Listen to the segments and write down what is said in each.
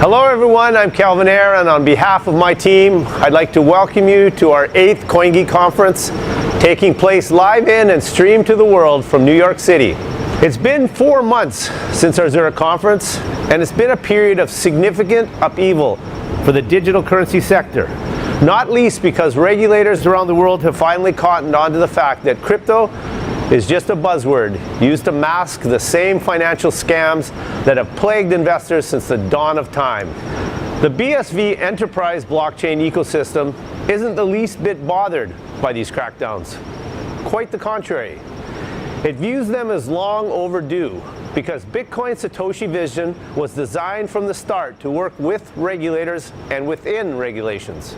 Hello everyone, I'm Calvin Ayre, and on behalf of my team, I'd like to welcome you to our 8th CoinGeek conference, taking place live in and streamed to the world from New York City. It's been 4 months since our Zurich conference, and it's been a period of significant upheaval for the digital currency sector, not least because regulators around the world have finally cottoned on to the fact that crypto is just a buzzword used to mask the same financial scams that have plagued investors since the dawn of time. The BSV enterprise blockchain ecosystem isn't the least bit bothered by these crackdowns. Quite the contrary. It views them as long overdue because Bitcoin Satoshi vision was designed from the start to work with regulators and within regulations.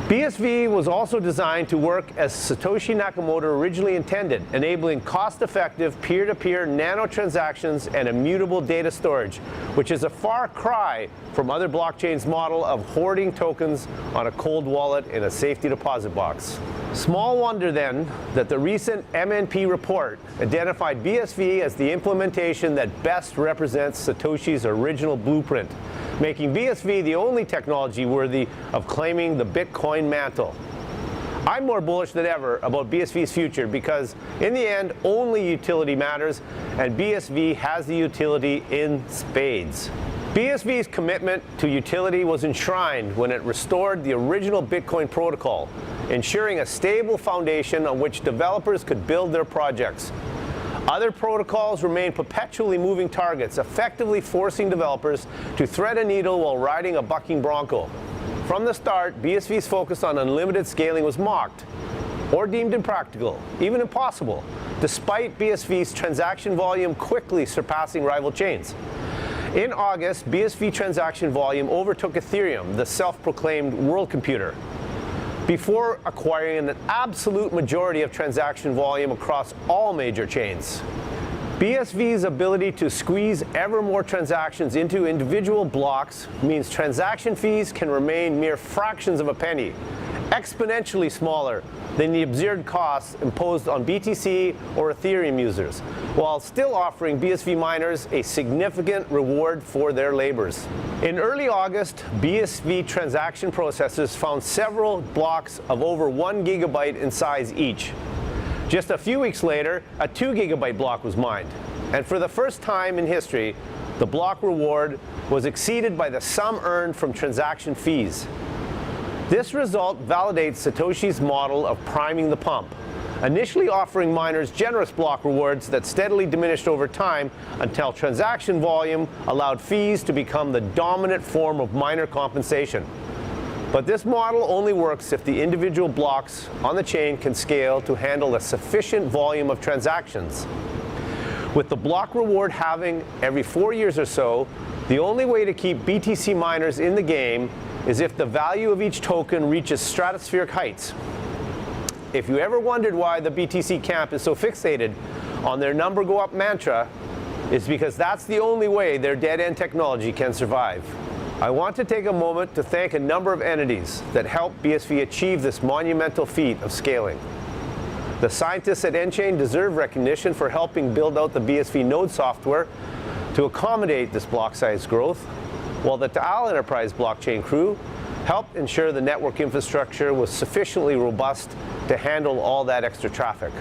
BSV was also designed to work as Satoshi Nakamoto originally intended, enabling cost-effective peer-to-peer nano transactions and immutable data storage, which is a far cry from other blockchains' model of hoarding tokens on a cold wallet in a safety deposit box. Small wonder then that the recent MNP report identified BSV as the implementation that best represents Satoshi's original blueprint, making BSV the only technology worthy of claiming the Bitcoin mantle. I'm more bullish than ever about BSV's future because, in the end, only utility matters, and BSV has the utility in spades. BSV's commitment to utility was enshrined when it restored the original Bitcoin protocol, ensuring a stable foundation on which developers could build their projects. Other protocols remain perpetually moving targets, effectively forcing developers to thread a needle while riding a bucking bronco. From the start, BSV's focus on unlimited scaling was mocked, or deemed impractical, even impossible, despite BSV's transaction volume quickly surpassing rival chains. In August, BSV transaction volume overtook Ethereum, the self-proclaimed world computer, before acquiring an absolute majority of transaction volume across all major chains. BSV's ability to squeeze ever more transactions into individual blocks means transaction fees can remain mere fractions of a penny, exponentially smaller than the absurd costs imposed on BTC or Ethereum users, while still offering BSV miners a significant reward for their labors. In early August, BSV transaction processors found several blocks of over 1 gigabyte in size each. Just a few weeks later, a 2 gigabyte block was mined. And for the first time in history, the block reward was exceeded by the sum earned from transaction fees. This result validates Satoshi's model of priming the pump, initially offering miners generous block rewards that steadily diminished over time until transaction volume allowed fees to become the dominant form of miner compensation. But this model only works if the individual blocks on the chain can scale to handle a sufficient volume of transactions. With the block reward halving every 4 years or so, the only way to keep BTC miners in the game is if the value of each token reaches stratospheric heights. If you ever wondered why the BTC camp is so fixated on their number go up mantra, it's because that's the only way their dead-end technology can survive. I want to take a moment to thank a number of entities that helped BSV achieve this monumental feat of scaling. The scientists at nChain deserve recognition for helping build out the BSV node software to accommodate this block size growth, while the Taal Enterprise blockchain crew helped ensure the network infrastructure was sufficiently robust to handle all that extra traffic.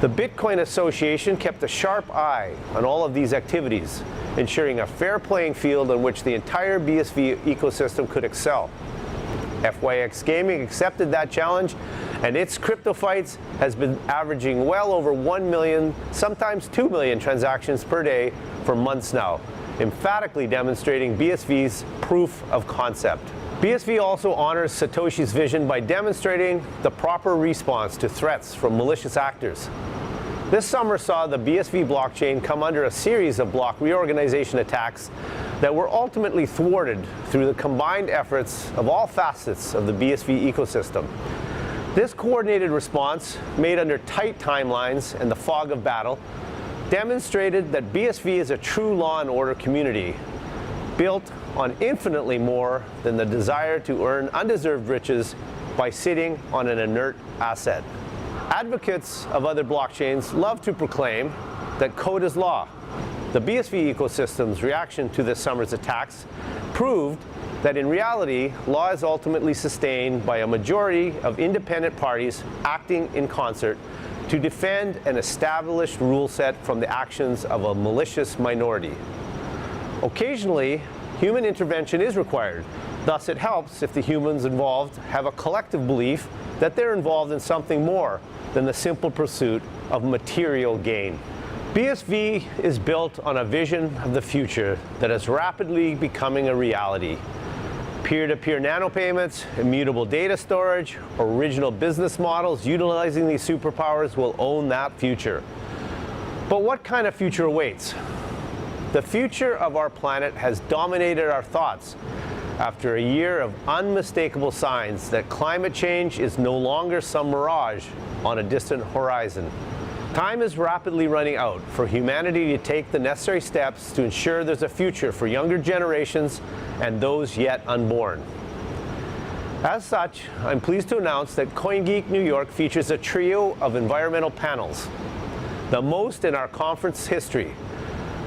The Bitcoin Association kept a sharp eye on all of these activities, ensuring a fair playing field on which the entire BSV ecosystem could excel. FYX Gaming accepted that challenge, and its crypto fights has been averaging well over 1 million, sometimes 2 million transactions per day for months now, emphatically demonstrating BSV's proof of concept. BSV also honors Satoshi's vision by demonstrating the proper response to threats from malicious actors. This summer saw the BSV blockchain come under a series of block reorganization attacks that were ultimately thwarted through the combined efforts of all facets of the BSV ecosystem. This coordinated response, made under tight timelines and the fog of battle, demonstrated that BSV is a true law and order community, built on infinitely more than the desire to earn undeserved riches by sitting on an inert asset. Advocates of other blockchains love to proclaim that code is law. The BSV ecosystem's reaction to this summer's attacks proved that in reality, law is ultimately sustained by a majority of independent parties acting in concert to defend an established rule set from the actions of a malicious minority. Occasionally, human intervention is required. Thus, it helps if the humans involved have a collective belief that they're involved in something more than the simple pursuit of material gain. BSV is built on a vision of the future that is rapidly becoming a reality. Peer-to-peer nanopayments, immutable data storage, original business models utilizing these superpowers will own that future. But what kind of future awaits? The future of our planet has dominated our thoughts after a year of unmistakable signs that climate change is no longer some mirage on a distant horizon. Time is rapidly running out for humanity to take the necessary steps to ensure there's a future for younger generations and those yet unborn. As such, I'm pleased to announce that CoinGeek New York features a trio of environmental panels, the most in our conference history.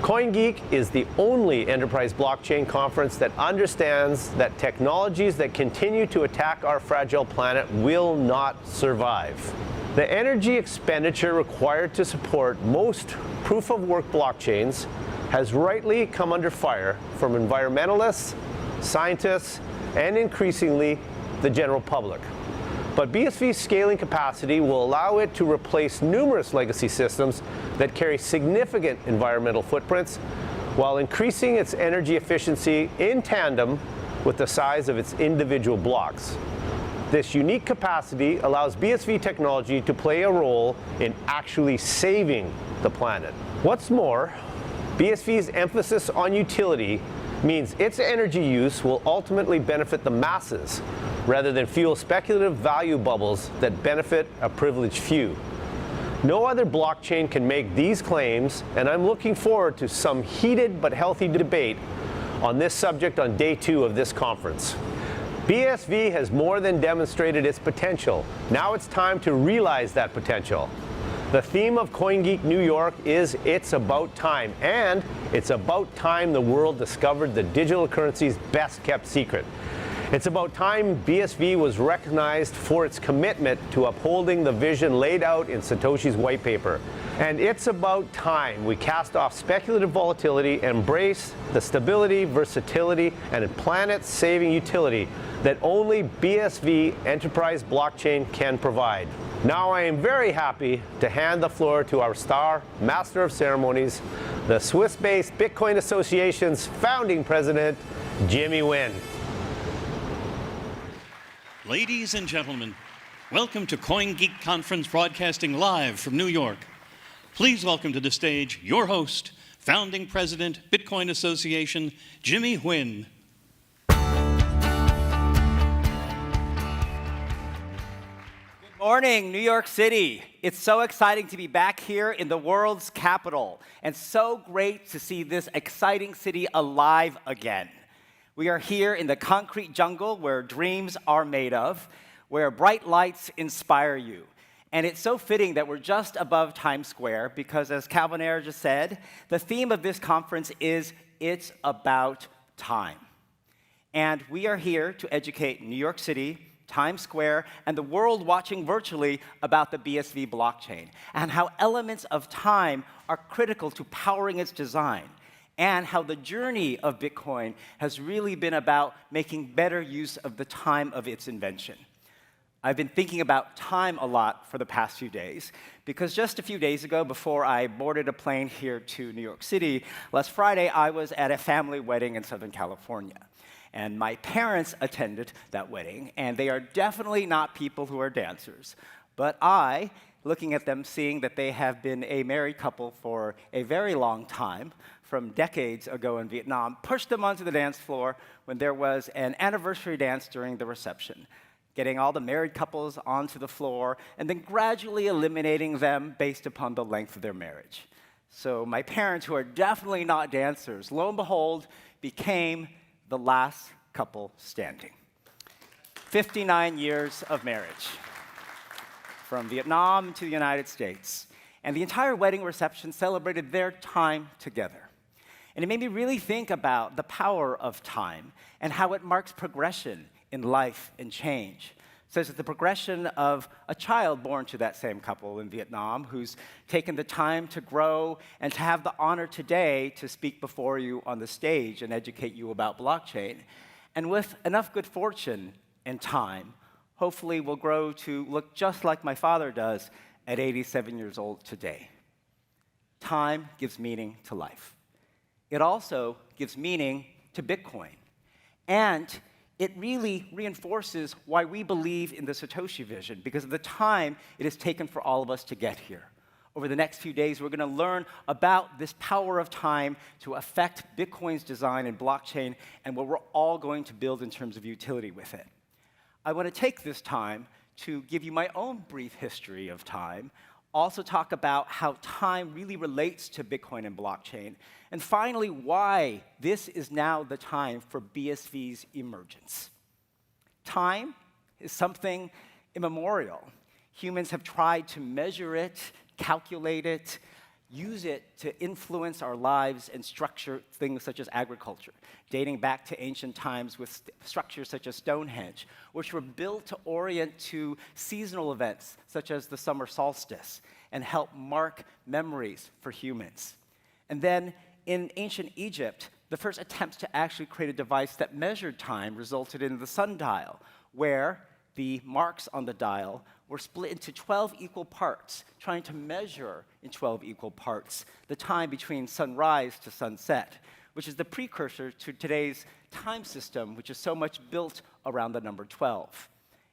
CoinGeek is the only enterprise blockchain conference that understands that technologies that continue to attack our fragile planet will not survive. The energy expenditure required to support most proof-of-work blockchains has rightly come under fire from environmentalists, scientists, and increasingly the general public. But BSV's scaling capacity will allow it to replace numerous legacy systems that carry significant environmental footprints while increasing its energy efficiency in tandem with the size of its individual blocks. This unique capacity allows BSV technology to play a role in actually saving the planet. What's more, BSV's emphasis on utility means its energy use will ultimately benefit the masses rather than fuel speculative value bubbles that benefit a privileged few. No other blockchain can make these claims, and I'm looking forward to some heated but healthy debate on this subject on day 2 of this conference. BSV has more than demonstrated its potential. Now it's time to realize that potential. The theme of CoinGeek New York is It's About Time, and it's about time the world discovered the digital currency's best kept secret. It's about time BSV was recognized for its commitment to upholding the vision laid out in Satoshi's white paper. And it's about time we cast off speculative volatility and embrace the stability, versatility, and planet-saving utility that only BSV Enterprise Blockchain can provide. Now I am very happy to hand the floor to our star Master of Ceremonies, the Swiss-based Bitcoin Association's founding president, Jimmy Nguyen. Ladies and gentlemen, welcome to CoinGeek Conference broadcasting live from New York. Please welcome to the stage your host, founding president, Bitcoin Association, Jimmy Nguyen. Good morning, New York City. It's so exciting to be back here in the world's capital, and so great to see this exciting city alive again. We are here in the concrete jungle where dreams are made of, where bright lights inspire you. And it's so fitting that we're just above Times Square because, as Calvin just said, the theme of this conference is It's About Time. And we are here to educate New York City, Times Square, and the world watching virtually about the BSV blockchain and how elements of time are critical to powering its design, and how the journey of Bitcoin has really been about making better use of the time of its invention. I've been thinking about time a lot for the past few days, because just a few days ago, before I boarded a plane here to New York City, last Friday, I was at a family wedding in Southern California. And my parents attended that wedding, and they are definitely not people who are dancers. But I, looking at them, seeing that they have been a married couple for a very long time, from decades ago in Vietnam, pushed them onto the dance floor when there was an anniversary dance during the reception, getting all the married couples onto the floor, and then gradually eliminating them based upon the length of their marriage. So my parents, who are definitely not dancers, lo and behold, became the last couple standing. 59 years of marriage, from Vietnam to the United States. And the entire wedding reception celebrated their time together. And it made me really think about the power of time and how it marks progression in life and change. Such as the progression of a child born to that same couple in Vietnam who's taken the time to grow and to have the honor today to speak before you on the stage and educate you about blockchain. And with enough good fortune and time, hopefully will grow to look just like my father does at 87 years old today. Time gives meaning to life. It also gives meaning to Bitcoin. And it really reinforces why we believe in the Satoshi vision, because of the time it has taken for all of us to get here. Over the next few days, we're going to learn about this power of time to affect Bitcoin's design and blockchain and what we're all going to build in terms of utility with it. I want to take this time to give you my own brief history of time, also talk about how time really relates to Bitcoin and blockchain, and finally, why this is now the time for BSV's emergence. Time is something immemorial. Humans have tried to measure it, calculate it, use it to influence our lives and structure things such as agriculture, dating back to ancient times with structures such as Stonehenge, which were built to orient to seasonal events such as the summer solstice and help mark memories for humans. And then in ancient Egypt, the first attempts to actually create a device that measured time resulted in the sundial, where the marks on the dial were split into 12 equal parts, trying to measure in 12 equal parts the time between sunrise to sunset, which is the precursor to today's time system, which is so much built around the number 12.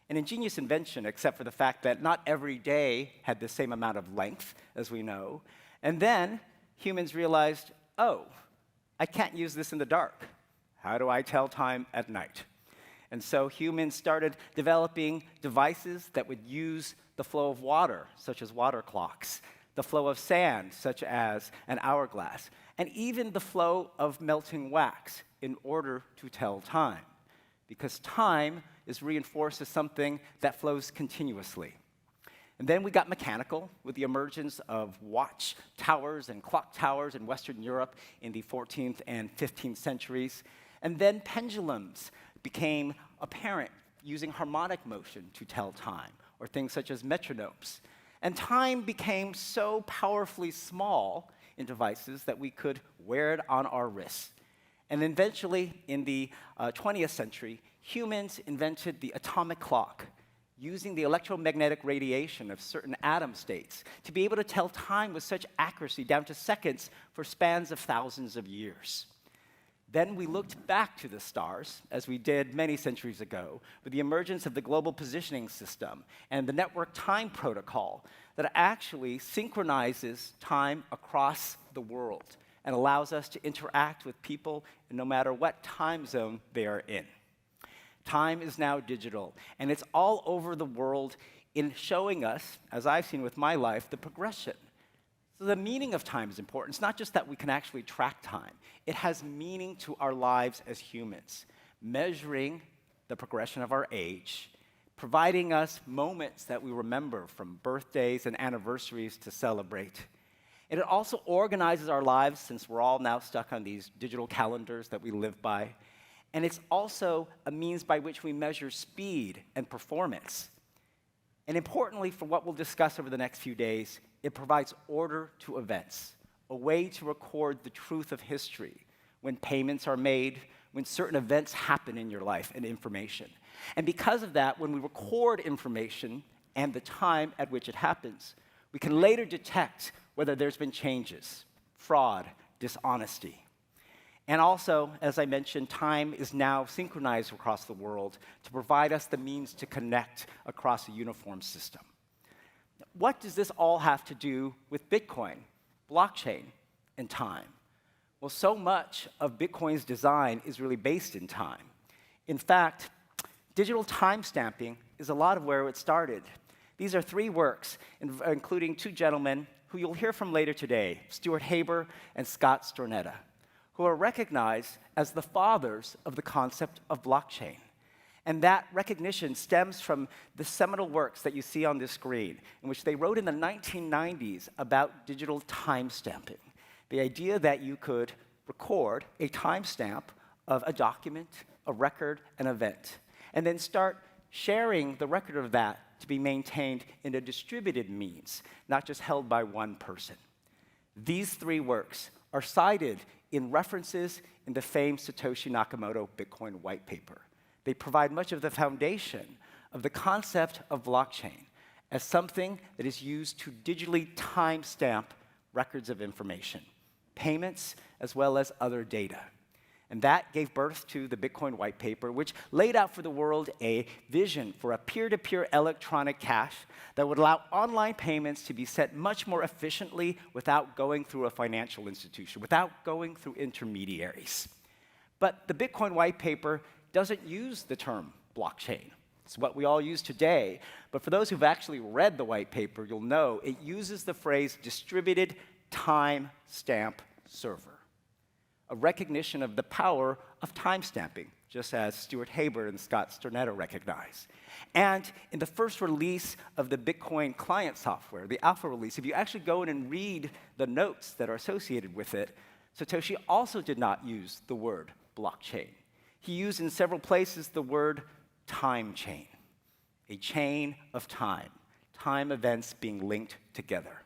An ingenious invention, except for the fact that not every day had the same amount of length, as we know. And then humans realized, oh, I can't use this in the dark. How do I tell time at night? And so humans started developing devices that would use the flow of water, such as water clocks, the flow of sand, such as an hourglass, and even the flow of melting wax in order to tell time. Because time is reinforced as something that flows continuously. And then we got mechanical with the emergence of watch towers and clock towers in Western Europe in the 14th and 15th centuries. And then pendulums became apparent using harmonic motion to tell time, or things such as metronomes. And time became so powerfully small in devices that we could wear it on our wrists. And eventually, in the 20th century, humans invented the atomic clock, using the electromagnetic radiation of certain atom states to be able to tell time with such accuracy down to seconds for spans of thousands of years. Then we looked back to the stars, as we did many centuries ago, with the emergence of the global positioning system and the network time protocol that actually synchronizes time across the world and allows us to interact with people no matter what time zone they are in. Time is now digital, and it's all over the world in showing us, as I've seen with my life, the progression. So the meaning of time is important. It's not just that we can actually track time. It has meaning to our lives as humans, measuring the progression of our age, providing us moments that we remember, from birthdays and anniversaries to celebrate. And it also organizes our lives, since we're all now stuck on these digital calendars that we live by. And it's also a means by which we measure speed and performance. And importantly, for what we'll discuss over the next few days, it provides order to events, a way to record the truth of history, when payments are made, when certain events happen in your life and information. And because of that, when we record information and the time at which it happens, we can later detect whether there's been changes, fraud, dishonesty. And also, as I mentioned, time is now synchronized across the world to provide us the means to connect across a uniform system. What does this all have to do with Bitcoin, blockchain, and time? Well, so much of Bitcoin's design is really based in time. In fact, digital timestamping is a lot of where it started. These are 3 works, including 2 gentlemen who you'll hear from later today, Stuart Haber and Scott Stornetta, who are recognized as the fathers of the concept of blockchain. And that recognition stems from the seminal works that you see on this screen, in which they wrote in the 1990s about digital timestamping. The idea that you could record a timestamp of a document, a record, an event, and then start sharing the record of that to be maintained in a distributed means, not just held by one person. These three works are cited in references in the famed Satoshi Nakamoto Bitcoin white paper. They provide much of the foundation of the concept of blockchain as something that is used to digitally timestamp records of information, payments, as well as other data. And that gave birth to the Bitcoin white paper, which laid out for the world a vision for a peer-to-peer electronic cash that would allow online payments to be sent much more efficiently without going through a financial institution, without going through intermediaries. But the Bitcoin white paper doesn't use the term blockchain. It's what we all use today. But for those who've actually read the white paper, you'll know it uses the phrase distributed timestamp server, a recognition of the power of timestamping, just as Stuart Haber and Scott Stornetto recognize. And in the first release of the Bitcoin client software, the alpha release, if you actually go in and read the notes that are associated with it, Satoshi also did not use the word blockchain. He used in several places the word time chain, a chain of time events being linked together.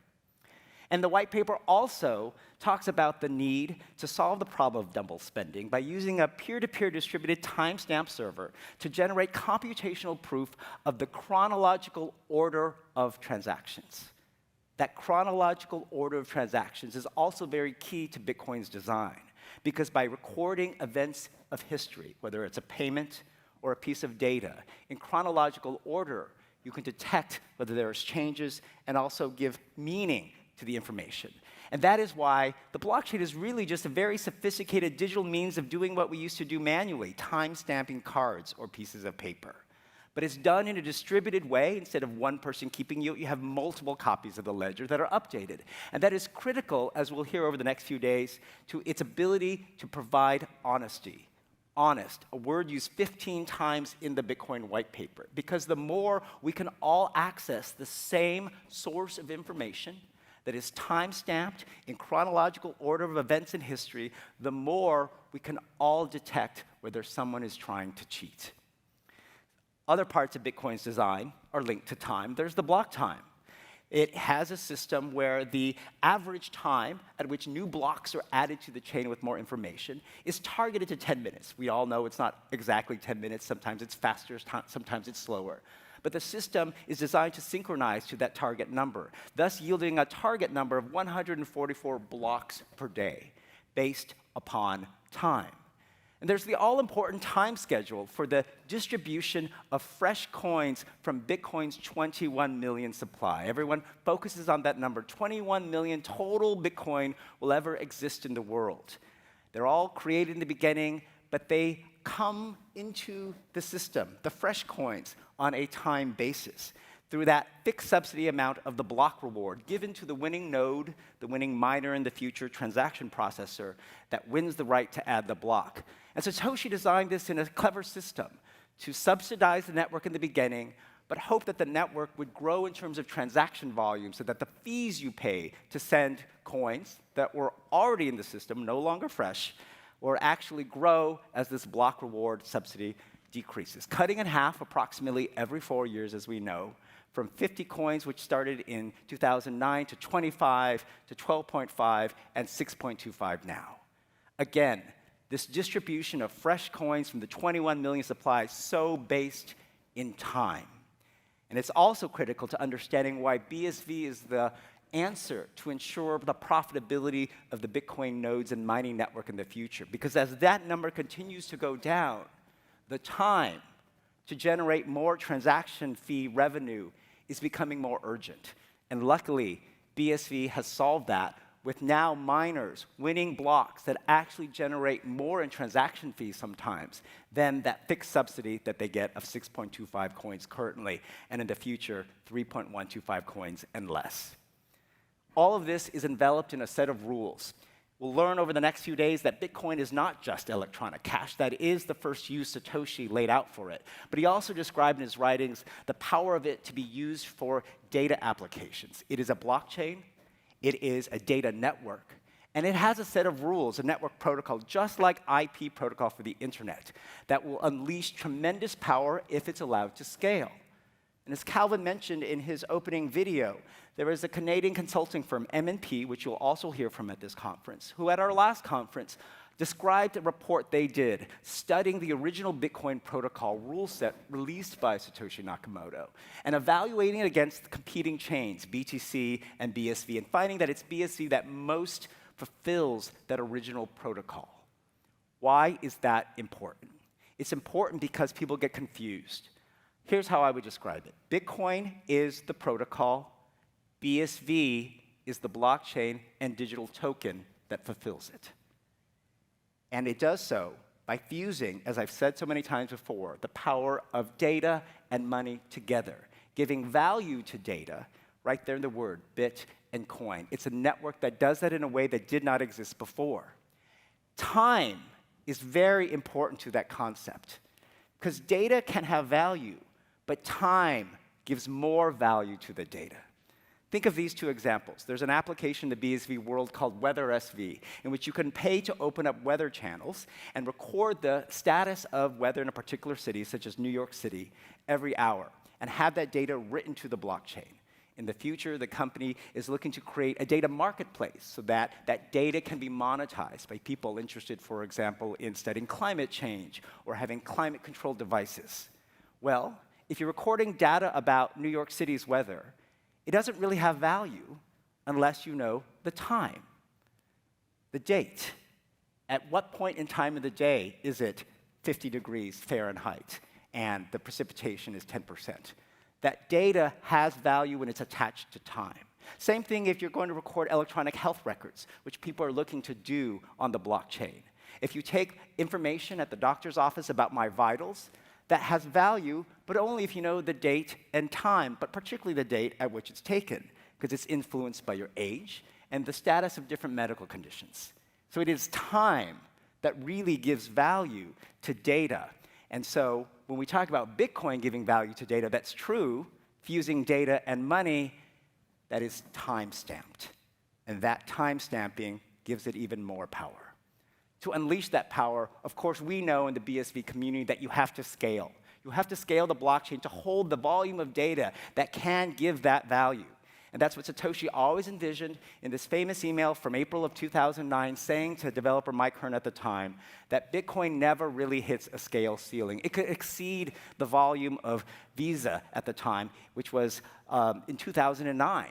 And the white paper also talks about the need to solve the problem of double spending by using a peer-to-peer distributed timestamp server to generate computational proof of the chronological order of transactions. That chronological order of transactions is also very key to Bitcoin's design, because by recording events of history, whether it's a payment or a piece of data, in chronological order, you can detect whether there's changes and also give meaning to the information. And that is why the blockchain is really just a very sophisticated digital means of doing what we used to do manually, time-stamping cards or pieces of paper. But it's done in a distributed way. Instead of one person keeping you have multiple copies of the ledger that are updated. And that is critical, as we'll hear over the next few days, to its ability to provide honesty. Honest, a word used 15 times in the Bitcoin white paper, because the more we can all access the same source of information that is time-stamped in chronological order of events in history, the more we can all detect whether someone is trying to cheat. Other parts of Bitcoin's design are linked to time. There's the block time. It has a system where the average time at which new blocks are added to the chain with more information is targeted to 10 minutes. We all know it's not exactly 10 minutes. Sometimes it's faster, sometimes it's slower. But the system is designed to synchronize to that target number, thus yielding a target number of 144 blocks per day based upon time. And there's the all-important time schedule for the distribution of fresh coins from Bitcoin's 21 million supply. Everyone focuses on that number. 21 million total Bitcoin will ever exist in the world. They're all created in the beginning, but they come into the system, the fresh coins, on a time basis through that fixed subsidy amount of the block reward given to the winning node, the winning miner in the future transaction processor that wins the right to add the block. And Satoshi designed this in a clever system to subsidize the network in the beginning, but hope that the network would grow in terms of transaction volume so that the fees you pay to send coins that were already in the system, no longer fresh, or actually grow as this block reward subsidy decreases, cutting in half approximately every 4 years, as we know, from 50 coins, which started in 2009, to 25, to 12.5, and 6.25 now. Again, this distribution of fresh coins from the 21 million supply is so based in time. And it's also critical to understanding why BSV is the answer to ensure the profitability of the Bitcoin nodes and mining network in the future. Because as that number continues to go down, the time to generate more transaction fee revenue is becoming more urgent. And luckily, BSV has solved that with now miners winning blocks that actually generate more in transaction fees sometimes than that fixed subsidy that they get of 6.25 coins currently, and in the future, 3.125 coins and less. All of this is enveloped in a set of rules. We'll learn over the next few days that Bitcoin is not just electronic cash. That is the first use Satoshi laid out for it. But he also described in his writings the power of it to be used for data applications. It is a blockchain. It is a data network. And it has a set of rules, a network protocol, just like IP protocol for the internet, that will unleash tremendous power if it's allowed to scale. And as Calvin mentioned in his opening video, there is a Canadian consulting firm, M&P, which you'll also hear from at this conference, who at our last conference described a report they did studying the original Bitcoin protocol rule set released by Satoshi Nakamoto and evaluating it against competing chains, BTC and BSV, and finding that it's BSV that most fulfills that original protocol. Why is that important? It's important because people get confused. Here's how I would describe it. Bitcoin is the protocol, BSV is the blockchain and digital token that fulfills it. And it does so by fusing, as I've said so many times before, the power of data and money together, giving value to data, right there in the word, bit and coin. It's a network that does that in a way that did not exist before. Time is very important to that concept, because data can have value, but time gives more value to the data. Think of these two examples. There's an application in the BSV world called Weather SV, in which you can pay to open up weather channels and record the status of weather in a particular city, such as New York City, every hour, and have that data written to the blockchain. In the future, the company is looking to create a data marketplace so that that data can be monetized by people interested, for example, in studying climate change or having climate control devices. Well, if you're recording data about New York City's weather, it doesn't really have value unless you know the time, the date. At what point in time of the day is it 50 degrees Fahrenheit and the precipitation is 10%? That data has value when it's attached to time. Same thing if you're going to record electronic health records, which people are looking to do on the blockchain. If you take information at the doctor's office about my vitals, that has value, but only if you know the date and time, but particularly the date at which it's taken, because it's influenced by your age and the status of different medical conditions. So it is time that really gives value to data. And so when we talk about Bitcoin giving value to data, that's true. Fusing data and money, that is time-stamped. And that time-stamping gives it even more power. To unleash that power, of course, we know in the BSV community that you have to scale. You have to scale the blockchain to hold the volume of data that can give that value. And that's what Satoshi always envisioned in this famous email from April of 2009 saying to developer Mike Hearn at the time that Bitcoin never really hits a scale ceiling. It could exceed the volume of Visa at the time, which was in 2009.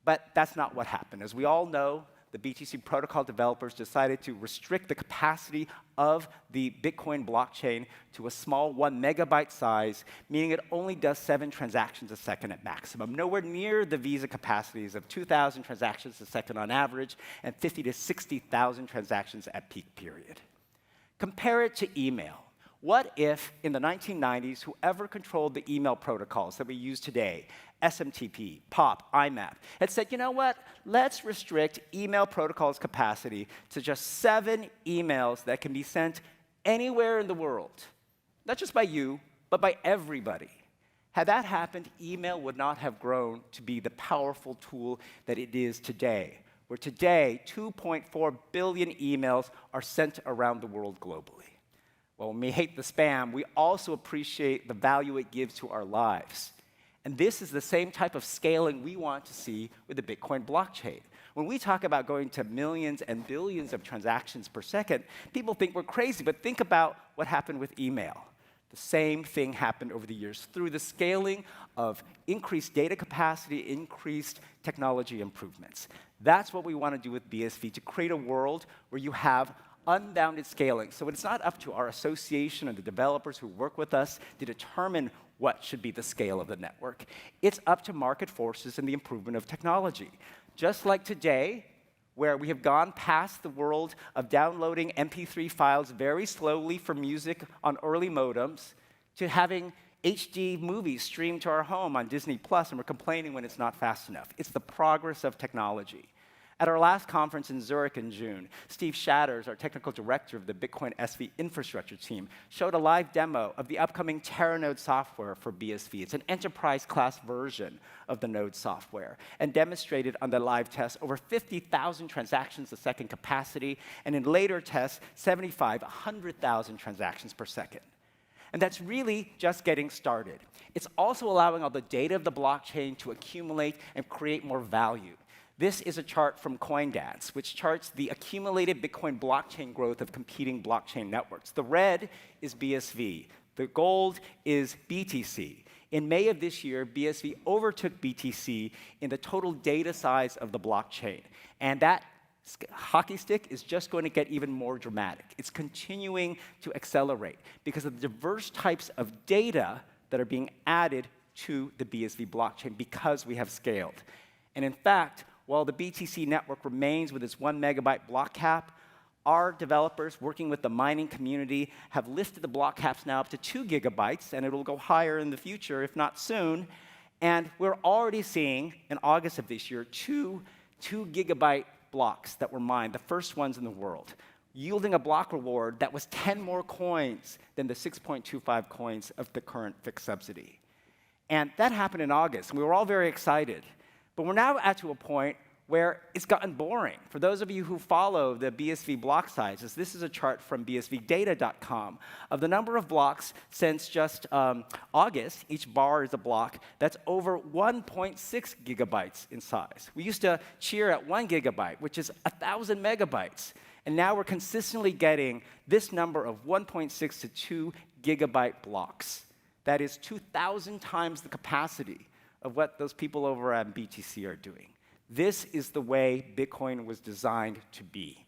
But that's not what happened. As we all know, the BTC protocol developers decided to restrict the capacity of the Bitcoin blockchain to a small 1 megabyte size, meaning it only does 7 transactions a second at maximum, nowhere near the Visa capacities of 2,000 transactions a second on average and 50 to 60,000 transactions at peak period. Compare it to email. What if, in the 1990s, whoever controlled the email protocols that we use today, SMTP, POP, IMAP, had said, you know what, let's restrict email protocol's capacity to just 7 emails that can be sent anywhere in the world, not just by you, but by everybody. Had that happened, email would not have grown to be the powerful tool that it is today, where today 2.4 billion emails are sent around the world globally. Well, when we hate the spam, we also appreciate the value it gives to our lives. And this is the same type of scaling we want to see with the Bitcoin blockchain. When we talk about going to millions and billions of transactions per second, people think we're crazy, but think about what happened with email. The same thing happened over the years through the scaling of increased data capacity, increased technology improvements. That's what we want to do with BSV, to create a world where you have unbounded scaling. So it's not up to our association and the developers who work with us to determine what should be the scale of the network. It's up to market forces and the improvement of technology. Just like today, where we have gone past the world of downloading MP3 files very slowly for music on early modems, to having HD movies streamed to our home on Disney Plus, and we're complaining when it's not fast enough. It's the progress of technology. At our last conference in Zurich in June, Steve Shatters, our technical director of the Bitcoin SV infrastructure team, showed a live demo of the upcoming Terranode software for BSV. It's an enterprise-class version of the Node software, and demonstrated on the live test over 50,000 transactions a second capacity, and in later tests, 100,000 transactions per second. And that's really just getting started. It's also allowing all the data of the blockchain to accumulate and create more value. This is a chart from CoinGeek, which charts the accumulated Bitcoin blockchain growth of competing blockchain networks. The red is BSV. The gold is BTC. In May of this year, BSV overtook BTC in the total data size of the blockchain. And that hockey stick is just going to get even more dramatic. It's continuing to accelerate because of the diverse types of data that are being added to the BSV blockchain because we have scaled. And in fact, while the BTC network remains with its 1 megabyte block cap, our developers working with the mining community have lifted the block caps now up to 2 gigabytes, and it'll go higher in the future, if not soon. And we're already seeing, in August of this year, two 2-gigabyte blocks that were mined, the first ones in the world, yielding a block reward that was 10 more coins than the 6.25 coins of the current fixed subsidy. And that happened in August, and we were all very excited. But we're now to a point where it's gotten boring. For those of you who follow the BSV block sizes, this is a chart from bsvdata.com of the number of blocks since just August. Each bar is a block that's over 1.6 gigabytes in size. We used to cheer at 1 gigabyte, which is 1,000 megabytes. And now we're consistently getting this number of 1.6 to 2 gigabyte blocks. That is 2,000 times the capacity of what those people over at BTC are doing. This is the way Bitcoin was designed to be.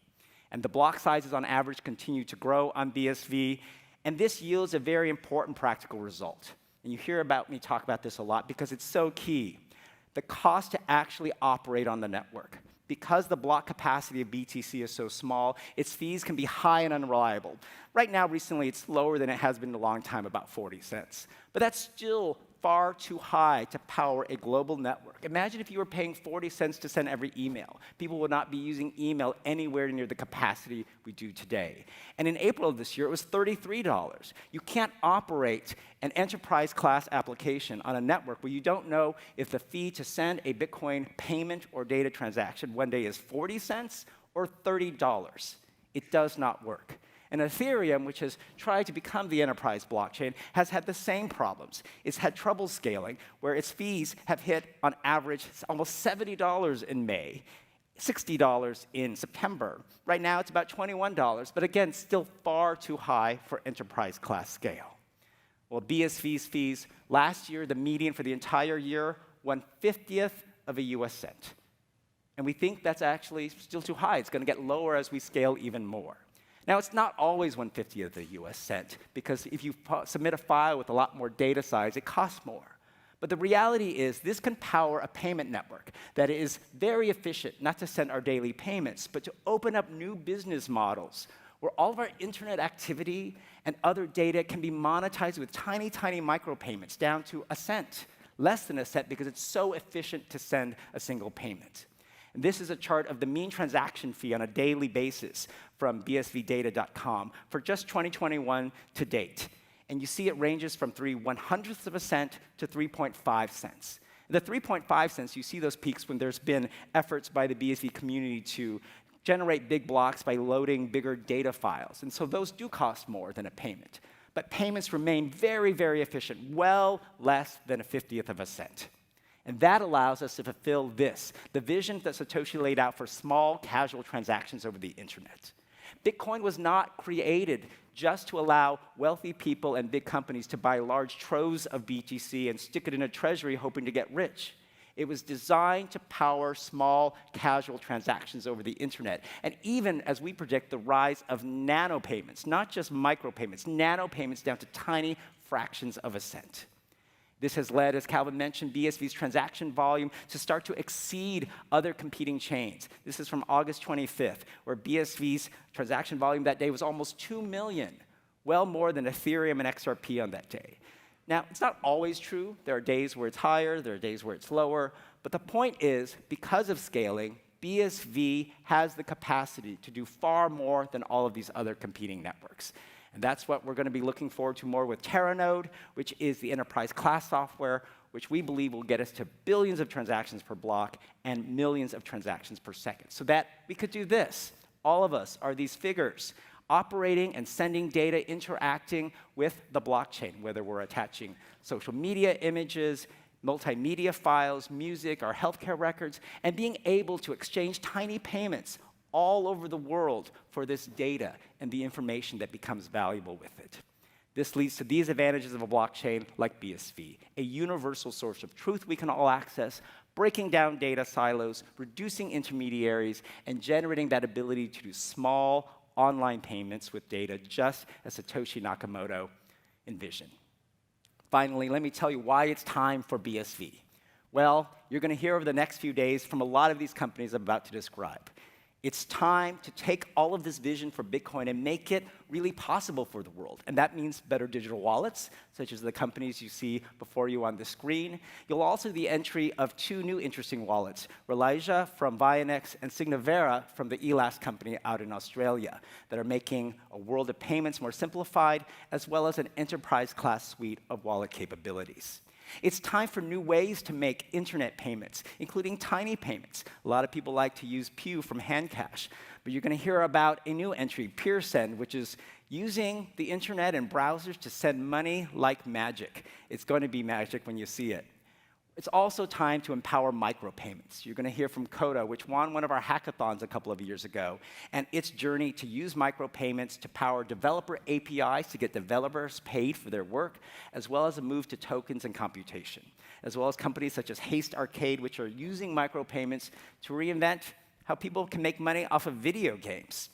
And the block sizes on average continue to grow on BSV, and this yields a very important practical result. And you hear about me talk about this a lot because it's so key. The cost to actually operate on the network. Because the block capacity of BTC is so small, its fees can be high and unreliable. Right now, recently, it's lower than it has been in a long time, about 40 cents. But that's still far too high to power a global network. Imagine if you were paying 40 cents to send every email. People would not be using email anywhere near the capacity we do today. And in April of this year, it was $33. You can't operate an enterprise-class application on a network where you don't know if the fee to send a Bitcoin payment or data transaction one day is 40 cents or $30. It does not work. And Ethereum, which has tried to become the enterprise blockchain, has had the same problems. It's had trouble scaling, where its fees have hit, on average, almost $70 in May, $60 in September. Right now, it's about $21, but again, still far too high for enterprise-class scale. Well, BSV's fees, last year, the median for the entire year, 1/50th of a US cent. And we think that's actually still too high. It's going to get lower as we scale even more. Now, it's not always 1/50th of the US cent, because if you submit a file with a lot more data size, it costs more. But the reality is this can power a payment network that is very efficient, not to send our daily payments, but to open up new business models where all of our internet activity and other data can be monetized with tiny, tiny micropayments down to a cent, less than a cent, because it's so efficient to send a single payment. And this is a chart of the mean transaction fee on a daily basis from bsvdata.com for just 2021 to date. And you see it ranges from 3/100ths of a cent to 3.5 cents. The 3.5 cents, you see those peaks when there's been efforts by the BSV community to generate big blocks by loading bigger data files. And so those do cost more than a payment. But payments remain very, very efficient, well less than 1/50th of a cent. And that allows us to fulfill this, the vision that Satoshi laid out for small, casual transactions over the internet. Bitcoin was not created just to allow wealthy people and big companies to buy large troves of BTC and stick it in a treasury hoping to get rich. It was designed to power small, casual transactions over the internet. And even as we predict the rise of nano payments, not just micropayments, nano payments down to tiny fractions of a cent. This has led, as Calvin mentioned, BSV's transaction volume to start to exceed other competing chains. This is from August 25th, where BSV's transaction volume that day was almost 2 million, well more than Ethereum and XRP on that day. Now, it's not always true. There are days where it's higher, there are days where it's lower. But the point is, because of scaling, BSV has the capacity to do far more than all of these other competing networks. And that's what we're going to be looking forward to more with Terranode, which is the enterprise class software, which we believe will get us to billions of transactions per block and millions of transactions per second, so that we could do this. All of us are these figures operating and sending data, interacting with the blockchain, whether we're attaching social media images, multimedia files, music, our healthcare records, and being able to exchange tiny payments all over the world for this data and the information that becomes valuable with it. This leads to these advantages of a blockchain like BSV, a universal source of truth we can all access, breaking down data silos, reducing intermediaries, and generating that ability to do small online payments with data, just as Satoshi Nakamoto envisioned. Finally, let me tell you why it's time for BSV. Well, you're going to hear over the next few days from a lot of these companies I'm about to describe. It's time to take all of this vision for Bitcoin and make it really possible for the world. And that means better digital wallets, such as the companies you see before you on the screen. You'll also see the entry of two new interesting wallets, Religio from Vianex and Signavera from the Elas company out in Australia, that are making a world of payments more simplified, as well as an enterprise-class suite of wallet capabilities. It's time for new ways to make internet payments, including tiny payments. A lot of people like to use Pew from Handcash, but you're going to hear about a new entry, PeerSend, which is using the internet and browsers to send money like magic. It's going to be magic when you see it. It's also time to empower micropayments. You're going to hear from Coda, which won one of our hackathons a couple of years ago, and its journey to use micropayments to power developer APIs to get developers paid for their work, as well as a move to tokens and computation, as well as companies such as Haste Arcade, which are using micropayments to reinvent how people can make money off of video games.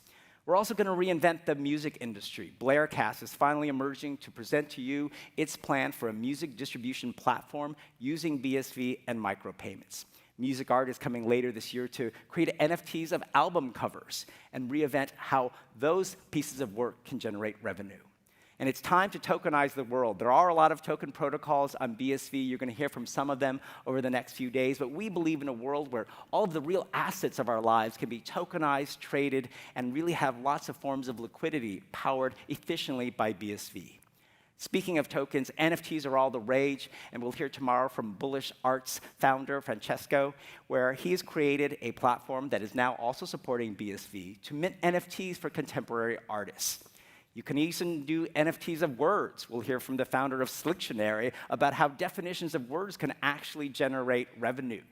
We're also going to reinvent the music industry. Blaircast is finally emerging to present to you its plan for a music distribution platform using BSV and micropayments. Music Art is coming later this year to create NFTs of album covers and reinvent how those pieces of work can generate revenue. And it's time to tokenize the world. There are a lot of token protocols on BSV. You're going to hear from some of them over the next few days. But we believe in a world where all of the real assets of our lives can be tokenized, traded, and really have lots of forms of liquidity powered efficiently by BSV. Speaking of tokens, NFTs are all the rage, and we'll hear tomorrow from Bullish Arts founder Francesco, where he's created a platform that is now also supporting BSV to mint NFTs for contemporary artists. You can even do NFTs of words. We'll hear from the founder of Slictionary about how definitions of words can actually generate revenue.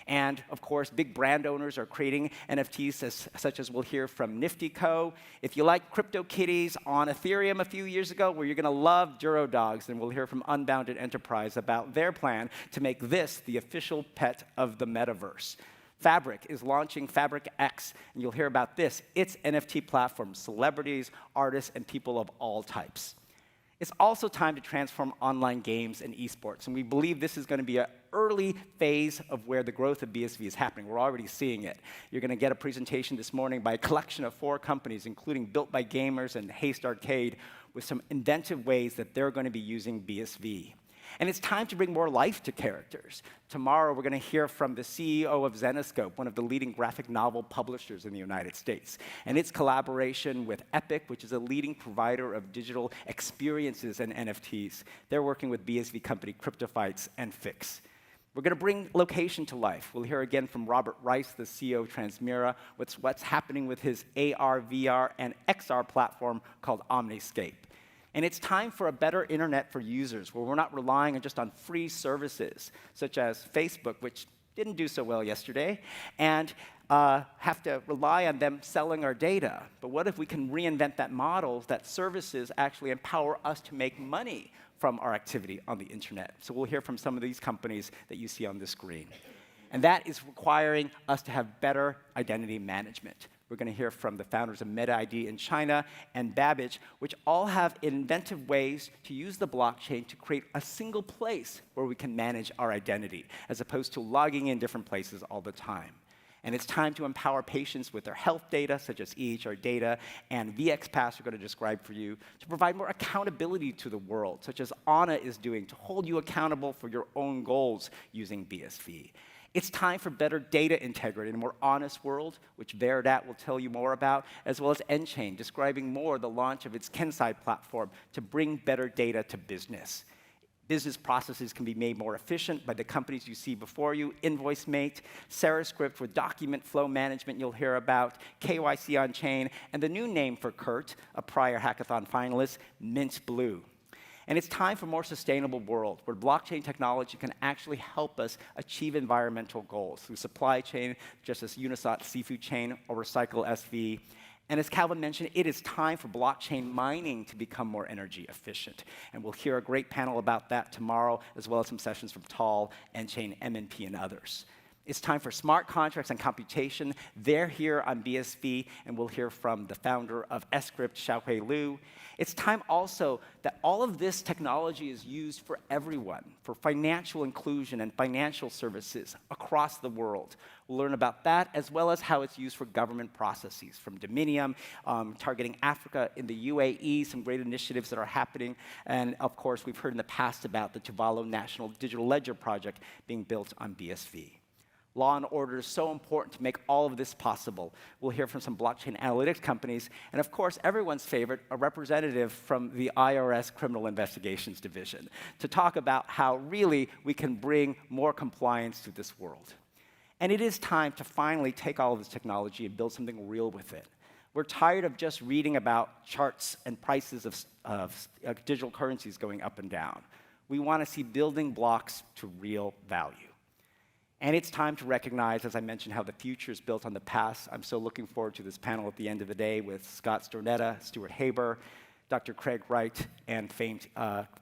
And, of course, big brand owners are creating NFTs, such as we'll hear from Nifty Co. If you like CryptoKitties on Ethereum a few years ago, where you're going to love Duro Dogs, then we'll hear from Unbounded Enterprise about their plan to make this the official pet of the metaverse. Fabric is launching Fabric X, and you'll hear about this. It's NFT platform, celebrities, artists, and people of all types. It's also time to transform online games and esports, and we believe this is going to be an early phase of where the growth of BSV is happening. We're already seeing it. You're going to get a presentation this morning by a collection of 4 companies, including Built by Gamers and Haste Arcade, with some inventive ways that they're going to be using BSV. And it's time to bring more life to characters. Tomorrow, we're going to hear from the CEO of Zenescope, one of the leading graphic novel publishers in the United States, and its collaboration with Epic, which is a leading provider of digital experiences and NFTs. They're working with BSV company CryptoFights and Fix. We're going to bring location to life. We'll hear again from Robert Rice, the CEO of Transmira, what's happening with his AR, VR, and XR platform called Omniscape. And it's time for a better internet for users, where we're not relying just on free services, such as Facebook, which didn't do so well yesterday, and have to rely on them selling our data. But what if we can reinvent that model, that services actually empower us to make money from our activity on the internet? So we'll hear from some of these companies that you see on the screen. And that is requiring us to have better identity management. We're going to hear from the founders of MetaID in China and Babbage, which all have inventive ways to use the blockchain to create a single place where we can manage our identity, as opposed to logging in different places all the time. And it's time to empower patients with their health data, such as EHR data, and VXPass we're going to describe for you, to provide more accountability to the world, such as Anna is doing, to hold you accountable for your own goals using BSV. It's time for better data integrity in a more honest world, which Veridat will tell you more about, as well as nChain, describing more the launch of its Kenside platform to bring better data to business. Business processes can be made more efficient by the companies you see before you, InvoiceMate, SaraScript with document flow management you'll hear about, KYC on chain, and the new name for Kurt, a prior hackathon finalist, Mint Blue. And it's time for a more sustainable world where blockchain technology can actually help us achieve environmental goals through supply chain, just as Unisat Seafood Chain or Recycle SV. And as Calvin mentioned, it is time for blockchain mining to become more energy efficient. And we'll hear a great panel about that tomorrow, as well as some sessions from Tal, nChain, MNP, and others. It's time for smart contracts and computation. They're here on BSV, and we'll hear from the founder of Scrypt, Xiaohui Liu. It's time also that all of this technology is used for everyone, for financial inclusion and financial services across the world. We'll learn about that, as well as how it's used for government processes, from Dominium, targeting Africa, in the UAE, some great initiatives that are happening. And of course, we've heard in the past about the Tuvalu National Digital Ledger project being built on BSV. Law and order is so important to make all of this possible. We'll hear from some blockchain analytics companies, and of course, everyone's favorite, a representative from the IRS Criminal Investigations Division, to talk about how really we can bring more compliance to this world. And it is time to finally take all of this technology and build something real with it. We're tired of just reading about charts and prices of digital currencies going up and down. We want to see building blocks to real value. And it's time to recognize, as I mentioned, how the future is built on the past. I'm so looking forward to this panel at the end of the day with Scott Stornetta, Stuart Haber, Dr. Craig Wright, and famed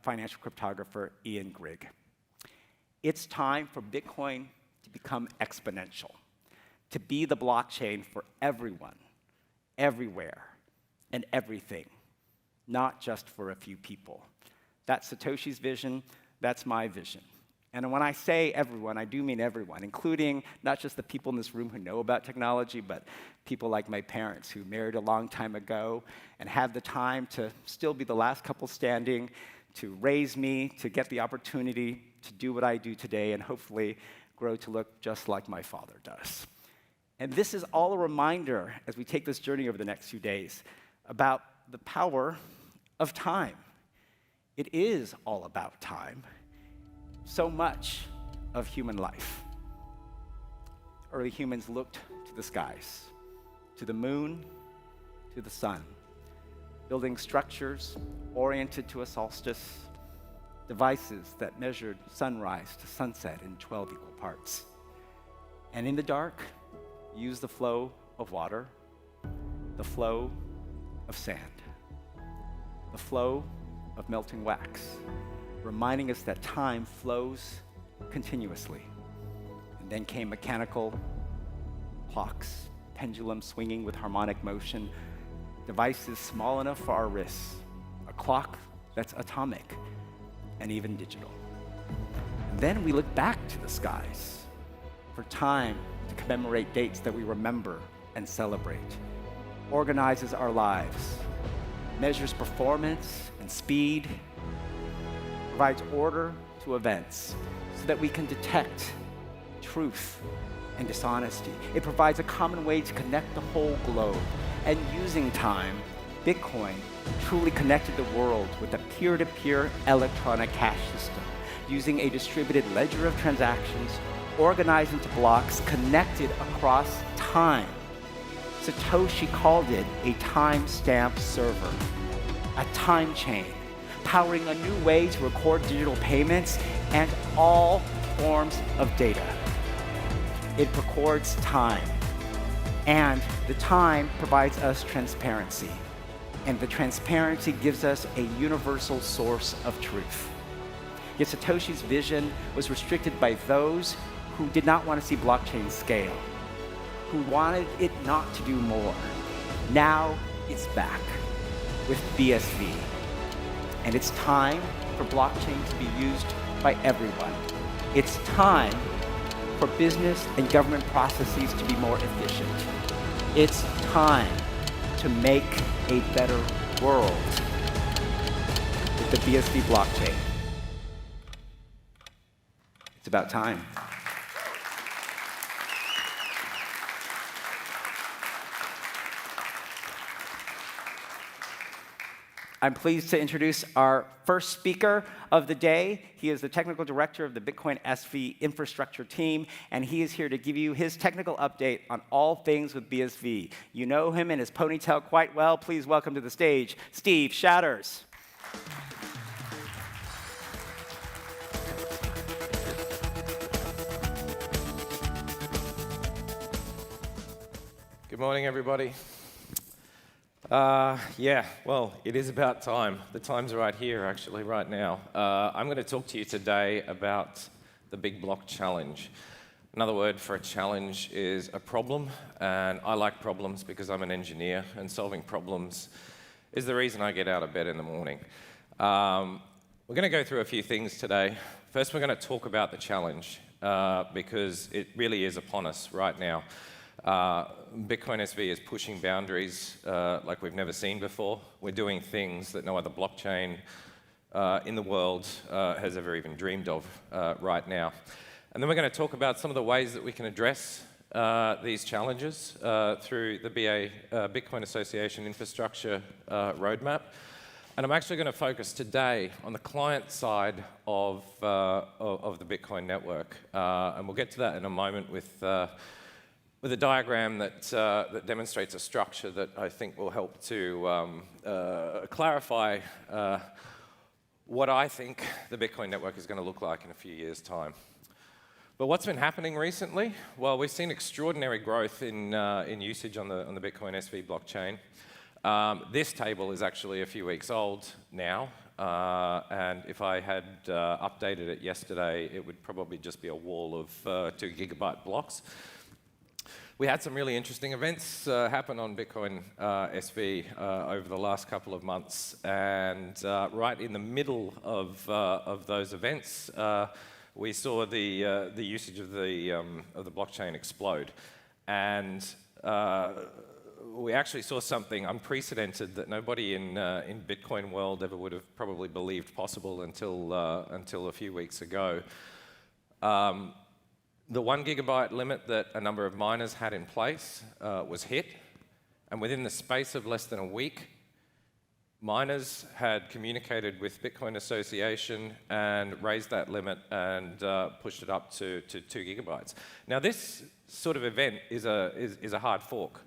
financial cryptographer Ian Grigg. It's time for Bitcoin to become exponential, to be the blockchain for everyone, everywhere, and everything, not just for a few people. That's Satoshi's vision. That's my vision. And when I say everyone, I do mean everyone, including not just the people in this room who know about technology, but people like my parents who married a long time ago and had the time to still be the last couple standing, to raise me, to get the opportunity to do what I do today, and hopefully grow to look just like my father does. And this is all a reminder, as we take this journey over the next few days, about the power of time. It is all about time. So much of human life. Early humans looked to the skies, to the moon, to the sun, building structures oriented to a solstice, devices that measured sunrise to sunset in 12 equal parts. And in the dark, used the flow of water, the flow of sand, the flow of melting wax, reminding us that time flows continuously. And then came mechanical clocks, pendulums swinging with harmonic motion, devices small enough for our wrists, a clock that's atomic and even digital. And then we look back to the skies for time to commemorate dates that we remember and celebrate, organizes our lives, measures performance and speed, provides order to events so that we can detect truth and dishonesty. It provides a common way to connect the whole globe. And using time, Bitcoin truly connected the world with a peer-to-peer electronic cash system, using a distributed ledger of transactions, organized into blocks, connected across time. Satoshi called it a timestamp server, a time chain, powering a new way to record digital payments and all forms of data. It records time, and the time provides us transparency, and the transparency gives us a universal source of truth. Yet Satoshi's vision was restricted by those who did not want to see blockchain scale, who wanted it not to do more. Now it's back with BSV. And it's time for blockchain to be used by everyone. It's time for business and government processes to be more efficient. It's time to make a better world with the BSV blockchain. It's about time. I'm pleased to introduce our first speaker of the day. He is the technical director of the Bitcoin SV infrastructure team, and he is here to give you his technical update on all things with BSV. You know him and his ponytail quite well. Please welcome to the stage, Steve Shatters. Good morning, everybody. Well, it is about time. The time's right here, actually, right now. I'm going to talk to you today about the Big Block Challenge. Another word for a challenge is a problem, and I like problems because I'm an engineer, and solving problems is the reason I get out of bed in the morning. We're going to go through a few things today. First, we're going to talk about the challenge because it really is upon us right now. Bitcoin SV is pushing boundaries like we've never seen before. We're doing things that no other blockchain in the world has ever even dreamed of right now. And then we're going to talk about some of the ways that we can address these challenges through the Bitcoin Association infrastructure roadmap. And I'm actually going to focus today on the client side of the Bitcoin network. And we'll get to that in a moment with a diagram that demonstrates a structure that I think will help to clarify what I think the Bitcoin network is going to look like in a few years' time. But what's been happening recently? Well, we've seen extraordinary growth in usage on the Bitcoin SV blockchain. This table is actually a few weeks old now, and if I had updated it yesterday, it would probably just be a wall of 2 gigabyte blocks. We had some really interesting events happen on Bitcoin SV over the last couple of months, and right in the middle of those events, we saw the usage of the blockchain explode, and we actually saw something unprecedented that nobody in Bitcoin world ever would have probably believed possible until a few weeks ago. The 1 gigabyte limit that a number of miners had in place was hit, and within the space of less than a week, miners had communicated with Bitcoin Association and raised that limit and pushed it up to 2 gigabytes. Now, this sort of event is a hard fork.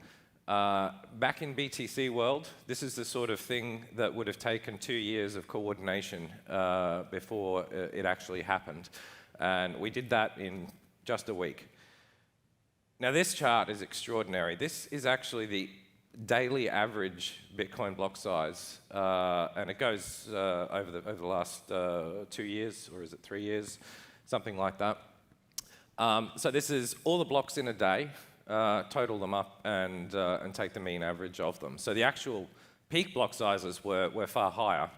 Back in BTC world, this is the sort of thing that would have taken 2 years of coordination before it actually happened, and we did that in just a week. Now, this chart is extraordinary. This is actually the daily average Bitcoin block size, and it goes over the last 2 years, or is it 3 years, something like that. So this is all the blocks in a day, total them up, and take the mean average of them. So the actual peak block sizes were far higher.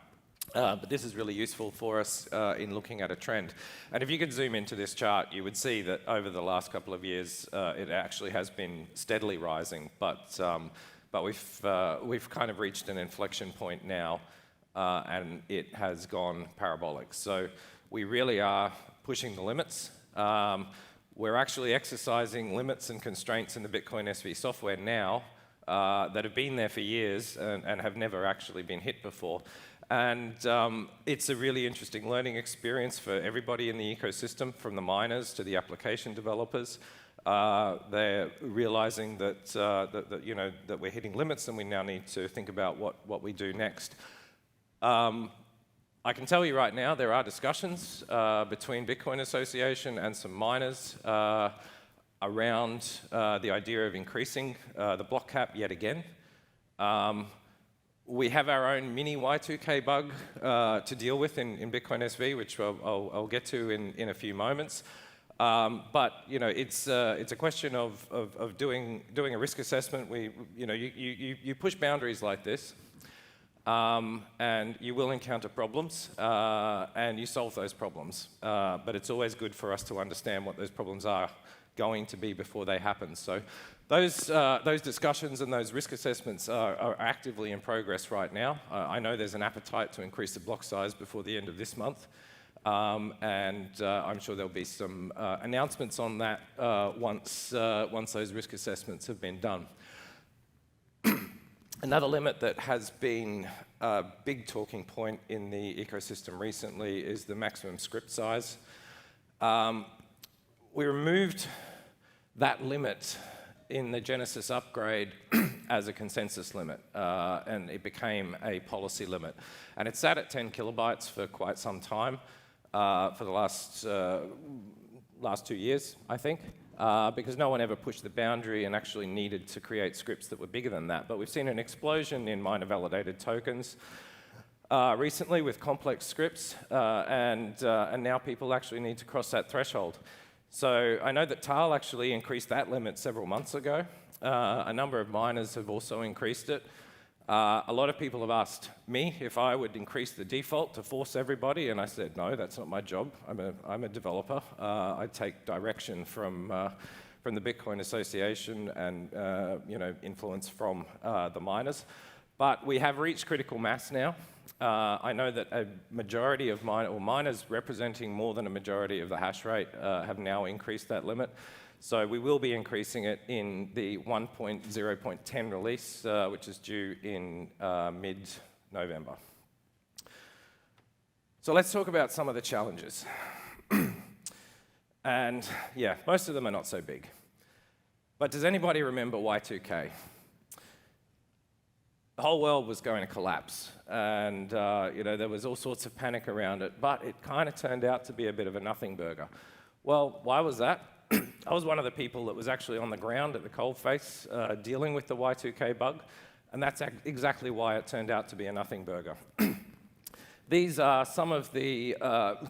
But this is really useful for us in looking at a trend. And if you could zoom into this chart, you would see that over the last couple of years, it actually has been steadily rising. But we've kind of reached an inflection point now, and it has gone parabolic. So we really are pushing the limits. We're actually exercising limits and constraints in the Bitcoin SV software now that have been there for years and have never actually been hit before. And it's a really interesting learning experience for everybody in the ecosystem, from the miners to the application developers. They're realizing that we're hitting limits, and we now need to think about what we do next. I can tell you right now, there are discussions between Bitcoin Association and some miners around the idea of increasing the block cap yet again. We have our own mini Y2K bug to deal with in Bitcoin SV, which I'll get to in a few moments. But it's a question of doing a risk assessment. You push boundaries like this, and you will encounter problems, and you solve those problems. But it's always good for us to understand what those problems are going to be before they happen. So those discussions and those risk assessments are actively in progress right now. I know there's an appetite to increase the block size before the end of this month, and I'm sure there'll be some announcements on that once those risk assessments have been done. Another limit that has been a big talking point in the ecosystem recently is the maximum script size. We removed that limit in the Genesis upgrade as a consensus limit, and it became a policy limit. And it's sat at 10 kilobytes for quite some time, for the last 2 years, I think, because no one ever pushed the boundary and actually needed to create scripts that were bigger than that. But we've seen an explosion in miner-validated tokens recently with complex scripts, and now people actually need to cross that threshold. So I know that Tal actually increased that limit several months ago. A number of miners have also increased it. A lot of people have asked me if I would increase the default to force everybody, and I said, no, that's not my job. I'm a developer. I take direction from the Bitcoin Association and influence from the miners. But we have reached critical mass now. I know that a majority of miners representing more than a majority of the hash rate have now increased that limit. So we will be increasing it in the 1.0.10 release, which is due in mid-November. So let's talk about some of the challenges. And yeah, most of them are not so big. But does anybody remember Y2K? The whole world was going to collapse, and there was all sorts of panic around it, but it kind of turned out to be a bit of a nothing burger. Well, why was that? I was one of the people that was actually on the ground at the coalface dealing with the Y2K bug, and that's exactly why it turned out to be a nothing burger. These are some of the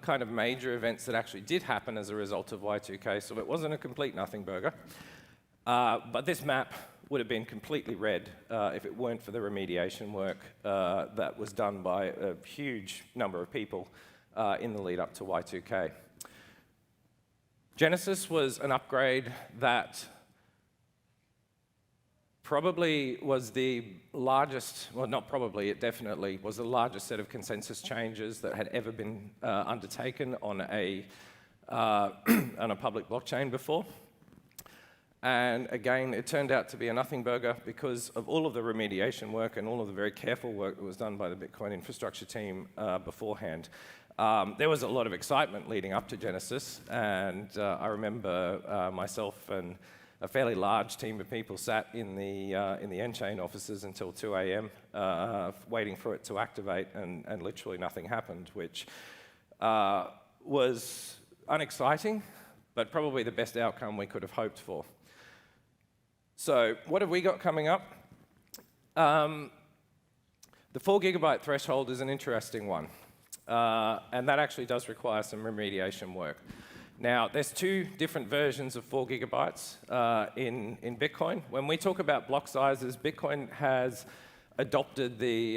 kind of major events that actually did happen as a result of Y2K, so it wasn't a complete nothing burger. But this map would have been completely red if it weren't for the remediation work that was done by a huge number of people in the lead up to Y2K. Genesis was an upgrade that probably was the largest, well, not probably, it definitely was the largest set of consensus changes that had ever been undertaken on a public blockchain before. And again, it turned out to be a nothing burger because of all of the remediation work and all of the very careful work that was done by the Bitcoin infrastructure team beforehand. There was a lot of excitement leading up to Genesis, and I remember myself and a fairly large team of people sat in the N-Chain offices until 2 a.m. Waiting for it to activate, and literally nothing happened, which was unexciting, but probably the best outcome we could have hoped for. So what have we got coming up? The 4 gigabyte threshold is an interesting one, and that actually does require some remediation work. Now, there's 2 different versions of 4 gigabytes in Bitcoin. When we talk about block sizes, Bitcoin has adopted the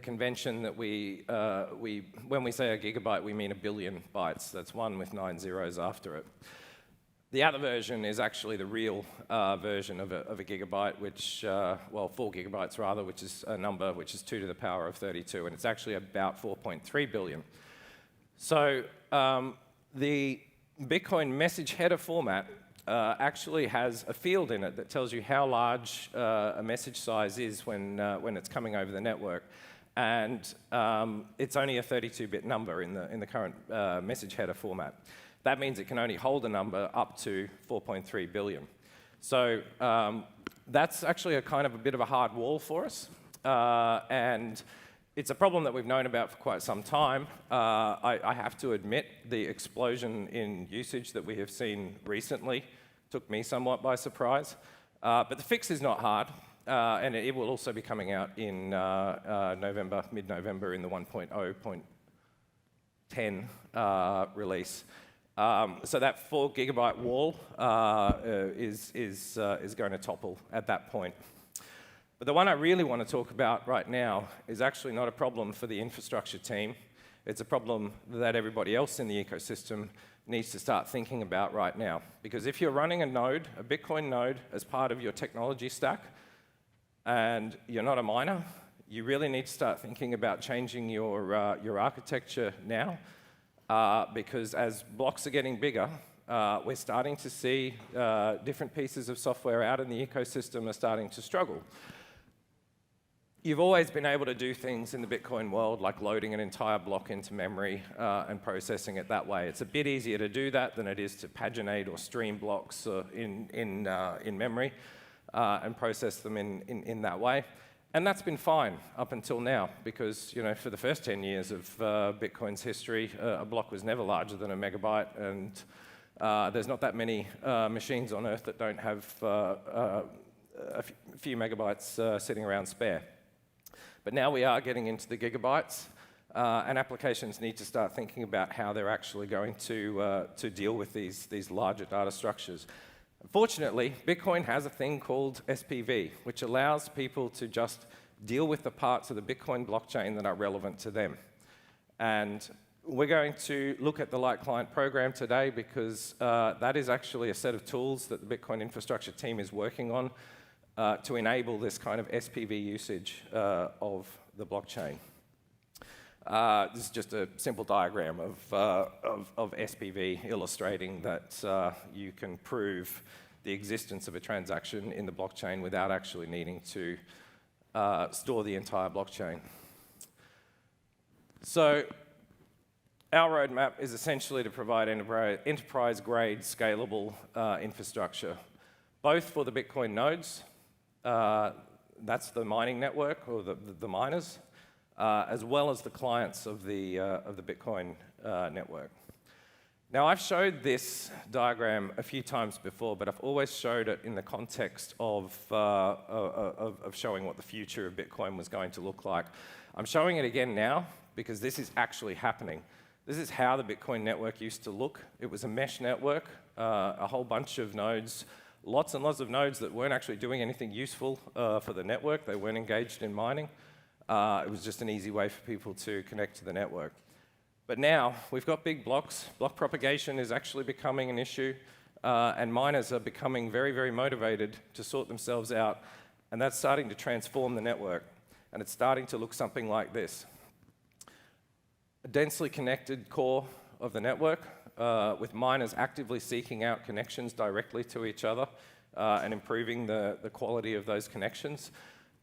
convention that when we say a gigabyte, we mean a billion bytes. That's 1 with 9 zeros after it. The other version is actually the real version of a gigabyte, which, 4 gigabytes rather, which is a number which is 2 to the power of 32, and it's actually about 4.3 billion. So the Bitcoin message header format actually has a field in it that tells you how large a message size is when it's coming over the network. And it's only a 32-bit number in the current message header format. That means it can only hold a number up to 4.3 billion. So that's actually a kind of a bit of a hard wall for us. And it's a problem that we've known about for quite some time. I have to admit, the explosion in usage that we have seen recently took me somewhat by surprise. But the fix is not hard, and it will also be coming out in November, mid-November, in the 1.0.10 release. So that 4 gigabyte wall is going to topple at that point. But the one I really want to talk about right now is actually not a problem for the infrastructure team. It's a problem that everybody else in the ecosystem needs to start thinking about right now. Because if you're running a node, a Bitcoin node, as part of your technology stack, and you're not a miner, you really need to start thinking about changing your architecture now. Because as blocks are getting bigger, We're starting to see different pieces of software out in the ecosystem are starting to struggle. You've always been able to do things in the Bitcoin world, like loading an entire block into memory and processing it that way. It's a bit easier to do that than it is to paginate or stream blocks in memory and process them in that way. And that's been fine up until now, because for the first 10 years of Bitcoin's history, a block was never larger than a megabyte, and there's not that many machines on Earth that don't have a few megabytes sitting around spare. But now we are getting into the gigabytes, and applications need to start thinking about how they're actually going to deal with these larger data structures. Fortunately, Bitcoin has a thing called SPV, which allows people to just deal with the parts of the Bitcoin blockchain that are relevant to them. And we're going to look at the Light Client program today, because that is actually a set of tools that the Bitcoin infrastructure team is working on to enable this kind of SPV usage of the blockchain. This is just a simple diagram of SPV illustrating that you can prove the existence of a transaction in the blockchain without actually needing to store the entire blockchain. So our roadmap is essentially to provide enterprise-grade scalable infrastructure, both for the Bitcoin nodes, that's the mining network, or the miners, as well as the clients of the Bitcoin network. Now, I've showed this diagram a few times before, but I've always showed it in the context of showing what the future of Bitcoin was going to look like. I'm showing it again now because this is actually happening. This is how the Bitcoin network used to look. It was a mesh network, a whole bunch of nodes, lots and lots of nodes that weren't actually doing anything useful for the network. They weren't engaged in mining. It was just an easy way for people to connect to the network. But now we've got big blocks. Block propagation is actually becoming an issue, and miners are becoming very, very motivated to sort themselves out, and that's starting to transform the network. And it's starting to look something like this. A densely connected core of the network, with miners actively seeking out connections directly to each other and improving the quality of those connections,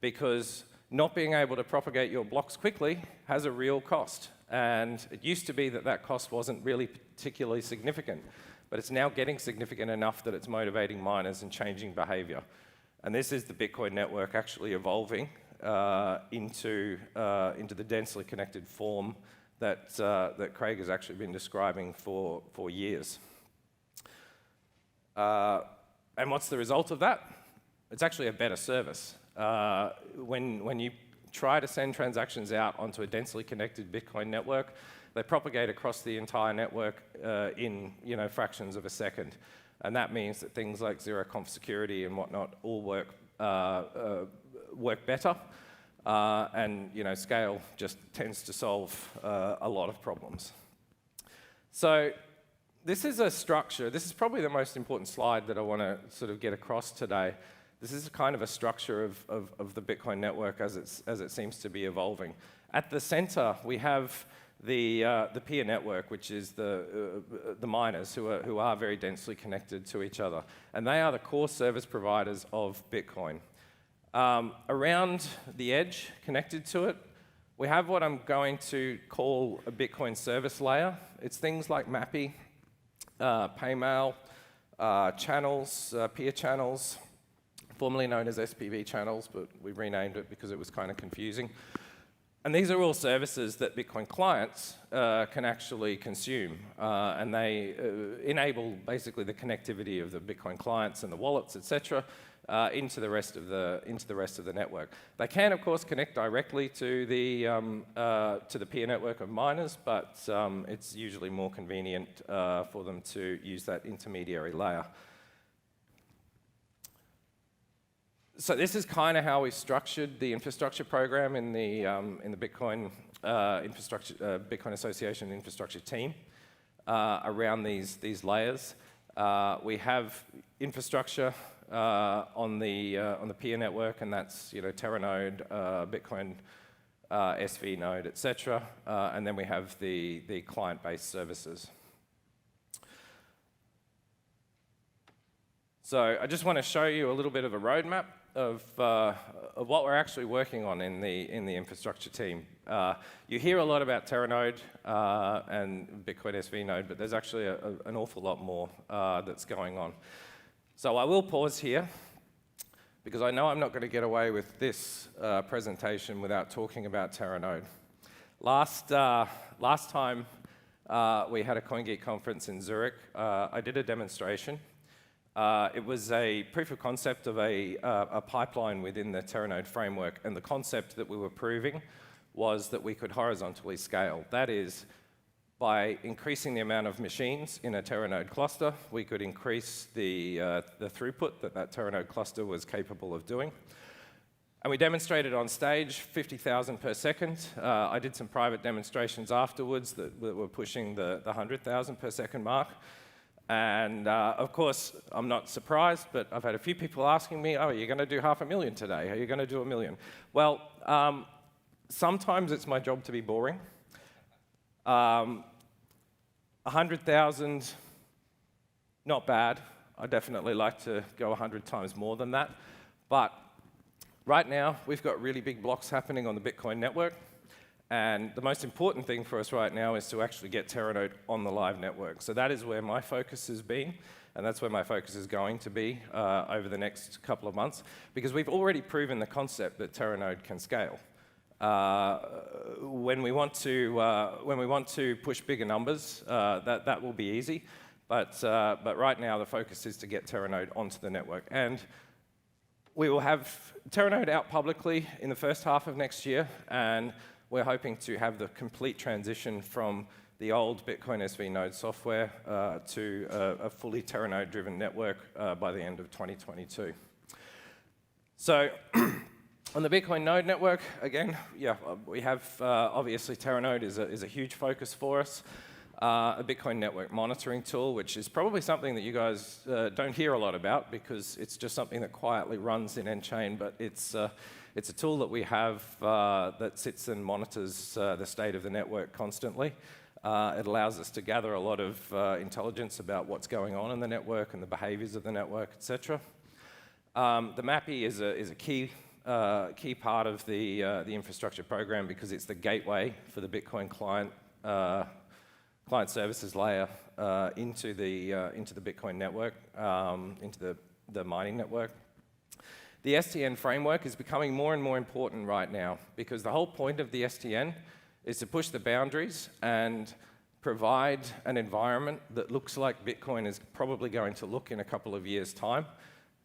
because not being able to propagate your blocks quickly has a real cost. And it used to be that that cost wasn't really particularly significant, but it's now getting significant enough that it's motivating miners and changing behavior. And this is the Bitcoin network actually evolving into the densely connected form that Craig has actually been describing for years. And what's the result of that? It's actually a better service. When you try to send transactions out onto a densely connected Bitcoin network, they propagate across the entire network in fractions of a second. And that means that things like zero-conf security and whatnot all work better. And scale just tends to solve a lot of problems. So this is a structure. This is probably the most important slide that I want to sort of get across today. This is kind of a structure of the Bitcoin network as it seems to be evolving. At the center, we have the peer network, which is the miners who are very densely connected to each other. And they are the core service providers of Bitcoin. Around the edge, connected to it, we have what I'm going to call a Bitcoin service layer. It's things like MAPI, Paymail, channels, peer channels, formerly known as SPV channels, but we renamed it because it was kind of confusing. And these are all services that Bitcoin clients can actually consume, and they enable basically the connectivity of the Bitcoin clients and the wallets, etc., into the rest of the network. They can, of course, connect directly to the peer network of miners, but it's usually more convenient for them to use that intermediary layer. So this is kind of how we structured the infrastructure program in the Bitcoin Bitcoin Association infrastructure team around these layers. We have infrastructure on the peer network, and that's Terranode, Bitcoin SV node, etc. And then we have the client-based services. So I just want to show you a little bit of a roadmap of what we're actually working on in the infrastructure team. You hear a lot about Terranode and Bitcoin SV node, but there's actually an awful lot more that's going on. So I will pause here, because I know I'm not going to get away with this presentation without talking about Terranode. Last time we had a CoinGeek conference in Zurich, I did a demonstration. It was a proof of concept of a pipeline within the Terranode framework, and the concept that we were proving was that we could horizontally scale. That is, by increasing the amount of machines in a Terranode cluster, we could increase the throughput that Terranode cluster was capable of doing. And we demonstrated on stage 50,000 per second. I did some private demonstrations afterwards that were pushing the 100,000 per second mark. And of course, I'm not surprised, but I've had a few people asking me, oh, are you going to do 500,000 today? Are you going to do 1 million? Well, sometimes it's my job to be boring. 100,000, not bad. I definitely like to go 100 times more than that. But right now, we've got really big blocks happening on the Bitcoin network. And the most important thing for us right now is to actually get Terranode on the live network. So that is where my focus has been, and that's where my focus is going to be over the next couple of months, because we've already proven the concept that Terranode can scale. When we want to push bigger numbers, that will be easy. But right now, the focus is to get Terranode onto the network. And we will have Terranode out publicly in the first half of next year, and we're hoping to have the complete transition from the old Bitcoin SV node software to a fully Terranode-driven network by the end of 2022. So on the Bitcoin node network, again, yeah, we have obviously Terranode is a huge focus for us. A Bitcoin network monitoring tool, which is probably something that you guys don't hear a lot about, because it's just something that quietly runs in N-chain, but it's a tool that we have that sits and monitors the state of the network constantly. It allows us to gather a lot of intelligence about what's going on in the network and the behaviors of the network, etc. The MAPI is a key part of the infrastructure program, because it's the gateway for the Bitcoin client services layer into the Bitcoin network, into the mining network. The SDN framework is becoming more and more important right now, because the whole point of the SDN is to push the boundaries and provide an environment that looks like Bitcoin is probably going to look in a couple of years' time,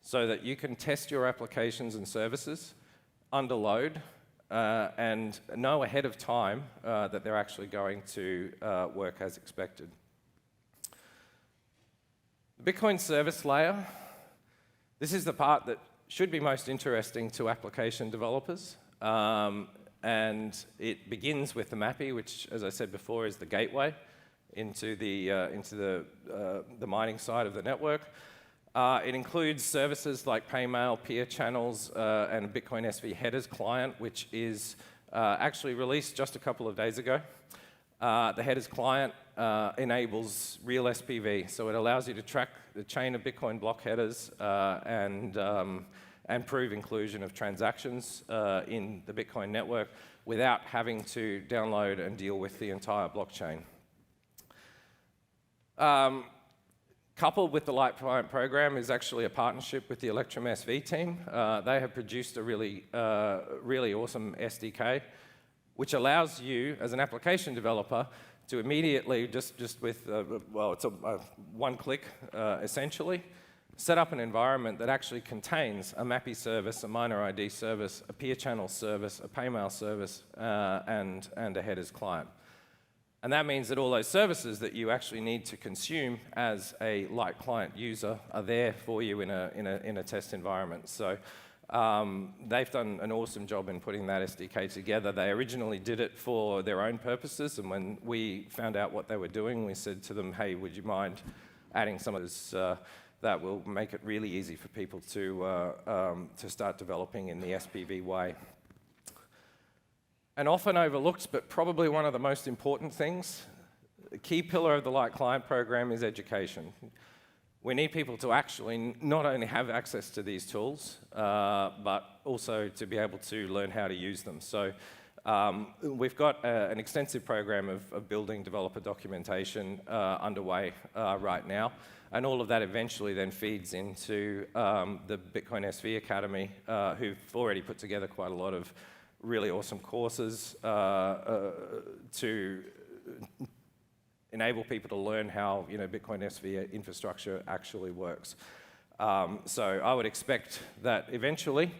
so that you can test your applications and services under load and know ahead of time that they're actually going to work as expected. The Bitcoin service layer, this is the part that should be most interesting to application developers. And it begins with the MAPI, which, as I said before, is the gateway into the mining side of the network. It includes services like Paymail, peer channels, and a Bitcoin SV headers client, which is actually released just a couple of days ago. The headers client enables real SPV, so it allows you to track the chain of Bitcoin block headers and prove inclusion of transactions in the Bitcoin network without having to download and deal with the entire blockchain. Coupled with the Light Client program is actually a partnership with the Electrum SV team. They have produced a really awesome SDK, which allows you, as an application developer, to immediately, just with, well, it's a one click, essentially, set up an environment that actually contains a MAPI service, a miner ID service, a peer channel service, a Paymail service, and a headers client. And that means that all those services that you actually need to consume as a light client user are there for you in a test environment. So they've done an awesome job in putting that SDK together. They originally did it for their own purposes, and when we found out what they were doing, we said to them, hey, would you mind adding some of this? That will make it really easy for people to start developing in the SPV way. And often overlooked, but probably one of the most important things, a key pillar of the Light Client program is education. We need people to actually not only have access to these tools, but also to be able to learn how to use them. So we've got an extensive program of building developer documentation underway right now. And all of that eventually then feeds into the Bitcoin SV Academy, who've already put together quite a lot of really awesome courses to enable people to learn how Bitcoin SV infrastructure actually works. So I would expect that eventually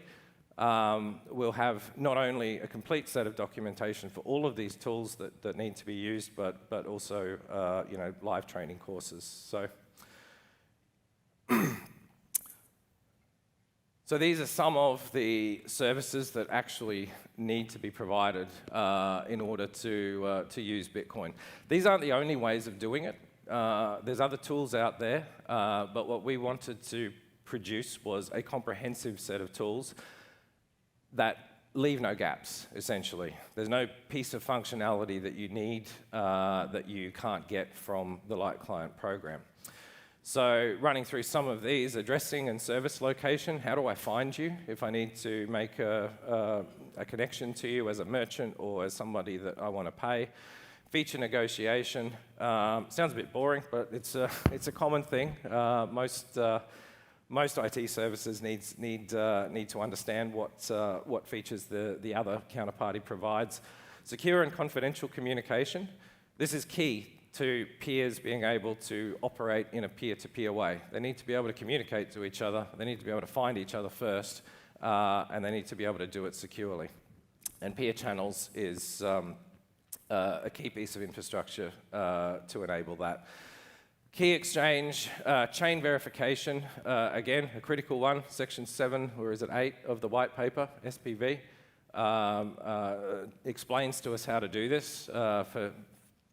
we'll have not only a complete set of documentation for all of these tools that need to be used, but also live training courses. So these are some of the services that actually need to be provided in order to use Bitcoin. These aren't the only ways of doing it. There's other tools out there, but what we wanted to produce was a comprehensive set of tools that leave no gaps, essentially. There's no piece of functionality that you need that you can't get from the Light Client program. So running through some of these, addressing and service location, how do I find you if I need to make a connection to you as a merchant or as somebody that I want to pay? Feature negotiation, sounds a bit boring, but it's a common thing. Most IT services need to understand what features the other counterparty provides. Secure and confidential communication. This is key to peers being able to operate in a peer-to-peer way. They need to be able to communicate to each other, they need to be able to find each other first, and they need to be able to do it securely. And peer channels is a key piece of infrastructure to enable that. Key exchange, chain verification, again, a critical one, section 7, or is it 8 of the white paper, SPV, explains to us how to do this.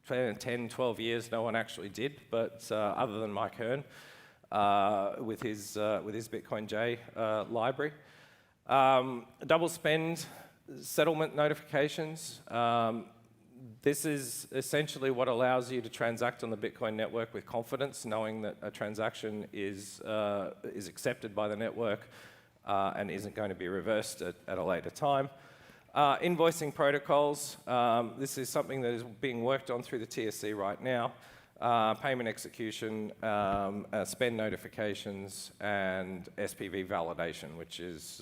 For 10, 12 years, no one actually did, but other than Mike Hearn with his Bitcoin J library. Double spend settlement notifications. This is essentially what allows you to transact on the Bitcoin network with confidence, knowing that a transaction is accepted by the network and isn't going to be reversed at a later time. Invoicing protocols, this is something that is being worked on through the TSC right now. Payment execution, spend notifications, and SPV validation, which is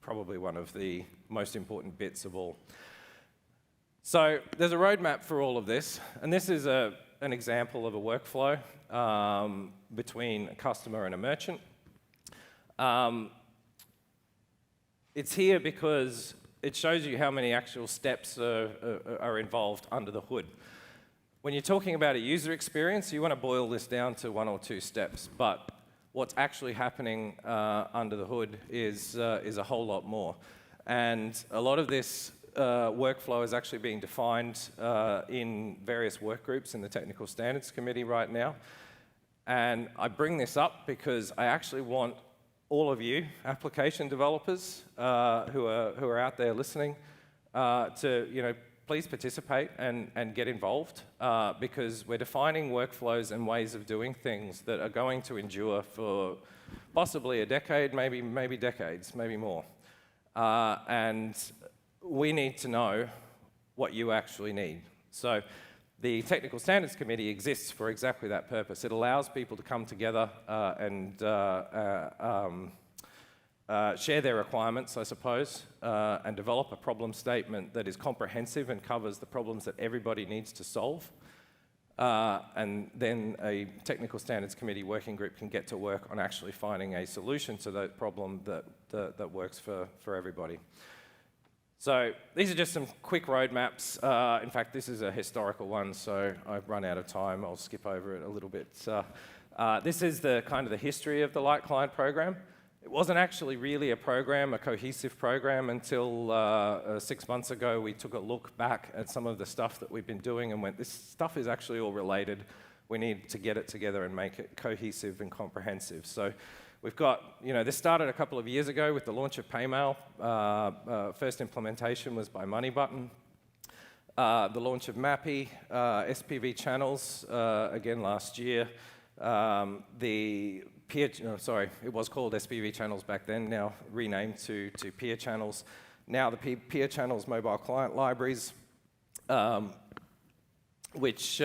probably one of the most important bits of all. So there's a roadmap for all of this, and this is an example of a workflow between a customer and a merchant. It's here because it shows you how many actual steps are involved under the hood. When you're talking about a user experience, you want to boil this down to 1 or 2 steps, but what's actually happening under the hood is a whole lot more. And a lot of this workflow is actually being defined in various work groups in the Technical Standards Committee right now. And I bring this up because I actually want all of you application developers who are out there listening to please participate and get involved because we're defining workflows and ways of doing things that are going to endure for possibly a decade, maybe decades, maybe more. And we need to know what you actually need. So the Technical Standards Committee exists for exactly that purpose. It allows people to come together and share their requirements, I suppose, and develop a problem statement that is comprehensive and covers the problems that everybody needs to solve. And then a Technical Standards Committee working group can get to work on actually finding a solution to that problem that works for everybody. So these are just some quick roadmaps. In fact, this is a historical one, so I've run out of time. I'll skip over it a little bit. This is the kind of the history of the Light Client program. It wasn't actually really a program, a cohesive program, until 6 months ago. We took a look back at some of the stuff that we've been doing and went, this stuff is actually all related. We need to get it together and make it cohesive and comprehensive. So we've got, this started a couple of years ago with the launch of Paymail. First implementation was by MoneyButton. The launch of Mappy, SPV channels, again last year. The peer, it was called SPV channels back then, now renamed to peer channels. Now the peer channels mobile client libraries, which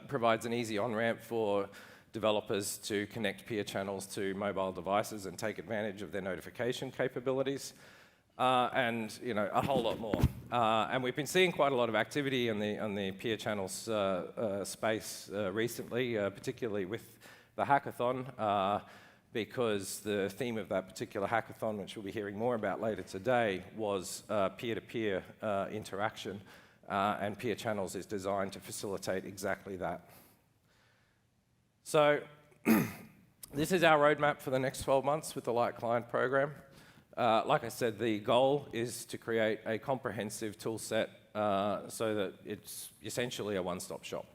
provides an easy on-ramp for developers to connect peer channels to mobile devices and take advantage of their notification capabilities, and a whole lot more. And we've been seeing quite a lot of activity on the peer channels space recently, particularly with the hackathon, because the theme of that particular hackathon, which we'll be hearing more about later today, was peer-to-peer interaction, and peer channels is designed to facilitate exactly that. So this is our roadmap for the next 12 months with the Light Client program. Like I said, the goal is to create a comprehensive tool set so that it's essentially a one-stop shop.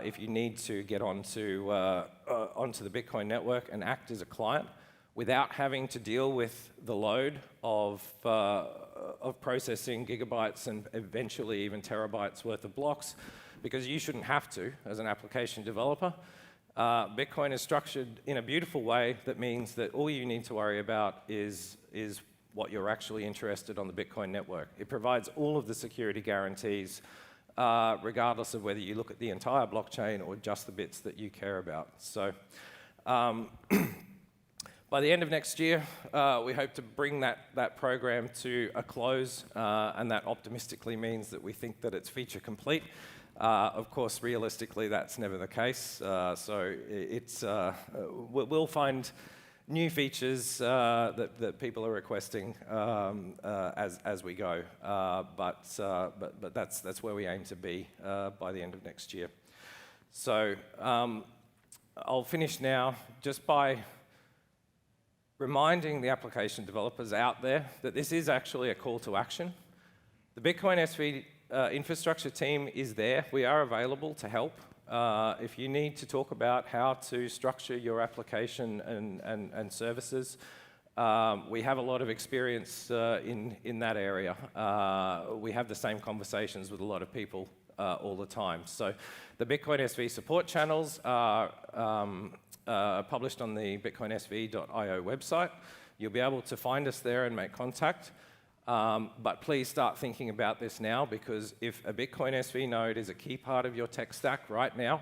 If you need to get onto the Bitcoin network and act as a client without having to deal with the load of processing gigabytes and eventually even terabytes worth of blocks, because you shouldn't have to as an application developer. Bitcoin is structured in a beautiful way that means that all you need to worry about is what you're actually interested on the Bitcoin network. It provides all of the security guarantees, regardless of whether you look at the entire blockchain or just the bits that you care about. So by the end of next year, we hope to bring that program to a close, and that optimistically means that we think that it's feature complete. Of course, realistically, that's never the case. So we'll find new features that people are requesting as we go. But that's where we aim to be by the end of next year. So I'll finish now just by reminding the application developers out there that this is actually a call to action. The Bitcoin SV infrastructure team is there. We are available to help. If you need to talk about how to structure your application and services, we have a lot of experience in that area. We have the same conversations with a lot of people all the time. So the Bitcoin SV support channels are published on the bitcoinsv.io website. You'll be able to find us there and make contact. But please start thinking about this now, because if a Bitcoin SV node is a key part of your tech stack right now,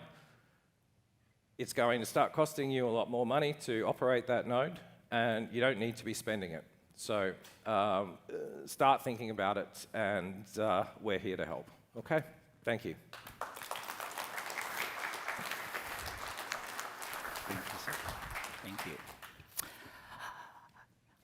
it's going to start costing you a lot more money to operate that node, and you don't need to be spending it. So start thinking about it, and we're here to help. Okay? Thank you. Thank you.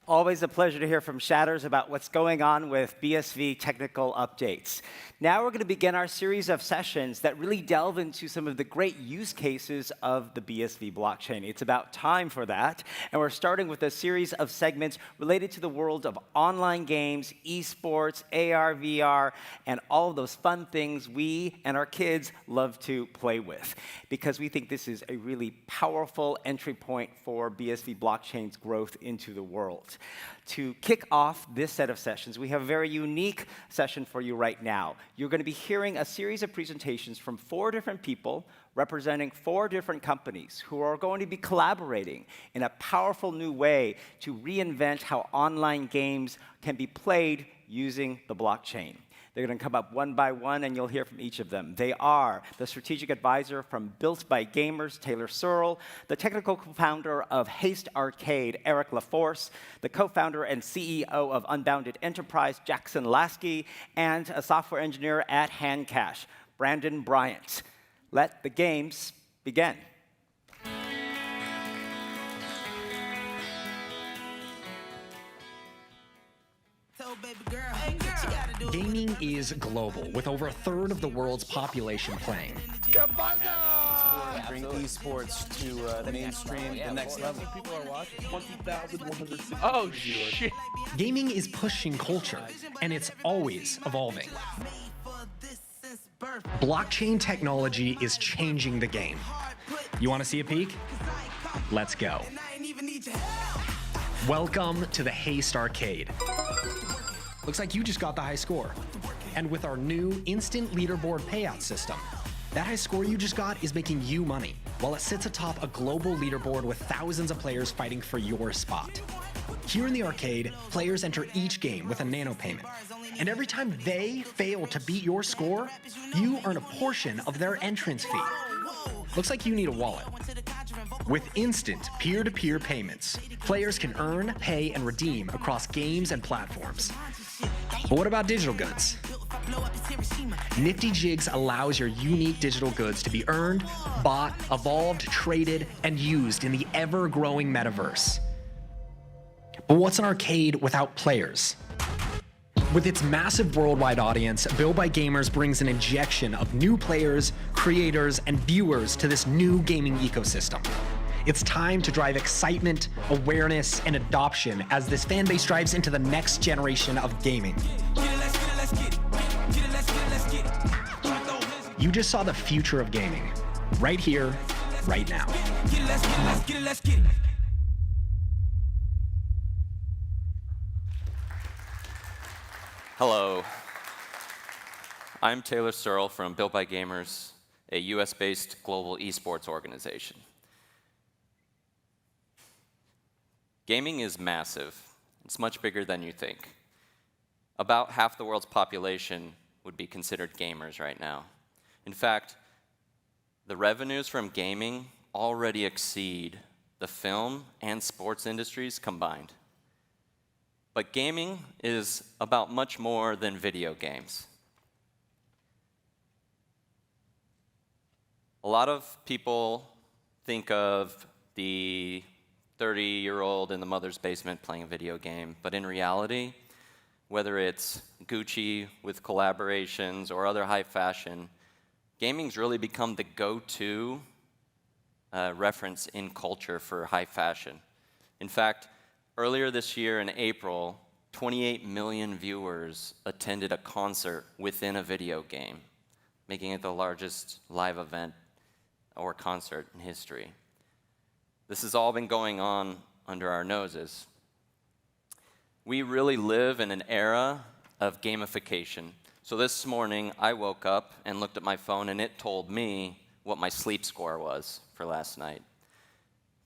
Always a pleasure to hear from Shatters about what's going on with BSV technical updates. Now we're going to begin our series of sessions that really delve into some of the great use cases of the BSV blockchain. It's about time for that, and we're starting with a series of segments related to the world of online games, esports, AR, VR, and all of those fun things we and our kids love to play with, because we think this is a really powerful entry point for BSV blockchain's growth into the world. To kick off this set of sessions, we have a very unique session for you right now. You're going to be hearing a series of presentations from 4 different people representing 4 different companies who are going to be collaborating in a powerful new way to reinvent how online games can be played using the blockchain. They're going to come up one by one, and you'll hear from each of them. They are the strategic advisor from Built by Gamers, Taylor Searle, the technical co-founder of Haste Arcade, Eric LaForce, the co-founder and CEO of Unbounded Enterprise, Jackson Lasky, and a software engineer at Handcash, Brandon Bryant. Let the games begin. Gaming is global, with over a third of the world's population playing. Bring esports to the mainstream, the next level. People are watching. 20,160. Oh, shit. Gaming is pushing culture, and it's always evolving. Blockchain technology is changing the game. You want to see a peek? Let's go. Welcome to the Haste Arcade. Looks like you just got the high score. And with our new instant leaderboard payout system, That high score you just got is making you money, while it sits atop a global leaderboard with thousands of players fighting for your spot. Here in the arcade, players enter each game with a nano payment. And every time they fail to beat your score, you earn a portion of their entrance fee. Looks like you need a wallet. With instant peer-to-peer payments, players can earn, pay, and redeem across games and platforms. But what about digital goods? Nifty Jigs allows your unique digital goods to be earned, bought, evolved, traded, and used in the ever-growing metaverse. But what's an arcade without players? With its massive worldwide audience, Built by Gamers brings an injection of new players, creators, and viewers to this new gaming ecosystem. It's time to drive excitement, awareness, and adoption as this fan base drives into the next generation of gaming. You just saw the future of gaming, right here, right now. Hello. I'm Taylor Searle from Built by Gamers, a US-based global esports organization. Gaming is massive. It's much bigger than you think. About half the world's population would be considered gamers right now. In fact, the revenues from gaming already exceed the film and sports industries combined. But gaming is about much more than video games. A lot of people think of the 30-year-old in the mother's basement playing a video game, but in reality, whether it's Gucci with collaborations or other high fashion, gaming's really become the go-to reference in culture for high fashion. In fact, earlier this year in April, 28 million viewers attended a concert within a video game, making it the largest live event or concert in history. This has all been going on under our noses. We really live in an era of gamification. So this morning, I woke up and looked at my phone, and it told me what my sleep score was for last night.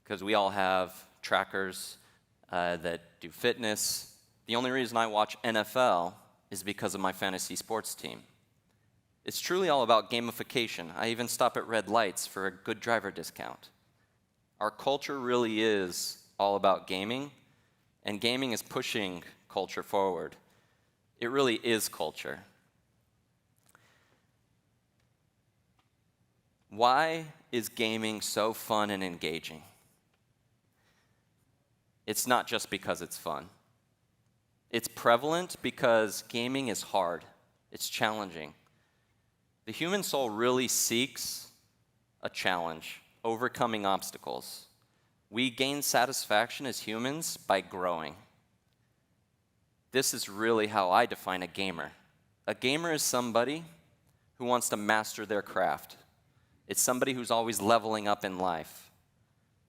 Because we all have trackers that do fitness. The only reason I watch NFL is because of my fantasy sports team. It's truly all about gamification. I even stop at red lights for a good driver discount. Our culture really is all about gaming, and gaming is pushing culture forward. It really is culture. Why is gaming so fun and engaging? It's not just because it's fun. It's prevalent because gaming is hard. It's challenging. The human soul really seeks a challenge, overcoming obstacles. We gain satisfaction as humans by growing. This is really how I define a gamer. A gamer is somebody who wants to master their craft. It's somebody who's always leveling up in life.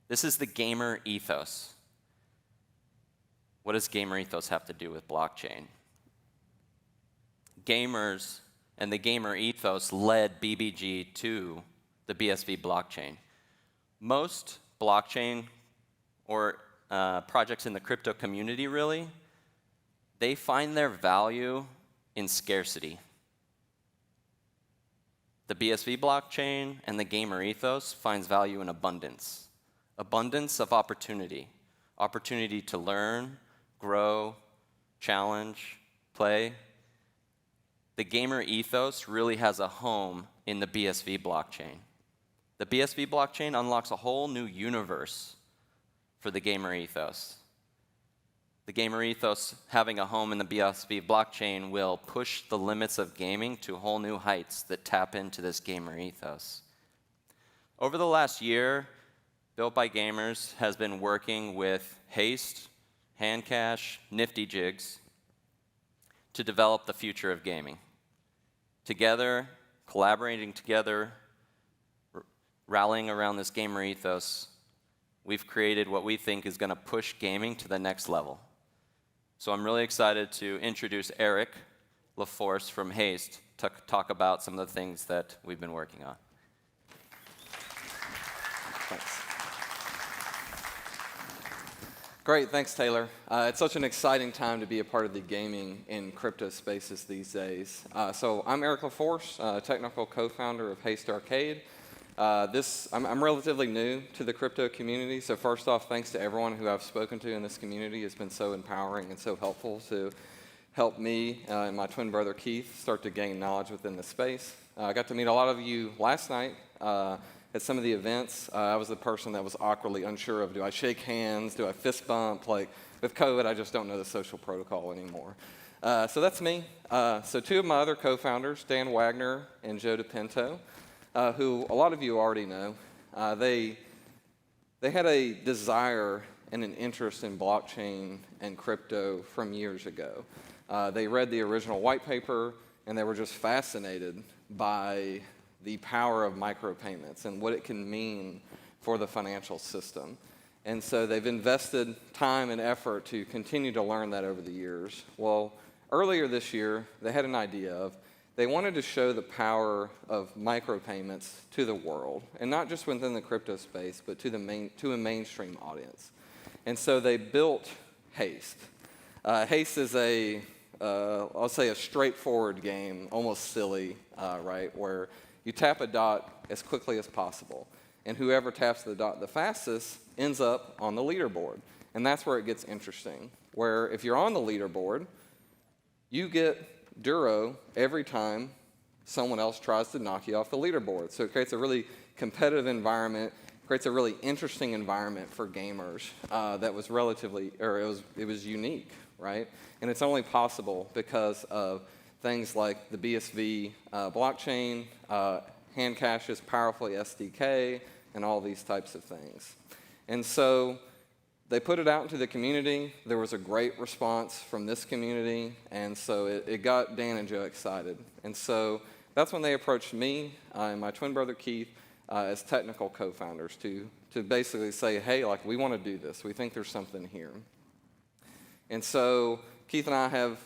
This is the gamer ethos. What does gamer ethos have to do with blockchain? Gamers and the gamer ethos led BBG to the BSV blockchain. Most blockchain or projects in the crypto community really, they find their value in scarcity. The BSV blockchain and the gamer ethos finds value in abundance. Abundance of opportunity. Opportunity to learn, grow, challenge, play. The gamer ethos really has a home in the BSV blockchain. The BSV blockchain unlocks a whole new universe for the gamer ethos. The gamer ethos having a home in the BSV blockchain will push the limits of gaming to whole new heights that tap into this gamer ethos. Over the last year, Built by Gamers has been working with Haste, Handcash, Nifty Jigs to develop the future of gaming. Together, collaborating together, rallying around this gamer ethos, we've created what we think is going to push gaming to the next level. So I'm really excited to introduce Eric LaForce from Haste talk about some of the things that we've been working on. Thanks. Great, thanks, Taylor. It's such an exciting time to be a part of the gaming and crypto spaces these days. So I'm Eric LaForce, technical co-founder of Haste Arcade. I'm relatively new to the crypto community, so first off, thanks to everyone who I've spoken to in this community. It's been so empowering and so helpful to help me and my twin brother Keith start to gain knowledge within the space. I got to meet a lot of you last night at some of the events. I was the person that was awkwardly unsure of, do I shake hands, do I fist bump? Like, with COVID, I just don't know the social protocol anymore. So that's me. So two of my other co-founders, Dan Wagner and Joe DePinto, who a lot of you already know, they had a desire and an interest in blockchain and crypto from years ago. They read the original white paper, and they were just fascinated by the power of micropayments and what it can mean for the financial system. And so they've invested time and effort to continue to learn that over the years. Well, earlier this year, they had an idea of, they wanted to show the power of micropayments to the world, and not just within the crypto space, but to a mainstream audience. And so they built Haste. Haste is I'll say a straightforward game, almost silly, right, where you tap a dot as quickly as possible, and whoever taps the dot the fastest ends up on the leaderboard. And that's where it gets interesting, where if you're on the leaderboard, you get Duro every time someone else tries to knock you off the leaderboard. So it creates a really competitive environment, creates a really interesting environment for gamers that was it was unique, right? And it's only possible because of things like the BSV blockchain, Handcash's Powerfully SDK, and all these types of things. And so they put it out into the community. There was a great response from this community, and so it got Dan and Joe excited. And so that's when they approached me and my twin brother Keith as technical co-founders to basically say, hey, like, we want to do this. We think there's something here. And so Keith and I have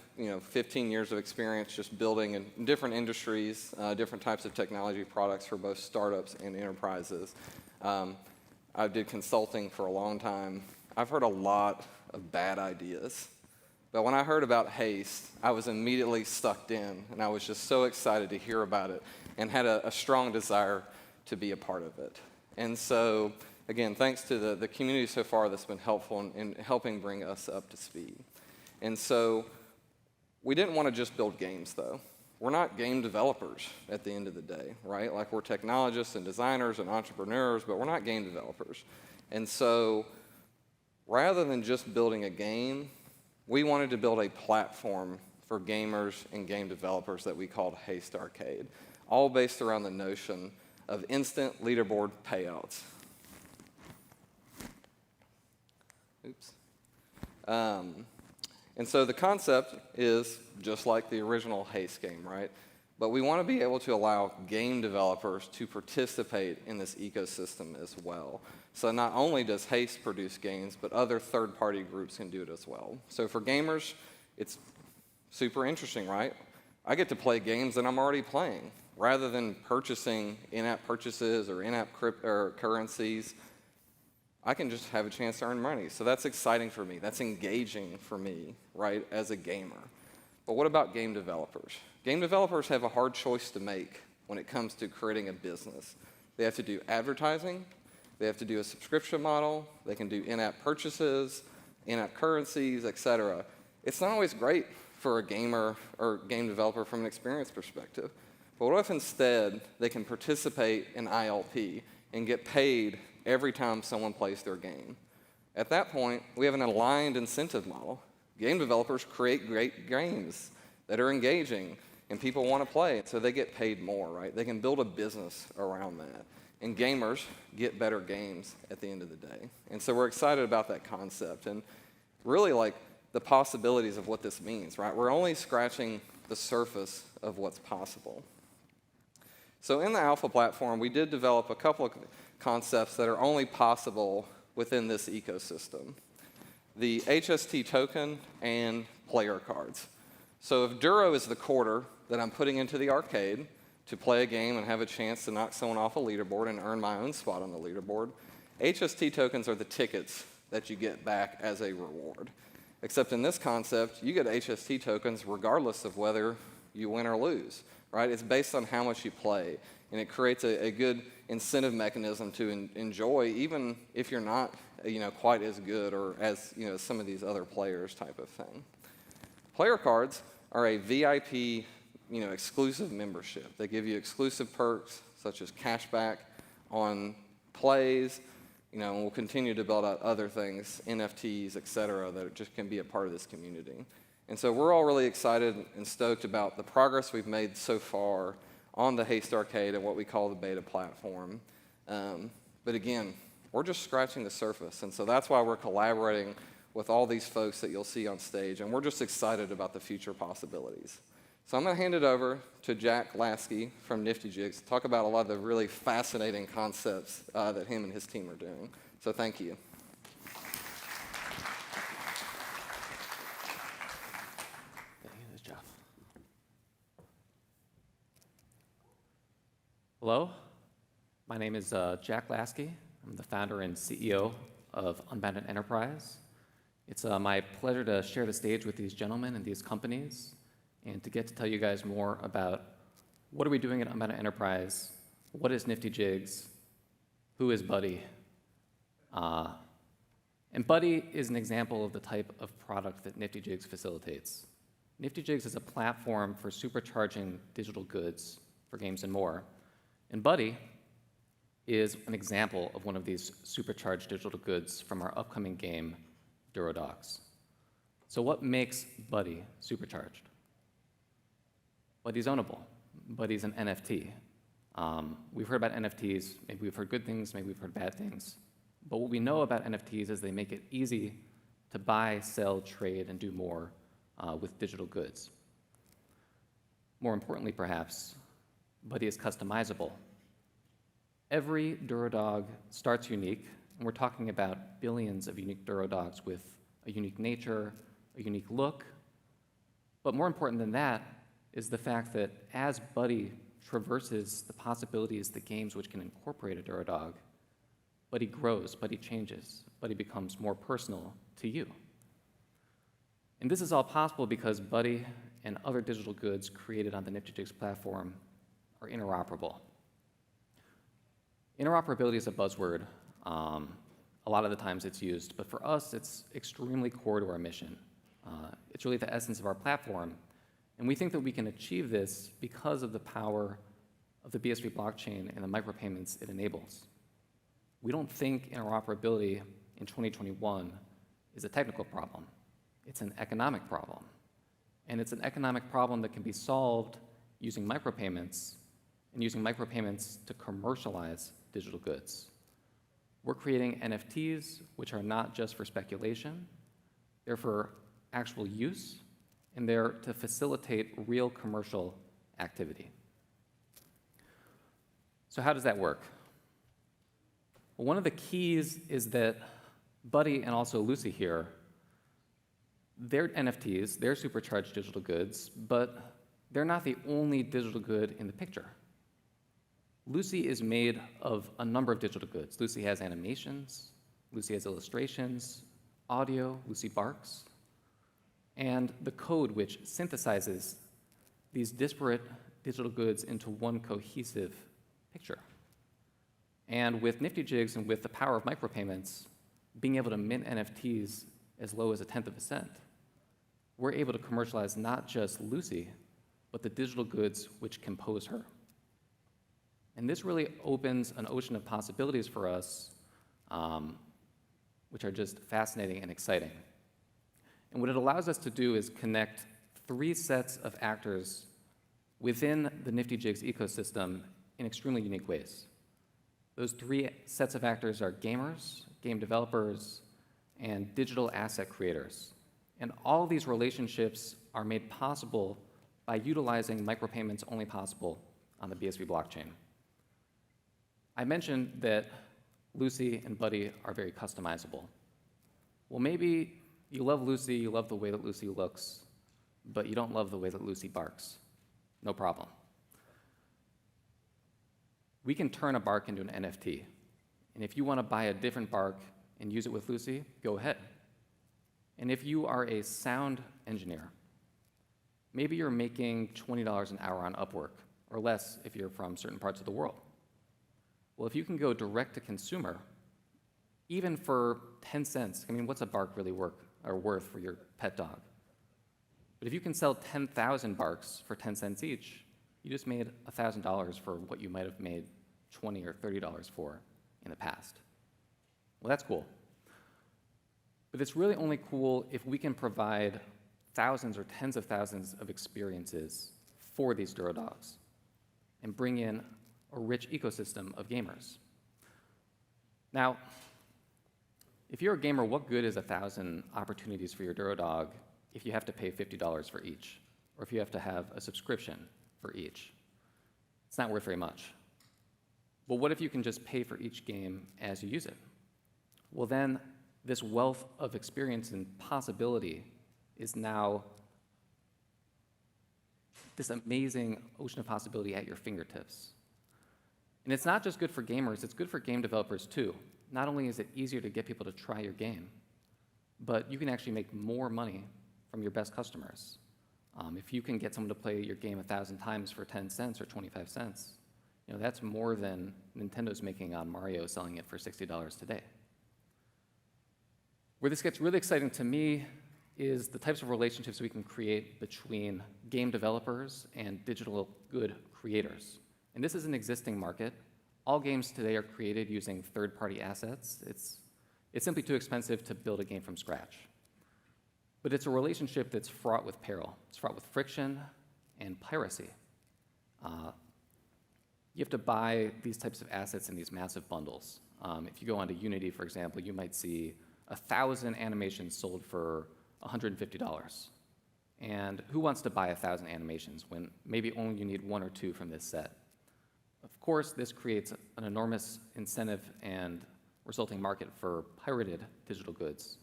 15 years of experience just building in different industries, different types of technology products for both startups and enterprises. I did consulting for a long time. I've heard a lot of bad ideas, but when I heard about Haste, I was immediately sucked in, and I was just so excited to hear about it and had a strong desire to be a part of it. And so, again, thanks to the community so far that's been helpful in helping bring us up to speed. And so we didn't want to just build games, though. We're not game developers at the end of the day, right? Like, we're technologists and designers and entrepreneurs, but we're not game developers. And so rather than just building a game, we wanted to build a platform for gamers and game developers that we called Haste Arcade, all based around the notion of instant leaderboard payouts. Oops. And so the concept is just like the original Haste game, right? But we want to be able to allow game developers to participate in this ecosystem as well. So not only does Haste produce games, but other third-party groups can do it as well. So for gamers, it's super interesting, right? I get to play games that I'm already playing, rather than purchasing in-app purchases or in-app currencies. I can just have a chance to earn money. So that's exciting for me. That's engaging for me, right, as a gamer. But what about game developers? Game developers have a hard choice to make when it comes to creating a business. They have to do advertising. They have to do a subscription model. They can do in-app purchases, in-app currencies, etc. It's not always great for a gamer or game developer from an experience perspective. But what if instead they can participate in ILP and get paid every time someone plays their game? At that point, we have an aligned incentive model. Game developers create great games that are engaging and people want to play, so they get paid more, right? They can build a business around that. And gamers get better games at the end of the day. And so we're excited about that concept and really like the possibilities of what this means, right? We're only scratching the surface of what's possible. So in the Alpha platform, we did develop a couple of concepts that are only possible within this ecosystem: the HST token and player cards. So if Duro is the quarter that I'm putting into the arcade to play a game and have a chance to knock someone off a leaderboard and earn my own spot on the leaderboard, HST tokens are the tickets that you get back as a reward. Except in this concept, you get HST tokens regardless of whether you win or lose, right? It's based on how much you play, and it creates a good incentive mechanism to enjoy, even if you're not, quite as good or as, some of these other players type of thing. Player cards are a VIP, exclusive membership. They give you exclusive perks such as cashback on plays, and we'll continue to build out other things, NFTs, et cetera, that just can be a part of this community. And so we're all really excited and stoked about the progress we've made so far on the Haste Arcade and what we call the beta platform. But again, we're just scratching the surface, and so that's why we're collaborating with all these folks that you'll see on stage, and we're just excited about the future possibilities. So I'm going to hand it over to Jack Lasky from Nifty Jigs to talk about a lot of the really fascinating concepts that him and his team are doing. So thank you. Hello, my name is Jack Lasky. I'm the founder and CEO of Unbounded Enterprise. It's my pleasure to share the stage with these gentlemen and these companies and to get to tell you guys more about what are we doing at Unbounded Enterprise, what is Nifty Jigs, who is Buddy. And Buddy is an example of the type of product that Nifty Jigs facilitates. Nifty Jigs is a platform for supercharging digital goods for games and more. And Buddy is an example of one of these supercharged digital goods from our upcoming game, Durodogs. So what makes Buddy supercharged? Buddy's ownable. Buddy's an NFT. We've heard about NFTs. Maybe we've heard good things, maybe we've heard bad things. But what we know about NFTs is they make it easy to buy, sell, trade, and do more with digital goods. More importantly, perhaps, Buddy is customizable. Every Durodog starts unique, and we're talking about billions of unique Durodogs with a unique nature, a unique look. But more important than that is the fact that as Buddy traverses the possibilities, the games which can incorporate a Durodog, Buddy grows, Buddy changes, Buddy becomes more personal to you. And this is all possible because Buddy and other digital goods created on the Nifty Jigs platform are interoperable. Interoperability is a buzzword. A lot of the times it's used, but for us, it's extremely core to our mission. It's really the essence of our platform, and we think that we can achieve this because of the power of the BSV blockchain and the micropayments it enables. We don't think interoperability in 2021 is a technical problem. It's an economic problem. And it's an economic problem that can be solved using micropayments and using micropayments to commercialize digital goods. We're creating NFTs, which are not just for speculation. They're for actual use, and they're to facilitate real commercial activity. So how does that work? Well, one of the keys is that Buddy and also Lucy here, they're NFTs, they're supercharged digital goods, but they're not the only digital good in the picture. Lucy is made of a number of digital goods. Lucy has animations, Lucy has illustrations, audio, Lucy barks, and the code which synthesizes these disparate digital goods into one cohesive picture. And with Nifty Jigs and with the power of micropayments, being able to mint NFTs as low as 1/10 of a cent, we're able to commercialize not just Lucy, but the digital goods which compose her. And this really opens an ocean of possibilities for us, which are just fascinating and exciting. And what it allows us to do is connect 3 sets of actors within the Nifty Jigs ecosystem in extremely unique ways. Those 3 sets of actors are gamers, game developers, and digital asset creators. And all of these relationships are made possible by utilizing micropayments only possible on the BSV blockchain. I mentioned that Lucy and Buddy are very customizable. Well, maybe you love Lucy, you love the way that Lucy looks, but you don't love the way that Lucy barks. No problem. We can turn a bark into an NFT. And if you want to buy a different bark and use it with Lucy, go ahead. And if you are a sound engineer, maybe you're making $20 an hour on Upwork, or less if you're from certain parts of the world. Well, if you can go direct to consumer, even for 10 cents, I mean, what's a bark really worth for your pet dog? But if you can sell 10,000 barks for 10 cents each, you just made $1,000 for what you might have made $20 or $30 for in the past. Well, that's cool. But it's really only cool if we can provide thousands or tens of thousands of experiences for these Duro dogs and bring in a rich ecosystem of gamers. Now, if you're a gamer, what good is 1,000 opportunities for your Duro dog if you have to pay $50 for each, or if you have to have a subscription for each? It's not worth very much. Well, what if you can just pay for each game as you use it? Well, then this wealth of experience and possibility is now this amazing ocean of possibility at your fingertips. And it's not just good for gamers, it's good for game developers too. Not only is it easier to get people to try your game, but you can actually make more money from your best customers. If you can get someone to play your game 1,000 times for 10 cents or 25 cents, that's more than Nintendo's making on Mario, selling it for $60 today. Where this gets really exciting to me is the types of relationships we can create between game developers and digital good creators. And this is an existing market. All games today are created using third-party assets. It's simply too expensive to build a game from scratch. But it's a relationship that's fraught with peril. It's fraught with friction and piracy. You have to buy these types of assets in these massive bundles. If you go onto Unity, for example, you might see 1,000 animations sold for $150. And who wants to buy 1,000 animations when maybe only you need one or two from this set? Of course, this creates an enormous incentive and resulting market for pirated digital goods.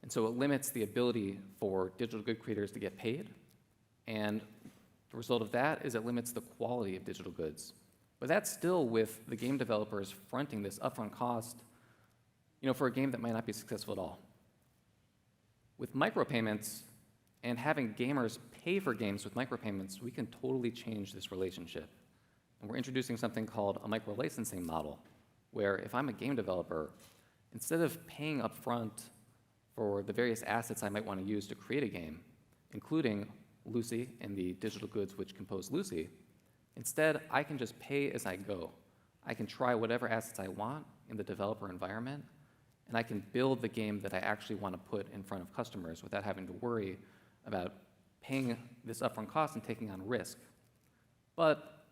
And so it limits the ability for digital good creators to get paid. And the result of that is it limits the quality of digital goods. But that's still with the game developers fronting this upfront cost, for a game that might not be successful at all. With micropayments and having gamers pay for games with micropayments, we can totally change this relationship. And we're introducing something called a micro-licensing model, where if I'm a game developer, instead of paying upfront for the various assets I might want to use to create a game, including Lucy and the digital goods which compose Lucy, instead I can just pay as I go. I can try whatever assets I want in the developer environment, and I can build the game that I actually want to put in front of customers without having to worry about paying this upfront cost and taking on risk. But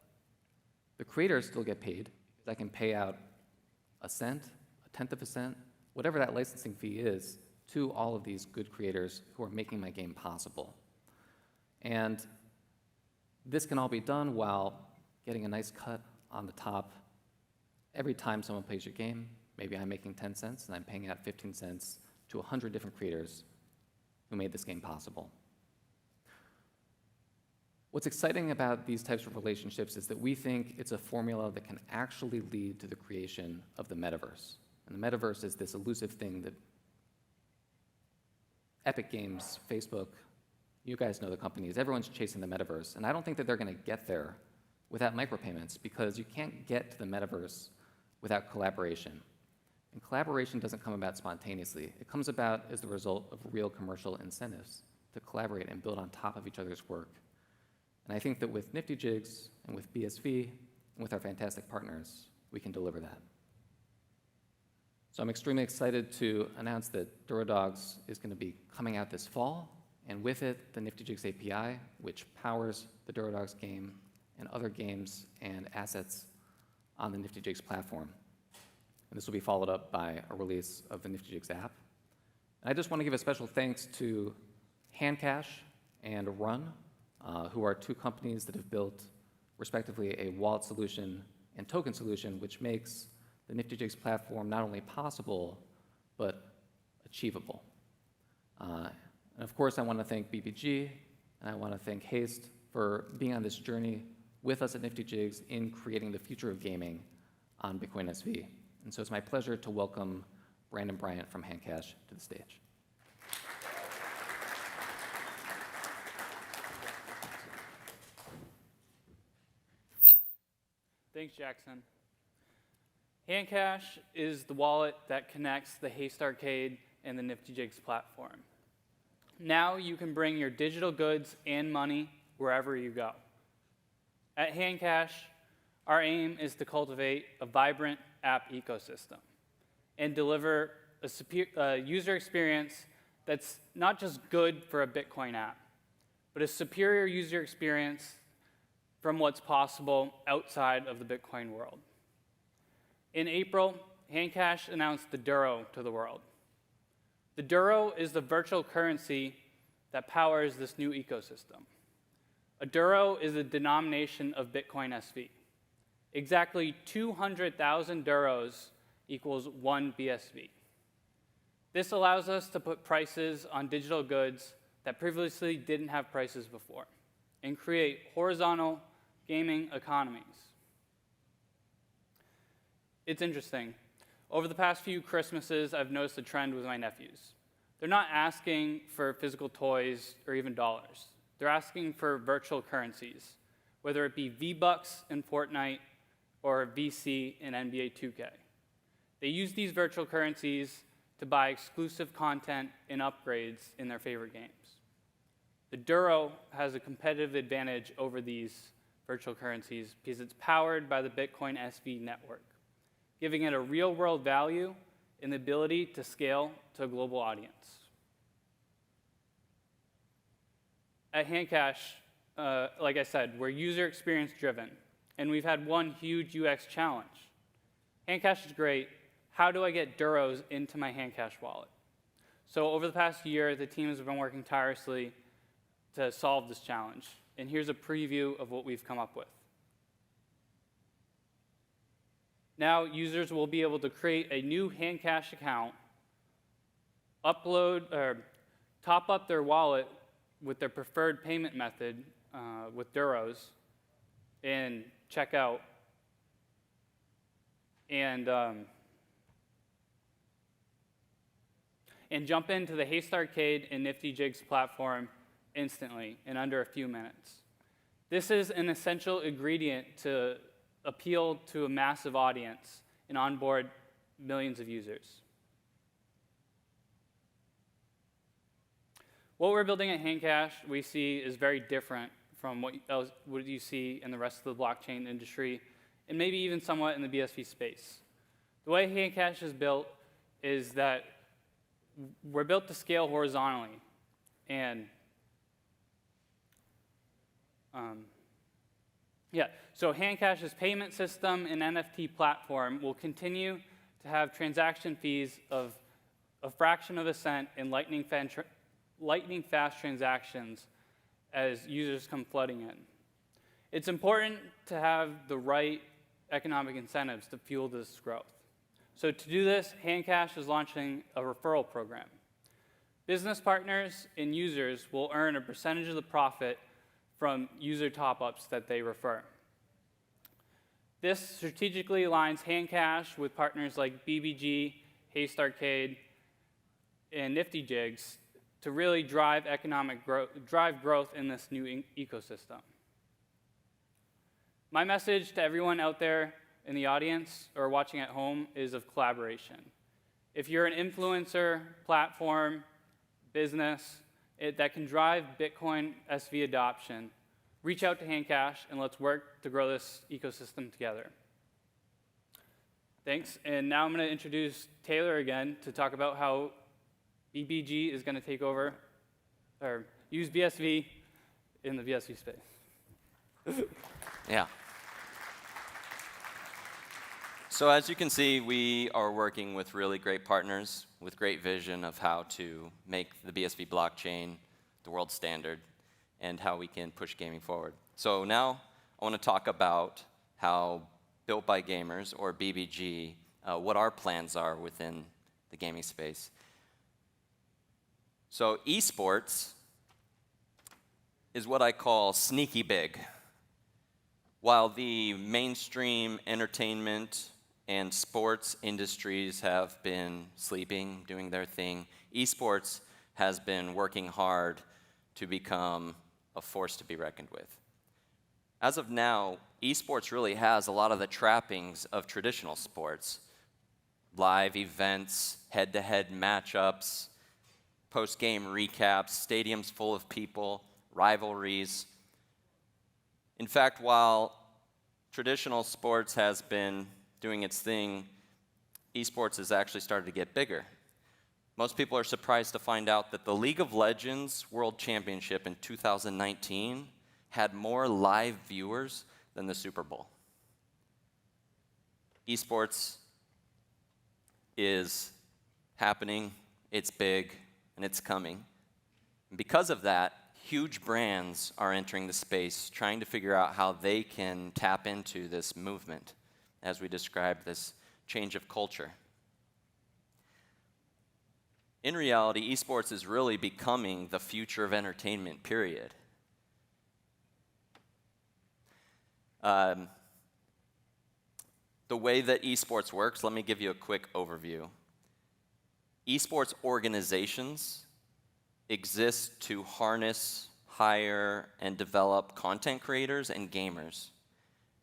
the creators still get paid, because I can pay out a cent, a tenth of a cent, whatever that licensing fee is, to all of these good creators who are making my game possible. And this can all be done while getting a nice cut on the top. Every time someone plays your game, maybe I'm making 10 cents and I'm paying out 15 cents to 100 different creators who made this game possible. What's exciting about these types of relationships is that we think it's a formula that can actually lead to the creation of the metaverse. And the metaverse is this elusive thing that Epic Games, Facebook, you guys know the companies, everyone's chasing the metaverse. And I don't think that they're going to get there without micropayments, because you can't get to the metaverse without collaboration. And collaboration doesn't come about spontaneously. It comes about as the result of real commercial incentives to collaborate and build on top of each other's work. And I think that with Nifty Jigs and with BSV and with our fantastic partners, we can deliver that. So I'm extremely excited to announce that Duro Dogs is going to be coming out this fall, and with it, the Nifty Jigs API, which powers the Duro Dogs game and other games and assets on the Nifty Jigs platform. And this will be followed up by a release of the Nifty Jigs app. And I just want to give a special thanks to Handcash and Run, who are two companies that have built, respectively, a wallet solution and token solution, which makes the Nifty Jigs platform not only possible, but achievable. And of course, I want to thank BBG, and I want to thank Haste for for being on this journey with us at Nifty Jigs in creating the future of gaming on Bitcoin SV. And so it's my pleasure to welcome Brandon Bryant from Handcash to the stage. Thanks, Jackson. Handcash is the wallet that connects the Haste Arcade and the Nifty Jigs platform. Now you can bring your digital goods and money wherever you go. At Handcash, our aim is to cultivate a vibrant app ecosystem and deliver a user experience that's not just good for a Bitcoin app, but a superior user experience from what's possible outside of the Bitcoin world. In April, Handcash announced the Duro to the world. The Duro is the virtual currency that powers this new ecosystem. A Duro is a denomination of Bitcoin SV. Exactly 200,000 Duros equals 1 BSV. This allows us to put prices on digital goods that previously didn't have prices before and create horizontal gaming economies. It's interesting. Over the past few Christmases, I've noticed a trend with my nephews. They're not asking for physical toys or even dollars. They're asking for virtual currencies, whether it be V-Bucks in Fortnite or VC in NBA 2K. They use these virtual currencies to buy exclusive content and upgrades in their favorite games. The Duro has a competitive advantage over these virtual currencies because it's powered by the Bitcoin SV network, giving it a real-world value and the ability to scale to a global audience. At Handcash, like I said, we're user experience driven, and we've had one huge UX challenge. Handcash is great. How do I get Duros into my Handcash wallet? So over the past year, the team has been working tirelessly to solve this challenge, and here's a preview of what we've come up with. Now, users will be able to create a new Handcash account, upload or top up their wallet with their preferred payment method with Duros, and check out. And jump into the Haste Arcade and Nifty Jigs platform instantly in under a few minutes. This is an essential ingredient to appeal to a massive audience and onboard millions of users. What we're building at Handcash, we see, is very different from what you see in the rest of the blockchain industry, and maybe even somewhat in the BSV space. The way Handcash is built is that we're built to scale horizontally, and so Handcash's payment system and NFT platform will continue to have transaction fees of a fraction of a cent in lightning fast transactions as users come flooding in. It's important to have the right economic incentives to fuel this growth. So to do this, Handcash is launching a referral program. Business partners and users will earn a percentage of the profit from user top-ups that they refer. This strategically aligns Handcash with partners like BBG, Haste Arcade, and Nifty Jigs to really drive growth in this new ecosystem. My message to everyone out there in the audience or watching at home is of collaboration. If you're an influencer, platform, business that can drive Bitcoin SV adoption, reach out to Handcash and let's work to grow this ecosystem together. Thanks, and now I'm going to introduce Taylor again to talk about how BBG is going to take over, or use BSV in the BSV space. Yeah. So as you can see, we are working with really great partners with great vision of how to make the BSV blockchain the world standard and how we can push gaming forward. So now I want to talk about how Built by Gamers, or BBG, what our plans are within the gaming space. So esports is what I call sneaky big. While the mainstream entertainment and sports industries have been sleeping, doing their thing, esports has been working hard to become a force to be reckoned with. As of now, esports really has a lot of the trappings of traditional sports. Live events, head-to-head matchups, post-game recaps, stadiums full of people, rivalries. In fact, while traditional sports has been doing its thing, esports has actually started to get bigger. Most people are surprised to find out that the League of Legends World Championship in 2019 had more live viewers than the Super Bowl. Esports is happening, it's big, and it's coming. And because of that, huge brands are entering the space, trying to figure out how they can tap into this movement, as we described, this change of culture. In reality, esports is really becoming the future of entertainment, period. The way that esports works, let me give you a quick overview. Esports organizations exist to harness, hire, and develop content creators and gamers.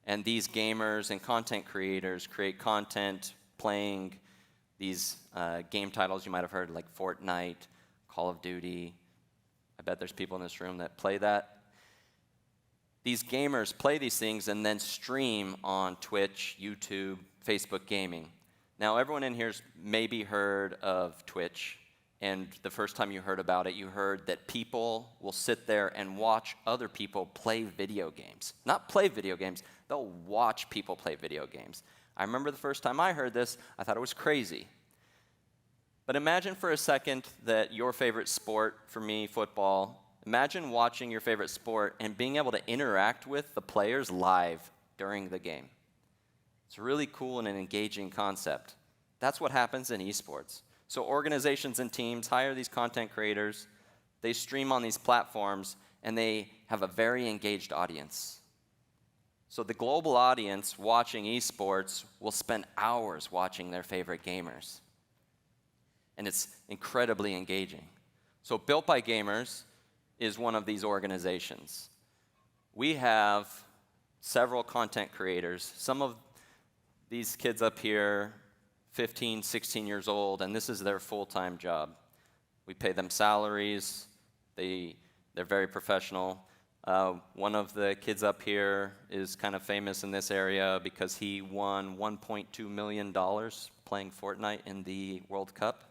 And these gamers and content creators create content playing these game titles you might have heard, like Fortnite, Call of Duty. I bet there's people in this room that play that. These gamers play these things and then stream on Twitch, YouTube, Facebook gaming. Now, everyone in here's maybe heard of Twitch, and the first time you heard about it, you heard that people will sit there and watch other people play video games. Not play video games, they'll watch people play video games. I remember the first time I heard this, I thought it was crazy. But imagine for a second that your favorite sport, for me, football, imagine watching your favorite sport and being able to interact with the players live during the game. It's a really cool and an engaging concept. That's what happens in esports. So organizations and teams hire these content creators, they stream on these platforms, and they have a very engaged audience. So the global audience watching esports will spend hours watching their favorite gamers. And it's incredibly engaging. So Built by Gamers is one of these organizations. We have several content creators. Some of these kids up here, 15, 16 years old, and this is their full-time job. We pay them salaries. They're very professional. One of the kids up here is kind of famous in this area because he won $1.2 million playing Fortnite in the World Cup.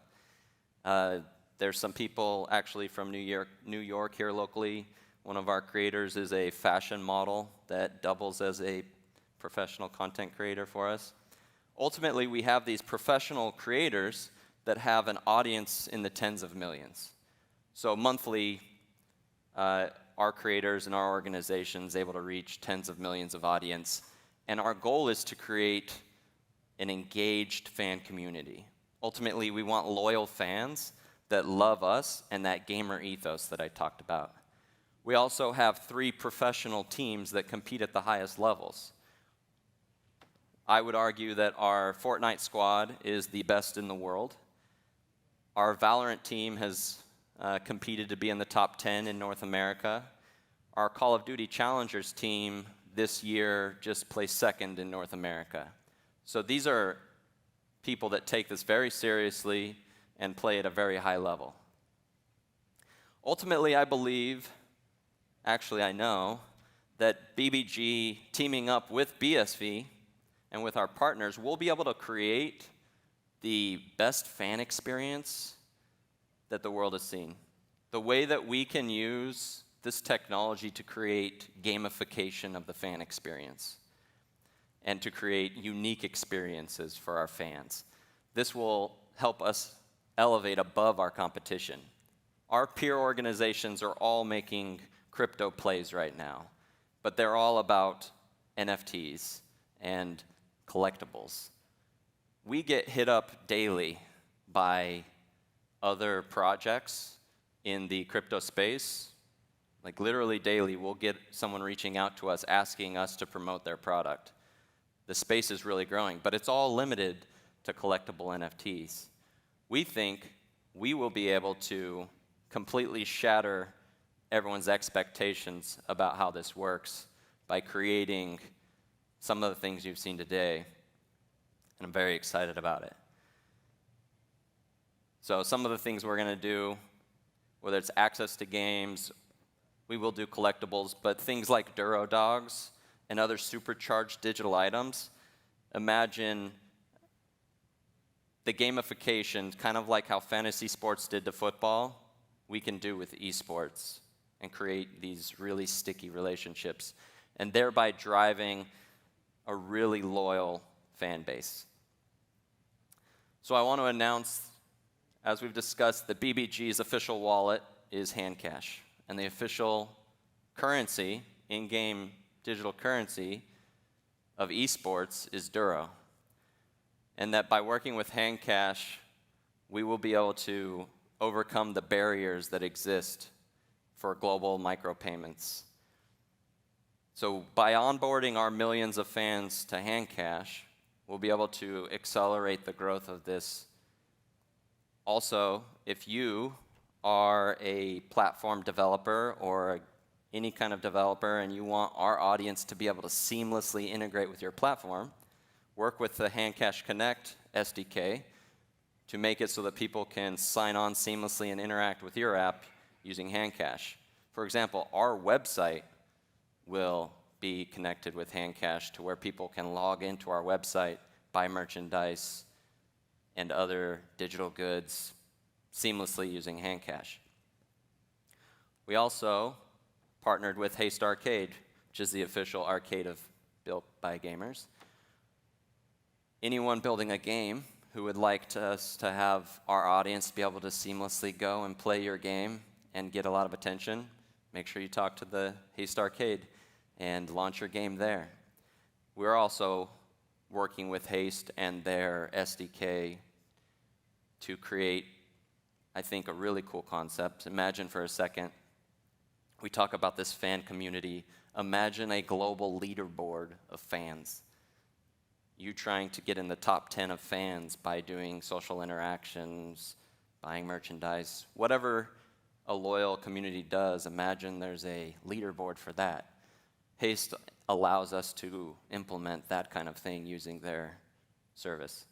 There's some people actually from New York here locally. One of our creators is a fashion model that doubles as a professional content creator for us. Ultimately, we have these professional creators that have an audience in the tens of millions. So monthly, our creators and our organization is able to reach tens of millions of audience. And our goal is to create an engaged fan community. Ultimately, we want loyal fans that love us and that gamer ethos that I talked about. We also have 3 professional teams that compete at the highest levels. I would argue that our Fortnite squad is the best in the world. Our Valorant team has competed to be in the top 10 in North America. Our Call of Duty Challengers team this year just placed 2nd in North America. So these are people that take this very seriously and play at a very high level. Ultimately, I believe, actually I know, that BBG teaming up with BSV and with our partners will be able to create the best fan experience that the world has seen. The way that we can use this technology to create gamification of the fan experience and to create unique experiences for our fans. This will help us elevate above our competition. Our peer organizations are all making crypto plays right now, but they're all about NFTs and collectibles. We get hit up daily by other projects in the crypto space, Like literally daily, we'll get someone reaching out to us asking us to promote their product. The space is really growing, but it's all limited to collectible NFTs. We think we will be able to completely shatter everyone's expectations about how this works by creating some of the things you've seen today, and I'm very excited about it. So some of the things we're going to do, whether it's access to games, we will do collectibles, but things like Duro Dogs and other supercharged digital items, imagine the gamification, kind of like how fantasy sports did to football, we can do with esports and create these really sticky relationships, and thereby driving a really loyal fan base. So I want to announce, as we've discussed, that BBG's official wallet is Handcash, and the official currency, in-game digital currency of esports is Duro. And that by working with Handcash, we will be able to overcome the barriers that exist for global micropayments. So by onboarding our millions of fans to Handcash, we'll be able to accelerate the growth of this. Also, if you are a platform developer or any kind of developer and you want our audience to be able to seamlessly integrate with your platform, work with the Handcash Connect SDK to make it so that people can sign on seamlessly and interact with your app using Handcash. For example, our website will be connected with Handcash to where people can log into our website, buy merchandise, and other digital goods seamlessly using Handcash. We also partnered with Haste Arcade, which is the official arcade built by gamers. Anyone building a game who would like us to have our audience be able to seamlessly go and play your game and get a lot of attention, make sure you talk to the Haste Arcade and launch your game there. We're also working with Haste and their SDK to create, I think, a really cool concept. Imagine for a second, we talk about this fan community. Imagine a global leaderboard of fans. You trying to get in the top 10 of fans by doing social interactions, buying merchandise, whatever a loyal community does, imagine there's a leaderboard for that. Haste allows us to implement that kind of thing using their service.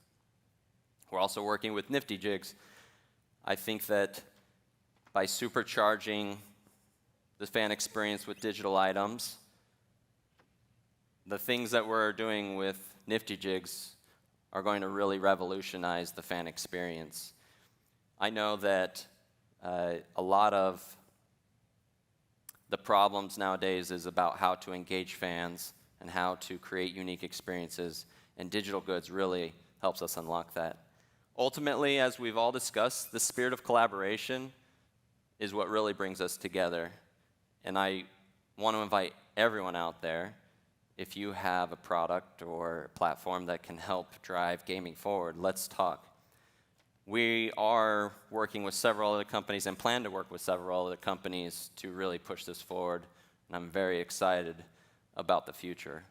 We're also working with Nifty Jigs. I think that by supercharging the fan experience with digital items, the things that we're doing with Nifty Jigs are going to really revolutionize the fan experience. I know that a lot of the problems nowadays is about how to engage fans and how to create unique experiences, and digital goods really helps us unlock that. Ultimately, as we've all discussed, the spirit of collaboration is what really brings us together. And I want to invite everyone out there, if you have a product or a platform that can help drive gaming forward, let's talk. We are working with several other companies and plan to work with several other companies to really push this forward, and I'm very excited about the future.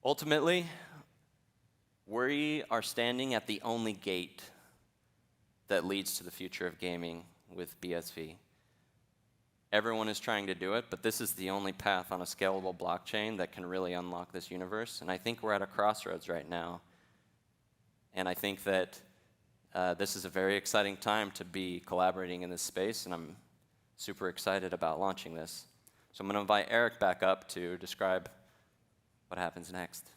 Ultimately, we are standing at the only gate that leads to the future of gaming with BSV. Everyone is trying to do it, but this is the only path on a scalable blockchain that can really unlock this universe, and I think we're at a crossroads right now. And I think that this is a very exciting time to be collaborating in this space, and I'm super excited about launching this. So I'm going to invite Eric back up to describe what happens next.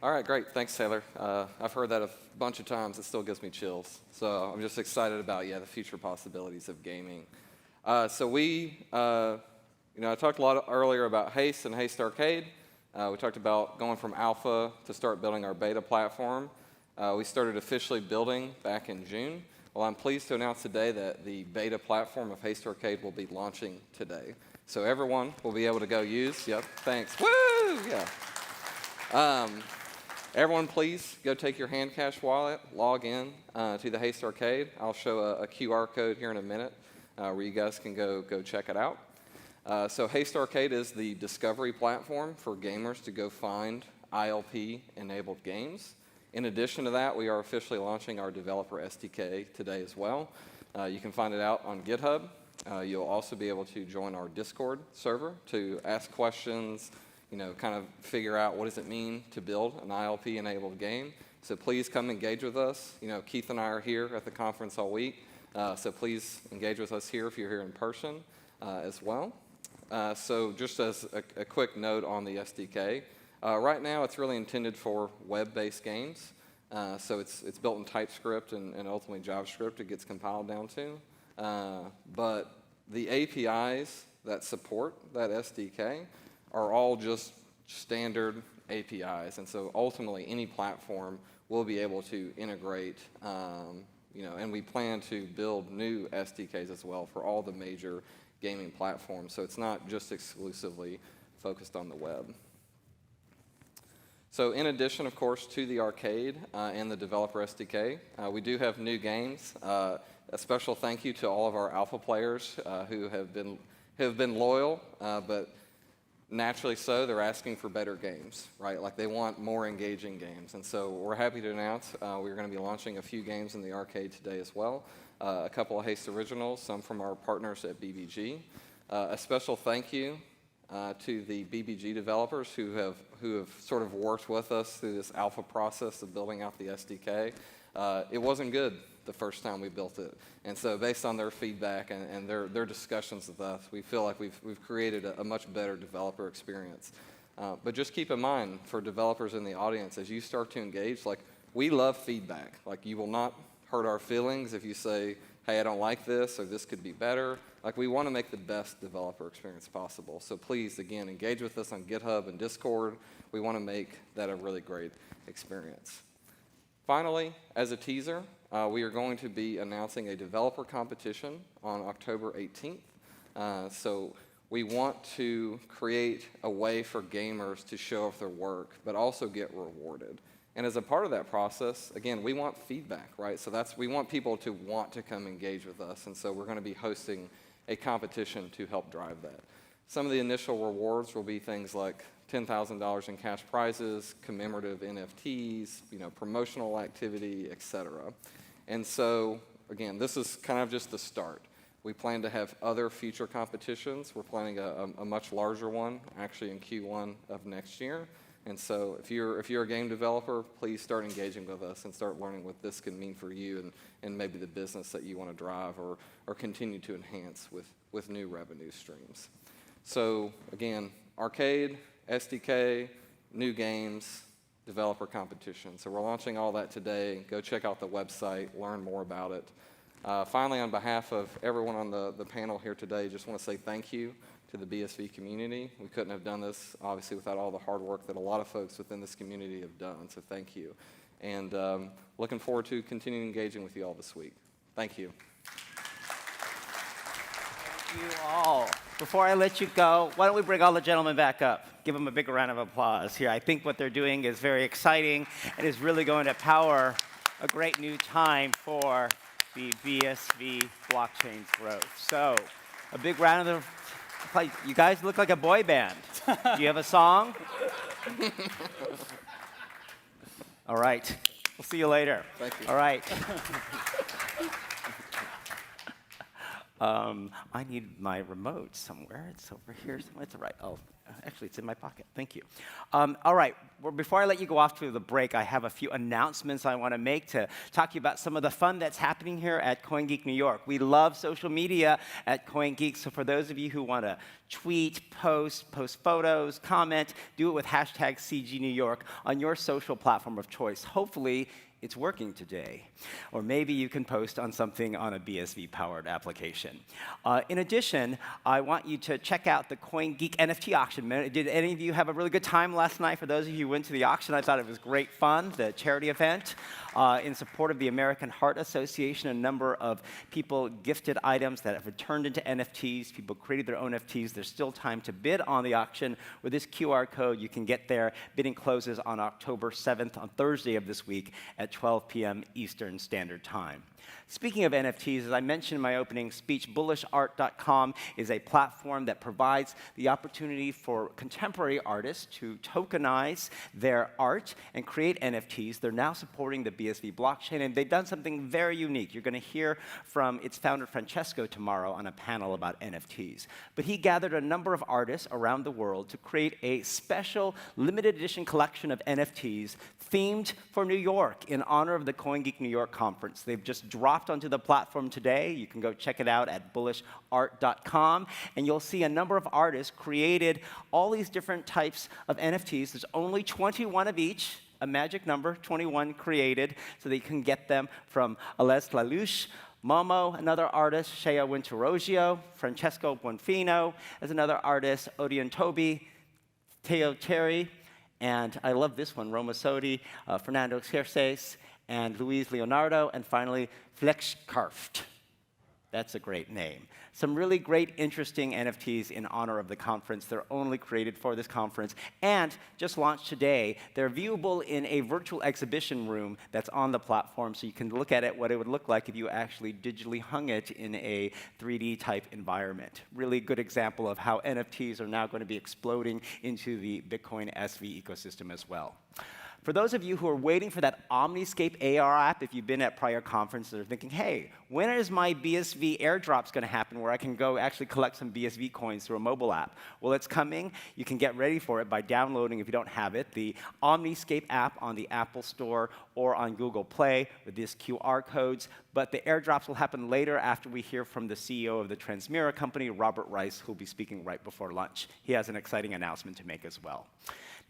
All right, great. Thanks, Taylor. I've heard that a bunch of times. It still gives me chills. So I'm just excited about, the future possibilities of gaming. I talked a lot earlier about Haste and Haste Arcade. We talked about going from alpha to start building our beta platform. We started officially building back in June. Well, I'm pleased to announce today that the beta platform of Haste Arcade will be launching today. So everyone will be able to go use. Yep, thanks. Woo! Yeah. Everyone, please go take your hand cash wallet, log in to the Haste Arcade. I'll show a QR code here in a minute where you guys can go check it out. So Haste Arcade is the discovery platform for gamers to go find ILP-enabled games. In addition to that, we are officially launching our developer SDK today as well. You can find it out on GitHub. You'll also be able to join our Discord server to ask questions, kind of figure out what does it mean to build an ILP-enabled game. So please come engage with us. Keith and I are here at the conference all week, so please engage with us here if you're here in person as well. So just as a quick note on the SDK, right now it's really intended for web-based games. So it's built in TypeScript and ultimately JavaScript it gets compiled down to. But the APIs that support that SDK are all just standard APIs. And so ultimately any platform will be able to integrate, and we plan to build new SDKs as well for all the major gaming platforms. So it's not just exclusively focused on the web. So in addition, of course, to the arcade and the developer SDK, we do have new games. A special thank you to all of our alpha players who have been loyal, but naturally so, they're asking for better games, right? Like they want more engaging games. And so we're happy to announce we're going to be launching a few games in the arcade today as well. A couple of Haste originals, some from our partners at BBG. A special thank you to the BBG developers who have sort of worked with us through this alpha process of building out the SDK. It wasn't good the first time we built it. And so based on their feedback and their discussions with us, we feel like we've created a much better developer experience. But just keep in mind for developers in the audience, as you start to engage, like we love feedback. Like you will not hurt our feelings if you say, hey, I don't like this or this could be better. Like we want to make the best developer experience possible. So please, again, engage with us on GitHub and Discord. We want to make that a really great experience. Finally, as a teaser, we are going to be announcing a developer competition on October 18th. So we want to create a way for gamers to show off their work, but also get rewarded. And as a part of that process, again, we want feedback, right? So we want people to want to come engage with us. And so we're going to be hosting a competition to help drive that. Some of the initial rewards will be things like $10,000 in cash prizes, commemorative NFTs, promotional activity, etc. And so, again, this is kind of just the start. We plan to have other future competitions. We're planning a much larger one, actually in Q1 of next year. And so if you're a game developer, please start engaging with us and start learning what this can mean for you and maybe the business that you want to drive or continue to enhance with new revenue streams. So again, arcade, SDK, new games, developer competition. So we're launching all that today. Go check out the website, learn more about it. Finally, on behalf of everyone on the panel here today, just want to say thank you to the BSV community. We couldn't have done this, obviously, without all the hard work that a lot of folks within this community have done, so thank you. And looking forward to continuing engaging with you all this week. Thank you. Thank you all. Before I let you go, why don't we bring all the gentlemen back up? Give them a big round of applause here. I think what they're doing is very exciting and is really going to power a great new time for the BSV blockchain's growth. So, a big round of applause. You guys look like a boy band. Do you have a song? All right. We'll see you later. Thank you. All right. I need my remote somewhere. It's over here. It's all right. Oh, actually, it's in my pocket. Thank you. All right. Well, before I let you go off to the break, I have a few announcements I want to make to talk to you about some of the fun that's happening here at CoinGeek New York. We love social media at CoinGeek, so for those of you who want to tweet, post photos, comment, do it with hashtag CG New York on your social platform of choice. Hopefully, it's working today. Or maybe you can post on something on a BSV-powered application. In addition, I want you to check out the CoinGeek NFT auction. Did any of you have a really good time last night? For those of you who went to the auction, I thought it was great fun, the charity event. In support of the American Heart Association, a number of people gifted items that have turned into NFTs. People created their own NFTs. There's still time to bid on the auction. With this QR code, you can get there. Bidding closes on October 7th, on Thursday of this week at 12 p.m. Eastern Standard Time. Speaking of NFTs, as I mentioned in my opening speech, bullishart.com is a platform that provides the opportunity for contemporary artists to tokenize their art and create NFTs. They're now supporting the BSV blockchain, and they've done something very unique. You're going to hear from its founder, Francesco, tomorrow on a panel about NFTs. But he gathered a number of artists around the world to create a special limited edition collection of NFTs themed for New York in honor of the CoinGeek New York conference. They've just dropped onto the platform today. You can go check it out at bullishart.com, and you'll see a number of artists created all these different types of NFTs. There's only 21 of each, a magic number, 21 created, so that you can get them from Ales Lalouche, Momo, another artist, Shea Winterrogio, Francesco Buonfino as another artist, Odion Toby, Teo Cherry, and I love this one, Roma Sodi, Fernando Xerces, and Luis Leonardo, and finally, Flexkarft. That's a great name. Some really great, interesting NFTs in honor of the conference. They're only created for this conference, and just launched today. They're viewable in a virtual exhibition room that's on the platform, so you can look at it, what it would look like if you actually digitally hung it in a 3D type environment. Really good example of how NFTs are now going to be exploding into the Bitcoin SV ecosystem as well. For those of you who are waiting for that Omniscape AR app, if you've been at prior conferences, are thinking, hey, when is my BSV airdrops going to happen where I can go actually collect some BSV coins through a mobile app? Well, it's coming. You can get ready for it by downloading, if you don't have it, the Omniscape app on the Apple Store or on Google Play with these QR codes. But the airdrops will happen later after we hear from the CEO of the Transmira company, Robert Rice, who will be speaking right before lunch. He has an exciting announcement to make as well.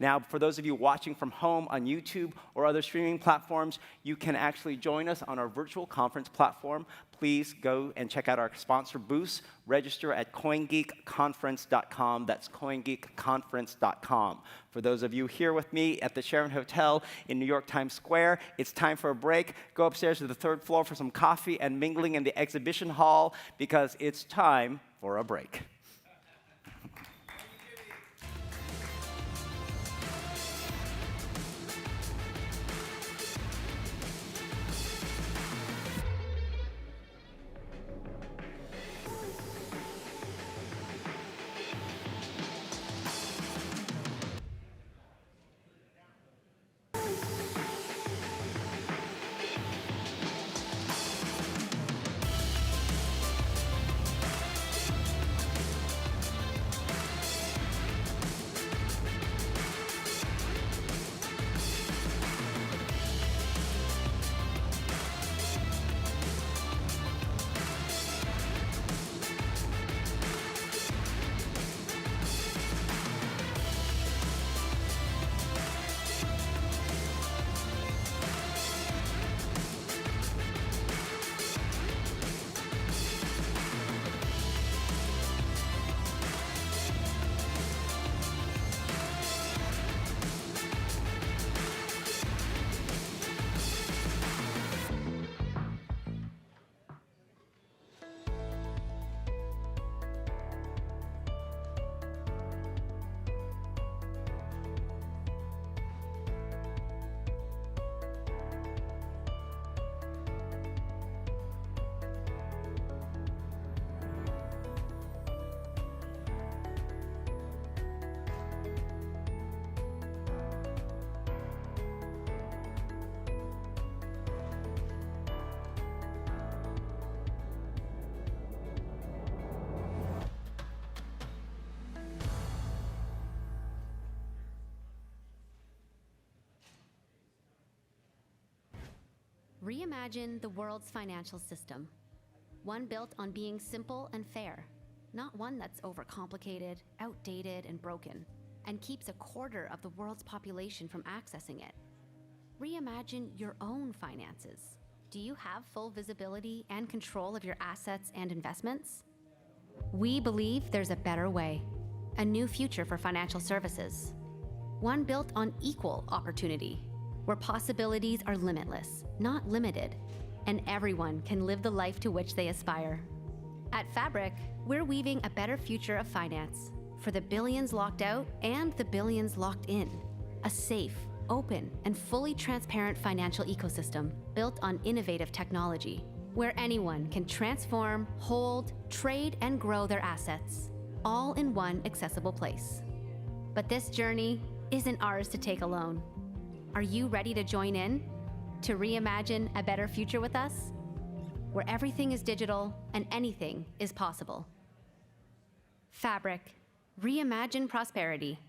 Now, for those of you watching from home on YouTube or other streaming platforms, you can actually join us on our virtual conference platform. Please go and check out our sponsor booths. Register at CoinGeekConference.com. That's CoinGeekConference.com. For those of you here with me at the Sheraton Hotel in New York Times Square, it's time for a break. Go upstairs to the 3rd floor for some coffee and mingling in the exhibition hall, because it's time for a break. Reimagine the world's financial system. One built on being simple and fair, not one that's overcomplicated, outdated, and broken, and keeps a quarter of the world's population from accessing it. Reimagine your own finances. Do you have full visibility and control of your assets and investments? We believe there's a better way, a new future for financial services. One built on equal opportunity, where possibilities are limitless, not limited, and everyone can live the life to which they aspire. At Fabric, we're weaving a better future of finance for the billions locked out and the billions locked in. A safe, open, and fully transparent financial ecosystem built on innovative technology, where anyone can transform, hold, trade, and grow their assets, all in one accessible place. But this journey isn't ours to take alone. Are you ready to join in? To reimagine a better future with us? Where everything is digital and anything is possible. Fabric. Reimagine prosperity.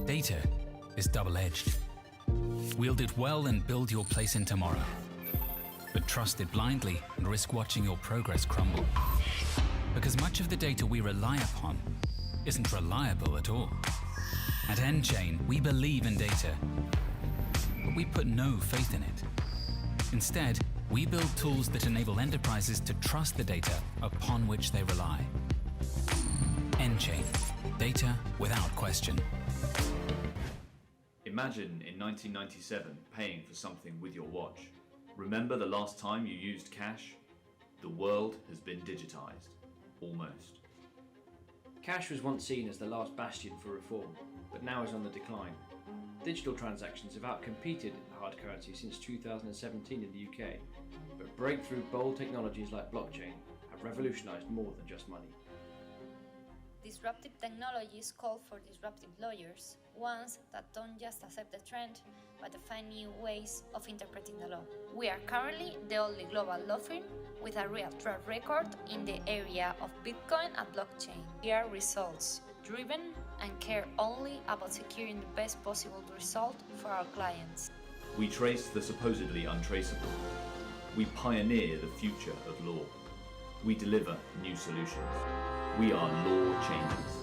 Data is double-edged. Wield it well and build your place in tomorrow. But trust it blindly and risk watching your progress crumble. Because much of the data we rely upon isn't reliable at all. At nChain, we believe in data, but we put no faith in it. Instead, we build tools that enable enterprises to trust the data upon which they rely. nChain, data without question. Imagine in 1997 paying for something with your watch. Remember the last time you used cash? The world has been digitized. Almost. Cash was once seen as the last bastion for reform, but now is on the decline. Digital transactions have outcompeted hard currency since 2017 in the UK, but breakthrough bold technologies like blockchain have revolutionized more than just money. Disruptive technologies call for disruptive lawyers, ones that don't just accept the trend, but define new ways of interpreting the law. We are currently the only global law firm with a real track record in the area of Bitcoin and blockchain. We are results-driven and care only about securing the best possible result for our clients. We trace the supposedly untraceable. We pioneer the future of law. We deliver new solutions. We are law changers.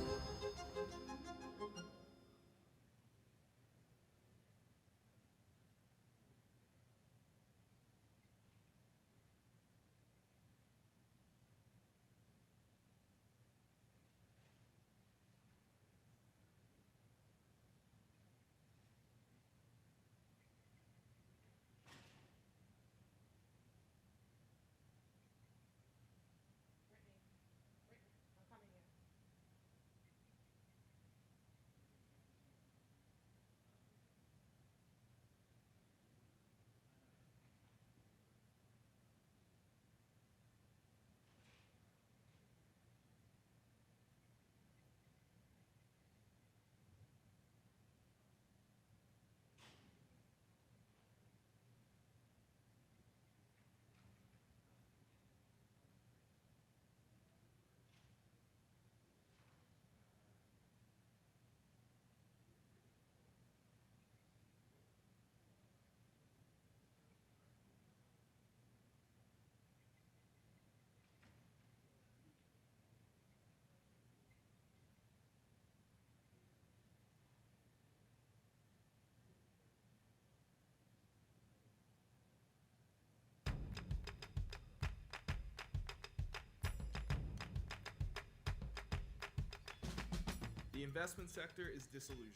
The investment sector is disillusioned.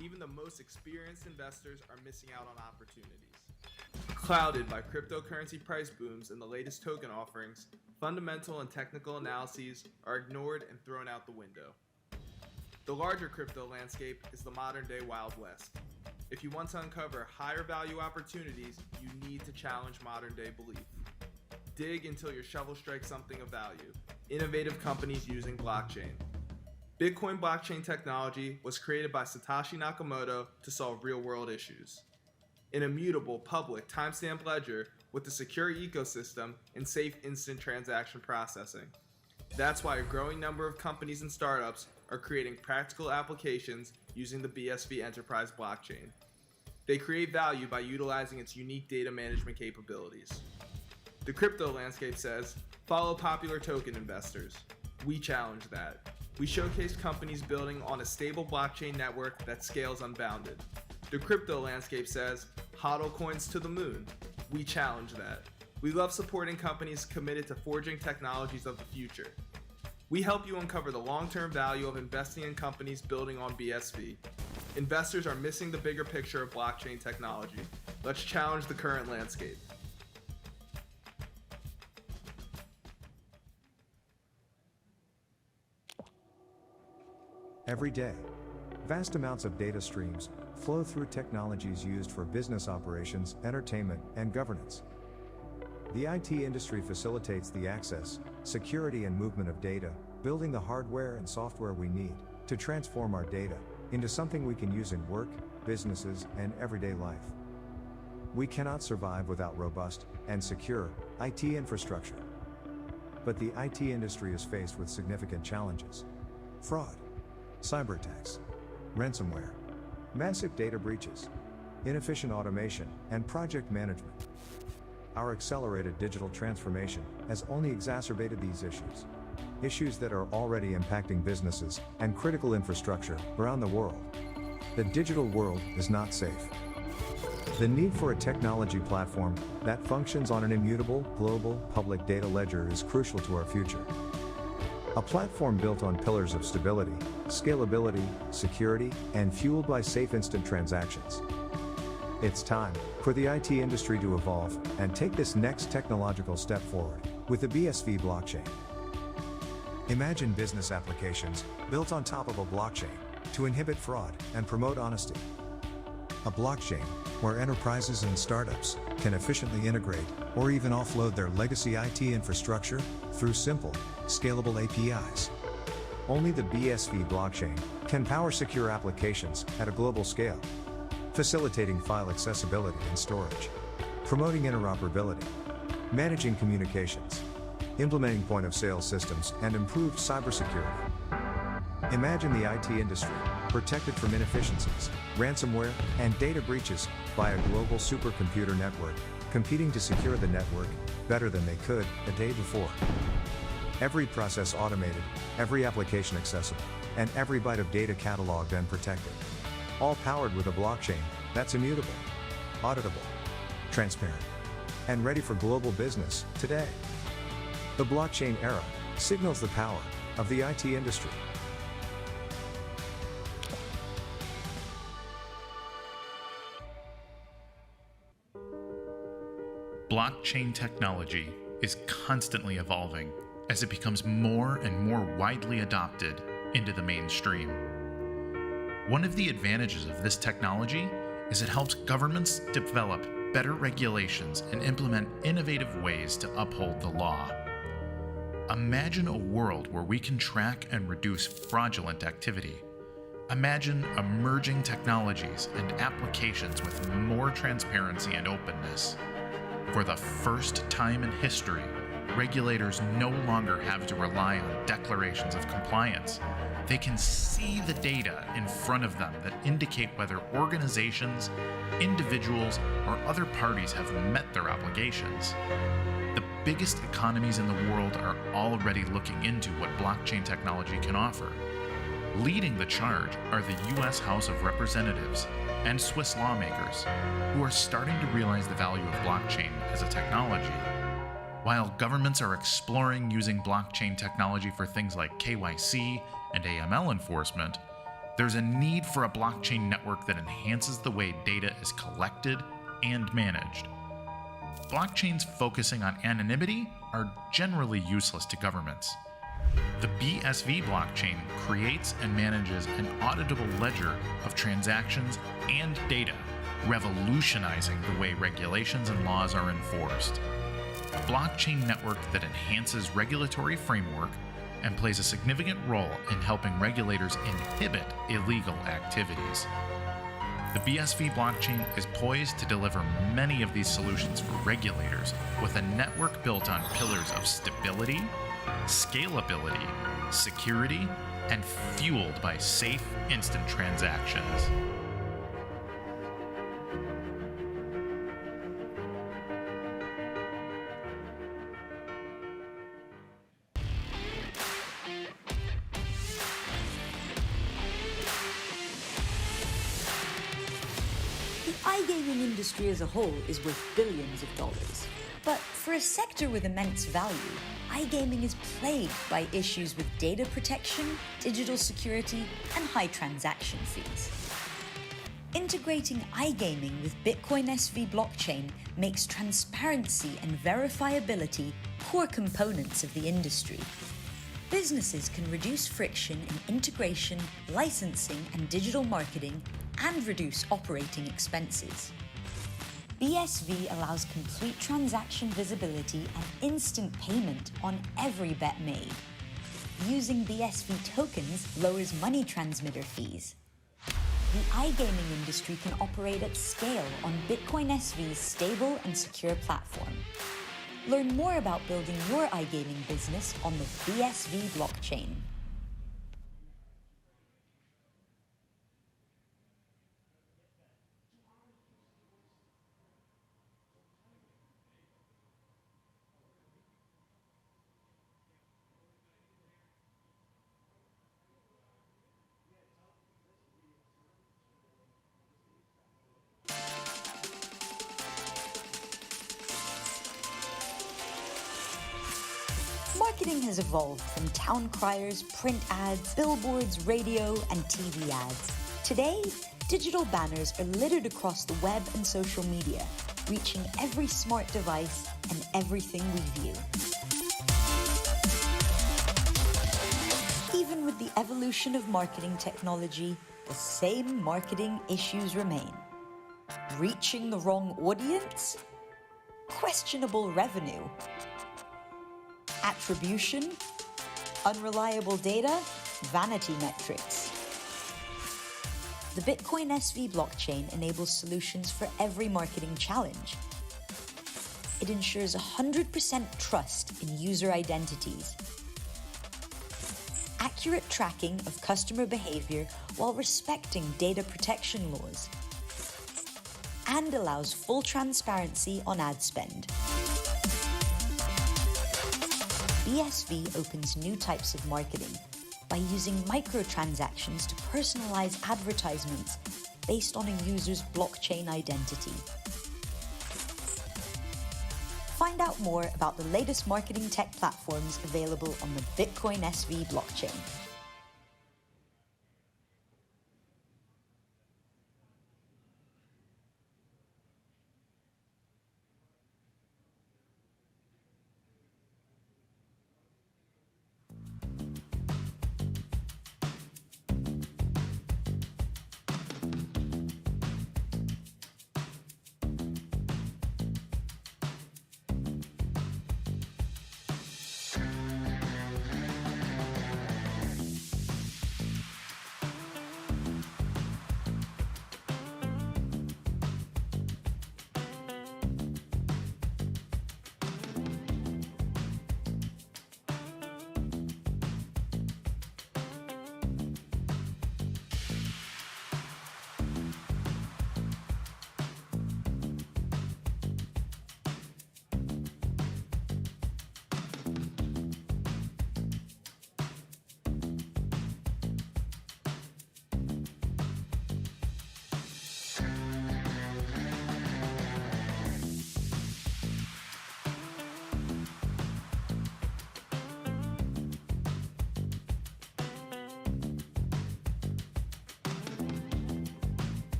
Even the most experienced investors are missing out on opportunities. Clouded by cryptocurrency price booms and the latest token offerings, fundamental and technical analyses are ignored and thrown out the window. The larger crypto landscape is the modern-day Wild West. If you want to uncover higher value opportunities, you need to challenge modern-day belief. Dig until your shovel strikes something of value. Innovative companies using blockchain. Bitcoin blockchain technology was created by Satoshi Nakamoto to solve real-world issues. An immutable, public, timestamped ledger with a secure ecosystem and safe instant transaction processing. That's why a growing number of companies and startups are creating practical applications using the BSV Enterprise blockchain. They create value by utilizing its unique data management capabilities. The crypto landscape says, follow popular token investors. We challenge that. We showcase companies building on a stable blockchain network that scales unbounded. The crypto landscape says, hodl coins to the moon. We challenge that. We love supporting companies committed to forging technologies of the future. We help you uncover the long-term value of investing in companies building on BSV. Investors are missing the bigger picture of blockchain technology. Let's challenge the current landscape. Every day, vast amounts of data streams flow through technologies used for business operations, entertainment, and governance. The IT industry facilitates the access, security, and movement of data, building the hardware and software we need to transform our data into something we can use in work, businesses, and everyday life. We cannot survive without robust and secure IT infrastructure. But the IT industry is faced with significant challenges: fraud, cyber attacks, ransomware, massive data breaches, inefficient automation, and project management. Our accelerated digital transformation has only exacerbated these issues that are already impacting businesses and critical infrastructure around the world. The digital world is not safe. The need for a technology platform that functions on an immutable, global, public data ledger is crucial to our future. A platform built on pillars of stability, scalability, security, and fueled by safe instant transactions. It's time for the IT industry to evolve and take this next technological step forward with the BSV blockchain. Imagine business applications built on top of a blockchain to inhibit fraud and promote honesty. A blockchain where enterprises and startups can efficiently integrate or even offload their legacy IT infrastructure through simple, scalable APIs. Only the BSV blockchain can power secure applications at a global scale, facilitating file accessibility and storage, promoting interoperability, managing communications, implementing point-of-sale systems, and improved cybersecurity. Imagine the IT industry protected from inefficiencies, ransomware, and data breaches by a global supercomputer network, competing to secure the network better than they could a day before. Every process automated, every application accessible, and every byte of data cataloged and protected. All powered with a blockchain that's immutable, auditable, transparent, and ready for global business today. The blockchain era signals the power of the IT industry. Blockchain technology is constantly evolving as it becomes more and more widely adopted into the mainstream. One of the advantages of this technology is it helps governments develop better regulations and implement innovative ways to uphold the law. Imagine a world where we can track and reduce fraudulent activity. Imagine emerging technologies and applications with more transparency and openness. For the first time in history, regulators no longer have to rely on declarations of compliance. They can see the data in front of them that indicate whether organizations, individuals, or other parties have met their obligations. The biggest economies in the world are already looking into what blockchain technology can offer. Leading the charge are the US House of Representatives and Swiss lawmakers, who are starting to realize the value of blockchain as a technology. While governments are exploring using blockchain technology for things like KYC and AML enforcement, there's a need for a blockchain network that enhances the way data is collected and managed. Blockchains focusing on anonymity are generally useless to governments. The BSV blockchain creates and manages an auditable ledger of transactions and data, revolutionizing the way regulations and laws are enforced. A blockchain network that enhances regulatory framework and plays a significant role in helping regulators inhibit illegal activities. The BSV blockchain is poised to deliver many of these solutions for regulators with a network built on pillars of stability, scalability, security, and fueled by safe, instant transactions. The iGaming industry as a whole is worth billions of dollars. But for a sector with immense value, iGaming is plagued by issues with data protection, digital security, and high transaction fees. Integrating iGaming with Bitcoin SV blockchain makes transparency and verifiability core components of the industry. Businesses can reduce friction in integration, licensing, and digital marketing, and reduce operating expenses. BSV allows complete transaction visibility and instant payment on every bet made. Using BSV tokens lowers money transmitter fees. The iGaming industry can operate at scale on Bitcoin SV's stable and secure platform. Learn more about building your iGaming business on the BSV blockchain. Marketing has evolved from town criers, print ads, billboards, radio, and TV ads. Today, digital banners are littered across the web and social media, reaching every smart device and everything we view. Even with the evolution of marketing technology, the same marketing issues remain. Reaching the wrong audience? Questionable revenue. Attribution, unreliable data, vanity metrics. The Bitcoin SV blockchain enables solutions for every marketing challenge. It ensures 100% trust in user identities, accurate tracking of customer behavior while respecting data protection laws, and allows full transparency on ad spend. BSV opens new types of marketing by using microtransactions to personalize advertisements based on a user's blockchain identity. Find out more about the latest marketing tech platforms available on the Bitcoin SV blockchain.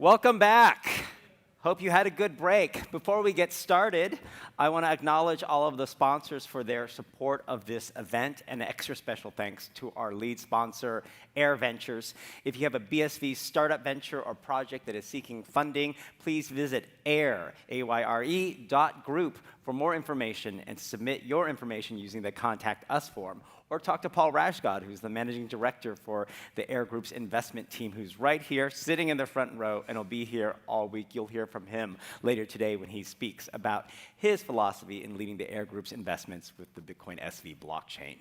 Welcome back. Hope you had a good break. Before we get started, I want to acknowledge all of the sponsors for their support of this event, and extra special thanks to our lead sponsor, Air Ventures. If you have a BSV startup venture or project that is seeking funding, please visit AYRE.group for more information and submit your information using the Contact Us form. Or talk to Paul Rashgod, who's the managing director for the Air Group's investment team, who's right here, sitting in the front row, and will be here all week. You'll hear from him later today when he speaks about his philosophy in leading the Air Group's investments with the Bitcoin SV blockchain.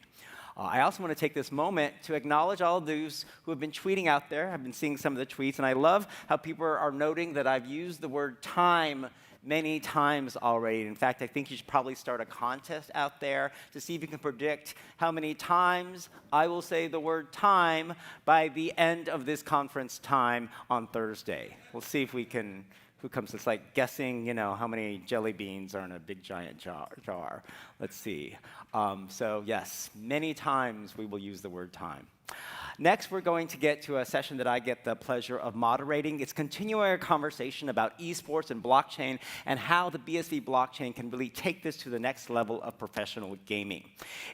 I also want to take this moment to acknowledge all of those who have been tweeting out there. I've been seeing some of the tweets, and I love how people are noting that I've used the word time many times already. In fact, I think you should probably start a contest out there to see if you can predict how many times I will say the word time by the end of this conference time on Thursday. We'll see if we can, who comes, it's like guessing, how many jelly beans are in a big giant jar. Let's see. So yes, many times we will use the word time. Next, we're going to get to a session that I get the pleasure of moderating. It's continuing our conversation about esports and blockchain and how the BSV blockchain can really take this to the next level of professional gaming.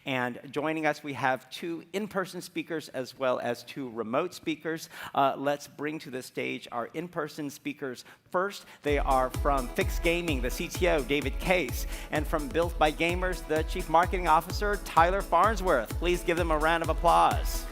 And joining us, we have 2 in-person speakers as well as 2 remote speakers. Let's bring to the stage our in-person speakers first. They are from Fix Gaming, the CTO, David Case, and from Built by Gamers, the Chief Marketing Officer, Tyler Farnsworth. Please give them a round of applause.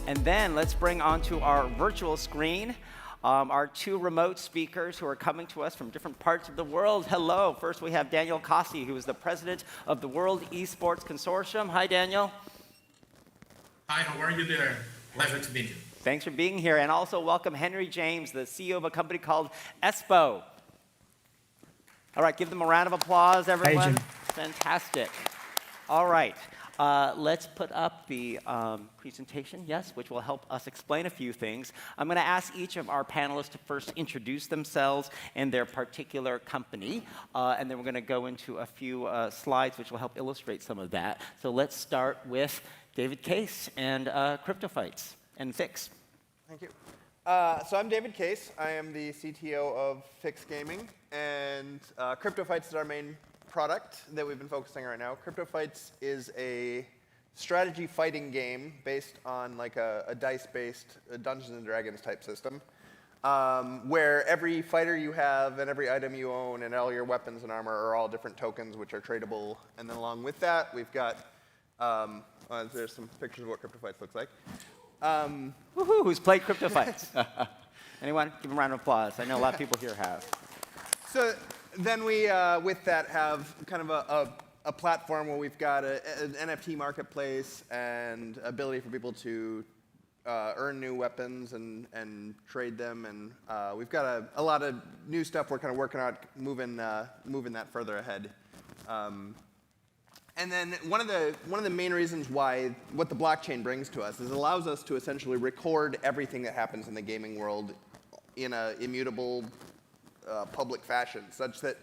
And then let's bring onto our virtual screen our 2 remote speakers who are coming to us from different parts of the world. Hello. First, we have Daniel Kossi, who is the president of the World Esports Consortium. Hi, Daniel. Hi, how are you there? Pleasure to meet you. Thanks for being here. And also welcome Henry James, the CEO of a company called Espo. All right, give them a round of applause, everyone. Hi, Jim. Fantastic. All right. Let's put up the presentation, yes, which will help us explain a few things. I'm going to ask each of our panelists to first introduce themselves and their particular company, and then we're going to go into a few slides which will help illustrate some of that. So let's start with David Case and CryptoFights and Fix. Thank you. So I'm David Case. I am the CTO of Fix Gaming, and CryptoFights is our main product that we've been focusing on right now. CryptoFights is a strategy fighting game based on like a dice-based Dungeons & Dragons type system, where every fighter you have and every item you own and all your weapons and armor are all different tokens which are tradable. And then along with that, we've got, there's some pictures of what CryptoFights looks like. Woohoo, who's played CryptoFights? Anyone? Give them a round of applause. I know a lot of people here have. So then we, with that, have kind of a platform where we've got an NFT marketplace and ability for people to earn new weapons and trade them. And we've got a lot of new stuff we're kind of working on, moving that further ahead. And then one of the main reasons why what the blockchain brings to us is it allows us to essentially record everything that happens in the gaming world in an immutable public fashion, such that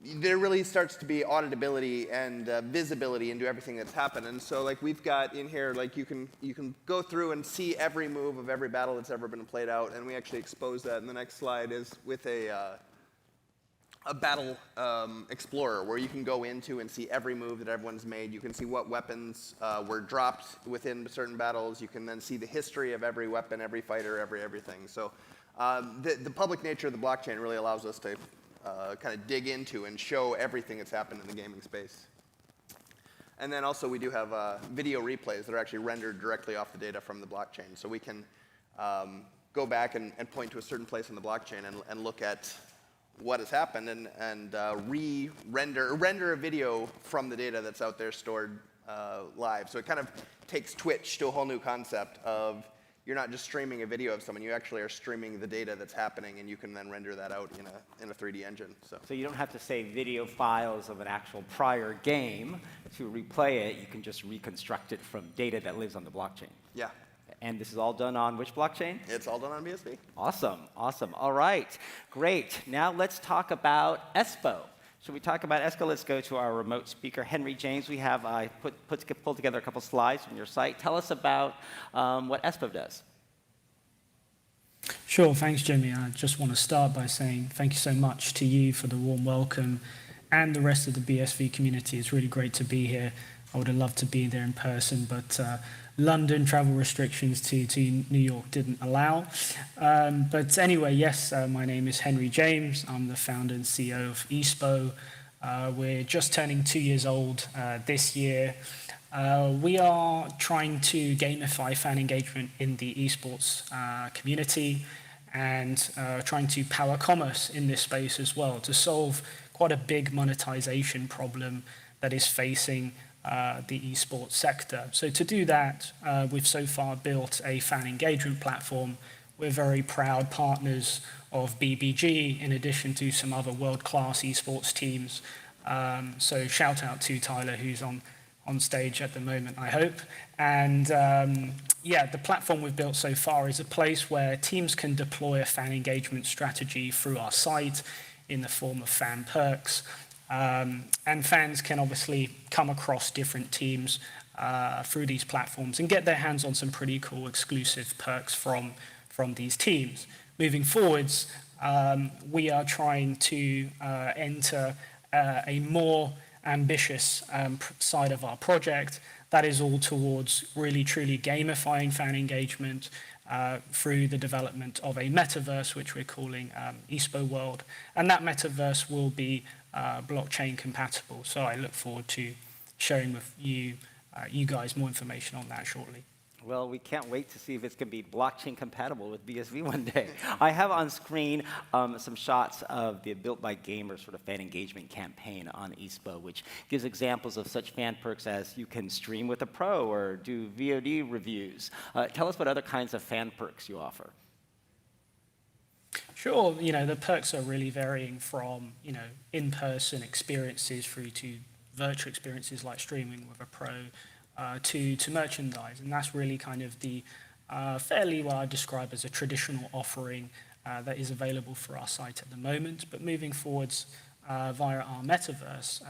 there really starts to be auditability and visibility into everything that's happened. And so, like, we've got in here, like, you can go through and see every move of every battle that's ever been played out, and we actually expose that. And the next slide is with a battle explorer, where you can go into and see every move that everyone's made. You can see what weapons were dropped within certain battles. You can then see the history of every weapon, every fighter, everything. So the public nature of the blockchain really allows us to kind of dig into and show everything that's happened in the gaming space. And then also we do have video replays that are actually rendered directly off the data from the blockchain. So we can go back and point to a certain place in the blockchain and look at what has happened and render a video from the data that's out there stored live. So it kind of takes Twitch to a whole new concept of you're not just streaming a video of someone, you actually are streaming the data that's happening, and you can then render that out in a 3D engine. So you don't have to save video files of an actual prior game to replay it. You can just reconstruct it from data that lives on the blockchain. Yeah. And this is all done on which blockchain? It's all done on BSV. Awesome, awesome. All right, great. Now let's talk about Espo. Should we talk about ESCO? Let's go to our remote speaker, Henry James. We have pulled together a couple slides from your site. Tell us about what ESPO does. Sure, thanks, Jimmy. I just want to start by saying thank you so much to you for the warm welcome and the rest of the BSV community. It's really great to be here. I would have loved to be there in person, but London travel restrictions to New York didn't allow. But anyway, yes, my name is Henry James. I'm the founder and CEO of ESPO. We're just turning 2 years old this year. We are trying to gamify fan engagement in the esports community and trying to power commerce in this space as well to solve quite a big monetization problem that is facing the esports sector. So to do that, we've so far built a fan engagement platform. We're very proud partners of BBG in addition to some other world-class esports teams. So shout out to Tyler, who's on stage at the moment, I hope. And yeah, the platform we've built so far is a place where teams can deploy a fan engagement strategy through our site in the form of fan perks. And fans can obviously come across different teams through these platforms and get their hands on some pretty cool exclusive perks from these teams. Moving forwards, we are trying to enter a more ambitious side of our project that is all towards really truly gamifying fan engagement through the development of a metaverse, which we're calling ESPO World. And that metaverse will be blockchain compatible. So I look forward to sharing with you guys more information on that shortly. Well, we can't wait to see if it's going to be blockchain compatible with BSV one day. I have on screen some shots of the Built by Gamers sort of fan engagement campaign on ESPO, which gives examples of such fan perks as you can stream with a pro or do VOD reviews. Tell us what other kinds of fan perks you offer. Sure, the perks are really varying from, in-person experiences through to virtual experiences like streaming with a pro to merchandise. And that's really kind of the fairly what I describe as a traditional offering that is available for our site at the moment. But moving forwards via our metaverse,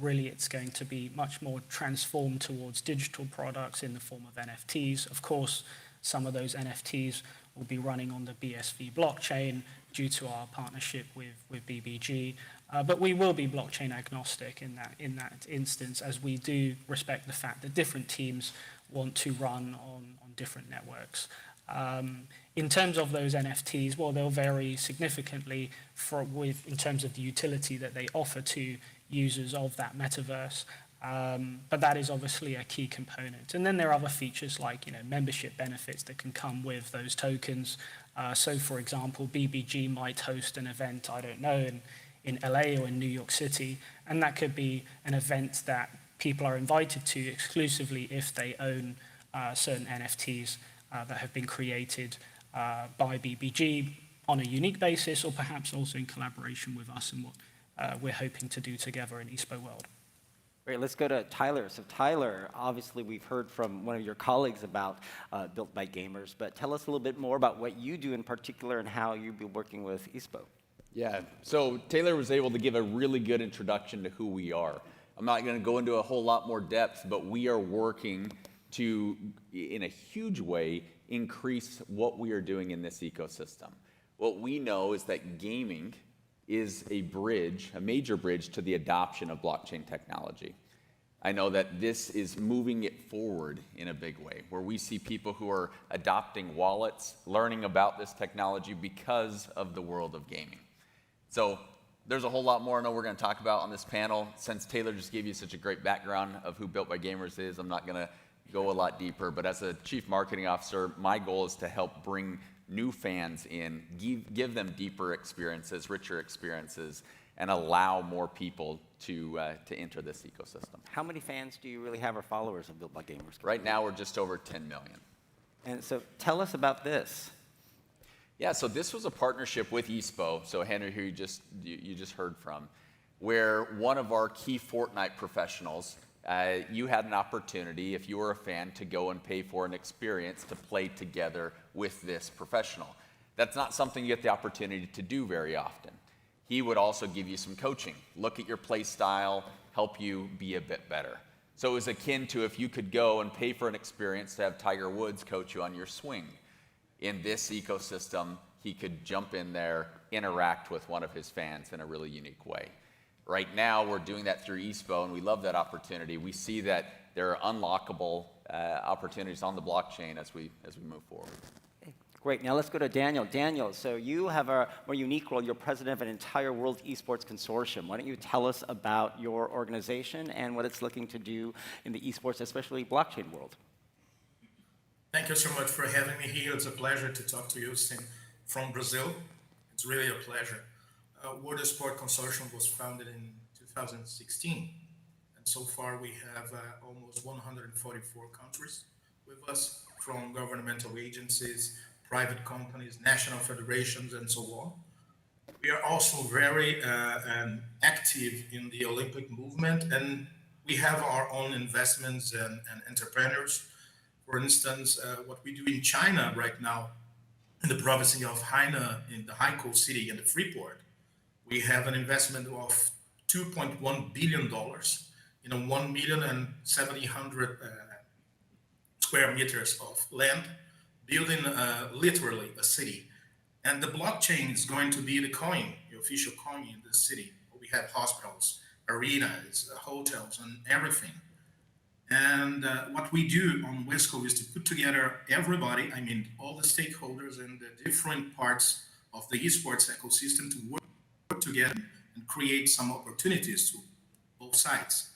really it's going to be much more transformed towards digital products in the form of NFTs. Of course, some of those NFTs will be running on the BSV blockchain due to our partnership with BBG. But we will be blockchain agnostic in that instance, as we do respect the fact that different teams want to run on different networks. In terms of those NFTs, well, they'll vary significantly in terms of the utility that they offer to users of that metaverse. But that is obviously a key component. And then there are other features like membership benefits that can come with those tokens. So for example, BBG might host an event, I don't know, in LA or in New York City, and that could be an event that people are invited to exclusively if they own certain NFTs that have been created by BBG on a unique basis, or perhaps also in collaboration with us and what we're hoping to do together in ESPO World. Great, let's go to Tyler. So Tyler, obviously we've heard from one of your colleagues about Built by Gamers, but tell us a little bit more about what you do in particular and how you'll be working with ESPO. Yeah, so Taylor was able to give a really good introduction to who we are. I'm not going to go into a whole lot more depth, but we are working to, in a huge way, increase what we are doing in this ecosystem. What we know is that gaming is a bridge, a major bridge to the adoption of blockchain technology. I know that this is moving it forward in a big way, where we see people who are adopting wallets, learning about this technology because of the world of gaming. So there's a whole lot more I know we're going to talk about on this panel. Since Taylor just gave you such a great background of who Built by Gamers is, I'm not going to go a lot deeper. But as a chief marketing officer, my goal is to help bring new fans in, give them deeper experiences, richer experiences, and allow more people to enter this ecosystem. How many fans do you really have or followers of Built by Gamers? Right now, we're just over 10 million. And so tell us about this. Yeah, so this was a partnership with ESPO, so Henry, who you just heard from, where one of our key Fortnite professionals, you had an opportunity, if you were a fan, to go and pay for an experience to play together with this professional. That's not something you get the opportunity to do very often. he would also give you some coaching, look at your play style, help you be a bit better. So it was akin to if you could go and pay for an experience to have Tiger Woods coach you on your swing. In this ecosystem, he could jump in there, interact with one of his fans in a really unique way. Right now, we're doing that through ESPO, and we love that opportunity. We see that there are unlockable opportunities on the blockchain as we move forward. Great. Now let's go to Daniel. Daniel, so you have a more unique role. You're president of an entire World Esports Consortium. Why don't you tell us about your organization and what it's looking to do in the esports, especially blockchain world? Thank you so much for having me here. It's a pleasure to talk to you from Brazil. It's really a pleasure. World Esports Consortium was founded in 2016. And so far we have almost 144 countries with us, from governmental agencies, private companies, national federations, and so on. We are also very active in the Olympic movement, and we have our own investments and entrepreneurs. For instance, what we do in China right now, in the province of Hainan, in the Haikou city in the Freeport, we have an investment of $2.1 billion in a 1,700,000 square meters of land, building literally a city. And the blockchain is going to be the coin, the official coin in the city. We have hospitals, arenas, hotels, and everything. And what we do on Wesco is to put together everybody, I mean, all the stakeholders and the different parts of the esports ecosystem to work together and create some opportunities to both sides.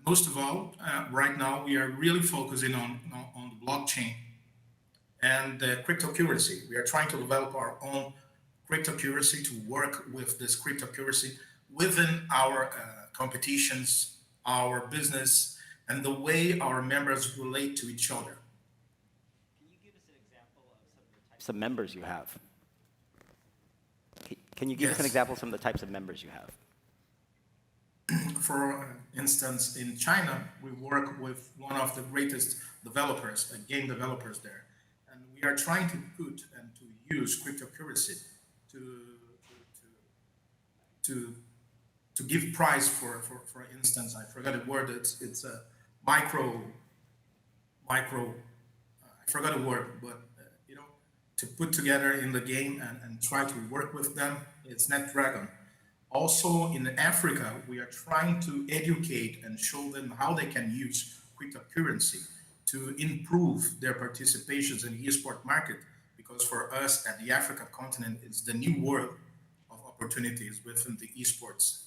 Most of all, right now, we are really focusing on the blockchain and cryptocurrency. We are trying to develop our own cryptocurrency to work with this cryptocurrency within our competitions, our business, and the way our members relate to each other. Can you give us an example of some of the types of members you have? Can you give us an example of some of the types of members you have? For instance, in China, we work with one of the greatest developers, game developers there. And we are trying to put and to use cryptocurrency to give prize for instance, I forgot a word, it's a I forgot a word, but to put together in the game and try to work with them, it's Snapdragon. Also in Africa, we are trying to educate and show them how they can use cryptocurrency to improve their participations in the esports market, because for us at the African continent, it's the new world of opportunities within the esports.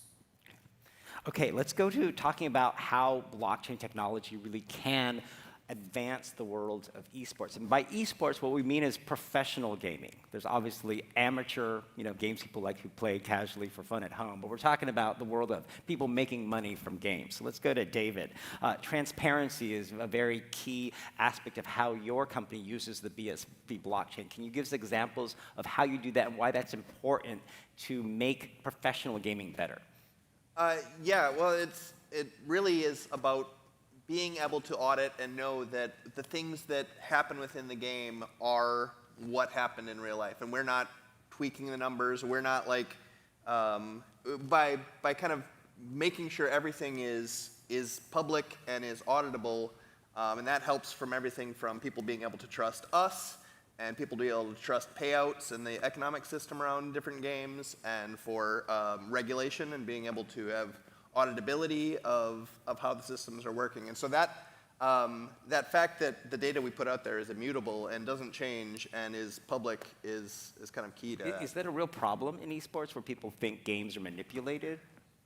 Okay, let's go to talking about how blockchain technology really can advance the world of esports. And by esports, what we mean is professional gaming. There's obviously amateur, games people like who play casually for fun at home, but we're talking about the world of people making money from games. So let's go to David. Transparency is a very key aspect of how your company uses the BSV blockchain. Can you give us examples of how you do that and why that's important to make professional gaming better? Yeah, well, it really is about being able to audit and know that the things that happen within the game are what happened in real life, and we're not tweaking the numbers. We're not like by kind of making sure everything is public and is auditable, and that helps from everything from people being able to trust us and people being able to trust payouts and the economic system around different games, and for regulation and being able to have auditability of how the systems are working. And so that fact that the data we put out there is immutable and doesn't change and is public is kind of key to that. Is that a real problem in esports where people think games are manipulated?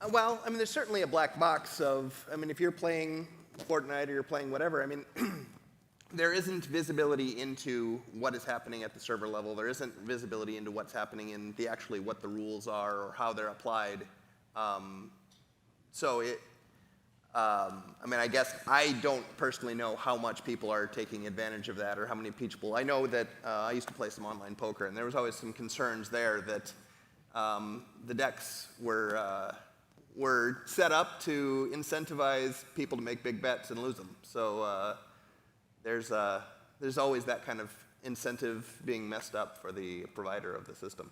Well, I mean, there's certainly a black box of, I mean, if you're playing Fortnite or you're playing whatever, I mean, there isn't visibility into what is happening at the server level. There isn't visibility into what's happening in actually what the rules are or how they're applied. So I mean, I guess I don't personally know how much people are taking advantage of that or how many people. I know that I used to play some online poker, and there was always some concerns there that the decks were set up to incentivize people to make big bets and lose them. So there's always that kind of incentive being messed up for the provider of the system.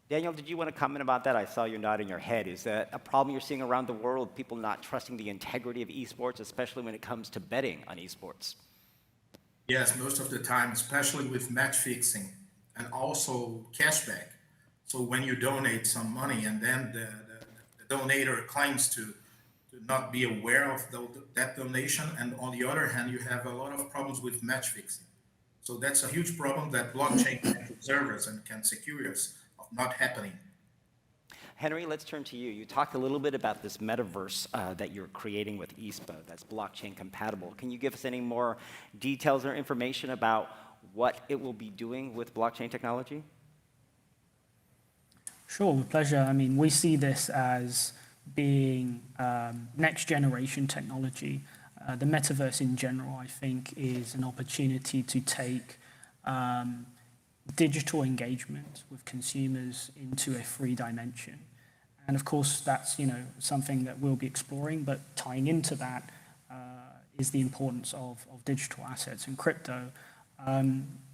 Daniel, did you want to comment about that? I saw you nodding your head. Is that a problem you're seeing around the world, people not trusting the integrity of esports, especially when it comes to betting on esports? Yes, most of the time, especially with match fixing and also cashback. So when you donate some money and then the donator claims to not be aware of that donation, and on the other hand, you have a lot of problems with match fixing. So that's a huge problem that blockchain can preserve us and can secure us of not happening. Henry, let's turn to you. You talked a little bit about this metaverse that you're creating with ESPA that's blockchain compatible. Can you give us any more details or information about what it will be doing with blockchain technology? Sure, with pleasure. I mean, we see this as being next generation technology. The metaverse in general, I think, is an opportunity to take digital engagement with consumers into a free dimension. And of course, that's something that we'll be exploring, but tying into that is the importance of digital assets and crypto.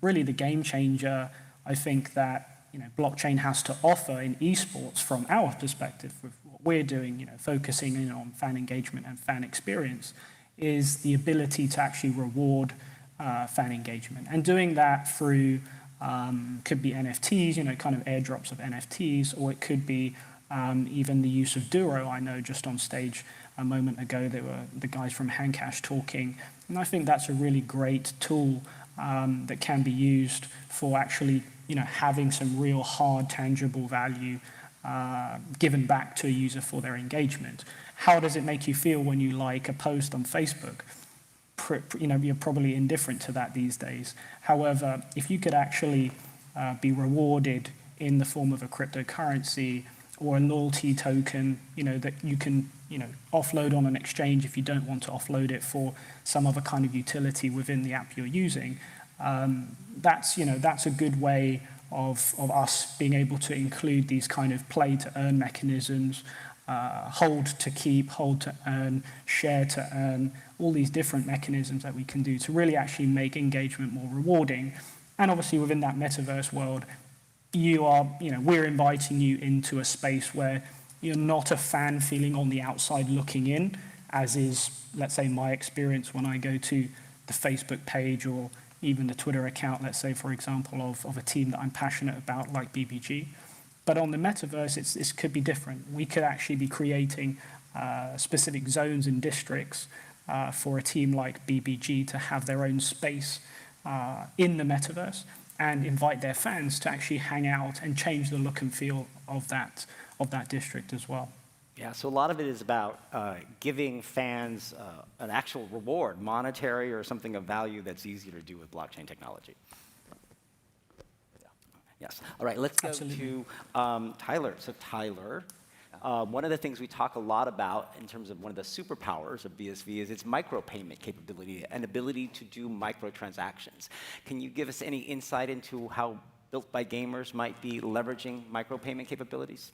Really the game changer, I think, that blockchain has to offer in esports from our perspective, with what we're doing, focusing in on fan engagement and fan experience, is the ability to actually reward fan engagement. And doing that through, could be NFTs, kind of airdrops of NFTs, or it could be even the use of Duro. I know just on stage a moment ago, there were the guys from Handcash talking, and I think that's a really great tool that can be used for actually having some real hard, tangible value given back to a user for their engagement. How does it make you feel when you like a post on Facebook? You're probably indifferent to that these days. However, if you could actually be rewarded in the form of a cryptocurrency or a loyalty token, that you can, offload on an exchange if you don't want to offload it for some other kind of utility within the app you're using, that's a good way of us being able to include these kind of play to earn mechanisms, hold to keep, hold to earn, share to earn, all these different mechanisms that we can do to really actually make engagement more rewarding. And obviously within that metaverse world, we're inviting you into a space where you're not a fan feeling on the outside looking in, as is, let's say, my experience when I go to the Facebook page or even the Twitter account, let's say, for example, of a team that I'm passionate about, like BBG. But on the metaverse, this could be different. We could actually be creating specific zones and districts for a team like BBG to have their own space in the metaverse and invite their fans to actually hang out and change the look and feel of that district as well. Yeah, so a lot of it is about giving fans an actual reward, monetary or something of value that's easier to do with blockchain technology. Yeah. Yes. All right, let's go to Tyler. So Tyler, one of the things we talk a lot about in terms of one of the superpowers of BSV is its micropayment capability and ability to do microtransactions. Can you give us any insight into how Built by Gamers might be leveraging micropayment capabilities?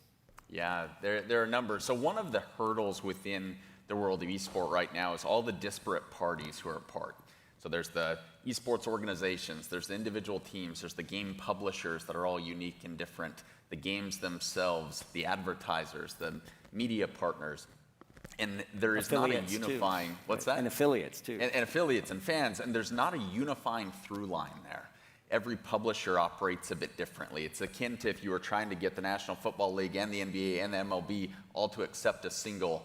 Yeah, there are a number. So one of the hurdles within the world of esport right now is all the disparate parties who are part. So there's the esports organizations, there's the individual teams, there's the game publishers that are all unique and different, the games themselves, the advertisers, the media partners. And there is not a unifying, what's that? And affiliates too. And affiliates and fans, and there's not a unifying through line there. Every publisher operates a bit differently. It's akin to if you were trying to get the National Football League and the NBA and the MLB all to accept a single,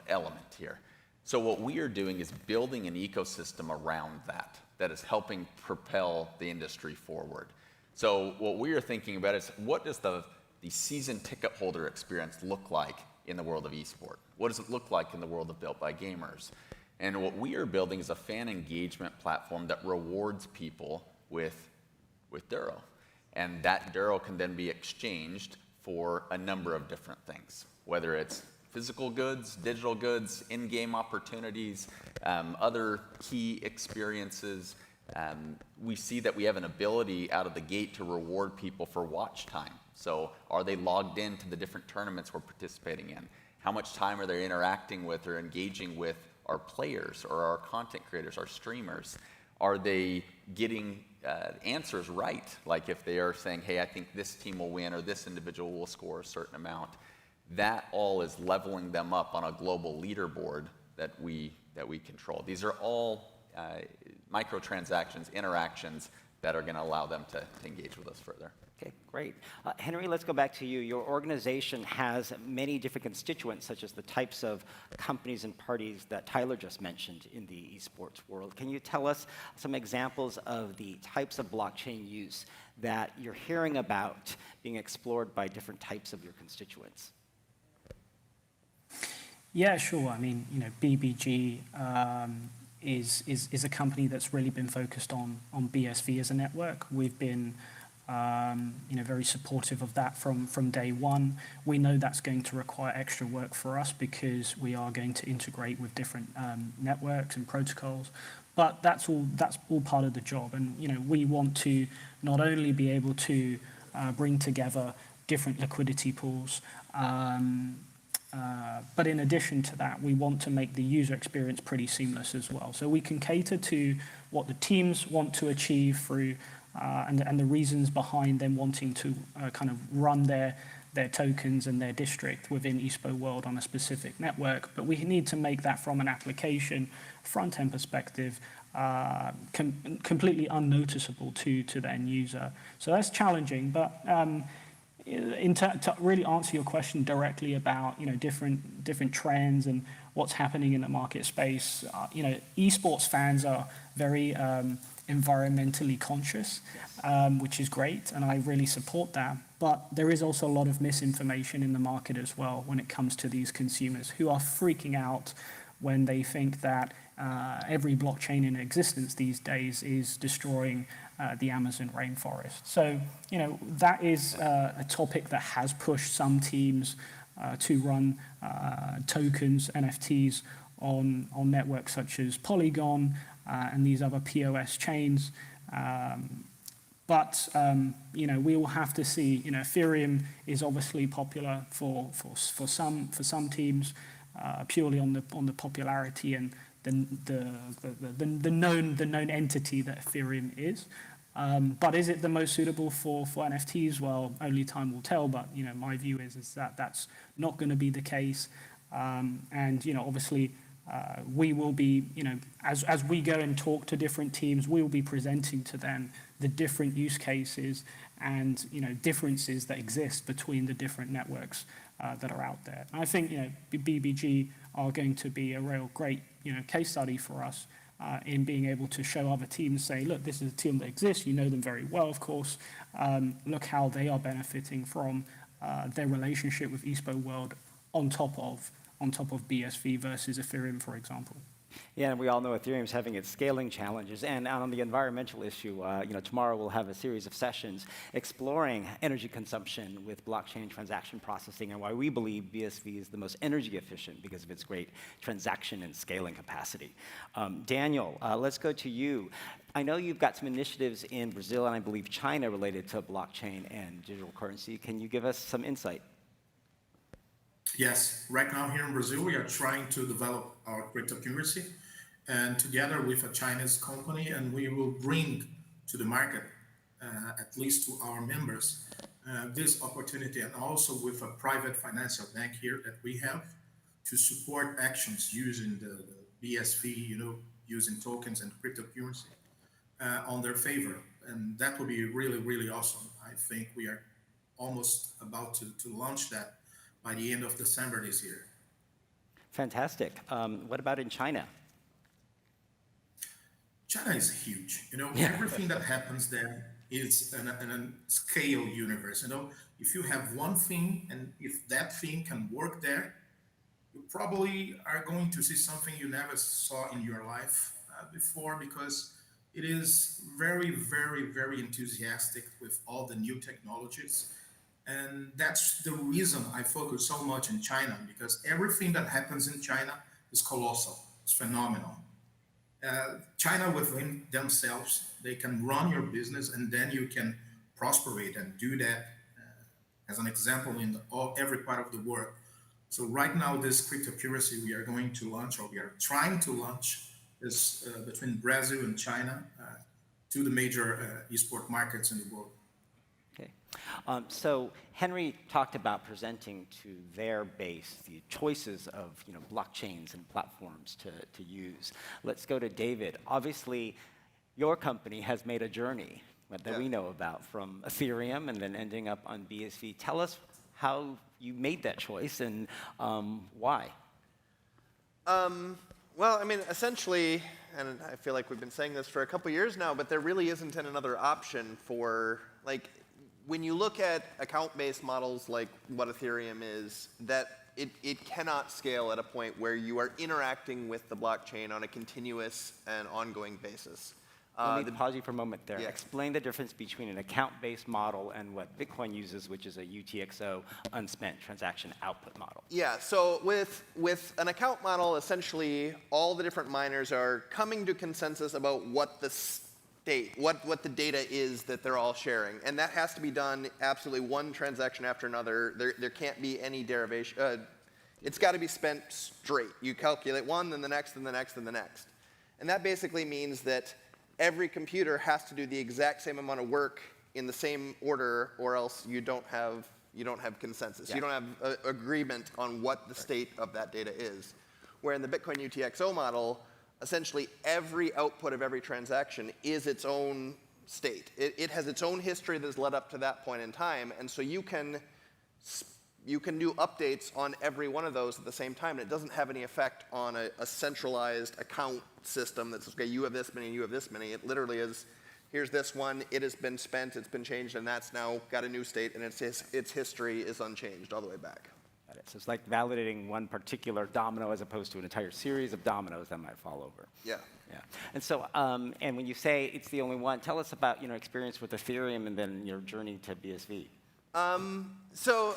element here. So what we are doing is building an ecosystem around that is helping propel the industry forward. So what we are thinking about is, what does the season ticket holder experience look like in the world of esport? What does it look like in the world of Built by Gamers? And what we are building is a fan engagement platform that rewards people with Duro. And that Duro can then be exchanged for a number of different things, whether it's physical goods, digital goods, in-game opportunities, other key experiences. We see that we have an ability out of the gate to reward people for watch time. So are they logged into the different tournaments we're participating in? How much time are they interacting with or engaging with our players or our content creators, our streamers? Are they getting answer is right. Like if they are saying, hey, I think this team will win or this individual will score a certain amount, that all is leveling them up on a global leaderboard that we control. These are all microtransactions, interactions that are going to allow them to engage with us further. Okay, great. Henry, let's go back to you. Your organization has many different constituents, such as the types of companies and parties that Tyler just mentioned in the esports world. Can you tell us some examples of the types of blockchain use that you're hearing about being explored by different types of your constituents? Yeah, sure. I mean, BBG is a company that's really been focused on BSV as a network. We've been very supportive of that from day one. We know that's going to require extra work for us because we are going to integrate with different networks and protocols. But that's all part of the job. And we want to not only be able to bring together different liquidity pools, but in addition to that, we want to make the user experience pretty seamless as well. So we can cater to what the teams want to achieve through and the reasons behind them wanting to kind of run their tokens and their district within Espo World on a specific network. But we need to make that from an application front-end perspective completely unnoticeable to the end user. So that's challenging, but to really answer your question directly about different trends and what's happening in the market space, esports fans are very environmentally conscious, which is great, and I really support that. But there is also a lot of misinformation in the market as well when it comes to these consumers who are freaking out when they think that every blockchain in existence these days is destroying the Amazon rainforest. So, that is a topic that has pushed some teams to run tokens, NFTs, on networks such as Polygon and these other POS chains. But we will have to see. Ethereum is obviously popular for some teams purely on the popularity and the known entity that Ethereum is. But is it the most suitable for NFTs? Well, only time will tell. But my view is that that's not going to be the case. And obviously, we will be as we go and talk to different teams, we will be presenting to them the different use cases and differences that exist between the different networks that are out there. And I think BBG are going to be a real great case study for us in being able to show other teams, say, look, this is a team that exists. You know them very well, of course. Look how they are benefiting from their relationship with Espo World on top of BSV versus Ethereum, for example. Yeah, and we all know Ethereum is having its scaling challenges. And on the environmental issue, tomorrow we'll have a series of sessions exploring energy consumption with blockchain transaction processing and why we believe BSV is the most energy efficient because of its great transaction and scaling capacity. Daniel, let's go to you. I know you've got some initiatives in Brazil and I believe China related to blockchain and digital currency. Can you give us some insight? Yes, right now here in Brazil, we are trying to develop our cryptocurrency and together with a Chinese company, and we will bring to the market, at least to our members, this opportunity, and also with a private financial bank here that we have to support actions using the BSV, using tokens and cryptocurrency on their favor. And that will be really, really awesome. I think we are almost about to launch that by the end of December this year. Fantastic. What about in China? China is huge. Everything that happens there is in a scale universe. If you have one thing and if that thing can work there, you probably are going to see something you never saw in your life before, because it is very, very, very enthusiastic with all the new technologies. And that's the reason I focus so much in China, because everything that happens in China is colossal. It's phenomenal. China within themselves, they can run your business and then you can prosper it and do that as an example in every part of the world. So right now, this cryptocurrency we are going to launch, or we are trying to launch, is between Brazil and China to the major esport markets in the world. Okay. So Henry talked about presenting to their base the choices of blockchains and platforms to use. Let's go to David. Obviously, your company has made a journey that we know about from Ethereum and then ending up on BSV. Tell us how you made that choice and why. Well, I mean, essentially, and I feel like we've been saying this for a couple years now, but there really isn't another option for, like, when you look at account-based models like what Ethereum is, that it cannot scale at a point where you are interacting with the blockchain on a continuous and ongoing basis. Let me pause you for a moment there. Yeah. Explain the difference between an account-based model and what Bitcoin uses, which is a UTXO, unspent transaction output model. Yeah, so with an account model, essentially all the different miners are coming to consensus about what the state, what the data is that they're all sharing. And that has to be done absolutely one transaction after another. There can't be any derivation. It's got to be spent straight. You calculate one, then the next, then the next, then the next. And that basically means that every computer has to do the exact same amount of work in the same order, or else you don't have consensus. Yeah. You don't have agreement on what the state of that data is. Where in the Bitcoin UTXO model, essentially every output of every transaction is its own state. It has its own history that's led up to that point in time, and so you can do updates on every one of those at the same time, and it doesn't have any effect on a centralized account system that's, okay, you have this many, you have this many. It literally is, here's this one, it has been spent, it's been changed, and that's now got a new state, and its history is unchanged all the way back. Got it. So it's like validating one particular domino as opposed to an entire series of dominoes that might fall over. Yeah. Yeah. And so, and when you say it's the only one, tell us about experience with Ethereum and then your journey to BSV. So,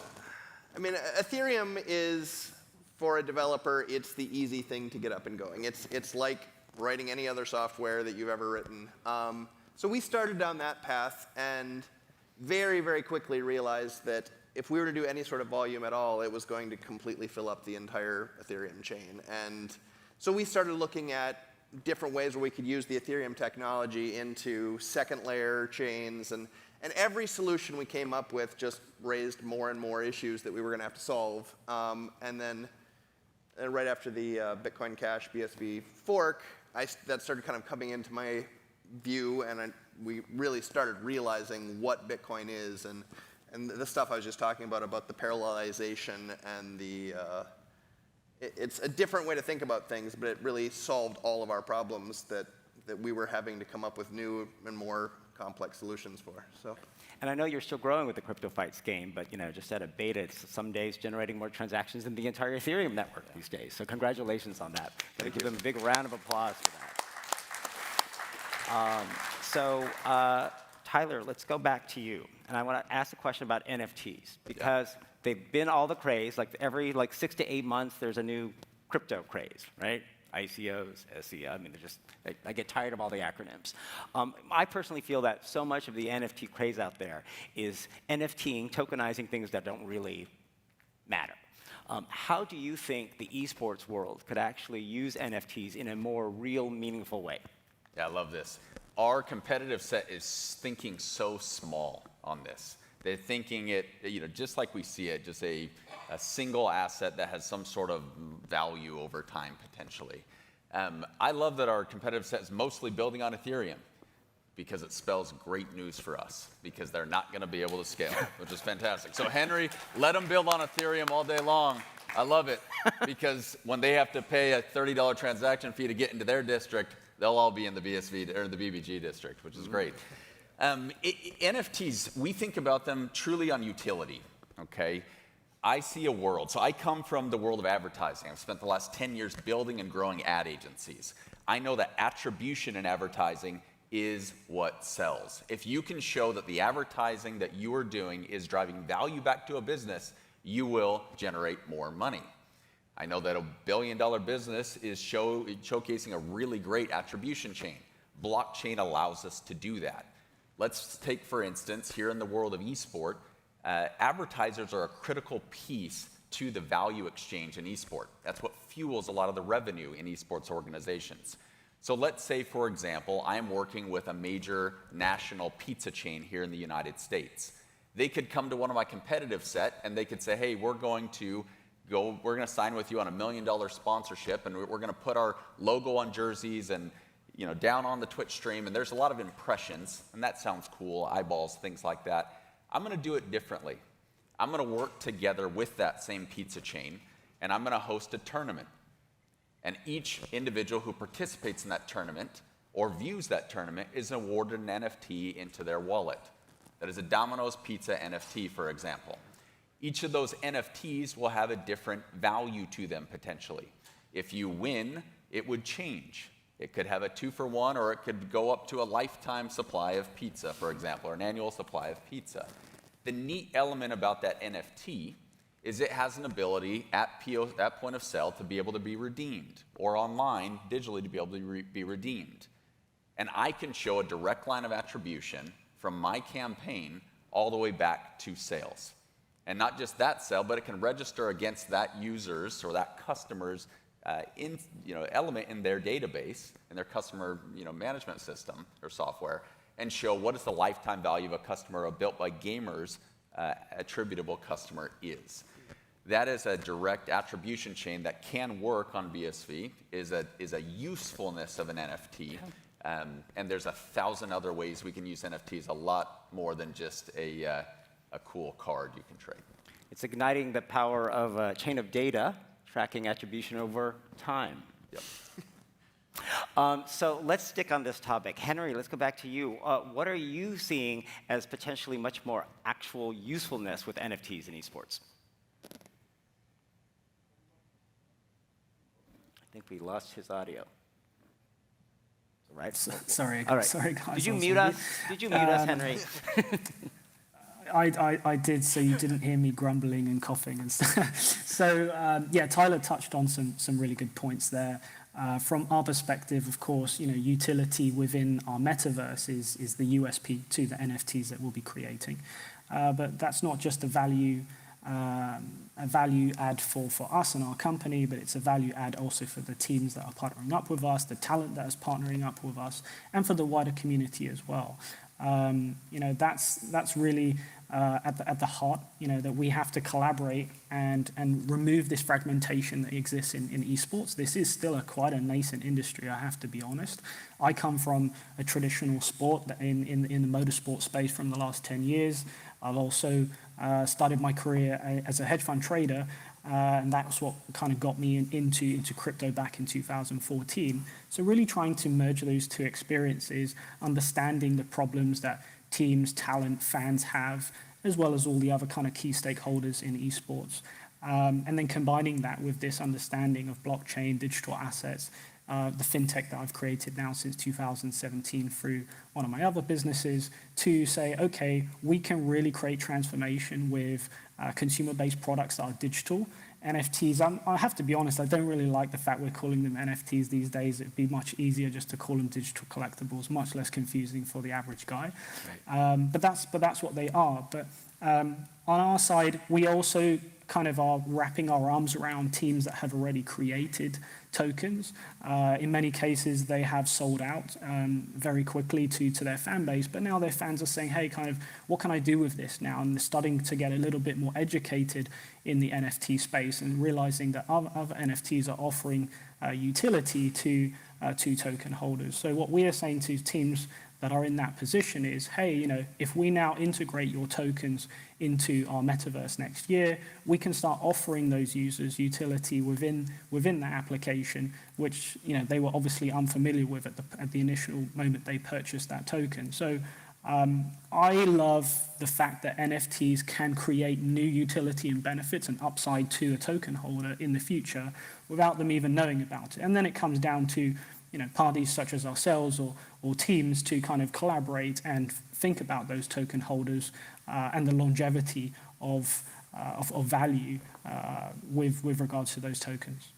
I mean, Ethereum is, for a developer, it's the easy thing to get up and going. It's like writing any other software that you've ever written. So we started down that path and very, very quickly realized that if we were to do any sort of volume at all, it was going to completely fill up the entire Ethereum chain. And so we started looking at different ways where we could use the Ethereum technology into second layer chains, and every solution we came up with just raised more and more issues that we were going to have to solve. And then right after the Bitcoin Cash BSV fork, that started kind of coming into my view, and we really started realizing what Bitcoin is, and the stuff I was just talking about the parallelization and it's a different way to think about things, but it really solved all of our problems that we were having to come up with new and more complex solutions for. So. And I know you're still growing with the Crypto Fights game, but just at a beta, it's some days generating more transactions than the entire Ethereum network these days. So congratulations on that. Gotta give them a big round of applause for that. Tyler, let's go back to you. And I want to ask a question about NFTs, because they've been all the craze. Like every 6 to 8 months, there's a new crypto craze, right? ICOs, SEO, I mean, I get tired of all the acronyms. I personally feel that so much of the NFT craze out there is NFTing, tokenizing things that don't really matter. How do you think the esports world could actually use NFTs in a more real, meaningful way? Yeah, I love this. Our competitive set is thinking so small on this. They're thinking it, just like we see it, just a single asset that has some sort of value over time, potentially. I love that our competitive set is mostly building on Ethereum, because it spells great news for us, because they're not going to be able to scale, which is fantastic. So Henry, let them build on Ethereum all day long. I love it, because when they have to pay a $30 transaction fee to get into their district, they'll all be in the BSV or the BBG district, which is great. NFTs, we think about them truly on utility, okay? I see a world. So I come from the world of advertising. I've spent the last 10 years building and growing ad agencies. I know that attribution in advertising is what sells. If you can show that the advertising that you are doing is driving value back to a business, you will generate more money. I know that a billion-dollar business is showcasing a really great attribution chain. Blockchain allows us to do that. Let's take, for instance, here in the world of esport, advertisers are a critical piece to the value exchange in esport. That's what fuels a lot of the revenue in esports organizations. So let's say, for example, I'm working with a major national pizza chain here in the United States. They could come to one of my competitive set and they could say, hey, we're going to sign with you on $1 million sponsorship, and we're going to put our logo on jerseys and down on the Twitch stream, and there's a lot of impressions, and that sounds cool, eyeballs, things like that. I'm going to do it differently. I'm going to work together with that same pizza chain, and I'm going to host a tournament. And each individual who participates in that tournament or views that tournament is awarded an NFT into their wallet. That is a Domino's Pizza NFT, for example. Each of those NFTs will have a different value to them, potentially. If you win, it would change. It could have a 2-for-1, or it could go up to a lifetime supply of pizza, for example, or an annual supply of pizza. The neat element about that NFT is it has an ability at point of sale to be able to be redeemed, or online, digitally, to be able to be redeemed. And I can show a direct line of attribution from my campaign all the way back to sales. And not just that sale, but it can register against that user's or that customer's element in their database, in their customer management system or software, and show what is the lifetime value of a customer, a built by gamers attributable customer is. That is a direct attribution chain that can work on BSV, is a usefulness of an NFT. And there's 1,000 other ways we can use NFTs, a lot more than just a cool card you can trade. It's igniting the power of a chain of data, tracking attribution over time. Yep. So let's stick on this topic. Henry, let's go back to you. What are you seeing as potentially much more actual usefulness with NFTs in esports? I think we lost his audio. Right? Sorry, All right. Sorry, guys. Did you mute us? Did you mute us, Henry? I did, so you didn't hear me grumbling and coughing and stuff. So yeah, Tyler touched on some really good points there. From our perspective, of course, utility within our metaverse is the USP to the NFTs that we'll be creating. But that's not just a value add for us and our company, but it's a value add also for the teams that are partnering up with us, the talent that is partnering up with us, and for the wider community as well. That's really at the heart, that we have to collaborate and remove this fragmentation that exists in esports. This is still quite a nascent industry, I have to be honest. I come from a traditional sport in the motorsport space from the last 10 years. I've also started my career as a hedge fund trader, and that's what kind of got me into crypto back in 2014. So really trying to merge those two experiences, understanding the problems that teams, talent, fans have, as well as all the other kind of key stakeholders in esports. And then combining that with this understanding of blockchain, digital assets, the fintech that I've created now since 2017 through one of my other businesses, to say, okay, we can really create transformation with consumer-based products that are digital. NFTs, I have to be honest, I don't really like the fact we're calling them NFTs these days. It'd be much easier just to call them digital collectibles, much less confusing for the average guy. Right. But that's what they are. But on our side, we also kind of are wrapping our arms around teams that have already created tokens. In many cases, they have sold out very quickly to their fan base, but now their fans are saying, hey, kind of, what can I do with this now? And they're starting to get a little bit more educated in the NFT space and realizing that other NFTs are offering utility to token holders. So what we are saying to teams that are in that position is, hey, if we now integrate your tokens into our metaverse next year, we can start offering those users utility within that application, which they were obviously unfamiliar with at the initial moment they purchased that token. So I love the fact that NFTs can create new utility and benefits and upside to a token holder in the future without them even knowing about it. And then it comes down to parties such as ourselves or teams to kind of collaborate and think about those token holders and the longevity of value with regards to those tokens.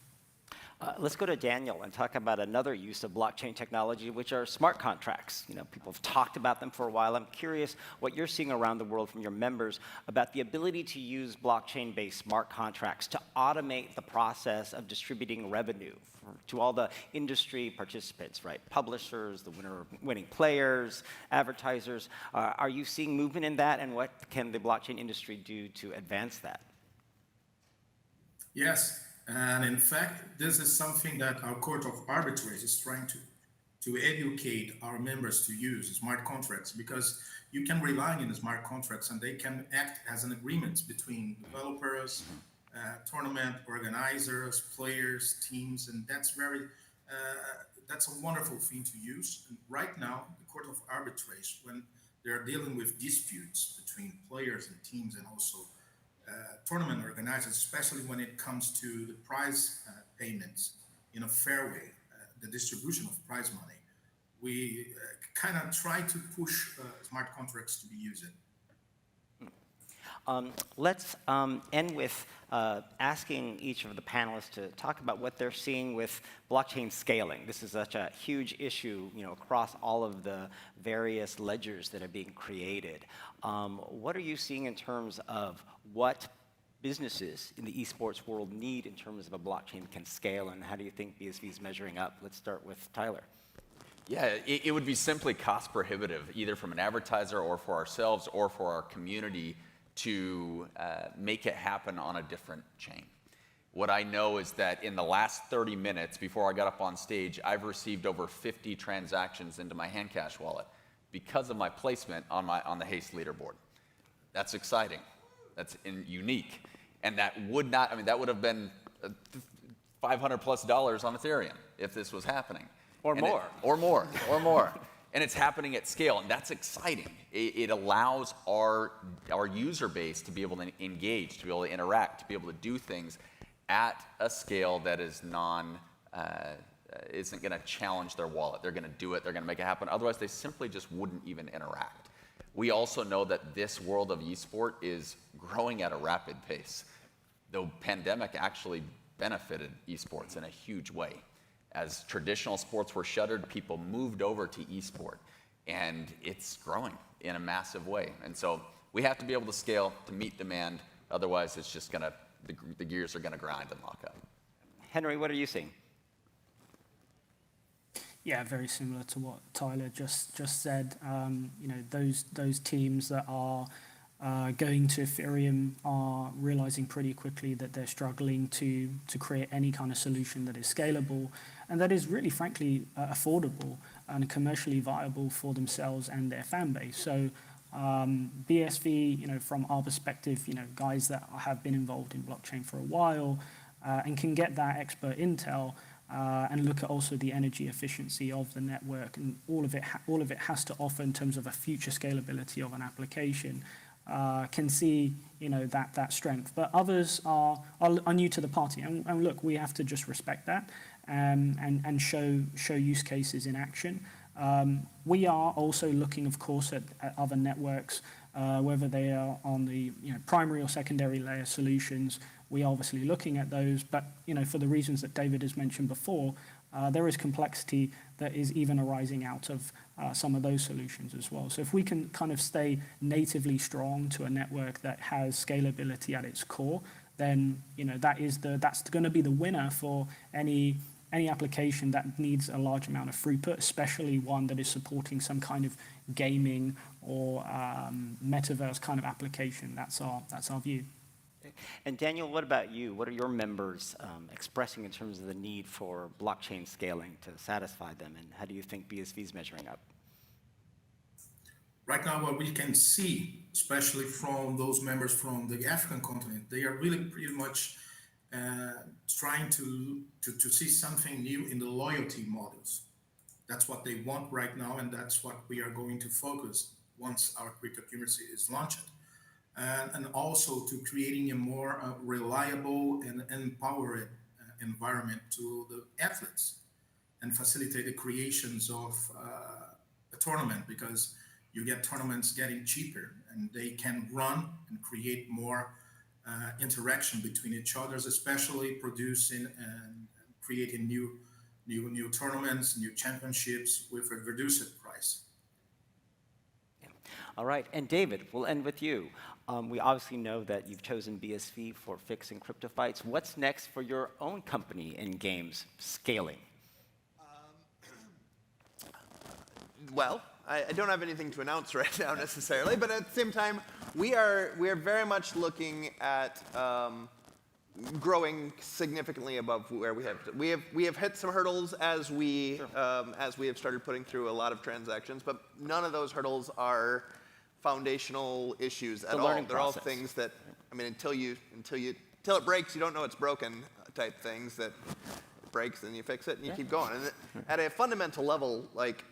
Let's go to Daniel and talk about another use of blockchain technology, which are smart contracts. You know, people have talked about them for a while. I'm curious what you're seeing around the world from your members about the ability to use blockchain-based smart contracts to automate the process of distributing revenue to all the industry participants, right? Publishers, the winning players, advertisers. Are you seeing movement in that, and what can the blockchain industry do to advance that? Yes, and in fact, this is something that our Court of Arbitrage is trying to educate our members to use smart contracts, because you can rely on the smart contracts and they can act as an agreement between developers, tournament organizers, players, teams, and that's a wonderful thing to use. And right now, the Court of Arbitrage, when they're dealing with disputes between players and teams and also tournament organizers, especially when it comes to the prize payments in a fair way, the distribution of prize money, we kind of try to push smart contracts to be used. Let's end with asking each of the panelists to talk about what they're seeing with blockchain scaling. This is such a huge issue, you know, across all of the various ledgers that are being created. What are you seeing in terms of what businesses in the esports world need in terms of a blockchain can scale, and how do you think BSV is measuring up? Let's start with Tyler. Yeah, it would be simply cost prohibitive, either from an advertiser or for ourselves or for our community to make it happen on a different chain. What I know is that in the last 30 minutes before I got up on stage, I've received over 50 transactions into my Handcash wallet because of my placement on the Haste leaderboard. That's exciting. That's unique. And that would not, I mean, that would have been $500+ on Ethereum if this was happening. Or more. Or more. And it's happening at scale, and that's exciting. It allows our user base to be able to engage, to be able to interact, to be able to do things at a scale that is isn't going to challenge their wallet. They're going to do it. They're going to make it happen. Otherwise, they simply just wouldn't even interact. We also know that this world of esport is growing at a rapid pace. The pandemic actually benefited esports in a huge way. As traditional sports were shuttered, people moved over to esport, and it's growing in a massive way. And so we have to be able to scale to meet demand. Otherwise, it's just gonna, the gears are gonna grind and lock up. Henry, what are you seeing? Yeah, very similar to what Tyler just said. You know, those teams that are going to Ethereum are realizing pretty quickly that they're struggling to create any kind of solution that is scalable and that is really, frankly, affordable and commercially viable for themselves and their fan base. So BSV, you know, from our perspective, you know, guys that have been involved in blockchain for a while and can get that expert intel and look at also the energy efficiency of the network and all of it has to offer in terms of a future scalability of an application. Can see, you know, that strength, but others are new to the party, and look, we have to just respect that and show use cases in action. We are also looking, of course, at other networks, whether they are on the primary or secondary layer solutions. We are obviously looking at those, but for the reasons that David has mentioned before, there is complexity that is even arising out of some of those solutions as well. So if we can kind of stay natively strong to a network that has scalability at its core, then that's going to be the winner for any application that needs a large amount of throughput, especially one that is supporting some kind of gaming or metaverse kind of application. That's our view. And Daniel, what about you? What are your members expressing in terms of the need for blockchain scaling to satisfy them, and how do you think BSV is measuring up? Right now, what we can see, especially from those members from the African continent, they are really pretty much trying to see something new in the loyalty models. That's what they want right now, and that's what we are going to focus once our cryptocurrency is launched. And also to creating a more reliable and empowered environment to the athletes and facilitate the creations of a tournament, because you get tournaments getting cheaper and they can run and create more interaction between each other, especially producing and creating new tournaments, new championships with a reduced price. All right, and David, we'll end with you. We obviously know that you've chosen BSV for fixing crypto fights. What's next for your own company in games scaling? Well, I don't have anything to announce right now necessarily, but at the same time, we are very much looking at growing significantly above where we have hit some hurdles as we have started putting through a lot of transactions, but none of those hurdles are foundational issues at all. They're all things that, I mean, until it breaks, you don't know it's broken type things that it breaks and you fix it and you keep going. And at a fundamental level, like,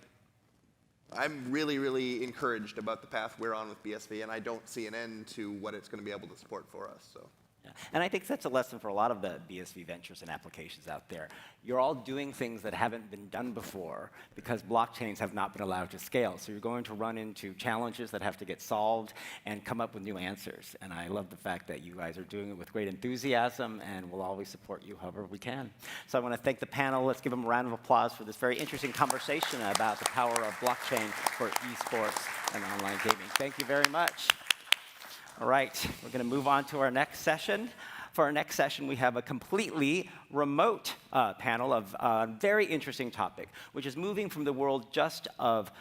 I'm really, really encouraged about the path we're on with BSV, and I don't see an end to what it's going to be able to support for us. So. Yeah. And I think that's a lesson for a lot of the BSV ventures and applications out there. You're all doing things that haven't been done before because blockchains have not been allowed to scale. So you're going to run into challenges that have to get solved and come up with new answers. And I love the fact that you guys are doing it with great enthusiasm, and we'll always support you however we can. So I want to thank the panel. Let's give them a round of applause for this very interesting conversation about the power of blockchain for esports and online gaming. Thank you very much. All right, we're going to move on to our next session. For our next session, we have a completely remote panel of a very interesting topic, which is moving from the world just of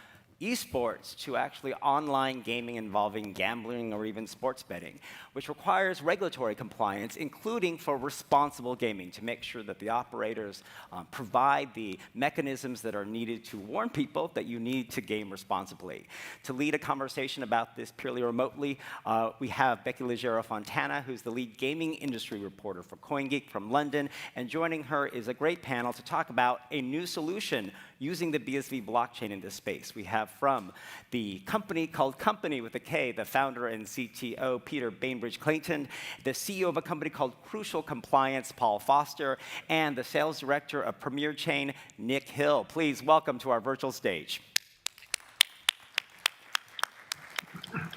esports to actually online gaming involving gambling or even sports betting, which requires regulatory compliance, including for responsible gaming, to make sure that the operators provide the mechanisms that are needed to warn people that you need to game responsibly. To lead a conversation about this purely remotely, we have Becky Leggero-Fontana, who's the lead gaming industry reporter for CoinGeek from London, and joining her is a great panel to talk about a new solution using the BSV blockchain in this space. We have from the company called Company with a K, the founder and CTO, Peter Bainbridge-Clayton, the CEO of a company called Crucial Compliance, Paul Foster, and the sales director of Premier Chain, Nick Hill. Please welcome to our virtual stage.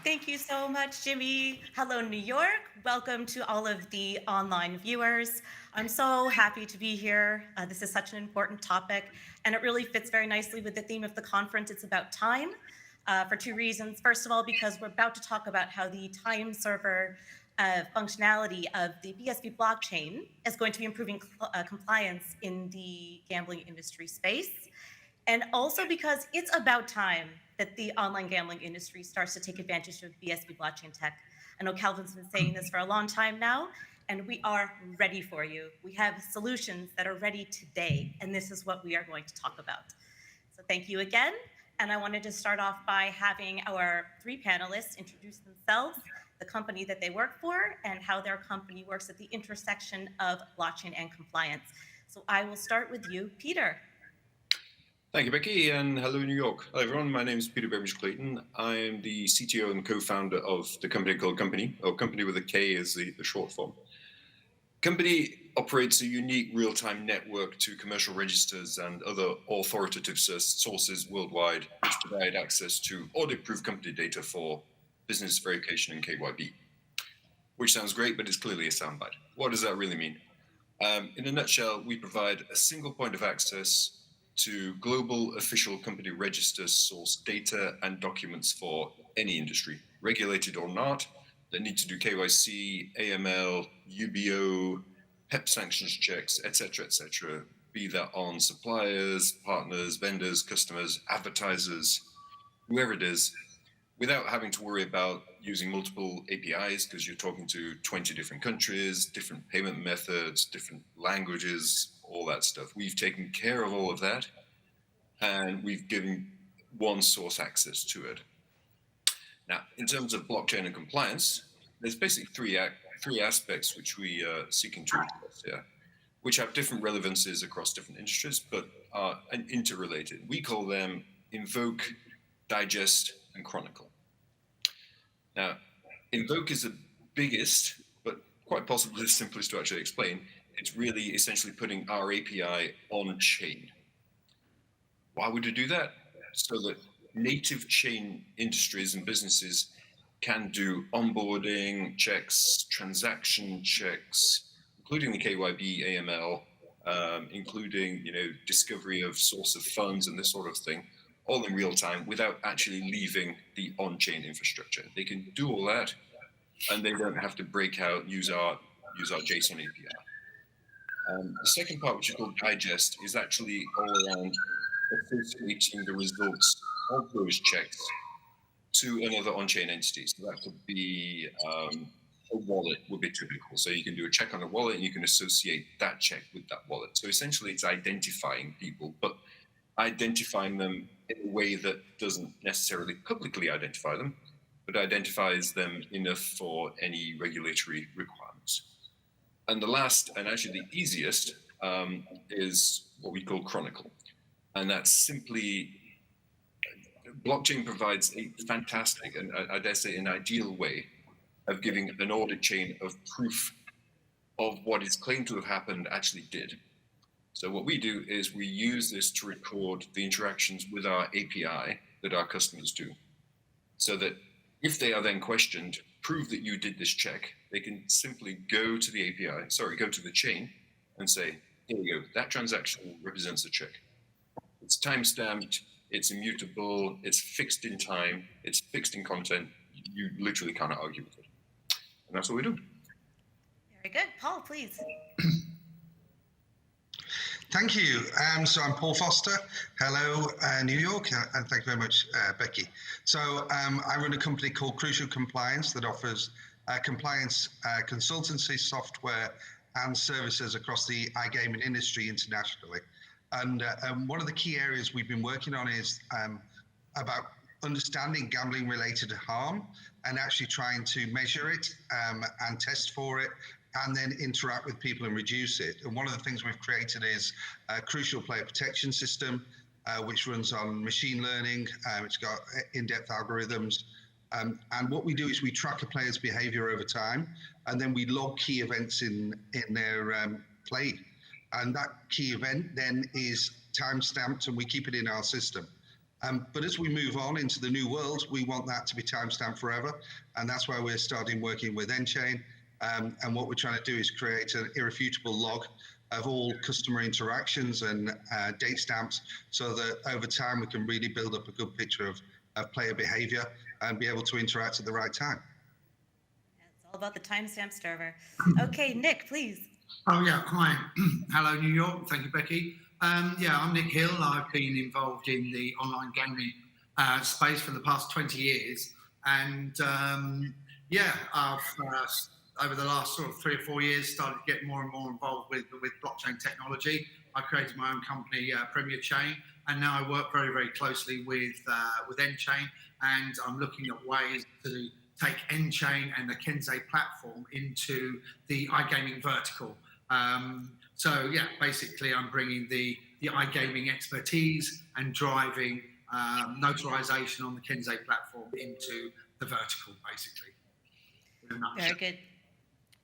Thank you so much, Jimmy. Hello, New York. Welcome to all of the online viewers. I'm so happy to be here. This is such an important topic, and it really fits very nicely with the theme of the conference. It's about time for two reasons. First of all, because we're about to talk about how the time server functionality of the BSV blockchain is going to be improving compliance in the gambling industry space. And also because it's about time that the online gambling industry starts to take advantage of BSV blockchain tech. I know Calvin's been saying this for a long time now, and we are ready for you. We have solutions that are ready today, and this is what we are going to talk about. So thank you again, and I wanted to start off by having our three panelists introduce themselves, the company that they work for, and how their company works at the intersection of blockchain and compliance. So I will start with you, Peter. Thank you, Becky, and hello, New York. Hello, everyone. My name is Peter Bainbridge-Clayton. I am the CTO and co-founder of the company called Company, or Company with a K is the short form. Company operates a unique real-time network to commercial registers and other authoritative sources worldwide, which provide access to audit-proof company data for business verification and KYB, which sounds great, but it's clearly a soundbite. What does that really mean? In a nutshell, we provide a single point of access to global official company register source data and documents for any industry, regulated or not, that need to do KYC, AML, UBO, PEP sanctions checks, etc., be that on suppliers, partners, vendors, customers, advertisers, whoever it is, without having to worry about using multiple APIs because you're talking to 20 different countries, different payment methods, different languages, all that stuff. We've taken care of all of that, and we've given one source access to it. Now, in terms of blockchain and compliance, there's basically three aspects which we are seeking to address here, which have different relevances across different industries, but are interrelated. We call them invoke, digest, and chronicle. Now, invoke is the biggest, but quite possibly the simplest to actually explain. It's really essentially putting our API on chain. Why would we do that? So that native chain industries and businesses can do onboarding checks, transaction checks, including the KYB, AML, including discovery of source of funds and this sort of thing, all in real time without actually leaving the on-chain infrastructure. They can do all that, and they don't have to break out, use our JSON API. The second part, which is called digest, is actually all around associating the results of those checks to another on-chain entity. So that could be a wallet would be typical. So you can do a check on a wallet and you can associate that check with that wallet. So essentially it's identifying people, but identifying them in a way that doesn't necessarily publicly identify them, but identifies them enough for any regulatory requirements. And the last, and actually the easiest, is what we call Chronicle. And that's simply, blockchain provides a fantastic, and I dare say an ideal way of giving an audit chain of proof of what is claimed to have happened actually did. So what we do is we use this to record the interactions with our API that our customers do, so that if they are then questioned, prove that you did this check, they can simply go to the API, go to the chain and say, here you go, that transaction represents a check. It's time-stamped, it's immutable, it's fixed in time, it's fixed in content. You literally cannot argue with it. And that's what we do. Very good. Paul, please. Thank you. So I'm Paul Foster. Hello, New York, and thank you very much, Becky. So I run a company called Crucial Compliance that offers compliance consultancy, software, and services across the iGaming industry internationally. And one of the key areas we've been working on is about understanding gambling-related harm and actually trying to measure it and test for it, and then interact with people and reduce it. And one of the things we've created is a Crucial Player Protection System, which runs on machine learning. It's got in-depth algorithms. And what we do is we track a player's behavior over time, and then we log key events in their play. And that key event then is time-stamped, and we keep it in our system. But as we move on into the new world, we want that to be time-stamped forever. And that's why we're starting working with nChain. And what we're trying to do is create an irrefutable log of all customer interactions and date stamps, so that over time we can really build up a good picture of player behavior and be able to interact at the right time. It's all about the timestamp server. Okay, Nick, please. Oh, yeah. Hi. Hello, New York. Thank you, Becky. Yeah, I'm Nick Hill. I've been involved in the online gaming space for the past 20 years. And yeah, I've over the last sort of 3 or 4 years started to get more and more involved with blockchain technology. I created my own company, Premier Chain, and now I work very, very closely with nChain, and I'm looking at ways to take nChain and the Kensei platform into the iGaming vertical. So yeah, basically I'm bringing the iGaming expertise and driving notarization on the Kensei platform into the vertical, basically. Very good.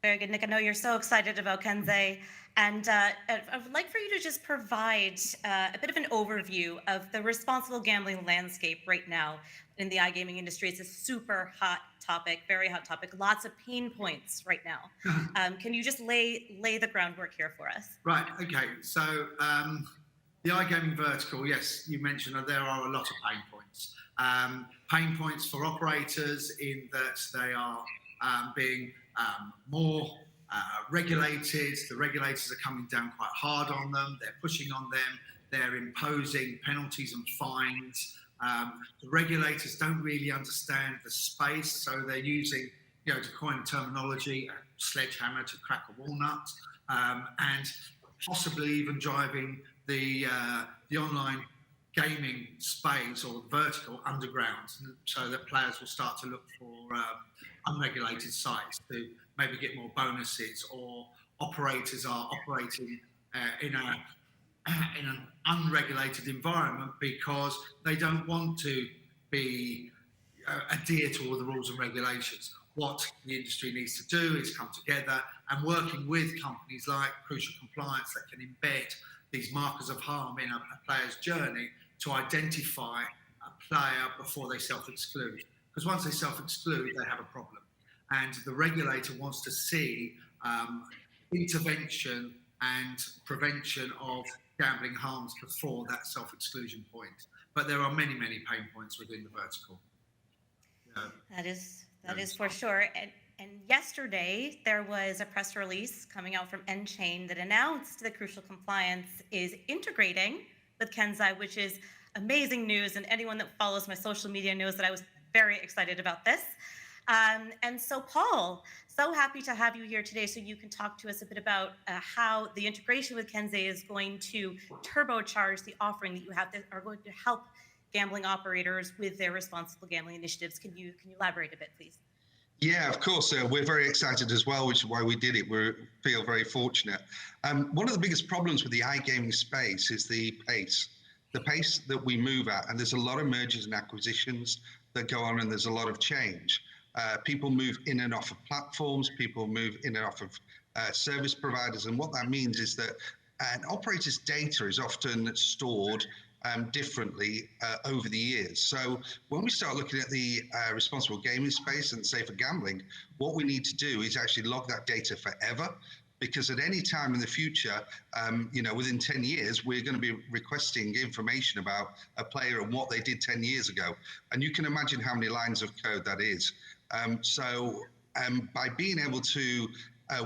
Very good, Nick. I know you're so excited about Kensei. And I would like for you to just provide a bit of an overview of the responsible gambling landscape right now in the iGaming industry. It's a super hot topic, very hot topic, lots of pain points right now. Can you just lay the groundwork here for us? Right, okay. So the iGaming vertical, yes, you mentioned that there are a lot of pain points. Pain points for operators in that they are being more regulated. The regulators are coming down quite hard on them. They're pushing on them. They're imposing penalties and fines. The regulators don't really understand the space, so they're using, to coin a terminology, a sledgehammer to crack a walnut, and possibly even driving the online gaming space or vertical underground, so that players will start to look for unregulated sites to maybe get more bonuses, or operators are operating in an unregulated environment because they don't want to be adhere to all the rules and regulations. What the industry needs to do is come together and working with companies like Crucial Compliance that can embed these markers of harm in a player's journey to identify a player before they self-exclude. Because once they self-exclude, they have a problem. And the regulator wants to see intervention and prevention of gambling harms before that self-exclusion point. But there are many, many pain points within the vertical. That is for sure. And yesterday, there was a press release coming out from nChain that announced that Crucial Compliance is integrating with Kensei, which is amazing news. And anyone that follows my social media knows that I was very excited about this. And so, Paul, so happy to have you here today so you can talk to us a bit about how the integration with Kensei is going to turbocharge the offering that you have that are going to help gambling operators with their responsible gambling initiatives. Can you elaborate a bit, please? Yeah, of course. We're very excited as well, which is why we did it. We feel very fortunate. One of the biggest problems with the iGaming space is the pace that we move at. And there's a lot of mergers and acquisitions that go on, and there's a lot of change. People move in and off of platforms. People move in and off of service providers. And what that means is that an operator's data is often stored differently over the years. So when we start looking at the responsible gaming space and safer gambling, what we need to do is actually log that data forever, because at any time in the future, within 10 years, we're going to be requesting information about a player and what they did 10 years ago. And you can imagine how many lines of code that is. By being able to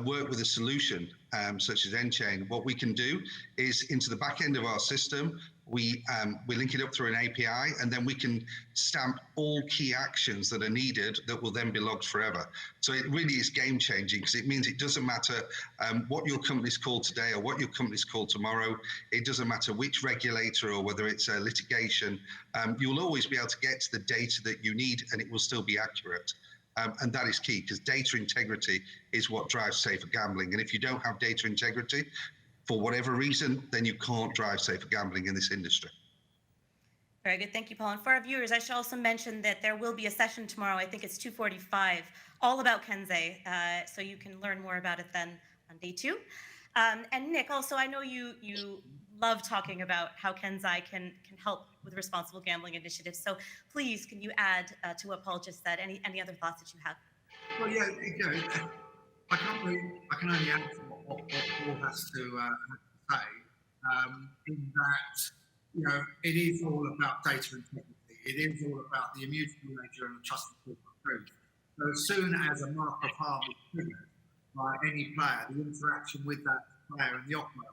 work with a solution such as nChain, what we can do is into the back end of our system, we link it up through an API, and then we can stamp all key actions that are needed that will then be logged forever. So it really is game changing, because it means it doesn't matter what your company's called today or what your company's called tomorrow. It doesn't matter which regulator or whether it's a litigation. You'll always be able to get to the data that you need, and it will still be accurate. And that is key, because data integrity is what drives safer gambling. And if you don't have data integrity, for whatever reason, then you can't drive safer gambling in this industry. Very good. Thank you, Paul. And for our viewers, I should also mention that there will be a session tomorrow. I think it's 2:45, all about Kensei. So you can learn more about it then on day 2. And Nick, also, I know you love talking about how Kensei can help with responsible gambling initiatives. So please, can you add to what Paul just said? Any other thoughts that you have? Well, yeah, I can only add to what Paul has to say, in that, it is all about data integrity. It is all about the immutable ledger and the trusted proof of truth. So as soon as a mark of harm is triggered by any player, the interaction with that player and the operator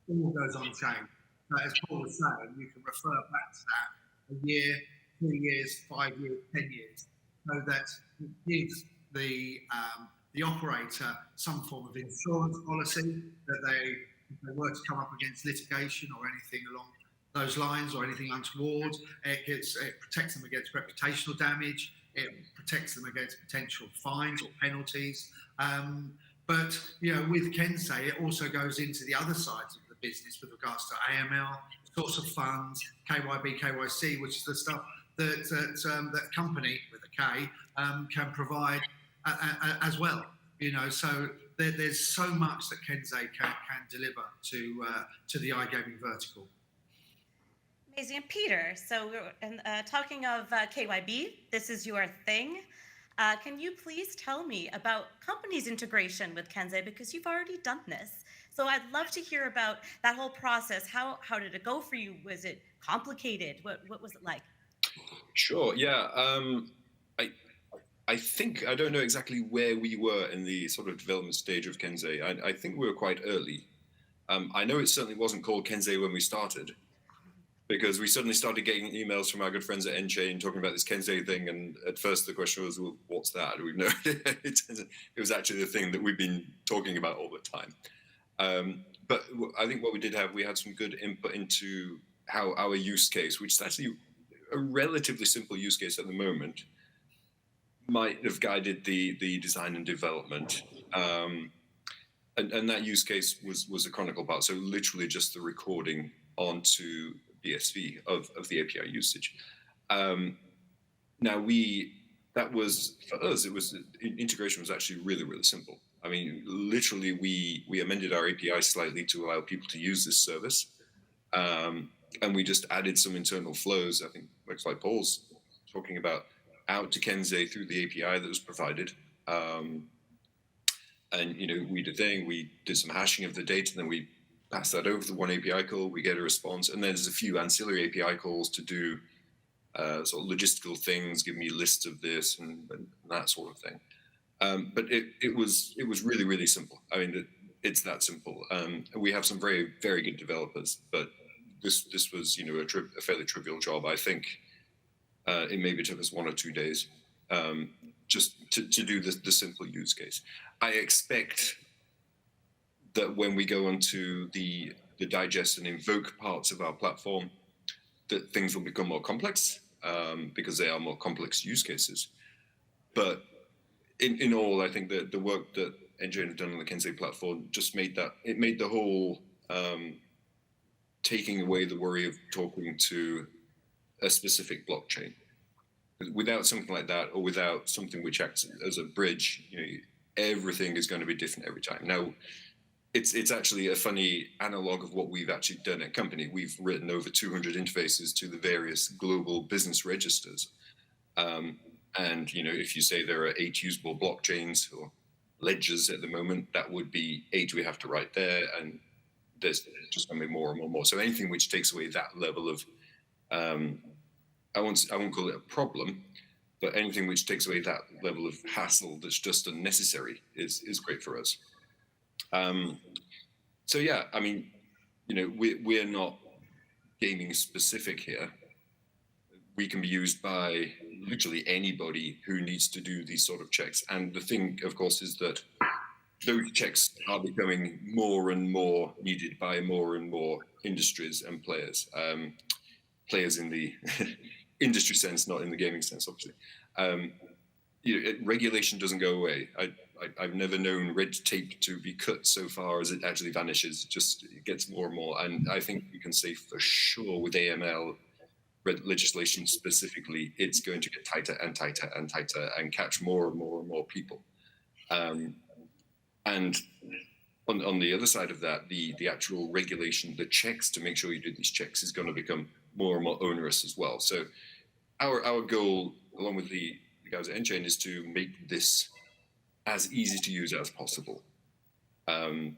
all goes on chain. So as Paul was saying, you can refer back to that a year, 2 years, 5 years, 10 years, so that it gives the operator some form of insurance policy that if they were to come up against litigation or anything along those lines or anything untoward, it protects them against reputational damage, it protects them against potential fines or penalties. But with Kensei, it also goes into the other sides of the business with regards to AML, source of funds, KYB, KYC, which is the stuff that company with a K can provide as well. So there's so much that Kensei can deliver to the iGaming vertical. Amazing. And Peter, so talking of KYB, this is your thing. Can you please tell me about companies' integration with Kensei, because you've already done this? So I'd love to hear about that whole process. How did it go for you? Was it complicated? What was it like? Sure. Yeah. I think I don't know exactly where we were in the sort of development stage of Kensei. I think we were quite early. I know it certainly wasn't called Kensei when we started, because we suddenly started getting emails from our good friends at nChain talking about this Kensei thing, and at first the question was, well, what's that? We've no it was actually the thing that we've been talking about all the time. But I think what we did have, we had some good input into how our use case, which is actually a relatively simple use case at the moment, might have guided the design and development. And that use case was a Chronicle part, so literally just the recording onto BSV of the API usage. Now that was, for us, integration was actually really, really simple. I mean, literally we amended our API slightly to allow people to use this service. And we just added some internal flows, I think, like Paul's talking about, out to Kensei through the API that was provided. And we did a thing, we did some hashing of the data, and then we pass that over to one API call, we get a response, and then there's a few ancillary API calls to do sort of logistical things, give me a list of this and that sort of thing. But it was really, really simple. I mean, it's that simple. And we have some very, very good developers, but this was a fairly trivial job. I think it maybe took us 1 or 2 days just to do the simple use case. I expect that when we go onto the digest and invoke parts of our platform, that things will become more complex because they are more complex use cases. But in all, I think that the work that NGN have done on the Kensei platform just made the whole taking away the worry of talking to a specific blockchain. Without something like that, or without something which acts as a bridge, everything is going to be different every time. Now, it's actually a funny analog of what we've actually done at company. We've written over 200 interfaces to the various global business registers. And if you say there are 8 usable blockchains or ledgers at the moment, that would be 8 we have to write there, and there's just going to be more and more and more. So anything which takes away that level of, I won't call it a problem, but anything which takes away that level of hassle that's just unnecessary is great for us. So yeah, I mean, we're not gaming specific here. We can be used by literally anybody who needs to do these sort of checks. And the thing, of course, is that those checks are becoming more and more needed by more and more industries and players. Players in the industry sense, not in the gaming sense, obviously. Regulation doesn't go away. I've never known red tape to be cut so far as it actually vanishes. It gets more and more. And I think we can say for sure with AML legislation specifically, it's going to get tighter and tighter and tighter and catch more and more and more people. And on the other side of that, the actual regulation, the checks to make sure you do these checks is going to become more and more onerous as well. So our goal, along with the guys at nChain, is to make this as easy to use as possible. And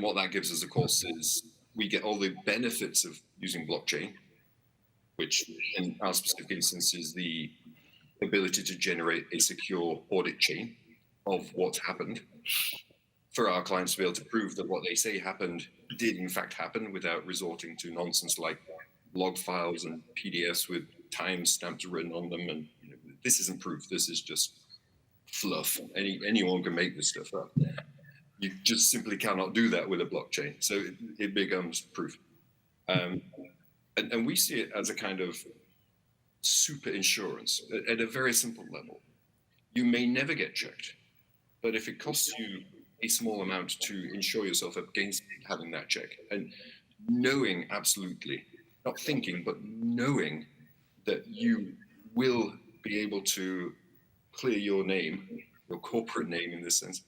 what that gives us, of course, is we get all the benefits of using blockchain, which in our specific instance is the ability to generate a secure audit chain of what's happened for our clients to be able to prove that what they say happened did in fact happen without resorting to nonsense like log files and PDFs with timestamps written on them. And this isn't proof. This is just fluff. Anyone can make this stuff up. You just simply cannot do that with a blockchain. So it becomes proof. And we see it as a kind of super insurance at a very simple level. You may never get checked, but if it costs you a small amount to insure yourself against having that check, and knowing absolutely, not thinking, but knowing that you will be able to clear your name, your corporate name in this sense,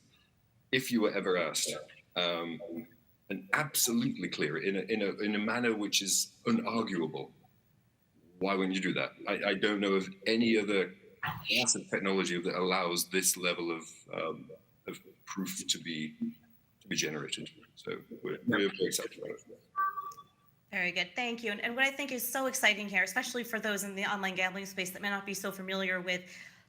if you were ever asked, and absolutely clear it in a manner which is unarguable, why wouldn't you do that? I don't know of any other class of technology that allows this level of proof to be generated. So we're very excited about it. Very good, thank you. And what I think is so exciting here, especially for those in the online gambling space that may not be so familiar with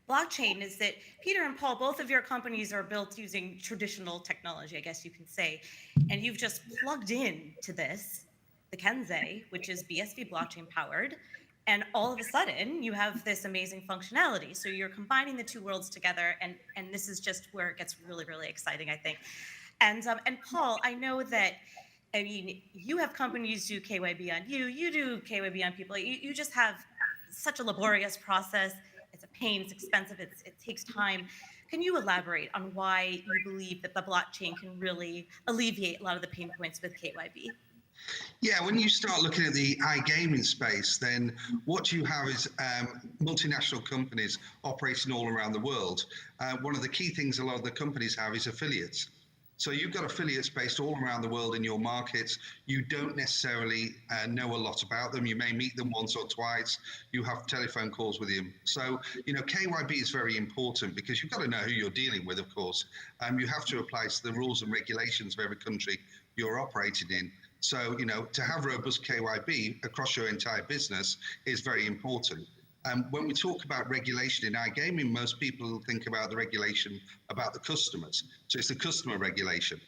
blockchain, is that Peter and Paul, both of your companies are built using traditional technology, I guess you can say, and you've just plugged in to this, the Kensei, which is BSV blockchain powered, and all of a sudden you have this amazing functionality. So you're combining the two worlds together, and this is just where it gets really, really exciting, I think. And Paul, I know that, I mean, you have companies do KYB on you, you do KYB on people, you just have such a laborious process. It's a pain, it's expensive, it takes time. Can you elaborate on why you believe that the blockchain can really alleviate a lot of the pain points with KYB? Yeah, when you start looking at the iGaming space, then what you have is multinational companies operating all around the world. One of the key things a lot of the companies have is affiliates. So you've got affiliates based all around the world in your markets. You don't necessarily know a lot about them. You may meet them once or twice. You have telephone calls with them. So, KYB is very important because you've got to know who you're dealing with, of course. You have to apply to the rules and regulations of every country you're operating in. So, to have robust KYB across your entire business is very important. When we talk about regulation in iGaming, most people think about the regulation about the customers. So it's the customer regulation.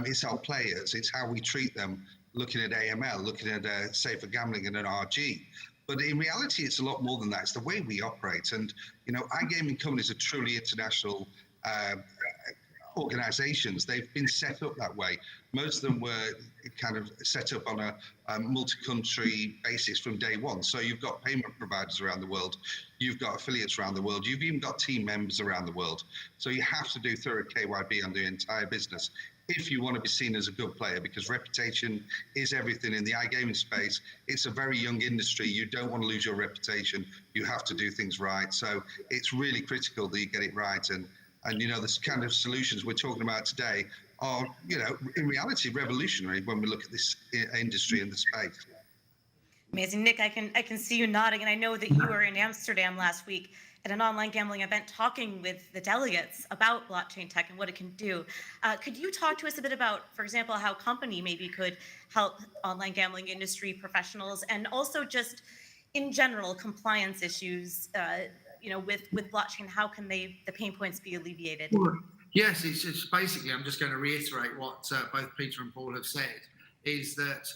It's our players. It's how we treat them, looking at AML, looking at safer gambling and an RG. But in reality, it's a lot more than that. It's the way we operate. And, iGaming companies are truly international organizations. They've been set up that way. Most of them were kind of set up on a multi-country basis from day one. So you've got payment providers around the world, you've got affiliates around the world, you've even got team members around the world. So you have to do thorough KYB on the entire business if you want to be seen as a good player, because reputation is everything in the iGaming space. It's a very young industry. You don't want to lose your reputation. You have to do things right. So it's really critical that you get it right. And this kind of solutions we're talking about today are, in reality, revolutionary when we look at this industry and the space. Amazing. Nick, I can see you nodding, and I know that you were in Amsterdam last week at an online gambling event talking with the delegates about blockchain tech and what it can do. Could you talk to us a bit about, for example, how company maybe could help online gambling industry professionals, and also just in general compliance issues, with blockchain? How can the pain points be alleviated? Yes, it's basically, I'm just going to reiterate what both Peter and Paul have said, is that,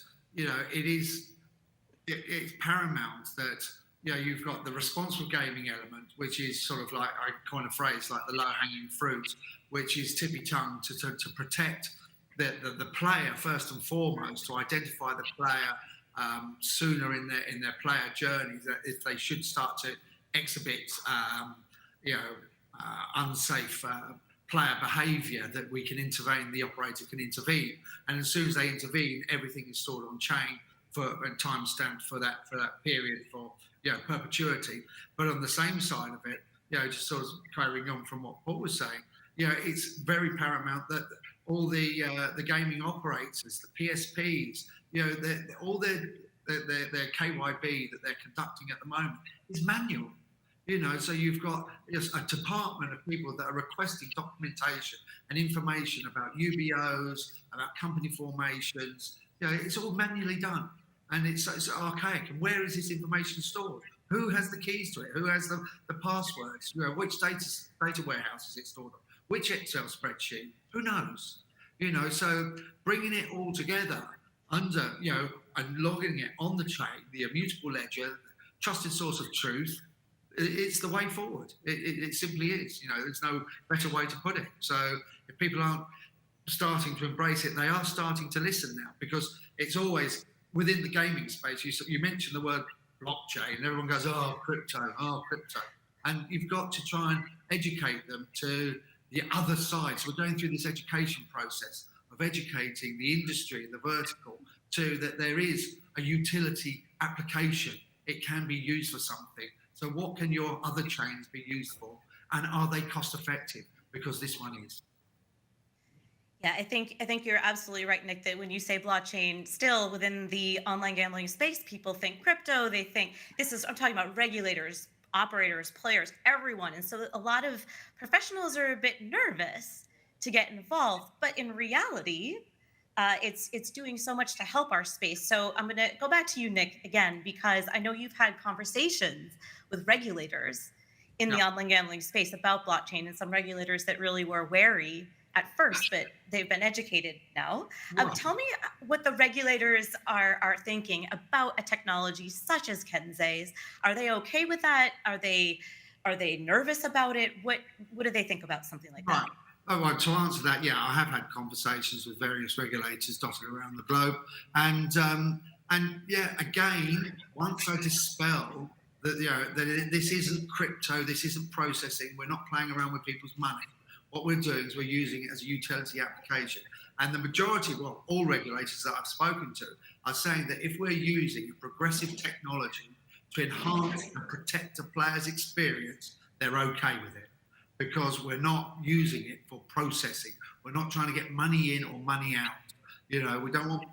it's paramount that, you've got the responsible gaming element, which is sort of like, I kind of phrase like the low-hanging fruit, which is tippy-tongue to protect the player first and foremost, to identify the player sooner in their player journey, that if they should start to exhibit, unsafe player behaviour, that we can intervene, the operator can intervene. And as soon as they intervene, everything is stored on chain and time stamped for that period for perpetuity. But on the same side of it, just sort of carrying on from what Paul was saying, it's very paramount that all the gaming operators, the PSPs, all their KYB that they're conducting at the moment is manual. So you've got a department of people that are requesting documentation and information about UBOs, about company formations. It's all manually done, and it's archaic. And where is this information stored? Who has the keys to it? Who has the passwords? Which data warehouse is it stored on? Which Excel spreadsheet? Who knows? So bringing it all together under, and logging it on the chain, the immutable ledger, trusted source of truth, it's the way forward. It simply is. There's no better way to put it. So if people aren't starting to embrace it, they are starting to listen now, because it's always within the gaming space. You mentioned the word blockchain, and everyone goes, oh, crypto. And you've got to try and educate them to the other side. So we're going through this education process of educating the industry, the vertical, to that there is a utility application. It can be used for something. So what can your other chains be used for? And are they cost effective? Because this one is. Yeah, I think you're absolutely right, Nick, that when you say blockchain, still within the online gambling space, people think crypto, they think I'm talking about regulators, operators, players, everyone. And so a lot of professionals are a bit nervous to get involved, but in reality, it's doing so much to help our space. So I'm going to go back to you, Nick, again, because I know you've had conversations with regulators in the online gambling space about blockchain, and some regulators that really were wary at first, but they've been educated now. Tell me what the regulators are thinking about a technology such as Kenzei's. Are they okay with that? Are they nervous about it? What do they think about something like that? Oh, well, to answer that, yeah, I have had conversations with various regulators dotted around the globe, and yeah, again, once I dispel that this isn't crypto, this isn't processing, we're not playing around with people's money. What we're doing is we're using it as a utility application. And the majority, well, all regulators that I've spoken to are saying that if we're using a progressive technology to enhance and protect a player's experience, they're okay with it, because we're not using it for processing. We're not trying to get money in or money out. You know, we don't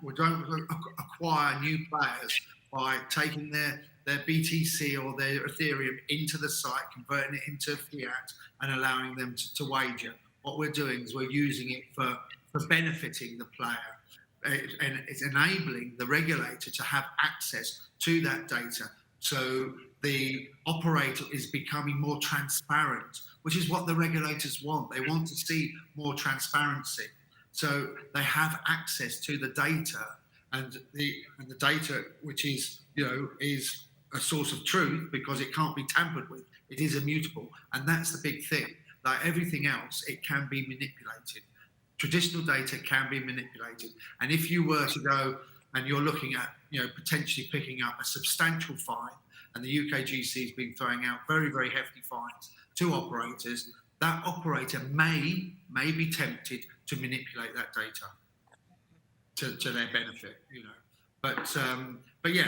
acquire new players by taking their BTC or their Ethereum into the site, converting it into fiat, and allowing them to wager. What we're doing is we're using it for benefiting the player, and it's enabling the regulator to have access to that data. So the operator is becoming more transparent, which is what the regulators want. They want to see more transparency. So they have access to the data, and the data, which is, you know, is a source of truth because it can't be tampered with. It is immutable, and that's the big thing. Like everything else, it can be manipulated. Traditional data can be manipulated, and if you were to go and you're looking at, you know, potentially picking up a substantial fine, and the UKGC has been throwing out very, very hefty fines to operators, that operator may be tempted to manipulate that data to their benefit, you know. But yeah,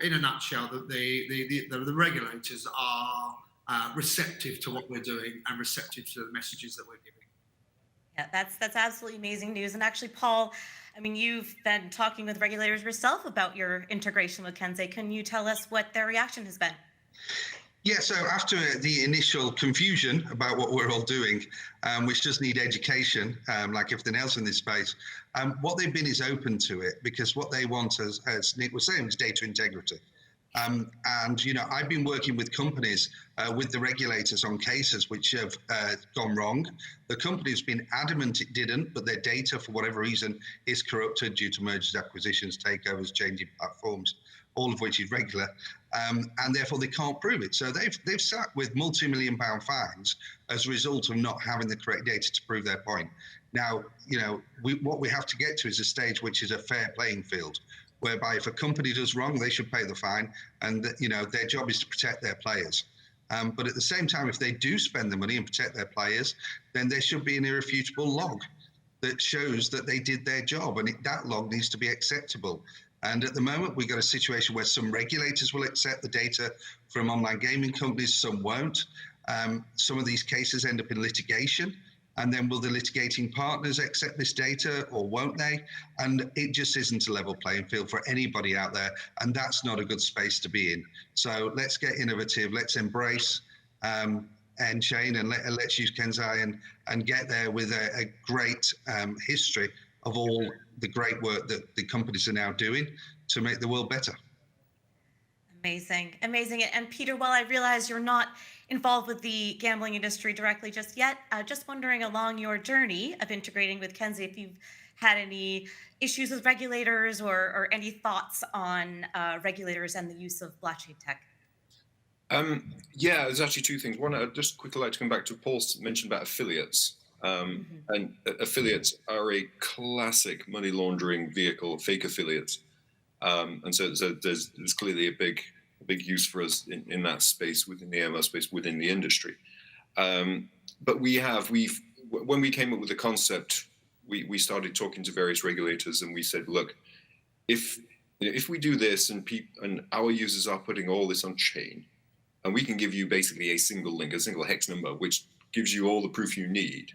in a nutshell, the regulators are receptive to what we're doing and receptive to the messages that we're giving. Yeah, that's absolutely amazing news. And actually, Paul, I mean, you've been talking with regulators yourself about your integration with Kenze. Can you tell us what their reaction has been? Yeah, so after the initial confusion about what we're all doing, which does need education, like everything else in this space, what they've been is open to it, because what they want, as Nick was saying, is data integrity. And, you know, I've been working with companies, with the regulators on cases which have gone wrong. The company's been adamant it didn't, but their data, for whatever reason, is corrupted due to mergers, acquisitions, takeovers, changing platforms, all of which is regular. And therefore they can't prove it. So they've sat with multi-million-pound fines as a result of not having the correct data to prove their point. Now, you know, what we have to get to is a stage which is a fair playing field, whereby if a company does wrong, they should pay the fine, and, you know, their job is to protect their players. But at the same time, if they do spend the money and protect their players, then there should be an irrefutable log that shows that they did their job, and that log needs to be acceptable. And at the moment, we've got a situation where some regulators will accept the data from online gaming companies, some won't. Some of these cases end up in litigation. And then will the litigating partners accept this data, or won't they? And it just isn't a level playing field for anybody out there. And that's not a good space to be in. So let's get innovative. Let's embrace N-Chain, and let's use Kenze and get there with a great history of all the great work that the companies are now doing to make the world better. Amazing, amazing. And Peter, while I realize you're not involved with the gambling industry directly just yet, just wondering along your journey of integrating with Kenze, if you've had any issues with regulators or any thoughts on regulators and the use of blockchain tech. Yeah, there's actually two things. One, I'd just quickly like to come back to Paul's mention about affiliates. And affiliates are a classic money laundering vehicle, fake affiliates. And so there's clearly a big use for us in that space, within the AML space, within the industry. But when we came up with the concept, we started talking to various regulators, and we said, look, if we do this and our users are putting all this on chain, and we can give you basically a single link, a single hex number, which gives you all the proof you need,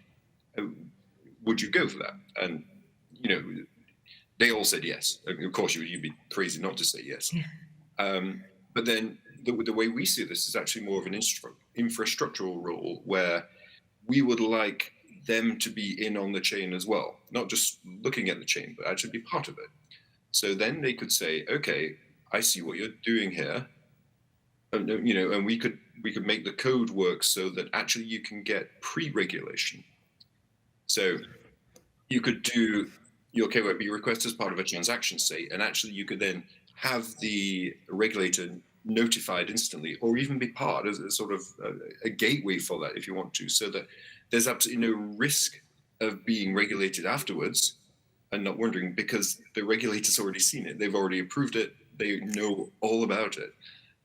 would you go for that? And, you know, they all said yes. Of course, you'd be crazy not to say yes. But then the way we see this is actually more of an infrastructural role, where we would like them to be in on the chain as well, not just looking at the chain, but actually be part of it. So then they could say, okay, I see what you're doing here. And, you know, and we could make the code work so that actually you can get pre-regulation. So you could do your KYB request as part of a transaction state, and actually you could then have the regulator notified instantly, or even be part as a sort of a gateway for that if you want to, so that there's absolutely no risk of being regulated afterwards and not wondering, because the regulator's already seen it, they've already approved it, they know all about it.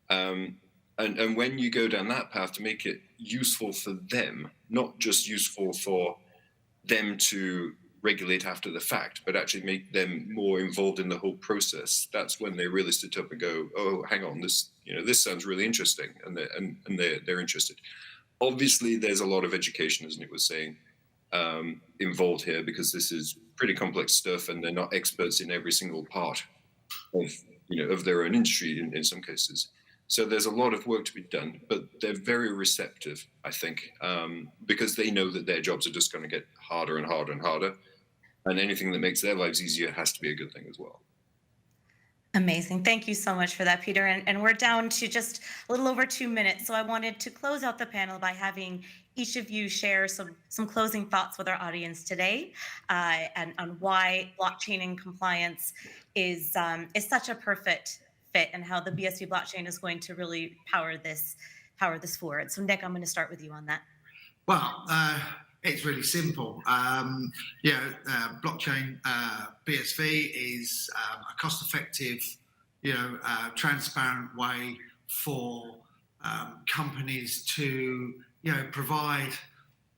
And when you go down that path to make it useful for them, not just useful for them to regulate after the fact, but actually make them more involved in the whole process, that's when they really sit up and go, oh, hang on, this sounds really interesting, and they're interested. Obviously, there's a lot of education, as Nick was saying. involved here because this is pretty complex stuff, and they're not experts in every single part of of their own industry in some cases. So there's a lot of work to be done, but they're very receptive, I think, because they know that their jobs are just going to get harder and harder and harder, and anything that makes their lives easier has to be a good thing as well. Amazing. Thank you so much for that, Peter. And we're down to just a little over 2 minutes. So I wanted to close out the panel by having each of you share some closing thoughts with our audience today, and on why blockchain and compliance is such a perfect fit, and how the BSV blockchain is going to really power this forward. So Nick, I'm going to start with you on that. Well, it's really simple. Blockchain BSV is a cost-effective, transparent way for companies to, provide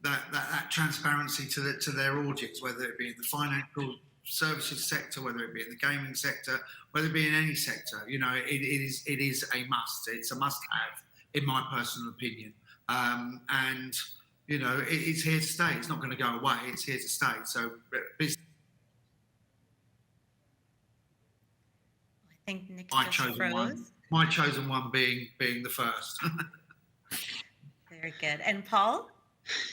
that transparency to their audience, whether it be in the financial services sector, whether it be in the gaming sector, whether it be in any sector. It is a must. It's a must-have, in my personal opinion. And it's here to stay. It's not going to go away. It's here to stay. So, I think Nick just froze. My chosen one being the first. Very good. And Paul?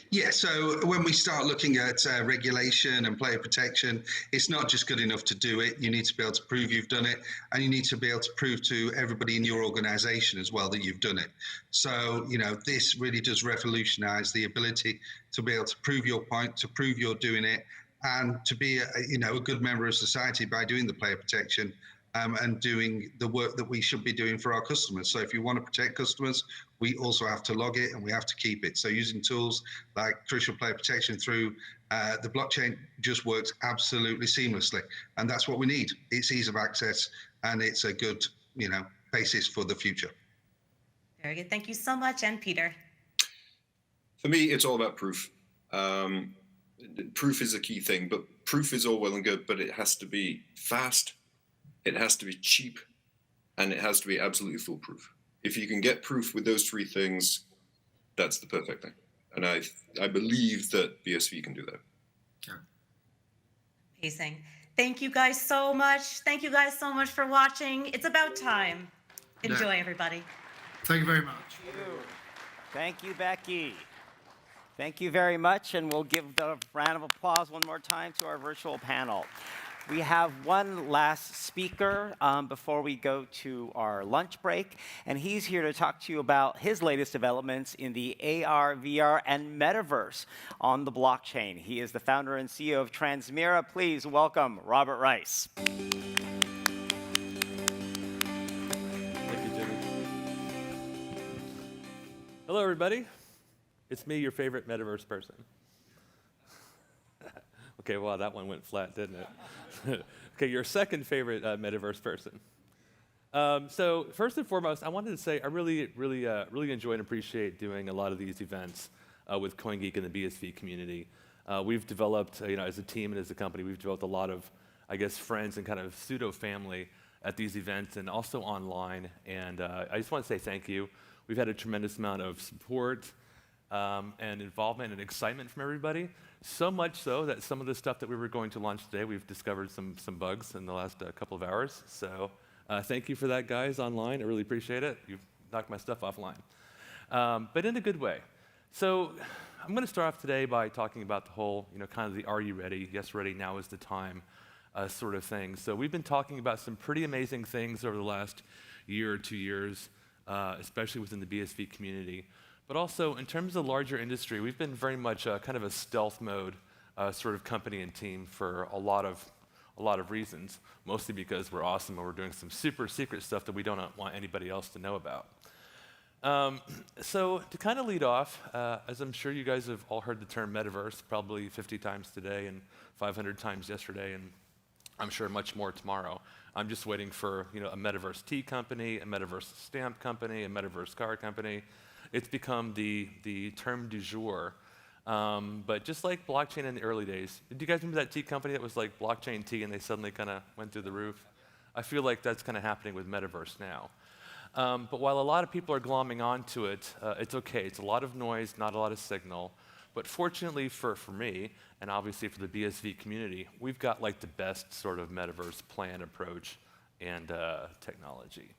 Yeah, so when we start looking at regulation and player protection, it's not just good enough to do it. You need to be able to prove you've done it, and you need to be able to prove to everybody in your organization as well that you've done it. So, this really does revolutionize the ability to be able to prove your point, to prove you're doing it, and to be a good member of society by doing the player protection. And doing the work that we should be doing for our customers. So if you want to protect customers, we also have to log it and we have to keep it. So using tools like Crucial Player Protection through the blockchain just works absolutely seamlessly. And that's what we need. It's ease of access, and it's a good, basis for the future. Very good. Thank you so much. And Peter? For me, it's all about proof. Proof is a key thing, but proof is all well and good, but it has to be fast. It has to be cheap, and it has to be absolutely foolproof. If you can get proof with those three things, that's the perfect thing. And I believe that BSV can do that. Yeah. Amazing. Thank you guys so much. Thank you guys so much for watching. It's about time. Enjoy, everybody. Thank you very much. Thank you, Becky. Thank you very much, and we'll give the round of applause one more time to our virtual panel. We have one last speaker before we go to our lunch break, and he's here to talk to you about his latest developments in the AR, VR, and metaverse on the blockchain. He is the founder and CEO of Transmira. Please welcome Robert Rice. Thank you, Jimmy. Hello, everybody. It's me, your favorite metaverse person. Okay, wow, that one went flat, didn't it? Okay, your second favorite metaverse person. So first and foremost, I wanted to say I really enjoy and appreciate doing a lot of these events with CoinGeek and the BSV community. We've developed, as a team and as a company, we've developed a lot of, friends and kind of pseudo-family at these events and also online. And I just want to say thank you. We've had a tremendous amount of support and involvement and excitement from everybody. So much so that some of the stuff that we were going to launch today, we've discovered some bugs in the last couple of hours. So thank you for that, guys, online. I really appreciate it. You've knocked my stuff offline, but in a good way. So I'm going to start off today by talking about the whole, kind of the are you ready, yes, ready, now is the time sort of thing. So we've been talking about some pretty amazing things over the last year or 2 years, especially within the BSV community. But also, in terms of the larger industry, we've been very much kind of a stealth mode sort of company and team for a lot of reasons, mostly because we're awesome and we're doing some super secret stuff that we don't want anybody else to know about. So to kind of lead off, as I'm sure you guys have all heard the term metaverse probably 50 times today and 500 times yesterday, and I'm sure much more tomorrow. I'm just waiting for a metaverse tea company, a metaverse stamp company, a metaverse car company. It's become the term du jour. But just like blockchain in the early days, do you guys remember that tea company that was like blockchain tea and they suddenly kind of went through the roof? I feel like that's kind of happening with metaverse now. But while a lot of people are glomming onto it, it's okay. It's a lot of noise, not a lot of signal. But fortunately for me, and obviously for the BSV community, we've got like the best sort of metaverse plan approach and technology.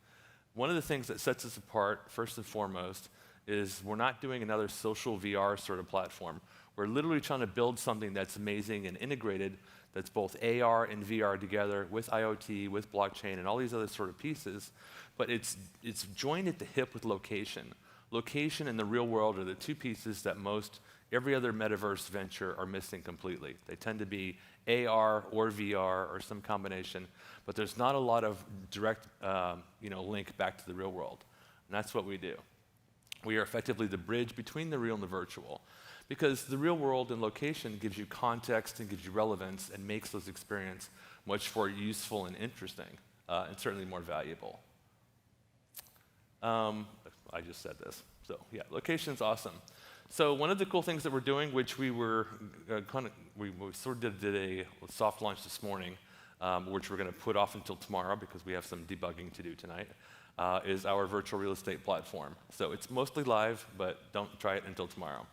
One of the things that sets us apart, first and foremost, is we're not doing another social VR sort of platform. We're literally trying to build something that's amazing and integrated, that's both AR and VR together with IoT, with blockchain, and all these other sort of pieces, but it's joined at the hip with location. Location and the real world are the two pieces that every other metaverse venture are missing completely. They tend to be AR or VR or some combination, but there's not a lot of direct link back to the real world. And that's what we do. We are effectively the bridge between the real and the virtual, because the real world and location gives you context and gives you relevance and makes those experiences much more useful and interesting, and certainly more valuable. I just said this. So yeah, location's awesome. So one of the cool things that we're doing, which we were we sort of did a soft launch this morning, which we're going to put off until tomorrow because we have some debugging to do tonight, is our virtual real estate platform. So it's mostly live, but don't try it until tomorrow.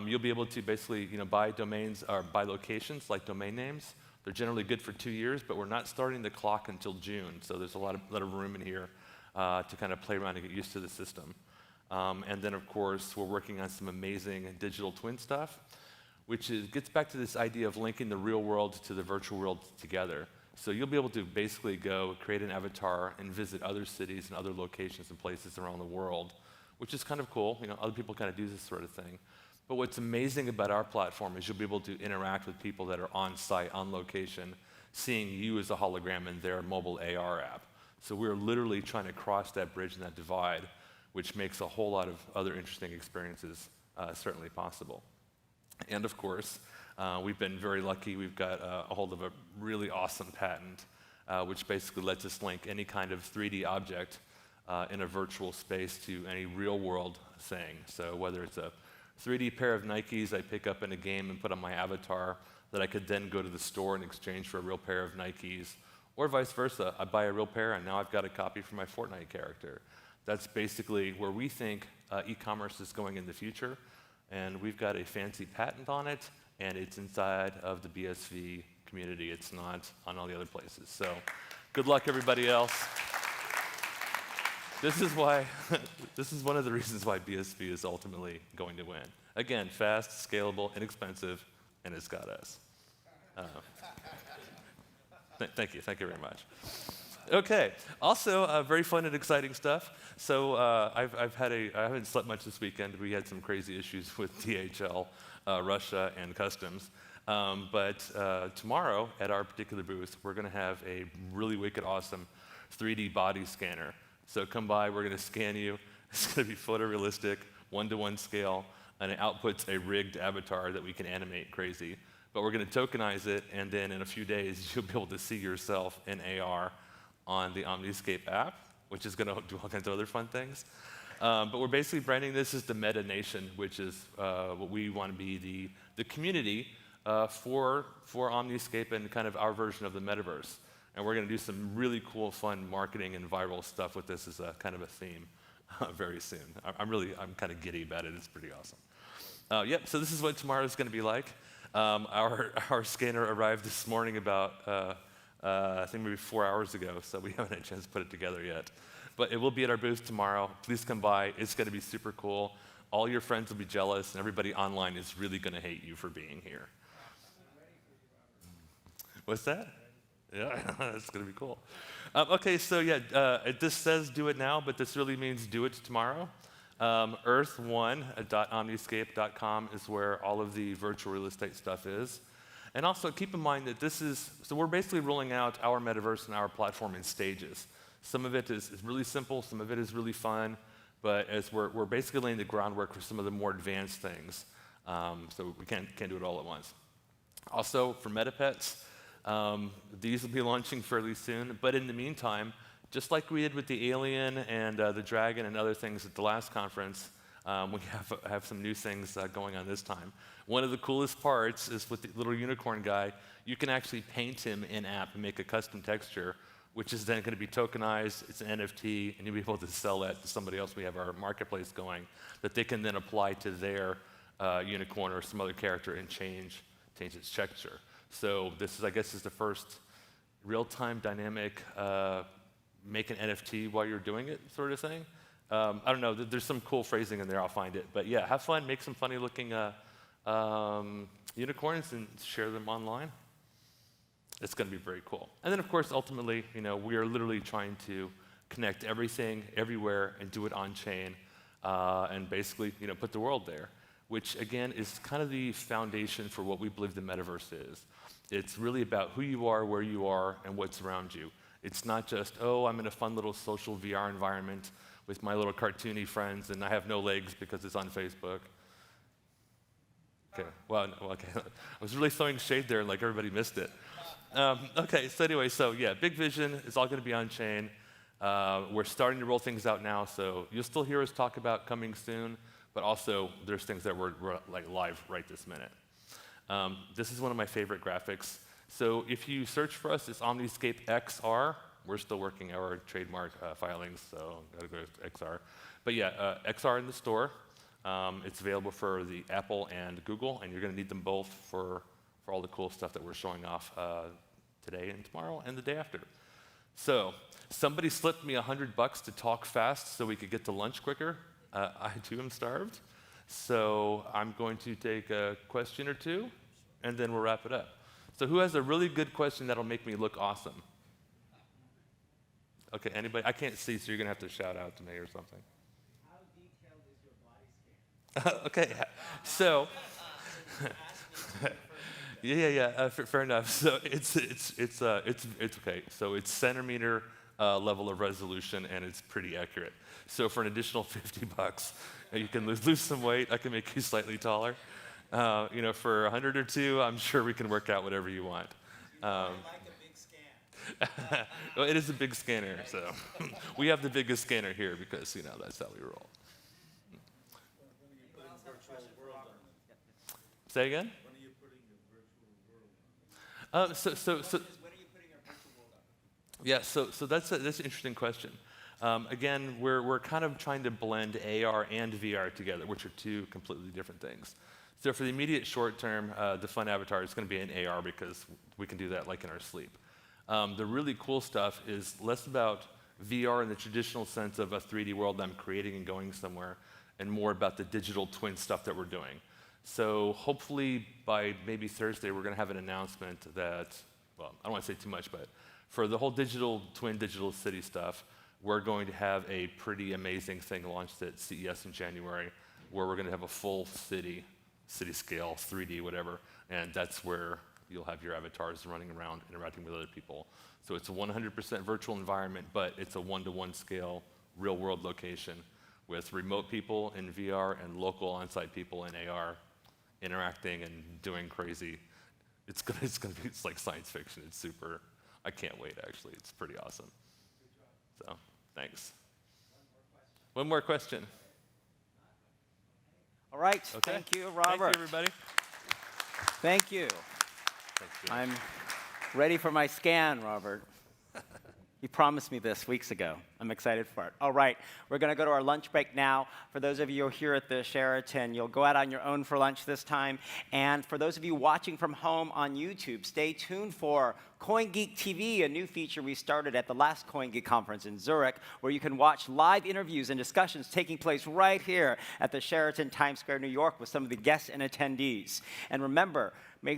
You'll be able to basically buy domains or buy locations like domain names. They're generally good for 2 years, but we're not starting the clock until June. So there's a lot of room in here to kind of play around and get used to the system. And then, of course, we're working on some amazing digital twin stuff, which gets back to this idea of linking the real world to the virtual world together. So you'll be able to basically go create an avatar and visit other cities and other locations and places around the world, which is kind of cool. Other people kind of do this sort of thing. But what's amazing about our platform is you'll be able to interact with people that are on site, on location, seeing you as a hologram in their mobile AR app. So we're literally trying to cross that bridge and that divide, which makes a whole lot of other interesting experiences certainly possible. And of course, we've been very lucky. We've got a hold of a really awesome patent, which basically lets us link any kind of 3D object in a virtual space to any real world thing. So whether it's a 3D pair of Nikes I pick up in a game and put on my avatar that I could then go to the store and exchange for a real pair of Nikes, or vice versa. I buy a real pair and now I've got a copy for my Fortnite character. That's basically where we think e-commerce is going in the future, and we've got a fancy patent on it, and it's inside of the BSV community. It's not on all the other places. So good luck, everybody else. This is one of the reasons why BSV is ultimately going to win. Again, fast, scalable, inexpensive, and it's got us. Thank you very much. Okay, also very fun and exciting stuff. So I haven't slept much this weekend. We had some crazy issues with DHL, Russia, and customs. But tomorrow at our particular booth, we're going to have a really wicked awesome 3D body scanner. So come by, we're going to scan you. It's going to be photorealistic, 1-to-1 scale, and it outputs a rigged avatar that we can animate crazy. But we're going to tokenize it, and then in a few days, you'll be able to see yourself in AR on the Omniscape app, which is going to do all kinds of other fun things. But we're basically branding this as the Meta Nation, which is what we want to be the community for Omniscape and kind of our version of the metaverse. And we're going to do some really cool, fun marketing and viral stuff with this as a kind of a theme very soon. I'm kind of giddy about it. It's pretty awesome. Yep. So this is what tomorrow is going to be like. Our scanner arrived this morning about I think maybe 4 hours ago, so we haven't had a chance to put it together yet. But it will be at our booth tomorrow. Please come by. It's going to be super cool. All your friends will be jealous, and everybody online is really going to hate you for being here. What's that? Yeah, that's going to be cool. Okay, so yeah, this says do it now, but this really means do it tomorrow. earth1.omniscape.com is where all of the virtual real estate stuff is. And also keep in mind that so we're basically rolling out our metaverse and our platform in stages. Some of it is really simple, some of it is really fun, but as we're basically laying the groundwork for some of the more advanced things. So we can't do it all at once. Also, for MetaPets, these will be launching fairly soon, but in the meantime, just like we did with the alien and the dragon and other things at the last conference, we have some new things going on this time. One of the coolest parts is with the little unicorn guy, you can actually paint him in-app and make a custom texture, which is then going to be tokenized, it's an NFT, and you'll be able to sell that to somebody else. We have our marketplace going that they can then apply to their unicorn or some other character and change its texture. So this is, I guess, is the first real-time dynamic make an NFT while you're doing it sort of thing. I don't know, there's some cool phrasing in there, I'll find it. But yeah, have fun, make some funny looking unicorns and share them online. It's gonna be very cool. And then of course, ultimately, we are literally trying to connect everything, everywhere, and do it on chain, and basically, put the world there, which again is kind of the foundation for what we believe the metaverse is. It's really about who you are, where you are, and what's around you. It's not just, oh, I'm in a fun little social VR environment with my little cartoony friends, and I have no legs because it's on Facebook. Okay, well, okay. I was really throwing shade there, and like everybody missed it. Okay, so anyway, yeah, big vision. It's all going to be on chain. We're starting to roll things out now, so you'll still hear us talk about coming soon, but also there's things that we're like live right this minute. This is one of my favorite graphics. So if you search for us, it's Omniscape XR. We're still working our trademark filings, so gotta go to XR. But yeah, XR in the store. It's available for the Apple and Google, and you're gonna need them both for all the cool stuff that we're showing off today and tomorrow and the day after. So somebody slipped me $100 to talk fast so we could get to lunch quicker. I too am starved. So I'm going to take a question or two, and then we'll wrap it up. So who has a really good question that'll make me look awesome? Okay, anybody? I can't see, so you're gonna have to shout out to me or something. How detailed is your body scan? Okay, so fair enough. So it's okay. So it's centimeter level of resolution, and it's pretty accurate. So for an additional $50, you can lose some weight. I can make you slightly taller. For 100 or two, I'm sure we can work out whatever you want. Like a big scan. Well, it is a big scanner, so we have the biggest scanner here because that's how we roll. Say again? When are you putting your virtual world up? When are you putting your virtual world up? Yeah, so that's an interesting question. Again, we're kind of trying to blend AR and VR together, which are two completely different things. So for the immediate short term, the fun avatar is going to be in AR because we can do that like in our sleep. The really cool stuff is less about VR in the traditional sense of a 3D world I'm creating and going somewhere, and more about the digital twin stuff that we're doing. So hopefully by maybe Thursday, we're going to have an announcement that, well, I don't want to say too much, but for the whole digital twin, digital city stuff, we're going to have a pretty amazing thing launched at CES in January, where we're going to have a full city scale, 3D, whatever, and that's where you'll have your avatars running around, interacting with other people. So it's a 100% virtual environment, but it's a one-to-one scale, real-world location with remote people in VR and local on-site people in AR interacting and doing crazy. It's like science fiction. It's super. I can't wait. Actually, it's pretty awesome. So thanks. One more question. All right. Okay. Thank you, Robert. Thank you, everybody. Thank you. I'm ready for my scan, Robert. You promised me this weeks ago. I'm excited for it. All right, we're going to go to our lunch break now. For those of you here at the Sheraton, you'll go out on your own for lunch this time. And for those of you watching from home on YouTube, stay tuned for CoinGeek TV, a new feature we started at the last CoinGeek conference in Zurich, where you can watch live interviews and discussions taking place right here at the Sheraton Times Square, New York, with some of the guests and attendees. And remember,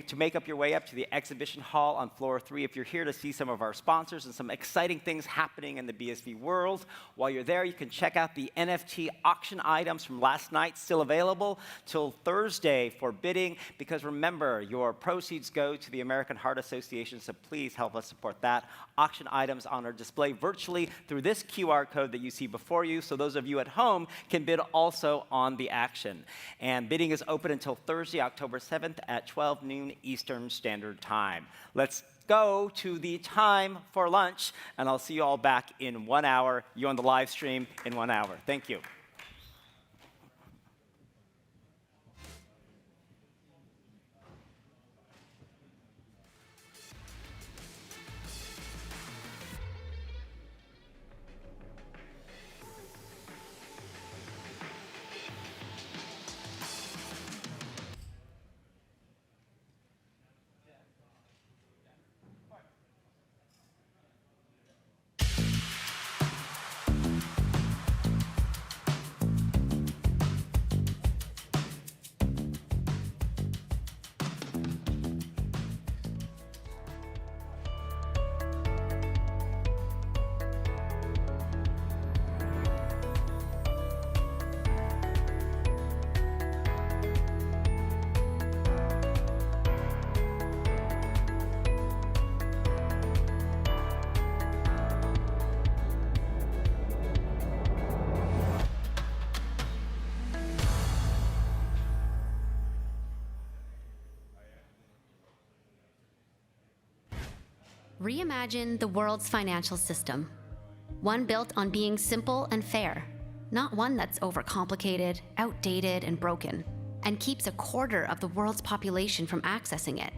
to make up your way up to the exhibition hall on floor 3 if you're here to see some of our sponsors and some exciting things happening in the BSV world. While you're there, you can check out the NFT auction items from last night, still available till Thursday for bidding, because remember, your proceeds go to the American Heart Association, so please help us support that. Auction items on our display virtually through this QR code that you see before you, so those of you at home can bid also on the action. And bidding is open until Thursday, October 7th at 12 noon Eastern Standard Time. Let's go to the time for lunch, and I'll see you all back in 1 hour. You on the live stream in 1 hour. Thank you. Reimagine the world's financial system. One built on being simple and fair, not one that's overcomplicated, outdated, and broken, and keeps a quarter of the world's population from accessing it.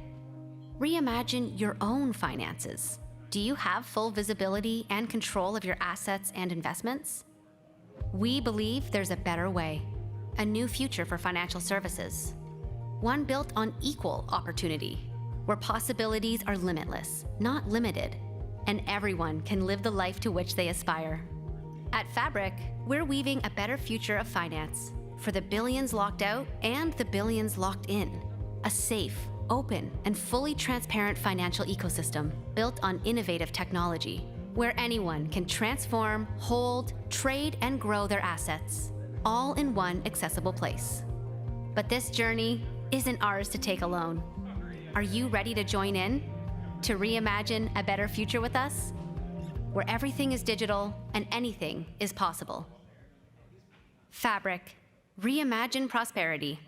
Reimagine your own finances. Do you have full visibility and control of your assets and investments? We believe there's a better way, a new future for financial services. One built on equal opportunity, where possibilities are limitless, not limited, and everyone can live the life to which they aspire. At Fabric, we're weaving a better future of finance for the billions locked out and the billions locked in. A safe, open, and fully transparent financial ecosystem built on innovative technology, where anyone can transform, hold, trade, and grow their assets, all in one accessible place. But this journey isn't ours to take alone. Are you ready to join in? To reimagine a better future with us? Where everything is digital and anything is possible. Fabric. Reimagine prosperity.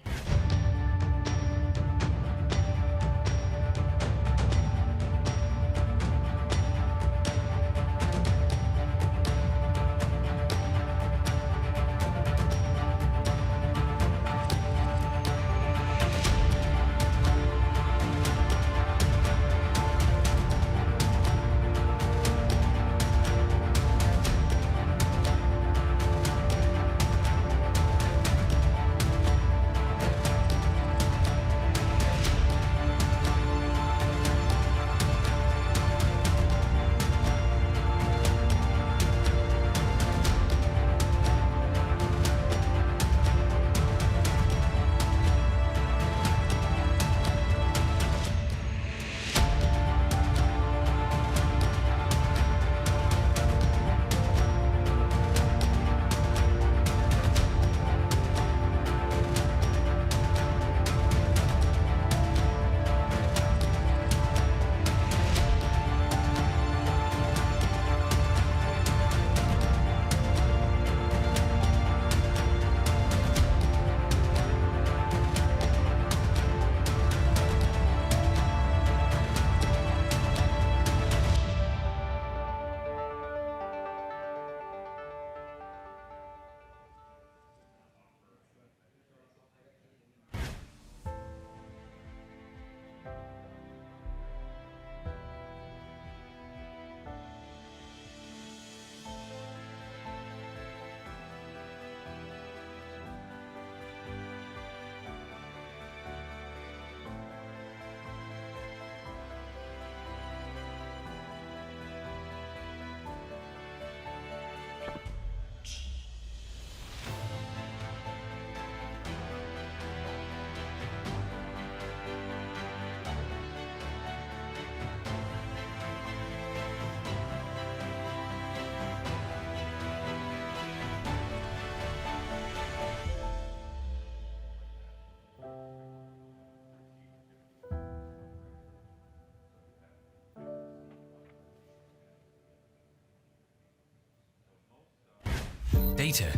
Data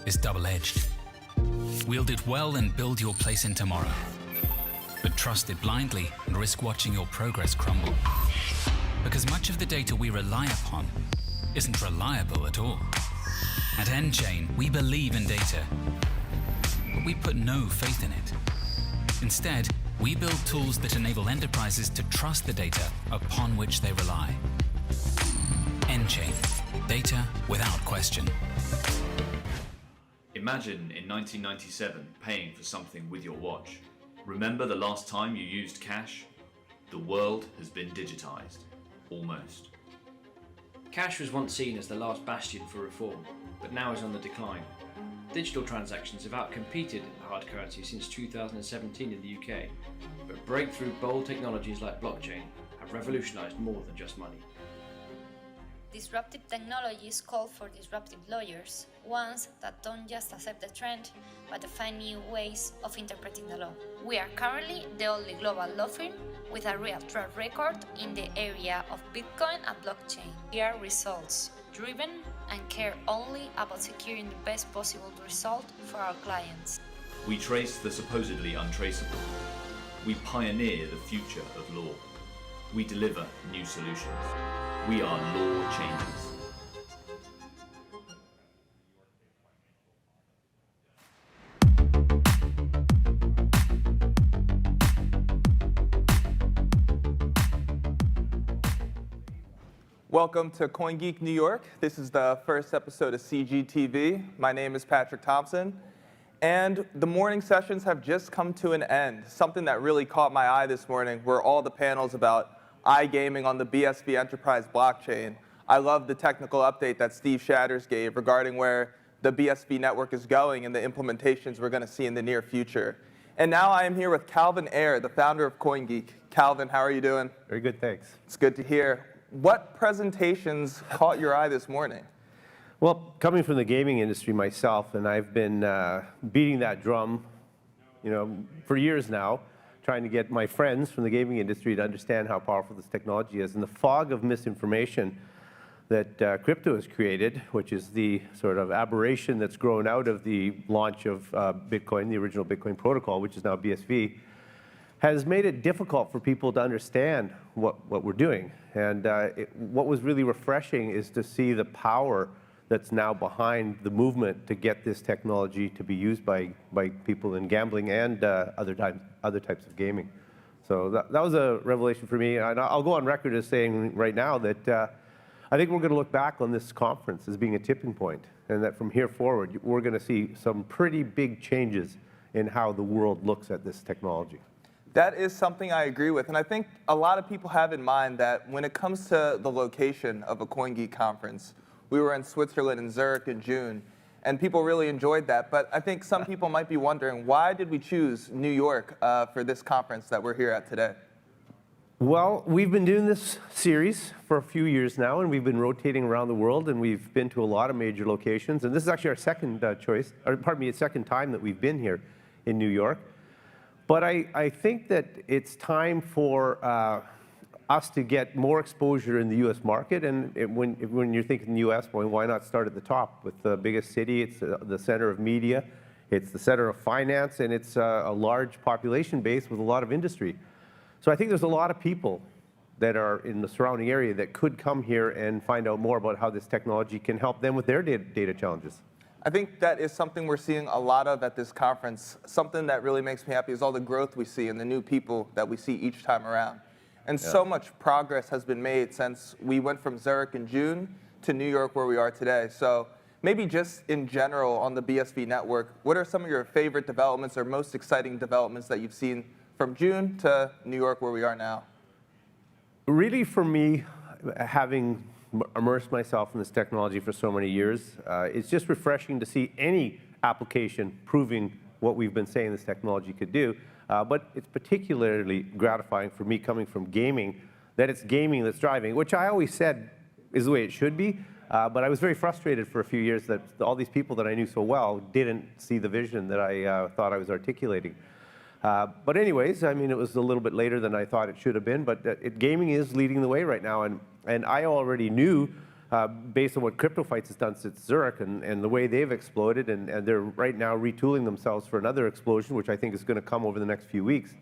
is double-edged. Wield it well and build your place in tomorrow. But trust it blindly and risk watching your progress crumble. Because much of the data we rely upon isn't reliable at all. At nChain, we believe in data, but we put no faith in it. Instead, we build tools that enable enterprises to trust the data upon which they rely. nChain, data without question. Imagine in 1997 paying for something with your watch. Remember the last time you used cash? The world has been digitized. Almost. Cash was once seen as the last bastion for reform, but now is on the decline. Digital transactions have outcompeted hard currency since 2017 in the UK, but breakthrough bold technologies like blockchain have revolutionized more than just money. Disruptive technologies call for disruptive lawyers, ones that don't just accept the trend, but find new ways of interpreting the law. We are currently the only global law firm with a real track record in the area of Bitcoin and blockchain. We are results driven and care only about securing the best possible result for our clients. We trace the supposedly untraceable. We pioneer the future of law. We deliver new solutions. We are law changers. Welcome to CoinGeek New York. This is the first episode of CGTV. My name is Patrick Thompson. And the morning sessions have just come to an end. Something that really caught my eye this morning were all the panels about iGaming on the BSV Enterprise blockchain. I love the technical update that Steve Shatters gave regarding where the BSV network is going and the implementations we're going to see in the near future. And now I am here with Calvin Ayre, the founder of CoinGeek. Calvin, how are you doing? Very good, thanks. It's good to hear. What presentations caught your eye this morning? Well, coming from the gaming industry myself, and I've been beating that drum, for years now, trying to get my friends from the gaming industry to understand how powerful this technology is. And the fog of misinformation that crypto has created, which is the sort of aberration that's grown out of the launch of Bitcoin, the original Bitcoin protocol, which is now BSV, has made it difficult for people to understand what we're doing. And what was really refreshing is to see the power that's now behind the movement to get this technology to be used by people in gambling and other types of gaming. So that was a revelation for me. And I'll go on record as saying right now that I think we're going to look back on this conference as being a tipping point, and that from here forward, we're going to see some pretty big changes in how the world looks at this technology. That is something I agree with, and I think a lot of people have in mind that when it comes to the location of a CoinGeek conference, we were in Switzerland in Zurich in June, and people really enjoyed that. But I think some people might be wondering, why did we choose New York for this conference that we're here at today? Well, we've been doing this series for a few years now, and we've been rotating around the world, and we've been to a lot of major locations. And this is actually our second second time that we've been here in New York. But I think that it's time for us to get more exposure in the U.S. market. And when you're thinking the U.S., well, why not start at the top with the biggest city? It's the center of media, it's the center of finance, and it's a large population base with a lot of industry. So I think there's a lot of people that are in the surrounding area that could come here and find out more about how this technology can help them with their data challenges. I think that is something we're seeing a lot of at this conference. Something that really makes me happy is all the growth we see and the new people that we see each time around. And so much progress has been made since we went from Zurich in June to New York where we are today. So maybe just in general on the BSV network, what are some of your favorite developments or most exciting developments that you've seen from June to New York where we are now? Really, for me, having immersed myself in this technology for so many years, it's just refreshing to see any application proving what we've been saying this technology could do. But it's particularly gratifying for me coming from gaming, that it's gaming that's driving, which I always said is the way it should be. But I was very frustrated for a few years that all these people that I knew so well didn't see the vision that I thought I was articulating. But anyways, I mean, it was a little bit later than I thought it should have been, but gaming is leading the way right now. And I already knew, based on what CryptoFights has done since Zurich and the way they've exploded, and they're right now retooling themselves for another explosion, which I think is going to come over the next few weeks.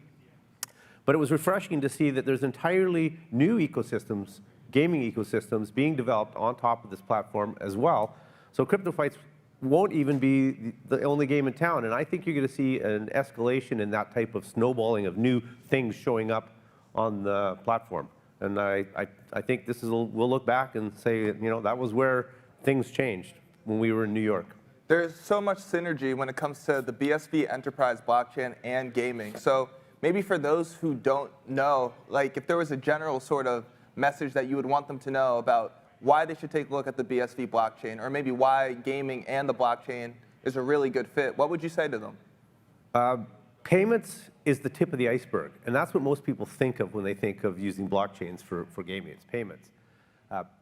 But it was refreshing to see that there's entirely new ecosystems, gaming ecosystems, being developed on top of this platform as well. So CryptoFights won't even be the only game in town. And I think you're going to see an escalation in that type of snowballing of new things showing up on the platform. And I think this is, we'll look back and say, that was where things changed when we were in New York. There's so much synergy when it comes to the BSV Enterprise blockchain and gaming. So maybe for those who don't know, like if there was a general sort of message that you would want them to know about why they should take a look at the BSV blockchain, or maybe why gaming and the blockchain is a really good fit, what would you say to them? Payments is the tip of the iceberg, and that's what most people think of when they think of using blockchains for gaming. It's payments.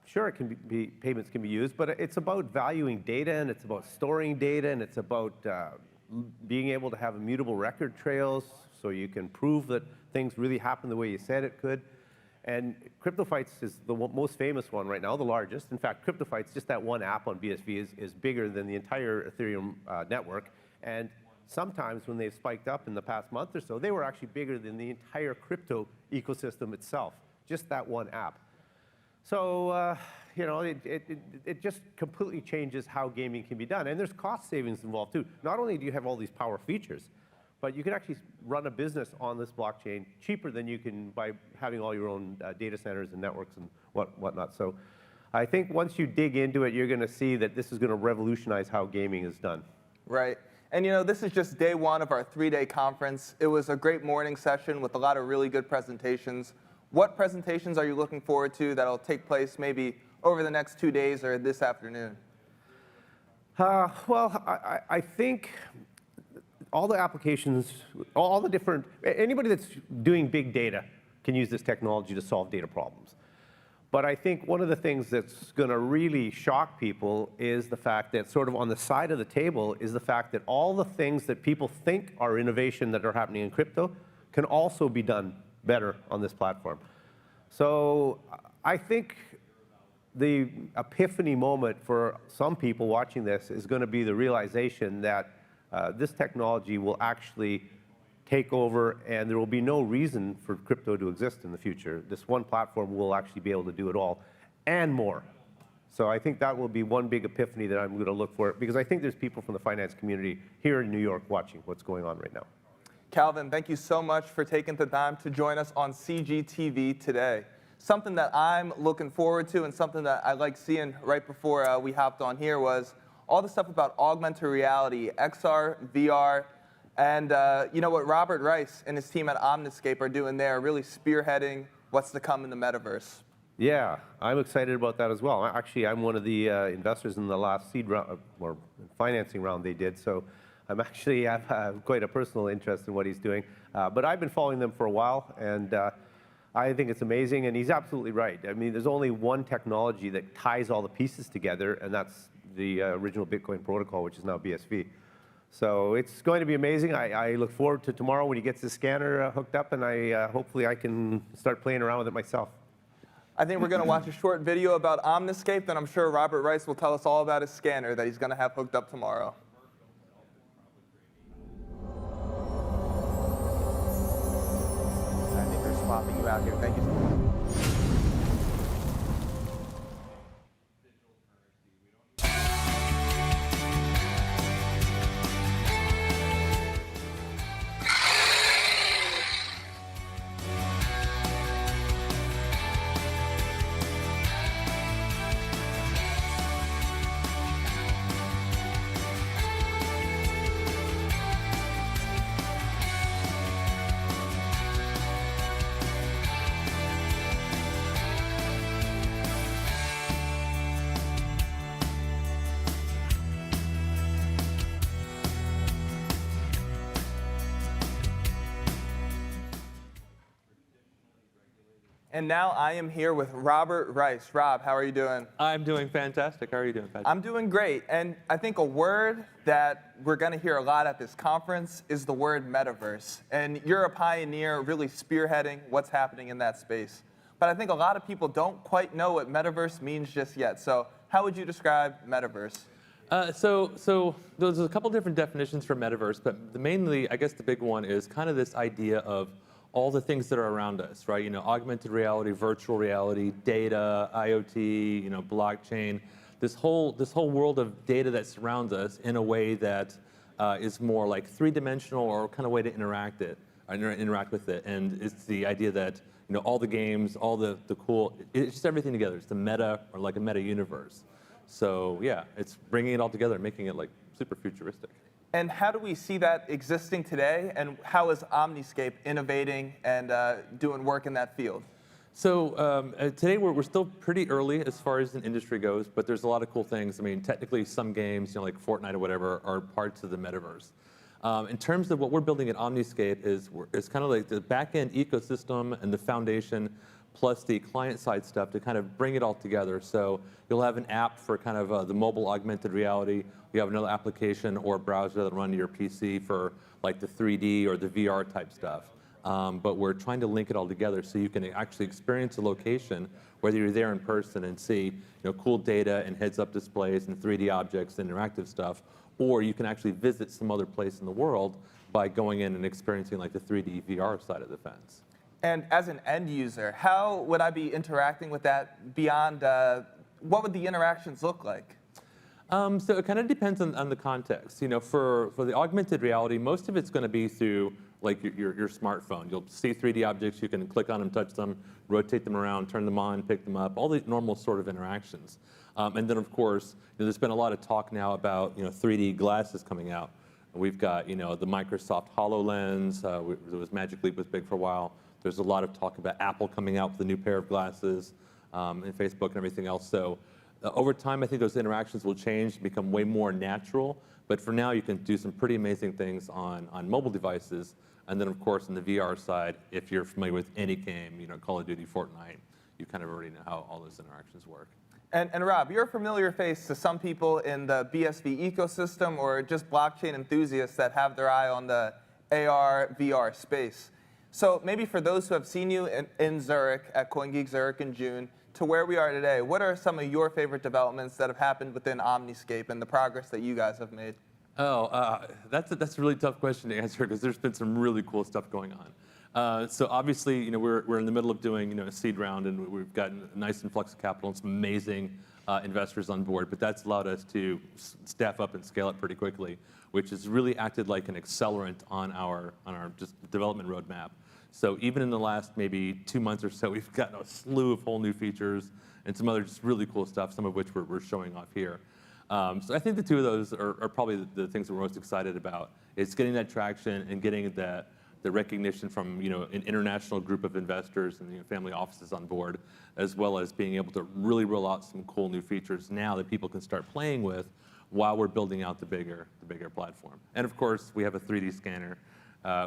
Sure, it can be payments can be used, but it's about valuing data, and it's about storing data, and it's about being able to have immutable record trails so you can prove that things really happened the way you said it could. And CryptoFights is the most famous one right now, the largest. In fact, CryptoFights, just that one app on BSV, is bigger than the entire Ethereum network. And sometimes when they've spiked up in the past month or so, they were actually bigger than the entire crypto ecosystem itself, just that one app. So, you know, it just completely changes how gaming can be done. And there's cost savings involved too. Not only do you have all these power features, but you can actually run a business on this blockchain cheaper than you can by having all your own data centers and networks and whatnot. So I think once you dig into it, you're going to see that this is going to revolutionize how gaming is done. Right. And you know, this is just day one of our 3-day conference. It was a great morning session with a lot of really good presentations. What presentations are you looking forward to that'll take place maybe over the next 2 days or this afternoon? Well, I think all the applications, all the different, anybody that's doing big data can use this technology to solve data problems. But I think one of the things that's going to really shock people is the fact that sort of on the side of the table is the fact that all the things that people think are innovation that are happening in crypto can also be done better on this platform. So I think the epiphany moment for some people watching this is going to be the realization that this technology will actually take over, and there will be no reason for crypto to exist in the future. This one platform will actually be able to do it all and more. So I think that will be one big epiphany that I'm going to look for, because I think there's people from the finance community here in New York watching what's going on right now. Calvin, thank you so much for taking the time to join us on CGTV today. Something that I'm looking forward to and something that I like seeing right before we hopped on here was all the stuff about augmented reality, XR, VR, and you know what Robert Rice and his team at Omniscape are doing there, really spearheading what's to come in the metaverse. Yeah, I'm excited about that as well. Actually, I'm one of the investors in the last seed round, or financing round they did, so I have quite a personal interest in what he's doing. But I've been following them for a while, and I think it's amazing, and he's absolutely right. I mean, there's only one technology that ties all the pieces together, and that's the original Bitcoin protocol, which is now BSV. So it's going to be amazing. I look forward to tomorrow when he gets his scanner hooked up, and hopefully I can start playing around with it myself. I think we're going to watch a short video about Omniscape, and I'm sure Robert Rice will tell us all about his scanner that he's going to have hooked up tomorrow. I think they're swapping you out here. Thank you so much. And now I am here with Robert Rice. Rob, how are you doing? I'm doing fantastic. How are you doing, Patrick? I'm doing great. And I think a word that we're going to hear a lot at this conference is the word metaverse. And you're a pioneer really spearheading what's happening in that space. But I think a lot of people don't quite know what metaverse means just yet. So how would you describe metaverse? So there's a couple different definitions for metaverse, but mainly, I guess the big one is kind of this idea of all the things that are around us, right? You know, augmented reality, virtual reality, data, IoT, you know, blockchain, this whole world of data that surrounds us in a way that is more like three-dimensional or kind of way to interact with it. And it's the idea that, you know, all the games, all the cool, it's just everything together. It's the meta, or like a meta universe. So yeah, it's bringing it all together, making it like super futuristic. And how do we see that existing today? And how is Omniscape innovating and doing work in that field? So today we're still pretty early as far as the industry goes, but there's a lot of cool things. I mean, technically some games, you know, like Fortnite or whatever, are parts of the metaverse. In terms of what we're building at Omniscape is kind of like the back-end ecosystem and the foundation plus the client-side stuff to kind of bring it all together. So you'll have an app for kind of the mobile augmented reality. You have another application or browser that run your PC for like the 3D or the VR type stuff. But we're trying to link it all together so you can actually experience a location, whether you're there in person and see, you know, cool data and heads-up displays and 3D objects and interactive stuff, or you can actually visit some other place in the world by going in and experiencing like the 3D VR side of the fence. And as an end user, how would I be interacting with that beyond, what would the interactions look like? So it kind of depends on the context. You know, for the augmented reality, most of it's going to be through like your smartphone. You'll see 3D objects, you can click on them, touch them, rotate them around, turn them on, pick them up, all the normal sort of interactions. And then of course, there's been a lot of talk now about 3D glasses coming out. We've got the Microsoft HoloLens, there was Magic Leap was big for a while. There's a lot of talk about Apple coming out with a new pair of glasses, and Facebook and everything else. So over time, I think those interactions will change, become way more natural. But for now, you can do some pretty amazing things on mobile devices. And then, of course, on the VR side, if you're familiar with any game, Call of Duty, Fortnite, you kind of already know how all those interactions work. And Rob, you're a familiar face to some people in the BSV ecosystem or just blockchain enthusiasts that have their eye on the AR, VR space. So maybe for those who have seen you in Zurich, at CoinGeek Zurich in June, to where we are today, what are some of your favorite developments that have happened within Omniscape and the progress that you guys have made? That's a really tough question to answer because there's been some really cool stuff going on. So obviously, we're in the middle of doing a seed round, and we've gotten a nice influx of capital and some amazing investors on board. But that's allowed us to staff up and scale up pretty quickly, which has really acted like an accelerant on our just development roadmap. So even in the last maybe 2 months or so, we've gotten a slew of whole new features and some other just really cool stuff, some of which we're showing off here. So I think the two of those are probably the things that we're most excited about. It's getting that traction and getting the recognition from an international group of investors and family offices on board, as well as being able to really roll out some cool new features now that people can start playing with while we're building out the bigger platform. And of course, we have a 3D scanner,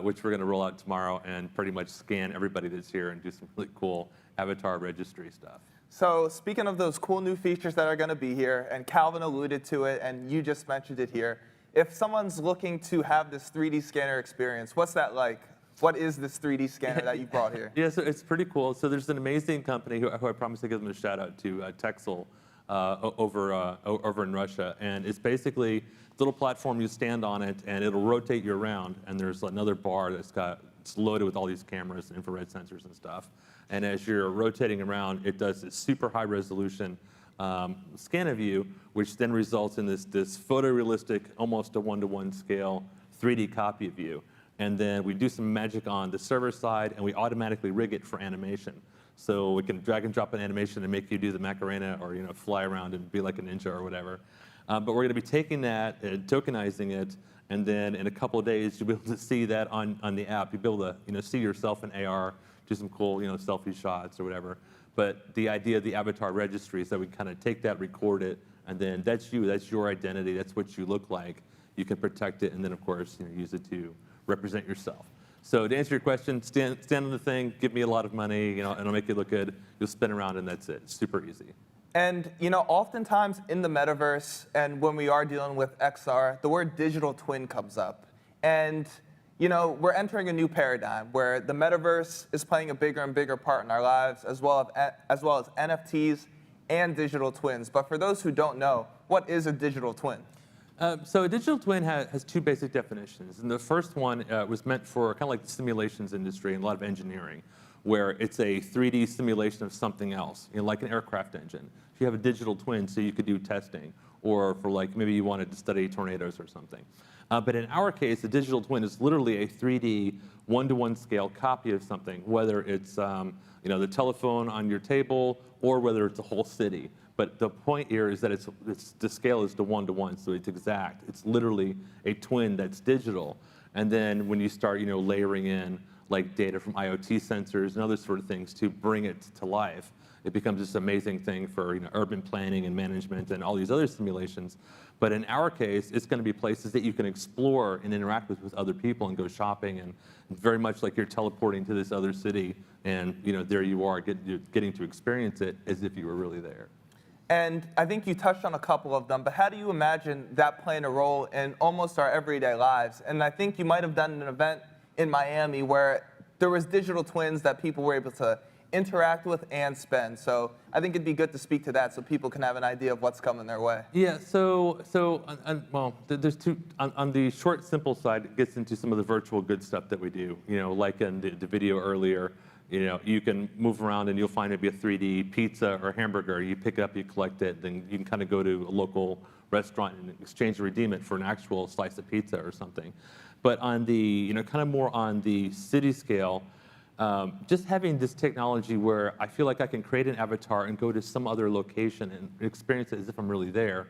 which we're going to roll out tomorrow and pretty much scan everybody that's here and do some really cool avatar registry stuff. So speaking of those cool new features that are going to be here, and Calvin alluded to it, and you just mentioned it here, if someone's looking to have this 3D scanner experience, what's that like? What is this 3D scanner that you brought here? Yeah, so it's pretty cool. So there's an amazing company who I promised to give them a shout out to, Texel, over in Russia, and it's basically a little platform. You stand on it, and it'll rotate you around. And there's another bar it's loaded with all these cameras and infrared sensors and stuff. And as you're rotating around, it does this super high resolution scan of you, which then results in this photorealistic, almost a 1-to-1 scale 3D copy of you. And then we do some magic on the server side, and we automatically rig it for animation. So we can drag and drop an animation and make you do the Macarena or fly around and be like a ninja or whatever. But we're going to be taking that and tokenizing it, and then in a couple of days you'll be able to see that on the app. You'll be able to see yourself in AR, do some cool selfie shots or whatever. But the idea of the avatar registry is that we kind of take that, record it, and then that's you. That's your identity. That's what you look like. You can protect it, and then of course use it to represent yourself. So to answer your question, stand on the thing, give me a lot of money, and I'll make you look good. You'll spin around, and that's it. It's super easy. And oftentimes in the metaverse, and when we are dealing with XR, the word digital twin comes up. And we're entering a new paradigm where the metaverse is playing a bigger and bigger part in our lives, as well as NFTs and digital twins. But for those who don't know, what is a digital twin? So a digital twin has two basic definitions. And the first one was meant for kind of like the simulations industry and a lot of engineering, where it's a 3D simulation of something else, like an aircraft engine. So you have a digital twin so you could do testing, or for maybe you wanted to study tornadoes or something. But in our case, a digital twin is literally a 3D 1-to-1 scale copy of something, whether it's the telephone on your table or whether it's a whole city. But the point here is that the scale is to 1-to-1, so it's exact. It's literally a twin that's digital. And then when you start layering in data from IoT sensors and other sort of things to bring it to life, it becomes this amazing thing for urban planning and management and all these other simulations. But in our case, it's going to be places that you can explore and interact with other people and go shopping, and very much like you're teleporting to this other city, and there you are getting to experience it as if you were really there. And I think you touched on a couple of them, but how do you imagine that playing a role in almost our everyday lives? And I think you might have done an event in Miami where there was digital twins that people were able to interact with and spend. So I think it'd be good to speak to that so people can have an idea of what's coming their way. Yeah, there's two. On the short, simple side, it gets into some of the virtual good stuff that we do. Like in the video earlier, You know, you can move around and you'll find maybe a 3D pizza or hamburger. You pick it up, you collect it, then you can kind of go to a local restaurant and exchange and redeem it for an actual slice of pizza or something. But on the, you know, kind of more on the city scale, just having this technology where I feel like I can create an avatar and go to some other location and experience it as if I'm really there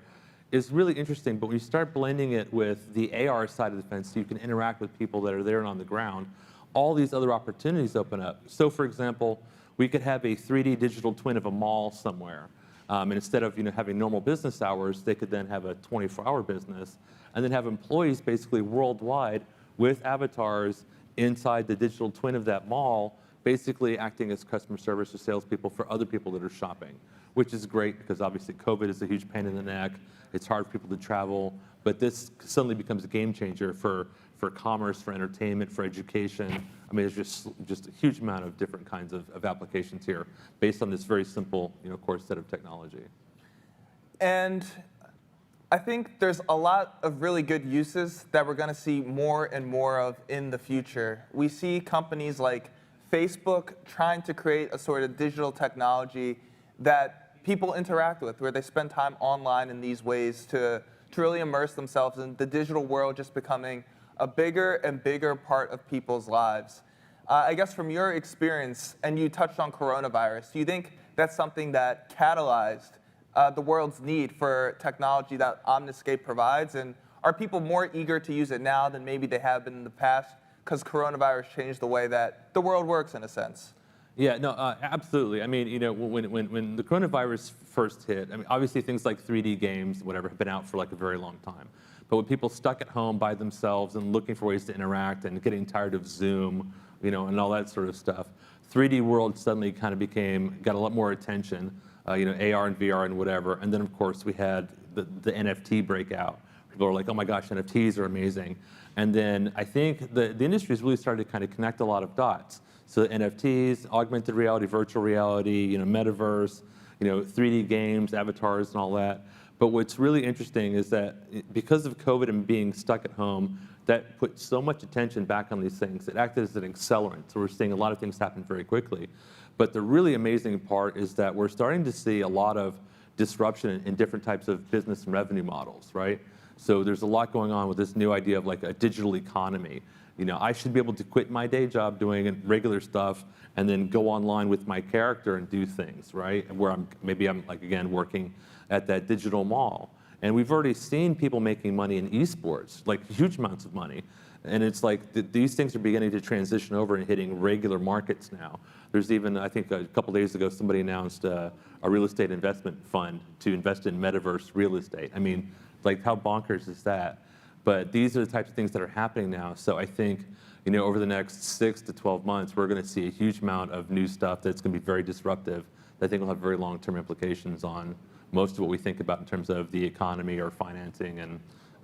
is really interesting. But when you start blending it with the AR side of the fence, so you can interact with people that are there and on the ground, all these other opportunities open up. So for example, we could have a 3D digital twin of a mall somewhere. And instead of, you know, having normal business hours, they could then have a 24-hour business and then have employees basically worldwide with avatars inside the digital twin of that mall, basically acting as customer service or salespeople for other people that are shopping, which is great because obviously COVID is a huge pain in the neck. It's hard for people to travel, but this suddenly becomes a game changer for commerce, for entertainment, for education. I mean, there's just a huge amount of different kinds of applications here based on this very simple, you know, core set of technology. And I think there's a lot of really good uses that we're going to see more and more of in the future. We see companies like Facebook trying to create a sort of digital technology that people interact with, where they spend time online in these ways to really immerse themselves in the digital world, just becoming a bigger and bigger part of people's lives. I guess from your experience, and you touched on coronavirus, do you think that's something that catalyzed the world's need for technology that Omniscape provides? And are people more eager to use it now than maybe they have been in the past because coronavirus changed the way that the world works in a sense? Yeah, no, absolutely. I mean, you know, when the coronavirus first hit, I mean, obviously things like 3D games, whatever, have been out for like a very long time. But with people stuck at home by themselves and looking for ways to interact and getting tired of Zoom, you know, and all that sort of stuff, 3D world suddenly kind of got a lot more attention, you know, AR and VR and whatever. And then of course we had the NFT breakout. People are like, oh my gosh, NFTs are amazing. And then I think the industry's really started to kind of connect a lot of dots. So NFTs, augmented reality, virtual reality, you know, metaverse, you know, 3D games, avatars and all that. But what's really interesting is that because of COVID and being stuck at home, that put so much attention back on these things. It acted as an accelerant. So we're seeing a lot of things happen very quickly. But the really amazing part is that we're starting to see a lot of disruption in different types of business and revenue models, right? So there's a lot going on with this new idea of like a digital economy. You know, I should be able to quit my day job doing regular stuff and then go online with my character and do things, right? And where maybe I'm like, again, working at that digital mall. And we've already seen people making money in esports, like huge amounts of money. And it's like these things are beginning to transition over and hitting regular markets now. There's even, I think a couple days ago, somebody announced a real estate investment fund to invest in metaverse real estate. I mean, like how bonkers is that? But these are the types of things that are happening now. So I think, you know, over the next 6 to 12 months, we're going to see a huge amount of new stuff that's going to be very disruptive that I think will have very long-term implications on most of what we think about in terms of the economy or financing and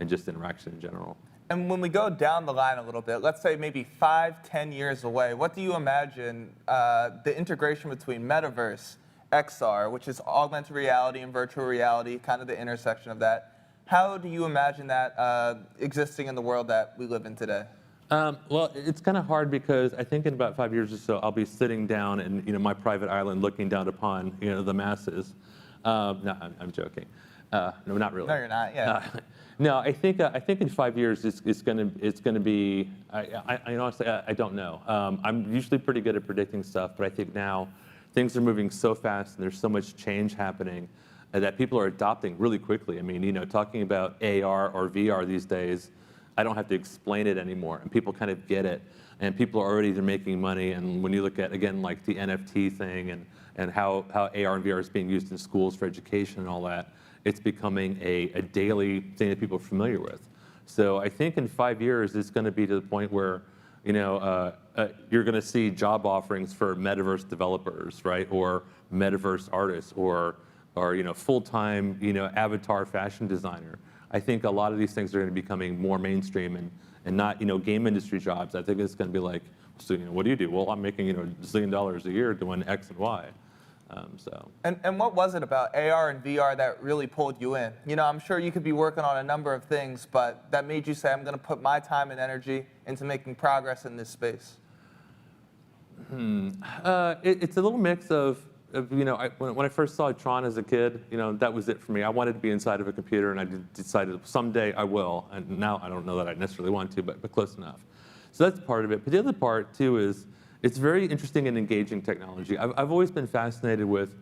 just interaction in general. And when we go down the line a little bit, let's say maybe 5, 10 years away, what do you imagine the integration between metaverse, XR, which is augmented reality and virtual reality, kind of the intersection of that, how do you imagine that existing in the world that we live in today? Well, it's kind of hard because I think in about 5 years or so, I'll be sitting down in, you know, my private island looking down upon, you know, the masses. No, I'm joking. No, not really. No, you're not. Yeah. No, I think in 5 years it's gonna be. I honestly I don't know. I'm usually pretty good at predicting stuff, but I think now things are moving so fast and there's so much change happening that people are adopting really quickly. I mean, you know, talking about AR or VR these days, I don't have to explain it anymore, and people kind of get it, and people are already making money. And when you look at, again, like the NFT thing and how AR and VR is being used in schools for education and all that, it's becoming a daily thing that people are familiar with. So I think in 5 years, it's going to be to the point where, you know, you're going to see job offerings for metaverse developers, right, or metaverse artists, or you know, full-time, you know, avatar fashion designer. I think a lot of these things are going to be becoming more mainstream and not, you know, game industry jobs. I think it's going to be like, so, you know, what do you do? Well, I'm making, you know, $1 zillion a year doing X and Y. And what was it about AR and VR that really pulled you in? You know, I'm sure you could be working on a number of things, but that made you say, I'm going to put my time and energy into making progress in this space. It's a little mix of you know, when I first saw Tron as a kid, you know, that was it for me. I wanted to be inside of a computer, and I decided someday I will. And now I don't know that I necessarily want to, but close enough. So that's part of it. But the other part too is it's very interesting and engaging technology. I've always been fascinated with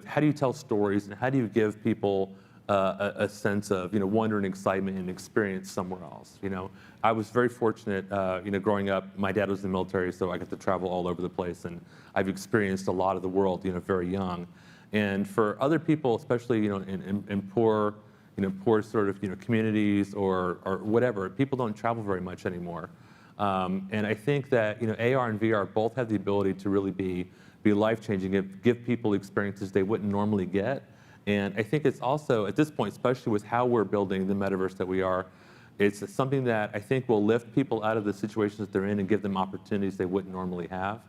how do you tell stories and how do you give people a sense of, you know, wonder and excitement and experience somewhere else. You know, I was very fortunate, you know, growing up. My dad was in the military, so I got to travel all over the place, and I've experienced a lot of the world, you know, very young. And for other people, especially, you know, in poor, you know, poor sort of, you know, communities or whatever, people don't travel very much anymore. And I think that, you know, AR and VR both have the ability to really be life-changing, give people experiences they wouldn't normally get. And I think it's also, at this point, especially with how we're building the metaverse that we are, it's something that I think will lift people out of the situations that they're in and give them opportunities they wouldn't normally have.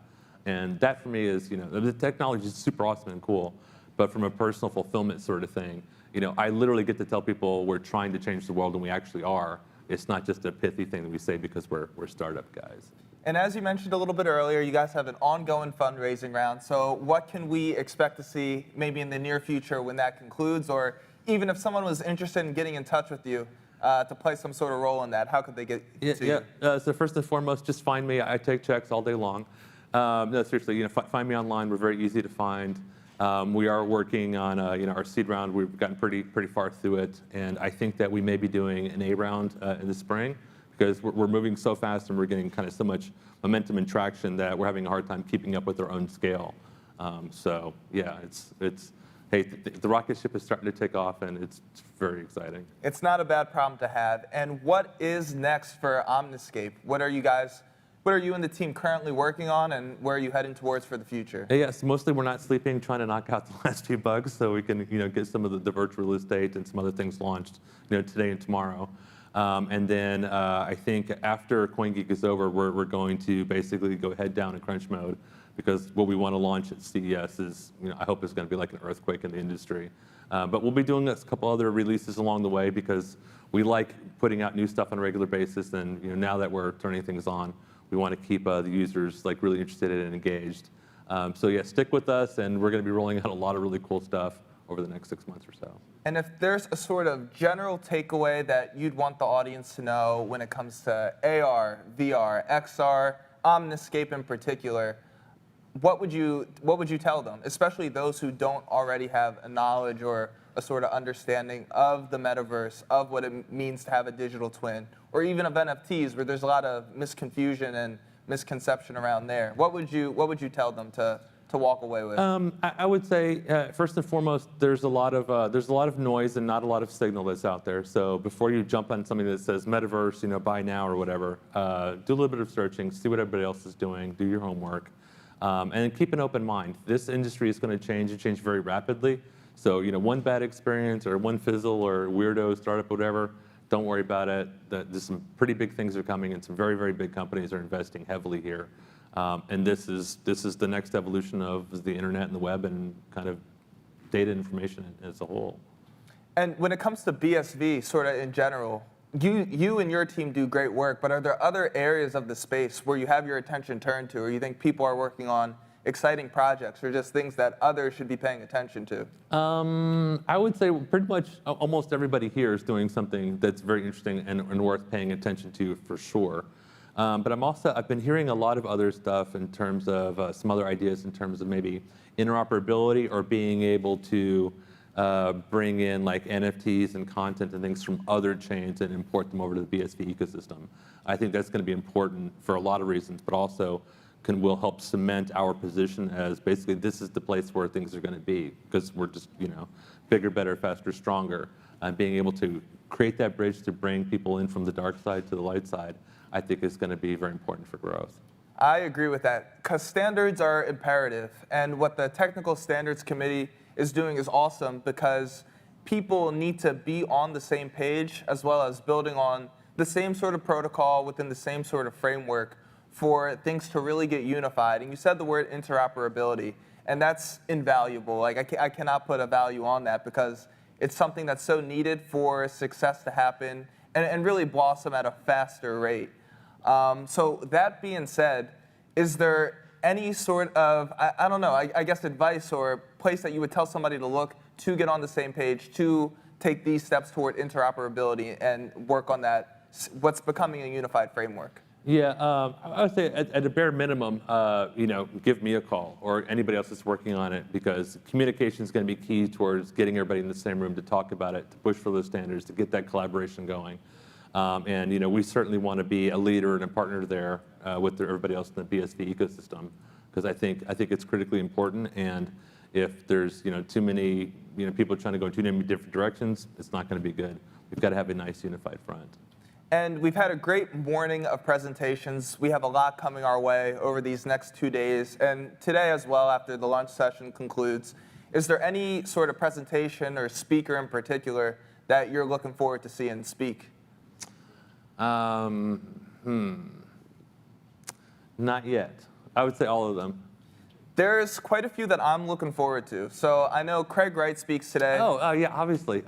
And that for me is, you know, the technology is super awesome and cool, but from a personal fulfillment sort of thing, you know, I literally get to tell people we're trying to change the world, and we actually are. It's not just a pithy thing that we say because we're startup guys. And as you mentioned a little bit earlier, you guys have an ongoing fundraising round. So what can we expect to see maybe in the near future when that concludes? Or even if someone was interested in getting in touch with you to play some sort of role in that, how could they get to you? So first and foremost, just find me. I take checks all day long. No, seriously, you know, find me online. We're very easy to find. We are working on you know, our seed round. We've gotten pretty far through it, and I think that we may be doing an A round in the spring, because we're moving so fast and we're getting kind of so much momentum and traction that we're having a hard time keeping up with our own scale. So yeah, it's hey, the rocket ship is starting to take off, and it's very exciting. It's not a bad problem to have. And what is next for Omniscape? What are you and the team currently working on, and where are you heading towards for the future? Yes, mostly we're not sleeping, trying to knock out the last few bugs so we can, you know, get some of the virtual real estate and some other things launched, you know, today and tomorrow. And then I think after CoinGeek is over, we're going to basically go head down in crunch mode, because what we want to launch at CES is, you know, I hope it's going to be like an earthquake in the industry. But we'll be doing a couple other releases along the way, because we like putting out new stuff on a regular basis. And, you know, now that we're turning things on, we want to keep the users like really interested and engaged. So yeah, stick with us, and we're going to be rolling out a lot of really cool stuff over the next 6 months or so. And if there's a sort of general takeaway that you'd want the audience to know when it comes to AR, VR, XR, Omniscape in particular, what would you tell them, especially those who don't already have a knowledge or a sort of understanding of the metaverse, of what it means to have a digital twin, or even of NFTs, where there's a lot of misconfusion and misconception around there? What would you tell them to walk away with? I would say first and foremost, there's a lot of noise and not a lot of signal that's out there. So before you jump on something that says metaverse, you know, buy now or whatever, do a little bit of searching, see what everybody else is doing, do your homework, and keep an open mind. This industry is going to change and change very rapidly. So, you know, one bad experience or one fizzle or weirdo startup, whatever, don't worry about it. There's some pretty big things are coming, and some very, very big companies are investing heavily here. And this is the next evolution of the internet and the web and kind of data information as a whole. And when it comes to BSV, sort of in general, you and your team do great work, but are there other areas of the space where you have your attention turned to, or you think people are working on exciting projects, or just things that others should be paying attention to? I would say pretty much almost everybody here is doing something that's very interesting and worth paying attention to for sure. But I've been hearing a lot of other stuff in terms of some other ideas in terms of maybe interoperability, or being able to bring in like NFTs and content and things from other chains and import them over to the BSV ecosystem. I think that's going to be important for a lot of reasons, but also will help cement our position as basically this is the place where things are going to be, because we're just, you know, bigger, better, faster, stronger. And being able to create that bridge to bring people in from the dark side to the light side, I think is going to be very important for growth. I agree with that, because standards are imperative. And what the Technical Standards Committee is doing is awesome, because people need to be on the same page, as well as building on the same sort of protocol within the same sort of framework for things to really get unified. And you said the word interoperability, and that's invaluable. Like I cannot put a value on that, because it's something that's so needed for success to happen and really blossom at a faster rate. So that being said, is there any sort of, I don't know, I guess advice or place that you would tell somebody to look to get on the same page, to take these steps toward interoperability and work on that, what's becoming a unified framework? Yeah, I would say at a bare minimum, give me a call or anybody else that's working on it, because communication is going to be key towards getting everybody in the same room to talk about it, to push for those standards, to get that collaboration going. We certainly want to be a leader and a partner there with everybody else in the BSV ecosystem, because I think it's critically important. And if there's too many people trying to go in too many different directions, it's not going to be good. We've got to have a nice unified front. And we've had a great morning of presentations. We have a lot coming our way over these next 2 days, and today as well, after the lunch session concludes. Is there any sort of presentation or speaker in particular that you're looking forward to seeing speak? Not yet. I would say all of them. There's quite a few that I'm looking forward to. So I know Craig Wright speaks today. Yeah, obviously.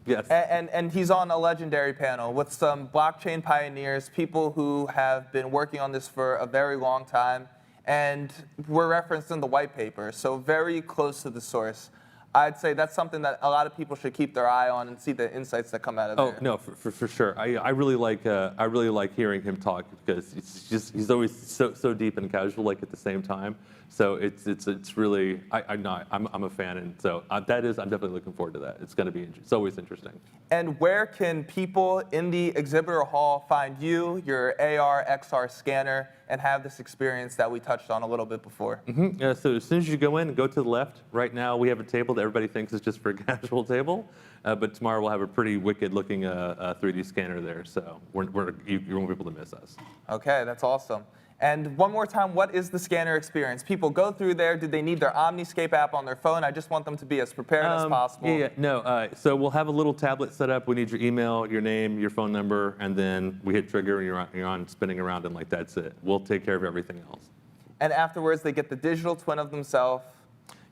Yes. And he's on a legendary panel with some blockchain pioneers, people who have been working on this for a very long time, and we're referenced in the white paper, so very close to the source. I'd say that's something that a lot of people should keep their eye on and see the insights that come out of there. Oh no, for sure. I really like hearing him talk, because he's always so deep and casual at the same time. So it's really I'm a fan, and so I'm definitely looking forward to that. It's going to be it's always interesting. And where can people in the exhibitor hall find you, your AR, XR scanner, and have this experience that we touched on a little bit before? Yeah, so as soon as you go in, go to the left. Right now we have a table that everybody thinks is just for a casual table, but tomorrow we'll have a pretty wicked-looking 3D scanner there. So you won't be able to miss us. Okay, that's awesome. And one more time, what is the scanner experience? People go through there. Do they need their Omniscape app on their phone? I just want them to be as prepared as possible. No. So we'll have a little tablet set up. We need your email, your name, your phone number, and then we hit trigger, and you're on spinning around, and that's it. We'll take care of everything else. And afterwards, they get the digital twin of themselves.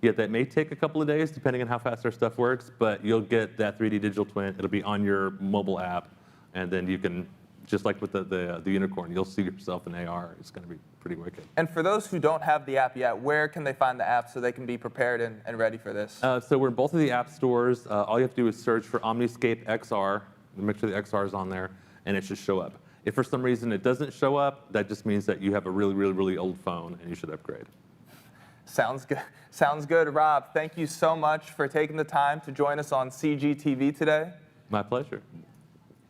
Yeah, that may take a couple of days, depending on how fast our stuff works, but you'll get that 3D digital twin. It'll be on your mobile app, and then you can, just like with the unicorn, you'll see yourself in AR. It's going to be pretty wicked. And for those who don't have the app yet, where can they find the app so they can be prepared and ready for this? So we're in both of the app stores. All you have to do is search for Omniscape XR, make sure the XR is on there, and it should show up. If for some reason it doesn't show up, that just means that you have a really, really, really old phone, and you should upgrade. Sounds good. Sounds good. Rob, thank you so much for taking the time to join us on CGTV today. My pleasure.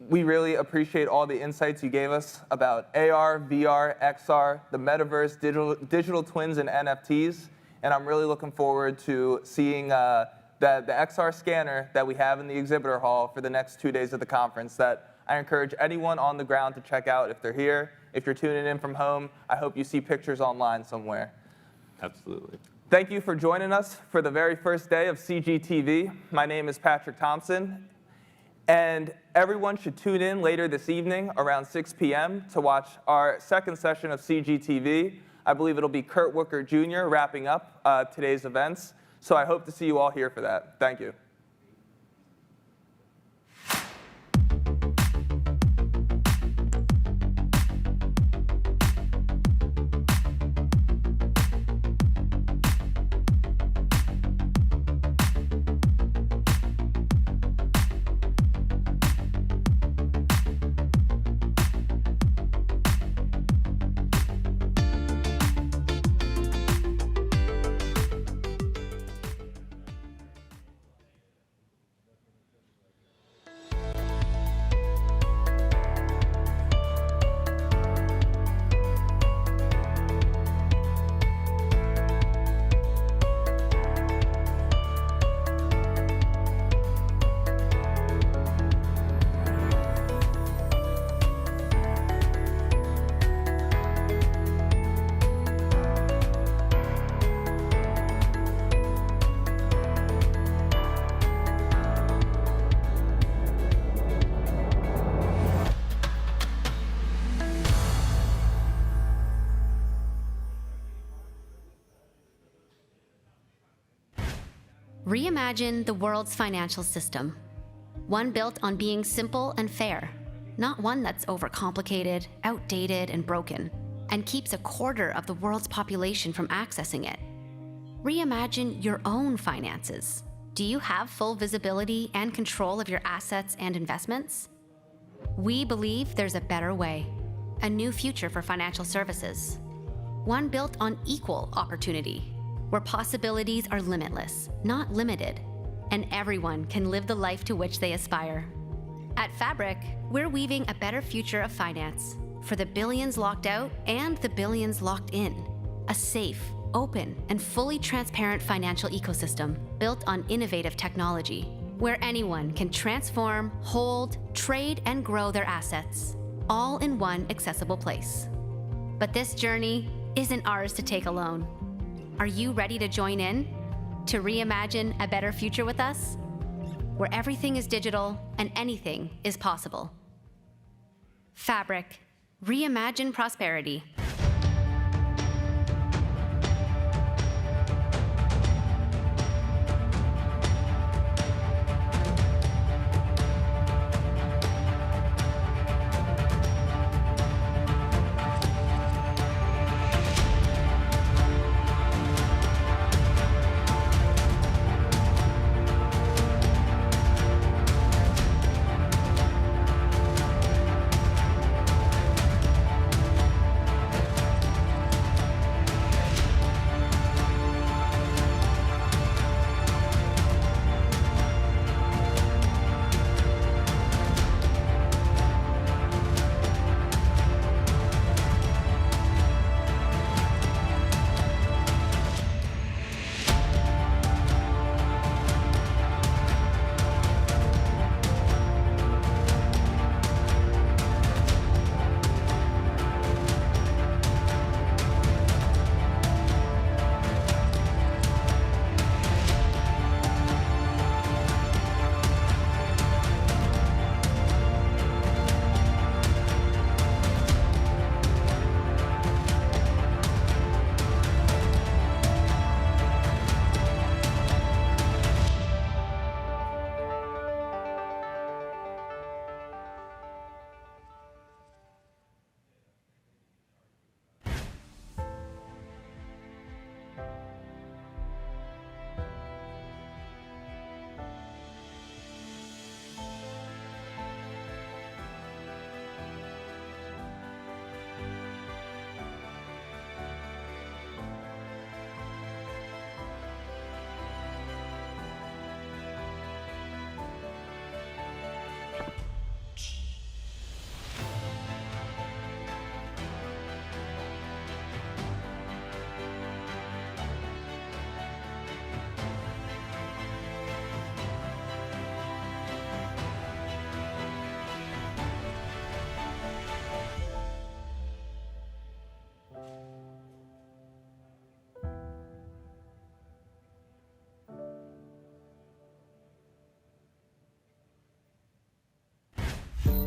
We really appreciate all the insights you gave us about AR, VR, XR, the metaverse, digital twins, and NFTs. And I'm really looking forward to seeing the XR scanner that we have in the exhibitor hall for the next 2 days of the conference, that I encourage anyone on the ground to check out if they're here. If you're tuning in from home, I hope you see pictures online somewhere. Absolutely. Thank you for joining us for the very first day of CGTV. My name is Patrick Thompson, and everyone should tune in later this evening around 6 p.m. to watch our second session of CGTV. I believe it'll be Kurt Wooker Jr. wrapping up today's events, so I hope to see you all here for that. Thank you. Reimagine the world's financial system. One built on being simple and fair, not one that's overcomplicated, outdated, and broken. and keeps a quarter of the world's population from accessing it. Reimagine your own finances. Do you have full visibility and control of your assets and investments? We believe there's a better way, a new future for financial services. One built on equal opportunity, where possibilities are limitless, not limited, and everyone can live the life to which they aspire. At Fabric, we're weaving a better future of finance for the billions locked out and the billions locked in. A safe, open, and fully transparent financial ecosystem built on innovative technology, where anyone can transform, hold, trade, and grow their assets, all in one accessible place. But this journey isn't ours to take alone. Are you ready to join in? To reimagine a better future with us? Where everything is digital and anything is possible. Fabric. Reimagine prosperity.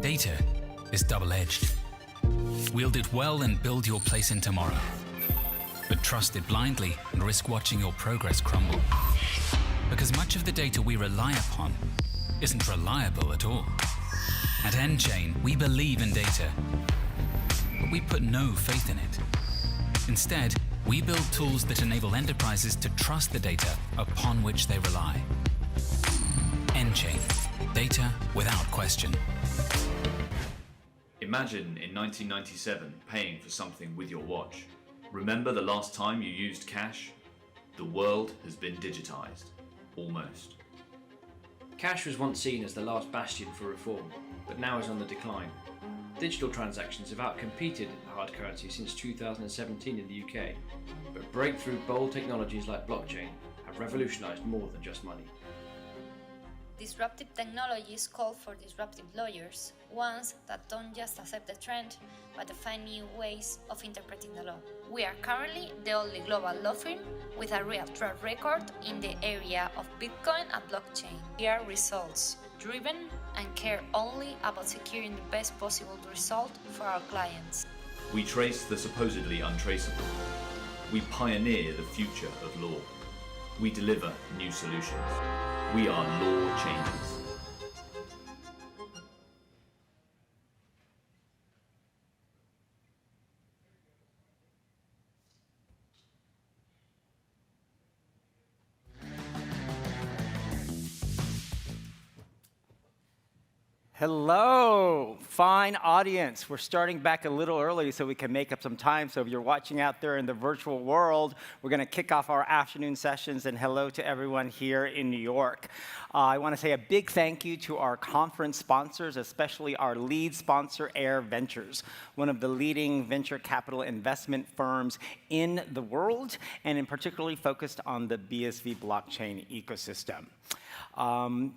Data is double-edged. Wield it well and build your place in tomorrow. But trust it blindly and risk watching your progress crumble. Because much of the data we rely upon isn't reliable at all. At nChain, we believe in data, but we put no faith in it. Instead, we build tools that enable enterprises to trust the data upon which they rely. nChain, data without question. Imagine in 1997 paying for something with your watch. Remember the last time you used cash? The world has been digitized. Almost. Cash was once seen as the last bastion for reform, but now is on the decline. Digital transactions have outcompeted hard currency since 2017 in the UK, but breakthrough bold technologies like blockchain have revolutionized more than just money. Disruptive technologies call for disruptive lawyers, ones that don't just accept the trend, but find new ways of interpreting the law. We are currently the only global law firm with a real track record in the area of Bitcoin and blockchain. We are results driven and care only about securing the best possible result for our clients. We trace the supposedly untraceable. We pioneer the future of law. We deliver new solutions. We are law changers. Hello, fine audience. We're starting back a little early so we can make up some time. So if you're watching out there in the virtual world, we're going to kick off our afternoon sessions. And hello to everyone here in New York. I want to say a big thank you to our conference sponsors, especially our lead sponsor, Air Ventures, one of the leading venture capital investment firms in the world, and in particularly focused on the BSV blockchain ecosystem.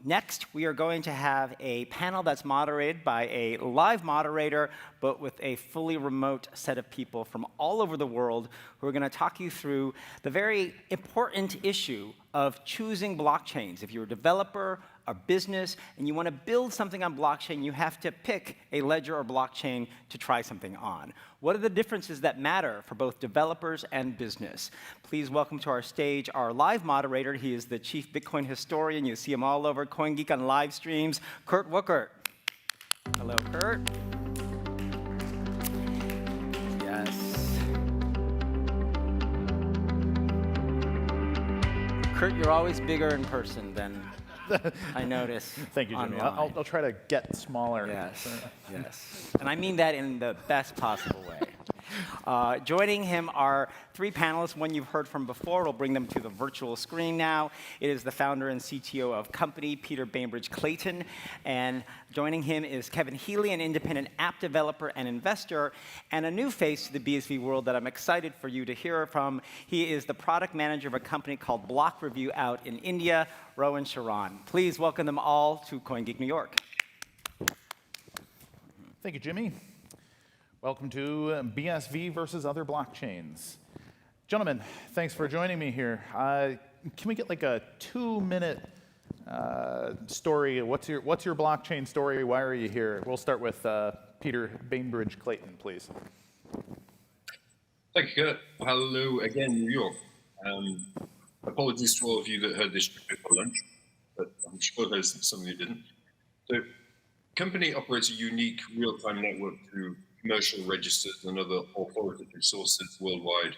Next, we are going to have a panel that's moderated by a live moderator, but with a fully remote set of people from all over the world who are going to talk you through the very important issue of choosing blockchains. If you're a developer, a business, and you want to build something on blockchain, you have to pick a ledger or blockchain to try something on. What are the differences that matter for both developers and business? Please welcome to our stage our live moderator. He is the chief Bitcoin historian. You see him all over CoinGeek on live streams, Kurt Wuckert. Hello, Kurt. Yes. Kurt, you're always bigger in person than I notice. Thank you, Jimmy. I'll try to get smaller. Yes, yes. And I mean that in the best possible way. Joining him are three panelists, one you've heard from before. We'll bring them to the virtual screen now. It is the founder and CTO of Company, Peter Bainbridge Clayton. And joining him is Kevin Healy, an independent app developer and investor, and a new face to the BSV world that I'm excited for you to hear from. He is the product manager of a company called Block Review out in India, Rowan Sharan. Please welcome them all to CoinGeek New York. Thank you, Jimmy. Welcome to BSV versus other blockchains. Gentlemen, thanks for joining me here. Can we get like a 2-minute story? What's your blockchain story? Why are you here? We'll start with Peter Bainbridge Clayton, please. Thank you, Kurt. Hello again, New York. Apologies to all of you that heard this before lunch, but I'm sure there's some who didn't. So, Company operates a unique real-time network through commercial registers and other authoritative sources worldwide,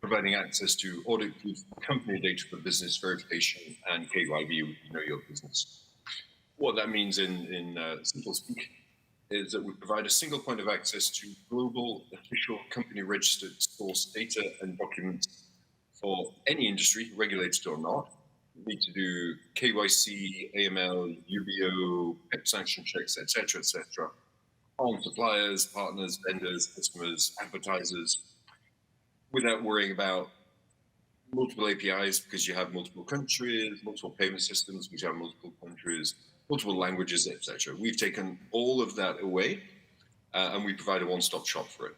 providing access to audit-proof company data for business verification and KYB, know your business. What that means in simple speak is that we provide a single point of access to global official company registered source data and documents for any industry, regulated or not. You need to do KYC, AML, UBO, PEP sanction checks, etc., on suppliers, partners, vendors, customers, advertisers, without worrying about multiple APIs because you have multiple countries, multiple payment systems because you have multiple countries, multiple languages, etc. We've taken all of that away, and we provide a one-stop shop for it.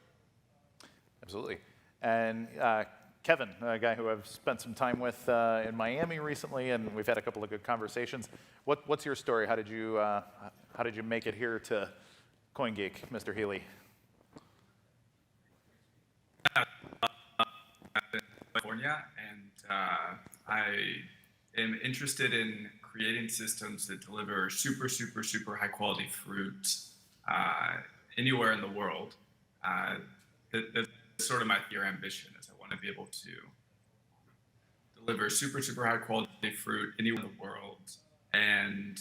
Absolutely. And Kevin, a guy who I've spent some time with in Miami recently, and we've had a couple of good conversations. What's your story? How did you make it here to CoinGeek, Mr. Healy? California, and I am interested in creating systems that deliver super high quality fruit anywhere in the world. That's sort of my pure ambition, is I want to be able to deliver super high quality fruit anywhere in the world and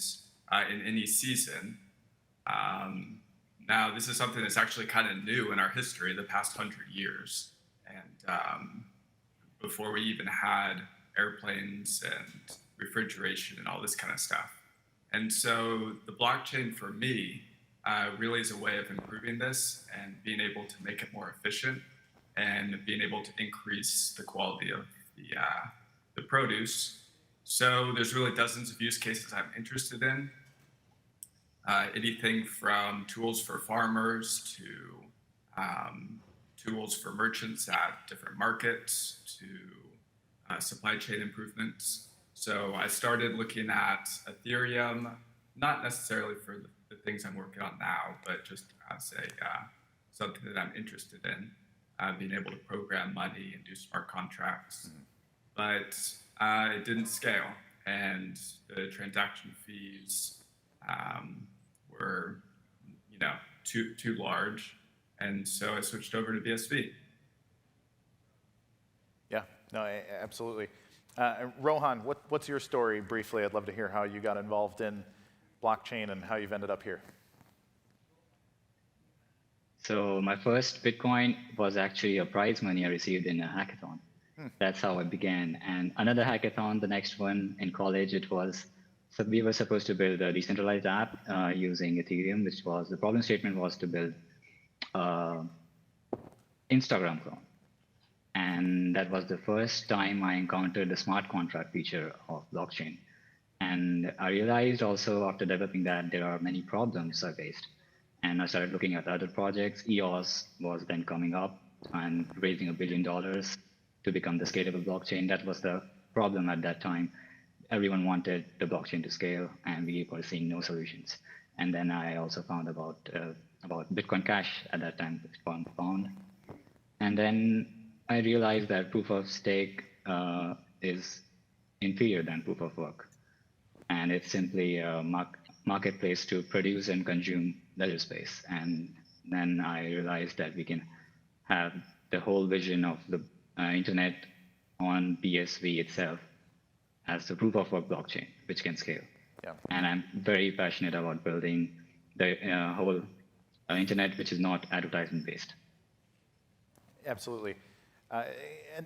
in any season. Now, this is something that's actually kind of new in our history, the past 100 years. And before we even had airplanes and refrigeration and all this kind of stuff. And so the blockchain for me really is a way of improving this and being able to make it more efficient and being able to increase the quality of the produce. So there's really dozens of use cases I'm interested in. Anything from tools for farmers to tools for merchants at different markets to supply chain improvements. So I started looking at Ethereum, not necessarily for the things I'm working on now, but just as something that I'm interested in, being able to program money and do smart contracts. But it didn't scale, and the transaction fees were, too large, and so I switched over to BSV. Yeah, no, absolutely. Rohan, what's your story briefly? I'd love to hear how you got involved in blockchain and how you've ended up here. So my first Bitcoin was actually a prize money I received in a hackathon. That's how I began. And another hackathon, the next one in college, so we were supposed to build a decentralized app using Ethereum, the problem statement was to build Instagram clone. And that was the first time I encountered the smart contract feature of blockchain. And I realized also after developing that there are many problems I faced. And I started looking at other projects. EOS was then coming up and raising $1 billion to become the scalable blockchain. That was the problem at that time. Everyone wanted the blockchain to scale, and we were seeing no solutions. And then I also found about Bitcoin Cash at that time, found. And then I realized that proof of stake is inferior than proof of work. And it's simply a marketplace to produce and consume ledger space. And then I realized that we can have the whole vision of the internet on BSV itself as the proof of work blockchain, which can scale. Yeah. And I'm very passionate about building the whole internet, which is not advertisement based. Absolutely.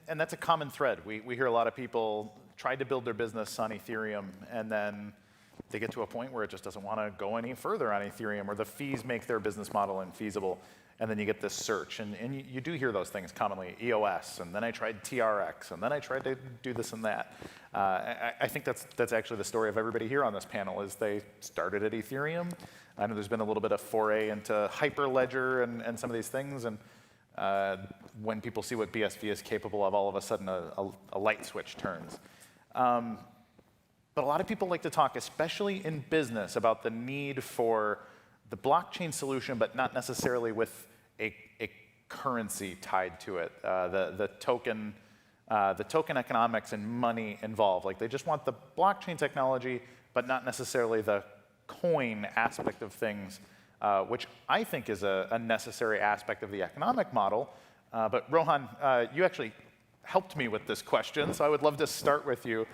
And that's a common thread. We hear a lot of people try to build their business on Ethereum, and then they get to a point where it just doesn't want to go any further on Ethereum, or the fees make their business model infeasible, and then you get this search. And you do hear those things commonly, EOS, and then I tried TRX, and then I tried to do this and that. I think that's actually the story of everybody here on this panel, is they started at Ethereum. I know there's been a little bit of foray into Hyperledger and some of these things, and when people see what BSV is capable of, all of a sudden a light switch turns. But a lot of people like to talk, especially in business, about the need for the blockchain solution, but not necessarily with a currency tied to it. The token economics and money involved. Like, they just want the blockchain technology, but not necessarily the coin aspect of things, which I think is a necessary aspect of the economic model. But Rohan, you actually helped me with this question, so I would love to start with you.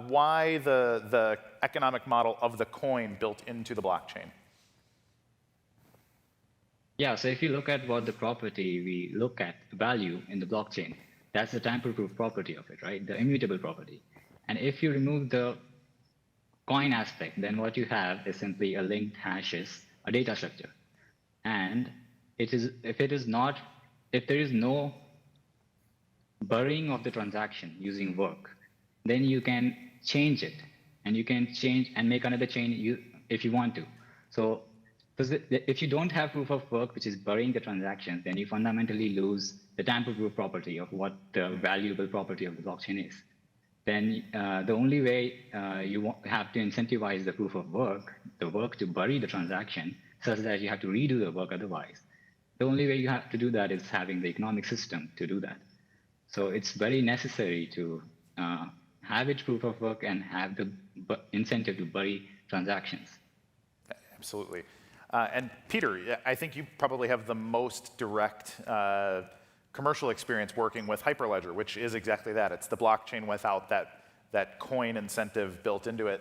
Why the economic model of the coin built into the blockchain? Yeah, so if you look at what the property we look at, value in the blockchain, that's the tamper-proof property of it, right? The immutable property. And if you remove the coin aspect, then what you have is simply a linked hashes, a data structure. And if there is no burying of the transaction using work, then you can change it, and you can change and make another chain if you want to. So if you don't have proof of work, which is burying the transactions, then you fundamentally lose the tamper-proof property of what the valuable property of the blockchain is. Then the only way you have to incentivize the proof of work, the work to bury the transaction, such that you have to redo the work otherwise. The only way you have to do that is having the economic system to do that. So it's very necessary to have it proof of work and have the incentive to bury transactions. Absolutely. And Peter, I think you probably have the most direct commercial experience working with Hyperledger, which is exactly that. It's the blockchain without that coin incentive built into it.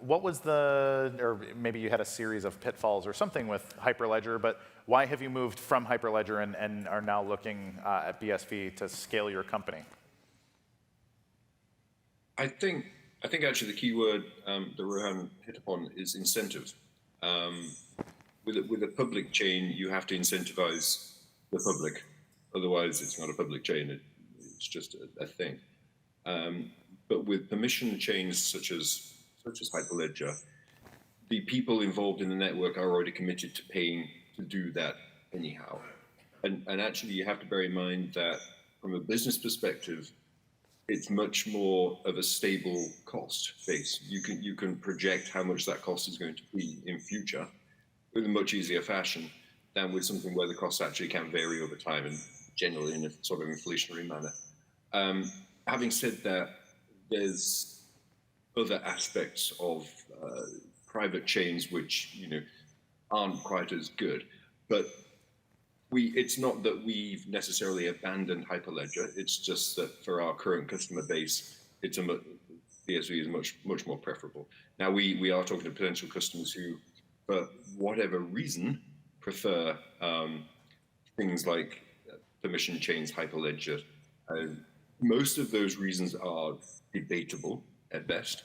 What was or maybe you had a series of pitfalls or something with Hyperledger, but why have you moved from Hyperledger and are now looking at BSV to scale your company? I think actually the key word that Rohan hit upon is incentives. With a public chain, you have to incentivize the public. Otherwise, it's not a public chain. It's just a thing. But with permission chains such as Hyperledger, the people involved in the network are already committed to paying to do that anyhow. And actually, you have to bear in mind that from a business perspective, it's much more of a stable cost base. You can project how much that cost is going to be in future with a much easier fashion than with something where the costs actually can vary over time and generally in a sort of inflationary manner. Having said that, there's other aspects of private chains which aren't quite as good, but it's not that we've necessarily abandoned Hyperledger. It's just that for our current customer base, the BSV is much more preferable. Now we are talking to potential customers who, for whatever reason, prefer things like permission chains, Hyperledger. Most of those reasons are debatable at best,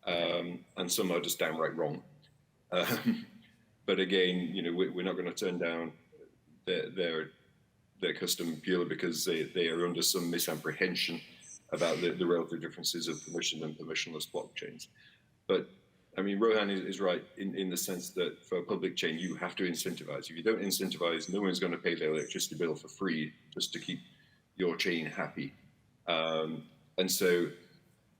and some are just downright wrong. But again, we're not going to turn down their custom purely because they are under some misapprehension about the relative differences of permission and permissionless blockchains. But I mean, Rohan is right in the sense that for a public chain, you have to incentivize. If you don't incentivize, no one's going to pay their electricity bill for free just to keep your chain happy. And so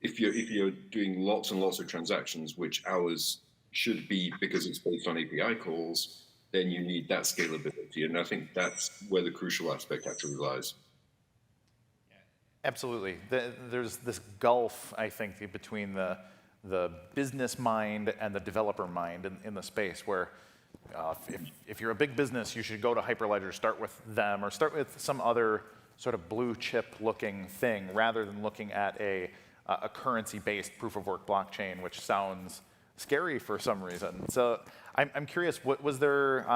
if you're doing lots and lots of transactions, which ours should be because it's based on API calls, then you need that scalability. And I think that's where the crucial aspect actually lies. Absolutely. There's this gulf, I think, between the business mind and the developer mind in the space where if you're a big business, you should go to Hyperledger, start with them, or start with some other sort of blue chip looking thing rather than looking at a currency-based proof of work blockchain, which sounds scary for some reason. So I'm curious, was there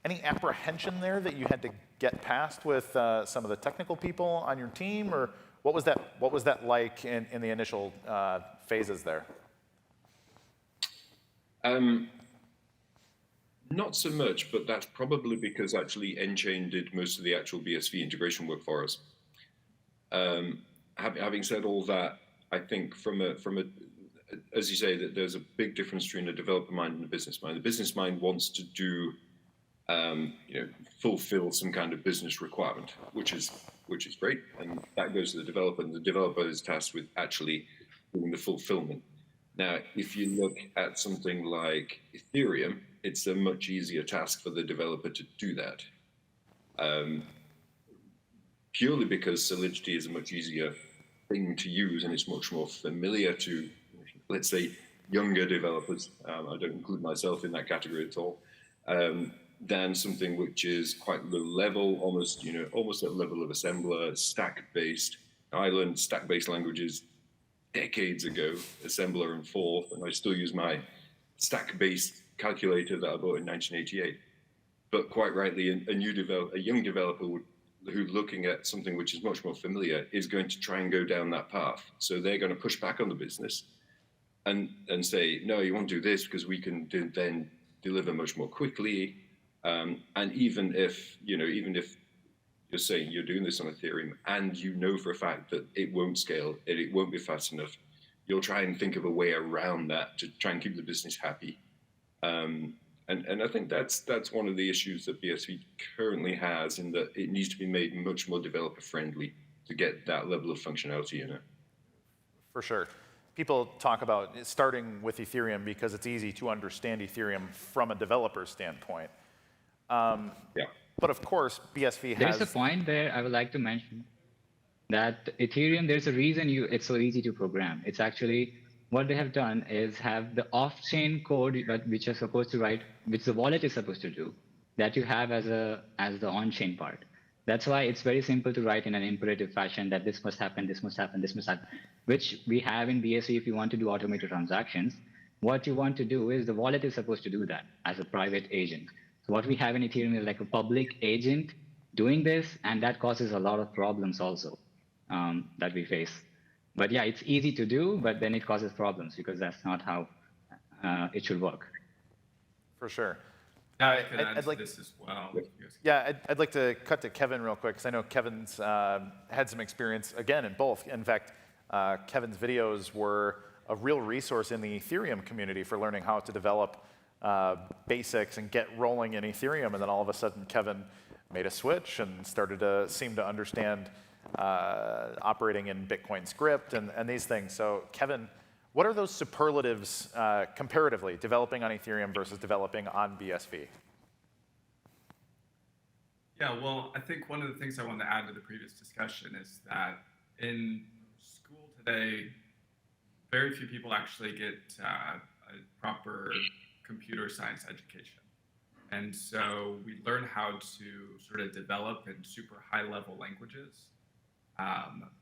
any apprehension there that you had to get past with some of the technical people on your team, or what was that like in the initial phases there? Not so much, but that's probably because actually nChain did most of the actual BSV integration work for us. Having said all that, I think from a as you say, that there's a big difference between a developer mind and a business mind. The business mind wants to do, fulfill some kind of business requirement, which is great, and that goes to the developer, and the developer is tasked with actually doing the fulfillment. Now, if you look at something like Ethereum, it's a much easier task for the developer to do that, purely because Solidity is a much easier thing to use, and it's much more familiar to, let's say, younger developers. I don't include myself in that category at all. Than something which is quite low level, almost at level of assembler, stack-based. I learned stack-based languages decades ago, assembler and forth, and I still use my stack-based calculator that I bought in 1988. But quite rightly, a young developer who's looking at something which is much more familiar is going to try and go down that path. So they're going to push back on the business and say, no, you won't do this because we can then deliver much more quickly. And even if you're saying you're doing this on Ethereum and you know for a fact that it won't scale, it won't be fast enough, you'll try and think of a way around that to try and keep the business happy. And I think that's one of the issues that BSV currently has, in that it needs to be made much more developer friendly to get that level of functionality in it. For sure. People talk about starting with Ethereum because it's easy to understand Ethereum from a developer standpoint. But of course, BSV has... There's a point there I would like to mention that Ethereum, there's a reason it's so easy to program. It's actually, what they have done is have the off-chain code which you're supposed to write, which the wallet is supposed to do, that you have as the on-chain part. That's why it's very simple to write in an imperative fashion that this must happen, this must happen, this must happen, which we have in BSV if you want to do automated transactions. What you want to do is the wallet is supposed to do that as a private agent. So what we have in Ethereum is like a public agent doing this, and that causes a lot of problems also that we face. But yeah, it's easy to do, but then it causes problems because that's not how it should work. For sure. I'd like this as well. Yeah, I'd like to cut to Kevin real quick, because I know Kevin's had some experience, again, in both. In fact, Kevin's videos were a real resource in the Ethereum community for learning how to develop basics and get rolling in Ethereum. And then all of a sudden, Kevin made a switch and started to seem to understand operating in Bitcoin script and these things. So Kevin, what are those superlatives comparatively, developing on Ethereum versus developing on BSV? Yeah, well, I think one of the things I want to add to the previous discussion is that in school today, very few people actually get a proper computer science education. And so we learn how to sort of develop in super high level languages.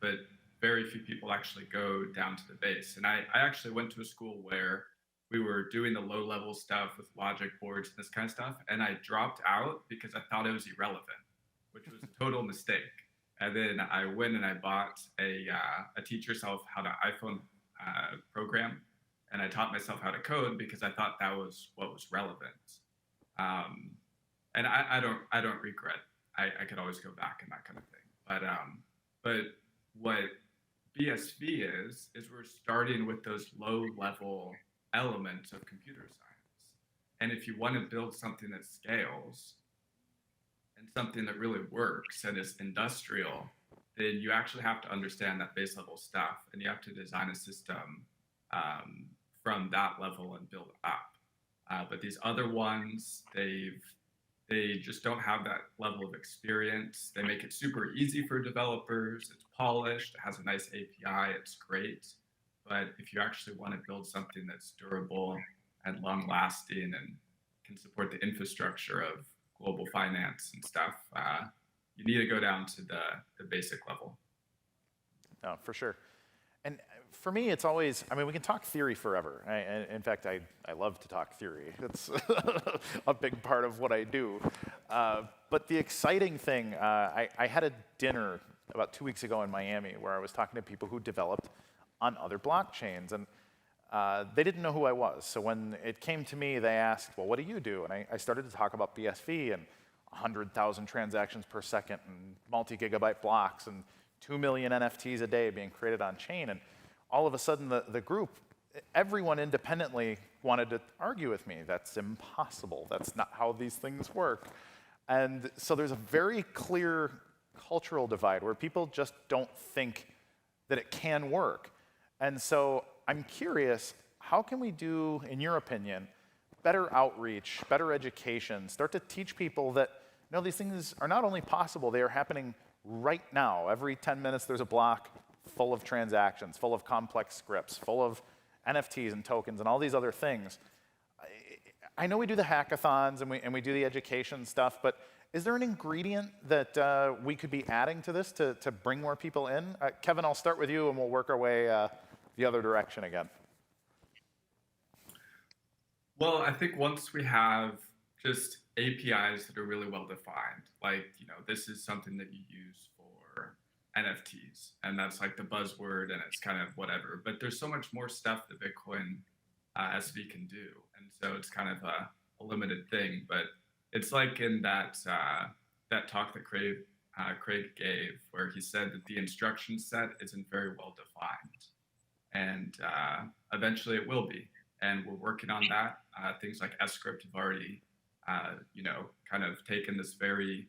But very few people actually go down to the base. And I actually went to a school where we were doing the low level stuff with logic boards and this kind of stuff. And I dropped out because I thought it was irrelevant, which was a total mistake. And then I went and I bought a teach yourself how to iPhone program. And I taught myself how to code because I thought that was what was relevant. And I don't regret. I could always go back and that kind of thing. But what BSV is we're starting with those low level elements of computer science. And if you want to build something that scales and something that really works and is industrial, then you actually have to understand that base level stuff, and you have to design a system from that level and build up. But these other ones, they just don't have that level of experience. They make it super easy for developers. It's polished, it has a nice API, it's great. But if you actually want to build something that's durable and long lasting and can support the infrastructure of global finance and stuff, you need to go down to the basic level. No, for sure. And for me, it's always, I mean, we can talk theory forever. In fact, I love to talk theory. It's a big part of what I do. But the exciting thing, I had a dinner about 2 weeks ago in Miami where I was talking to people who developed on other blockchains. And they didn't know who I was. So when it came to me, they asked, well, what do you do? And I started to talk about BSV and 100,000 transactions per second and multi-gigabyte blocks and 2 million NFTs a day being created on chain. And all of a sudden, the group, everyone independently wanted to argue with me. That's impossible. That's not how these things work. And so there's a very clear cultural divide where people just don't think that it can work. And so I'm curious, how can we do, in your opinion, better outreach, better education, start to teach people that, no, these things are not only possible, they are happening right now. Every 10 minutes, there's a block full of transactions, full of complex scripts, full of NFTs and tokens and all these other things. I know we do the hackathons and we do the education stuff, but is there an ingredient that we could be adding to this to bring more people in? Kevin, I'll start with you and we'll work our way the other direction again. Well, I think once we have just APIs that are really well defined, like, you know, this is something that you use for NFTs, and that's like the buzzword, and it's kind of whatever. But there's so much more stuff that Bitcoin SV can do, and so it's kind of a limited thing. But it's like in that talk that Craig gave, where he said that the instruction set isn't very well defined, and eventually it will be. And we're working on that. Things like Scrypt have already, kind of taken this very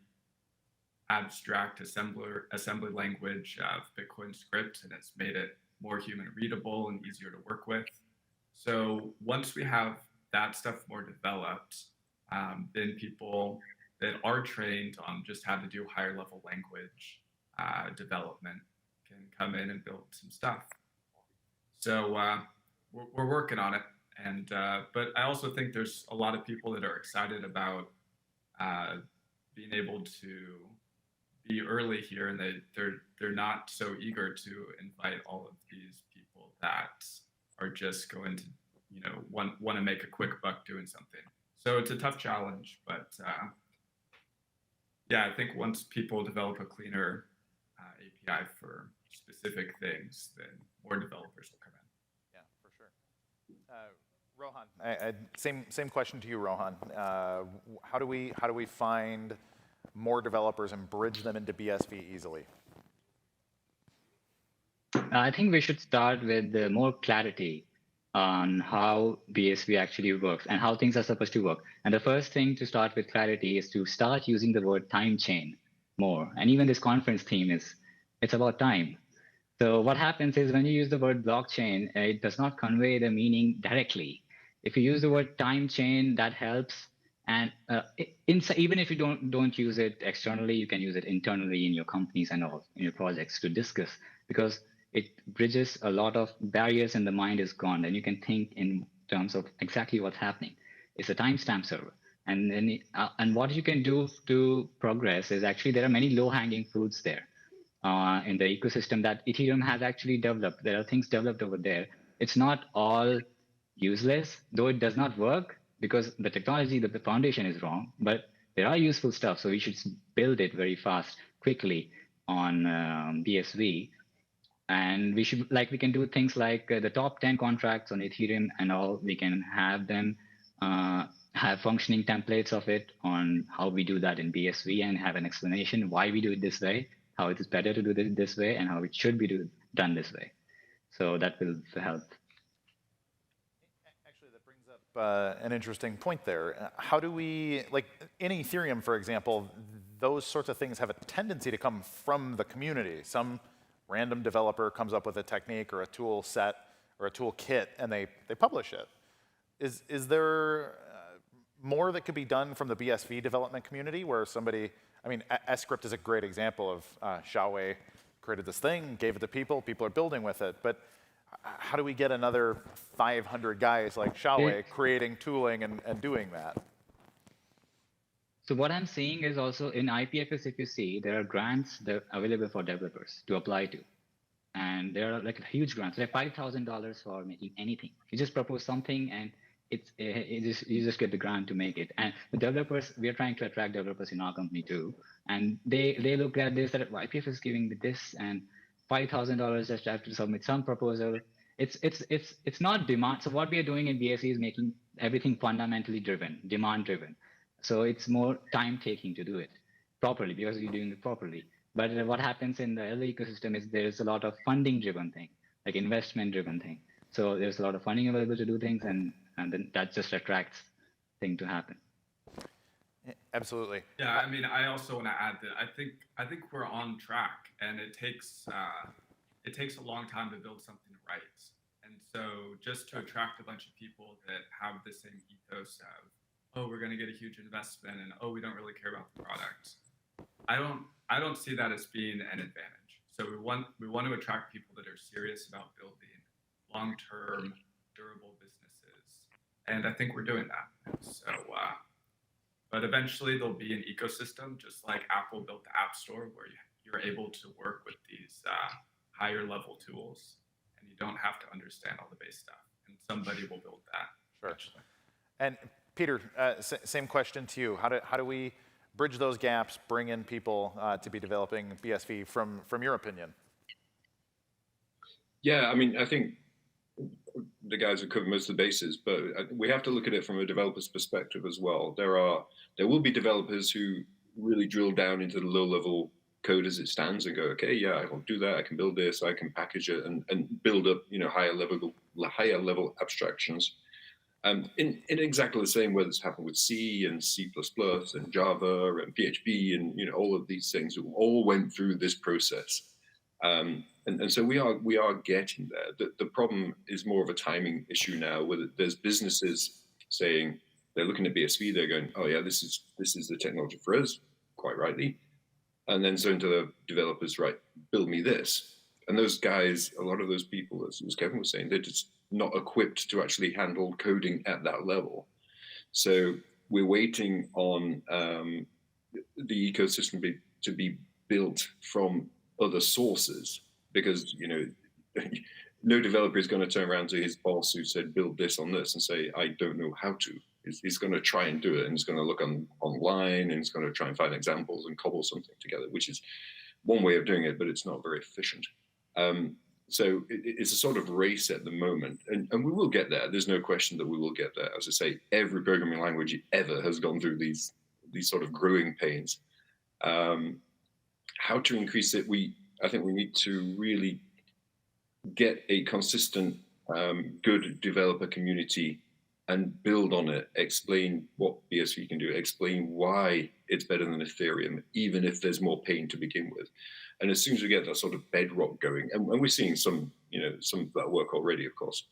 abstract assembly language of Bitcoin script, and it's made it more human readable and easier to work with. So once we have that stuff more developed, then people that are trained on just how to do higher level language development can come in and build some stuff. So we're working on it. And but I also think there's a lot of people that are excited about being able to be early here, and they're not so eager to invite all of these people that are just going to want to make a quick buck doing something. So it's a tough challenge, but yeah, I think once people develop a cleaner API for specific things, then more developers will come in. Yeah, for sure. Rohan, same question to you, Rohan. How do we find more developers and bridge them into BSV easily? I think we should start with more clarity on how BSV actually works and how things are supposed to work. And the first thing to start with clarity is to start using the word time chain more. And even this conference theme it's about time. So what happens is when you use the word blockchain, it does not convey the meaning directly. If you use the word time chain, that helps. And even if you don't use it externally, you can use it internally in your companies and all in your projects to discuss, because it bridges a lot of barriers and the mind is gone. And you can think in terms of exactly what's happening. It's a timestamp server. And then and what you can do to progress is actually there are many low-hanging fruits there. in the ecosystem that Ethereum has actually developed. There are things developed over there. It's not all useless, though it does not work because the technology, the foundation is wrong, but there are useful stuff. So we should build it very fast, quickly on BSV. And we should, like, we can do things like the top 10 contracts on Ethereum and all, we can have them have functioning templates of it on how we do that in BSV and have an explanation why we do it this way, how it is better to do it this way, and how it should be done this way. So that will help. Actually, that brings up an interesting point there. How do we, like in Ethereum, for example, those sorts of things have a tendency to come from the community. Some random developer comes up with a technique or a tool set or a tool kit and they publish it. Is there more that could be done from the BSV development community where somebody, I mean, Script is a great example of Xiaowei created this thing, gave it to people are building with it, but how do we get another 500 guys like Xiaowei creating tooling and doing that? So what I'm seeing is also in IPFS, if you see, there are grants that are available for developers to apply to. And there are like huge grants, like $5,000 for making anything. You just propose something and you just get the grant to make it. And the developers, we are trying to attract developers in our company too. And they look at this, that IPFS is giving me this and $5,000 just have to submit some proposal. It's not demand. So what we are doing in BSE is making everything fundamentally driven, demand driven. So it's more time taking to do it properly because you're doing it properly. But what happens in the LA ecosystem is there's a lot of funding driven thing, like investment driven thing. So there's a lot of funding available to do things and then that just attracts thing to happen. Absolutely. Yeah, I mean, I also want to add that I think we're on track, and it takes a long time to build something right. And so just to attract a bunch of people that have the same ethos of, oh, we're going to get a huge investment, and oh, we don't really care about the product. I don't see that as being an advantage. So we want to attract people that are serious about building long-term, durable businesses, and I think we're doing that. So, but eventually there'll be an ecosystem, just like Apple built the App Store, where you're able to work with these higher level tools, and you don't have to understand all the base stuff. And somebody will build that. Sure. And Peter, same question to you. How do we bridge those gaps, bring in people to be developing BSV from your opinion? Yeah, I mean, I think the guys have covered most of the bases, but we have to look at it from a developer's perspective as well. There will be developers who really drill down into the low-level code as it stands and go, okay, yeah, I can do that, I can build this, I can package it and build up, higher level abstractions. In exactly the same way that's happened with C and C++ and Java and PHP and all of these things all went through this process. And so we are getting there. The problem is more of a timing issue now, where there's businesses saying they're looking at BSV, they're going, oh yeah, this is the technology for us, quite rightly. And then saying to the developers, right, build me this. And those guys, a lot of those people, as Kevin was saying, they're just not equipped to actually handle coding at that level. So we're waiting on the ecosystem to be built from other sources, because no developer is going to turn around to his boss who said build this on this and say I don't know how to. He's going to try and do it, and he's going to look online, and he's going to try and find examples and cobble something together, which is one way of doing it, but it's not very efficient. So it's a sort of race at the moment, and we will get there. There's no question that we will get there. As I say, every programming language ever has gone through these sort of growing pains. How to increase it? I think we need to really get a consistent, good developer community and build on it, explain what BSV can do, explain why it's better than Ethereum, even if there's more pain to begin with. And as soon as we get that sort of bedrock going, and we're seeing some of that work already, of course,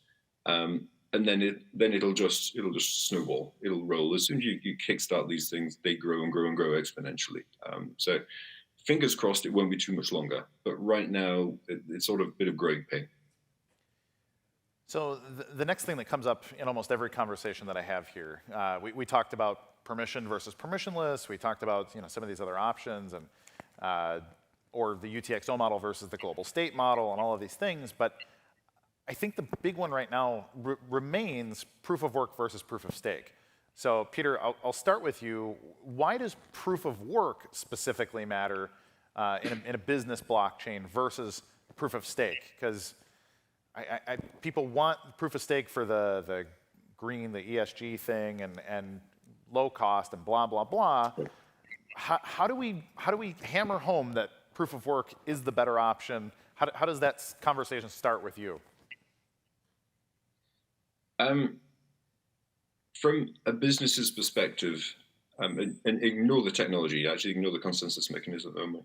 and then it'll just snowball, it'll roll. As soon as you kickstart these things, they grow and grow and grow exponentially. So fingers crossed it won't be too much longer, but right now it's sort of a bit of growing pain. So the next thing that comes up in almost every conversation that I have here, we talked about permission versus permissionless. We talked about some of these other options, and or the UTXO model versus the global state model and all of these things, but I think the big one right now remains proof of work versus proof of stake. So Peter, I'll start with you. Why does proof of work specifically matter in a business blockchain versus proof of stake? Because people want proof of stake for the green, the ESG thing, and low cost and blah blah blah. How do we hammer home that proof of work is the better option? How does that conversation start with you? From a business's perspective, and ignore the technology, actually ignore the consensus mechanism at the moment,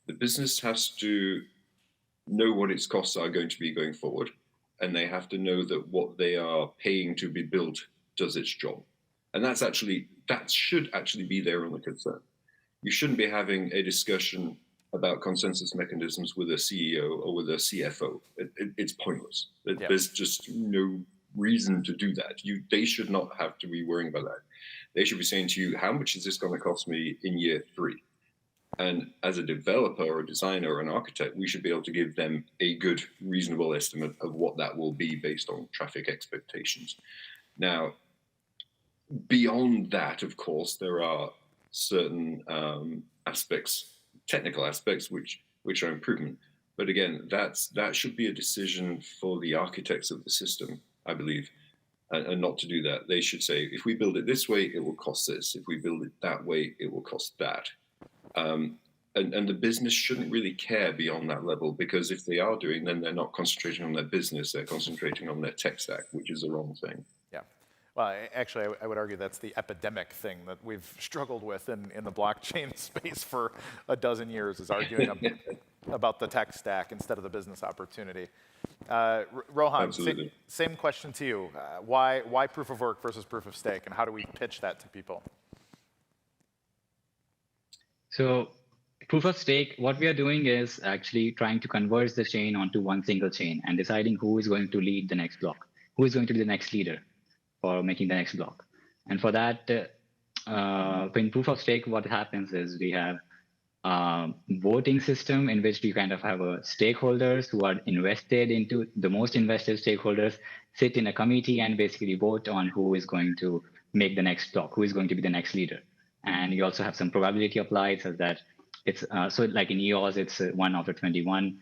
the business has to know what its costs are going to be going forward, and they have to know that what they are paying to be built does its job. And that should actually be their only concern. You shouldn't be having a discussion about consensus mechanisms with a CEO or with a CFO. It's pointless. There's just no reason to do that. They should not have to be worrying about that. They should be saying to you, how much is this going to cost me in year 3? And as a developer or a designer or an architect, we should be able to give them a good, reasonable estimate of what that will be based on traffic expectations. Now, beyond that, of course, there are certain aspects, technical aspects, which are improvement. But again, that should be a decision for the architects of the system, I believe, and not to do that. They should say, if we build it this way, it will cost this. If we build it that way, it will cost that. And the business shouldn't really care beyond that level, because if they are doing, then they're not concentrating on their business, they're concentrating on their tech stack, which is the wrong thing. Yeah. Well, actually, I would argue that's the epidemic thing that we've struggled with in the blockchain space for a dozen years, is arguing about the tech stack instead of the business opportunity. Rohan, same question to you. Why proof of work versus proof of stake, and how do we pitch that to people? So proof of stake, what we are doing is actually trying to converge the chain onto one single chain and deciding who is going to lead the next block, who is going to be the next leader for making the next block. And for that, in proof of stake, what happens is we have a voting system in which you kind of have stakeholders who are invested into, the most invested stakeholders sit in a committee and basically vote on who is going to make the next block, who is going to be the next leader. And you also have some probability applied, so that it's so like in EOS, it's 1 out of 21.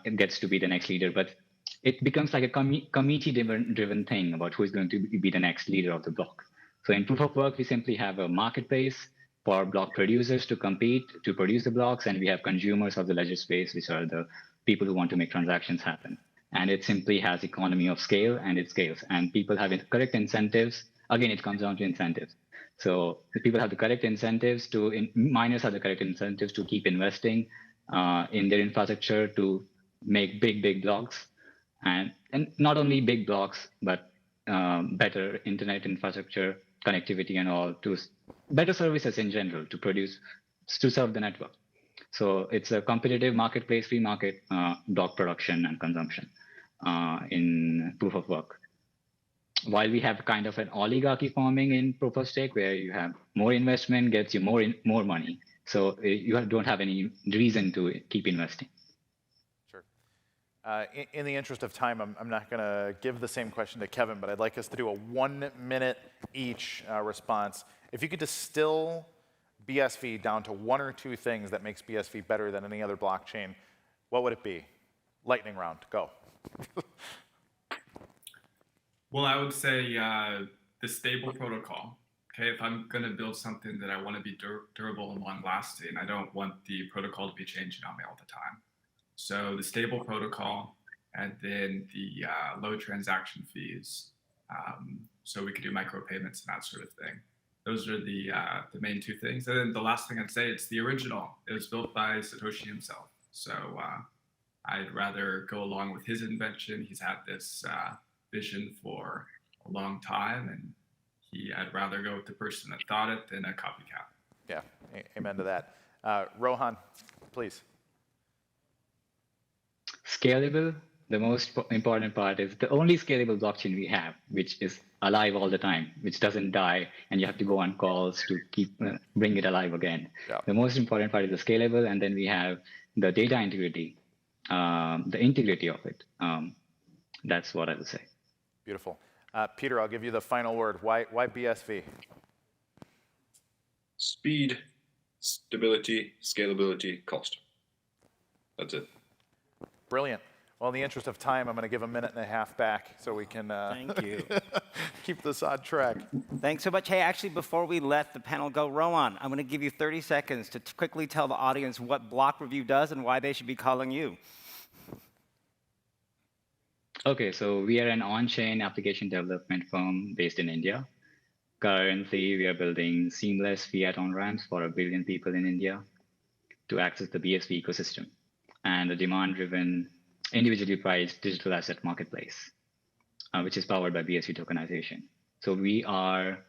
It gets to be the next leader, but it becomes like a committee-driven thing about who is going to be the next leader of the block. So in proof of work, we simply have a marketplace for block producers to compete to produce the blocks, and we have consumers of the ledger space, which are the people who want to make transactions happen. And it simply has economy of scale, and it scales. And people have correct incentives. Again, it comes down to incentives. So the people have the correct incentives miners have the correct incentives to keep investing in their infrastructure to make big blocks, and not only big blocks, but better internet infrastructure, connectivity, and all, to better services in general to serve the network. So it's a competitive marketplace, free market block production and consumption in proof of work. While we have kind of an oligarchy forming in proof of stake, where you have more investment gets you more money. So you don't have any reason to keep investing. Sure. In the interest of time, I'm not going to give the same question to Kevin, but I'd like us to do a 1-minute each response. If you could distill BSV down to 1 or 2 things that makes BSV better than any other blockchain, what would it be? Lightning round, go. Well, I would say the stable protocol. Okay, if I'm going to build something that I want to be durable and long-lasting, I don't want the protocol to be changing on me all the time. So the stable protocol, and then the low transaction fees, so we could do micropayments and that sort of thing. Those are the main 2 things. And then the last thing I'd say, it's the original. It was built by Satoshi himself. So I'd rather go along with his invention. He's had this vision for a long time, and I'd rather go with the person that thought it than a copycat. Yeah, amen to that. Rohan, please. Scalable. The most important part is the only scalable blockchain we have, which is alive all the time, which doesn't die, and you have to go on calls to keep bring it alive again. Yeah. The most important part is the scalable, and then we have the data integrity, the integrity of it. That's what I would say. Beautiful. Peter, I'll give you the final word. Why BSV? Speed, stability, scalability, cost. That's it. Brilliant. Well, in the interest of time, I'm going to give a minute and a half back so we can Thank you. keep this on track. Thanks so much. Hey, actually, before we let the panel go, Rowan, I'm going to give you 30 seconds to quickly tell the audience what Block Review does and why they should be calling you. Okay, so we are an on-chain application development firm based in India. Currently, we are building seamless fiat on-ramps for 1 billion people in India to access the BSV ecosystem and a demand-driven, individually priced digital asset marketplace, which is powered by BSV tokenization. So we are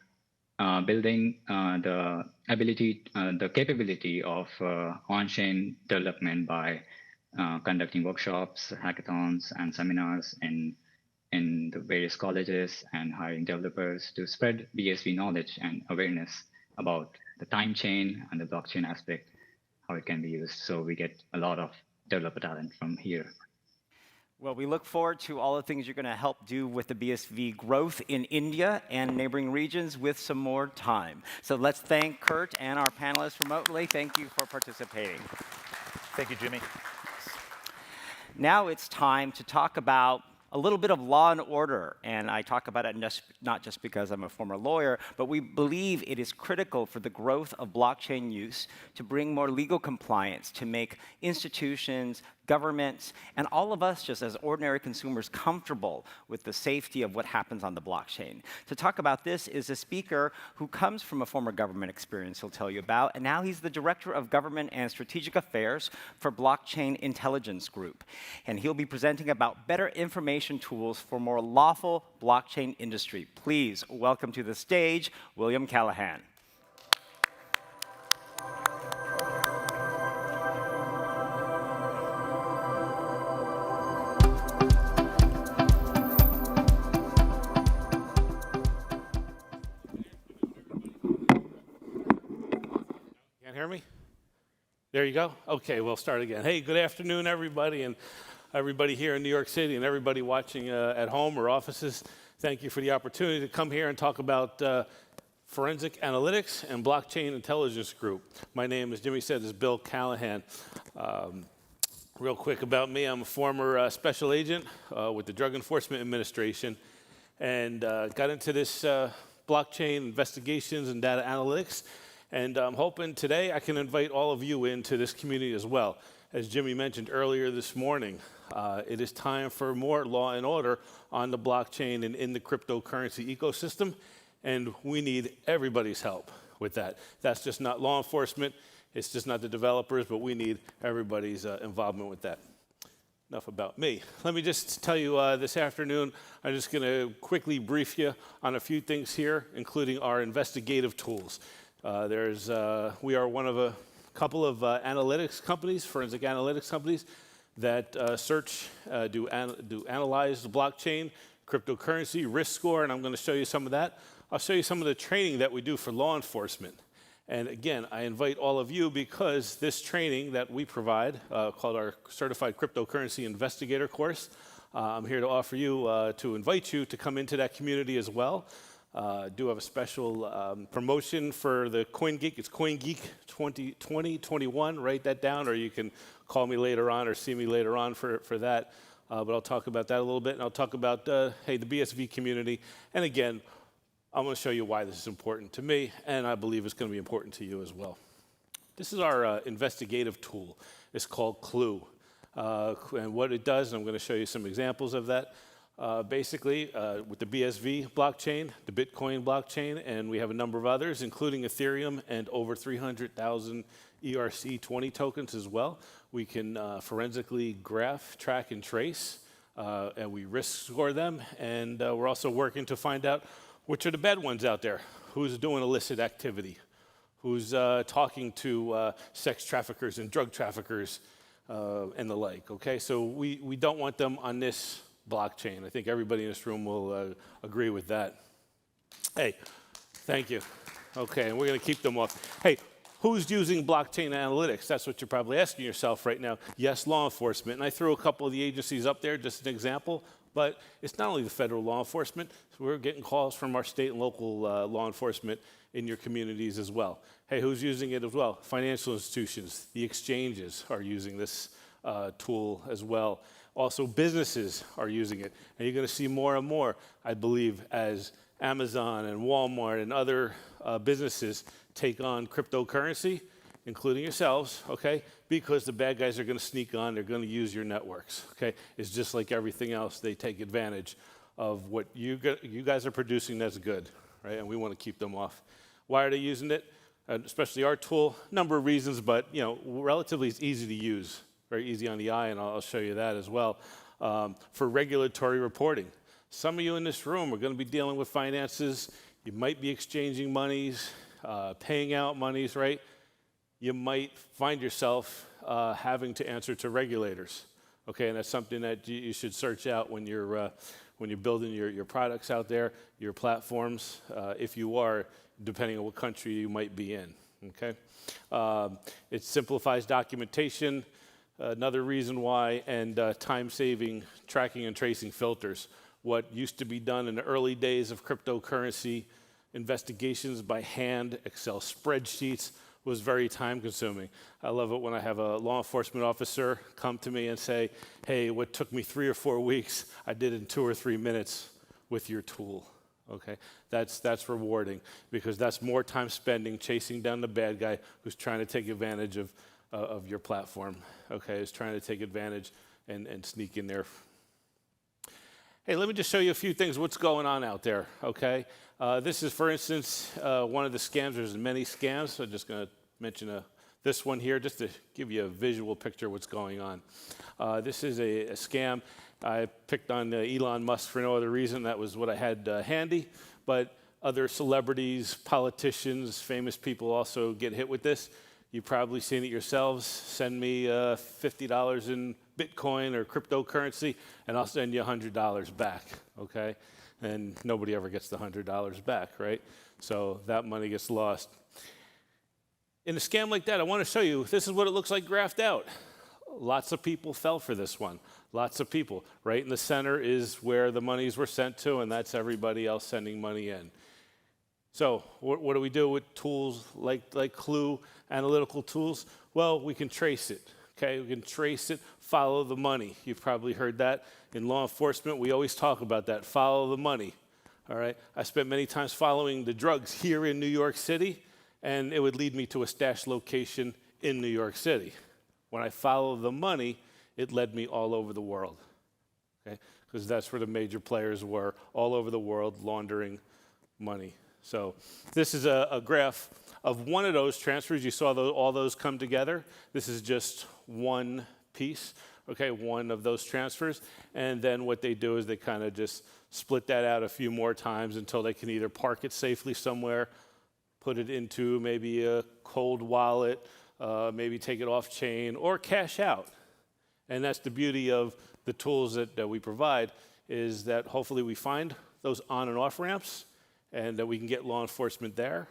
building the capability of on-chain development by conducting workshops, hackathons, and seminars in the various colleges and hiring developers to spread BSV knowledge and awareness about the time chain and the blockchain aspect, how it can be used. So we get a lot of developer talent from here. Well, we look forward to all the things you're going to help do with the BSV growth in India and neighboring regions with some more time. So let's thank Kurt and our panelists remotely. Thank you for participating. Thank you, Jimmy. Now it's time to talk about a little bit of law and order, and I talk about it not just because I'm a former lawyer, but we believe it is critical for the growth of blockchain use to bring more legal compliance, to make institutions, governments, and all of us just as ordinary consumers comfortable with the safety of what happens on the blockchain. To talk about this is a speaker who comes from a former government experience he'll tell you about, and now he's the Director of Government and Strategic Affairs for Blockchain Intelligence Group. And he'll be presenting about better information tools for more lawful blockchain industry. Please welcome to the stage, William Callahan. Hear me? There you go. Okay, we'll start again. Hey, good afternoon, everybody, and everybody here in New York City and everybody watching at home or offices. Thank you for the opportunity to come here and talk about forensic analytics and blockchain intelligence group. My name, as Jimmy said, is Bill Callahan. Real quick about me, I'm a former special agent with the Drug Enforcement Administration and got into this blockchain investigations and data analytics. And I'm hoping today I can invite all of you into this community as well. As Jimmy mentioned earlier this morning, it is time for more law and order on the blockchain and in the cryptocurrency ecosystem, and we need everybody's help with that. That's just not law enforcement, it's just not the developers, but we need everybody's involvement with that. Enough about me. Let me just tell you this afternoon, I'm just gonna quickly brief you on a few things here, including our investigative tools. We are one of a couple of analytics companies, forensic analytics companies, that analyze the blockchain, cryptocurrency, risk score, and I'm going to show you some of that. I'll show you some of the training that we do for law enforcement. And again, I invite all of you because this training that we provide, called our Certified Cryptocurrency Investigator course, I'm here to offer you, to invite you to come into that community as well. Do have a special promotion for the CoinGeek. It's CoinGeek 2021. Write that down, or you can call me later on or see me later on for that. But I'll talk about that a little bit, and I'll talk about, hey, the BSV community. And again, I'm going to show you why this is important to me, and I believe it's going to be important to you as well. This is our investigative tool. It's called Clue. And what it does, and I'm going to show you some examples of that. Basically, with the BSV blockchain, the Bitcoin blockchain, and we have a number of others, including Ethereum and over 300,000 ERC20 tokens as well. We can forensically graph, track, and trace, and we risk score them. And we're also working to find out which are the bad ones out there. Who's doing illicit activity? Who's talking to sex traffickers and drug traffickers and the like, okay? So we don't want them on this blockchain. I think everybody in this room will agree with that. Hey, thank you. Okay, and we're going to keep them off. Hey, Who's using blockchain analytics? That's what you're probably asking yourself right now. Yes, law enforcement. And I threw a couple of the agencies up there, just an example. But it's not only the federal law enforcement. So we're getting calls from our state and local law enforcement in your communities as well. Hey, who's using it as well? Financial institutions, the exchanges are using this tool as well. Also, businesses are using it. And you're going to see more and more, I believe, as Amazon and Walmart and other businesses take on cryptocurrency, including yourselves, okay? Because the bad guys are going to sneak on, they're going to use your networks, okay? It's just like everything else. They take advantage of what you guys are producing that's good, right? And we want to keep them off. Why are they using it? Especially our tool, number of reasons, but relatively it's easy to use, very easy on the eye, and I'll show you that as well. For regulatory reporting. Some of you in this room are going to be dealing with finances. You might be exchanging monies, paying out monies, right? You might find yourself having to answer to regulators, okay? And that's something that you should search out when you're building your products out there, your platforms, if you are, depending on what country you might be in, okay? It simplifies documentation, another reason why, and time-saving tracking and tracing filters. What used to be done in the early days of cryptocurrency investigations by hand, Excel spreadsheets, was very time-consuming. I love it when I have a law enforcement officer come to me and say, hey, what took me 3 or 4 weeks, I did in 2 or 3 minutes with your tool. Okay, that's rewarding because that's more time spending chasing down the bad guy who's trying to take advantage of your platform. Okay, is trying to take advantage and sneak in there. Hey, let me just show you a few things, what's going on out there, okay? This is, for instance, one of the scams. There's many scams, so I'm just going to mention this one here just to give you a visual picture of what's going on. This is a scam. I picked on Elon Musk for no other reason. That was what I had handy. But other celebrities, politicians, famous people also get hit with this. You've probably seen it yourselves. Send me $50 in Bitcoin or cryptocurrency, and I'll send you $100 back, okay? And nobody ever gets the $100 back, right? So that money gets lost. In a scam like that, I want to show you, this is what it looks like graphed out. Lots of people fell for this one. Lots of people. Right in the center is where the monies were sent to, and that's everybody else sending money in. So what do we do with tools like Clue, analytical tools? Well, we can trace it, okay? We can trace it, follow the money. You've probably heard that. In law enforcement, we always talk about that, follow the money, all right? I spent many times following the drugs here in New York City, and it would lead me to a stash location in New York City. When I followed the money, it led me all over the world, okay? Because that's where the major players were, all over the world, laundering money. So this is a graph of one of those transfers. You saw all those come together. This is just one piece, okay, one of those transfers. And then what they do is they kind of just split that out a few more times until they can either park it safely somewhere, put it into maybe a cold wallet, maybe take it off chain, or cash out. And that's the beauty of the tools that we provide, is that hopefully we find those on and off ramps, and that we can get law enforcement there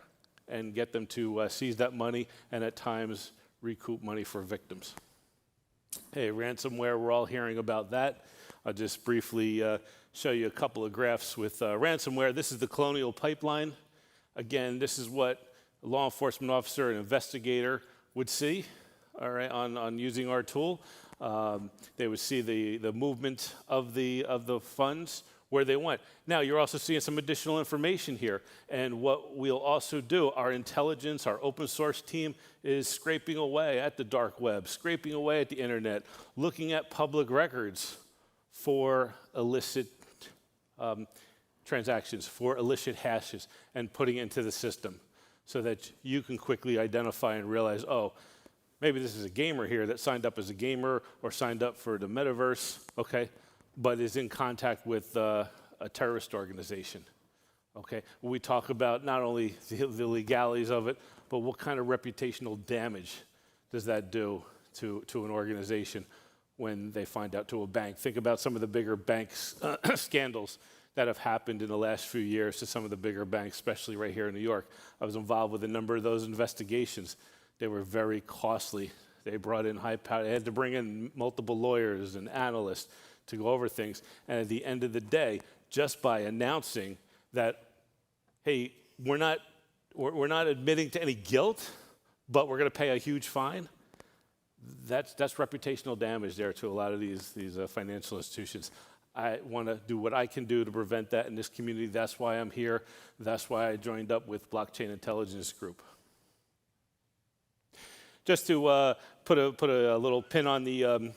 and get them to seize that money and at times recoup money for victims. Hey, ransomware, we're all hearing about that. I'll just briefly show you a couple of graphs with ransomware. This is the Colonial Pipeline. Again, this is what a law enforcement officer, an investigator would see, all right, on using our tool. They would see the movement of the funds, where they went. Now, you're also seeing some additional information here. And what we'll also do, our intelligence, our open source team is scraping away at the dark web, scraping away at the internet, looking at public records for illicit transactions, for illicit hashes, and putting it into the system so that you can quickly identify and realize, oh, maybe this is a gamer here that signed up as a gamer or signed up for the metaverse, okay? But is in contact with a terrorist organization, okay? We talk about not only the legalities of it, but what kind of reputational damage does that do to an organization when they find out, to a bank? Think about some of the bigger banks scandals that have happened in the last few years to some of the bigger banks, especially right here in New York. I was involved with a number of those investigations. They were very costly. They brought in high power. They had to bring in multiple lawyers and analysts to go over things. And at the end of the day, just by announcing that, hey, we're not admitting to any guilt, but we're going to pay a huge fine, that's reputational damage there to a lot of these financial institutions. I want to do what I can do to prevent that in this community. That's why I'm here. That's why I joined up with Blockchain Intelligence Group. Just to put a little pin on the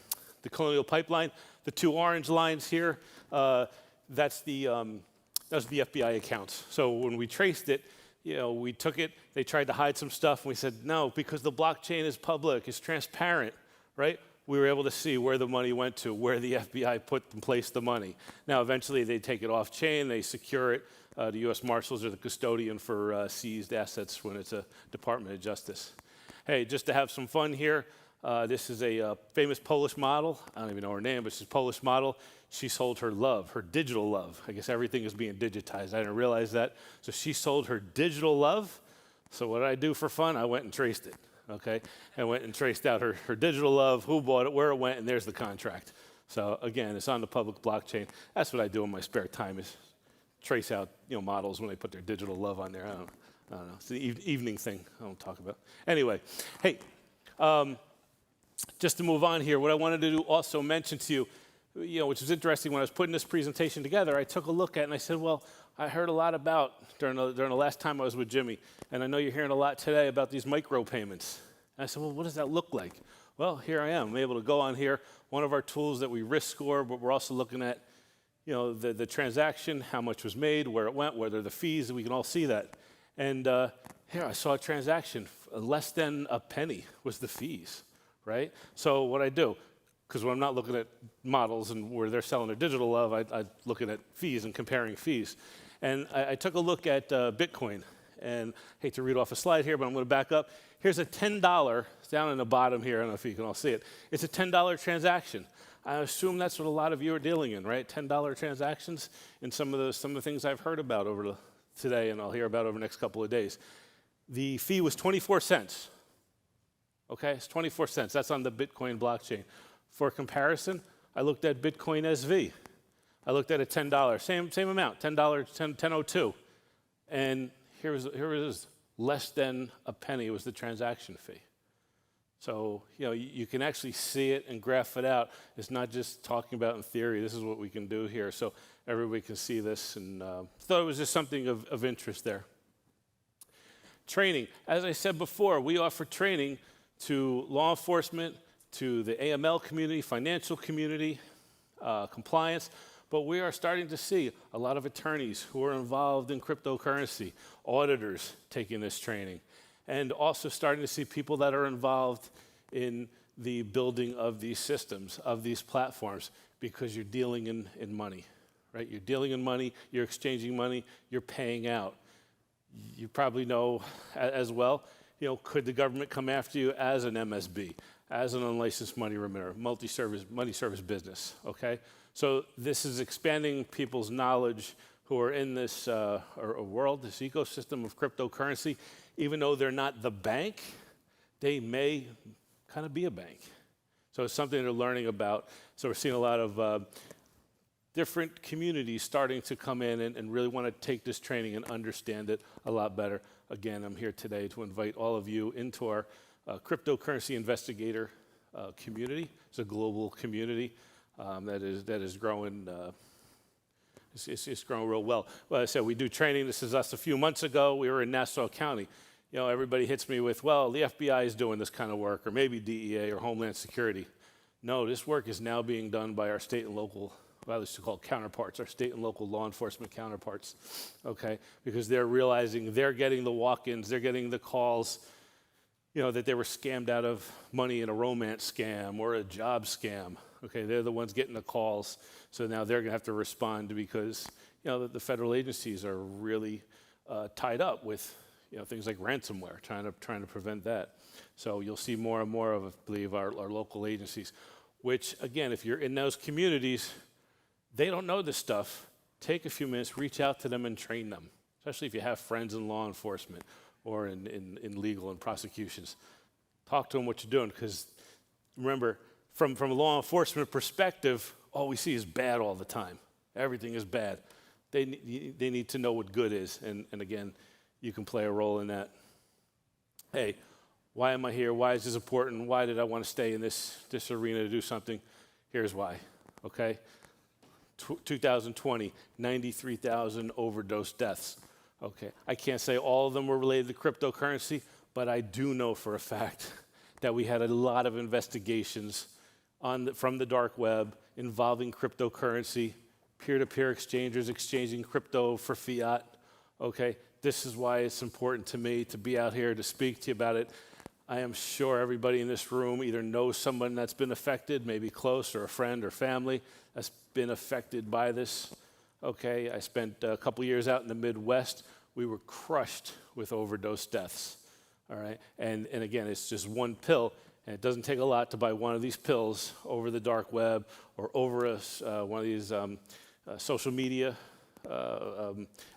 Colonial Pipeline, the two orange lines here, that's the FBI accounts. So when we traced it, we took it, they tried to hide some stuff, and we said, no, because the blockchain is public, it's transparent, right? We were able to see where the money went to, where the FBI put and placed the money. Now, eventually, they take it off chain, they secure it. The U.S. Marshals are the custodian for seized assets when it's a Department of Justice. Hey, just to have some fun here, this is a famous Polish model. I don't even know her name, but she's a Polish model. She sold her love, her digital love. I guess everything is being digitized. I didn't realize that. So she sold her digital love. So what did I do for fun? I went and traced it, okay? I went and traced out her digital love, who bought it, where it went, and there's the contract. So again, it's on the public blockchain. That's what I do in my spare time, is trace out models when they put their digital love on there. I don't know. It's the evening thing I don't talk about. Anyway, hey, just to move on here, what I wanted to do also mention to you, which was interesting when I was putting this presentation together, I took a look at it and I said, well, I heard a lot about during the last time I was with Jimmy, and I know you're hearing a lot today about these micropayments. And I said, well, what does that look like? Well, here I am. I'm able to go on here. One of our tools that we risk score, but we're also looking at the transaction, how much was made, where it went, whether the fees, we can all see that. And here I saw a transaction, less than a penny was the fees, right? So what I do, because when I'm not looking at models and where they're selling their digital love, I'm looking at fees and comparing fees. And I took a look at Bitcoin. And I hate to read off a slide here, but I'm going to back up. Here's a $10, it's down in the bottom here, I don't know if you can all see it. It's a $10 transaction. I assume that's what a lot of you are dealing in, right? $10 transactions in some of the things I've heard about over today and I'll hear about over the next couple of days. The fee was 24 cents. Okay, it's 24 cents. That's on the Bitcoin blockchain. For comparison, I looked at Bitcoin SV. I looked at a $10, same amount, $10, 10.02. And here it is, less than a penny was the transaction fee. So, you can actually see it and graph it out. It's not just talking about in theory. This is what we can do here. So everybody can see this, and thought it was just something of interest there. Training. As I said before, we offer training to law enforcement, to the AML community, financial community, compliance, but we are starting to see a lot of attorneys who are involved in cryptocurrency, auditors taking this training, and also starting to see people that are involved in the building of these systems, of these platforms, because you're dealing in money, right? You're dealing in money, you're exchanging money, you're paying out. You probably know as well, could the government come after you as an MSB, as an unlicensed money remitter, money service business, okay? So this is expanding people's knowledge who are in this world, this ecosystem of cryptocurrency. Even though they're not the bank, they may kind of be a bank. So it's something they're learning about. So we're seeing a lot of different communities starting to come in and really want to take this training and understand it a lot better. Again, I'm here today to invite all of you into our cryptocurrency investigator community. It's a global community that is growing. It's growing real well. Well, I said we do training. This is us a few months ago. We were in Nassau County. Everybody hits me with, well, the FBI is doing this kind of work, or maybe DEA or Homeland Security. No, this work is now being done by our state and local, well, I used to call counterparts, our state and local law enforcement counterparts, okay? Because they're realizing they're getting the walk-ins, they're getting the calls, that they were scammed out of money in a romance scam or a job scam. Okay, they're the ones getting the calls. So now they're going to have to respond because, the federal agencies are really tied up with, things like ransomware, trying to prevent that. So you'll see more and more of, I believe, our local agencies, which, again, if you're in those communities, they don't know this stuff. Take a few minutes, reach out to them and train them, especially if you have friends in law enforcement or in legal and prosecutions. Talk to them what you're doing, because remember, from a law enforcement perspective, all we see is bad all the time. Everything is bad. They need to know what good is, and again, you can play a role in that. Hey, why am I here? Why is this important? Why did I want to stay in this arena to do something? Here's why, okay? 2020, 93,000 overdose deaths. Okay, I can't say all of them were related to cryptocurrency, but I do know for a fact that we had a lot of investigations from the dark web involving cryptocurrency, peer-to-peer exchangers exchanging crypto for fiat. Okay, this is why it's important to me to be out here to speak to you about it. I am sure everybody in this room either knows someone that's been affected, maybe close, or a friend or family that's been affected by this. Okay, I spent a couple years out in the Midwest. We were crushed with overdose deaths, all right? And again, it's just one pill, and it doesn't take a lot to buy one of these pills over the dark web or over one of these social media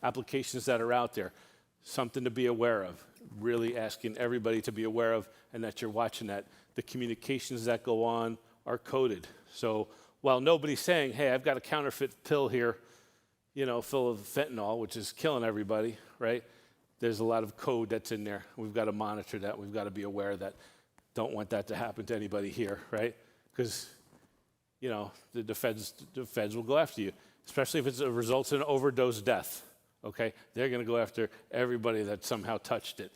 applications that are out there. Something to be aware of. Really asking everybody to be aware of, and that you're watching that. The communications that go on are coded. So while nobody's saying, hey, I've got a counterfeit pill here, you know, full of fentanyl, which is killing everybody, right? There's a lot of code that's in there. We've got to monitor that. We've got to be aware of that. Don't want that to happen to anybody here, right? Because, you know, the feds will go after you, especially if it results in overdose death. Okay, they're going to go after everybody that somehow touched it.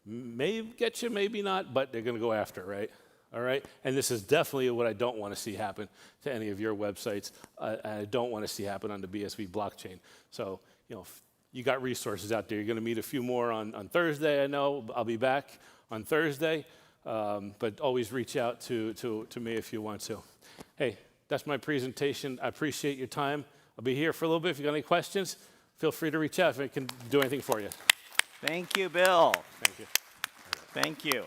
May get you, maybe not, but they're going to go after it, right? All right, and this is definitely what I don't want to see happen to any of your websites. I don't want to see happen on the BSV blockchain. So, you know, you got resources out there. You're going to meet a few more on Thursday, I know. I'll be back on Thursday, but always reach out to me if you want to. Hey, that's my presentation. I appreciate your time. I'll be here for a little bit. If you got any questions, feel free to reach out if I can do anything for you. Thank you, Bill. Thank you. Thank you.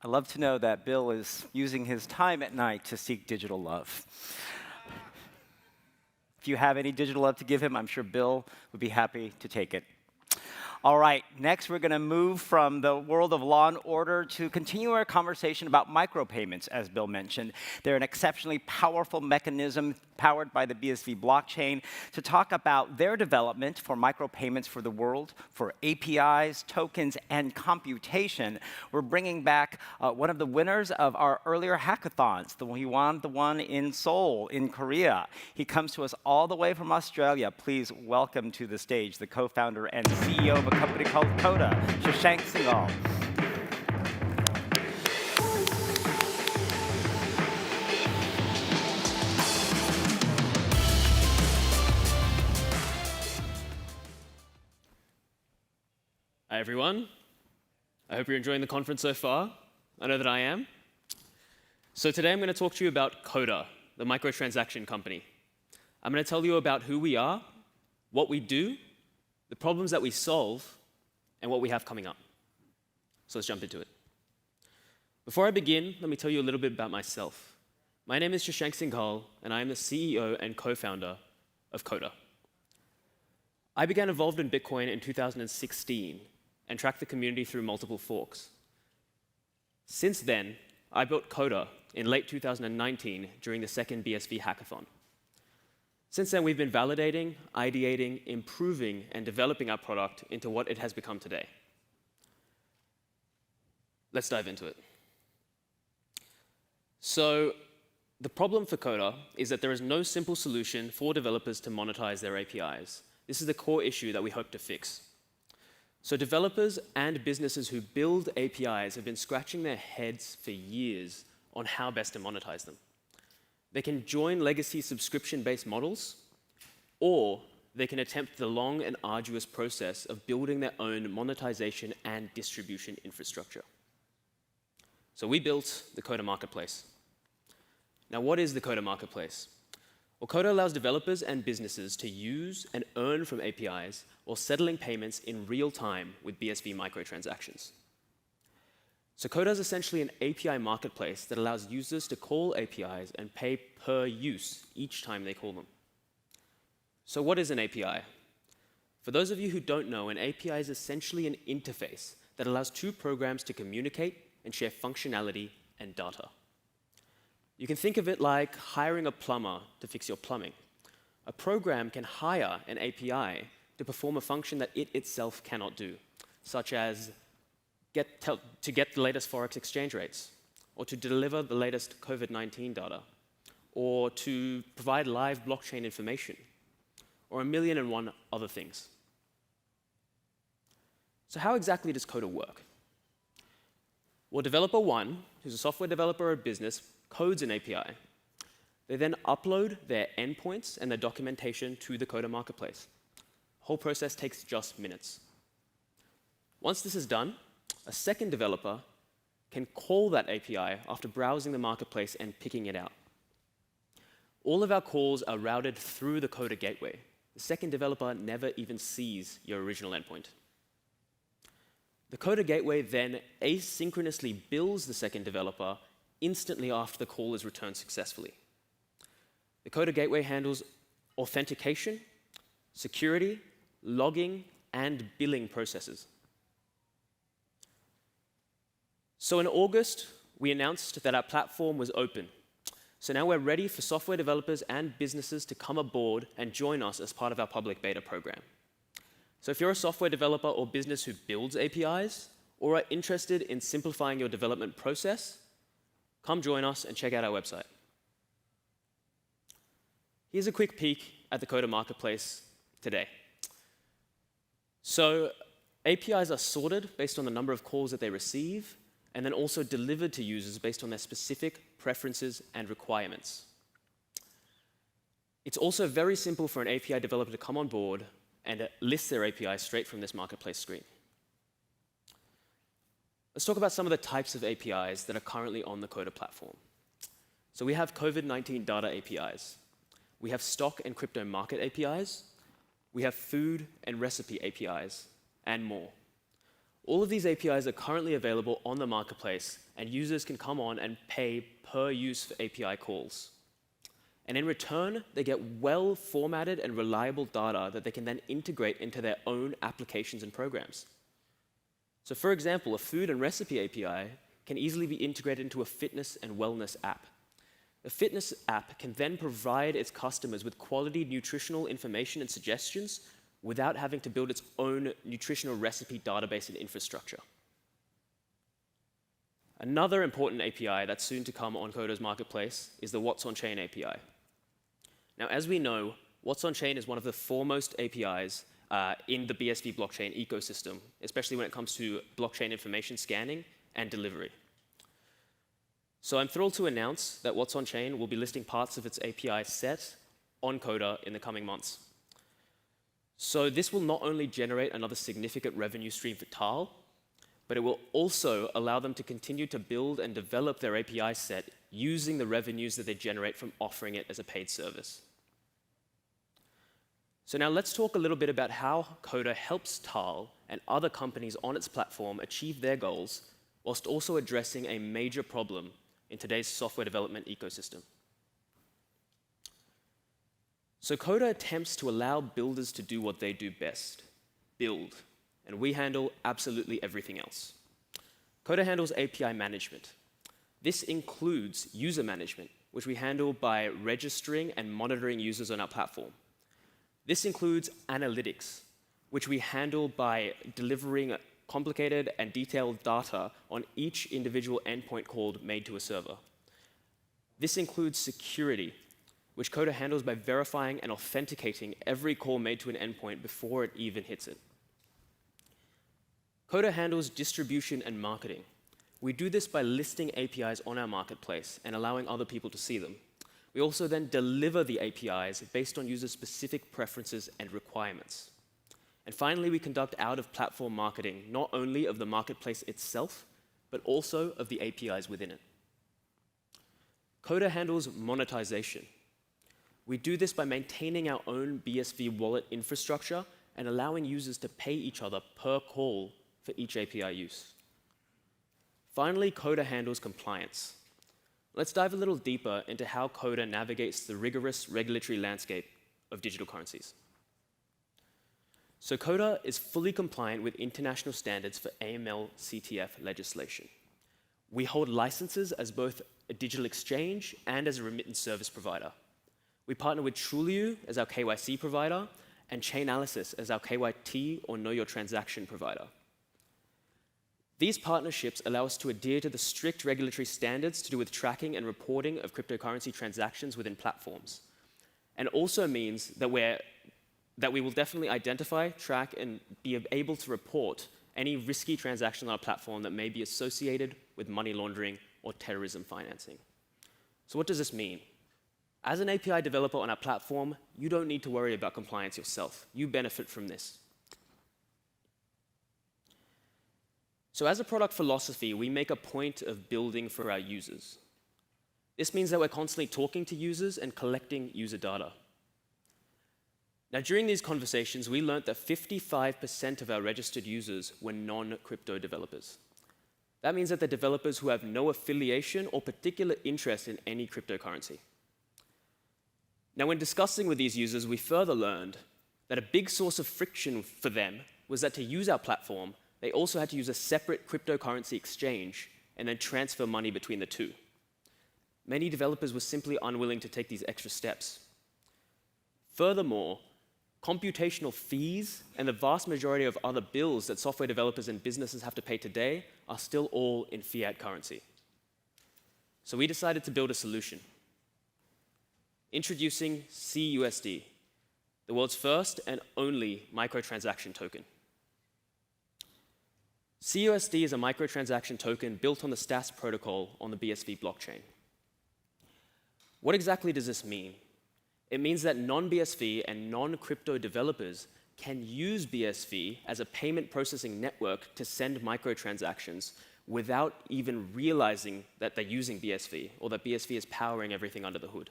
I love to know that Bill is using his time at night to seek digital love. If you have any digital love to give him, I'm sure Bill would be happy to take it. All right, next we're going to move from the world of law and order to continue our conversation about micropayments, as Bill mentioned. They're an exceptionally powerful mechanism powered by the BSV blockchain to talk about their development for micropayments for the world, for APIs, tokens, and computation. We're bringing back one of the winners of our earlier hackathons. He won the one in Seoul, in Korea. He comes to us all the way from Australia. Please welcome to the stage the co-founder and CEO of a company called Coda, Shashank Singhal. Hi, everyone. I hope you're enjoying the conference so far. I know that I am. So today I'm going to talk to you about Coda, the microtransaction company. I'm going to tell you about who we are, what we do, the problems that we solve, and what we have coming up. So let's jump into it. Before I begin, let me tell you a little bit about myself. My name is Shashank Singhal, and I am the CEO and co-founder of Coda. I began involved in Bitcoin in 2016 and tracked the community through multiple forks. Since then, I built Coda in late 2019 during the second BSV hackathon. Since then, we've been validating, ideating, improving, and developing our product into what it has become today. Let's dive into it. So, the problem for Coda is that there is no simple solution for developers to monetize their APIs. This is the core issue that we hope to fix. So developers and businesses who build APIs have been scratching their heads for years on how best to monetize them. They can join legacy subscription-based models, or they can attempt the long and arduous process of building their own monetization and distribution infrastructure. So we built the Coda Marketplace. Now, what is the Coda Marketplace? Well, Coda allows developers and businesses to use and earn from APIs while settling payments in real time with BSV microtransactions. So Coda is essentially an API marketplace that allows users to call APIs and pay per use each time they call them. So what is an API? For those of you who don't know, an API is essentially an interface that allows two programs to communicate and share functionality and data. You can think of it like hiring a plumber to fix your plumbing. A program can hire an API to perform a function that it itself cannot do, such as to get the latest Forex exchange rates, or to deliver the latest COVID-19 data, or to provide live blockchain information, or 1,000,001 other things. So how exactly does Coda work? Well, developer one, who's a software developer or business, codes an API. They then upload their endpoints and their documentation to the Coda marketplace. The whole process takes just minutes. Once this is done, a second developer can call that API after browsing the marketplace and picking it out. All of our calls are routed through the Coda gateway. The second developer never even sees your original endpoint. The Coda gateway then asynchronously bills the second developer instantly after the call is returned successfully. The Coda gateway handles authentication, security, logging, and billing processes. So in August, we announced that our platform was open. So now we're ready for software developers and businesses to come aboard and join us as part of our public beta program. So if you're a software developer or business who builds APIs, or are interested in simplifying your development process, come join us and check out our website. Here's a quick peek at the Coda marketplace today. So APIs are sorted based on the number of calls that they receive, and then also delivered to users based on their specific preferences and requirements. It's also very simple for an API developer to come on board and list their API straight from this marketplace screen. Let's talk about some of the types of APIs that are currently on the Coda platform. So we have COVID-19 data APIs. We have stock and crypto market APIs. We have food and recipe APIs, and more. All of these APIs are currently available on the marketplace, and users can come on and pay per use for API calls. And in return, they get well-formatted and reliable data that they can then integrate into their own applications and programs. So for example, a food and recipe API can easily be integrated into a fitness and wellness app. A fitness app can then provide its customers with quality nutritional information and suggestions without having to build its own nutritional recipe database and infrastructure. Another important API that's soon to come on Coda's marketplace is the What's on Chain API. Now, as we know, What's on Chain is one of the foremost APIs in the BSV blockchain ecosystem, especially when it comes to blockchain information scanning and delivery. So I'm thrilled to announce that What's on Chain will be listing parts of its API set on Coda in the coming months. So this will not only generate another significant revenue stream for Tal, but it will also allow them to continue to build and develop their API set using the revenues that they generate from offering it as a paid service. So now let's talk a little bit about how Coda helps Tal and other companies on its platform achieve their goals, whilst also addressing a major problem in today's software development ecosystem. So Coda attempts to allow builders to do what they do best, build, and we handle absolutely everything else. Coda handles API management. This includes user management, which we handle by registering and monitoring users on our platform. This includes analytics, which we handle by delivering complicated and detailed data on each individual endpoint call made to a server. This includes security, which Coda handles by verifying and authenticating every call made to an endpoint before it even hits it. Coda handles distribution and marketing. We do this by listing APIs on our marketplace and allowing other people to see them. We also then deliver the APIs based on user-specific preferences and requirements. And finally, we conduct out-of-platform marketing, not only of the marketplace itself, but also of the APIs within it. Coda handles monetization. We do this by maintaining our own BSV wallet infrastructure and allowing users to pay each other per call for each API use. Finally, Coda handles compliance. Let's dive a little deeper into how Coda navigates the rigorous regulatory landscape of digital currencies. So Coda is fully compliant with international standards for AML/CTF legislation. We hold licenses as both a digital exchange and as a remittance service provider. We partner with Trulioo as our KYC provider and Chainalysis as our KYT or Know Your Transaction provider. These partnerships allow us to adhere to the strict regulatory standards to do with tracking and reporting of cryptocurrency transactions within platforms, and also means that we will definitely identify, track, and be able to report any risky transaction on our platform that may be associated with money laundering or terrorism financing. So what does this mean? As an API developer on our platform, you don't need to worry about compliance yourself. You benefit from this. So as a product philosophy, we make a point of building for our users. This means that we're constantly talking to users and collecting user data. Now, during these conversations, we learned that 55% of our registered users were non-crypto developers. That means that they're developers who have no affiliation or particular interest in any cryptocurrency. Now, when discussing with these users, we further learned that a big source of friction for them was that to use our platform, they also had to use a separate cryptocurrency exchange and then transfer money between the two. Many developers were simply unwilling to take these extra steps. Furthermore, computational fees and the vast majority of other bills that software developers and businesses have to pay today are still all in fiat currency. So we decided to build a solution. Introducing CUSD, the world's first and only microtransaction token. CUSD is a microtransaction token built on the STAS protocol on the BSV blockchain. What exactly does this mean? It means that non-BSV and non-crypto developers can use BSV as a payment processing network to send microtransactions without even realizing that they're using BSV or that BSV is powering everything under the hood.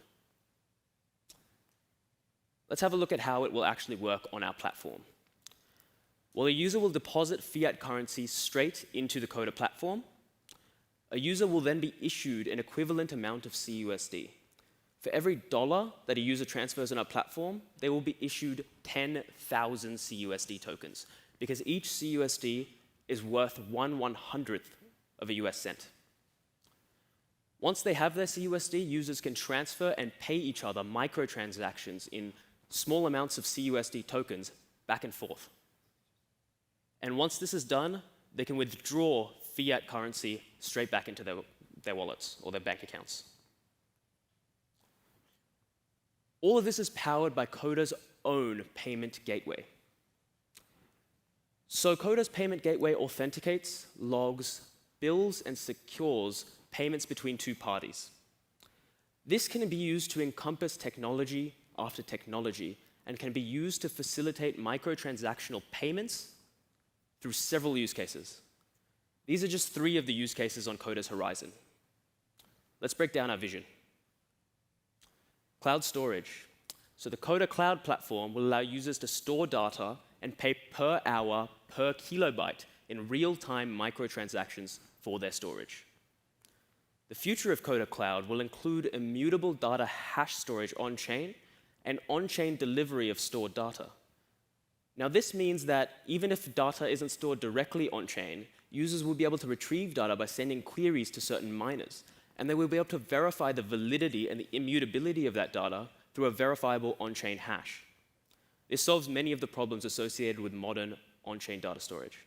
Let's have a look at how it will actually work on our platform. Well, a user will deposit fiat currency straight into the Coda platform. A user will then be issued an equivalent amount of CUSD. For every dollar that a user transfers on our platform, they will be issued 10,000 CUSD tokens, because each CUSD is worth 1/100th of a US cent. Once they have their CUSD, users can transfer and pay each other microtransactions in small amounts of CUSD tokens back and forth. And once this is done, they can withdraw fiat currency straight back into their wallets or their bank accounts. All of this is powered by Coda's own payment gateway. So Coda's payment gateway authenticates, logs, bills, and secures payments between two parties. This can be used to encompass technology after technology and can be used to facilitate microtransactional payments through several use cases. These are just 3 of the use cases on Coda's horizon. Let's break down our vision. Cloud storage. So the Coda Cloud platform will allow users to store data and pay per hour, per kilobyte in real-time microtransactions for their storage. The future of Coda Cloud will include immutable data hash storage on-chain and on-chain delivery of stored data. Now, this means that even if data isn't stored directly on-chain, users will be able to retrieve data by sending queries to certain miners, and they will be able to verify the validity and the immutability of that data through a verifiable on-chain hash. This solves many of the problems associated with modern on-chain data storage.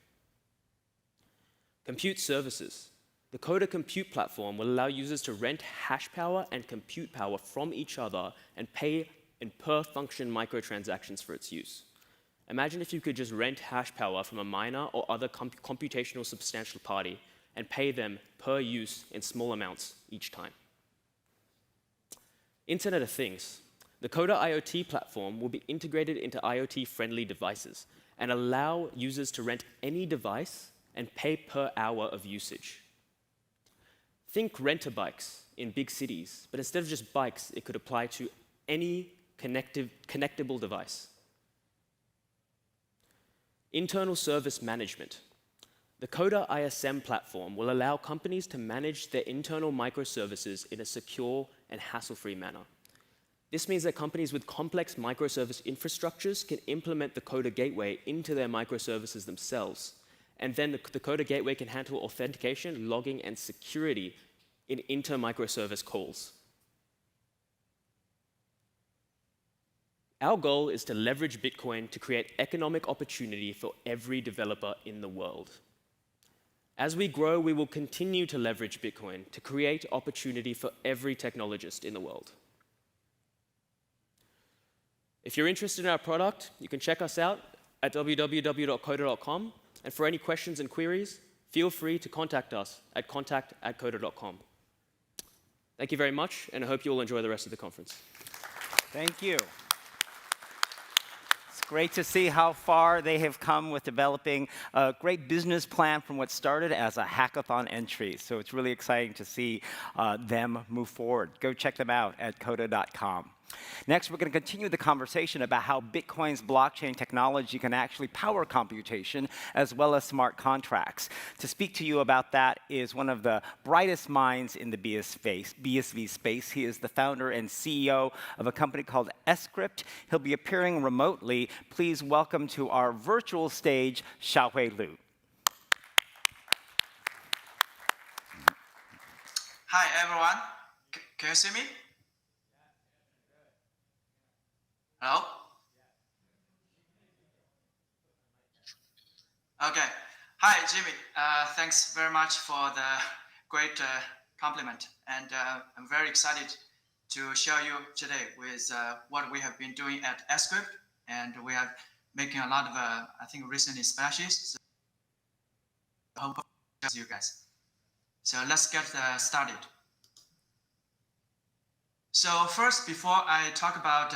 Compute services. The Coda Compute platform will allow users to rent hash power and compute power from each other and pay in per-function microtransactions for its use. Imagine if you could just rent hash power from a miner or other computational substantial party and pay them per use in small amounts each time. Internet of Things. The Coda IoT platform will be integrated into IoT-friendly devices and allow users to rent any device and pay per hour of usage. Think rent-a-bikes in big cities, but instead of just bikes, it could apply to any connectable device. Internal service management. The Coda ISM platform will allow companies to manage their internal microservices in a secure and hassle-free manner. This means that companies with complex microservice infrastructures can implement the Coda Gateway into their microservices themselves. And then the Coda Gateway can handle authentication, logging, and security in inter-microservice calls. Our goal is to leverage Bitcoin to create economic opportunity for every developer in the world. As we grow, we will continue to leverage Bitcoin to create opportunity for every technologist in the world. If you're interested in our product, you can check us out at www.coda.com. And for any questions and queries, feel free to contact us at contact@coda.com. Thank you very much, and I hope you all enjoy the rest of the conference. Thank you. It's great to see how far they have come with developing a great business plan from what started as a hackathon entry. So it's really exciting to see them move forward. Go check them out at coda.com. Next, we're going to continue the conversation about how Bitcoin's blockchain technology can actually power computation as well as smart contracts. To speak to you about that is one of the brightest minds in the BSV space. He is the founder and CEO of a company called Scrypt. He'll be appearing remotely. Please welcome to our virtual stage, Xiaohui Liu. Hi, everyone. Can you see me? Hello? Okay. Hi, Jimmy. Thanks very much for the great compliment. And I'm very excited to show you today with what we have been doing at Scrypt. And we are making a lot of, I think, recent splashes. So I hope to see you guys. So let's get started. So first, before I talk about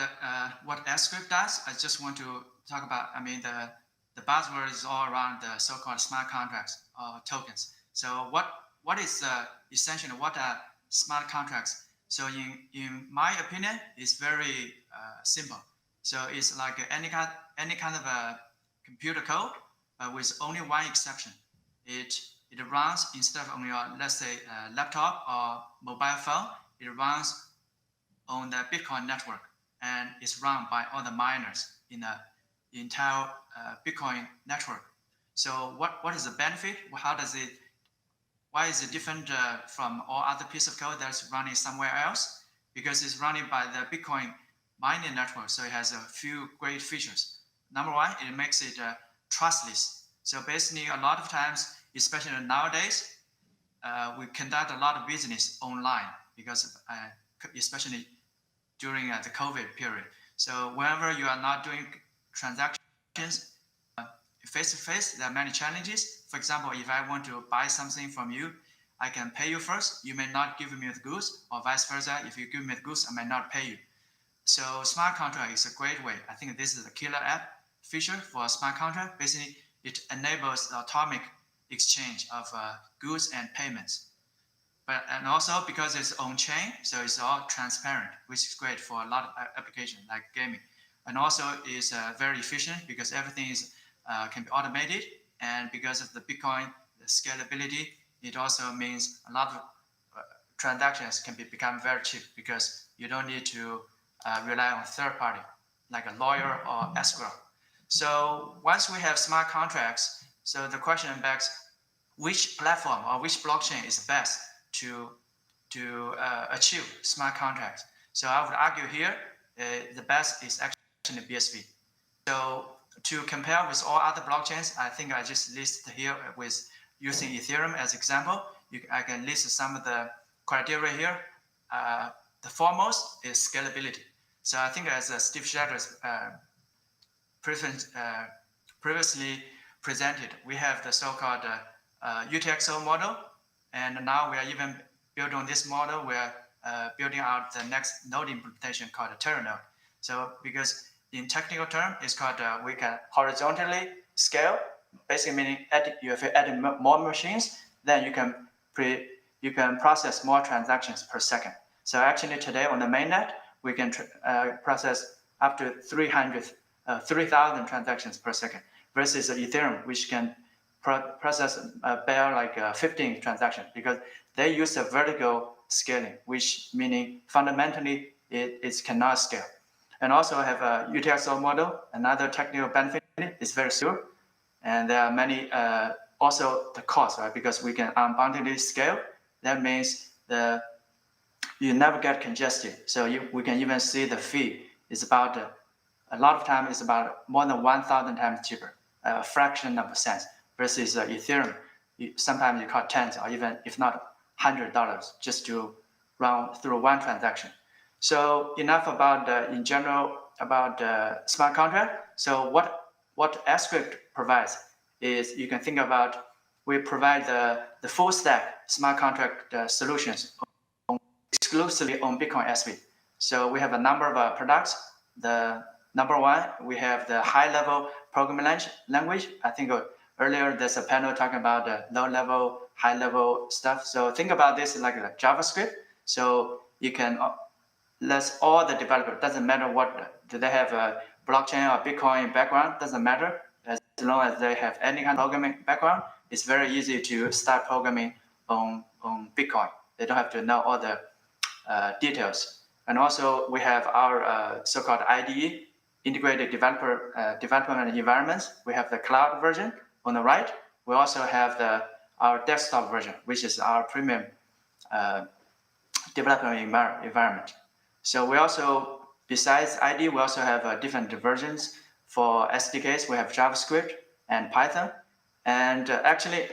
what Scrypt does, I just want to talk about, the buzzword is all around the so-called smart contracts or tokens. So what is essentially what are smart contracts? So in my opinion, it's very simple. So it's like any kind of a computer code, but with only one exception. It runs instead of on your, let's say, laptop or mobile phone, it runs on the Bitcoin network, and it's run by all the miners in the entire Bitcoin network. So what is the benefit? Why is it different from all other pieces of code that's running somewhere else? Because it's running by the Bitcoin mining network, so it has a few great features. Number one, it makes it trustless. So basically, a lot of times, especially nowadays, we conduct a lot of business online because especially during the COVID period. So whenever you are not doing transactions face-to-face, there are many challenges. For example, if I want to buy something from you, I can pay you first. You may not give me the goods, or vice versa. If you give me the goods, I may not pay you. So smart contract is a great way. I think this is a killer app feature for a smart contract. Basically, it enables the atomic exchange of goods and payments. And also because it's on-chain, so it's all transparent, which is great for a lot of applications like gaming. And also is very efficient because everything is can be automated. And because of the Bitcoin the scalability, it also means a lot of transactions can become very cheap because you don't need to rely on a third party, like a lawyer or escrow. So once we have smart contracts, so the question begs, which platform or which blockchain is best to achieve smart contracts? So I would argue here, the best is actually BSV. So to compare with all other blockchains, I think I just listed here with using Ethereum as example. I can list some of the criteria here. The foremost is scalability. So I think as Steve Shatters previously presented, we have the so-called UTXO model. And now we are even building on this model. We're building out the next node implementation called a Terra node. So because in technical term, it's called we can horizontally scale, basically meaning if you add more machines, then you can process more transactions per second. So actually today on the mainnet, we can process up to 3,000 transactions per second versus Ethereum, which can process bare like 15 transactions because they use a vertical scaling, which meaning fundamentally it cannot scale. And also have a UTXO model. Another technical benefit is very secure. And there are many, also the cost, right? Because we can unboundedly scale. That means you never get congested. So we can even see the fee is about, a lot of time is about more than 1,000 times cheaper, a fraction of a cent, versus Ethereum. Sometimes you cost tens or even, if not $100 just to run through one transaction. So enough about, in general, about smart contract. So what Script provides is you can think about, we provide the full stack smart contract solutions exclusively on Bitcoin SV. So we have a number of products. The number one, we have the high-level programming language. I think earlier there's a panel talking about the low-level, high-level stuff. So think about this like a JavaScript. So you can let all the developers, doesn't matter what, do they have a blockchain or Bitcoin background, doesn't matter. As long as they have any kind of programming background, it's very easy to start programming on Bitcoin. They don't have to know all the details. And also we have our so-called IDE, integrated development environments. We have the cloud version on the right. We also have our desktop version, which is our premium development environment. So we also, besides IDE, we also have different versions. For SDKs, we have JavaScript and Python. And actually,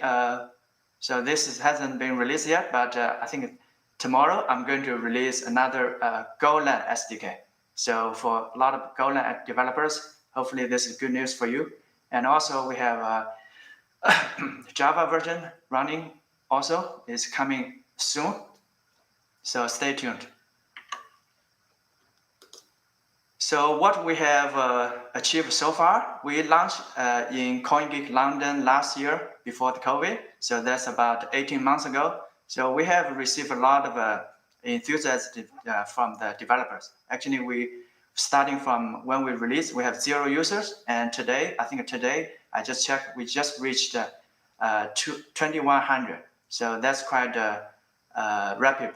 so this hasn't been released yet, but I think tomorrow I'm going to release another Golang SDK. So for a lot of Golang developers, hopefully this is good news for you. And also we have a Java version running also, is coming soon. So stay tuned. So what we have achieved so far, we launched in CoinGeek London last year before the COVID. So that's about 18 months ago. So we have received a lot of enthusiasm from the developers. Actually, starting from when we released, we have 0 users. And today, I think today, I just checked, we just reached 2,100. So that's quite rapid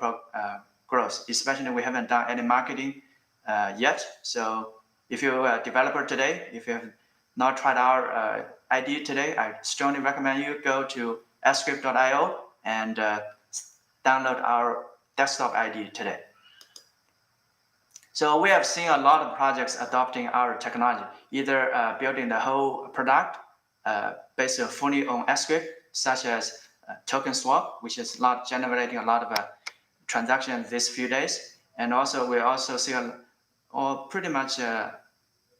growth, especially we haven't done any marketing yet. So if you're a developer today, if you have not tried our IDE today, I strongly recommend you go to script.io and download our desktop IDE today. So we have seen a lot of projects adopting our technology, either building the whole product based fully on Script, such as token swap, which is generating a lot of transactions these few days. And also we also see pretty much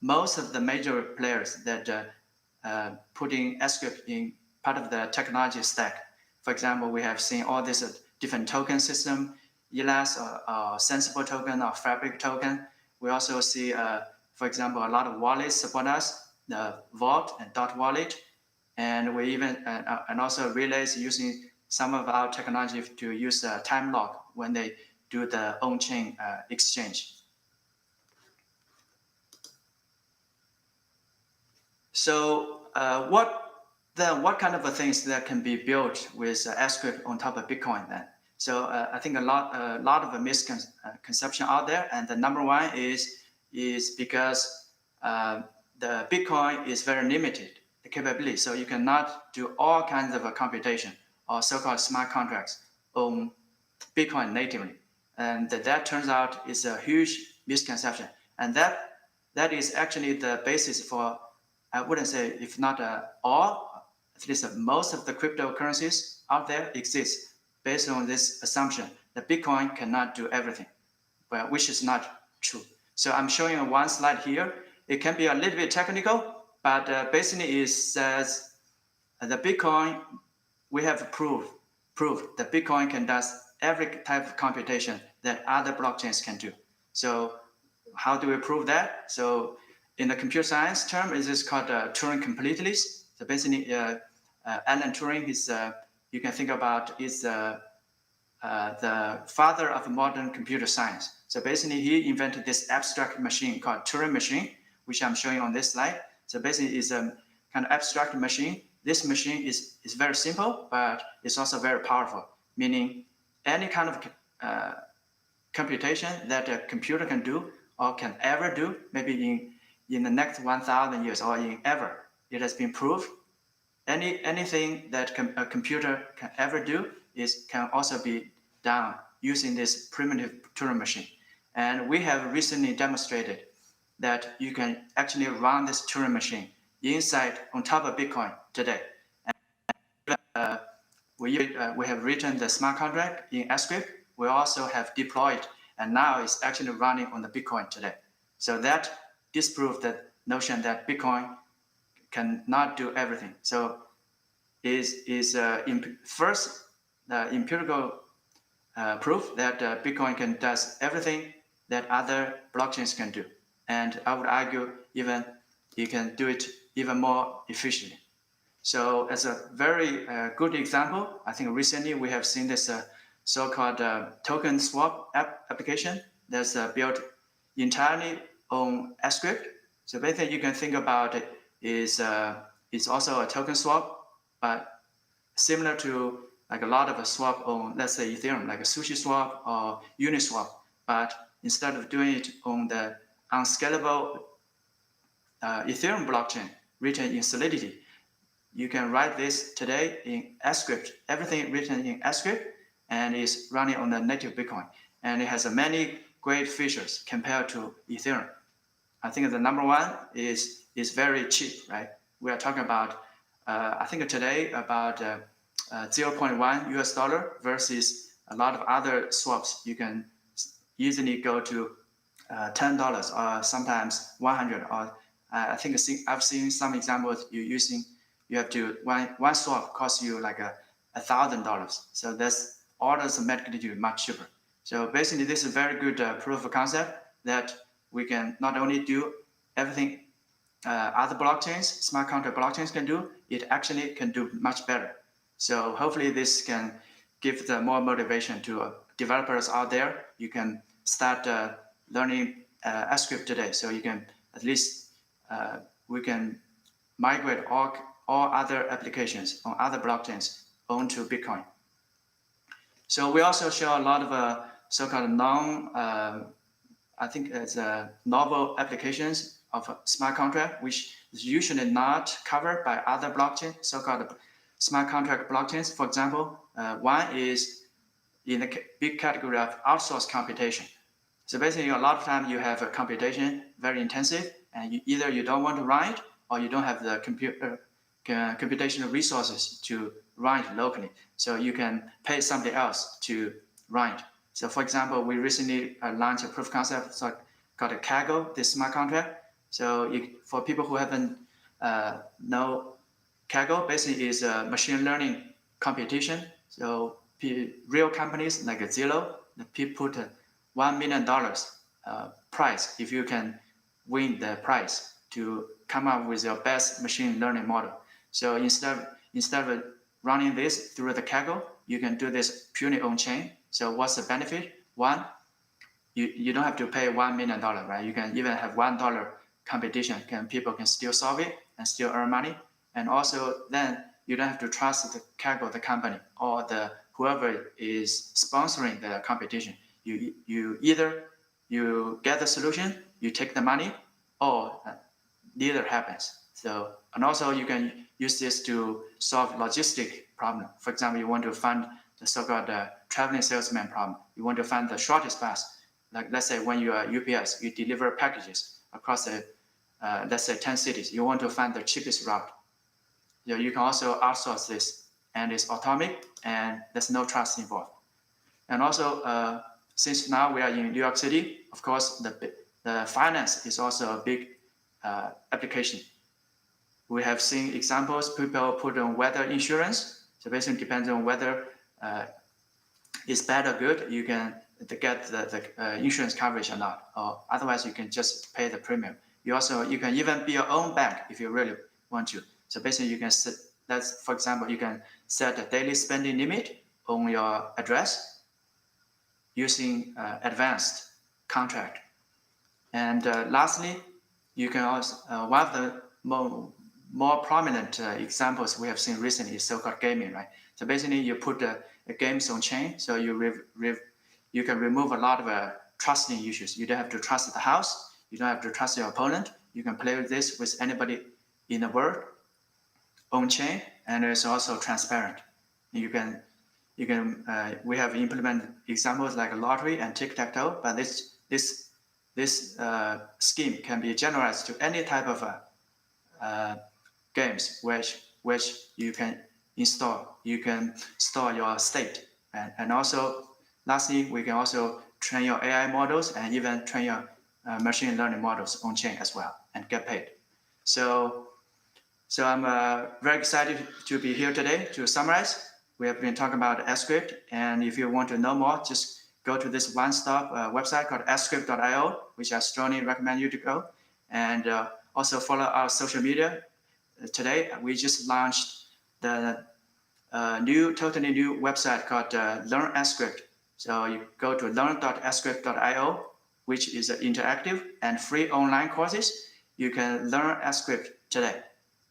most of the major players that putting Script in part of the technology stack. For example, we have seen all these different token system, ELAS or Sensible token or Fabric token. We also see, for example, a lot of wallets support us, the Vault and Dot Wallet. And we even, and also Relays using some of our technology to use time lock when they do the on-chain exchange. So what kind of things that can be built with Script on top of Bitcoin then? So I think a lot of misconception out there, and the number one is because the Bitcoin is very limited, the capability. So you cannot do all kinds of computation or so-called smart contracts on Bitcoin natively, and that turns out is a huge misconception, and that is actually the basis for, I wouldn't say if not all, at least most of the cryptocurrencies out there exist based on this assumption that Bitcoin cannot do everything, but which is not true. So I'm showing one slide here. It can be a little bit technical, but basically it says the Bitcoin, we have proved that Bitcoin can do every type of computation that other blockchains can do. So how do we prove that? So in the computer science term, it is called Turing completeness. So basically, Alan Turing is, you can think about, is the father of modern computer science. So basically, he invented this abstract machine called Turing machine, which I'm showing on this slide. So basically, it's a kind of abstract machine. This machine is very simple, but it's also very powerful, meaning any kind of computation that a computer can do or can ever do, maybe in the next 1,000 years or in ever. It has been proved. Anything that a computer can ever do can also be done using this primitive Turing machine. And we have recently demonstrated that you can actually run this Turing machine inside on top of Bitcoin today. And, we have written the smart contract in Scrypt. We also have deployed, and now it's actually running on the Bitcoin today. So that disproves the notion that Bitcoin cannot do everything. So first the empirical proof that Bitcoin does everything that other blockchains can do. And I would argue even you can do it even more efficiently. So as a very good example, I think recently we have seen this so-called token swap application that's built entirely on Scrypt. So basically you can think about it is it's also a token swap, but similar to like a lot of a swap on, let's say, Ethereum, like a sushi swap or Uniswap. But instead of doing it on the unscalable Ethereum blockchain written in Solidity, you can write this today in Scrypt, everything written in Scrypt, and is running on the native Bitcoin. And it has many great features compared to Ethereum. I think the number one is very cheap, right? We are talking about, I think today about 0.1 US dollar versus a lot of other swaps. You can easily go to $10 or sometimes 100. Or I think I've seen some examples you have to, one swap costs you like $1,000. So that's orders of magnitude much cheaper. So basically this is a very good proof of concept that we can not only do everything other blockchains, smart contract blockchains can do, it actually can do much better. So hopefully this can give the more motivation to developers out there. You can start learning Scrypt today. So you can at least, we can migrate all other applications on other blockchains onto Bitcoin. So we also show a lot of so-called I think it's novel applications of a smart contract, which is usually not covered by other blockchains, so-called smart contract blockchains. For example, one is in the big category of outsourced computation. So basically, a lot of time you have a computation very intensive, and either you don't want to run it, or you don't have the computational resources to run it locally. So you can pay somebody else to run it. So for example, we recently launched a proof of concept called a Kaggle, this smart contract. So for people who haven't know, Kaggle basically is a machine learning computation. So real companies like Zillow, people put $1 million price if you can win the prize to come up with your best machine learning model. So instead of running this through the Kaggle, you can do this purely on chain. So what's the benefit? One, you don't have to pay $1 million, right? You can even have $1 competition. People can still solve it and still earn money. And also then you don't have to trust the Kaggle, the company, or the whoever is sponsoring the competition. You either you get the solution, you take the money, or neither happens. So, and also you can use this to solve logistic problem. For example, you want to find the so-called traveling salesman problem. You want to find the shortest path. Like let's say when you are UPS, you deliver packages across the, let's say 10 cities. You want to find the cheapest route. You can also outsource this, and it's automatic, and there's no trust involved. And also, since now we are in New York City, of course, the finance is also a big application. We have seen examples, people put on weather insurance. So basically depends on whether it's bad or good, you can get the insurance coverage or not. Or otherwise, you can just pay the premium. You can even be your own bank if you really want to. So basically, you can set, for example, you can set a daily spending limit on your address using advanced contract. And lastly, you can also, one of the more prominent examples we have seen recently is so-called gaming, right? So basically, you put games on chain, so you you can remove a lot of trusting issues. You don't have to trust the house. You don't have to trust your opponent. You can play with this with anybody in the world, on chain, and it's also transparent. We have implemented examples like a lottery and tic-tac-toe, but this scheme can be generalized to any type of games which you can install. You can store your state, and also lastly, we can also train your AI models and even train your machine learning models on chain as well and get paid. So I'm very excited to be here today to summarize. We have been talking about Script, and if you want to know more, just go to this one-stop website called script.io, which I strongly recommend you to go. And also follow our social media. Today, we just launched the totally new website called Learn Script. So you go to learn.script.io, which is interactive and free online courses. You can learn Script today.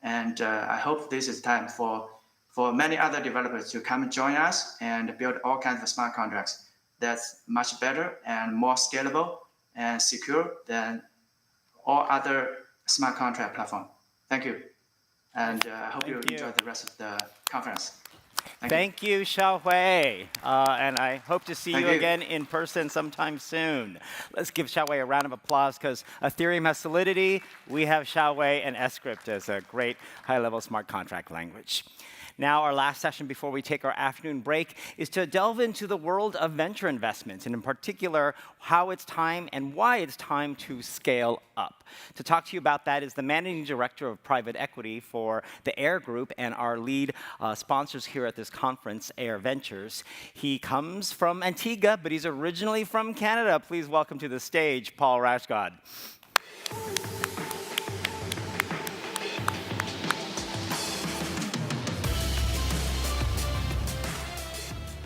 And I hope this is time for many other developers to come and join us and build all kinds of smart contracts that's much better and more scalable and secure than all other smart contract platforms. Thank you. And I hope you enjoy the rest of the conference. Thank you, Xiaohui. And I hope to see Thank you you again in person sometime soon. Let's give Xiaohui a round of applause because Ethereum has Solidity. We have Xiaohui and Script as a great high-level smart contract language. Now, our last session before we take our afternoon break is to delve into the world of venture investments, and in particular, how it's time and why it's time to scale up. To talk to you about that is the Managing Director of Private Equity for the Air Group and our lead sponsors here at this conference, Air Ventures. He comes from Antigua, but he's originally from Canada. Please welcome to the stage, Paul Rashgod.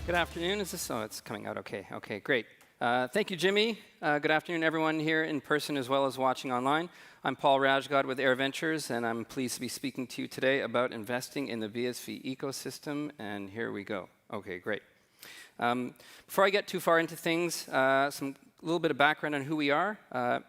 Good afternoon. Is this? Oh, it's coming out okay. Okay, great. Thank you, Jimmy. Good afternoon, everyone here in person as well as watching online. I'm Paul Rashgod with Air Ventures, and I'm pleased to be speaking to you today about investing in the BSV ecosystem. And here we go. Okay, great. Before I get too far into things, a little bit of background on who we are.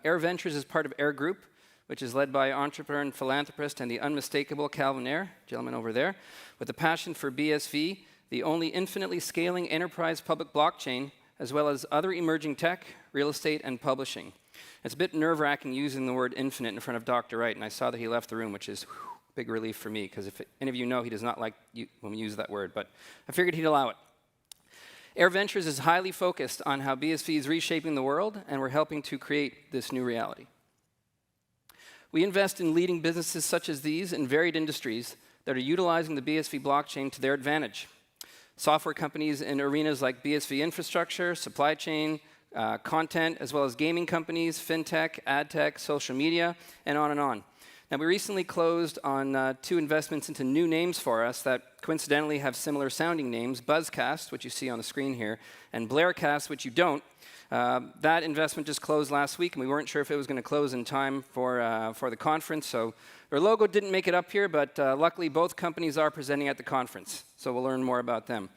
Air Ventures is part of Air Group, which is led by entrepreneur and philanthropist and the unmistakable Calvin Air, gentleman over there, with a passion for BSV, the only infinitely scaling enterprise public blockchain, as well as other emerging tech, real estate, and publishing. It's a bit nerve-wracking using the word infinite in front of Dr. Wright, and I saw that he left the room, which is a big relief for me, because if any of you know, he does not like when we use that word, but I figured he'd allow it. Air Ventures is highly focused on how BSV is reshaping the world, and we're helping to create this new reality. We invest in leading businesses such as these in varied industries that are utilizing the BSV blockchain to their advantage. Software companies in arenas like BSV infrastructure, supply chain, content, as well as gaming companies, fintech, ad tech, social media, and on and on. Now, we recently closed on 2 investments into new names for us that coincidentally have similar sounding names, Buzzcast, which you see on the screen here, and Blaircast, which you don't. That investment just closed last week, and we weren't sure if it was going to close in time for the conference, so their logo didn't make it up here, but luckily both companies are presenting at the conference, so we'll learn more about them.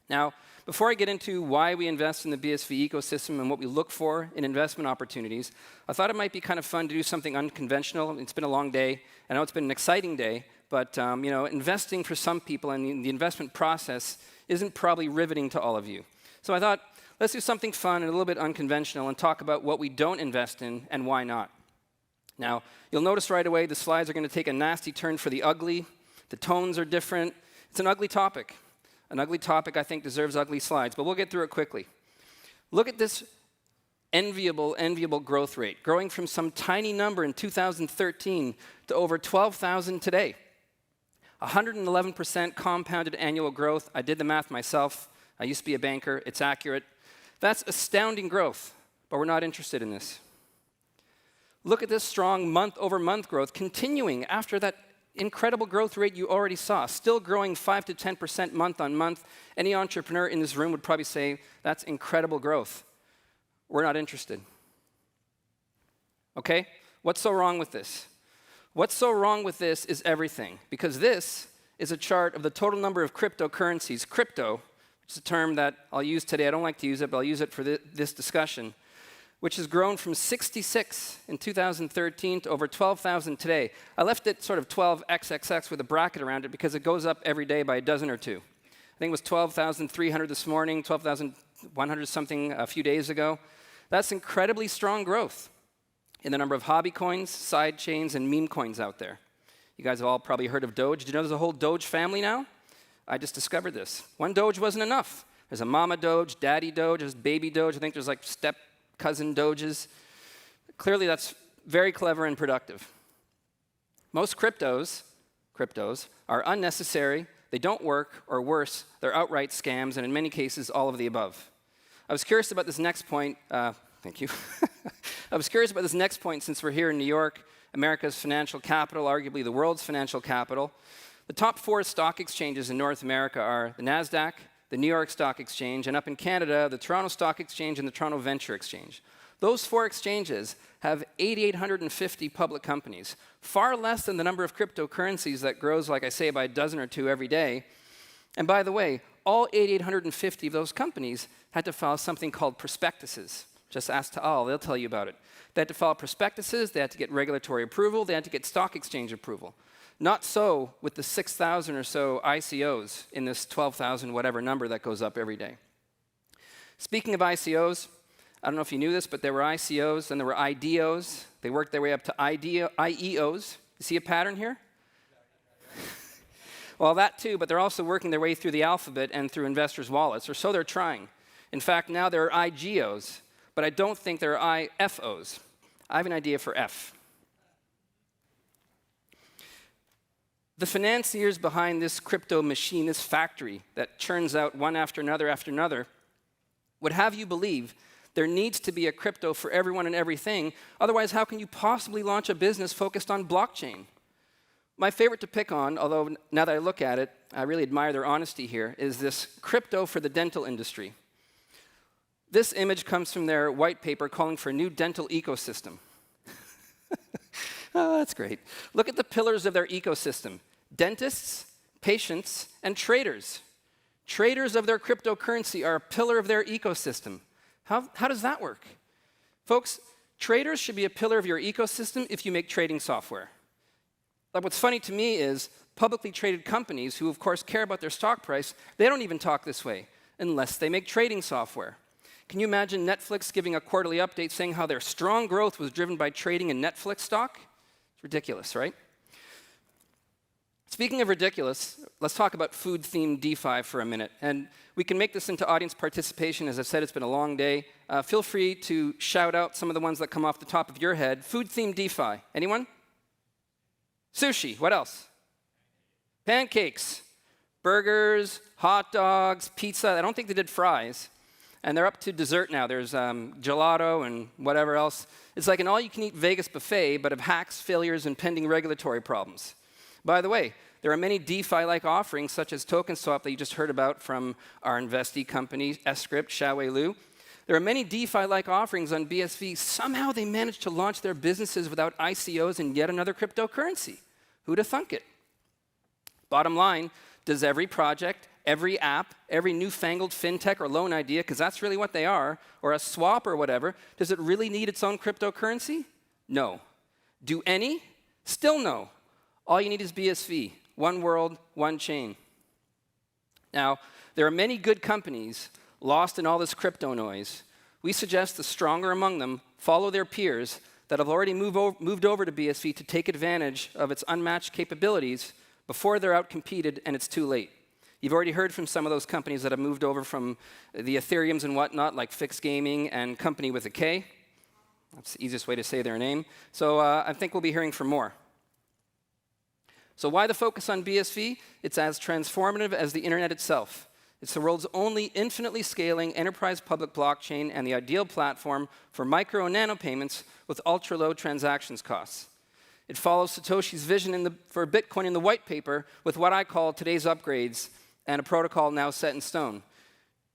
Now, before I get into why we invest in the BSV ecosystem and what we look for in investment opportunities, I thought it might be kind of fun to do something unconventional. It's been a long day. I know it's been an exciting day, but investing for some people and the investment process isn't probably riveting to all of you. So I thought, let's do something fun and a little bit unconventional and talk about what we don't invest in and why not. Now, you'll notice right away the slides are going to take a nasty turn for the ugly. The tones are different. It's an ugly topic. An ugly topic, I think, deserves ugly slides, but we'll get through it quickly. Look at this enviable growth rate, growing from some tiny number in 2013 to over 12,000 today. 111% compounded annual growth. I did the math myself. I used to be a banker. It's accurate. That's astounding growth, but we're not interested in this. Look at this strong month-over-month growth continuing after that incredible growth rate you already saw, still growing 5 to 10% month on month. Any entrepreneur in this room would probably say, that's incredible growth. We're not interested. Okay? What's so wrong with this? What's so wrong with this is everything, because this is a chart of the total number of cryptocurrencies, crypto, It's a term that I'll use today. I don't like to use it, but I'll use it for this discussion, which has grown from 66 in 2013 to over 12,000 today. I left it sort of 12XXX with a bracket around it because it goes up every day by a dozen or two. I think it was 12,300 this morning, 12,100 something a few days ago. That's incredibly strong growth in the number of hobby coins, side chains, and meme coins out there. You guys have all probably heard of Doge. Did you know there's a whole Doge family now? I just discovered this. One Doge wasn't enough. There's a mama Doge, daddy Doge, there's baby Doge. I think there's like step cousin Doges. Clearly that's very clever and productive. Most cryptos are unnecessary, they don't work, or worse, they're outright scams, and in many cases, all of the above. I was curious about this next point. Thank you. I was curious about this next point since we're here in New York, America's financial capital, arguably the world's financial capital. The top 4 stock exchanges in North America are the NASDAQ, the New York Stock Exchange, and up in Canada, the Toronto Stock Exchange and the Toronto Venture Exchange. Those 4 exchanges have 8,850 public companies, far less than the number of cryptocurrencies that grows, like I say, by a dozen or two every day. And by the way, all 8,850 of those companies had to file something called prospectuses. Just ask Ta'al, they'll tell you about it. They had to file prospectuses, they had to get regulatory approval, they had to get stock exchange approval. Not so with the 6,000 or so ICOs in this 12,000 whatever number that goes up every day. Speaking of ICOs, I don't know if you knew this, but there were ICOs, then there were IDOs. They worked their way up to IEOs. You see a pattern here? Well, that too, but they're also working their way through the alphabet and through investors' wallets, or so they're trying. In fact, now there are IGOs, but I don't think there are IFOs. I have an idea for F. The financiers behind this crypto machine, this factory that churns out one after another, would have you believe there needs to be a crypto for everyone and everything. Otherwise, how can you possibly launch a business focused on blockchain? My favorite to pick on, although now that I look at it, I really admire their honesty here, is this crypto for the dental industry. This image comes from their white paper calling for a new dental ecosystem. Oh, that's great. Look at the pillars of their ecosystem. Dentists, patients, and traders. Traders of their cryptocurrency are a pillar of their ecosystem. How does that work? Folks, traders should be a pillar of your ecosystem if you make trading software. Like what's funny to me is publicly traded companies who, of course, care about their stock price, they don't even talk this way unless they make trading software. Can you imagine Netflix giving a quarterly update saying how their strong growth was driven by trading in Netflix stock? It's ridiculous, right? Speaking of ridiculous, let's talk about food-themed DeFi for a minute. And we can make this into audience participation. As I said, it's been a long day. Feel free to shout out some of the ones that come off the top of your head. Food-themed DeFi. Anyone? Sushi. What else? Pancakes. Burgers, hot dogs, pizza. I don't think they did fries. And they're up to dessert now. There's gelato and whatever else. It's like an all-you-can-eat Vegas buffet, but of hacks, failures, and pending regulatory problems. By the way, there are many DeFi-like offerings, such as TokenSwap that you just heard about from our investee company, Script, Xiaowei Liu. There are many DeFi-like offerings on BSV. Somehow they managed to launch their businesses without ICOs and yet another cryptocurrency. Who'd have thunk it? Bottom line, does every project, every app, every newfangled fintech or loan idea, because that's really what they are, or a swap or whatever, does it really need its own cryptocurrency? No. Do any? Still no. All you need is BSV, one world, one chain. Now, there are many good companies lost in all this crypto noise. We suggest the stronger among them follow their peers that have already moved over to BSV to take advantage of its unmatched capabilities before they're outcompeted and it's too late. You've already heard from some of those companies that have moved over from the Ethereums and whatnot, like Fix Gaming and Company with a K. That's the easiest way to say their name. So I think we'll be hearing from more. So why the focus on BSV? It's as transformative as the internet itself. It's the world's only infinitely scaling enterprise public blockchain and the ideal platform for micro and nano payments with ultra-low transactions costs. It follows Satoshi's vision for Bitcoin in the white paper with what I call today's upgrades and a protocol now set in stone.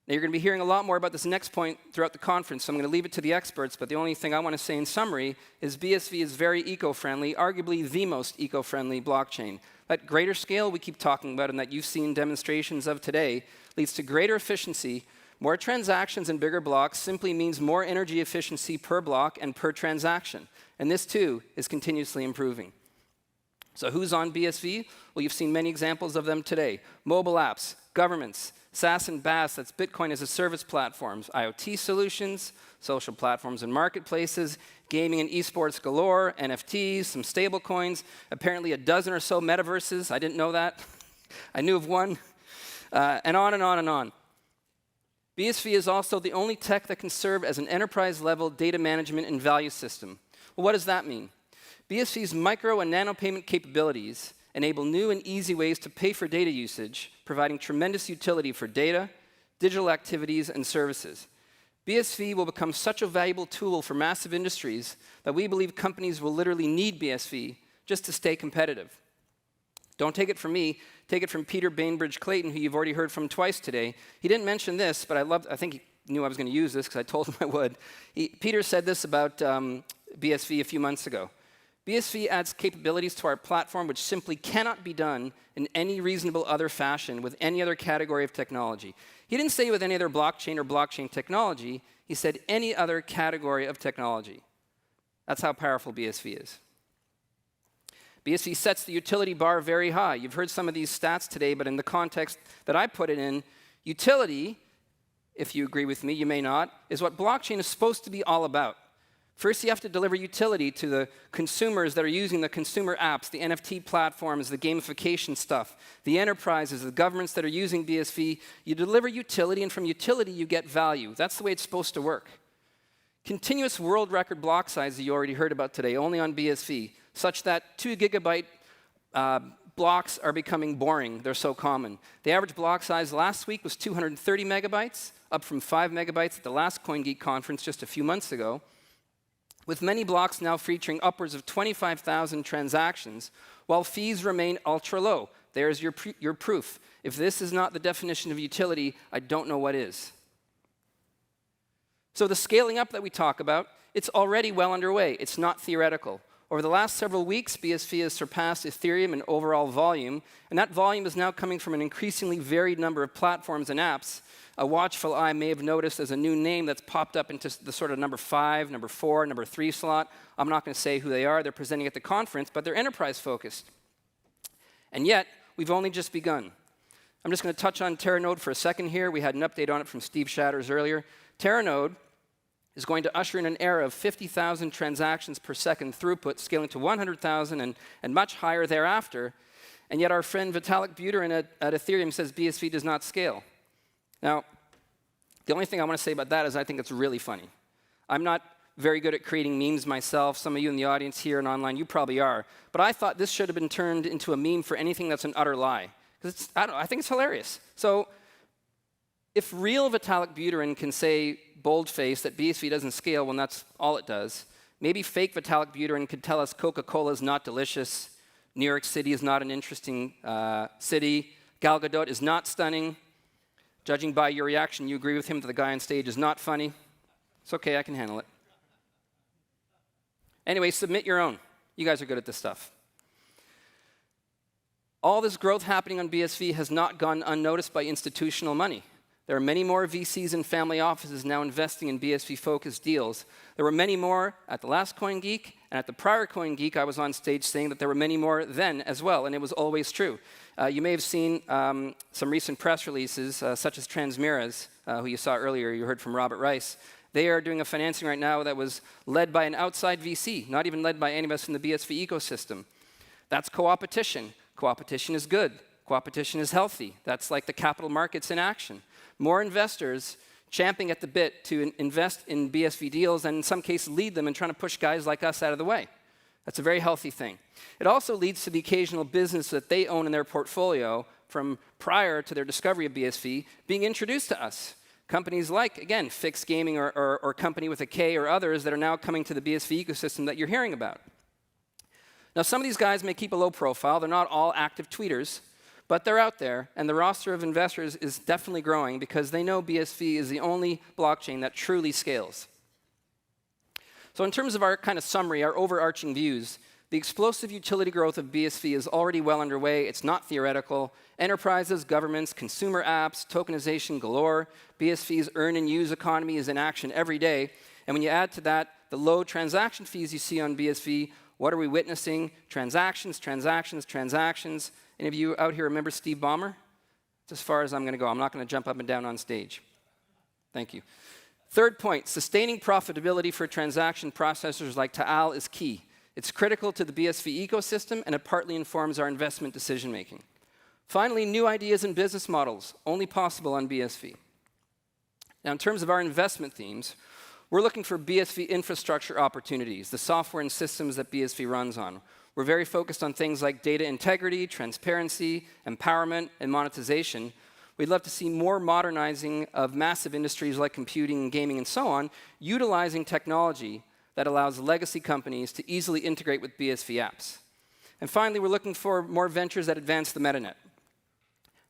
Now, you're going to be hearing a lot more about this next point throughout the conference, so I'm going to leave it to the experts, but the only thing I want to say in summary is BSV is very eco-friendly, arguably the most eco-friendly blockchain. That greater scale we keep talking about and that you've seen demonstrations of today leads to greater efficiency. More transactions and bigger blocks simply means more energy efficiency per block and per transaction. And this, too, is continuously improving. So who's on BSV? Well, you've seen many examples of them today. Mobile apps, governments, SaaS and BaaS, that's Bitcoin as a service platforms, IoT solutions, social platforms and marketplaces, gaming and esports galore, NFTs, some stable coins, apparently a dozen or so metaverses. I didn't know that. I knew of one. And on and on and on. BSV is also the only tech that can serve as an enterprise-level data management and value system. Well, what does that mean? BSV's micro and nano payment capabilities enable new and easy ways to pay for data usage, providing tremendous utility for data, digital activities, and services. BSV will become such a valuable tool for massive industries that we believe companies will literally need BSV just to stay competitive. Don't take it from me, take it from Peter Bainbridge-Clayton, who you've already heard from twice today. He didn't mention this, but I think he knew I was going to use this because I told him I would. Peter said this about BSV a few months ago. BSV adds capabilities to our platform which simply cannot be done in any reasonable other fashion with any other category of technology. He didn't say with any other blockchain or blockchain technology. He said any other category of technology. That's how powerful BSV is. BSV sets the utility bar very high. You've heard some of these stats today, but in the context that I put it in, utility, if you agree with me, you may not, is what blockchain is supposed to be all about. First, you have to deliver utility to the consumers that are using the consumer apps, the NFT platforms, the gamification stuff, the enterprises, the governments that are using BSV. You deliver utility, and from utility, you get value. That's the way it's supposed to work. Continuous world record block size that you already heard about today, only on BSV, such that 2 gigabyte blocks are becoming boring. They're so common. The average block size last week was 230 megabytes, up from 5 megabytes at the last CoinGeek conference just a few months ago. With many blocks now featuring upwards of 25,000 transactions, while fees remain ultra low. There's your proof. If this is not the definition of utility, I don't know what is. So the scaling up that we talk about, it's already well underway. It's not theoretical. Over the last several weeks, BSV has surpassed Ethereum in overall volume, and that volume is now coming from an increasingly varied number of platforms and apps. A watchful eye may have noticed there's a new name that's popped up into the sort of number 5, number 4, number 3 slot. I'm not going to say who they are. They're presenting at the conference, but they're enterprise-focused. And yet, we've only just begun. I'm just going to touch on Terranode for a second here. We had an update on it from Steve Shatters earlier. Terranode is going to usher in an era of 50,000 transactions per second throughput, scaling to 100,000 and much higher thereafter. And yet our friend Vitalik Buterin at Ethereum says BSV does not scale. Now, the only thing I want to say about that is I think it's really funny. I'm not very good at creating memes myself. Some of you in the audience here and online, you probably are. But I thought this should have been turned into a meme for anything that's an utter lie. Because I think it's hilarious. So if real Vitalik Buterin can say bold-faced that BSV doesn't scale when that's all it does, maybe fake Vitalik Buterin could tell us Coca-Cola is not delicious, New York City is not an interesting city, Gal Gadot is not stunning. Judging by your reaction, you agree with him that the guy on stage is not funny. It's okay, I can handle it. Anyway, submit your own. You guys are good at this stuff. All this growth happening on BSV has not gone unnoticed by institutional money. There are many more VCs and family offices now investing in BSV-focused deals. There were many more at the last CoinGeek, and at the prior CoinGeek, I was on stage saying that there were many more then as well, and it was always true. You may have seen some recent press releases, such as Transmira's, who you saw earlier, you heard from Robert Rice. They are doing a financing right now that was led by an outside VC, not even led by any of us in the BSV ecosystem. That's co-opetition. Co-opetition is good. Co-opetition is healthy. That's like the capital markets in action. More investors champing at the bit to invest in BSV deals and in some cases lead them and trying to push guys like us out of the way. That's a very healthy thing. It also leads to the occasional business that they own in their portfolio from prior to their discovery of BSV being introduced to us. Companies like, again, Fix Gaming or Company with a K or others that are now coming to the BSV ecosystem that you're hearing about. Now, some of these guys may keep a low profile. They're not all active tweeters. But they're out there, and the roster of investors is definitely growing because they know BSV is the only blockchain that truly scales. So in terms of our kind of summary, our overarching views, the explosive utility growth of BSV is already well underway. It's not theoretical. Enterprises, governments, consumer apps, tokenization galore. BSV's earn and use economy is in action every day. And when you add to that the low transaction fees you see on BSV, what are we witnessing? Transactions, transactions, transactions. Any of you out here remember Steve Ballmer? That's as far as I'm going to go. I'm not going to jump up and down on stage. Thank you. Third point, sustaining profitability for transaction processors like Taal is key. It's critical to the BSV ecosystem, and it partly informs our investment decision making. Finally, new ideas and business models, only possible on BSV. Now, in terms of our investment themes, we're looking for BSV infrastructure opportunities, the software and systems that BSV runs on. We're very focused on things like data integrity, transparency, empowerment, and monetization. We'd love to see more modernizing of massive industries like computing and gaming and so on, utilizing technology that allows legacy companies to easily integrate with BSV apps. And finally, we're looking for more ventures that advance the metanet.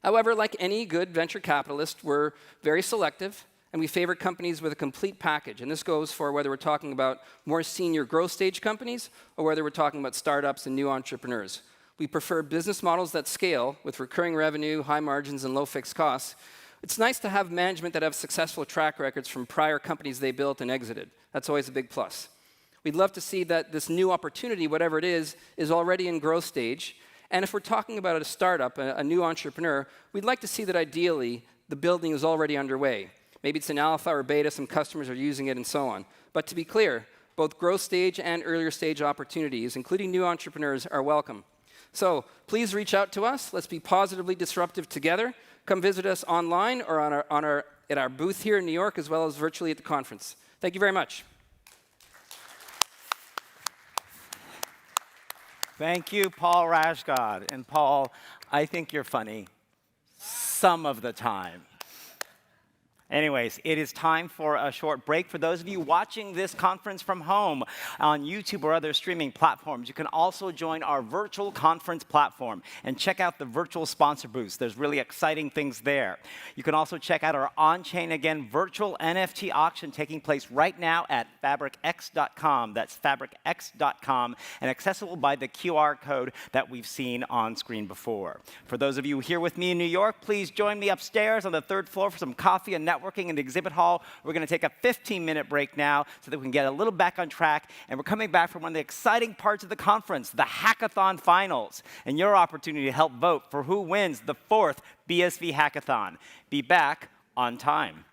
However, like any good venture capitalist, we're very selective, and we favor companies with a complete package. And this goes for whether we're talking about more senior growth stage companies or whether we're talking about startups and new entrepreneurs. We prefer business models that scale with recurring revenue, high margins, and low fixed costs. It's nice to have management that have successful track records from prior companies they built and exited. That's always a big plus. We'd love to see that this new opportunity, whatever it is already in growth stage. And if we're talking about a startup, a new entrepreneur, we'd like to see that ideally the building is already underway. Maybe it's in alpha or beta, some customers are using it and so on. But to be clear, both growth stage and earlier stage opportunities, including new entrepreneurs, are welcome. So please reach out to us. Let's be positively disruptive together. Come visit us online or at our booth here in New York, as well as virtually at the conference. Thank you very much. Thank you, Paul Rajgod. And Paul, I think you're funny some of the time. Anyways, it is time for a short break. For those of you watching this conference from home on YouTube or other streaming platforms, you can also join our virtual conference platform and check out the virtual sponsor booths. There's really exciting things there. You can also check out our on-chain, again, virtual NFT auction taking place right now at fabricx.com. That's fabricx.com, and accessible by the QR code that we've seen on screen before. For those of you here with me in New York, please join me upstairs on the 3rd floor for some coffee and networking in the exhibit hall. We're going to take a 15-minute break now so that we can get a little back on track. And we're coming back from one of the exciting parts of the conference, the Hackathon Finals, and your opportunity to help vote for who wins the 4th BSV Hackathon. Be back on time.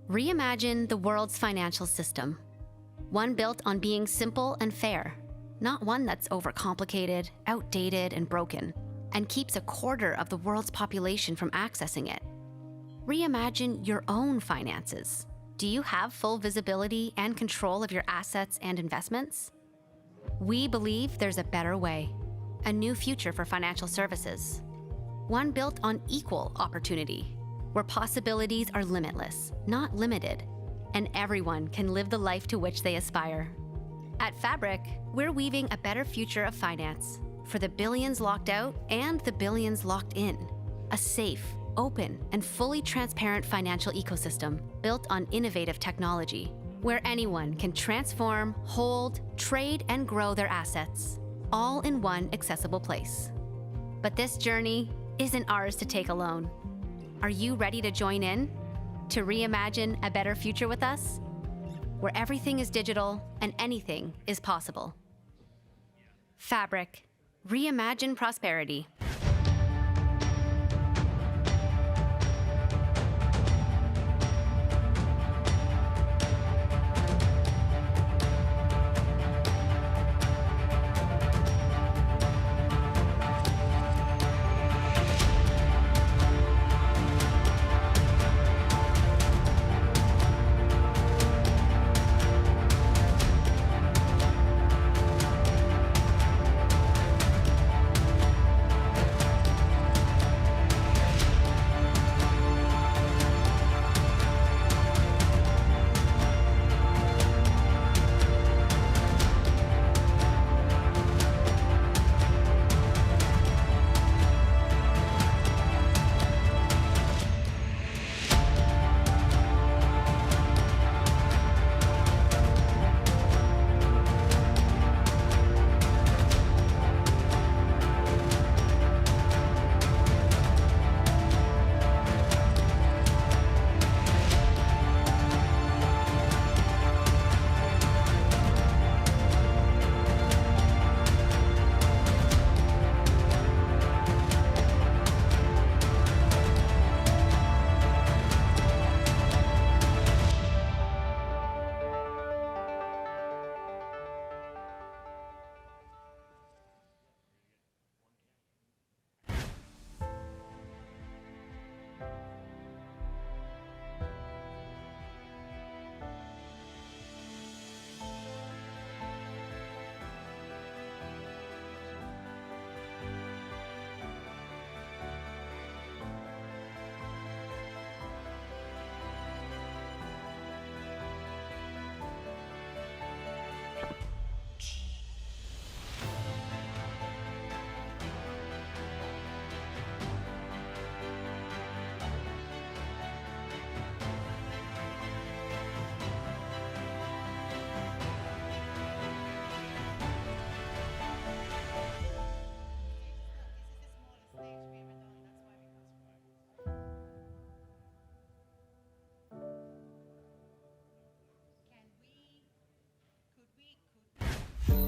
Reimagine the world's financial system. One built on being simple and fair, not one that's overcomplicated, outdated, and broken, and keeps a quarter of the world's population from accessing it. Reimagine your own finances. Do you have full visibility and control of your assets and investments? We believe there's a better way, a new future for financial services. One built on equal opportunity, where possibilities are limitless, not limited, and everyone can live the life to which they aspire. At Fabric, we're weaving a better future of finance for the billions locked out and the billions locked in. A safe, open, and fully transparent financial ecosystem built on innovative technology, where anyone can transform, hold, trade, and grow their assets, all in one accessible place. But this journey isn't ours to take alone. Are you ready to join in? To reimagine a better future with us? Where everything is digital and anything is possible. Fabric. Reimagine prosperity.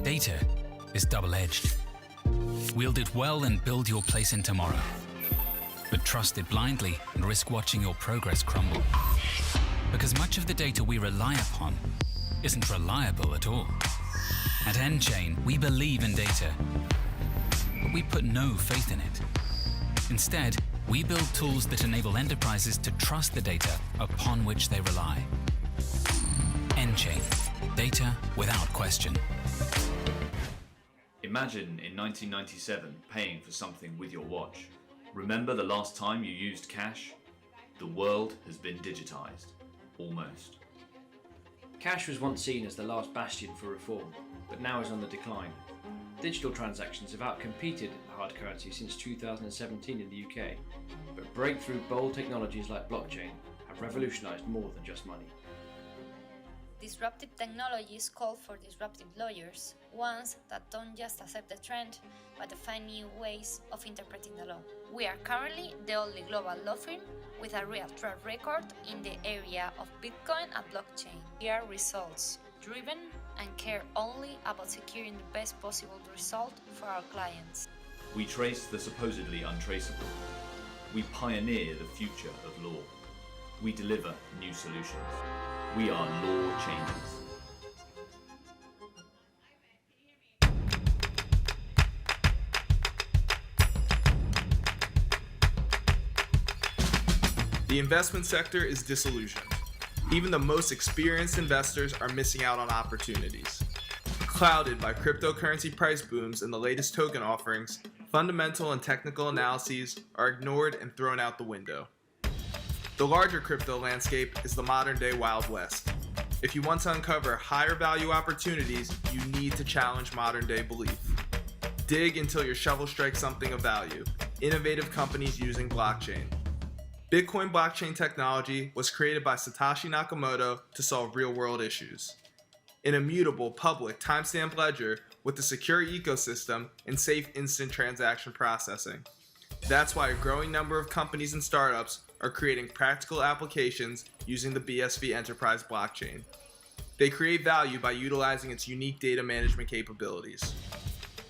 Data is double-edged. Wield it well and build your place in tomorrow. But trust it blindly and risk watching your progress crumble. Because much of the data we rely upon isn't reliable at all. At nChain, we believe in data, but we put no faith in it. Instead, we build tools that enable enterprises to trust the data upon which they rely. nChain, data without question. Imagine in 1997 paying for something with your watch. Remember the last time you used cash? The world has been digitized. Almost. Cash was once seen as the last bastion for reform, but now is on the decline. Digital transactions have outcompeted hard currency since 2017 in the UK, but breakthrough bold technologies like blockchain have revolutionized more than just money. Disruptive technologies call for disruptive lawyers, ones that don't just accept the trend, but define new ways of interpreting the law. We are currently the only global law firm with a real track record in the area of Bitcoin and blockchain. We are results driven and care only about securing the best possible result for our clients. We trace the supposedly untraceable. We pioneer the future of law. We deliver new solutions. We are law changers. The investment sector is disillusioned. Even the most experienced investors are missing out on opportunities. Clouded by cryptocurrency price booms and the latest token offerings, fundamental and technical analyses are ignored and thrown out the window. The larger crypto landscape is the modern-day Wild West. If you want to uncover higher value opportunities, you need to challenge modern-day belief. Dig until your shovel strikes something of value. Innovative companies using blockchain. Bitcoin blockchain technology was created by Satoshi Nakamoto to solve real-world issues. An immutable, public, timestamped ledger with a secure ecosystem and safe instant transaction processing. That's why a growing number of companies and startups are creating practical applications using the BSV Enterprise blockchain. They create value by utilizing its unique data management capabilities.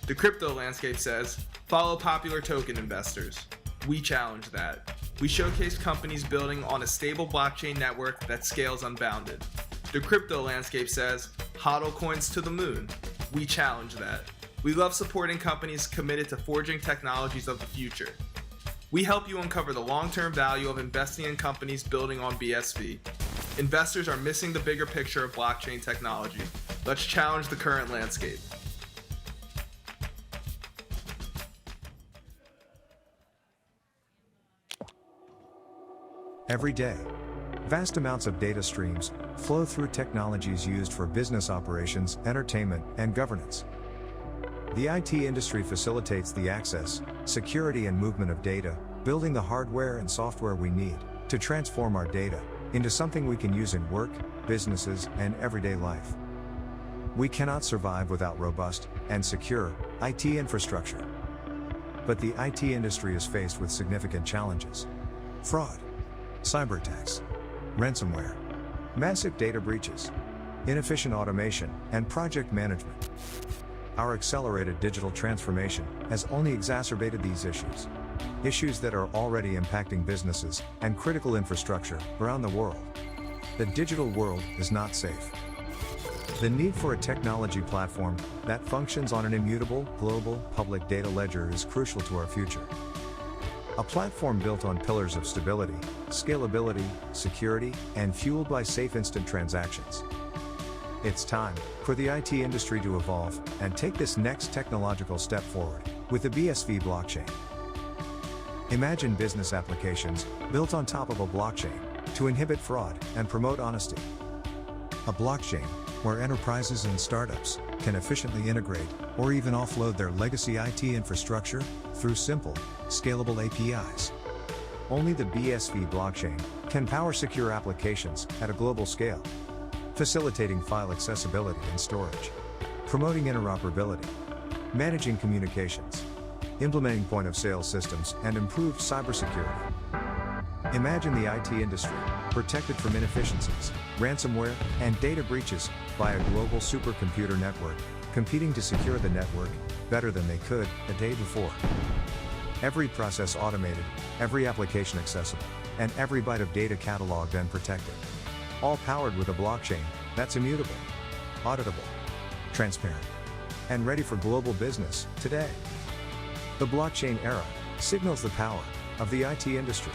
The crypto landscape says, follow popular token investors. We challenge that. We showcase companies building on a stable blockchain network that scales unbounded. The crypto landscape says, hodl coins to the moon. We challenge that. We love supporting companies committed to forging technologies of the future. We help you uncover the long-term value of investing in companies building on BSV. Investors are missing the bigger picture of blockchain technology. Let's challenge the current landscape. Every day, vast amounts of data streams flow through technologies used for business operations, entertainment, and governance. The IT industry facilitates the access, security, and movement of data, building the hardware and software we need to transform our data into something we can use in work, businesses, and everyday life. We cannot survive without robust and secure IT infrastructure. But the IT industry is faced with significant challenges: fraud, cyber attacks, ransomware, massive data breaches, inefficient automation, and project management. Our accelerated digital transformation has only exacerbated these issues that are already impacting businesses and critical infrastructure around the world. The digital world is not safe. The need for a technology platform that functions on an immutable, global, public data ledger is crucial to our future. A platform built on pillars of stability, scalability, security, and fueled by safe instant transactions. It's time for the IT industry to evolve and take this next technological step forward with the BSV blockchain. Imagine business applications built on top of a blockchain to inhibit fraud and promote honesty. A blockchain where enterprises and startups can efficiently integrate or even offload their legacy IT infrastructure through simple, scalable APIs. Only the BSV blockchain can power secure applications at a global scale, facilitating file accessibility and storage, promoting interoperability, managing communications, implementing point-of-sale systems, and improved cybersecurity. Imagine the IT industry protected from inefficiencies, ransomware, and data breaches by a global supercomputer network, competing to secure the network better than they could a day before. Every process automated, every application accessible, and every byte of data cataloged and protected. All powered with a blockchain that's immutable, auditable, transparent, and ready for global business today. The blockchain era signals the power of the IT industry.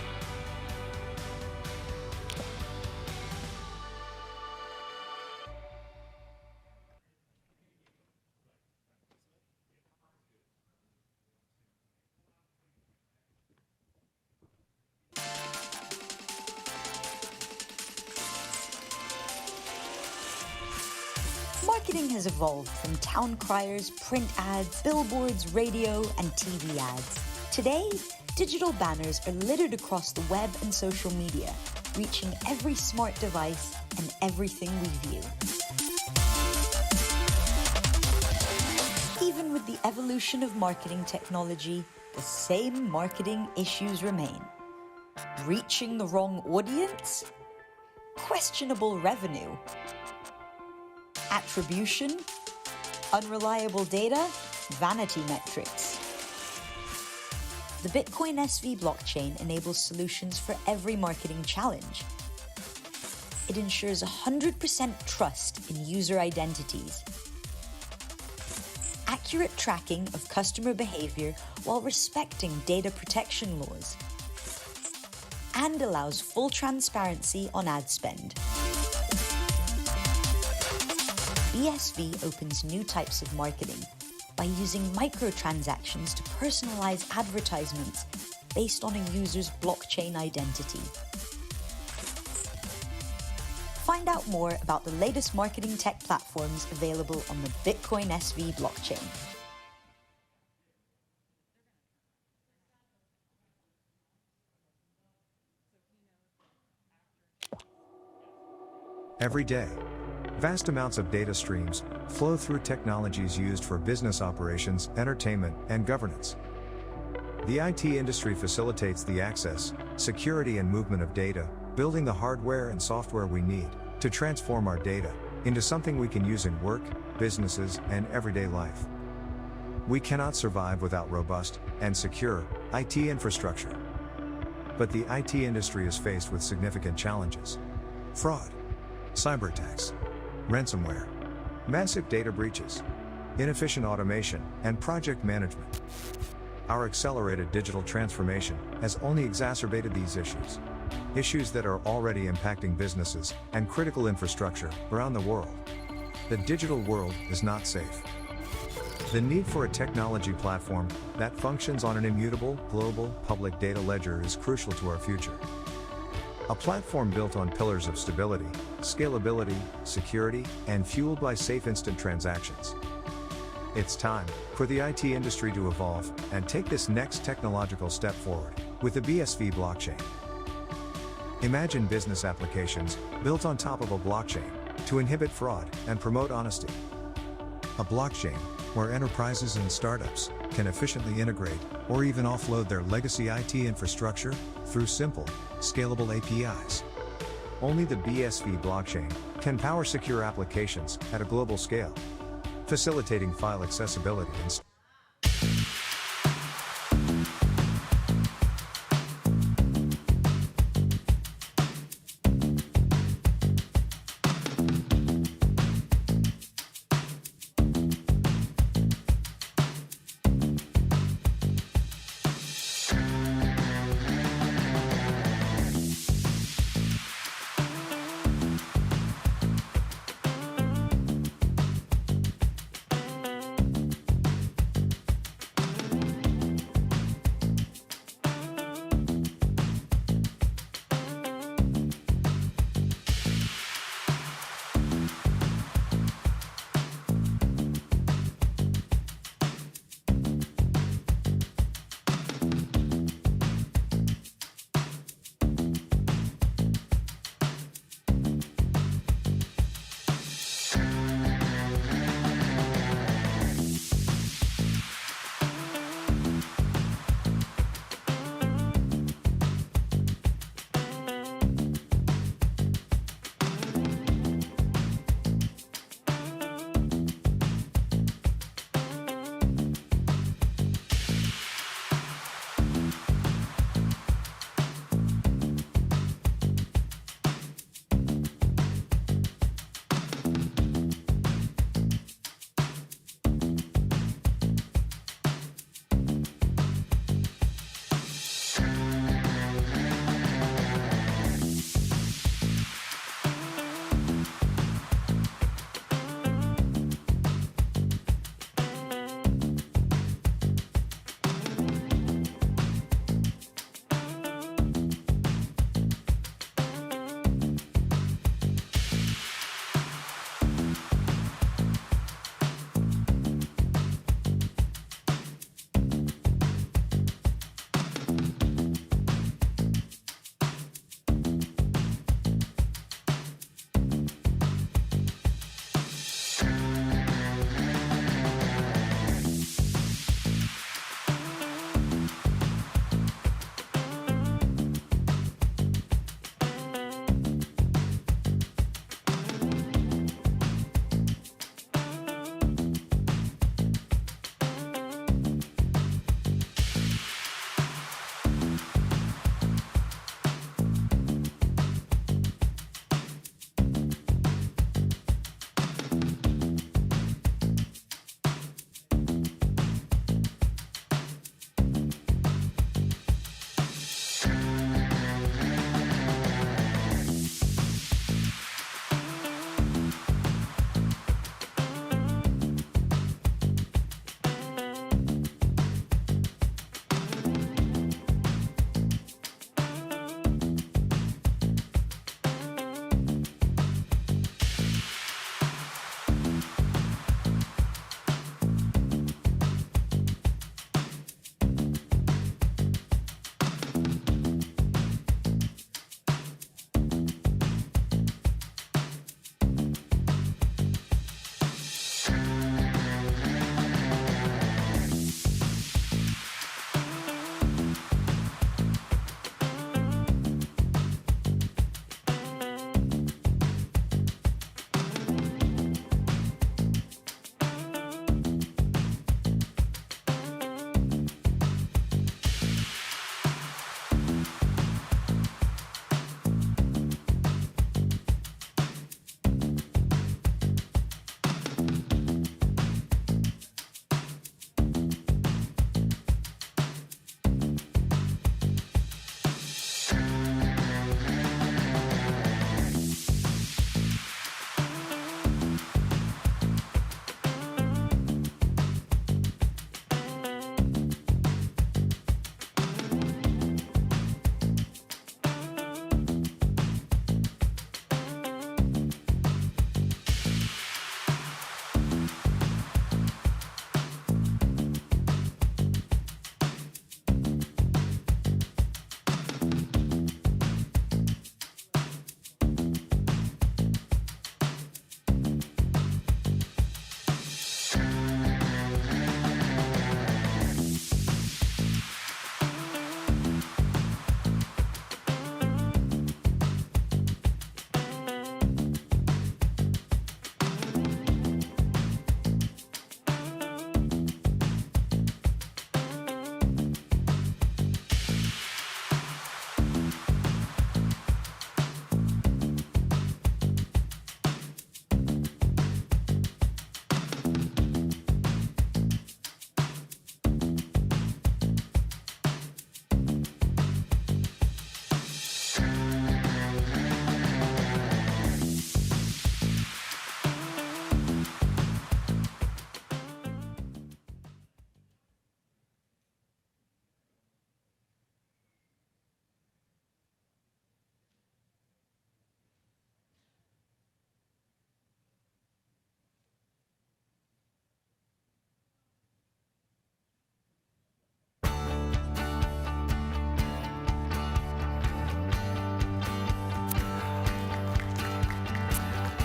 Marketing has evolved from town criers, print ads, billboards, radio, and TV ads. Today, digital banners are littered across the web and social media, reaching every smart device and everything we view. Even with the evolution of marketing technology, the same marketing issues remain. Reaching the wrong audience? Questionable revenue. Attribution, unreliable data, vanity metrics. The Bitcoin SV blockchain enables solutions for every marketing challenge. It ensures 100% trust in user identities, accurate tracking of customer behavior while respecting data protection laws, and allows full transparency on ad spend. BSV opens new types of marketing by using microtransactions to personalize advertisements based on a user's blockchain identity. Find out more about the latest marketing tech platforms available on the Bitcoin SV blockchain. Every day, vast amounts of data streams flow through technologies used for business operations, entertainment, and governance. The IT industry facilitates the access, security, and movement of data, building the hardware and software we need to transform our data into something we can use in work, businesses, and everyday life. We cannot survive without robust and secure IT infrastructure. But the IT industry is faced with significant challenges: fraud, cyber attacks, ransomware, massive data breaches, inefficient automation, and project management. Our accelerated digital transformation has only exacerbated these issues that are already impacting businesses and critical infrastructure around the world. The digital world is not safe. The need for a technology platform that functions on an immutable, global, public data ledger is crucial to our future. A platform built on pillars of stability, scalability, security, and fueled by safe instant transactions. It's time for the IT industry to evolve and take this next technological step forward with the BSV blockchain. Imagine business applications built on top of a blockchain to inhibit fraud and promote honesty. A blockchain where enterprises and startups can efficiently integrate or even offload their legacy IT infrastructure through simple, scalable APIs. Only the BSV blockchain can power secure applications at a global scale, facilitating file accessibility and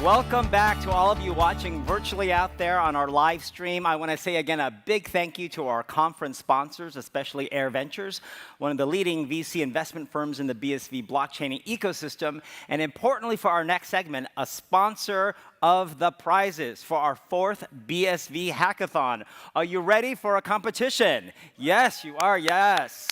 Welcome back to all of you watching virtually out there on our live stream. I want to say again a big thank you to our conference sponsors, especially Air Ventures, one of the leading VC investment firms in the BSV blockchain ecosystem, and importantly for our next segment, a sponsor of the prizes for our 4th BSV Hackathon. Are you ready for a competition? Yes, you are, yes.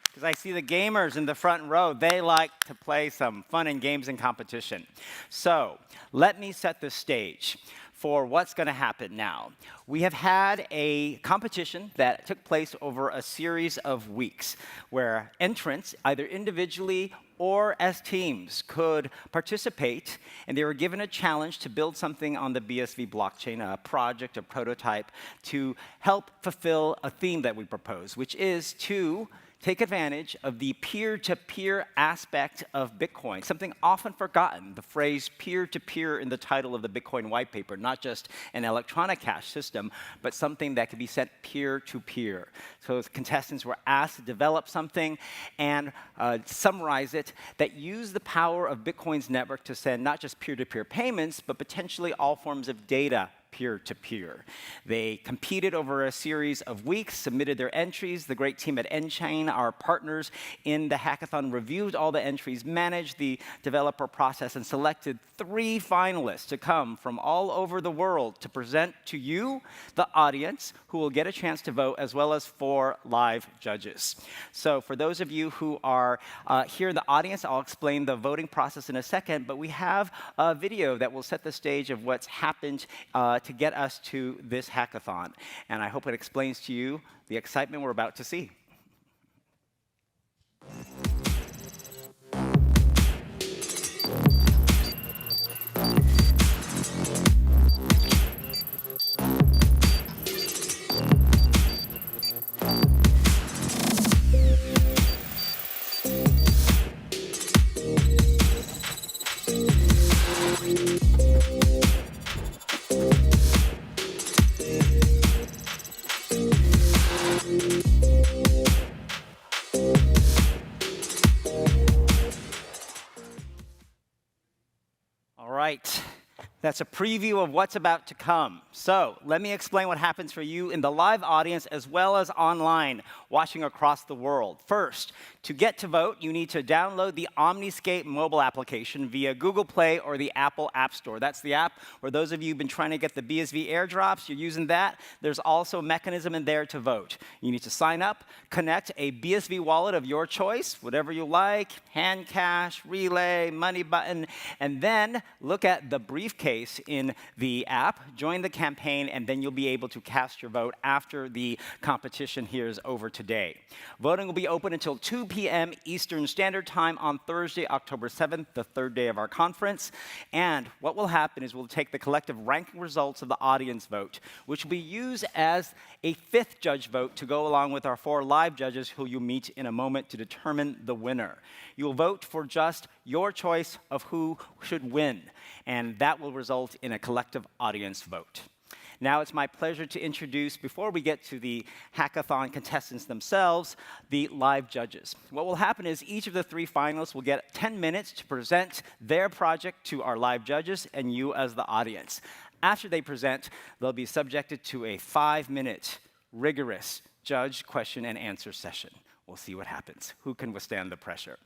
Because I see the gamers in the front row. They like to play some fun and games and competition. So let me set the stage for what's going to happen now. We have had a competition that took place over a series of weeks where entrants, either individually or as teams, could participate, and they were given a challenge to build something on the BSV blockchain, a project, a prototype, to help fulfill a theme that we propose, which is to take advantage of the peer-to-peer aspect of Bitcoin, something often forgotten, the phrase peer-to-peer in the title of the Bitcoin white paper, not just an electronic cash system, but something that can be sent peer-to-peer. So contestants were asked to develop something and summarize it that used the power of Bitcoin's network to send not just peer-to-peer payments, but potentially all forms of data peer-to-peer. They competed over a series of weeks, submitted their entries. The great team at nChain, our partners in the hackathon, reviewed all the entries, managed the developer process, and selected 3 finalists to come from all over the world to present to you, the audience, who will get a chance to vote, as well as 4 live judges. So for those of you who are here in the audience, I'll explain the voting process in a second, but we have a video that will set the stage of what's happened to get us to this hackathon. And I hope it explains to you the excitement we're about to see. That's a preview of what's about to come. So let me explain what happens for you in the live audience as well as online, watching across the world. First, to get to vote, you need to download the Omniscape mobile application via Google Play or the Apple App Store. That's the app where those of you who've been trying to get the BSV airdrops, you're using that. There's also a mechanism in there to vote. You need to sign up, connect a BSV wallet of your choice, whatever you like, hand cash, relay, money button, and then look at the briefcase in the app, join the campaign, and then you'll be able to cast your vote after the competition here is over today. Voting will be open until 2 p.m. Eastern Standard Time on Thursday, October 7th, the 3rd day of our conference. And what will happen is we'll take the collective ranking results of the audience vote, which will be used as a 5th judge vote to go along with our 4 live judges who you'll meet in a moment to determine the winner. You'll vote for just your choice of who should win, and that will result in a collective audience vote. Now it's my pleasure to introduce, before we get to the hackathon contestants themselves, the live judges. What will happen is each of the 3 finalists will get 10 minutes to present their project to our live judges and you as the audience. After they present, they'll be subjected to a 5-minute rigorous judge question and answer session. We'll see what happens. Who can withstand the pressure?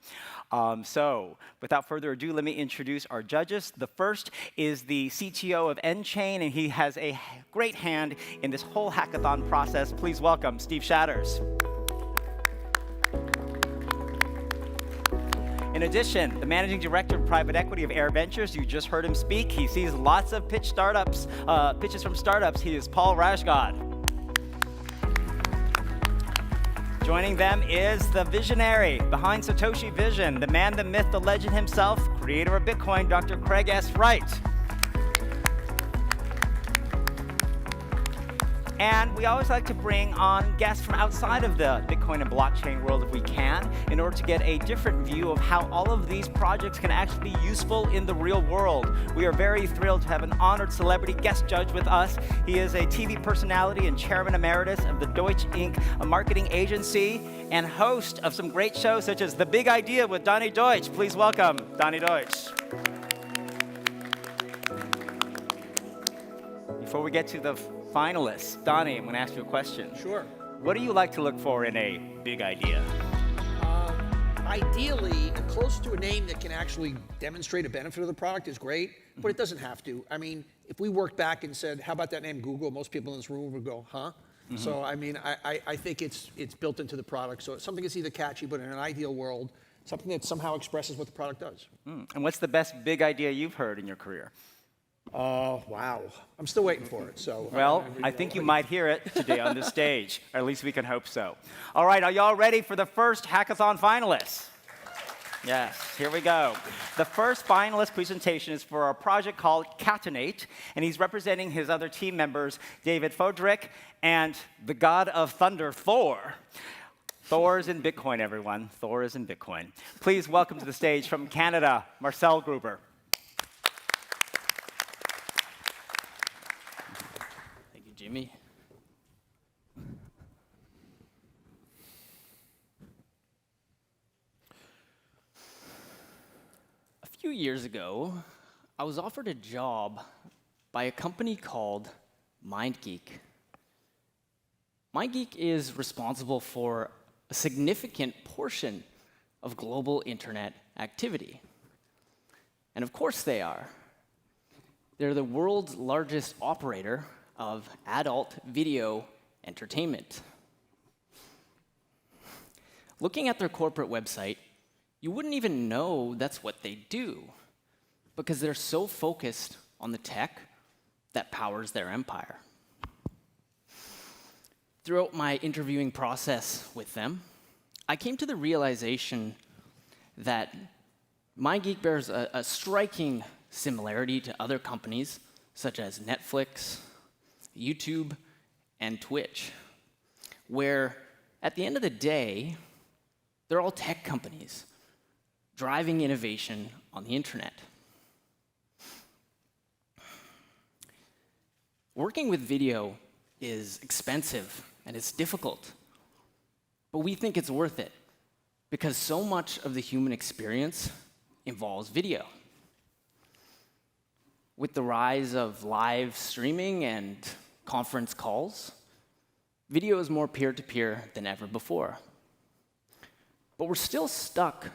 So without further ado, let me introduce our judges. The first is the CTO of nChain, and he has a great hand in this whole hackathon process. Please welcome Steve Shatters. In addition, the managing director of private equity of Air Ventures, you just heard him speak. He sees lots of pitches from startups. He is Paul Rajgod. Joining them is the visionary behind Satoshi Vision, the man, the myth, the legend himself, creator of Bitcoin, Dr. Craig S. Wright. And we always like to bring on guests from outside of the Bitcoin and blockchain world if we can, in order to get a different view of how all of these projects can actually be useful in the real world. We are very thrilled to have an honored celebrity guest judge with us. He is a TV personality and chairman emeritus of the Deutsche Inc., a marketing agency, and host of some great shows such as The Big Idea with Donny Deutsch. Please welcome Donny Deutsch. before we get to the finalists, Donnie, I'm going to ask you a question. Sure. What do you like to look for in a big idea? Ideally, close to a name that can actually demonstrate a benefit of the product is great, but it doesn't have to. I mean, if we worked back and said, how about that name Google, most people in this room would go, huh? So, I mean, I think it's built into the product. So it's something that's either catchy, but in an ideal world, something that somehow expresses what the product does. And what's the best big idea you've heard in your career? Wow. I'm still waiting for it. So. Well, I think you might hear it today on this stage, or at least we can hope so. All right, are y'all ready for the first hackathon finalists? Yes, here we go. The first finalist presentation is for a project called Catenate, and he's representing his other team members, David Fodrick and the god of thunder, Thor. Thor is in Bitcoin, everyone. Thor is in Bitcoin. Please welcome to the stage from Canada, Marcel Gruber. Thank you, Jimmy. A few years ago, I was offered a job by a company called CoinGeek. CoinGeek is responsible for a significant portion of global internet activity. And of course they are. They're the world's largest operator of adult video entertainment. Looking at their corporate website, you wouldn't even know that's what they do, because they're so focused on the tech that powers their empire. Throughout my interviewing process with them, I came to the realization that CoinGeek bears a striking similarity to other companies such as Netflix, YouTube, and Twitch, where at the end of the day, they're all tech companies driving innovation on the internet. Working with video is expensive and it's difficult, but we think it's worth it because so much of the human experience involves video. With the rise of live streaming and conference calls, video is more peer-to-peer than ever before. But we're still stuck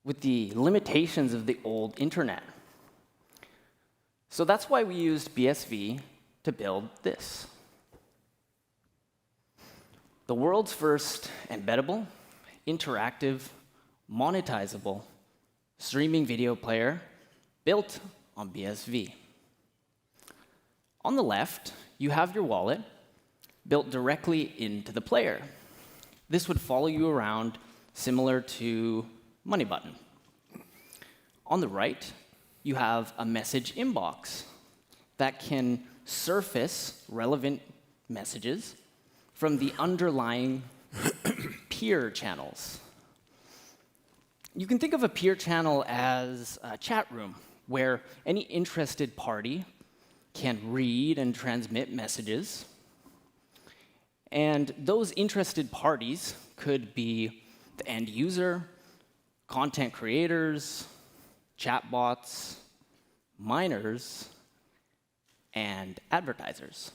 with the limitations of the old internet. So that's why we used BSV to build this. The world's first embeddable, interactive, monetizable streaming video player built on BSV. On the left, you have your wallet built directly into the player. This would follow you around similar to MoneyButton. On the right, you have a message inbox that can surface relevant messages from the underlying peer channels. You can think of a peer channel as a chat room where any interested party can read and transmit messages. And those interested parties could be the end user, content creators, chatbots, miners, and advertisers.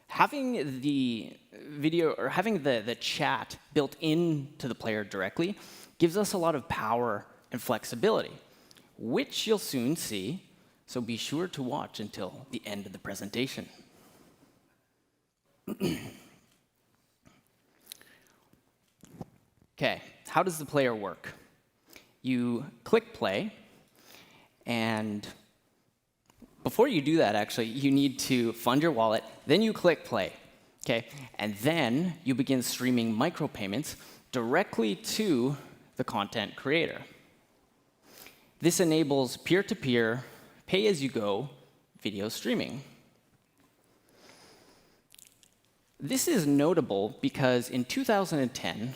Having the video or having the chat built into the player directly gives us a lot of power and flexibility, which you'll soon see, so be sure to watch until the end of the presentation. Okay, how does the player work? You click play, and before you do that, actually, you need to fund your wallet, then you click play, okay? And then you begin streaming micropayments directly to the content creator. This enables peer-to-peer, pay-as-you-go video streaming. This is notable because in 2010,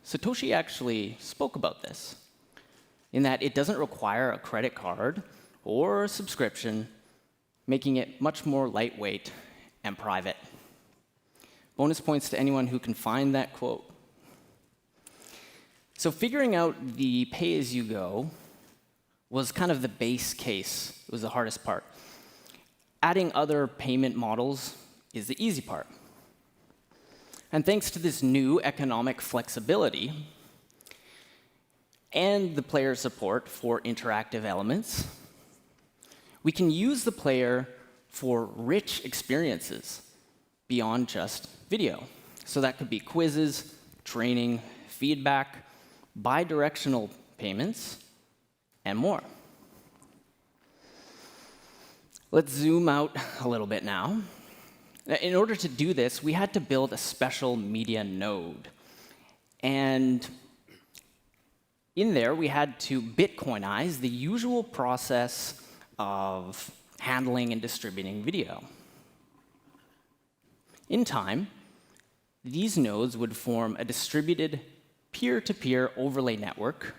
Satoshi actually spoke about this, in that it doesn't require a credit card or a subscription, making it much more lightweight and private. Bonus points to anyone who can find that quote. So figuring out the pay-as-you-go was kind of the base case. It was the hardest part. Adding other payment models is the easy part. And thanks to this new economic flexibility and the player support for interactive elements, we can use the player for rich experiences beyond just video. So that could be quizzes, training, feedback, bi-directional payments, and more. Let's zoom out a little bit now. In order to do this, we had to build a special media node. And in there, we had to Bitcoinize the usual process of handling and distributing video. In time, these nodes would form a distributed peer-to-peer overlay network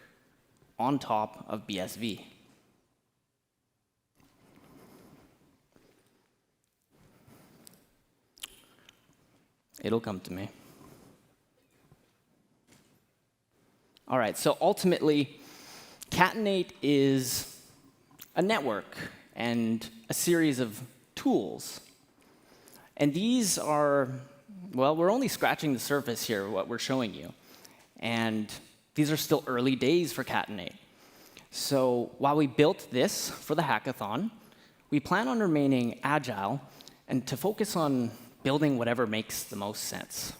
on top of BSV. It'll come to me. All right, so ultimately, Catenate is a network and a series of tools. And these are, well, we're only scratching the surface here, what we're showing you. And these are still early days for Catenate. So while we built this for the hackathon, we plan on remaining agile and to focus on building whatever makes the most sense.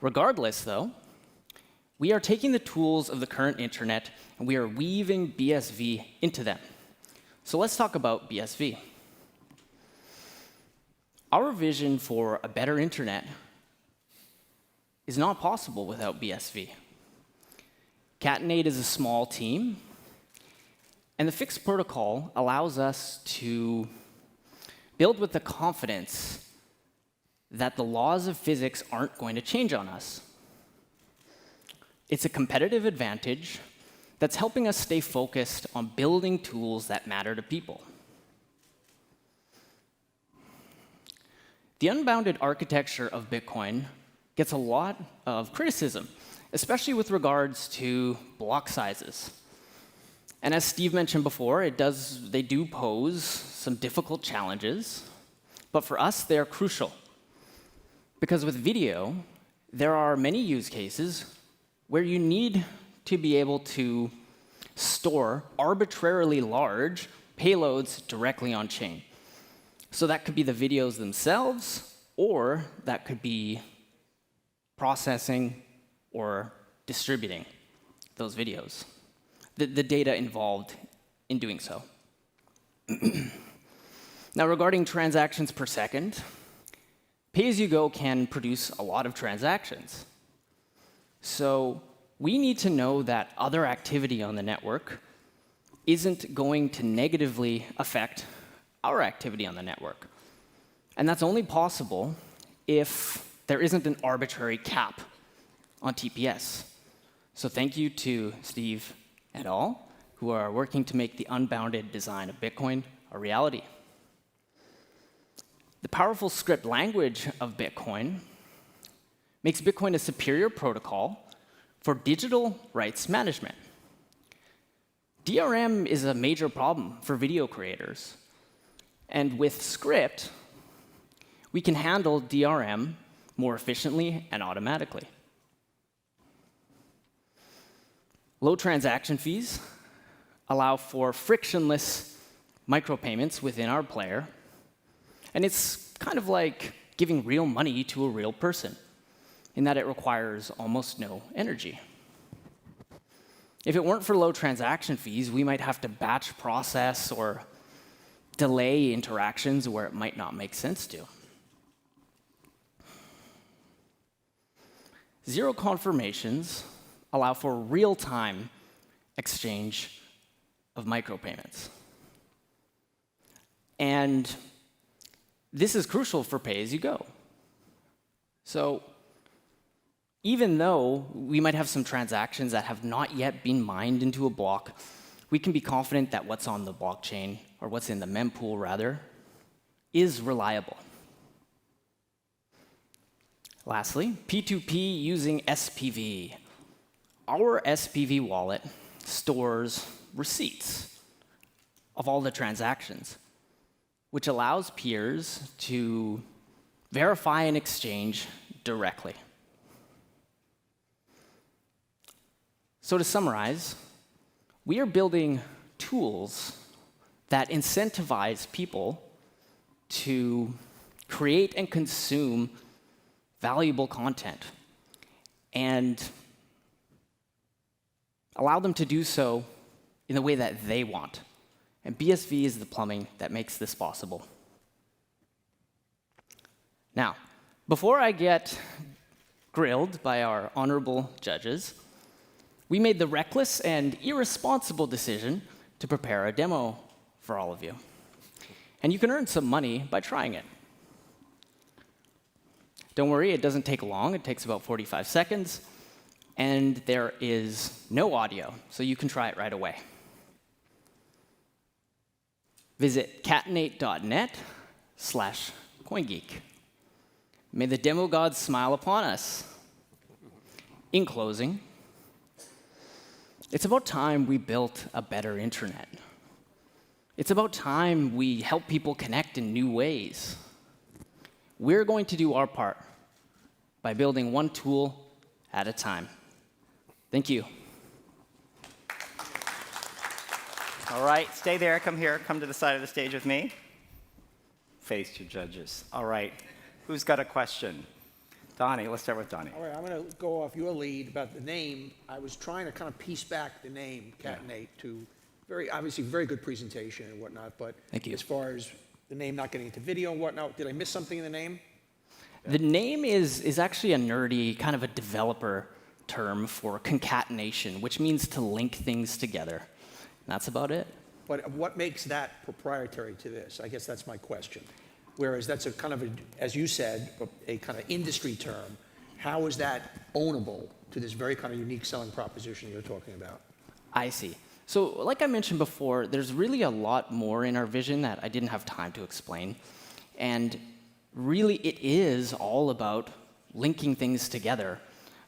Regardless, though, we are taking the tools of the current internet and we are weaving BSV into them. So let's talk about BSV. Our vision for a better internet is not possible without BSV. Catenate is a small team, and the fixed protocol allows us to build with the confidence that the laws of physics aren't going to change on us. It's a competitive advantage that's helping us stay focused on building tools that matter to people. The unbounded architecture of Bitcoin gets a lot of criticism, especially with regards to block sizes. And as Steve mentioned before, they do pose some difficult challenges, but for us, they are crucial. Because with video, there are many use cases where you need to be able to store arbitrarily large payloads directly on chain. So that could be the videos themselves, or that could be processing or distributing those videos, the data involved in doing so. Now, regarding transactions per second, pay-as-you-go can produce a lot of transactions. So we need to know that other activity on the network isn't going to negatively affect our activity on the network. And that's only possible if there isn't an arbitrary cap on TPS. So thank you to Steve et al., who are working to make the unbounded design of Bitcoin a reality. The powerful script language of Bitcoin makes Bitcoin a superior protocol for digital rights management. DRM is a major problem for video creators. And with script, we can handle DRM more efficiently and automatically. Low transaction fees allow for frictionless micropayments within our player. And it's kind of like giving real money to a real person, in that it requires almost no energy. If it weren't for low transaction fees, we might have to batch process or delay interactions where it might not make sense to. Zero confirmations allow for real-time exchange of micropayments. And this is crucial for pay-as-you-go. So even though we might have some transactions that have not yet been mined into a block, we can be confident that what's on the blockchain, or what's in the mempool rather, is reliable. Lastly, P2P using SPV. Our SPV wallet stores receipts of all the transactions, which allows peers to verify an exchange directly. So to summarize, we are building tools that incentivize people to create and consume valuable content and allow them to do so in the way that they want. And BSV is the plumbing that makes this possible. Now, before I get grilled by our honorable judges, we made the reckless and irresponsible decision to prepare a demo for all of you. And you can earn some money by trying it. Don't worry, it doesn't take long. It takes about 45 seconds. And there is no audio, so you can try it right away. Visit catenate.net/CoinGeek. May the demo gods smile upon us. In closing, it's about time we built a better internet. It's about time we help people connect in new ways. We're going to do our part by building one tool at a time. Thank you. All right, stay there, come here, come to the side of the stage with me. Face your judges. All right, who's got a question? Donnie, let's start with Donnie. All right, I'm going to go off your lead about the name. I was trying to kind of piece back the name, Catenate, to obviously very good presentation and whatnot, but Thank you. As far as the name not getting into video and whatnot, did I miss something in the name? The name is actually a nerdy, kind of a developer term for concatenation, which means to link things together. And that's about it. But what makes that proprietary to this? I guess that's my question. Whereas that's a kind of, as you said, a kind of industry term. How is that ownable to this very kind of unique selling proposition you're talking about? I see. So like I mentioned before, there's really a lot more in our vision that I didn't have time to explain. And really, it is all about linking things together,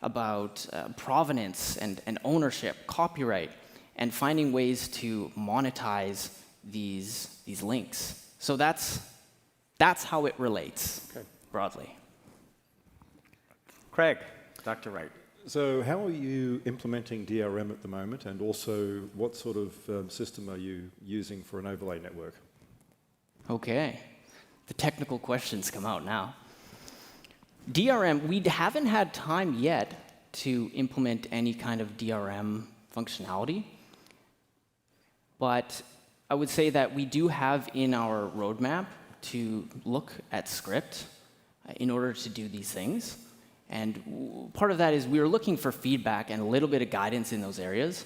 about provenance and ownership, copyright, and finding ways to monetize these links. So that's how it relates, broadly. Craig, Dr. Wright. So how are you implementing DRM at the moment, and also what sort of system are you using for an overlay network? Okay. The technical questions come out now. DRM, we haven't had time yet to implement any kind of DRM functionality, but I would say that we do have in our roadmap to look at script in order to do these things. And part of that is we were looking for feedback and a little bit of guidance in those areas.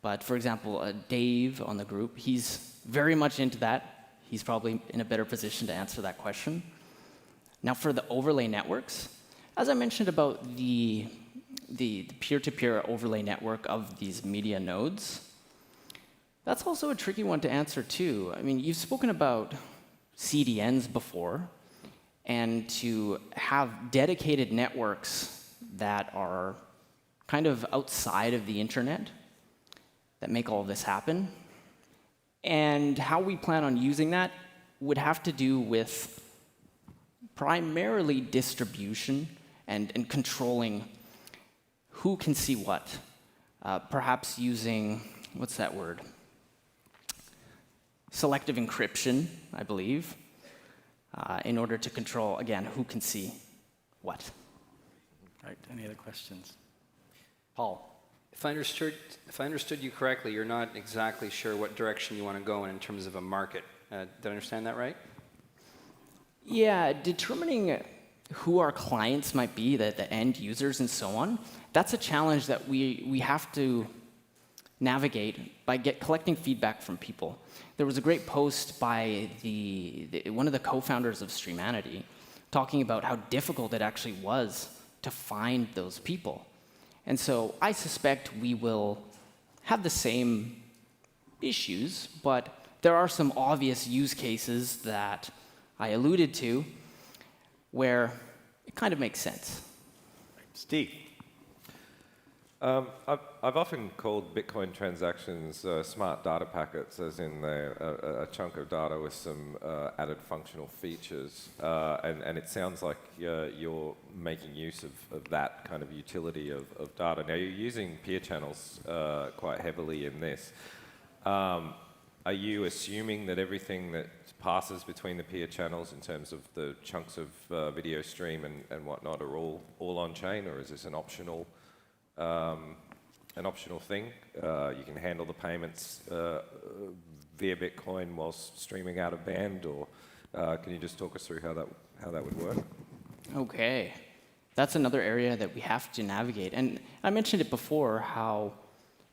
But for example, Dave on the group, he's very much into that. He's probably in a better position to answer that question. Now for the overlay networks, as I mentioned about the peer-to-peer overlay network of these media nodes, that's also a tricky one to answer too. I mean, you've spoken about CDNs before, and to have dedicated networks that are kind of outside of the internet that make all of this happen. And how we plan on using that would have to do with primarily distribution and controlling who can see what. Perhaps using, what's that word? Selective encryption, I believe, in order to control, again, who can see what. All right, any other questions? Paul. If I understood you correctly, you're not exactly sure what direction you want to go in terms of a market. Did I understand that right? Yeah, determining who our clients might be, the end users and so on, that's a challenge that we have to navigate by collecting feedback from people. There was a great post by one of the co-founders of Streamanity talking about how difficult it actually was to find those people. And so I suspect we will have the same issues, but there are some obvious use cases that I alluded to where it kind of makes sense. Steve. I've often called Bitcoin transactions smart data packets, as in a chunk of data with some added functional features. And it sounds like you're making use of that kind of utility of data. Now, you're using peer channels quite heavily in this. Are you assuming that everything that passes between the peer channels in terms of the chunks of video stream and whatnot are all on-chain, or is this an optional thing? You can handle the payments via Bitcoin whilst streaming out of band, or can you just talk us through how that would work? Okay. That's another area that we have to navigate. And I mentioned it before, how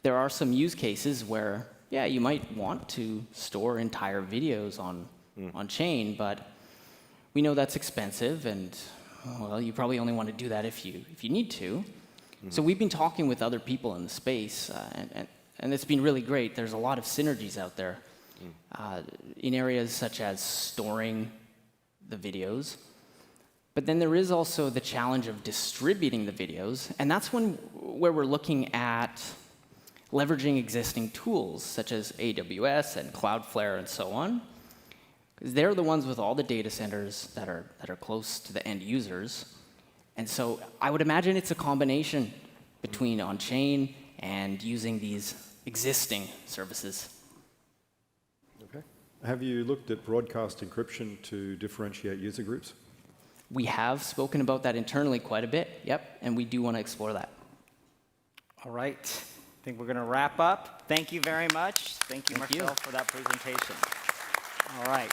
there are some use cases where, yeah, you might want to store entire videos on chain, but we know that's expensive, and, well, you probably only want to do that if you need to. So we've been talking with other people in the space, and it's been really great. There's a lot of synergies out there in areas such as storing the videos. But then there is also the challenge of distributing the videos, and that's where we're looking at leveraging existing tools such as AWS and Cloudflare and so on. Because they're the ones with all the data centers that are close to the end users. And so I would imagine it's a combination between on-chain and using these existing services. Okay. Have you looked at broadcast encryption to differentiate user groups? We have spoken about that internally quite a bit, yep, and we do want to explore that. All right. I think we're going to wrap up. Thank you very much. Thank you, Marcel, for that presentation. All right.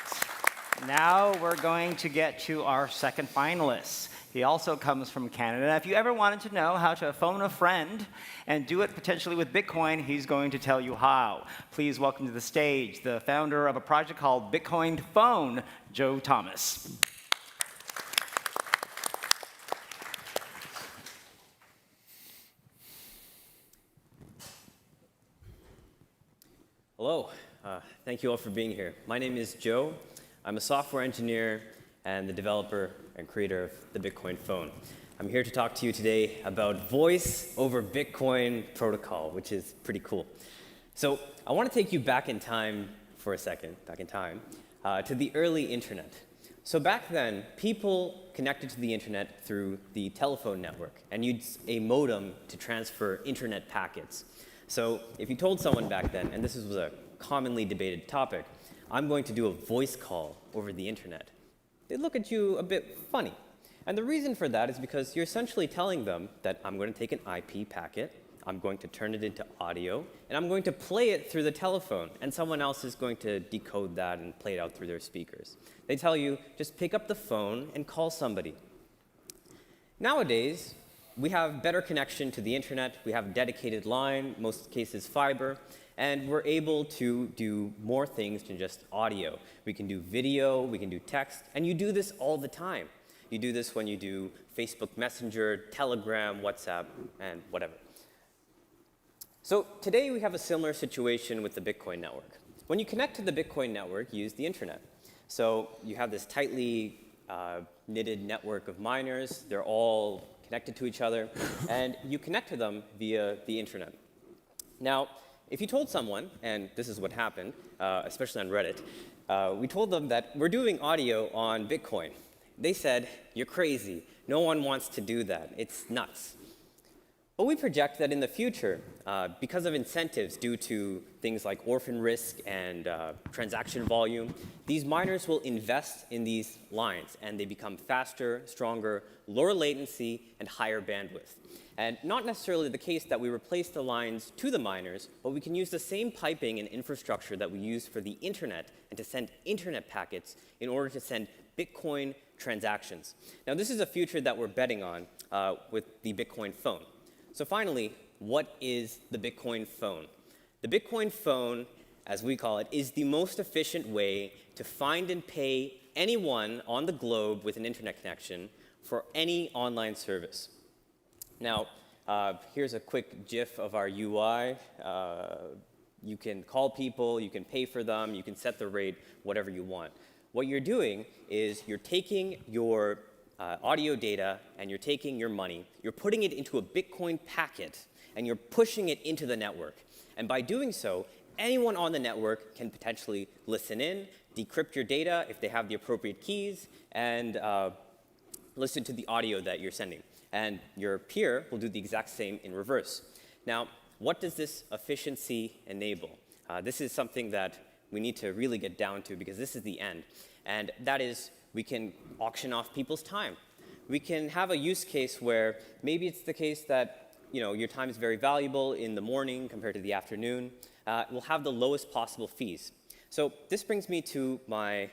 Now we're going to get to our second finalist. He also comes from Canada. If you ever wanted to know how to phone a friend and do it potentially with Bitcoin, he's going to tell you how. Please welcome to the stage the founder of a project called Bitcoin Phone, Joe Thomas. Hello. Thank you all for being here. My name is Joe. I'm a software engineer and the developer and creator of the Bitcoin Phone. I'm here to talk to you today about voice over Bitcoin protocol, which is pretty cool. So I want to take you back in time for a second, to the early internet. So back then, people connected to the internet through the telephone network and used a modem to transfer internet packets. So if you told someone back then, and this was a commonly debated topic, I'm going to do a voice call over the internet, they'd look at you a bit funny. And the reason for that is because you're essentially telling them that I'm going to take an IP packet, I'm going to turn it into audio, and I'm going to play it through the telephone, and someone else is going to decode that and play it out through their speakers. They tell you, just pick up the phone and call somebody. Nowadays, we have better connection to the internet, we have a dedicated line, most cases fiber, and we're able to do more things than just audio. We can do video, we can do text, and you do this all the time. You do this when you do Facebook Messenger, Telegram, WhatsApp, and whatever. So today we have a similar situation with the Bitcoin network. When you connect to the Bitcoin network, you use the internet. So you have this tightly knitted network of miners. They're all connected to each other, and you connect to them via the internet. Now, if you told someone, and this is what happened, especially on Reddit, we told them that we're doing audio on Bitcoin. They said, you're crazy. No one wants to do that. It's nuts. But we project that in the future, because of incentives due to things like orphan risk and transaction volume, these miners will invest in these lines, and they become faster, stronger, lower latency, and higher bandwidth. And not necessarily the case that we replace the lines to the miners, but we can use the same piping and infrastructure that we use for the internet and to send internet packets in order to send Bitcoin transactions. Now, this is a future that we're betting on with the Bitcoin Phone. So finally, what is the Bitcoin Phone? The Bitcoin Phone, as we call it, is the most efficient way to find and pay anyone on the globe with an internet connection for any online service. Now, here's a quick GIF of our UI. You can call people, you can pay for them, you can set the rate, whatever you want. What you're doing is you're taking your audio data and you're taking your money, you're putting it into a Bitcoin packet, and you're pushing it into the network. And by doing so, anyone on the network can potentially listen in, decrypt your data if they have the appropriate keys, and listen to the audio that you're sending. And your peer will do the exact same in reverse. Now, what does this efficiency enable? This is something that we need to really get down to because this is the end. And that is, we can auction off people's time. We can have a use case where maybe it's the case that your time is very valuable in the morning compared to the afternoon. We'll have the lowest possible fees. So this brings me to my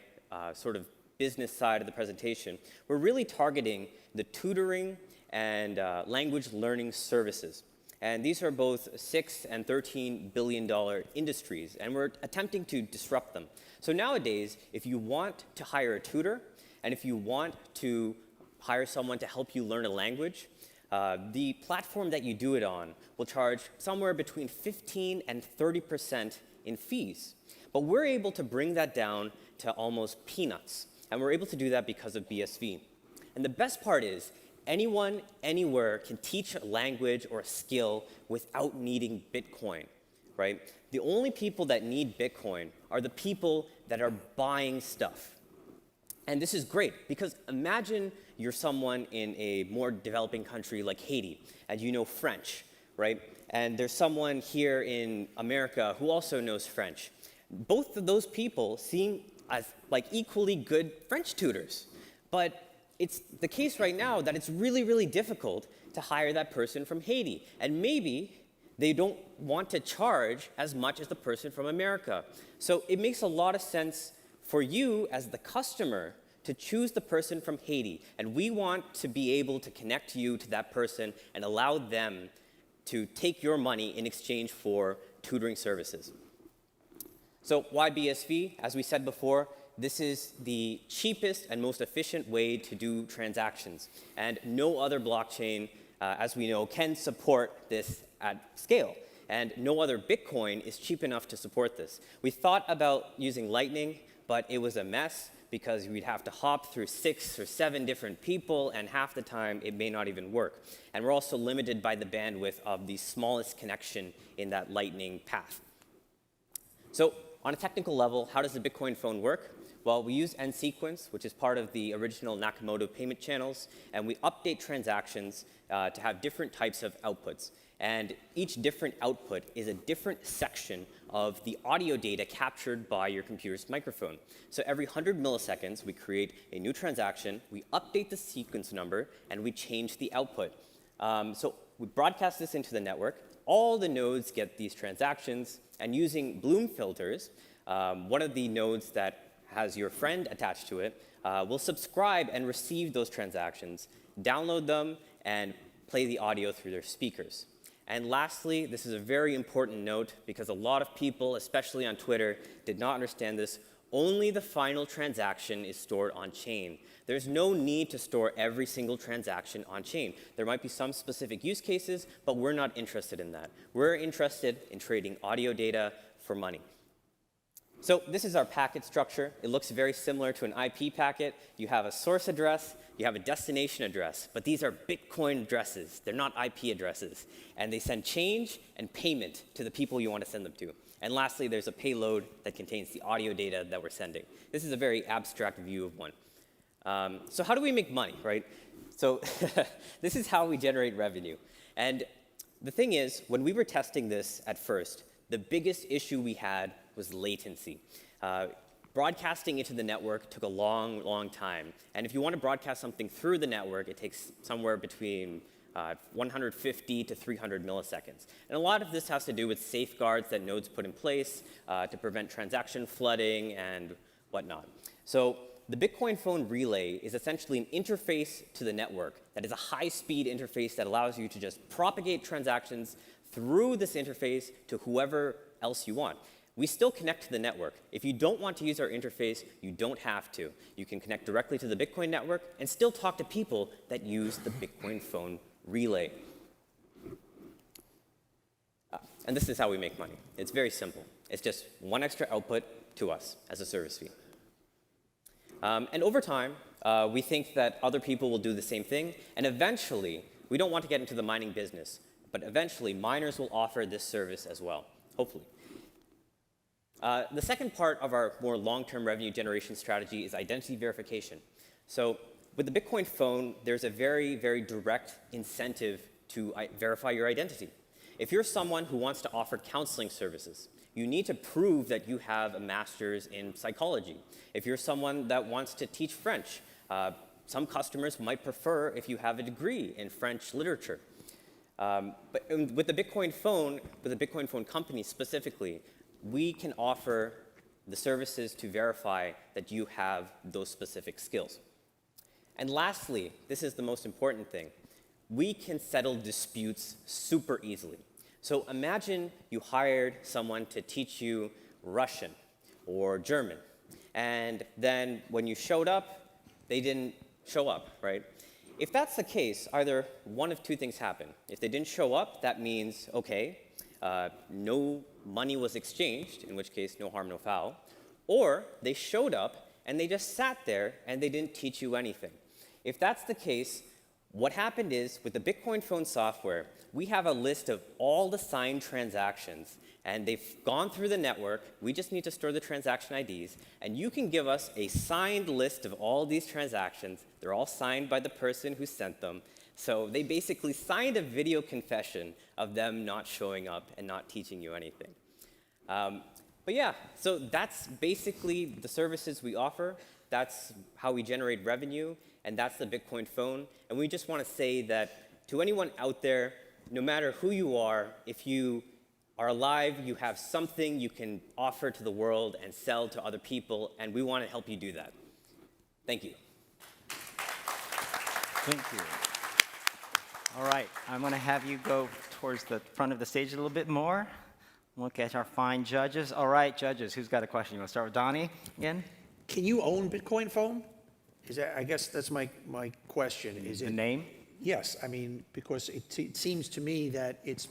sort of business side of the presentation. We're really targeting the tutoring and language learning services. And these are both $6 and $13 billion industries, and we're attempting to disrupt them. So nowadays, if you want to hire a tutor, and if you want to hire someone to help you learn a language, the platform that you do it on will charge somewhere between 15 and 30% in fees. But we're able to bring that down to almost peanuts, and we're able to do that because of BSV. And the best part is, anyone, anywhere can teach a language or a skill without needing Bitcoin, right? The only people that need Bitcoin are the people that are buying stuff. And this is great because imagine you're someone in a more developing country like Haiti and you know French, right? And there's someone here in America who also knows French. Both of those people seem as like equally good French tutors, but it's the case right now that it's really, really difficult to hire that person from Haiti. And maybe they don't want to charge as much as the person from America. So it makes a lot of sense for you as the customer to choose the person from Haiti. And we want to be able to connect you to that person and allow them to take your money in exchange for tutoring services. So why BSV? As we said before, this is the cheapest and most efficient way to do transactions. And no other blockchain, as we know, can support this at scale. And no other Bitcoin is cheap enough to support this. We thought about using Lightning, but it was a mess because we'd have to hop through 6 or 7 different people, and half the time it may not even work. And we're also limited by the bandwidth of the smallest connection in that Lightning path. So on a technical level, how does the Bitcoin phone work? Well, we use N-sequence, which is part of the original Nakamoto payment channels, and we update transactions to have different types of outputs. And each different output is a different section of the audio data captured by your computer's microphone. So every 100 milliseconds, we create a new transaction, we update the sequence number, and we change the output. So we broadcast this into the network. All the nodes get these transactions, and using Bloom filters, one of the nodes that has your friend attached to it, will subscribe and receive those transactions, download them, and play the audio through their speakers. And lastly, this is a very important note because a lot of people, especially on Twitter, did not understand this. Only the final transaction is stored on chain. There's no need to store every single transaction on chain. There might be some specific use cases, but we're not interested in that. We're interested in trading audio data for money. So this is our packet structure. It looks very similar to an IP packet. You have a source address, you have a destination address, but these are Bitcoin addresses. They're not IP addresses. And they send change and payment to the people you want to send them to. And lastly, there's a payload that contains the audio data that we're sending. This is a very abstract view of one. So how do we make money, right? So this is how we generate revenue. And the thing is, when we were testing this at first, the biggest issue we had was latency. Broadcasting into the network took a long, long time. And if you want to broadcast something through the network, it takes somewhere between 150 to 300 milliseconds. And a lot of this has to do with safeguards that nodes put in place to prevent transaction flooding and whatnot. So the Bitcoin phone relay is essentially an interface to the network that is a high-speed interface that allows you to just propagate transactions through this interface to whoever else you want. We still connect to the network. If you don't want to use our interface, you don't have to. You can connect directly to the Bitcoin network and still talk to people that use the Bitcoin phone relay. And this is how we make money. It's very simple. It's just one extra output to us as a service fee. And over time, we think that other people will do the same thing. And eventually, we don't want to get into the mining business. but eventually miners will offer this service as well, hopefully. The second part of our more long-term revenue generation strategy is identity verification. So with the Bitcoin phone, there's a very, very direct incentive to verify your identity. If you're someone who wants to offer counseling services, you need to prove that you have a master's in psychology. If you're someone that wants to teach French, some customers might prefer if you have a degree in French literature. But with the Bitcoin phone, with the Bitcoin phone company specifically, we can offer the services to verify that you have those specific skills. And lastly, this is the most important thing, we can settle disputes super easily. So imagine you hired someone to teach you Russian or German, and then when you showed up, they didn't show up, right? If that's the case, either one of two things happen. If they didn't show up, that means, okay, no money was exchanged, in which case, no harm, no foul. Or they showed up and they just sat there and they didn't teach you anything. If that's the case, what happened is, with the Bitcoin phone software, we have a list of all the signed transactions, and they've gone through the network. We just need to store the transaction IDs, and you can give us a signed list of all these transactions. They're all signed by the person who sent them. So they basically signed a video confession of them not showing up and not teaching you anything. But yeah, so that's basically the services we offer. That's how we generate revenue, and that's the Bitcoin phone. And we just want to say that to anyone out there, no matter who you are, if you are alive, you have something you can offer to the world and sell to other people, and we want to help you do that. Thank you. Thank you. All right, I'm going to have you go towards the front of the stage a little bit more. Look at our fine judges. All right, judges, who's got a question? You want to start with Donnie again? Can you own Bitcoin phone? Is that, I guess that's my question. Is the it name? Yes, I mean, because it seems to me that it's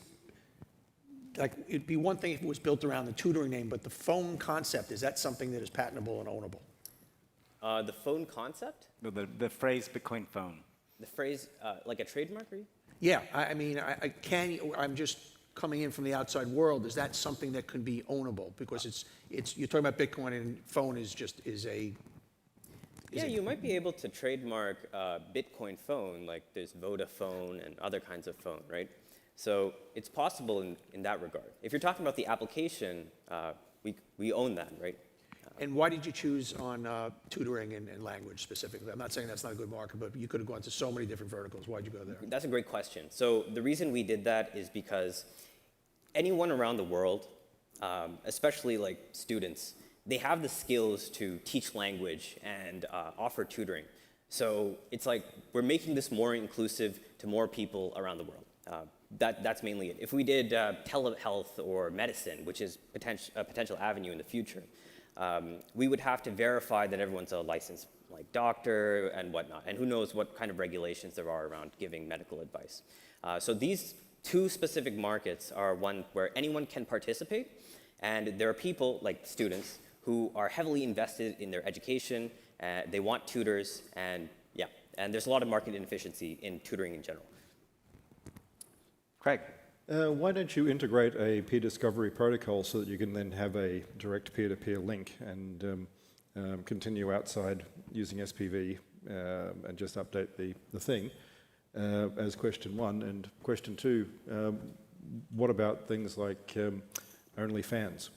like, it'd be one thing if it was built around the tutoring name, but the phone concept, is that something that is patentable and ownable? The phone concept? The phrase Bitcoin phone. The phrase, like a trademark, are you? Yeah, I mean, I'm just coming in from the outside world. Is that something that could be ownable? Because you're talking about Bitcoin, and phone is a. Yeah, you might be able to trademark Bitcoin phone, like there's Vodafone and other kinds of phone, right? So it's possible in that regard. If you're talking about the application, we own that, right? And why did you choose on tutoring and language specifically? I'm not saying that's not a good market, but you could have gone to so many different verticals. Why'd you go there? That's a great question. So the reason we did that is because anyone around the world, especially like students, they have the skills to teach language and offer tutoring. So it's like we're making this more inclusive to more people around the world. That's mainly it. If we did telehealth or medicine, which is a potential avenue in the future, we would have to verify that everyone's a licensed like doctor and whatnot, and who knows what kind of regulations there are around giving medical advice. So these two specific markets are one where anyone can participate, and there are people, like students, who are heavily invested in their education, they want tutors, and yeah, and there's a lot of market inefficiency in tutoring in general. Craig. Why don't you integrate a peer discovery protocol so that you can then have a direct peer-to-peer link and continue outside using SPV and just update the thing as question one. And question two, what about things like OnlyFans?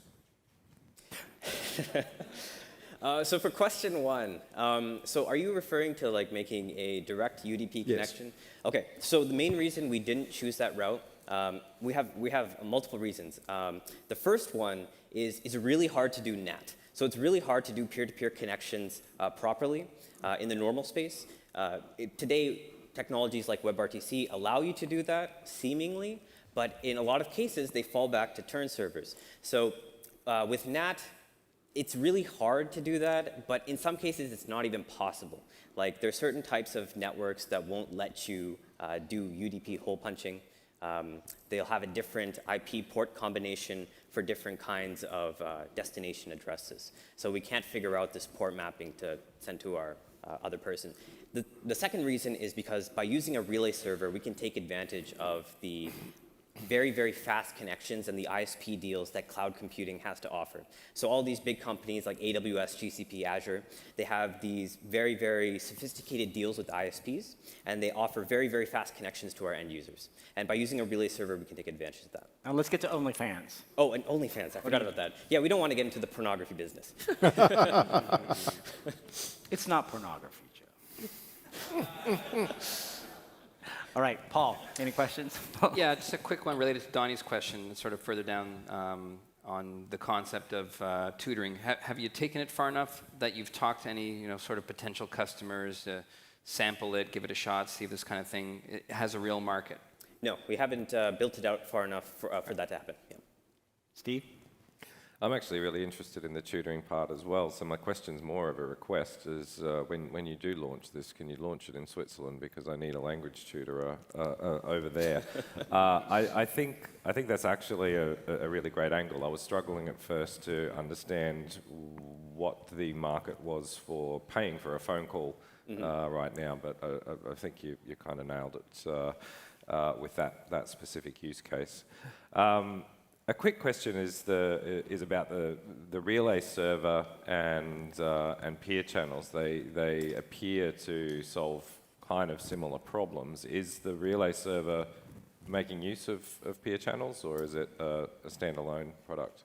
So for question one, so are you referring to like making a direct UDP connection? Yes. Okay, so the main reason we didn't choose that route, we have multiple reasons. The first one is it's really hard to do NAT. So it's really hard to do peer-to-peer connections properly in the normal space. Today, technologies like WebRTC allow you to do that, seemingly, but in a lot of cases, they fall back to turn servers. So with NAT, it's really hard to do that, but in some cases, it's not even possible. Like, there are certain types of networks that won't let you do UDP hole punching. They'll have a different IP port combination for different kinds of destination addresses. So we can't figure out this port mapping to send to our other person. The second reason is because by using a relay server, we can take advantage of the very, very fast connections and the ISP deals that cloud computing has to offer. So all these big companies like AWS, GCP, Azure, they have these very, very sophisticated deals with ISPs, and they offer very, very fast connections to our end users. And by using a relay server, we can take advantage of that. Now let's get to OnlyFans. Oh, and OnlyFans, I forgot about that. Yeah, we don't want to get into the pornography business. It's not pornography, Joe. All right, Paul, any questions? Yeah, just a quick one related to Donnie's question, sort of further down on the concept of tutoring. Have you taken it far enough that you've talked to any, sort of potential customers, sample it, give it a shot, see if this kind of thing has a real market? No, we haven't built it out far enough for that to happen. Yeah. Steve? I'm actually really interested in the tutoring part as well. So my question's more of a request: is when you do launch this, can you launch it in Switzerland, because I need a language tutor over there. I think that's actually a really great angle. I was struggling at first to understand what the market was for paying for a phone call right now, but I think you kind of nailed it with that specific use case. A quick question is about the relay server and peer channels. They appear to solve kind of similar problems. Is the relay server making use of peer channels, or is it a standalone product?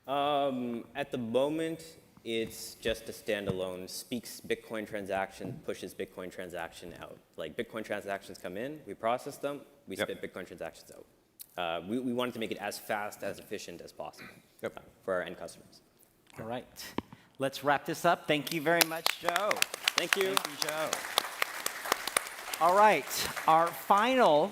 At the moment, it's just a standalone, speaks Bitcoin transaction, pushes Bitcoin transaction out. Like Bitcoin transactions come in, we process them, we spit Bitcoin transactions out. We wanted to make it as fast, as efficient as possible for our end customers. All right. Let's wrap this up. Thank you very much, Joe. Thank you. Thank you, Joe. All right. Our final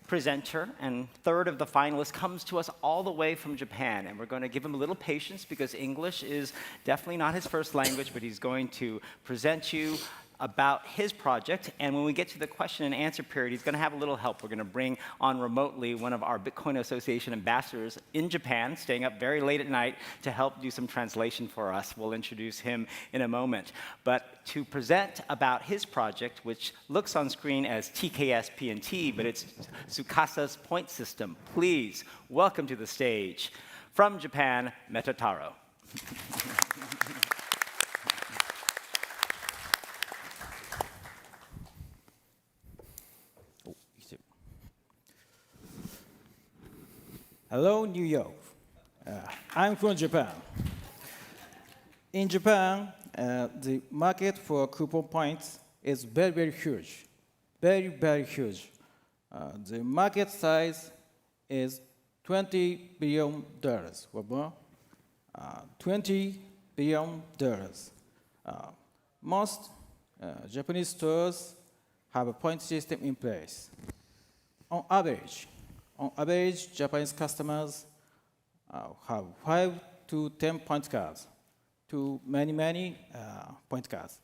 presenter and third of the finalists comes to us all the way from Japan, and we're going to give him a little patience because English is definitely not his first language, but he's going to present you about his project. And when we get to the question and answer period, he's going to have a little help. We're going to bring on remotely one of our Bitcoin Association ambassadors in Japan, staying up very late at night to help do some translation for us. We'll introduce him in a moment. But to present about his project, which looks on screen as TKS P&T, but it's Tsukasa's point system, please welcome to the stage, from Japan, Metataro. Hello, New York. I'm from Japan. In Japan, the market for coupon points is very, very huge. Very, very huge. The market size is $20 billion or more. $20 billion. Most Japanese stores have a point system in place. On average, Japanese customers have 5 to 10 point cards, to many point cards.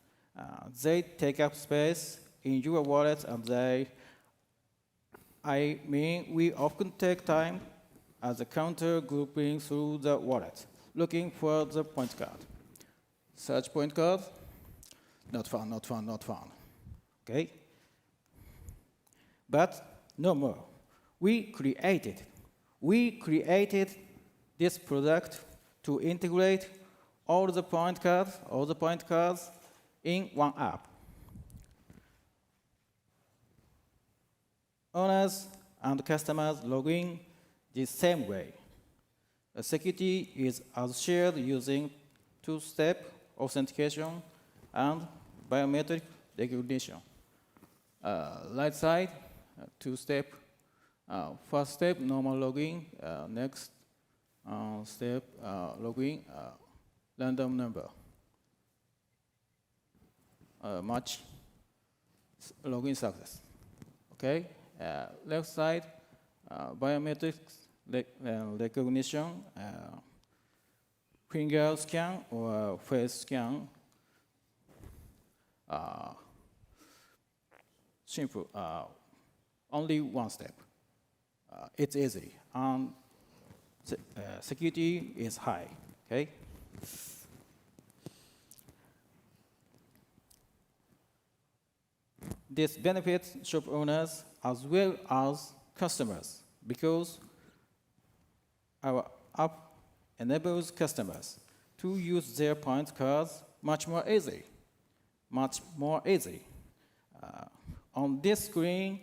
They take up space in your wallet, and we often take time as a counter grouping through the wallet, looking for the point card. Search point card, not found, not found, not found. Okay? But no more. We created this product to integrate all the point cards in one app. Owners and customers log in the same way. The security is as shared using two-step authentication and biometric recognition. Right side, two-step. First step, normal login. Next step, login, random number. Match, login success. Okay? Left side, biometrics recognition, finger scan or face scan. Simple, only one step. It's easy, and security is high, okay? This benefits shop owners as well as customers, because our app enables customers to use their point cards much more easily. On this screen,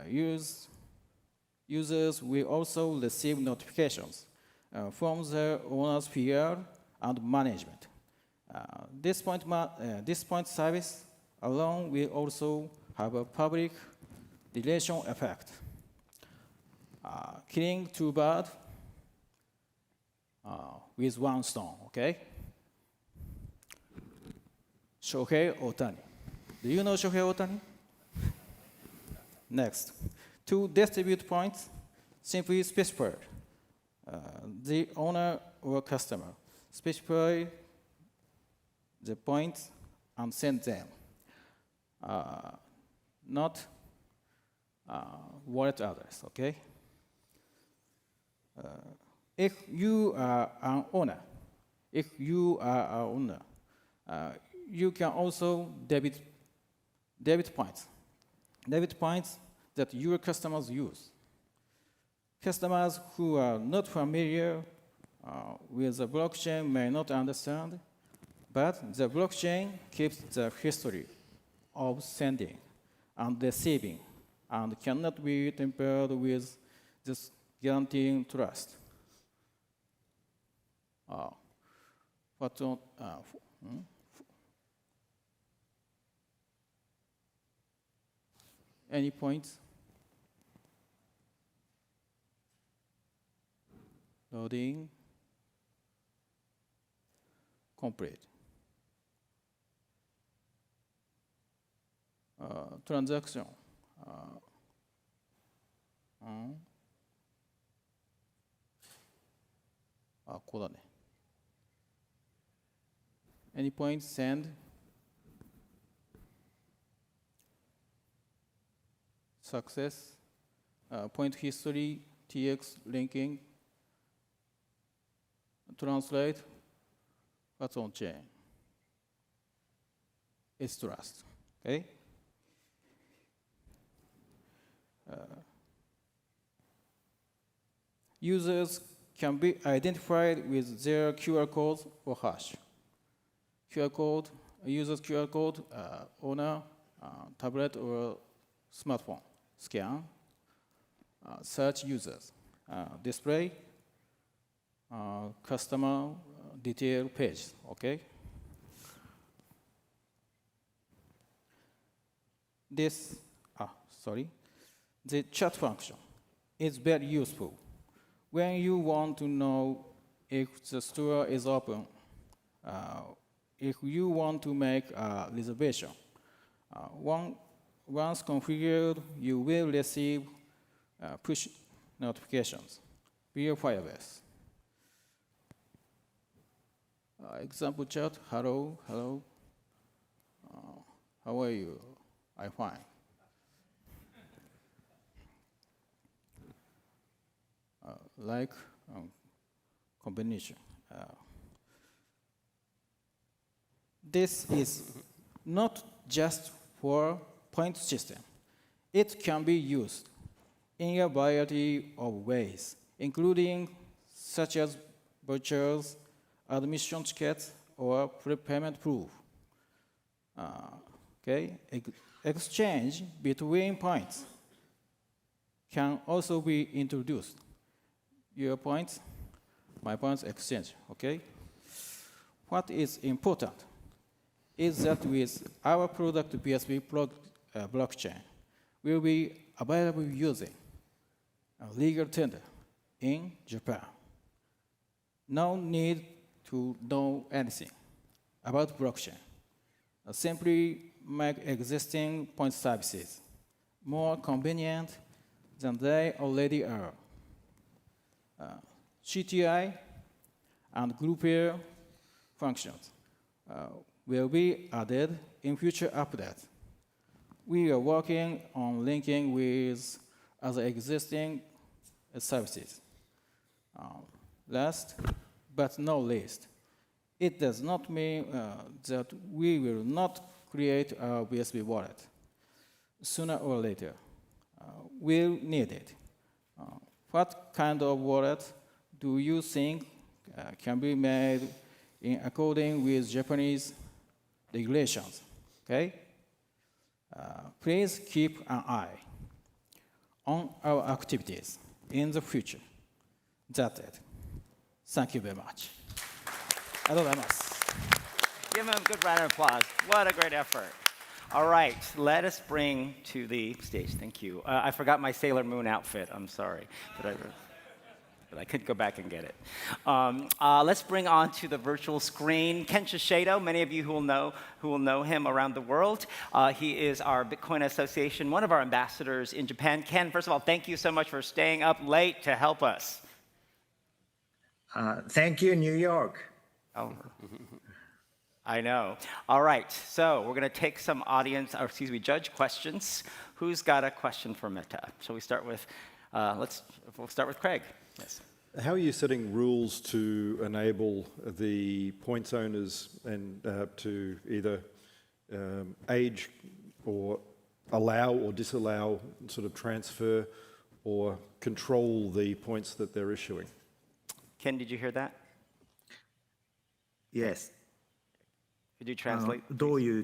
users will also receive notifications from their owner's PR and management. This point service alone will also have a public relation effect. Killing two birds with one stone, okay? Shohei Ohtani. Do you know Shohei Ohtani? Next, to distribute points, simply specify the owner or customer. Specify the points and send them. Not wallet address, okay? If you are an owner, you can also debit points. Debit points that your customers use. Customers who are not familiar with the blockchain may not understand, but the blockchain keeps the history of sending and receiving and cannot be tampered with, just guaranteeing trust. Any points? Loading. Complete. Transaction. Any points? Send. Success. Point history. TX linking. Translate. What's on chain? It's trust. Okay? Users can be identified with their QR code or hash. QR code, user's QR code, owner, tablet or smartphone. Scan, search users, display, customer detail page, okay? The chat function is very useful when you want to know if the store is open, if you want to make a reservation. Once configured, you will receive push notifications via Firebase. Example chat, hello. How are you? I'm fine. Combination. This is not just for point system. It can be used in a variety of ways, including such as vouchers, admission tickets, or prepayment proof. Exchange between points can also be introduced. Your points, my points exchange, okay? What is important is that with our product BSV blockchain, will be available using a legal tender in Japan. No need to know anything about blockchain. Simply make existing point services more convenient than they already are. CTI and groupier functions will be added in future updates. We are working on linking with other existing services. Last but not least, it does not mean that we will not create a BSV wallet. Sooner or later, we'll need it. What kind of wallet do you think can be made in accordance with Japanese regulations? Okay? Please keep an eye on our activities in the future. That's it. Thank you very much. ありがとうございます。 Give him a good round of applause. What a great effort. All right, let us bring to the stage. Thank you. I forgot my Sailor Moon outfit. I'm sorry. But I could go back and get it. Let's bring on to the virtual screen Ken Shiseido. Many of you who will know him around the world. He is our Bitcoin Association, one of our ambassadors in Japan. Ken, first of all, thank you so much for staying up late to help us. Thank you, New York. Oh. I know. All right, so we're going to take some judge questions. Who's got a question for Meta? Shall we start with, we'll start with Craig. Yes. How are you setting rules to enable the points owners and to either age or allow or disallow sort of transfer or control the points that they're issuing? Ken, did you hear that? Yes. Could you translate? どうい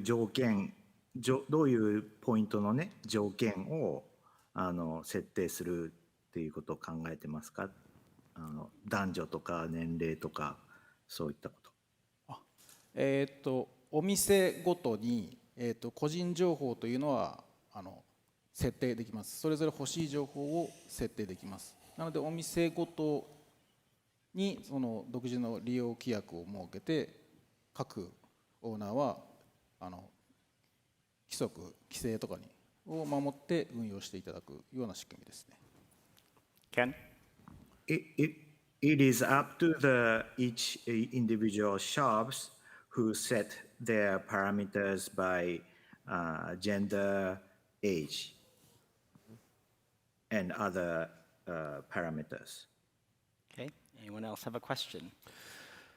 うポイントのね、条件を設定するっていうことを考えてますか？男女とか年齢とかそういったこと。お店ごとに、個人情報というのは設定できます。それぞれ欲しい情報を設定できます。なのでお店ごとにその独自の利用規約を設けて各オーナーは規則規制とかを守って運用していただくような仕組みですね。Ken? It is up to each individual shops who set their parameters by gender, age, and other parameters. Okay. Anyone else have a question?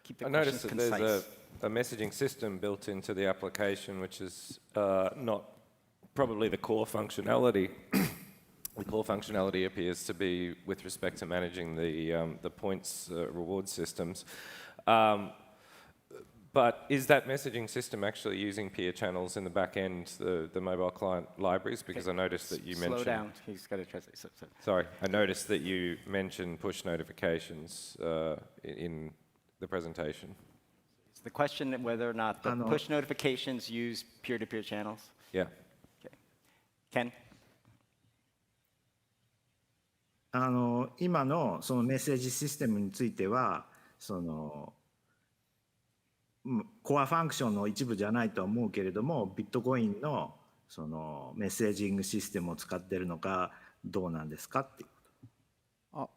Keep the I questions noticed that concise. there's a messaging system built into the application, which is not probably the core functionality. The core functionality appears to be with respect to managing the points reward systems. But is that messaging system actually using peer channels in the back end, the mobile client libraries? Because I noticed that you mentioned... Slow down. He's got to translate. Sorry, I noticed that you mentioned push notifications in the presentation. Is the question whether or not the push notifications use peer-to-peer channels? Yeah. Okay. Ken? 今のそのメッセージシステムについてはそのコアファンクションの一部じゃないとは思うけれども、ビットコインのそのメッセージングシステムを使っているのかどうなんですかっていうこ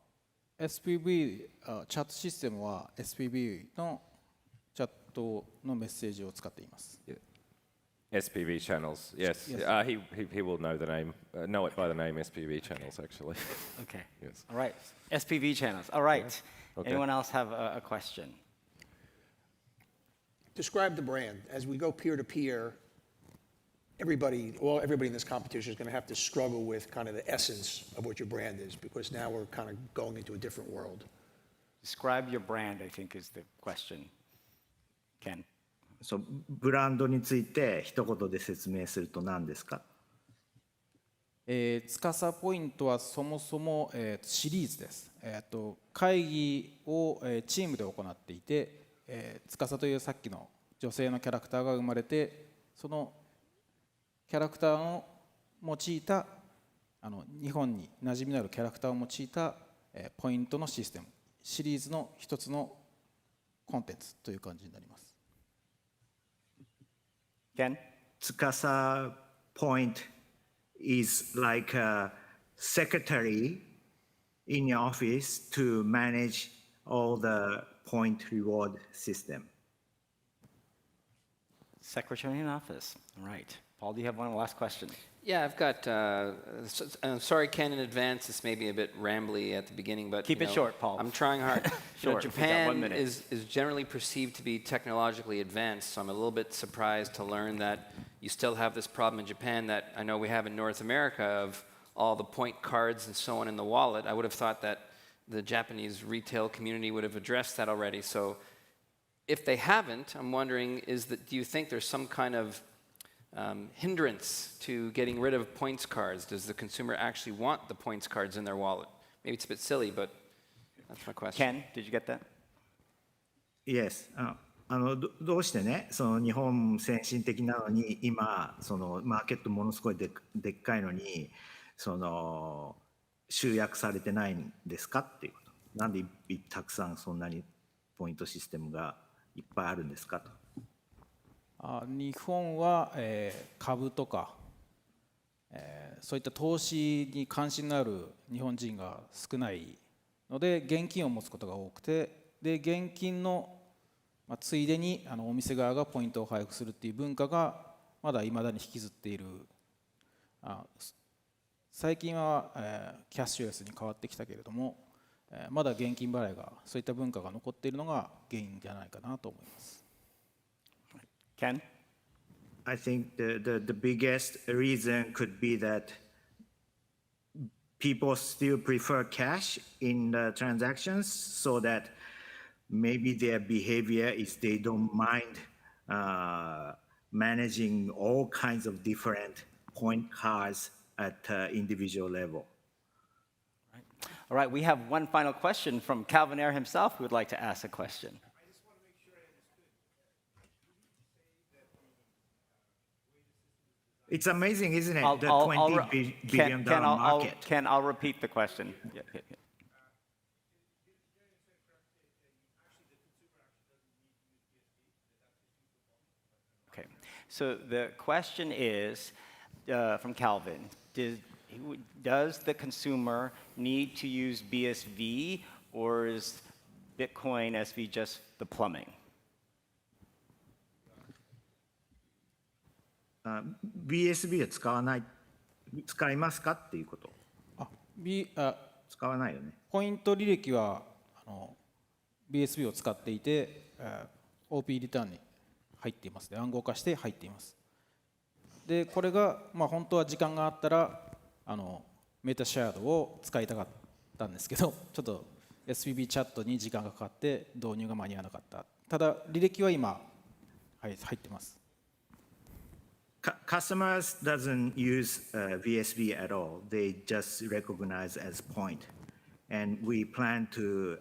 と。SPV チャットシステムは SPV のチャットのメッセージを使っています。SPV channels, yes. He will know the name, know it by the name SPV channels, actually. Okay. Yes. All right. SPV channels. All right. Yeah. Okay. Anyone else have a question? Describe the brand. As we go peer-to-peer, everybody in this competition is going to have to struggle with kind of the essence of what your brand is, because now we're kind of going into a different world. Describe your brand, I think, is the question. Ken? そうブランドについて一言で説明すると何ですか？司ポイントはそもそも、シリーズです。会議を、チームで行っていて、司というさっきの女性のキャラクターが生まれて、そのキャラクターを用いた日本に馴染みのあるキャラクターを用いた、ポイントのシステム、シリーズの一つのコンテンツという感じになります。Ken? Tsukasa Point is like a secretary in your office to manage all the point reward system. Secretary in office. All right. Paul, do you have one last question? Yeah, I've got, sorry, Ken, in advance, this may be a bit rambly at the beginning, but... Keep it short, Paul. I'm trying hard. Short. Japan is generally perceived to be technologically advanced, so I'm a little bit surprised to learn that you still have this problem in Japan that I know we have in North America of all the point cards and so on in the wallet. I would have thought that the Japanese retail community would have addressed that already. So if they haven't, I'm wondering, do you think there's some kind of hindrance to getting rid of points cards? Does the consumer actually want the points cards in their wallet? Maybe it's a bit silly, but that's my question. Ken, did you get that? Yes. どうしてね、その日本先進的なのに、今、そのマーケットものすごいでっかいのに、その集約されてないんですかっていうこと。なんでたくさんそんなにポイントシステムがいっぱいあるんですかと。日本は、株とか、そういった投資に関心のある日本人が少ないので、現金を持つことが多くて、で現金のついでにお店側がポイントを配布するっていう文化がまだ未だに引きずっている。最近は、キャッシュレスに変わってきたけれども、まだ現金払いがそういった文化が残っているのが原因じゃないかなと思います。Ken? I think the biggest reason could be that people still prefer cash in the transactions, so that maybe their behavior is they don't mind managing all kinds of different point cards at individual level. All right, we have one final question from Calvin Ayre himself who would like to ask a question. It's amazing, isn't it? The $20 billion market. Ken, I'll repeat the question. Yeah. Okay, so the question is from Calvin. Does the consumer need to use BSV, or is Bitcoin SV just the plumbing? BSB は使いますかっていうこと。使わないよね。ポイント履歴はBSB を使っていて、OP リターンに入っていますね。暗号化して入っています。で、これが、本当は時間があったらメタシャードを使いたかったんですけど、ちょっと SPB チャットに時間がかかって導入が間に合わなかった。ただ履歴は今、入ってます。Customers doesn't use VSB at all. They just recognize as point. And we plan to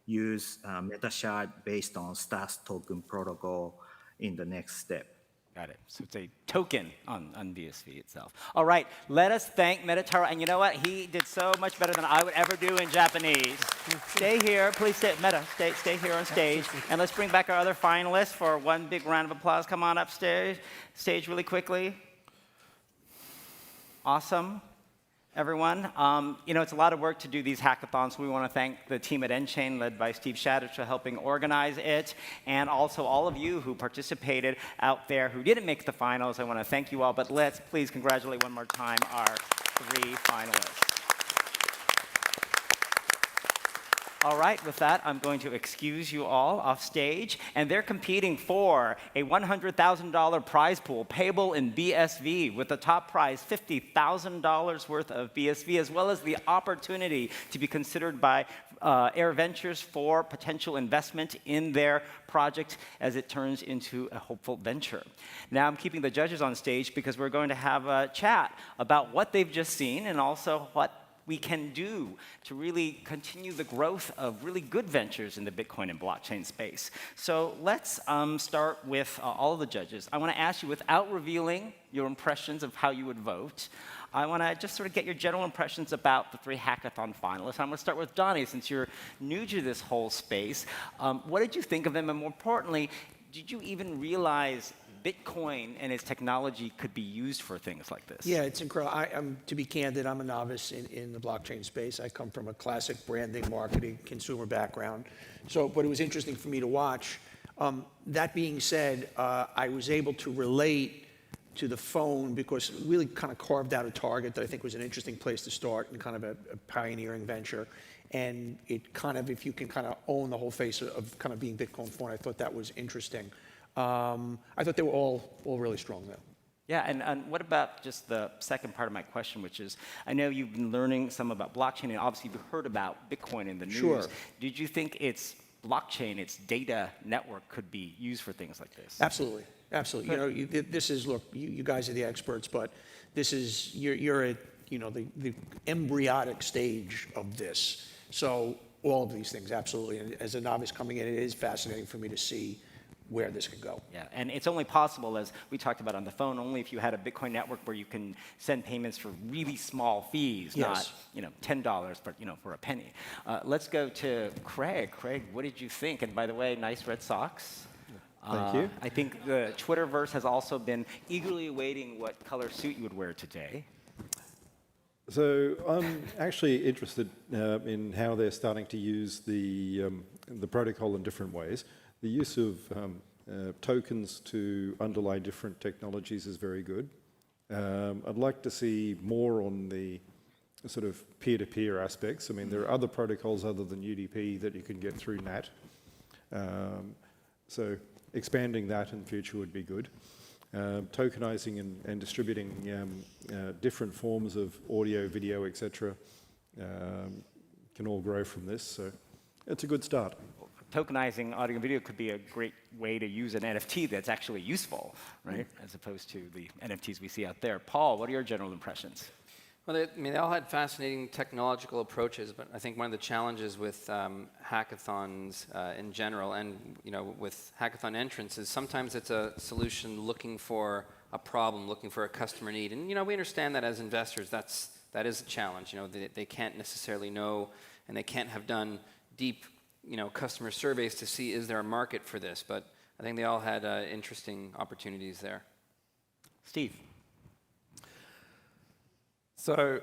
use MetaShard based on Stas token protocol in the next step. Got it. So it's a token on VSV itself. All right, let us thank Metataro. And you know what? He did so much better than I would ever do in Japanese. Stay here. Please stay, Meta, stay here on stage. And let's bring back our other finalists for one big round of applause. Come on upstairs, stage really quickly. Awesome. Everyone, it's a lot of work to do these hackathons. We want to thank the team at nChain, led by Steve Shadich, for helping organize it, and also all of you who participated out there who didn't make the finals. I want to thank you all, but let's please congratulate one more time our 3 finalists. All right, with that, I'm going to excuse you all off stage. And they're competing for a $100,000 prize pool payable in BSV, with the top prize $50,000 worth of BSV, as well as the opportunity to be considered by Air Ventures for potential investment in their project as it turns into a hopeful venture. Now I'm keeping the judges on stage because we're going to have a chat about what they've just seen and also what we can do to really continue the growth of really good ventures in the Bitcoin and blockchain space. So let's start with all of the judges. I want to ask you, without revealing your impressions of how you would vote, I want to just sort of get your general impressions about the 3 hackathon finalists. I'm going to start with Donnie, since you're new to this whole space. What did you think of them? And more importantly, did you even realize Bitcoin and its technology could be used for things like this? Yeah, it's incredible. To be candid, I'm a novice in the blockchain space. I come from a classic branding, marketing, consumer background. But it was interesting for me to watch. That being said, I was able to relate to the phone because it really kind of carved out a target that I think was an interesting place to start and kind of a pioneering venture. And it kind of, if you can kind of own the whole face of kind of being Bitcoin phone, I thought that was interesting. I thought they were all really strong, though. Yeah, and what about just the second part of my question, which is, I know you've been learning some about blockchain, and obviously you've heard about Bitcoin in the news. Sure. Did you think its blockchain, its data network could be used for things like this? Absolutely, absolutely. This is, look, you guys are the experts, but this is, you're at, the embryonic stage of this. So all of these things, absolutely. And as a novice coming in, it is fascinating for me to see where this could go. Yeah, and it's only possible, as we talked about on the phone, only if you had a Bitcoin network where you can send payments for really small fees, Yes. not $10, but for a penny. Let's go to Craig. Craig, what did you think? And by the way, nice red socks. Thank you. I think the Twitterverse has also been eagerly awaiting what color suit you would wear today. So I'm actually interested in how they're starting to use the protocol in different ways. The use of tokens to underlie different technologies is very good. I'd like to see more on the sort of peer-to-peer aspects. I mean, there are other protocols other than UDP that you can get through NAT. So expanding that in the future would be good. Tokenizing and distributing different forms of audio, video, etc. Can all grow from this. So it's a good start. Tokenizing audio and video could be a great way to use an NFT that's actually useful, right? As opposed to the NFTs we see out there. Paul, what are your general impressions? Well, they all had fascinating technological approaches, but I think one of the challenges with hackathons in general, and with hackathon entrants, is sometimes it's a solution looking for a problem, looking for a customer need, and we understand that as investors, that is a challenge. They can't necessarily know, and they can't have done deep customer surveys to see is there a market for this, but I think they all had interesting opportunities there. Steve. So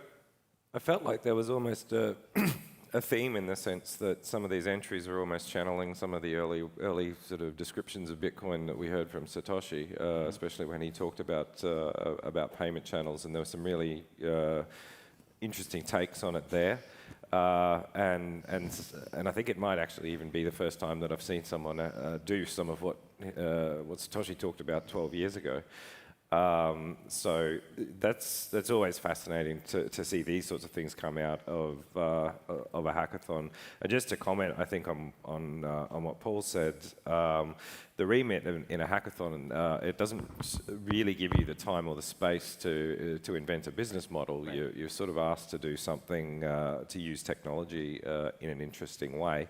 I felt like there was almost a theme in the sense that some of these entries are almost channeling some of the early sort of descriptions of Bitcoin that we heard from Satoshi, especially when he talked about payment channels, and there were some really interesting takes on it there. And I think it might actually even be the first time that I've seen someone do some of what Satoshi talked about 12 years ago. So that's always fascinating to see these sorts of things come out of a hackathon. And just to comment, I think on what Paul said, the remit in a hackathon, it doesn't really give you the time or the space to invent a business model. Right. You're sort of asked to do something to use technology in an interesting way.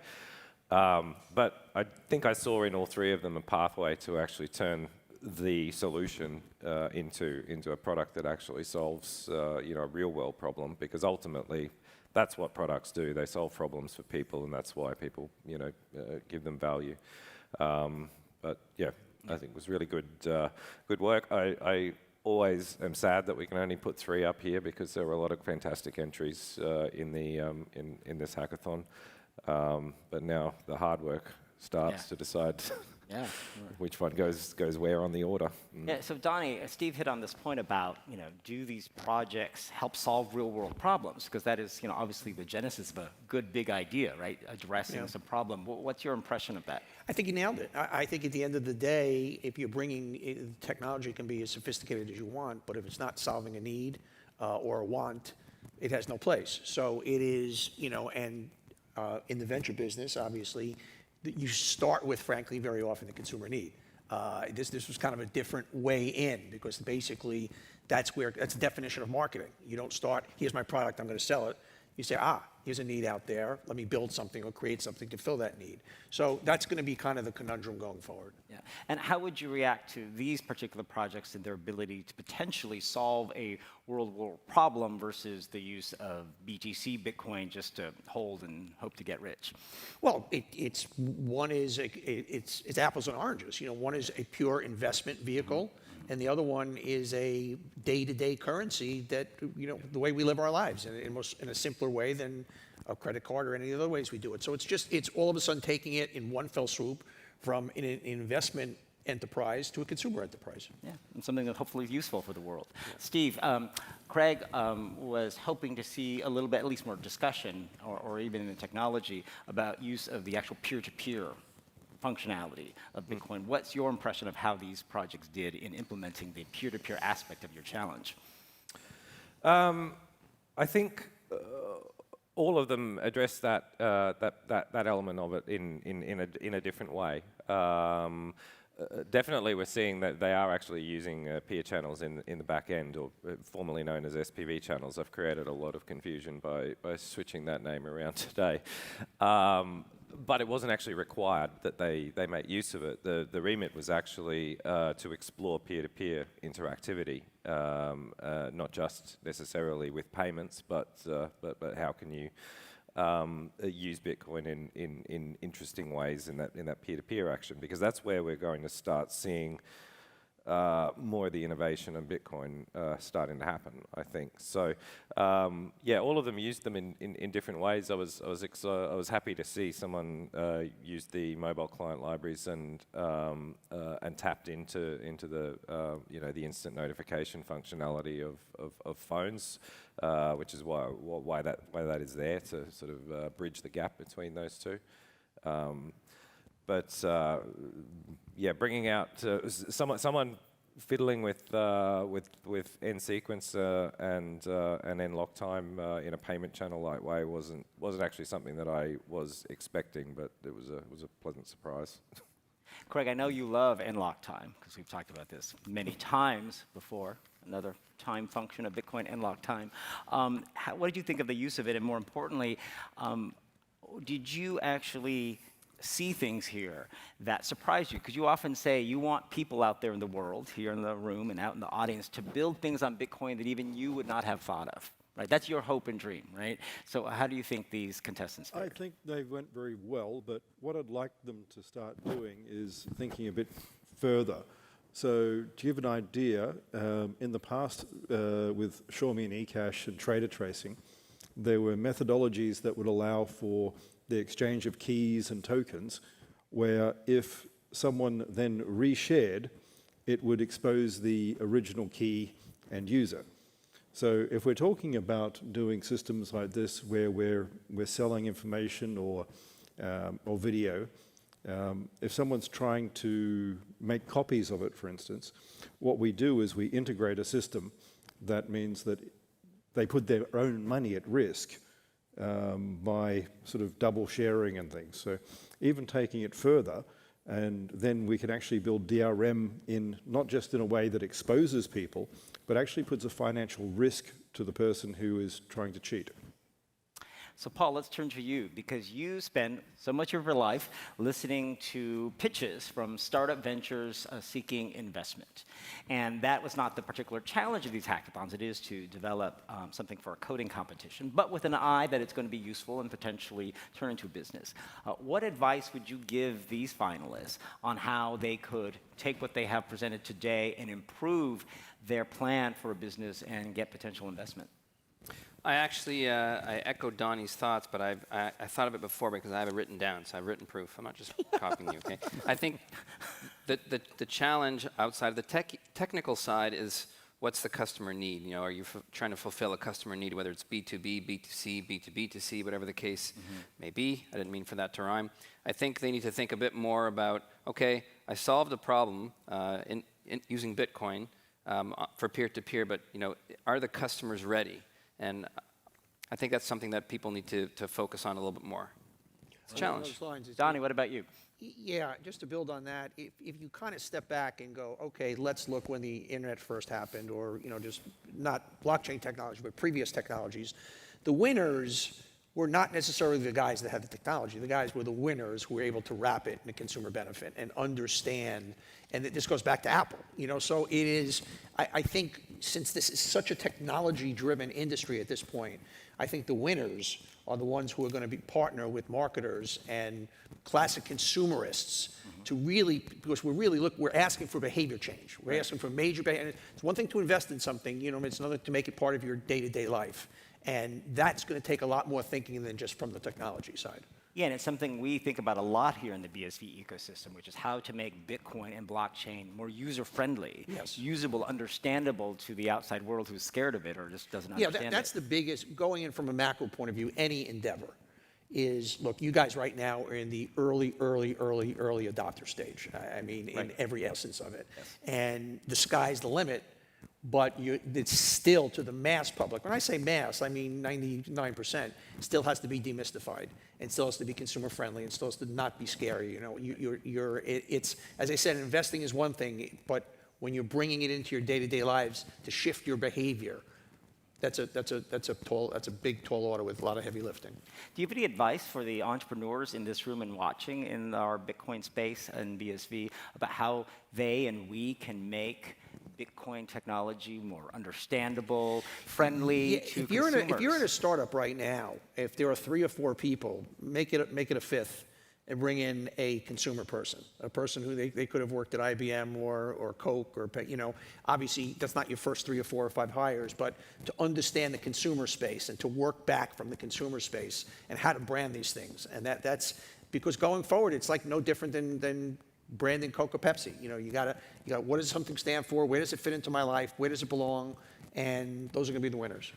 But I think I saw in all three of them a pathway to actually turn the solution into a product that actually solves a real world problem, because ultimately that's what products do. They solve problems for people, and that's why people give them value. But yeah, I think it was really good work. I always am sad that we can only put 3 up here, because there were a lot of fantastic entries in this hackathon. But now the hard work starts to decide which one goes where on the order. Yeah, so Donnie, Steve hit on this point about, do these projects help solve real world problems? Because that is, obviously the genesis of a good big idea, right? Addressing some problem. What's your impression of that? I think you nailed it. I think at the end of the day, if you're bringing, technology can be as sophisticated as you want, but if it's not solving a need or a want, it has no place. So it is, and in the venture business, obviously, you start with, frankly, very often the consumer need. This was kind of a different way in, because basically that's the definition of marketing. You don't start, here's my product, I'm going to sell it. You say, here's a need out there, let me build something or create something to fill that need. So that's going to be kind of the conundrum going forward. Yeah. And how would you react to these particular projects and their ability to potentially solve a world problem versus the use of BTC, Bitcoin, just to hold and hope to get rich? Well, it's apples and oranges. One is a pure investment vehicle, and the other one is a day-to-day currency that, the way we live our lives in a simpler way than a credit card or any of the other ways we do it. So it's all of a sudden taking it in one fell swoop from an investment enterprise to a consumer enterprise. Yeah, and something that hopefully is useful for the world. Yeah. Steve, Craig was hoping to see a little bit, at least more discussion, or even in the technology, about use of the actual peer-to-peer functionality of Bitcoin. What's your impression of how these projects did in implementing the peer-to-peer aspect of your challenge? I think all of them address that element of it in a different way. Definitely, we're seeing that they are actually using peer channels in the back end, or formerly known as SPV channels. I've created a lot of confusion by switching that name around today. But it wasn't actually required that they make use of it. The remit was actually to explore peer-to-peer interactivity, not just necessarily with payments, but how can you use Bitcoin in interesting ways in that peer-to-peer action, because that's where we're going to start seeing more of the innovation in Bitcoin starting to happen, I think. So yeah, all of them used them in different ways. I was happy to see someone use the mobile client libraries and tapped into the the instant notification functionality of phones, which is why that is there, to sort of bridge the gap between those two. But yeah, bringing out someone fiddling with end sequence and end lock time in a payment channel like way wasn't actually something that I was expecting, but it was a pleasant surprise. Craig, I know you love end lock time, because we've talked about this many times before. Another time function of Bitcoin end lock time. What did you think of the use of it, and more importantly, did you actually see things here that surprised you? Because you often say you want people out there in the world, here in the room and out in the audience, to build things on Bitcoin that even you would not have thought of, right? That's your hope and dream, right? So how do you think these contestants fared? I think they went very well, but what I'd like them to start doing is thinking a bit further. So to give an idea, in the past with Xiaomi and eCash and trader tracing, there were methodologies that would allow for the exchange of keys and tokens, where if someone then reshared, it would expose the original key and user. So if we're talking about doing systems like this where we're selling information or video, if someone's trying to make copies of it, for instance, what we do is we integrate a system that means that they put their own money at risk by sort of double sharing and things. So even taking it further, and then we can actually build DRM in not just in a way that exposes people, but actually puts a financial risk to the person who is trying to cheat. So Paul, let's turn to you, because you spend so much of your life listening to pitches from startup ventures seeking investment. And that was not the particular challenge of these hackathons. It is to develop something for a coding competition, but with an eye that it's going to be useful and potentially turn into a business. What advice would you give these finalists on how they could take what they have presented today and improve their plan for a business and get potential investment? I actually I echoed Donnie's thoughts, but I thought of it before because I have it written down, so I've written proof. I'm not just copying you, okay? I think the challenge outside of the technical side is, what's the customer need? You know, are you trying to fulfill a customer need, whether it's B2B, B2C, B2B2C, whatever the case may be? I didn't mean for that to rhyme. I think they need to think a bit more about, okay, I solved a problem in using Bitcoin for peer-to-peer, but you know, are the customers ready? And I think that's something that people need to focus on a little bit more. It's a challenge. Donnie, what about you? Yeah, just to build on that, if you kind of step back and go, okay, let's look when the internet first happened, or just not blockchain technology, but previous technologies, the winners were not necessarily the guys that had the technology. The guys were the winners who were able to wrap it in a consumer benefit and understand. And this goes back to Apple, so it is, I think, since this is such a technology-driven industry at this point, I think the winners are the ones who are going to partner with marketers and classic consumerists to really, because we're asking for behavior change. We're asking for major behavior. It's one thing to invest in something, it's another to make it part of your day-to-day life. And that's going to take a lot more thinking than just from the technology side. Yeah, and it's something we think about a lot here in the BSV ecosystem, which is how to make Bitcoin and blockchain more user-friendly, usable, understandable to the outside world who's scared of it or just doesn't understand it. Yeah, that's the biggest, going in from a macro point of view, any endeavor is, look, you guys right now are in the early adopter stage. I mean, in every essence of it. And the sky's the limit, but it's still to the mass public. When I say mass, I mean 99%. Still has to be demystified, and still has to be consumer friendly, and still has to not be scary. You know, it's as I said, investing is one thing, but when you're bringing it into your day-to-day lives to shift your behavior, that's a big tall order with a lot of heavy lifting. Do you have any advice for the entrepreneurs in this room and watching in our Bitcoin space and BSV about how they and we can make Bitcoin technology more understandable, friendly to consumers? If you're in a startup right now, if there are 3 or 4 people, make it a 5th. And bring in a consumer person, a person who they could have worked at IBM or Coke or, you know, obviously that's not your first 3 or 4 or 5 hires, but to understand the consumer space and to work back from the consumer space and how to brand these things. And that's because going forward, it's like no different than branding Coke or Pepsi. You know, you got what does something stand for? Where does it fit into my life? Where does it belong? And those are going to be the winners.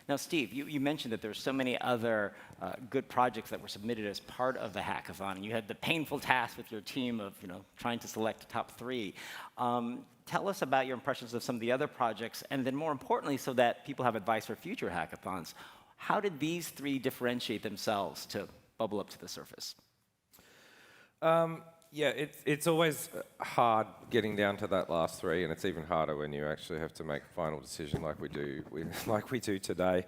Now, Steve, you mentioned that there's so many other good projects that were submitted as part of the hackathon, and you had the painful task with your team of, you know, trying to select the top 3. Tell us about your impressions of some of the other projects, and then more importantly, so that people have advice for future hackathons. How did these 3 differentiate themselves to bubble up to the surface? Yeah, it's always hard getting down to that last 3, and it's even harder when you actually have to make a final decision like we do today.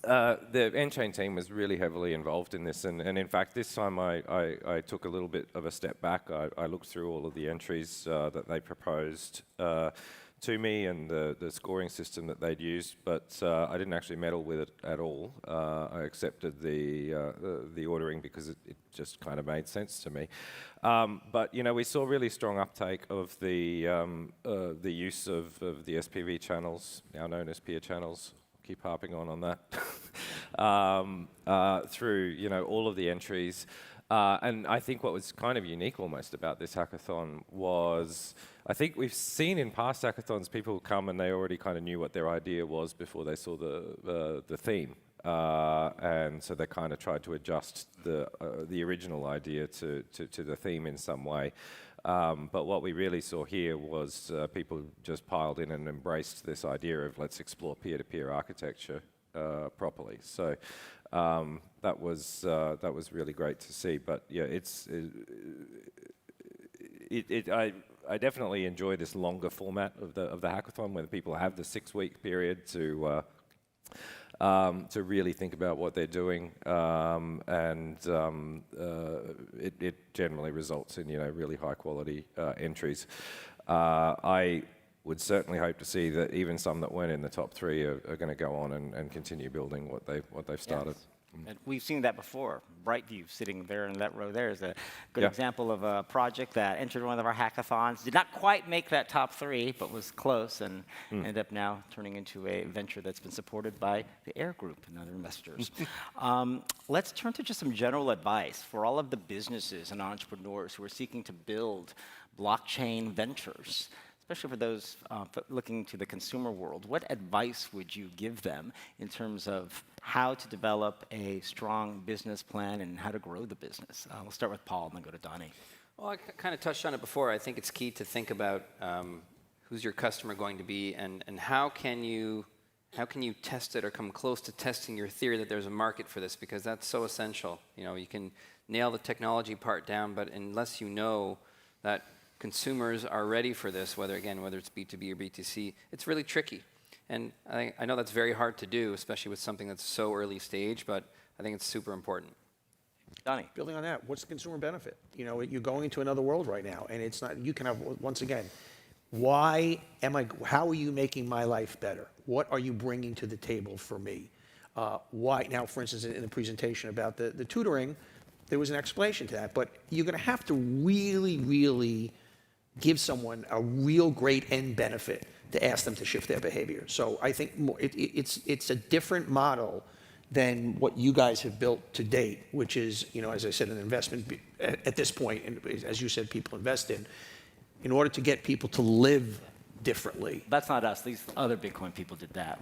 The N-Chain team was really heavily involved in this, and in fact, this time I took a little bit of a step back. I looked through all of the entries that they proposed to me and the scoring system that they'd used, but I didn't actually meddle with it at all. I accepted the ordering because it just kind of made sense to me. But you know, we saw really strong uptake of the use of the SPV channels, now known as peer channels. Keep harping on that. Through all of the entries. And I think what was kind of unique almost about this hackathon was, I think we've seen in past hackathons people come and they already kind of knew what their idea was before they saw the theme. And so they kind of tried to adjust the original idea to the theme in some way. But what we really saw here was people just piled in and embraced this idea of let's explore peer-to-peer architecture properly. So that was really great to see. But yeah, I definitely enjoy this longer format of the hackathon, where people have the 6-week period to really think about what they're doing, and it generally results in really high quality entries. I would certainly hope to see that even some that weren't in the top 3 are going to go on and continue building what they've started. Yes. And we've seen that before. Brightview, sitting there in that row there, is a good example of a project that entered one of our hackathons. Did not quite make that top 3, but was close, and ended up now turning into a venture that's been supported by the Air Group and other investors. Let's turn to just some general advice for all of the businesses and entrepreneurs who are seeking to build blockchain ventures, especially for those looking to the consumer world. What advice would you give them in terms of how to develop a strong business plan and how to grow the business? We'll start with Paul and then go to Donnie. Well, I kind of touched on it before. I think it's key to think about who's your customer going to be, and how can you test it or come close to testing your theory that there's a market for this, because that's so essential. You can nail the technology part down, but unless you know that consumers are ready for this, whether it's B2B or B2C, it's really tricky. And I know that's very hard to do, especially with something that's so early stage, but I think it's super important. Donnie. Building on that, what's the consumer benefit? You're going into another world right now, and it's not, you can have, once again, how are you making my life better? What are you bringing to the table for me? Why? Now, for instance, in the presentation about the tutoring, there was an explanation to that, but you're going to have to really, really give someone a real great end benefit to ask them to shift their behavior. So I think it's a different model than what you guys have built to date, which is, as I said, an investment at this point, and as you said, people invest in order to get people to live differently. That's not us. These other Bitcoin people did that.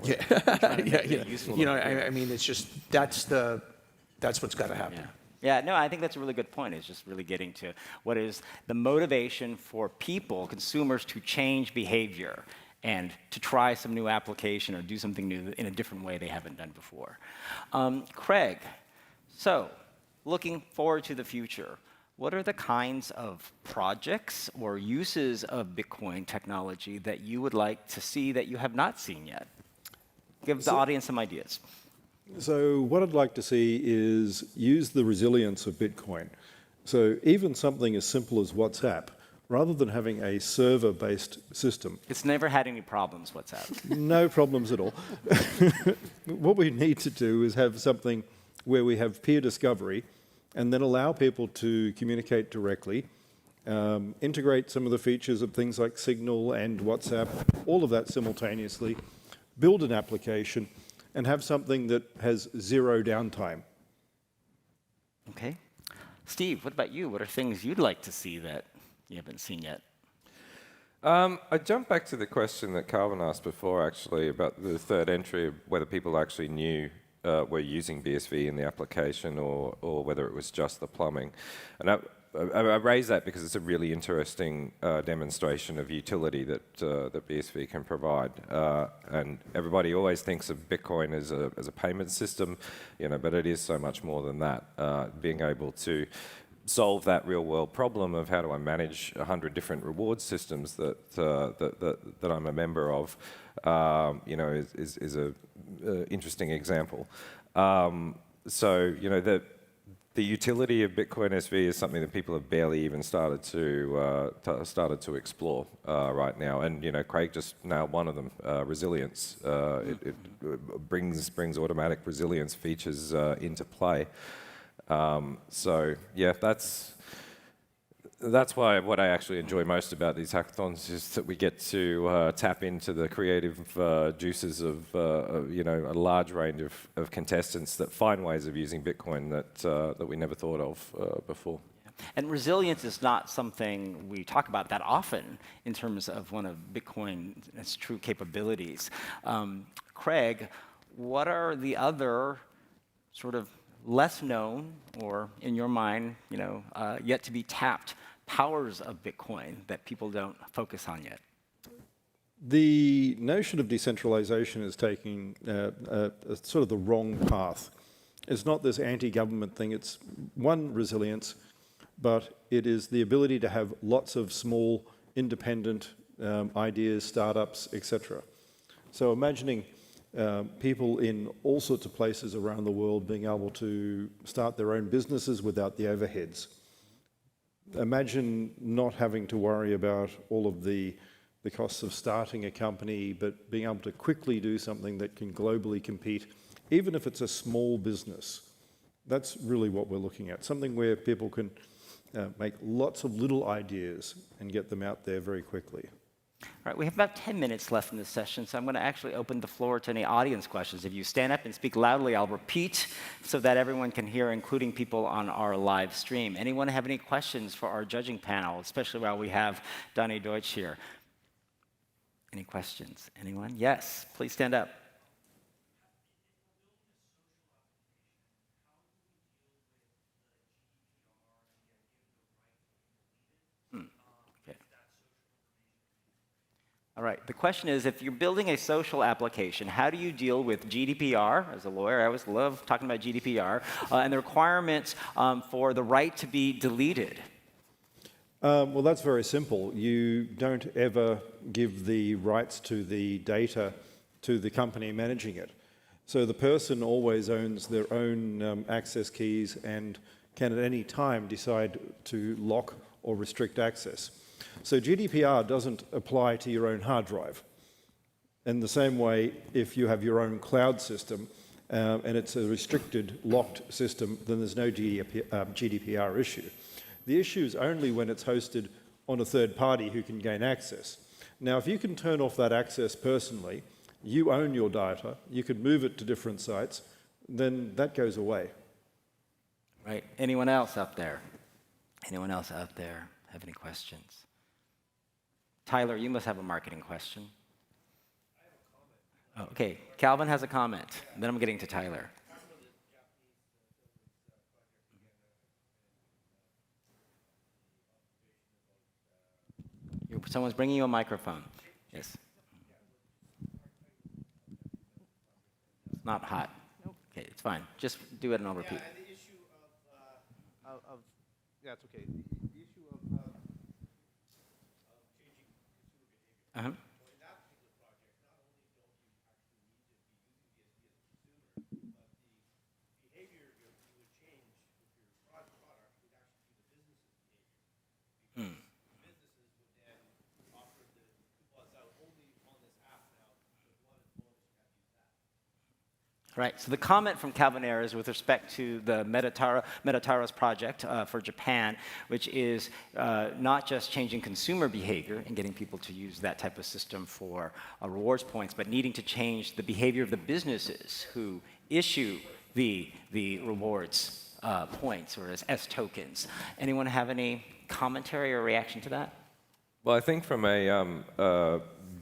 I mean, it's just that's what's got to happen. Yeah, no, I think that's a really good point. It's just really getting to what is the motivation for people, consumers, to change behavior and to try some new application or do something new in a different way they haven't done before. Craig, so looking forward to the future, what are the kinds of projects or uses of Bitcoin technology that you would like to see that you have not seen yet? Give the audience some ideas. So what I'd like to see is use the resilience of Bitcoin. So even something as simple as WhatsApp, rather than having a server-based system. It's never had any problems, WhatsApp. No problems at all. What we need to do is have something where we have peer discovery and then allow people to communicate directly, integrate some of the features of things like Signal and WhatsApp, all of that simultaneously, build an application, and have something that has zero downtime. Okay. Steve, what about you? What are things you'd like to see that you haven't seen yet? I jump back to the question that Calvin asked before, actually, about the third entry, whether people actually knew were using BSV in the application or whether it was just the plumbing. And I raise that because it's a really interesting demonstration of utility that BSV can provide. And everybody always thinks of Bitcoin as a payment system, but it is so much more than that. Being able to solve that real-world problem of how do I manage 100 different reward systems that I'm a member of, is a interesting example. The utility of Bitcoin SV is something that people have barely even started to explore right now. And Craig just nailed one of them: resilience. It brings automatic resilience features into play. That's why what I actually enjoy most about these hackathons is that we get to tap into the creative juices of a large range of contestants that find ways of using Bitcoin that we never thought of before. And resilience is not something we talk about that often in terms of one of Bitcoin's true capabilities. Craig, what are the other sort of less known, or in your mind, yet to be tapped powers of Bitcoin that people don't focus on yet? The notion of decentralization is taking sort of the wrong path. It's not this anti-government thing. It's one, resilience, but it is the ability to have lots of small, independent ideas, startups, etc. So imagining people in all sorts of places around the world being able to start their own businesses without the overheads. Imagine not having to worry about all of the costs of starting a company, but being able to quickly do something that can globally compete, even if it's a small business. That's really what we're looking at, something where people can make lots of little ideas and get them out there very quickly. All right, we have about 10 minutes left in this session, so I'm going to actually open the floor to any audience questions. If you stand up and speak loudly, I'll repeat so that everyone can hear, including people on our live stream. Anyone have any questions for our judging panel, especially while we have Donnie Deutsch here? Any questions? Anyone? Yes, please stand up. All right, the question is, if you're building a social application, how do you deal with GDPR? As a lawyer, I always love talking about GDPR, and the requirements for the right to be deleted. Well, that's very simple. You don't ever give the rights to the data to the company managing it. So the person always owns their own access keys and can at any time decide to lock or restrict access. So GDPR doesn't apply to your own hard drive. In the same way, if you have your own cloud system and it's a restricted, locked system, then there's no GDPR issue. The issue is only when it's hosted on a third party who can gain access. Now, if you can turn off that access personally, you own your data, you can move it to different sites, then that goes away. Right. Anyone else out there? Anyone else out there have any questions? Tyler, you must have a marketing question. Oh, okay, Calvin has a comment. Then I'm getting to Tyler. Someone's bringing you a microphone. Yes. It's not hot. Okay, it's fine. Just do it and I'll repeat. Yeah, and the issue yeah, it's okay. The issue of changing consumer behavior. Uh-huh. So in that particular project, not only don't you actually need to be using the SB as a consumer, but the behavior you would change with your product would actually be the business's behavior. Because businesses would then offer the coupons out only on this app now. So if you wanted bonus, you had to use that. Right, so the comment from Calvin is with respect to the Metataros project for Japan, which is not just changing consumer behavior and getting people to use that type of system for rewards points, but needing to change the behavior of the businesses who issue the rewards points or as S tokens. Anyone have any commentary or reaction to that? Well, I think from a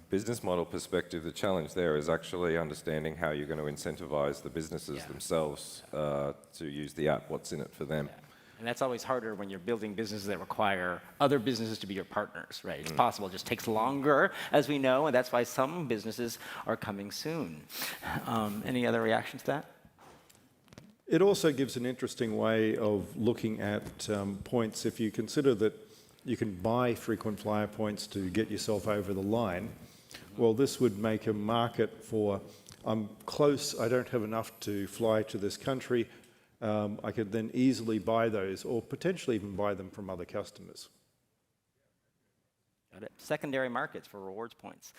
business model perspective, the challenge there is actually understanding how you're going to incentivize the businesses themselves to use the app, what's in it for them. Yeah. And that's always harder when you're building businesses that require other businesses to be your partners, right? It's possible, it just takes longer, as we know, and that's why some businesses are coming soon. Any other reactions to that? It also gives an interesting way of looking at points. If you consider that you can buy frequent flyer points to get yourself over the line, well, this would make a market for, I'm close, I don't have enough to fly to this country, I could then easily buy those or potentially even buy them from other customers. Got it. Secondary markets for rewards points.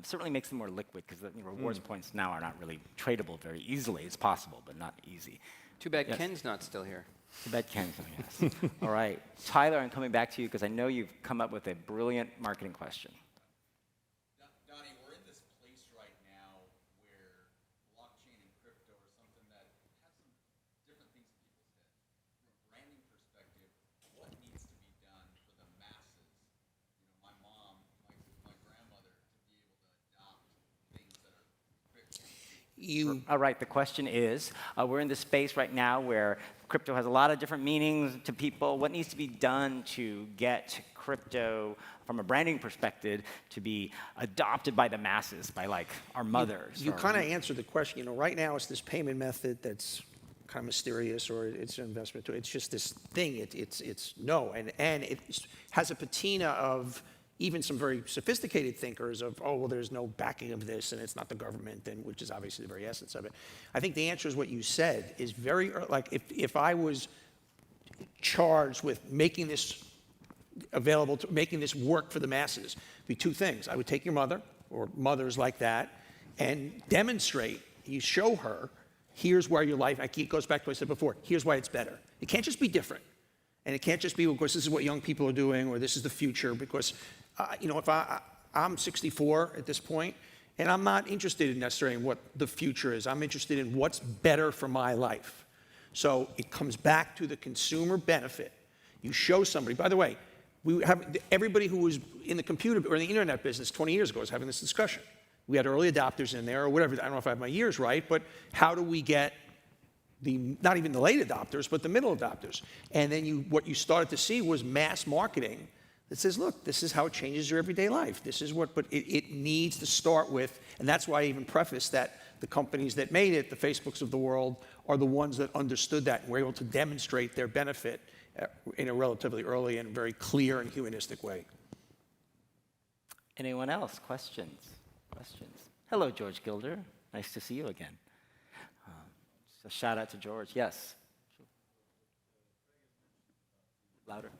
Certainly makes them more liquid because the rewards points now are not really tradable very easily. It's possible, but not easy. Too bad Ken's not still here. Too bad Ken's not here, yes. All right. Tyler, I'm coming back to you because I know you've come up with a brilliant marketing question. Donnie, we're in this place right now where blockchain and crypto are something that has some different things in people's heads. From a branding perspective, what needs to be done for the masses? You know, my mom, my grandmother, to be able to adopt things that are crypto. All right, the question is, we're in this space right now where crypto has a lot of different meanings to people. What needs to be done to get crypto, from a branding perspective, to be adopted by the masses, by like our mothers? You kind of answered the question. You know, right now it's this payment method that's kind of mysterious, or it's an investment. It's just this thing. It's no, and it has a patina of even some very sophisticated thinkers of, oh, well, there's no backing of this, and it's not the government, and which is obviously the very essence of it. I think the answer is what you said is very, like, if I was charged with making this available, making this work for the masses, it'd be two things. I would take your mother, or mothers like that, and demonstrate, you show her, here's where your life, it goes back to what I said before, here's why it's better. It can't just be different. And it can't just be, of course, this is what young people are doing, or this is the future, because you know, if I'm 64 at this point, and I'm not interested necessarily in what the future is. I'm interested in what's better for my life. So it comes back to the consumer benefit. You show somebody, by the way, everybody who was in the computer or in the internet business 20 years ago was having this discussion. We had early adopters in there or whatever. I don't know if I have my years right, but how do we get not even the late adopters, but the middle adopters? And then what you started to see was mass marketing that says, look, this is how it changes your everyday life. This is what, but it needs to start with, and that's why I even prefaced that the companies that made it, the Facebooks of the world, are the ones that understood that and were able to demonstrate their benefit in a relatively early and very clear and humanistic way. Anyone else? Questions? Hello, George Gilder. Nice to see you again. So shout out to George. Yes. Louder.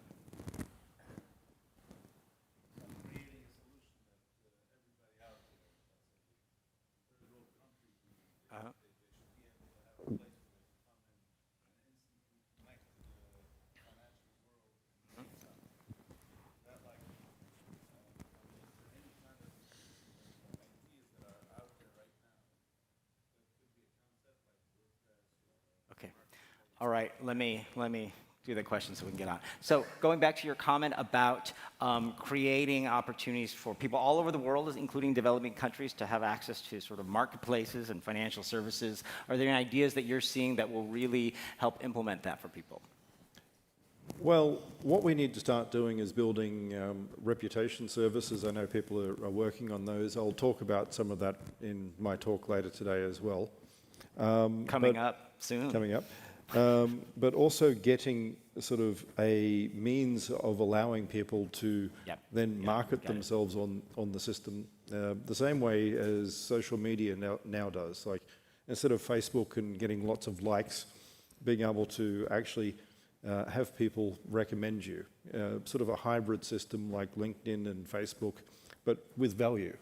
Okay. All right. Let me do the questions so we can get on. So going back to your comment about creating opportunities for people all over the world, including developing countries, to have access to sort of marketplaces and financial services, are there any ideas that you're seeing that will really help implement that for people? Well, what we need to start doing is building reputation services. I know people are working on those. I'll talk about some of that in my talk later today as well. Coming up soon. Coming up. But also getting sort of a means of allowing people to then market themselves on the system the same way as social media now does. Like, instead of Facebook and getting lots of likes, being able to actually have people recommend you. Sort of a hybrid system like LinkedIn and Facebook, but with value.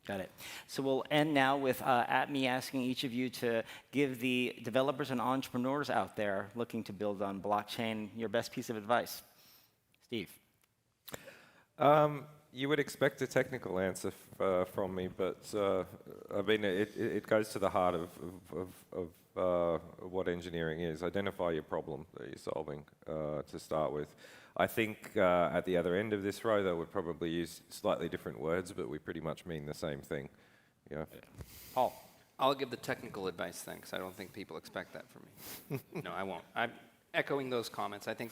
Got it. So we'll end now with me asking each of you to give the developers and entrepreneurs out there looking to build on blockchain your best piece of advice. Steve. You would expect a technical answer from me, but I mean, it goes to the heart of what engineering is. Identify your problem that you're solving to start with. I think at the other end of this row, they would probably use slightly different words, but we pretty much mean the same thing. Yeah. Paul. I'll give the technical advice then, because I don't think people expect that from me. No, I won't. I'm echoing those comments. I think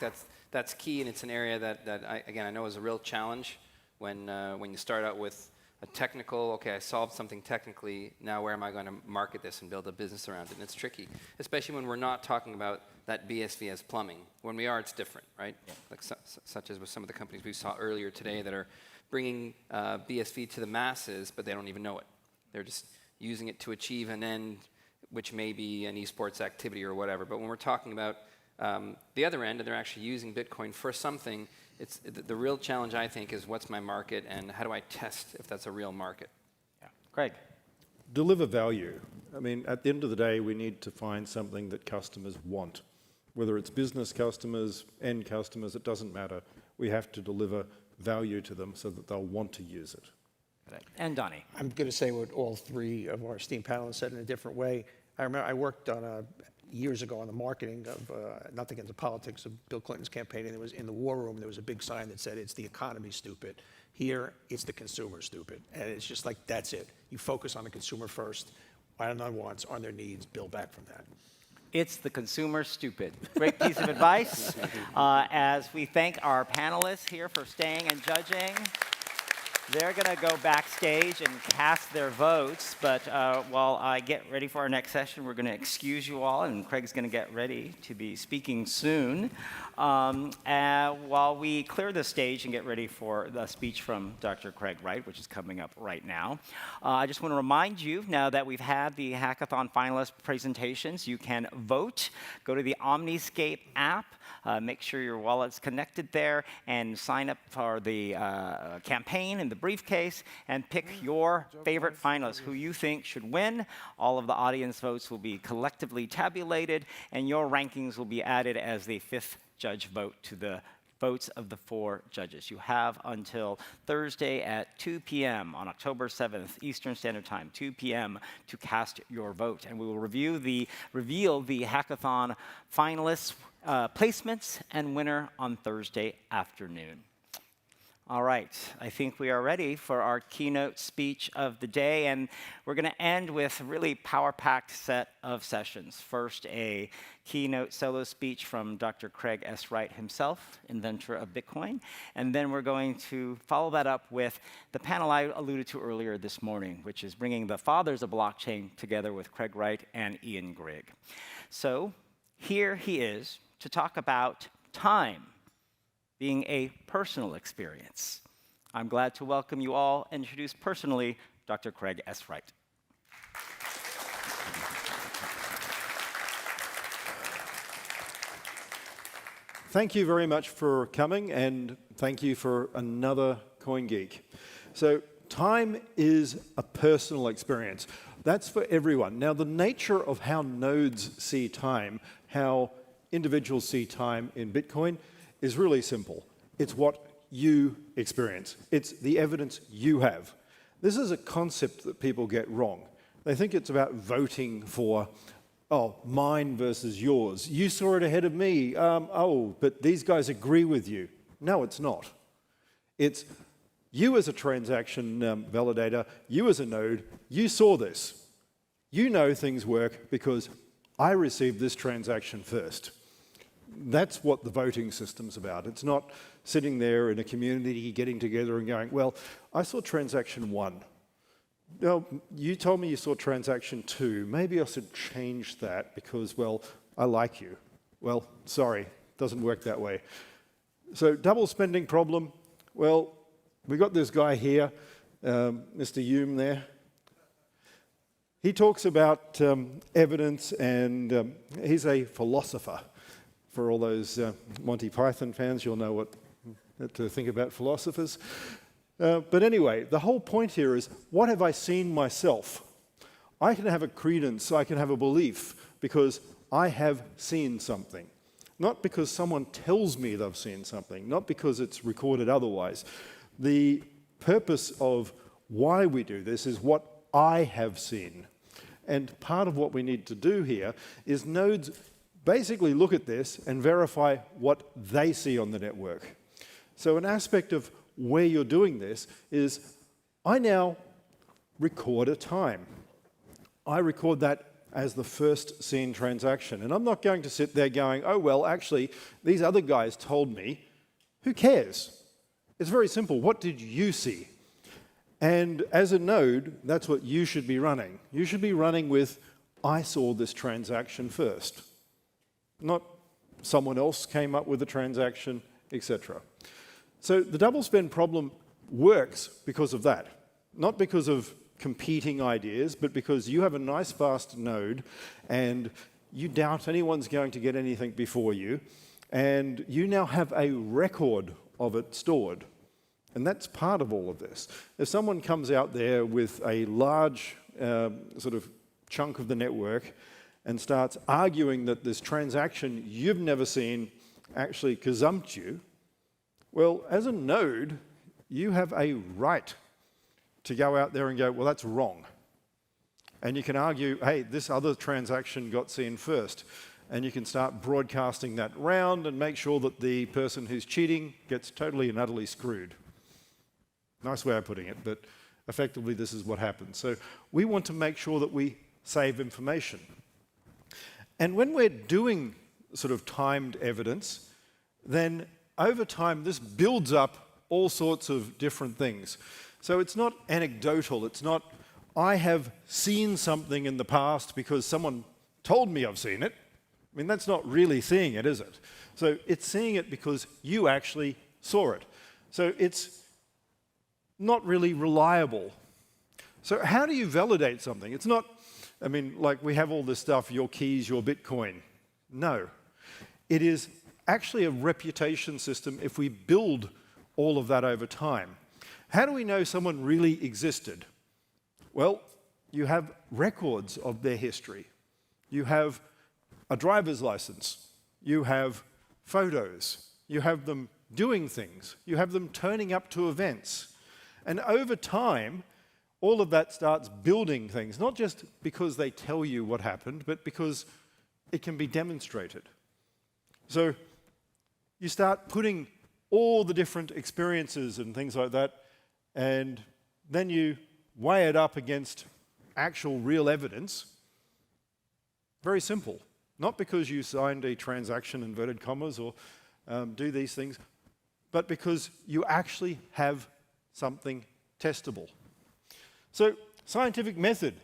that's key, and it's an area that I know is a real challenge when you start out with a technical, okay, I solved something technically, now where am I going to market this and build a business around it? And it's tricky, especially when we're not talking about that BSV as plumbing. When we are, it's different, right? Yeah. Like such as with some of the companies we saw earlier today that are bringing BSV to the masses, but they don't even know it. They're just using it to achieve an end, which may be an esports activity or whatever. But when we're talking about the other end, and they're actually using Bitcoin for something, it's the real challenge, I think, is what's my market and how do I test if that's a real market? Yeah. Craig. Deliver value. I mean, at the end of the day, we need to find something that customers want. Whether it's business customers, end customers, it doesn't matter. We have to deliver value to them so that they'll want to use it. And Donnie. I'm going to say what all three of our esteemed panelists said in a different way. I remember I worked on years ago on the marketing of, not to get into politics, of Bill Clinton's campaign, and it was in the war room, there was a big sign that said, it's the economy, stupid. Here, it's the consumer, stupid. And it's just like, that's it. You focus on the consumer first, on their wants, on their needs, build back from that. It's the consumer, stupid. Great piece of advice. As we thank our panelists here for staying and judging. They're going to go backstage and cast their votes, but while I get ready for our next session, we're going to excuse you all, and Craig's going to get ready to be speaking soon. While we clear the stage and get ready for the speech from Dr. Craig Wright, which is coming up right now, I just want to remind you, now that we've had the hackathon finalist presentations, you can vote. Go to the Omniscape app. Make sure your wallet's connected there and sign up for the campaign in the briefcase and pick your favorite finalist who you think should win. All of the audience votes will be collectively tabulated and your rankings will be added as the fifth judge vote to the votes of the 4 judges. You have until Thursday at 2 p.m. on October 7th, Eastern Standard Time, 2 p.m. to cast your vote. And we will reveal the hackathon finalists, placements, and winner on Thursday afternoon. All right, I think we are ready for our keynote speech of the day, and we're going to end with a really power-packed set of sessions. First, a keynote solo speech from Dr. Craig S. Wright himself, inventor of Bitcoin, and then we're going to follow that up with the panel I alluded to earlier this morning, which is bringing the fathers of blockchain together with Craig Wright and Ian Grigg. So here he is to talk about time being a personal experience. I'm glad to welcome you all and introduce personally Dr. Craig S. Wright. Thank you very much for coming, and thank you for another CoinGeek. So time is a personal experience. That's for everyone. Now, the nature of how nodes see time, how individuals see time in Bitcoin, is really simple. It's what you experience. It's the evidence you have. This is a concept that people get wrong. They think it's about voting for oh, mine versus yours. You saw it ahead of me. Oh, but these guys agree with you. No, it's not. It's you as a transaction validator, you as a node, you saw this. You know things work because I received this transaction first. That's what the voting system's about. It's not sitting there in a community getting together and going, well, I saw transaction 1. No, you told me you saw transaction 2. Maybe I should change that because, well, I like you. Well, sorry, doesn't work that way. So double spending problem, well, we got this guy here, Mr. Hume there. He talks about evidence, and he's a philosopher. For all those Monty Python fans, you'll know what to think about philosophers. But anyway, the whole point here is, what have I seen myself? I can have a credence, I can have a belief, because I have seen something. Not because someone tells me they've seen something, not because it's recorded otherwise. The purpose of why we do this is what I have seen. And part of what we need to do here is nodes basically look at this and verify what they see on the network. So an aspect of where you're doing this is, I now record a time. I record that as the first seen transaction. And I'm not going to sit there going, oh, well, actually, these other guys told me. Who cares? It's very simple. What did you see? And as a node, that's what you should be running. You should be running with, I saw this transaction first. Not someone else came up with a transaction, etc. So the double spend problem works because of that. Not because of competing ideas, but because you have a nice fast node and you doubt anyone's going to get anything before you, and you now have a record of it stored. And that's part of all of this. If someone comes out there with a large sort of chunk of the network and starts arguing that this transaction you've never seen actually gazumped you, well, as a node, you have a right to go out there and go, well, that's wrong. And you can argue, hey, this other transaction got seen first. And you can start broadcasting that round and make sure that the person who's cheating gets totally and utterly screwed. Nice way of putting it, but effectively this is what happens. So we want to make sure that we save information. And when we're doing sort of timed evidence, then over time this builds up all sorts of different things. So it's not anecdotal, it's not, I have seen something in the past because someone told me I've seen it. I mean, that's not really seeing it, is it? So it's seeing it because you actually saw it. So it's not really reliable. So how do you validate something? It's not, I mean, like we have all this stuff, your keys, your Bitcoin. No. It is actually a reputation system if we build all of that over time. How do we know someone really existed? Well, you have records of their history. You have a driver's license. You have photos. You have them doing things. You have them turning up to events. And over time, all of that starts building things, not just because they tell you what happened, but because it can be demonstrated. So you start putting all the different experiences and things like that, and then you weigh it up against actual real evidence. Very simple. Not because you signed a transaction, inverted commas, or do these things, but because you actually have something testable. So, scientific method.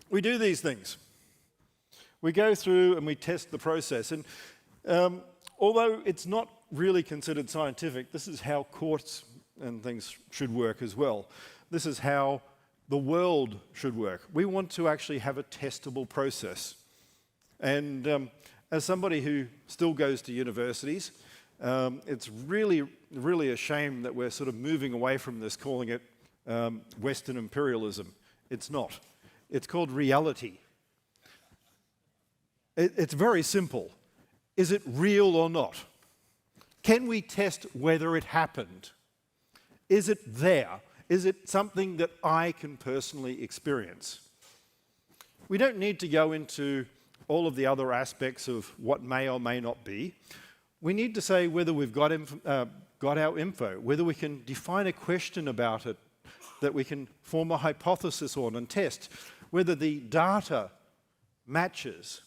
We do these things. We go through and we test the process. And although it's not really considered scientific, this is how courts and things should work as well. This is how the world should work. We want to actually have a testable process. And as somebody who still goes to universities, it's really, really a shame that we're sort of moving away from this, calling it Western imperialism. It's not. It's called reality. It's very simple. Is it real or not? Can we test whether it happened? Is it there? Is it something that I can personally experience? We don't need to go into all of the other aspects of what may or may not be. We need to say whether we've got our info, whether we can define a question about it that we can form a hypothesis on and test, whether the data matches,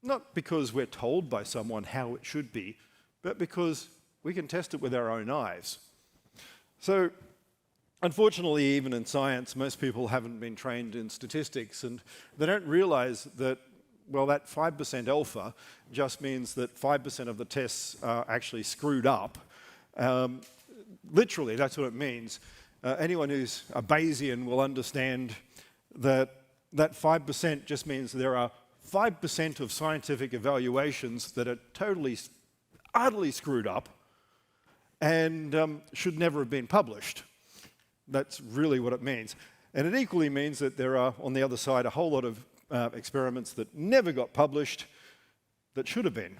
not because we're told by someone how it should be, but because we can test it with our own eyes. So, unfortunately, even in science, most people haven't been trained in statistics, and they don't realize that, well, that 5% alpha just means that 5% of the tests are actually screwed up. Literally, that's what it means. Anyone who's a Bayesian will understand that that 5% just means there are 5% of scientific evaluations that are totally, utterly screwed up and should never have been published. That's really what it means. And it equally means that there are, on the other side, a whole lot of experiments that never got published that should have been.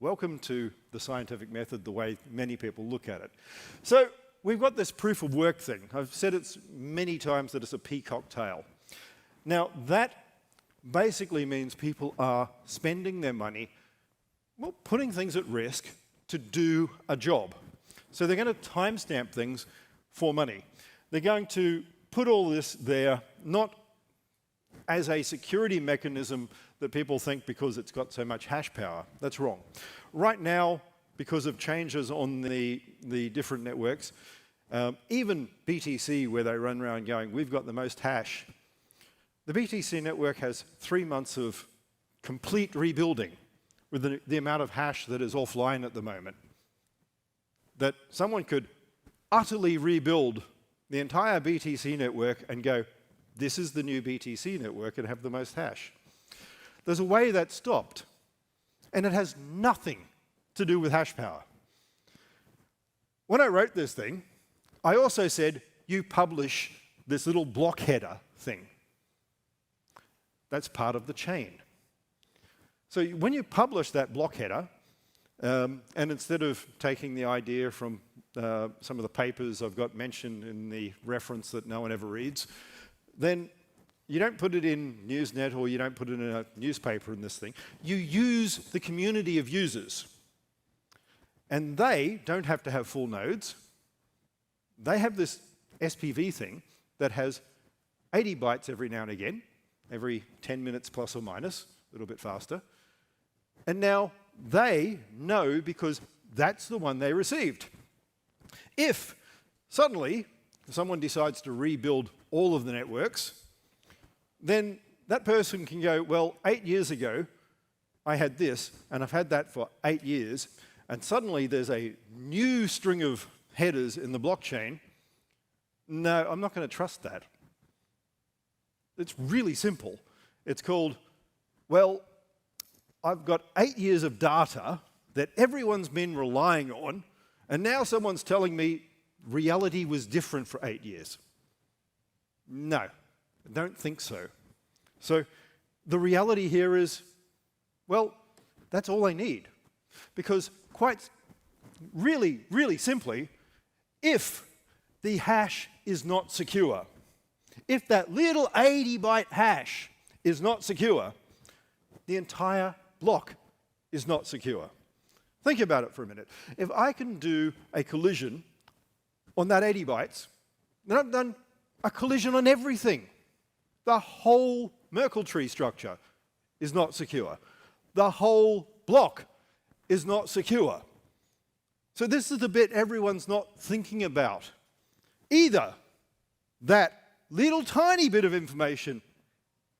Welcome to the scientific method, the way many people look at it. So we've got this proof of work thing. I've said it many times that it's a peacock tail. Now, that basically means people are spending their money, well, putting things at risk to do a job. So they're going to timestamp things for money. They're going to put all this there, not as a security mechanism that people think because it's got so much hash power. That's wrong. Right now, because of changes on the different networks, even BTC, where they run around going, we've got the most hash, the BTC network has 3 months of complete rebuilding with the amount of hash that is offline at the moment. That someone could utterly rebuild the entire BTC network and go, this is the new BTC network, and have the most hash. There's a way that stopped, and it has nothing to do with hash power. When I wrote this thing, I also said, you publish this little block header thing. That's part of the chain. So when you publish that block header, and instead of taking the idea from some of the papers I've got mentioned in the reference that no one ever reads, then you don't put it in Newsnet or you don't put it in a newspaper in this thing. You use the community of users. And they don't have to have full nodes. They have this SPV thing that has 80 bytes every now and again, every 10 minutes plus or minus, a little bit faster. And now they know because that's the one they received. If suddenly someone decides to rebuild all of the networks, then that person can go, well, 8 years ago, I had this, and I've had that for 8 years, and suddenly there's a new string of headers in the blockchain. No, I'm not going to trust that. It's really simple. It's called, well, I've got 8 years of data that everyone's been relying on, and now someone's telling me reality was different for 8 years. No, I don't think so. So the reality here is, well, that's all I need. Because quite really, really simply, if the hash is not secure, if that little 80-byte hash is not secure, the entire block is not secure. Think about it for a minute. If I can do a collision on that 80 bytes, then I've done a collision on everything. The whole Merkle tree structure is not secure. The whole block is not secure. So this is the bit everyone's not thinking about. Either that little tiny bit of information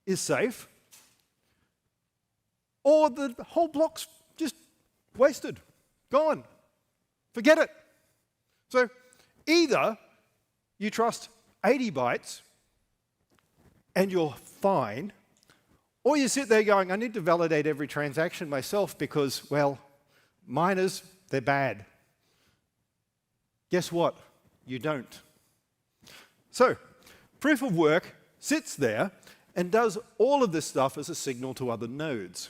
is safe, or the whole block's just wasted, gone. Forget it. So either you trust 80 bytes and you're fine, or you sit there going, I need to validate every transaction myself because, well, miners, they're bad. Guess what? You don't. So proof of work sits there and does all of this stuff as a signal to other nodes.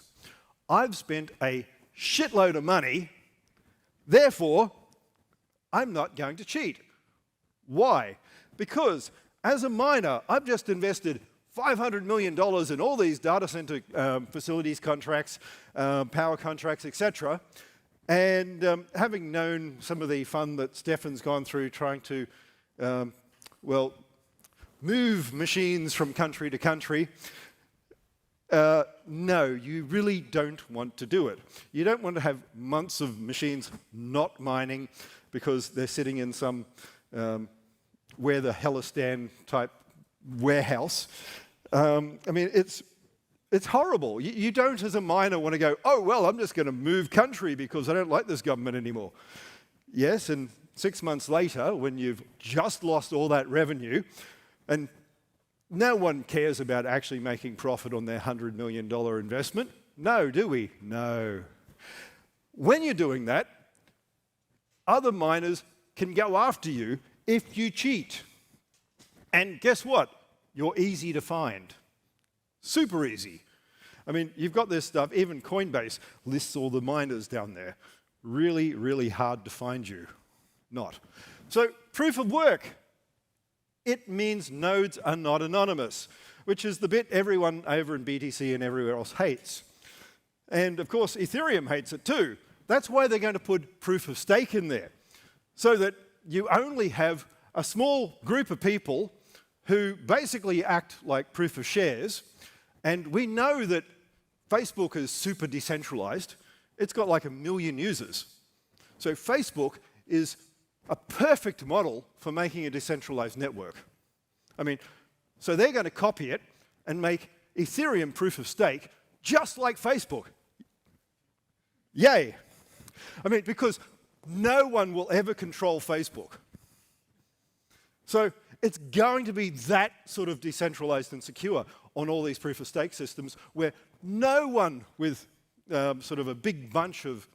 I've spent a shitload of money, therefore, I'm not going to cheat. Why? Because as a miner, I've just invested $500 million in all these data center facilities contracts, power contracts, etc. And having known some of the fun that Stefan's gone through trying to, well, move machines from country to country, no, you really don't want to do it. You don't want to have months of machines not mining because they're sitting in some where the Hellistan type warehouse. I mean, it's horrible. You don't, as a miner, want to go, oh, well, I'm just going to move country because I don't like this government anymore. Yes, and 6 months later, when you've just lost all that revenue, and no one cares about actually making profit on their $100 million investment. No, do we? No. When you're doing that, other miners can go after you if you cheat. And guess what? You're easy to find. Super easy. I mean, you've got this stuff, even Coinbase lists all the miners down there. Really, really hard to find you. Not. So, proof of work. It means nodes are not anonymous, which is the bit everyone over in BTC and everywhere else hates. And of course, Ethereum hates it too. That's why they're going to put proof of stake in there, so that you only have a small group of people who basically act like proof of shares. And we know that Facebook is super decentralized. It's got like 1 million users. So Facebook is a perfect model for making a decentralized network. I mean, so they're going to copy it and make Ethereum proof of stake just like Facebook. Yay. I mean, because no one will ever control Facebook. So it's going to be that sort of decentralized and secure on all these proof of stake systems where no one with sort of a big bunch of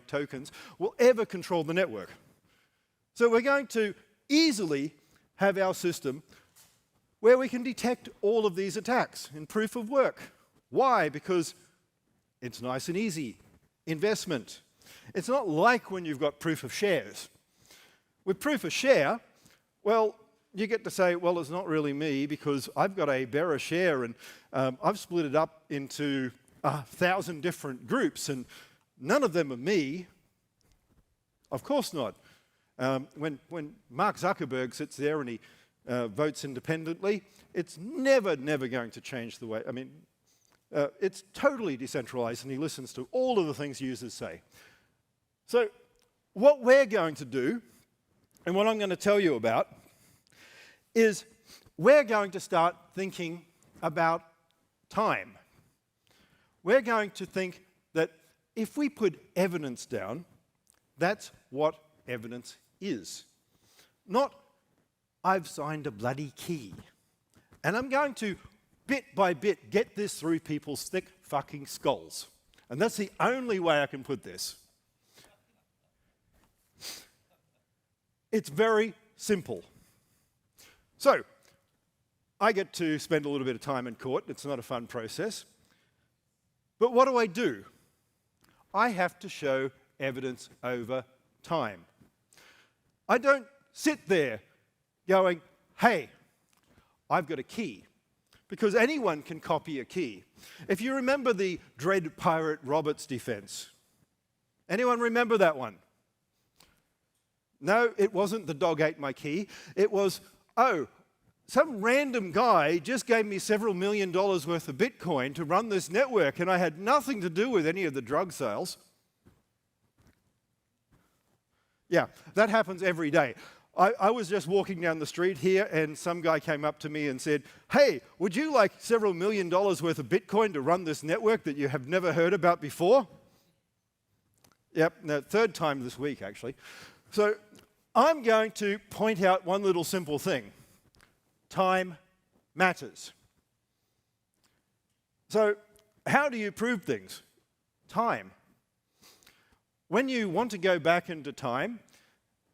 tokens, will ever control the network. So we're going to easily have our system where we can detect all of these attacks in proof of work. Why? Because it's nice and easy. Investment. It's not like when you've got proof of shares. With proof of share, well, you get to say, well, it's not really me because I've got a bearer share and I've split it up into 1,000 different groups and none of them are me. Of course not. When Mark Zuckerberg sits there and he votes independently, it's never going to change the way. I mean, it's totally decentralized and he listens to all of the things users say. So what we're going to do, and what I'm going to tell you about, is we're going to start thinking about time. We're going to think that if we put evidence down, that's what evidence is. Not, I've signed a bloody key. And I'm going to, bit by bit, get this through people's thick fucking skulls. And that's the only way I can put this. It's very simple. So, I get to spend a little bit of time in court. It's not a fun process. But what do? I have to show evidence over time. I don't sit there going, hey, I've got a key. Because anyone can copy a key. If you remember the Dread Pirate Roberts defense, anyone remember that one? No, it wasn't the dog ate my key. It was, oh, some random guy just gave me several $1 million worth of Bitcoin to run this network, and I had nothing to do with any of the drug sales. Yeah, that happens every day. I was just walking down the street here, and some guy came up to me and said, hey, would you like several $1 million worth of Bitcoin to run this network that you have never heard about before? Yep, no, third time this week, actually. So I'm going to point out one little simple thing. Time matters. So how do you prove things? Time. When you want to go back into time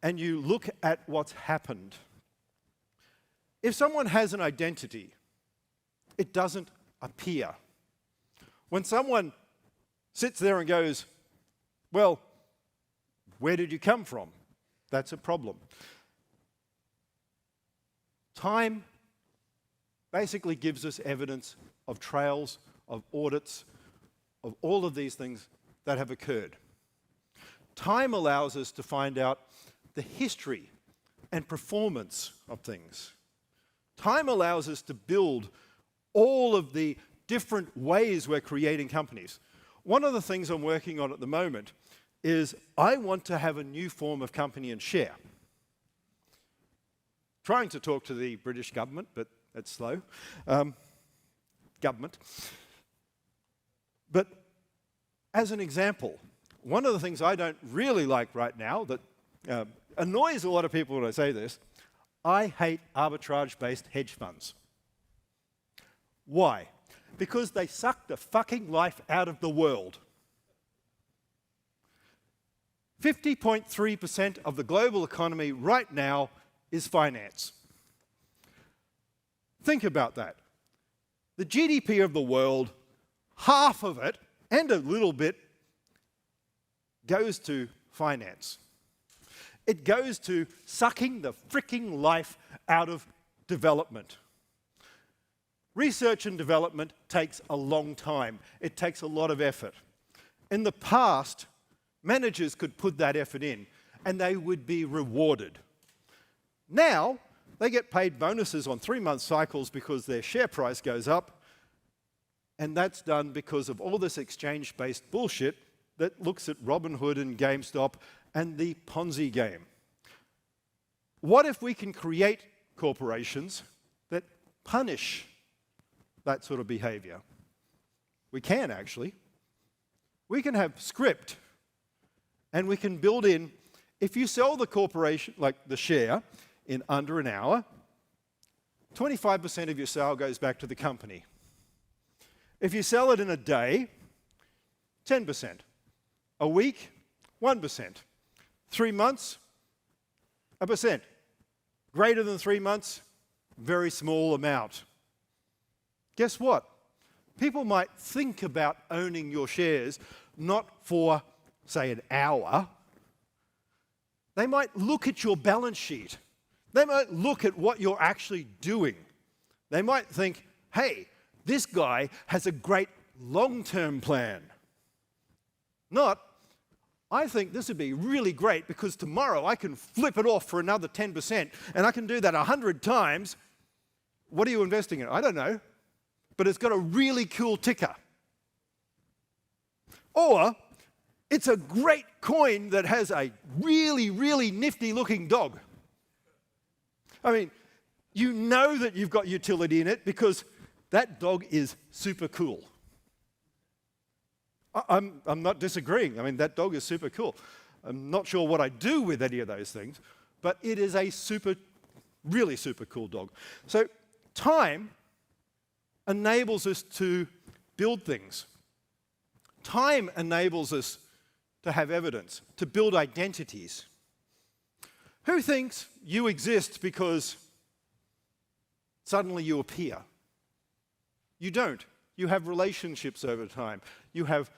and you look at what's happened, if someone has an identity, it doesn't appear. When someone sits there and goes, well, where did you come from? That's a problem. Time basically gives us evidence of trails, of audits, of all of these things that have occurred. Time allows us to find out the history and performance of things. Time allows us to build all of the different ways we're creating companies. One of the things I'm working on at the moment is I want to have a new form of company and share. Trying to talk to the British government, but it's slow. Government. But as an example, one of the things I don't really like right now that annoys a lot of people when I say this, I hate arbitrage-based hedge funds. Why? Because they suck the fucking life out of the world. 50.3% of the global economy right now is finance. Think about that. The GDP of the world, half of it, and a little bit, goes to finance. It goes to sucking the fricking life out of development. Research and development takes a long time. It takes a lot of effort. In the past, managers could put that effort in and they would be rewarded. Now, they get paid bonuses on 3-month cycles because their share price goes up, and that's done because of all this exchange-based bullshit that looks at Robinhood and GameStop and the Ponzi game. What if we can create corporations that punish that sort of behavior? We can, actually. We can have script, and we can build in, if you sell the corporation, like the share, in under an hour, 25% of your sale goes back to the company. If you sell it in a day, 10%. A week, 1%. 3 months, 1%. Greater than 3 months, very small amount. Guess what? People might think about owning your shares not for, say, an hour. They might look at your balance sheet. They might look at what you're actually doing. They might think, hey, this guy has a great long-term plan. Not, I think this would be really great because tomorrow I can flip it off for another 10% and I can do that 100 times. What are you investing in? I don't know. But it's got a really cool ticker. Or it's a great coin that has a really, really nifty looking dog. I mean, you know that you've got utility in it because that dog is super cool. I'm not disagreeing. I mean, that dog is super cool. I'm not sure what I do with any of those things, but it is a really super cool dog. So time enables us to build things. Time enables us to have evidence, to build identities. Who thinks you exist because suddenly you appear? You don't. You have relationships over time. You have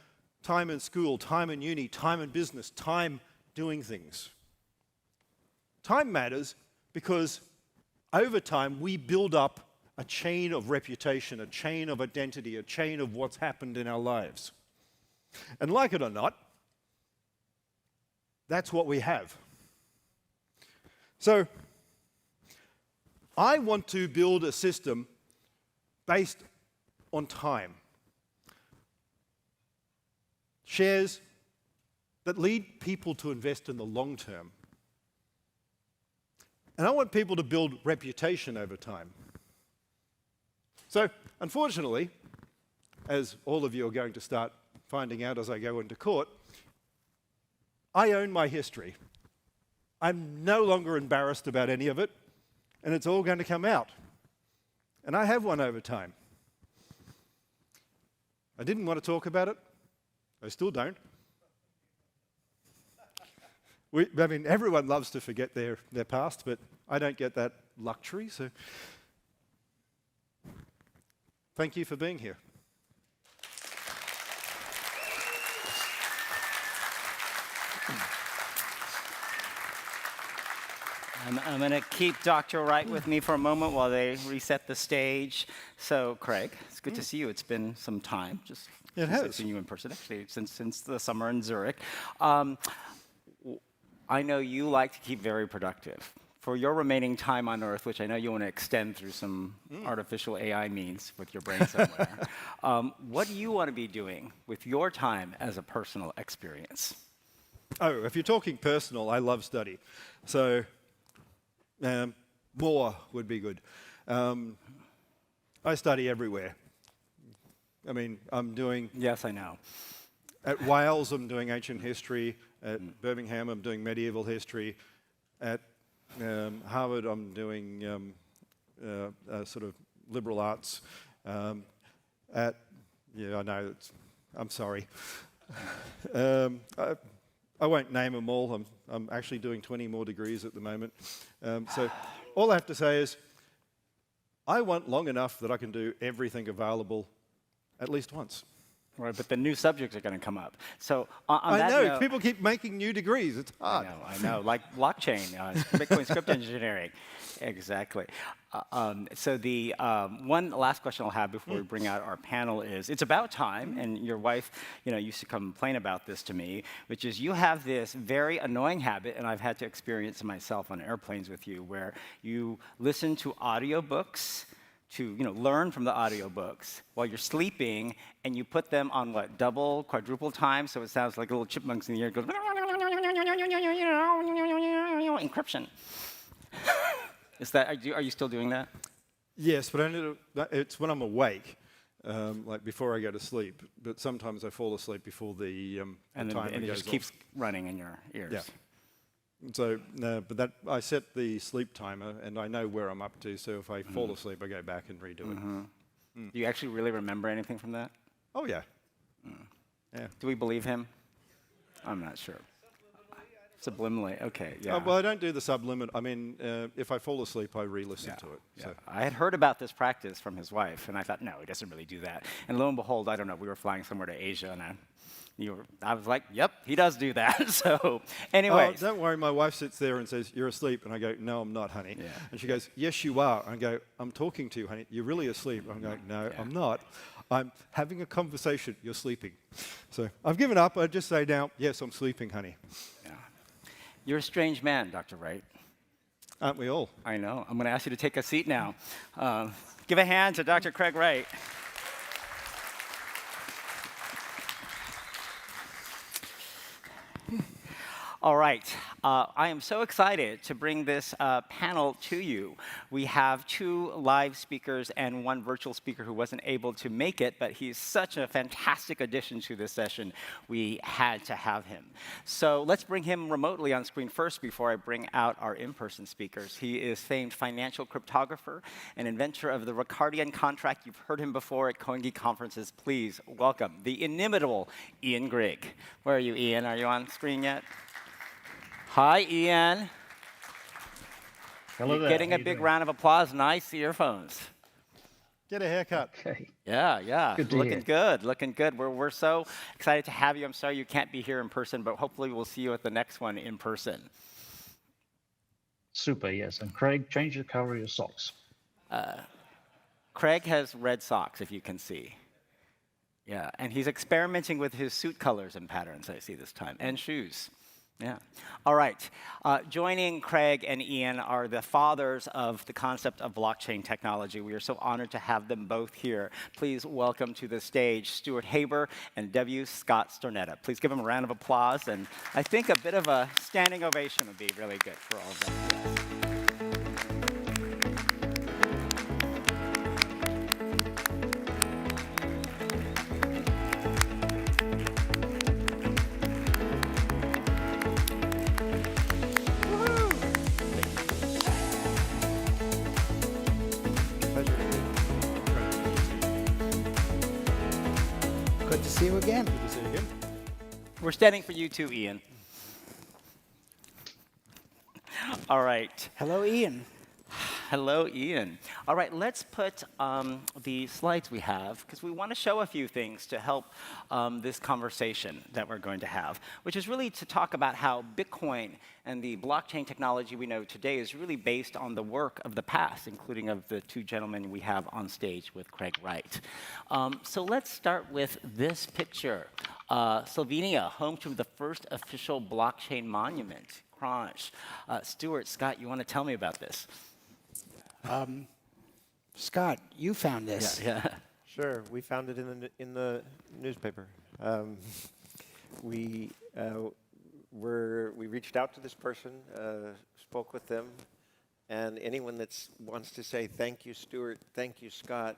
time in school, time in uni, time in business, time doing things. Time matters because over time we build up a chain of reputation, a chain of identity, a chain of what's happened in our lives. And like it or not, that's what we have. So, I want to build a system based on time. Shares that lead people to invest in the long term. And I want people to build reputation over time. So, unfortunately, as all of you are going to start finding out as I go into court, I own my history. I'm no longer embarrassed about any of it, and it's all going to come out. And I have won over time. I didn't want to talk about it. I still don't. I mean, everyone loves to forget their past, but I don't get that luxury, so thank you for being here. I'm going to keep Dr. Wright with me for a moment while they reset the stage. So, Craig, it's good to see you. It's been some time, just It since I've has. seen you in person, actually, since the summer in Zurich. I know you like to keep very productive. For your remaining time on Earth, which I know you want to extend through some artificial AI means with your brain somewhere, what do you want to be doing with your time as a personal experience? Oh, if you're talking personal, I love study. So more would be good. I study everywhere. I mean, I'm doing... Yes, I know. At Wales, I'm doing ancient history. At Birmingham, I'm doing medieval history. At Harvard, I'm doing sort of liberal arts. Yeah, I know, I'm sorry. I won't name them all. I'm actually doing 20 more degrees at the moment. So all I have to say is, I want long enough that I can do everything available at least once. Right, but the new subjects are going to come up. So on I that know, note, people keep making new degrees. It's hard. I know, like blockchain, Bitcoin script engineering. Exactly. So the one last question I'll have before we bring out our panel is, it's about time, and your wife, used to complain about this to me, which is you have this very annoying habit, and I've had to experience it myself on airplanes with you, where you listen to audiobooks to learn from the audiobooks while you're sleeping, and you put them on what, double, quadruple time, so it sounds like little chipmunks in the ear go encryption. Are you still doing that? Yes, but it's when I'm awake, like before I go to sleep. But sometimes I fall asleep before the and timer it goes just off. keeps running in your ears. Yeah. So, but I set the sleep timer, and I know where I'm up to. So if I fall asleep, I go back and redo it. Do you actually really remember anything from that? Oh yeah. Yeah. Do we believe him? I'm not sure. Subliminally, okay, yeah. Well, I don't do the sublimit. I mean, if I fall asleep, I re-listen to it. Yeah. So. I had heard about this practice from his wife, and I thought, no, he doesn't really do that. And lo and behold, I don't know, we were flying somewhere to Asia, and I was like, yep, he does do that. So, anyways. Oh, don't worry, my wife sits there and says, you're asleep. And I go, no, I'm not, honey. Yeah. And she goes, yes, you are. And I go, I'm talking to you, honey. You're really asleep. I'm going, no, I'm not. I'm having a conversation. You're sleeping. So I've given up. I just say now, yes, I'm sleeping, honey. Yeah. You're a strange man, Dr. Wright. Aren't we all? I know. I'm going to ask you to take a seat now. Give a hand to Dr. Craig Wright. All right, I am so excited to bring this panel to you. We have 2 live speakers and 1 virtual speaker who wasn't able to make it, but he's such a fantastic addition to this session, we had to have him. So let's bring him remotely on screen first before I bring out our in-person speakers. He is famed financial cryptographer and inventor of the Ricardian contract. You've heard him before at CoinGeek conferences. Please welcome the inimitable Ian Grigg. Where are you, Ian? Are you on screen yet? Hi, Ian. Hello You're there. getting a big round of applause. Nice earphones. Get a haircut. Okay. Yeah. Good to looking hear. good, looking good. We're so excited to have you. I'm sorry you can't be here in person, but hopefully we'll see you at the next one in person. Super, yes. And Craig, change the color of your socks. Craig has red socks, if you can see. Yeah, and he's experimenting with his suit colors and patterns, I see this time, and shoes. Yeah. All right. Joining Craig and Ian are the fathers of the concept of blockchain technology. We are so honored to have them both here. Please welcome to the stage Stuart Haber and W. Scott Stornetta. Please give them a round of applause, and I think a bit of a standing ovation would be really good for all of them. Good to see you again. Good to see you again. We're standing for you too, Ian. All right. Hello, Ian. Hello, Ian. All right, let's put the slides we have, because we want to show a few things to help this conversation that we're going to have, which is really to talk about how Bitcoin and the blockchain technology we know today is really based on the work of the past, including of the two gentlemen we have on stage with Craig Wright. So let's start with this picture. Slovenia, home to the first official blockchain monument, Crunch. Stuart, Scott, you want to tell me about this? Scott, you found this. Yeah. Sure, we found it in the newspaper. We reached out to this person, spoke with them, and anyone that wants to say thank you, Stuart, thank you, Scott,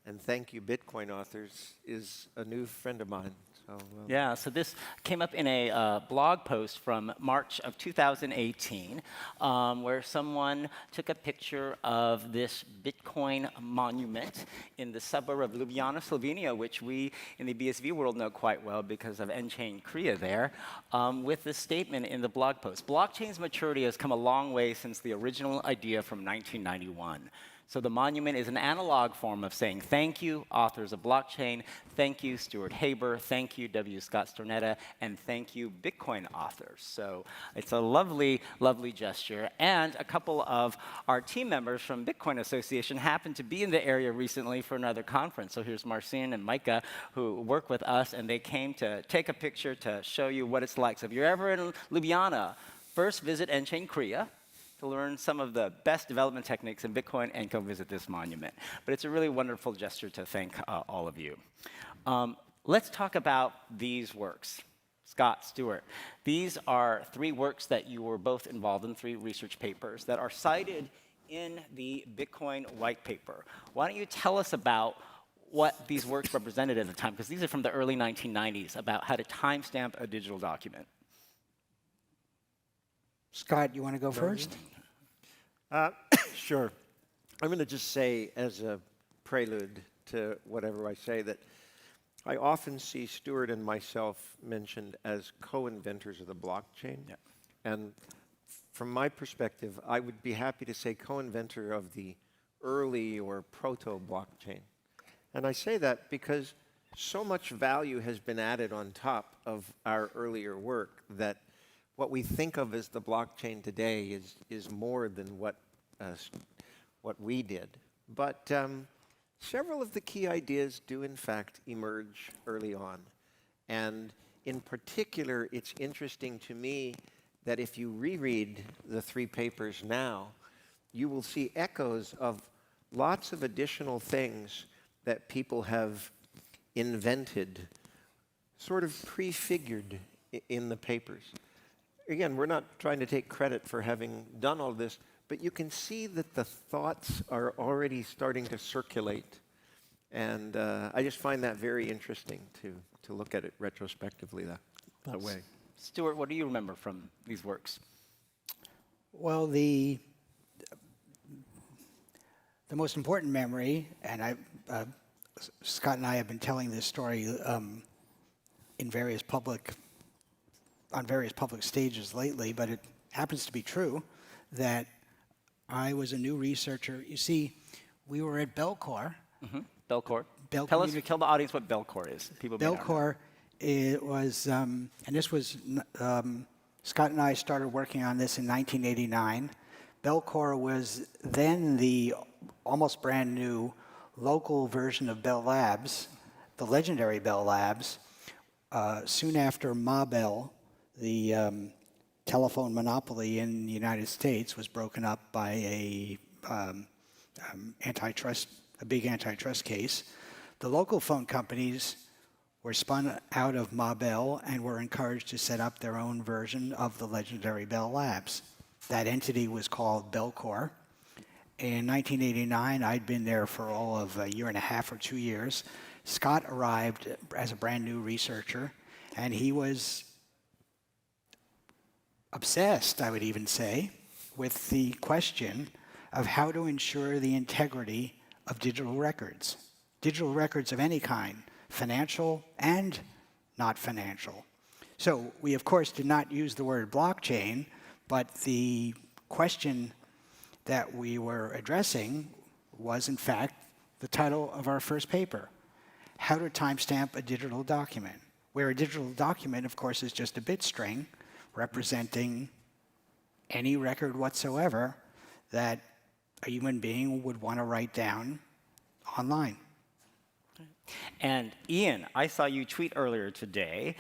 and thank you, Bitcoin authors, is a new friend of mine. So, yeah, so this came up in a blog post from March of 2018, where someone took a picture of this Bitcoin monument in the suburb of Ljubljana, Slovenia, which we in the BSV world know quite well because of N-Chain Korea there, with this statement in the blog post. Blockchain's maturity has come a long way since the original idea from 1991. So the monument is an analog form of saying thank you, authors of blockchain, thank you, Stuart Haber, thank you, W. Scott Stornetta, and thank you, Bitcoin authors. So it's a lovely, lovely gesture. And a couple of our team members from Bitcoin Association happened to be in the area recently for another conference. So here's Marcin and Micah, who work with us, and they came to take a picture to show you what it's like. So if you're ever in Ljubljana, first visit N-Chain Korea to learn some of the best development techniques in Bitcoin and go visit this monument. But it's a really wonderful gesture to thank all of you. Let's talk about these works. Scott, Stuart, these are 3 works that you were both involved in, 3 research papers that are cited in the Bitcoin white paper. Why don't you tell us about what these works represented at the time, because these are from the early 1990s, about how to timestamp a digital document. Scott, you want to go first? Sure. I'm going to just say, as a prelude to whatever I say, that I often see Stuart and myself mentioned as co-inventors of the blockchain. Yeah. And from my perspective, I would be happy to say co-inventor of the early or proto-blockchain. And I say that because so much value has been added on top of our earlier work that what we think of as the blockchain today is more than what we did. But several of the key ideas do, in fact, emerge early on. And in particular, it's interesting to me that if you reread the 3 papers now, you will see echoes of lots of additional things that people have invented, sort of prefigured in the papers. Again, we're not trying to take credit for having done all this, but you can see that the thoughts are already starting to circulate. And I just find that very interesting to look at it retrospectively that way. Stuart, what do you remember from these works? Well, the most important memory, and Scott and I have been telling this story in various public stages lately, but it happens to be true that I was a new researcher. You see, we were at Belcore. Mm-hmm. Belcore. Tell the audience what Belcore is. People Belcore, it was, and this was, Scott and I started working on this in 1989. Belcore was then the almost brand new local version of Bell Labs, the legendary Bell Labs. Soon after Ma Bell, the telephone monopoly in the United States, was broken up by a big antitrust case. The local phone companies were spun out of Ma Bell and were encouraged to set up their own version of the legendary Bell Labs. That entity was called Belcore. In 1989, I'd been there for all of a year and a half or 2 years. Scott arrived as a brand new researcher, and he was obsessed, I would even say, with the question of how to ensure the integrity of digital records of any kind, financial and not financial. So we, of course, did not use the word blockchain, but the question that we were addressing was, in fact, the title of our first paper, How to Timestamp a Digital Document, where a digital document, of course, is just a bit string representing any record whatsoever that a human being would want to write down online. And Ian, I saw you tweet earlier today,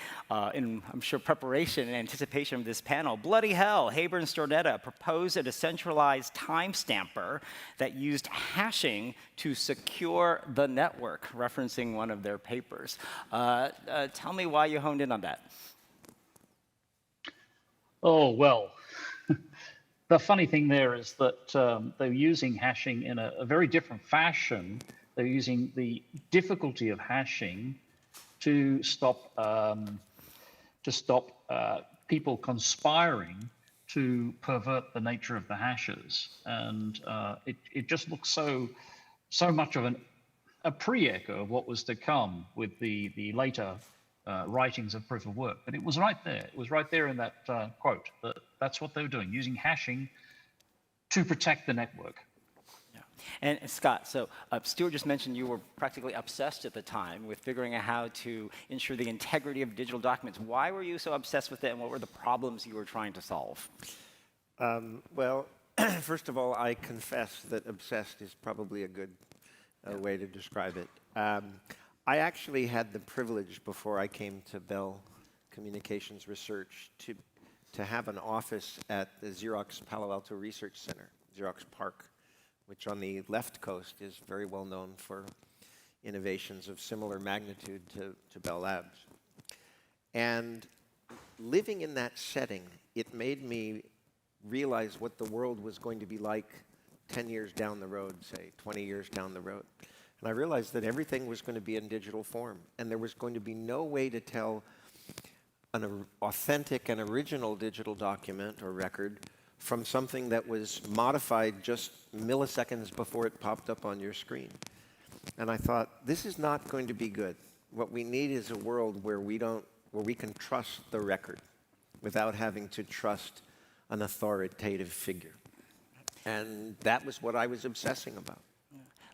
in, I'm sure, preparation and anticipation of this panel. Bloody hell, Haber and Stornetta proposed a decentralized timestamper that used hashing to secure the network, referencing one of their papers. Tell me why you honed in on that. Oh, well, the funny thing there is that they're using hashing in a very different fashion. They're using the difficulty of hashing to stop people conspiring to pervert the nature of the hashes, and it just looks so much of a pre-echo of what was to come with the later writings of proof of work. But it was right there. It was right there in that quote. That's what they were doing, using hashing to protect the network. And Scott, so Stuart just mentioned you were practically obsessed at the time with figuring out how to ensure the integrity of digital documents. Why were you so obsessed with it, and what were the problems you were trying to solve? Well, first of all, I confess that obsessed is probably a good way to describe it. I actually had the privilege, before I came to Bell Communications Research, to have an office at the Xerox Palo Alto Research Center, Xerox PARC, which on the left coast is very well known for innovations of similar magnitude to Bell Labs. And living in that setting, it made me realize what the world was going to be like 10 years down the road, say 20 years down the road. And I realized that everything was going to be in digital form, and there was going to be no way to tell an authentic and original digital document or record from something that was modified just milliseconds before it popped up on your screen. And I thought, this is not going to be good. What we need is a world where we can trust the record without having to trust an authoritative figure. And that was what I was obsessing about.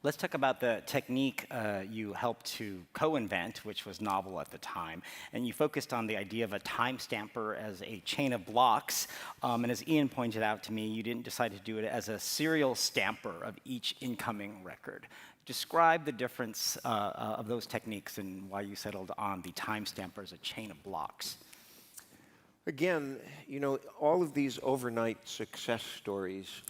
Let's talk about the technique you helped to co-invent, which was novel at the time. And you focused on the idea of a timestamper as a chain of blocks. And as Ian pointed out to me, you didn't decide to do it as a serial stamper of each incoming record. Describe the difference of those techniques and why you settled on the timestamper as a chain of blocks. Again, you know, all of these overnight success stories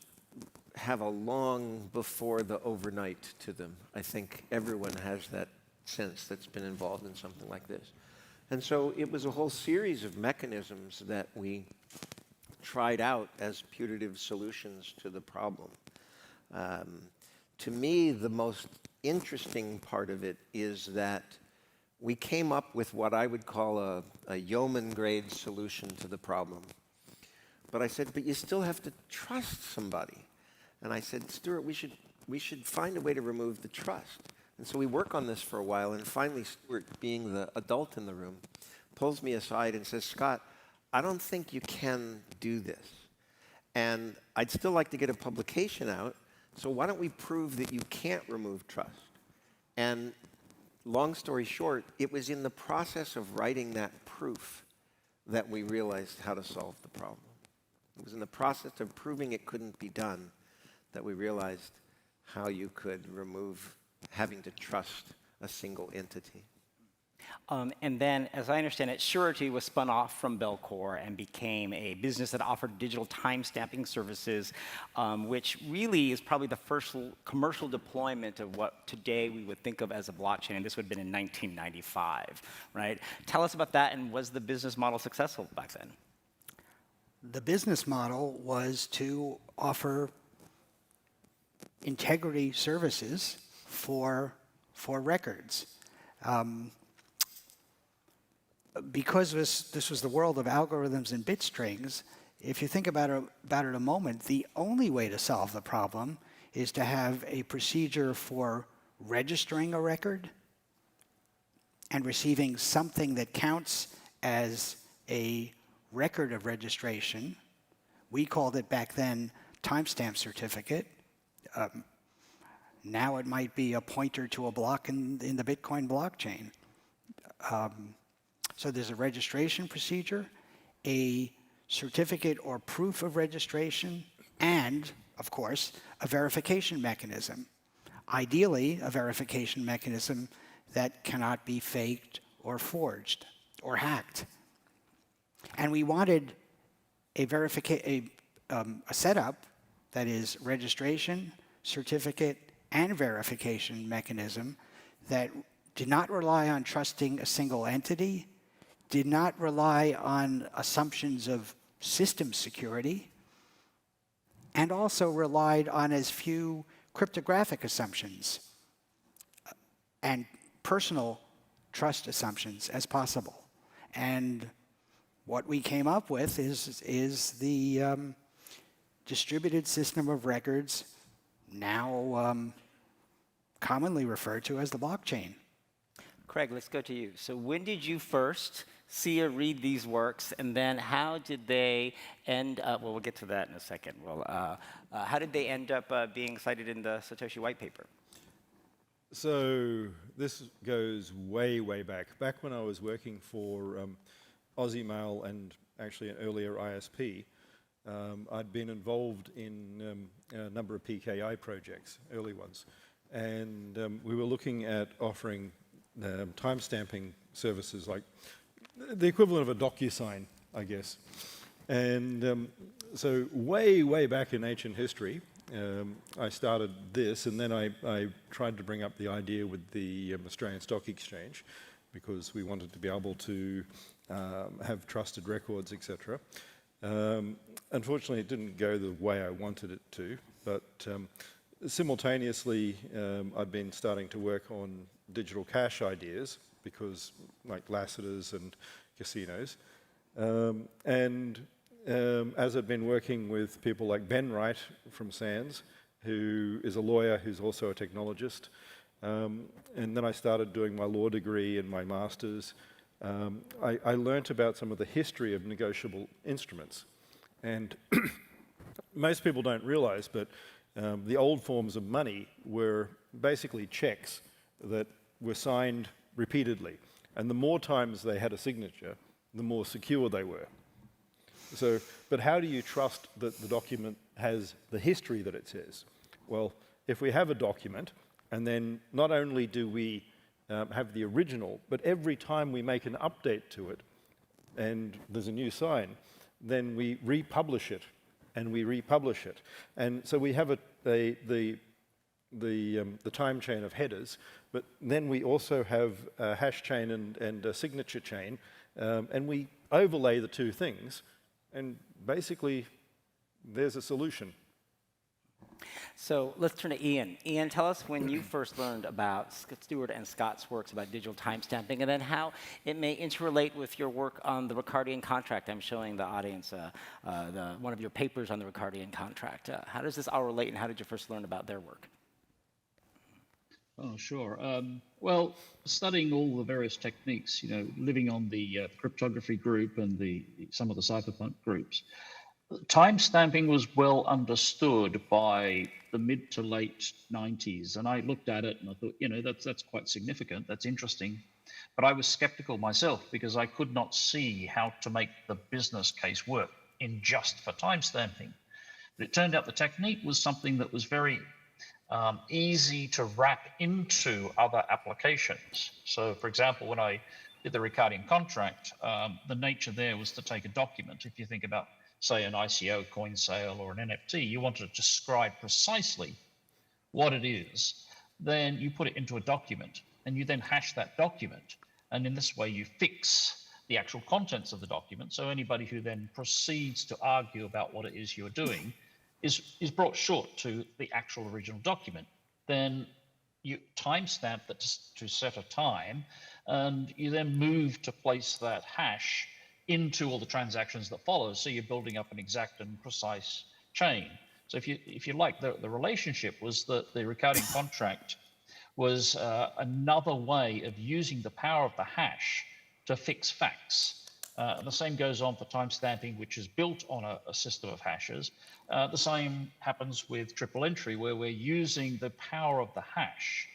have a long before the overnight to them. I think everyone has that sense that's been involved in something like this. And so it was a whole series of mechanisms that we tried out as putative solutions to the problem. To me, the most interesting part of it is that we came up with what I would call a yeoman grade solution to the problem. But I said, but you still have to trust somebody. And I said, Stuart, we should find a way to remove the trust. And so we work on this for a while, and finally Stuart, being the adult in the room, pulls me aside and says, Scott, I don't think you can do this. And I'd still like to get a publication out, so why don't we prove that you can't remove trust? And long story short, it was in the process of writing that proof that we realized how to solve the problem. It was in the process of proving it couldn't be done that we realized how you could remove having to trust a single entity. And then, as I understand it, Surety was spun off from Bellcore and became a business that offered digital timestamping services, which really is probably the first commercial deployment of what today we would think of as a blockchain, and this would have been in 1995, right? Tell us about that, and was the business model successful back then? The business model was to offer integrity services for records. Because this was the world of algorithms and bit strings, if you think about it a moment, the only way to solve the problem is to have a procedure for registering a record and receiving something that counts as a record of registration. We called it back then timestamp certificate. Now it might be a pointer to a block in the Bitcoin blockchain. So there's a registration procedure, a certificate or proof of registration, and, of course, a verification mechanism. Ideally, a verification mechanism that cannot be faked or forged or hacked. And we wanted a setup that is registration, certificate, and verification mechanism that did not rely on trusting a single entity, did not rely on assumptions of system security, and also relied on as few cryptographic assumptions and personal trust assumptions as possible. And what we came up with is the distributed system of records, now commonly referred to as the blockchain. Craig, let's go to you. So when did you first see or read these works, and then how did they end up, well, we'll get to that in a second. Well, how did they end up being cited in the Satoshi white paper? So this goes way, way back. Back when I was working for Aussie Mail and actually an earlier ISP, I'd been involved in a number of PKI projects, early ones. And we were looking at offering timestamping services like the equivalent of a DocuSign, I guess. And so way, way back in ancient history, I started this, and then I tried to bring up the idea with the Australian Stock Exchange because we wanted to be able to have trusted records, etc. Unfortunately, it didn't go the way I wanted it to, but simultaneously, I've been starting to work on digital cash ideas because, like Lassiter's and casinos, as I've been working with people like Ben Wright from SANS, who is a lawyer who's also a technologist, and then I started doing my law degree and my master's. I learnt about some of the history of negotiable instruments, and most people don't realize, but the old forms of money were basically checks that were signed repeatedly, and the more times they had a signature, the more secure they were. So, but how do you trust that the document has the history that it says? Well, if we have a document, and then not only do we have the original, but every time we make an update to it, and there's a new sign, then we republish it, and we republish it. And so we have the time chain of headers, but then we also have a hash chain and a signature chain, and we overlay the two things, and basically there's a solution. So let's turn to Ian. Ian, tell us when you first learned about Stewart and Scott's works about digital timestamping, and then how it may interrelate with your work on the Ricardian contract. I'm showing the audience one of your papers on the Ricardian contract. How does this all relate, and how did you first learn about their work? Oh, sure. Well, studying all the various techniques, you know, living on the cryptography group and some of the cypherpunk groups, timestamping was well understood by the mid to late 90s. And I looked at it and I thought, you know, that's quite significant. That's interesting. But I was skeptical myself because I could not see how to make the business case work in just for timestamping. But it turned out the technique was something that was very easy to wrap into other applications. So, for example, when I did the Ricardian contract, the nature there was to take a document. If you think about, say, an ICO, coin sale, or an NFT, you want to describe precisely what it is. Then you put it into a document, and you then hash that document. And in this way, you fix the actual contents of the document. So anybody who then proceeds to argue about what it is you're doing is brought short to the actual original document. Then you timestamp that to set a time, and you then move to place that hash into all the transactions that follow. So you're building up an exact and precise chain. So if you like, the relationship was that the Ricardian contract was another way of using the power of the hash to fix facts. The same goes on for timestamping, which is built on a system of hashes. The same happens with triple entry, where we're using the power of the hash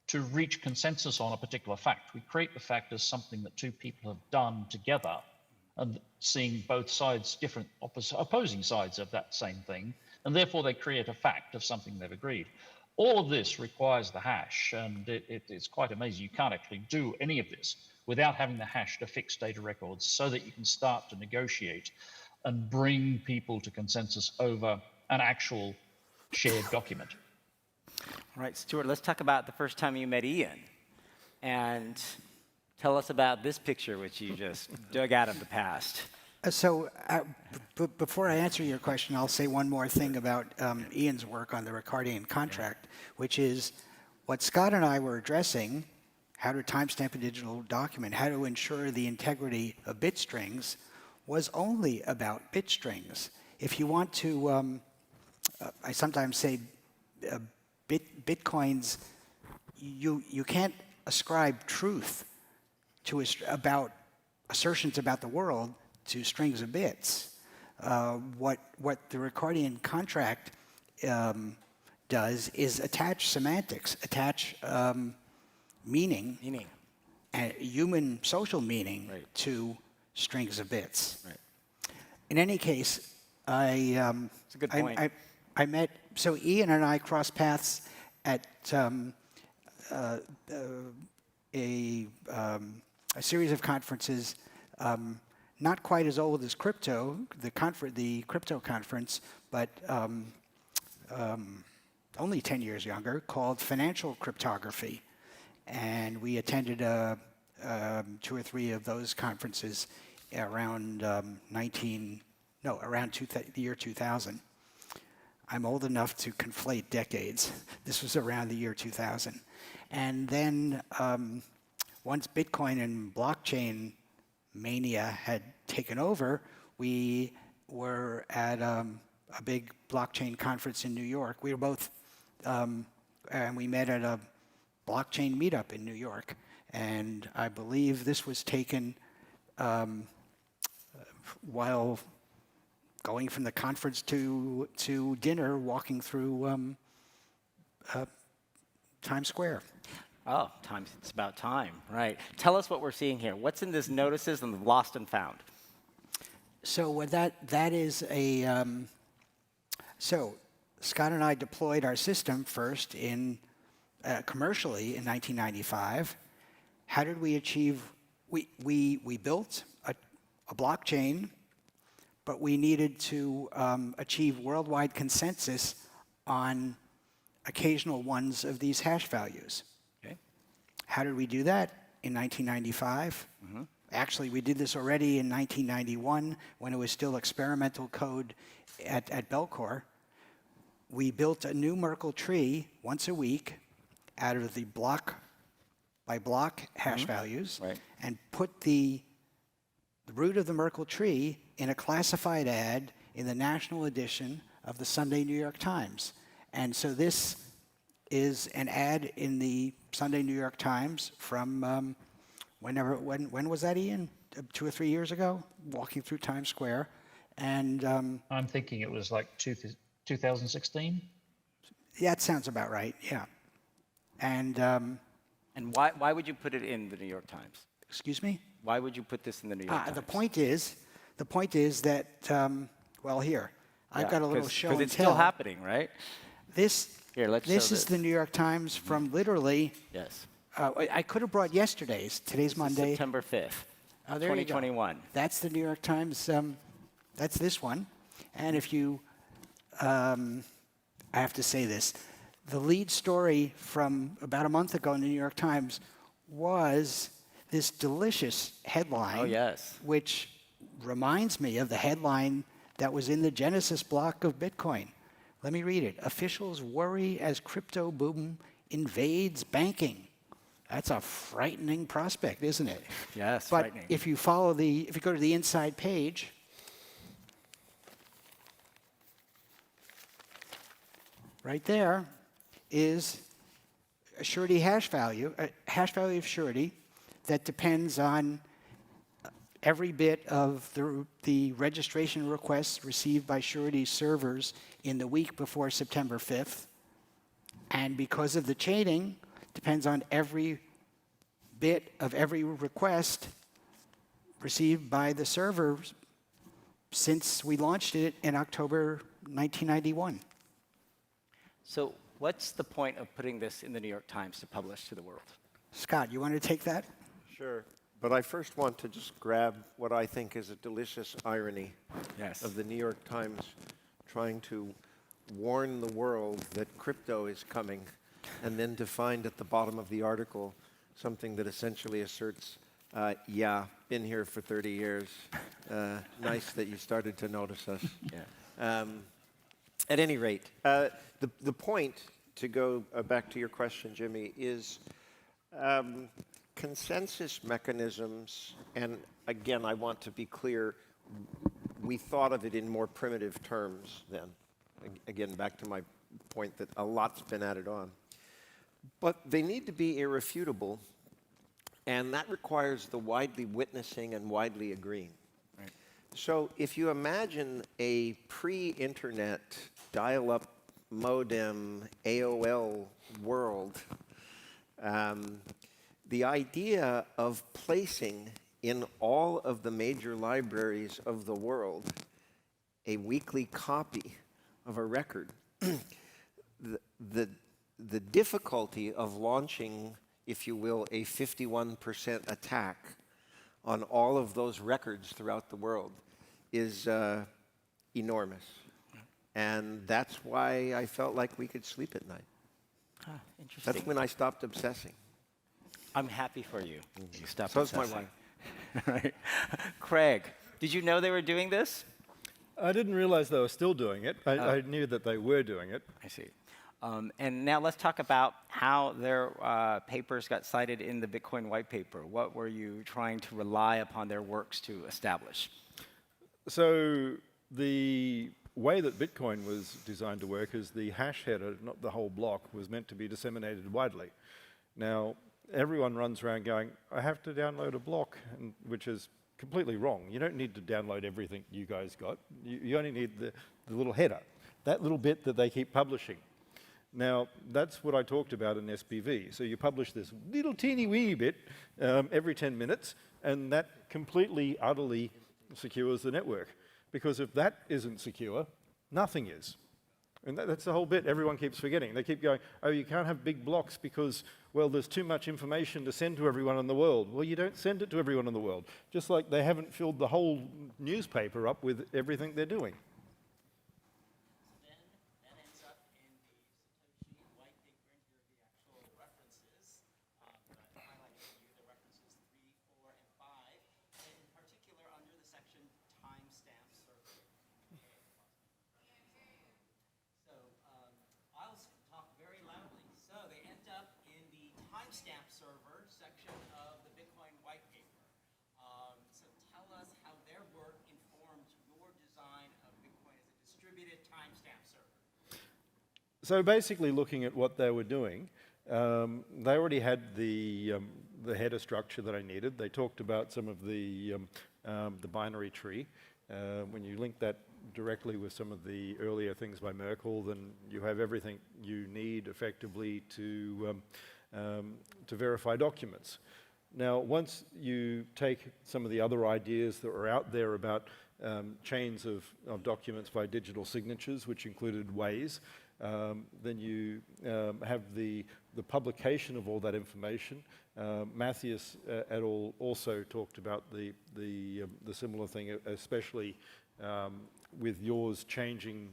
to reach consensus on a particular fact. We create the fact as something that two people have done together, and seeing both sides, different opposing sides of that same thing, and therefore they create a fact of something they've agreed. All of this requires the hash, and it's quite amazing. You can't actually do any of this without having the hash to fix data records so that you can start to negotiate and bring people to consensus over an actual shared document. All right, Stuart, let's talk about the first time you met Ian. And tell us about this picture, which you just dug out of the past. Before I answer your question, I'll say one more thing about Ian's work on the Ricardian contract, which is what Scott and I were addressing, how to timestamp a digital document, how to ensure the integrity of bit strings, was only about bit strings. If you want to, I sometimes say Bitcoins, you can't ascribe truth to about assertions about the world to strings of bits. What the Ricardian contract does is attach semantics, attach meaning, and human social meaning to strings of bits. Right. In any case, It's a good point. I met, so Ian and I crossed paths at a series of conferences, not quite as old as crypto, the crypto conference, but only 10 years younger, called Financial Cryptography. And we attended 2 or 3 of those conferences around around the year 2000. I'm old enough to conflate decades. This was around the year 2000. And then once Bitcoin and blockchain mania had taken over, we were at a big blockchain conference in New York. We were both, and we met at a blockchain meetup in New York. And I believe this was taken while going from the conference to dinner, walking through Times Square. Oh, it's about time, right. Tell us what we're seeing here. What's in this notices and the lost and found? So what that is so Scott and I deployed our system first in commercially in 1995. How did we achieve, we built a blockchain, but we needed to achieve worldwide consensus on occasional ones of these hash values. Okay. How did we do that? In 1995. Mm-hmm. Actually, we did this already in 1991 when it was still experimental code at Belcore. We built a new Merkle tree once a week out of the block by block hash values, and put the root of the Merkle tree in a classified ad in the national edition of the Sunday New York Times. And so this is an ad in the Sunday New York Times from when was that, Ian? 2 or 3 years ago, walking through Times Square. And I'm thinking it was like 2016. Yeah, that sounds about right, yeah. And why would you put it in the New York Times? Excuse me? Why would you put this in the New York Times? The point is that, well, here, I've got a little show and tell. Because it's still happening, right? This is the New York Times from literally. Yes. I could have brought yesterday's. Today's Monday. September 5th, oh, there 2021. You go. That's the New York Times. That's this one. And if you, I have to say this, the lead story from about a month ago in the New York Times was this delicious headline. Oh, yes. Which reminds me of the headline that was in the Genesis block of Bitcoin. Let me read it. Officials worry as crypto boom invades banking. That's a frightening prospect, isn't it? Yes, but frightening. if you follow if you go to the inside page, right there is a surety hash value of surety that depends on every bit of the registration requests received by Surety servers in the week before September 5th. And because of the chaining, depends on every bit of every request received by the servers since we launched it in October 1991. So what's the point of putting this in the New York Times to publish to the world? Scott, you want to take that? Sure. But I first want to just grab what I think is a delicious irony of the New York Times trying to warn the world that crypto is coming, and then to find at the bottom of the article something that essentially asserts, yeah, been here for 30 years. Nice that you started to notice us. At any rate, the point, to go back to your question, Jimmy, is consensus mechanisms, and again, I want to be clear, we thought of it in more primitive terms then. Again, back to my point that a lot's been added on. But they need to be irrefutable, and that requires the widely witnessing and widely agreeing. Right. So if you imagine a pre-internet, dial-up modem, AOL world, the idea of placing in all of the major libraries of the world a weekly copy of a record, the difficulty of launching, if you will, a 51% attack on all of those records throughout the world is enormous. And that's why I felt like we could sleep at night. Interesting. That's when I stopped obsessing. I'm happy for you. You stopped So is my obsessing. wife. Right. Craig, did you know they were doing this? I didn't realize they were still doing it. I knew that they were doing it. I see. And now let's talk about how their papers got cited in the Bitcoin white paper. What were you trying to rely upon their works to establish? So the way that Bitcoin was designed to work is the hash header, not the whole block, was meant to be disseminated widely. Now, everyone runs around going, I have to download a block, which is completely wrong. You don't need to download everything you guys got. You only need the little header, that little bit that they keep publishing. Now, that's what I talked about in SPV. So you publish this little teeny weeny bit every 10 minutes, and that completely, utterly secures the network. Because if that isn't secure, nothing is. And that's the whole bit everyone keeps forgetting. They keep going, oh, you can't have big blocks because, well, there's too much information to send to everyone in the world. Well, you don't send it to everyone in the world. Just like they haven't filled the whole newspaper up with everything they're doing. timestamp server section of the Bitcoin white paper. So tell us how their work informed your design of Bitcoin as a distributed timestamp server. So basically looking at what they were doing, they already had the header structure that I needed. They talked about some of the binary tree. When you link that directly with some of the earlier things by Merkle, then you have everything you need effectively to verify documents. Now, once you take some of the other ideas that were out there about chains of documents by digital signatures, which included ways, then you have the publication of all that information. Matthias et al. Also talked about the similar thing, especially with yours changing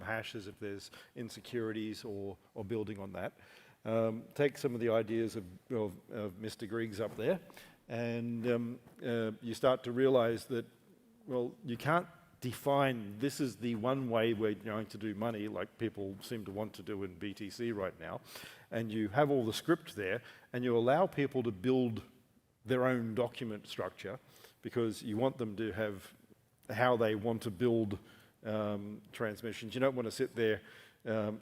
hashes if there's insecurities or building on that. Take some of the ideas of Mr. Griggs up there, and you start to realize that, well, you can't define this is the one way we're going to do money, like people seem to want to do in BTC right now, and you have all the script there, and you allow people to build their own document structure because you want them to have how they want to build transmissions. You don't want to sit there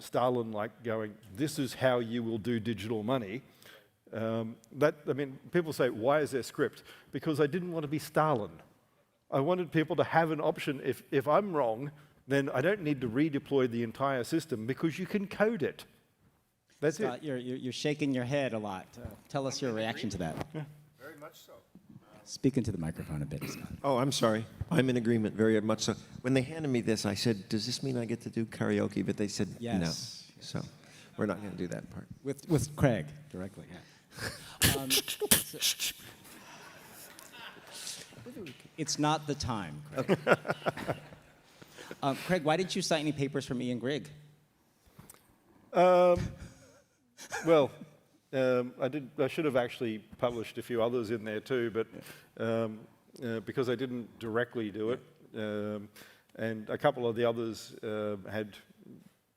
Stalin-like going, this is how you will do digital money. I mean, people say, why is there script? Because I didn't want to be Stalin. I wanted people to have an option. If I'm wrong, then I don't need to redeploy the entire system because you can code it. That's Scott, it. You're shaking your head a lot. Tell us your reaction to that. Yeah. Very much so. Speak into the microphone a bit, Scott. Oh, I'm sorry. I'm in agreement, very much so. When they handed me this, I said, does this mean I get to do karaoke? But they said yes. no. So we're not going to do that part. With Craig directly, yeah. It's not the time, Craig. Craig, why didn't you cite any papers from Ian Grigg? Well, I should have actually published a few others in there too, but because I didn't directly do it, and a couple of the others had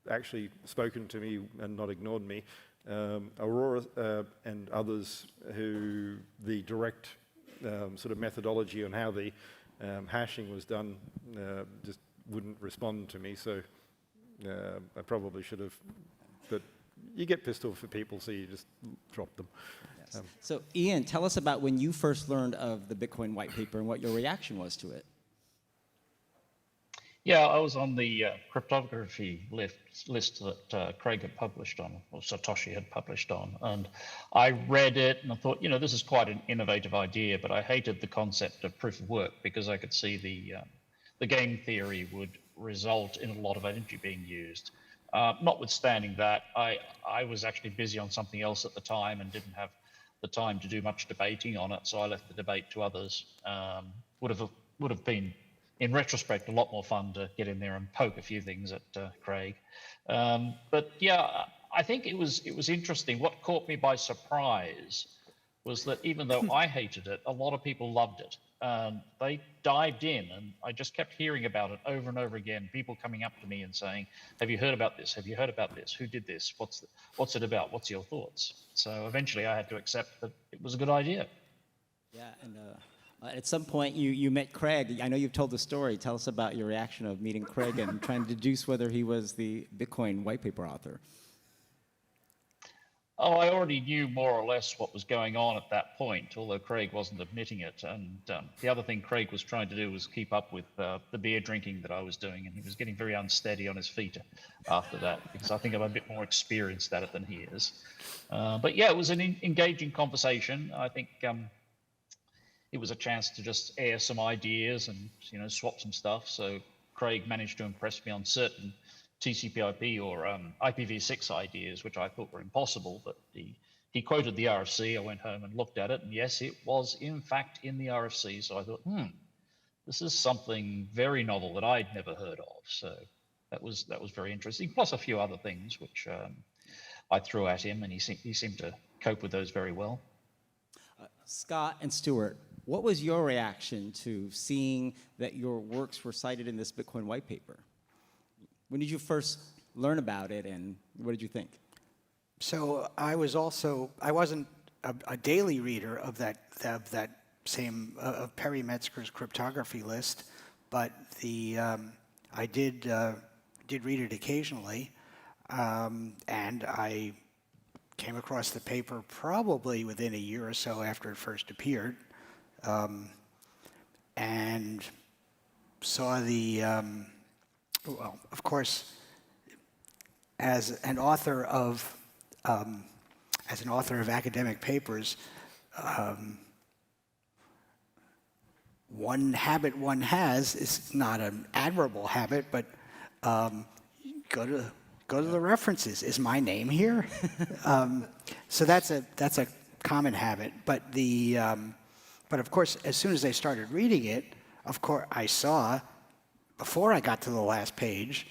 actually spoken to me and not ignored me. Aurora and others who the direct sort of methodology on how the hashing was done just wouldn't respond to me, so I probably should have, but you get pissed off at people, so you just drop them. Yes. So Ian, tell us about when you first learned of the Bitcoin white paper and what your reaction was to it. Yeah, I was on the cryptography list that Craig had published on, or Satoshi had published on, and I read it and I thought, this is quite an innovative idea, but I hated the concept of proof of work because I could see the game theory would result in a lot of energy being used. Notwithstanding that, I was actually busy on something else at the time and didn't have the time to do much debating on it, so I left the debate to others. Would have been, in retrospect, a lot more fun to get in there and poke a few things at Craig. But yeah, I think it was interesting. What caught me by surprise was that even though I hated it, a lot of people loved it. They dived in, and I just kept hearing about it over and over again. People coming up to me and saying, "Have you heard about this? Have you heard about this? Who did this? What's it about? What's your thoughts?" So eventually, I had to accept that it was a good idea. Yeah, and at some point you met Craig. I know you've told the story. Tell us about your reaction of meeting Craig and trying to deduce whether he was the Bitcoin white paper author. Oh, I already knew more or less what was going on at that point, although Craig wasn't admitting it. And the other thing Craig was trying to do was keep up with the beer drinking that I was doing, and he was getting very unsteady on his feet after that, because I think I'm a bit more experienced at it than he is. But yeah, it was an engaging conversation. I think it was a chance to just air some ideas and swap some stuff. So Craig managed to impress me on certain TCP/IP or IPv6 ideas, which I thought were impossible, but he quoted the RFC. I went home and looked at it, and yes, it was in fact in the RFC. So I thought, this is something very novel that I'd never heard of. So that was very interesting. Plus a few other things which I threw at him, and he seemed to cope with those very well. Scott and Stuart, what was your reaction to seeing that your works were cited in this Bitcoin white paper? When did you first learn about it, and what did you think? So I wasn't a daily reader of that same of Perry Metzger's cryptography list, but I did read it occasionally, and I came across the paper probably within a year or so after it first appeared, and saw the. Well, of course, as an author of academic papers, one habit one has is not an admirable habit, but go to the references. Is my name here? So that's a common habit. But of course, as soon as I started reading it, of course, I saw, before I got to the last page,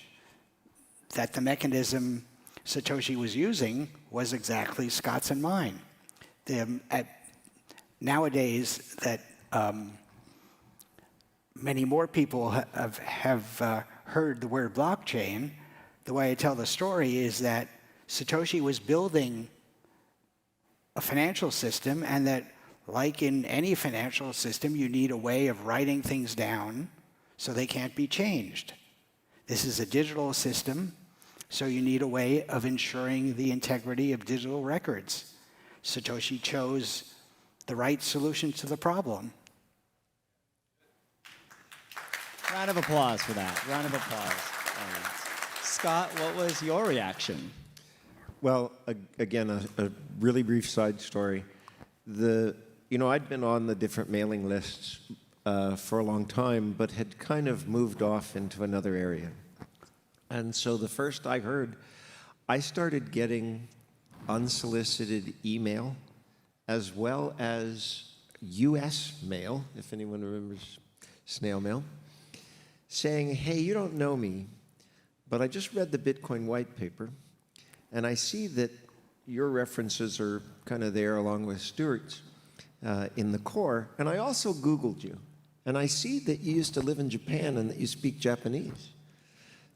that the mechanism Satoshi was using was exactly Scott's and mine. Nowadays, that many more people have heard the word blockchain, the way I tell the story is that Satoshi was building a financial system, and that, like in any financial system, you need a way of writing things down so they can't be changed. This is a digital system, so you need a way of ensuring the integrity of digital records. Satoshi chose the right solution to the problem. Round of applause for that. Round of applause. Scott, what was your reaction? Well, again, a really brief side story. I'd been on the different mailing lists for a long time, but had kind of moved off into another area. And so the first I heard, I started getting unsolicited email as well as US mail, if anyone remembers snail mail, saying, hey, you don't know me, but I just read the Bitcoin white paper, and I see that your references are kind of there along with Stuart's in the core, and I also Googled you, and I see that you used to live in Japan and that you speak Japanese.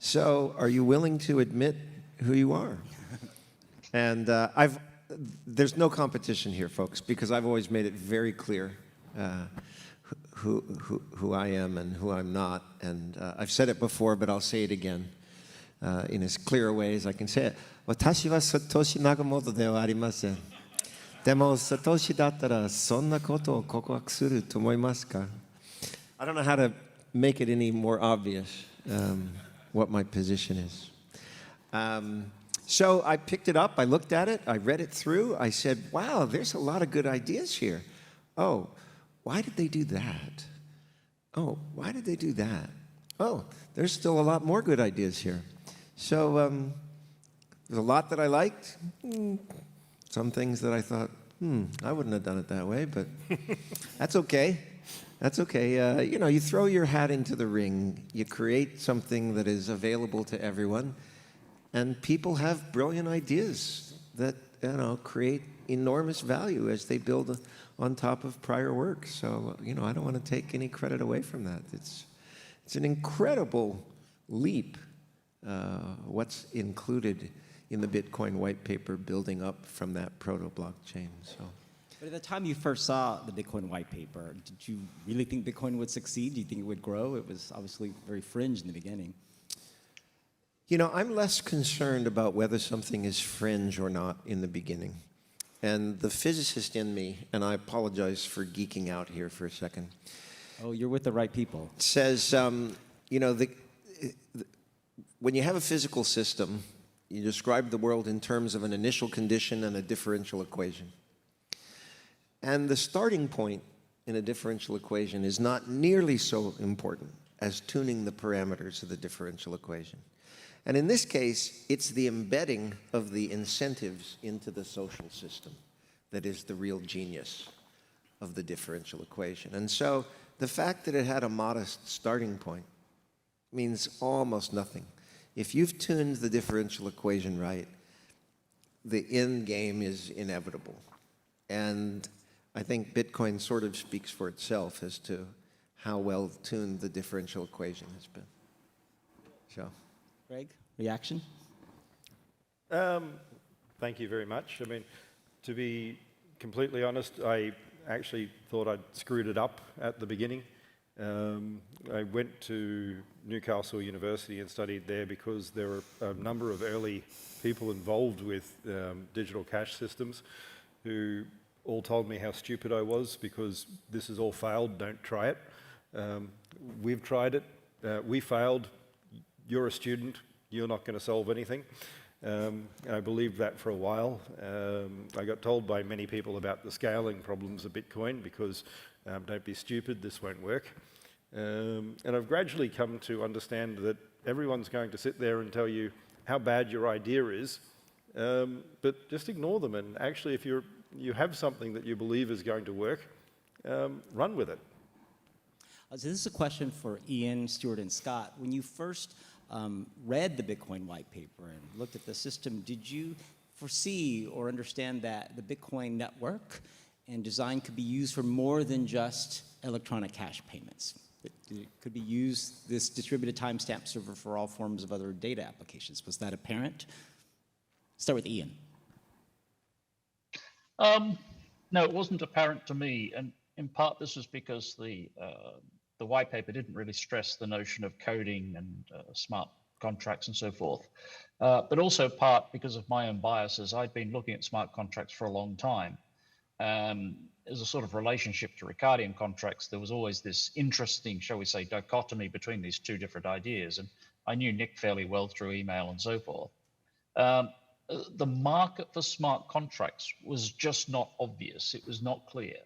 So are you willing to admit who you are? And there's no competition here, folks, because I've always made it very clear who I am and who I'm not. And I've said it before, but I'll say it again in as clear a way as I can say it. 私はSatoshi Nakamoto ではありません。でも Satoshi だったらそんなことを告白すると思いますか? I don't know how to make it any more obvious what my position is. So I picked it up, I looked at it, I read it through, I said, wow, there's a lot of good ideas here. Oh, why did they do that? Oh, why did they do that? Oh, there's still a lot more good ideas here. So there's a lot that I liked, some things that I thought, I wouldn't have done it that way, but that's okay. That's okay. You throw your hat into the ring, you create something that is available to everyone, and people have brilliant ideas that create enormous value as they build on top of prior work. So I don't want to take any credit away from that. It's an incredible leap. What's included in the Bitcoin white paper building up from that proto-blockchain. So. But at the time you first saw the Bitcoin white paper, did you really think Bitcoin would succeed? Do you think it would grow? It was obviously very fringe in the beginning. I'm less concerned about whether something is fringe or not in the beginning. And the physicist in me, and I apologize for geeking out here for a second. Oh, you're with the right people. Says, when you have a physical system, you describe the world in terms of an initial condition and a differential equation. And the starting point in a differential equation is not nearly so important as tuning the parameters of the differential equation. And in this case, it's the embedding of the incentives into the social system that is the real genius of the differential equation. And so the fact that it had a modest starting point means almost nothing. If you've tuned the differential equation right, the end game is inevitable. And I think Bitcoin sort of speaks for itself as to how well tuned the differential equation has been. So. Greg, reaction? Thank you very much. I mean, to be completely honest, I actually thought I'd screwed it up at the beginning. I went to Newcastle University and studied there because there were a number of early people involved with digital cash systems who all told me how stupid I was because this has all failed, don't try it. We've tried it, we failed, you're a student, you're not going to solve anything. I believed that for a while. I got told by many people about the scaling problems of Bitcoin because don't be stupid, this won't work. And I've gradually come to understand that everyone's going to sit there and tell you how bad your idea is, but just ignore them. And actually, if you have something that you believe is going to work, run with it. So this is a question for Ian, Stuart, and Scott. When you first read the Bitcoin white paper and looked at the system, did you foresee or understand that the Bitcoin network and design could be used for more than just electronic cash payments? It could be used, this distributed timestamp server, for all forms of other data applications. Was that apparent? Start with Ian. No, it wasn't apparent to me, and in part this was because the white paper didn't really stress the notion of coding and smart contracts and so forth, but also part because of my own biases. I'd been looking at smart contracts for a long time, As a sort of relationship to Ricardian contracts, there was always this interesting, shall we say, dichotomy between these two different ideas. And I knew Nick fairly well through email and so forth. The market for smart contracts was just not obvious. It was not clear.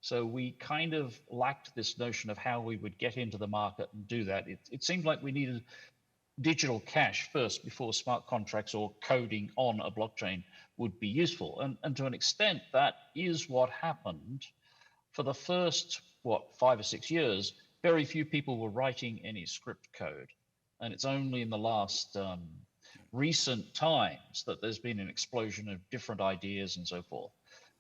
So we kind of lacked this notion of how we would get into the market and do that. It seemed like we needed digital cash first before smart contracts or coding on a blockchain would be useful. And to an extent, that is what happened. For the first, 5 or 6 years, very few people were writing any script code. And it's only in the last recent times that there's been an explosion of different ideas and so forth.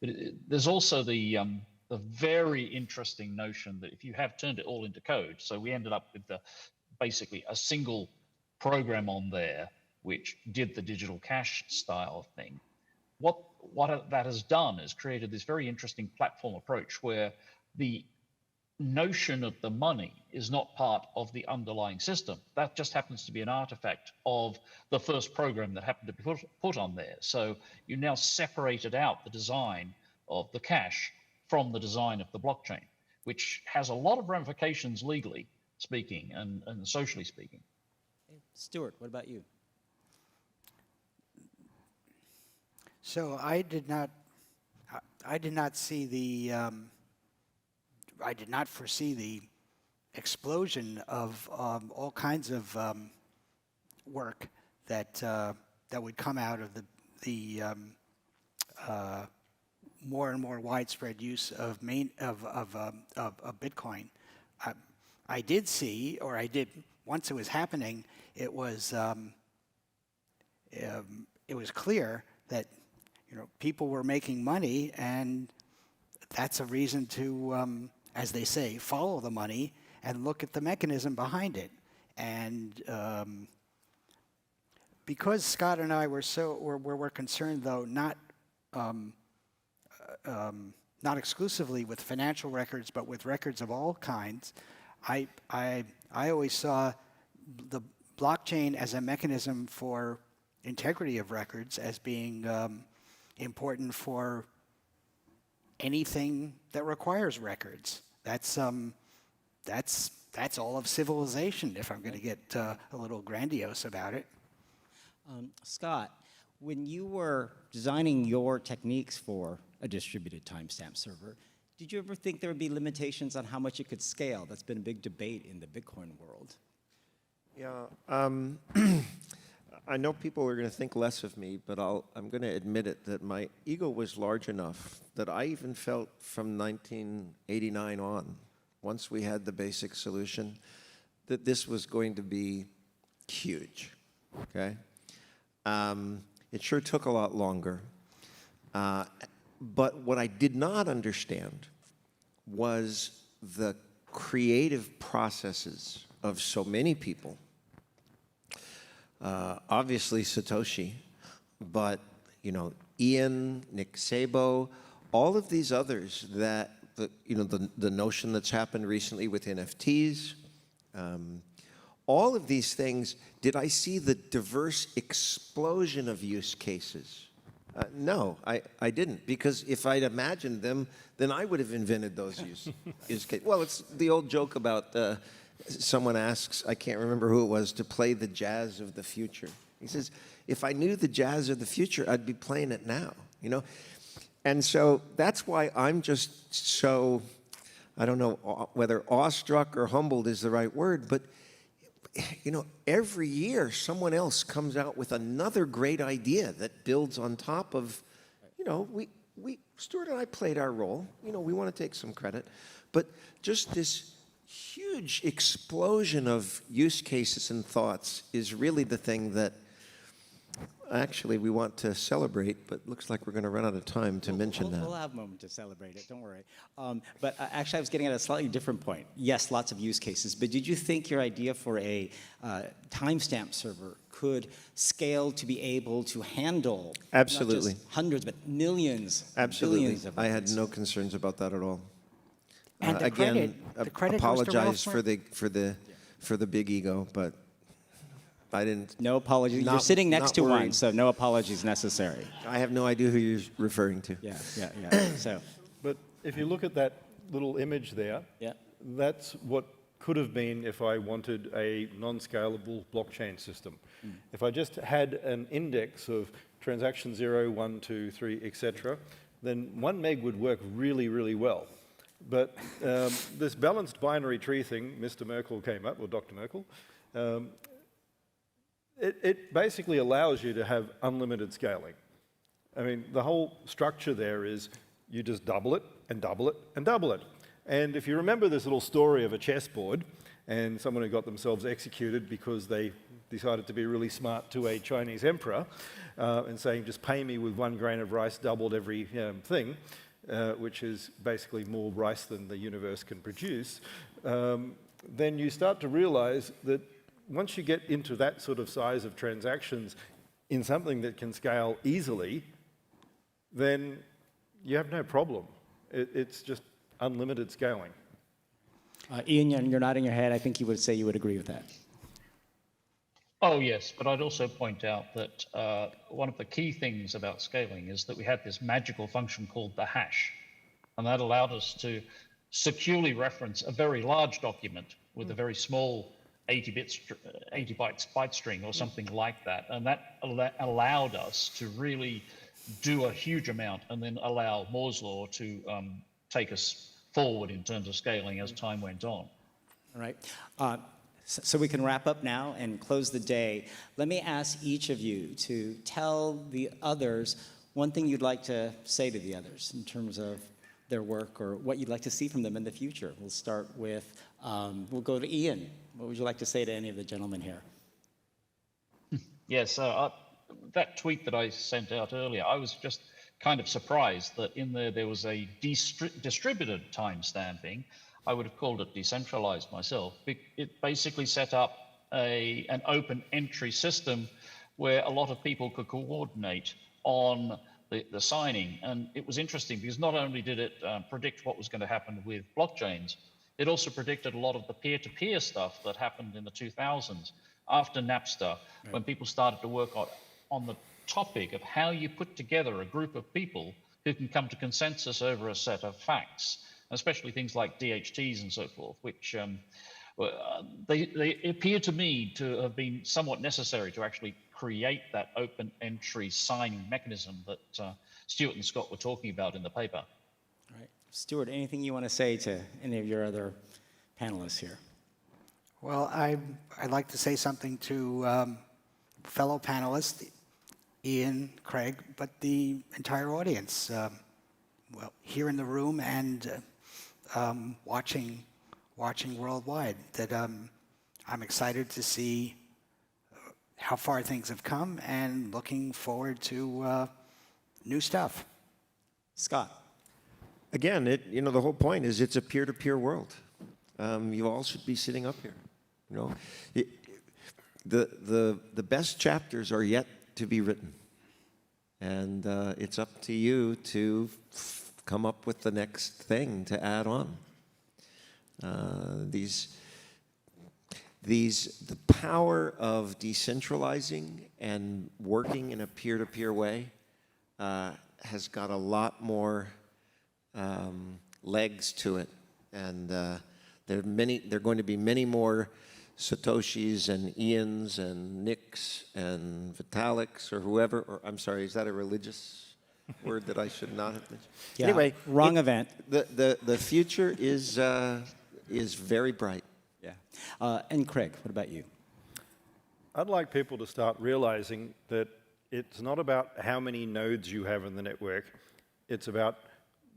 But there's also the very interesting notion that if you have turned it all into code, so we ended up with basically a single program on there which did the digital cash style thing. What that has done is created this very interesting platform approach where the notion of the money is not part of the underlying system. That just happens to be an artifact of the first program that happened to be put on there. So you now separated out the design of the cash from the design of the blockchain, which has a lot of ramifications legally speaking and socially speaking. Stuart, what about you? So I did not see the I did not foresee the explosion of all kinds of work that would come out of the more and more widespread use of Bitcoin. I did see, or I did once it was happening, it was clear that people were making money, and that's a reason to, as they say, follow the money and look at the mechanism behind it. And because Scott and I were concerned, though, not exclusively with financial records, but with records of all kinds, I always saw the blockchain as a mechanism for integrity of records as being important for anything that requires records. That's all of civilization, if I'm going to get a little grandiose about it. Scott, when you were designing your techniques for a distributed timestamp server, did you ever think there would be limitations on how much it could scale? That's been a big debate in the Bitcoin world. Yeah, I know people are going to think less of me, but I'm going to admit it, that my ego was large enough that I even felt from 1989 on, once we had the basic solution, that this was going to be huge, okay? It sure took a lot longer. But what I did not understand was the creative processes of so many people. Obviously Satoshi, but Ian, Nick Szabo, all of these others that the notion that's happened recently with NFTs, all of these things. Did I see the diverse explosion of use cases? No, I didn't, because if I'd imagined them, then I would have invented those use cases. Well, it's the old joke about someone asks, I can't remember who it was, to play the jazz of the future. He says, if I knew the jazz of the future, I'd be playing it now, And so that's why I'm just so, I don't know whether awestruck or humbled is the right word, but every year someone else comes out with another great idea that builds on top of, Stuart and I played our role. We want to take some credit, but just this huge explosion of use cases and thoughts is really the thing that actually we want to celebrate, but looks like we're going to run out of time to mention that. We'll have a moment to celebrate it, don't worry. But actually I was getting at a slightly different point. Yes, lots of use cases, but did you think your idea for a timestamp server could scale to be able to handle Absolutely. not just hundreds, but millions, Absolutely. billions of I had no concerns about that at all. And the again, credit goes to apologize Ralph for the big ego, but I didn't. No apologies. You're Not- sitting next not to one, worried. so no apologies necessary. I have no idea who you're referring to. Yeah. So, But if you look at that little image there, that's what could have been if I wanted a non-scalable blockchain system. If I just had an index of transaction 0, 1, 2, 3, etc., then 1 meg would work really, really well. But this balanced binary tree thing, Mr. Merkel came up, or Dr. Merkel, it basically allows you to have unlimited scaling. I mean, the whole structure there is you just double it and double it and double it. And if you remember this little story of a chessboard and someone who got themselves executed because they decided to be really smart to a Chinese emperor and saying, just pay me with 1 grain of rice doubled every thing, which is basically more rice than the universe can produce, then you start to realize that once you get into that sort of size of transactions in something that can scale easily, then you have no problem. It's just unlimited scaling. Ian, you're nodding your head. I think you would say you would agree with that. Oh, yes, but I'd also point out that one of the key things about scaling is that we had this magical function called the hash, and that allowed us to securely reference a very large document with a very small 80 bytes byte string or something like that, and that allowed us to really do a huge amount and then allow Moore's law to take us forward in terms of scaling as time went on. All right. So we can wrap up now and close the day. Let me ask each of you to tell the others one thing you'd like to say to the others in terms of their work or what you'd like to see from them in the future. We'll start with, we'll go to Ian. What would you like to say to any of the gentlemen here? Yes, that tweet that I sent out earlier, I was just kind of surprised that in there was a distributed timestamping. I would have called it decentralized myself. It basically set up an open entry system where a lot of people could coordinate on the signing. And it was interesting because not only did it predict what was going to happen with blockchains, it also predicted a lot of the peer-to-peer stuff that happened in the 2000s after Napster, when people started to work on the topic of how you put together a group of people who can come to consensus over a set of facts, especially things like DHTs and so forth, which they appear to me to have been somewhat necessary to actually create that open entry signing mechanism that Stuart and Scott were talking about in the paper. All right. Stuart, anything you want to say to any of your other panelists here? Well, I'd like to say something to fellow panelists, Ian, Craig, but the entire audience, well, here in the room and watching worldwide, that I'm excited to see how far things have come and looking forward to new stuff. Scott. Again, the whole point is it's a peer-to-peer world. You all should be sitting up here. The best chapters are yet to be written, and it's up to you to come up with the next thing to add on. The power of decentralizing and working in a peer-to-peer way has got a lot more legs to it, and there are going to be many more Satoshis and Ians and Nicks and Vitaliks or whoever. Or I'm sorry, is that a religious word that I should not have mentioned? Yeah, anyway, wrong event. The future is very bright. Yeah. And Craig, what about you? I'd like people to start realizing that it's not about how many nodes you have in the network. It's about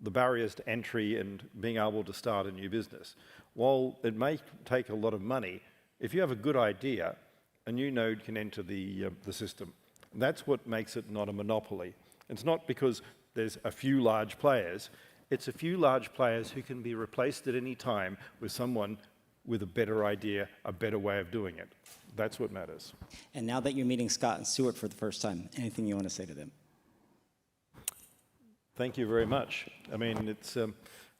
the barriers to entry and being able to start a new business. While it may take a lot of money, if you have a good idea, a new node can enter the system. That's what makes it not a monopoly. It's not because there's a few large players. It's a few large players who can be replaced at any time with someone with a better idea, a better way of doing it. That's what matters. And now that you're meeting Scott and Stuart for the first time, anything you want to say to them? Thank you very much. I mean, it's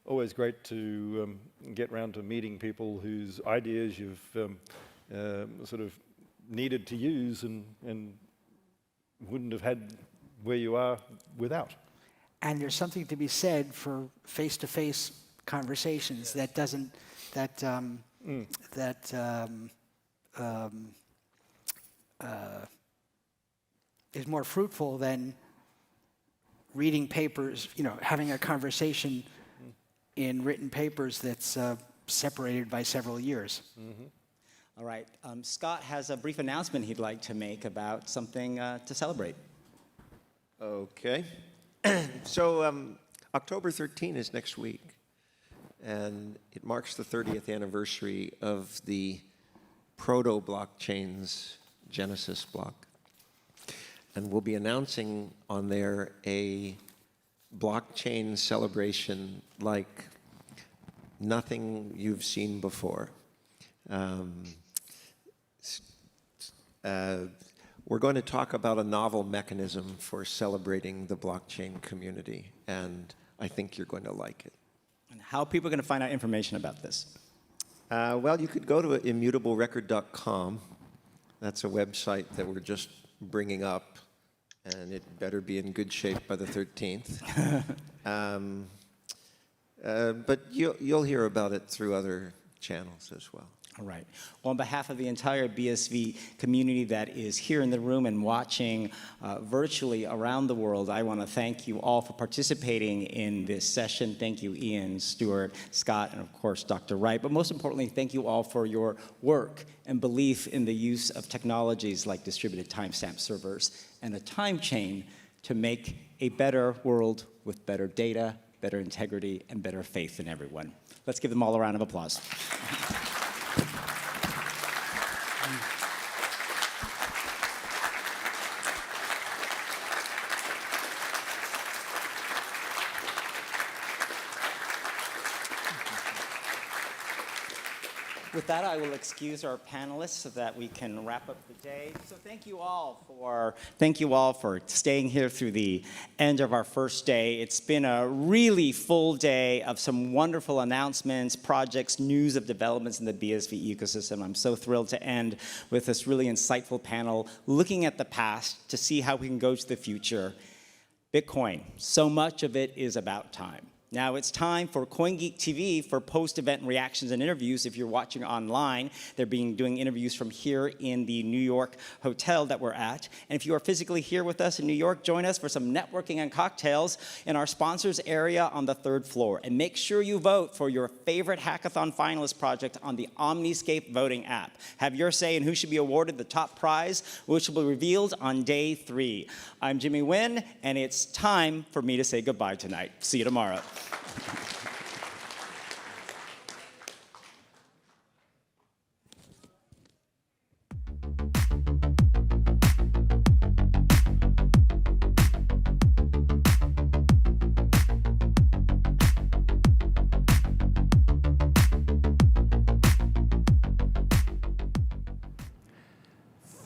always great to get round to meeting people whose ideas you've sort of needed to use and wouldn't have had where you are without. And there's something to be said for face-to-face conversations that doesn't, is more fruitful than reading papers, having a conversation in written papers that's separated by several years. All right. Scott has a brief announcement he'd like to make about something to celebrate. Okay. So October 13 is next week, and it marks the 30th anniversary of the proto-blockchain's Genesis block. And we'll be announcing on there a blockchain celebration like nothing you've seen before. We're going to talk about a novel mechanism for celebrating the blockchain community, and I think you're going to like it. And how are people going to find out information about this? Well, you could go to immutablerecord.com. That's a website that we're just bringing up, and it better be in good shape by the 13th. But you'll hear about it through other channels as well. All right. Well, on behalf of the entire BSV community that is here in the room and watching virtually around the world, I want to thank you all for participating in this session. Thank you, Ian, Stuart, Scott, and of course, Dr. Wright. But most importantly, thank you all for your work and belief in the use of technologies like distributed timestamp servers and a time chain to make a better world with better data, better integrity, and better faith in everyone. Let's give them all a round of applause. With that, I will excuse our panelists so that we can wrap up the day. So thank you all for staying here through the end of our first day. It's been a really full day of some wonderful announcements, projects, news of developments in the BSV ecosystem. I'm so thrilled to end with this really insightful panel looking at the past to see how we can go to the future. Bitcoin, so much of it is about time. Now it's time for CoinGeek TV for post-event reactions and interviews. If you're watching online, they're doing interviews from here in the New York hotel that we're at. And if you are physically here with us in New York, join us for some networking and cocktails in our sponsors area on the 3rd floor. And make sure you vote for your favorite hackathon finalist project on the Omniscape voting app. Have your say in who should be awarded the top prize, which will be revealed on day 3. I'm Jimmy Nguyen, and it's time for me to say goodbye tonight. See you tomorrow.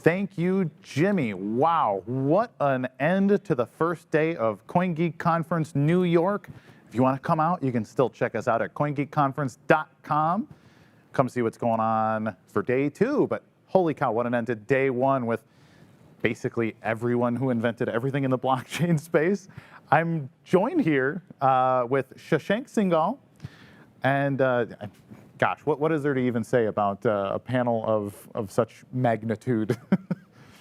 Thank you, Jimmy. Wow, what an end to the first day of CoinGeek Conference New York. If you want to come out, you can still check us out at CoinGeekConference.com. Come see what's going on for day 2. But holy cow, what an end to day 1 with basically everyone who invented everything in the blockchain space. I'm joined here with Shashank Singhal. And gosh, what is there to even say about a panel of such magnitude?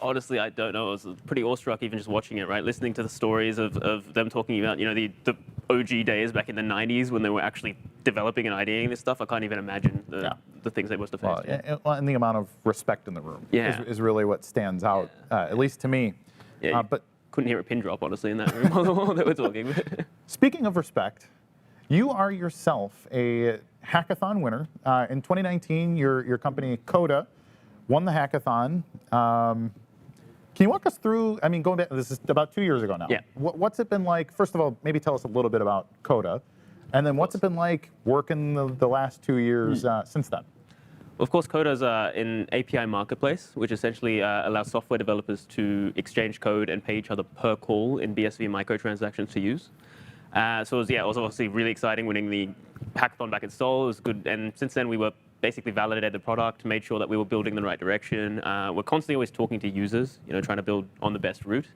Honestly, I don't know. I was pretty awestruck even just watching it, right? Listening to the stories of them talking about, the OG days back in the 90s when they were actually developing and ideating this stuff. I can't even imagine the things they must have faced. And the amount of respect in the room is really what stands out, at least to me. Yeah, but couldn't hear a pin drop, honestly, in that room while they were talking. Speaking of respect, you are yourself a hackathon winner. In 2019, your company, Coda, won the hackathon. Can you walk us through, going back, this is about 2 years ago now. Yeah. What's it been like? First of all, maybe tell us a little bit about Coda. And then what's it been like working the last 2 years since then? Well, of course, Coda is an API marketplace, which essentially allows software developers to exchange code and pay each other per call in BSV microtransactions to use. So it was obviously really exciting winning the hackathon back in Seoul. It was good. And since then, we were basically validated the product, made sure that we were building in the right direction. We're constantly always talking to users, trying to build on the best route.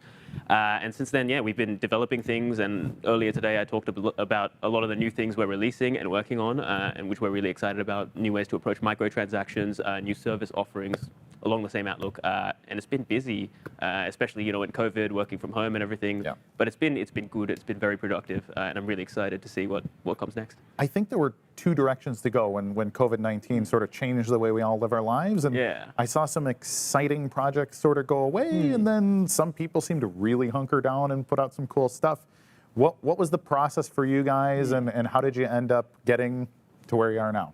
And since then, yeah, we've been developing things. And earlier today, I talked about a lot of the new things we're releasing and working on, and which we're really excited about. New ways to approach microtransactions, new service offerings along the same outlook. And it's been busy, especially in COVID, working from home and everything. Yeah. But it's been good. It's been very productive, and I'm really excited to see what comes next. I think there were two directions to go when COVID-19 sort of changed the way we all live our lives. And Yeah. I saw some exciting projects sort of go away, and then some people seem to really hunker down and put out some cool stuff. What was the process for you guys, and how did you end up getting to where you are now?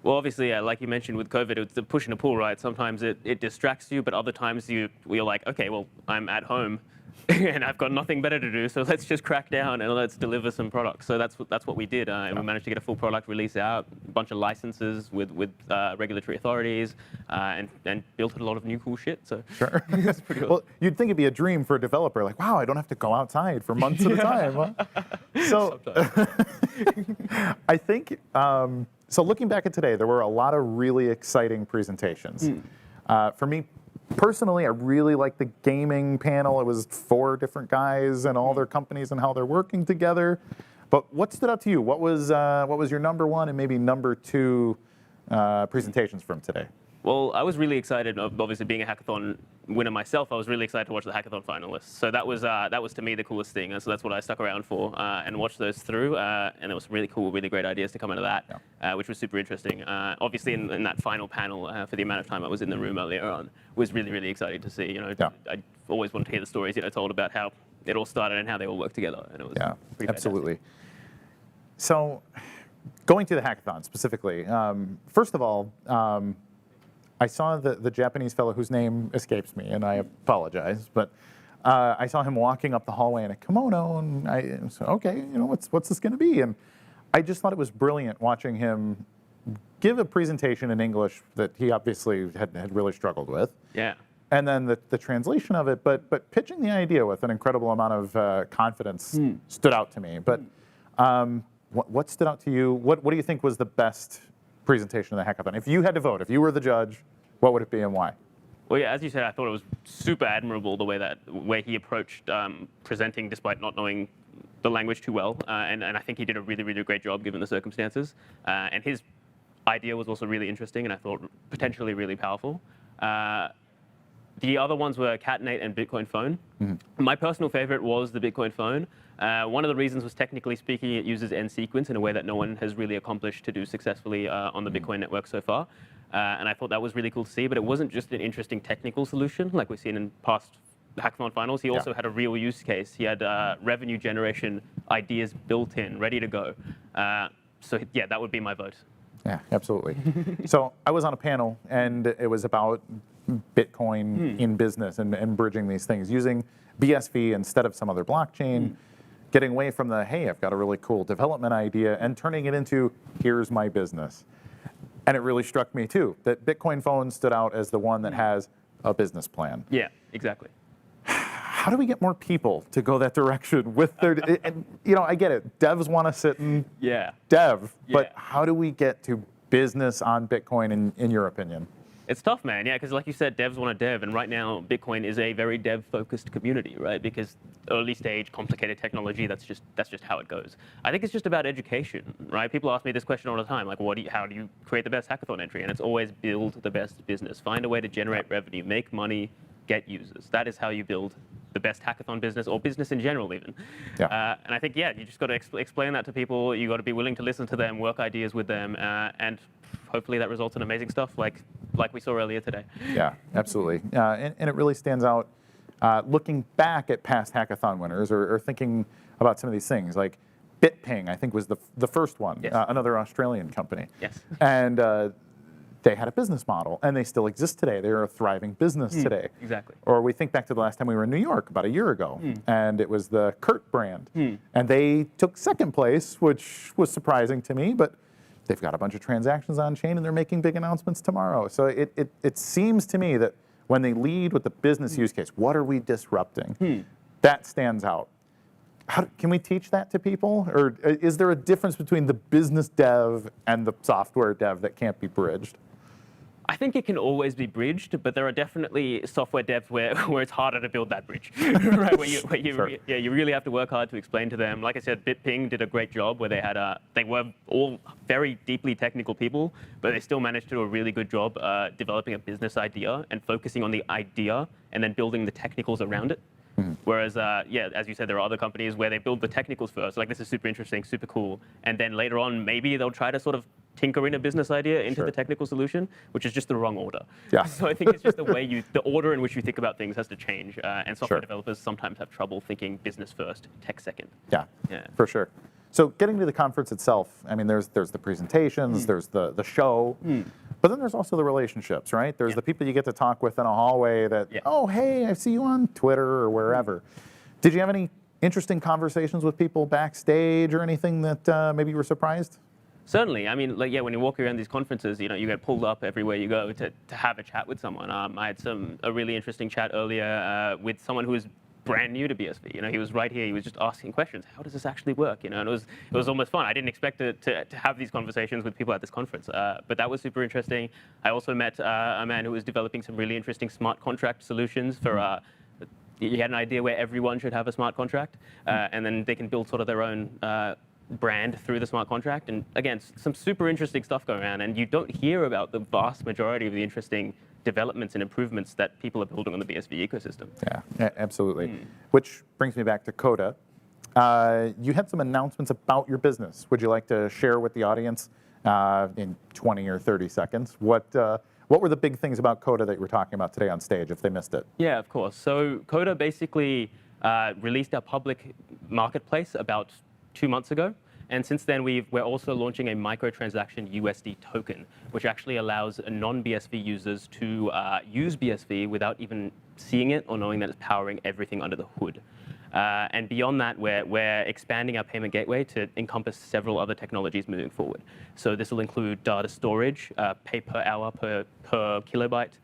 Well, obviously, like you mentioned with COVID, it's the push and a pull, right? Sometimes it distracts you, but other times you're like, okay, well, I'm at home and I've got nothing better to do, so let's just crack down and let's deliver some products. So that's what we did, and we managed to get a full product release out, a bunch of licenses with regulatory authorities, and built a lot of new cool shit. So Sure. that's pretty cool. Well, you'd think it'd be a dream for a developer, like, wow, I don't have to go outside for months at a time. Huh? So I think, so looking back at today, there were a lot of really exciting presentations. For me personally, I really liked the gaming panel. It was 4 different guys and all their companies and how they're working together. But what stood out to you? What was your number 1 and maybe number 2 presentations from today? Well, I was really excited, obviously being a hackathon winner myself, I was really excited to watch the hackathon finalists. So that was to me the coolest thing, and so that's what I stuck around for and watched those through, and it was really cool, really great ideas to come out of that, which was super interesting. Obviously in that final panel, for the amount of time I was in the room earlier on, was really, really exciting to see. I always wanted to hear the stories told about how it all started and how they all work together, and it was pretty absolutely. So going to the hackathon specifically, first of all, I saw the Japanese fellow whose name escapes me, and I apologize, but I saw him walking up the hallway in a kimono, and I said, okay, what's this going to be? And I just thought it was brilliant watching him give a presentation in English that he obviously had really struggled with. Yeah. And then the translation of it, but pitching the idea with an incredible amount of confidence stood out to me. But what stood out to you? What do you think was the best presentation of the hackathon? If you had to vote, if you were the judge, what would it be and why? Well, yeah, as you said, I thought it was super admirable the way he approached presenting despite not knowing the language too well, and I think he did a really, really great job given the circumstances. And his idea was also really interesting, and I thought potentially really powerful. The other ones were Cat8 and Bitcoin Phone. My personal favorite was the Bitcoin Phone. One of the reasons was, technically speaking, it uses end sequence in a way that no one has really accomplished to do successfully on the Bitcoin network so far. And I thought that was really cool to see, but it wasn't just an interesting technical solution like we've seen in past hackathon finals. He also had a real use case. He had revenue generation ideas built in, ready to go. So yeah, that would be my vote. Yeah, absolutely. So I was on a panel, and it was about Bitcoin in business and bridging these things, using BSV instead of some other blockchain, getting away from the, hey, I've got a really cool development idea, and turning it into, here's my business. And it really struck me, too, that Bitcoin Phone stood out as the one that has a business plan. Yeah, exactly. How do we get more people to go that direction with their, and, I get it, devs want to sit and dev, but how do we get to business on Bitcoin in your opinion? It's tough, man. Yeah, because like you said, devs want to dev, and right now Bitcoin is a very dev-focused community, right? Because early stage, complicated technology, that's just how it goes. I think it's just about education, right? People ask me this question all the time, like, how do you create the best hackathon entry? And it's always build the best business, find a way to generate revenue, make money, get users. That is how you build the best hackathon business, or business in general even. And I think, you just got to explain that to people. You got to be willing to listen to them, work ideas with them, and hopefully that results in amazing stuff like we saw earlier today. Yeah, absolutely. And it really stands out looking back at past hackathon winners, or thinking about some of these things. Like BitPing, I think, was the first one, another Australian company. Yes. And they had a business model, and they still exist today. They're a thriving business today. Exactly. Or we think back to the last time we were in New York about a year ago, and it was the Kurt brand. And they took second place, which was surprising to me, but they've got a bunch of transactions on chain, and they're making big announcements tomorrow. So it seems to me that when they lead with the business use case, what are we disrupting? That stands out. Can we teach that to people? Or is there a difference between the business dev and the software dev that can't be bridged? I think it can always be bridged, but there are definitely software devs where it's harder to build that bridge, right? You really have to work hard to explain to them. Like I said, BitPing did a great job where they were all very deeply technical people, but they still managed to do a really good job developing a business idea and focusing on the idea and then building the technicals around it. Whereas, as you said, there are other companies where they build the technicals first. Like, this is super interesting, super cool. And then later on, maybe they'll try to sort of tinker in a business idea into the technical solution, which is just the wrong order. Yeah. So I think it's just the order in which you think about things has to change. And software developers sometimes have trouble thinking business first, tech second. Yeah, for sure. So getting to the conference itself, I mean, there's the presentations, there's the show, but then there's also the relationships, right? There's the people you get to talk with in a hallway that, oh, hey, I see you on Twitter or wherever. Did you have any interesting conversations with people backstage or anything that maybe you were surprised? Certainly. I mean, when you walk around these conferences, you get pulled up everywhere you go to have a chat with someone. I had a really interesting chat earlier with someone who was brand new to BSV. He was right here. He was just asking questions. How does this actually work? And it was almost fun. I didn't expect to have these conversations with people at this conference, but that was super interesting. I also met a man who was developing some really interesting smart contract solutions for. He had an idea where everyone should have a smart contract, and then they can build sort of their own brand through the smart contract. And again, some super interesting stuff going on. And you don't hear about the vast majority of the interesting developments and improvements that people are building on the BSV ecosystem. Yeah, absolutely. Which brings me back to Coda. You had some announcements about your business. Would you like to share with the audience in 20 or 30 seconds? What were the big things about Coda that you were talking about today on stage, if they missed it? Yeah, of course. So Coda basically released our public marketplace about 2 months ago. And since then, we're also launching a microtransaction USD token, which actually allows non-BSV users to use BSV without even seeing it or knowing that it's powering everything under the hood. And beyond that, we're expanding our payment gateway to encompass several other technologies moving forward. So this will include data storage, pay per hour per kilobyte,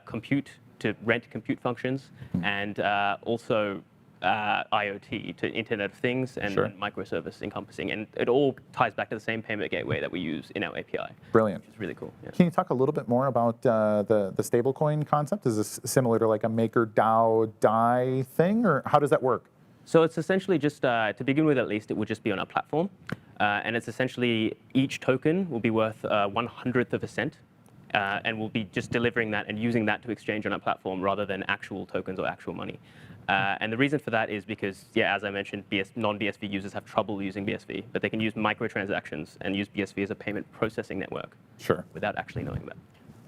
compute to rent compute functions, and also IoT to Internet of Things and microservice encompassing. And it all ties back to the same payment gateway that we use in our API. Brilliant. Which is really cool. Yeah. Can you talk a little bit more about the stablecoin concept? Is this similar to like a MakerDAO DAI thing, or how does that work? So it's essentially just, to begin with at least, it would just be on our platform. And it's essentially each token will be worth 1/100th of a cent. And we'll be just delivering that and using that to exchange on our platform rather than actual tokens or actual money. And the reason for that is because, as I mentioned, non-BSV users have trouble using BSV, but they can use microtransactions and use BSV as a payment processing network without actually knowing that.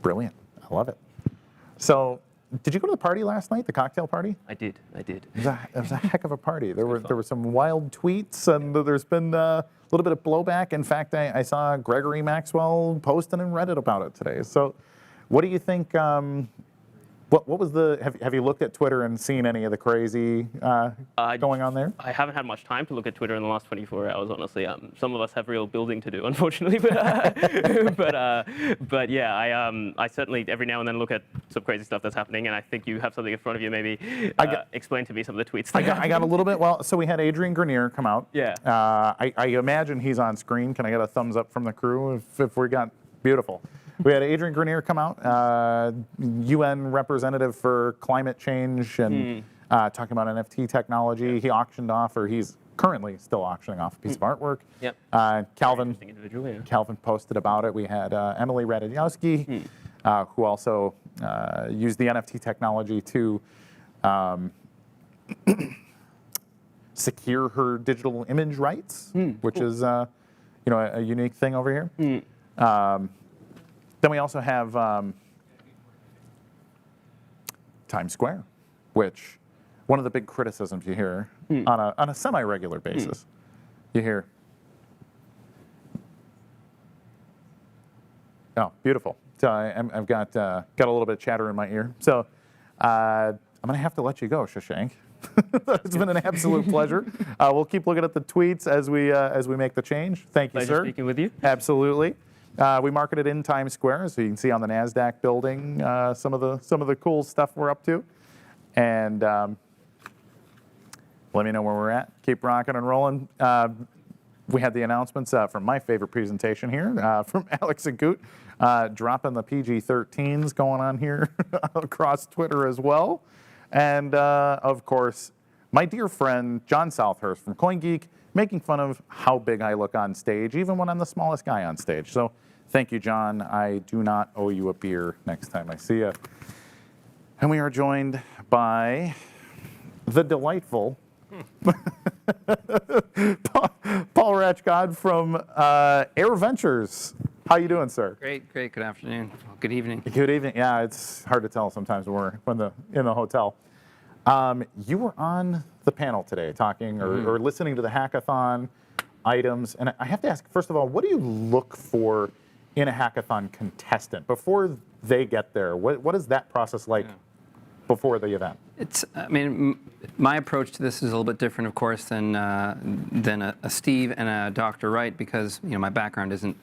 Brilliant. I love it. So did you go to the party last night, the cocktail party? I did. It was a heck of a party. There were some wild tweets, and there's been a little bit of blowback. In fact, I saw Gregory Maxwell posting in Reddit about it today. So what do you think? What was have you looked at Twitter and seen any of the crazy going on there? I haven't had much time to look at Twitter in the last 24 hours, honestly. Some of us have real building to do, unfortunately. But yeah, I certainly every now and then look at some crazy stuff that's happening, and I think you have something in front of you. Maybe explain to me some of the tweets. I got a little bit. Well, so we had Adrian Grenier come out. Yeah. I imagine he's on screen. Can I get a thumbs up from the crew if we got beautiful? We had Adrian Grenier come out, UN representative for climate change, and talking about NFT technology. He auctioned off, or he's currently still auctioning off a piece of artwork. Yep. Calvin posted about it. We had Emily Ratajkowski, who also used the NFT technology to secure her digital image rights, which is a unique thing over here. Then we also have Times Square, which one of the big criticisms you hear on a semi-regular basis. You hear, oh, beautiful. So I've got a little bit of chatter in my ear. So I'm going to have to let you go, Shashank. It's been an absolute pleasure. We'll keep looking at the tweets as we make the change. Thank you, sir. Pleasure speaking with you. Absolutely. We marketed in Times Square, so you can see on the NASDAQ building some of the cool stuff we're up to. And Let me know where we're at. Keep rocking and rolling. We had the announcements from my favorite presentation here from Alex and Goot, dropping the PG-13s going on here across Twitter as well. And of course, my dear friend John Southhurst from CoinGeek making fun of how big I look on stage, even when I'm the smallest guy on stage. So thank you, John. I do not owe you a beer next time I see you. And we are joined by the delightful Paul Ratchgod from Air Ventures. How you doing, sir? Great, great. Good afternoon. Good evening. Good evening. Yeah, it's hard to tell sometimes when we're in the hotel. You were on the panel today talking or listening to the hackathon items. And I have to ask, first of all, what do you look for in a hackathon contestant before they get there? What is that process like before the event? I mean, my approach to this is a little bit different, of course, than a Steve and a Dr. Wright, because my background isn't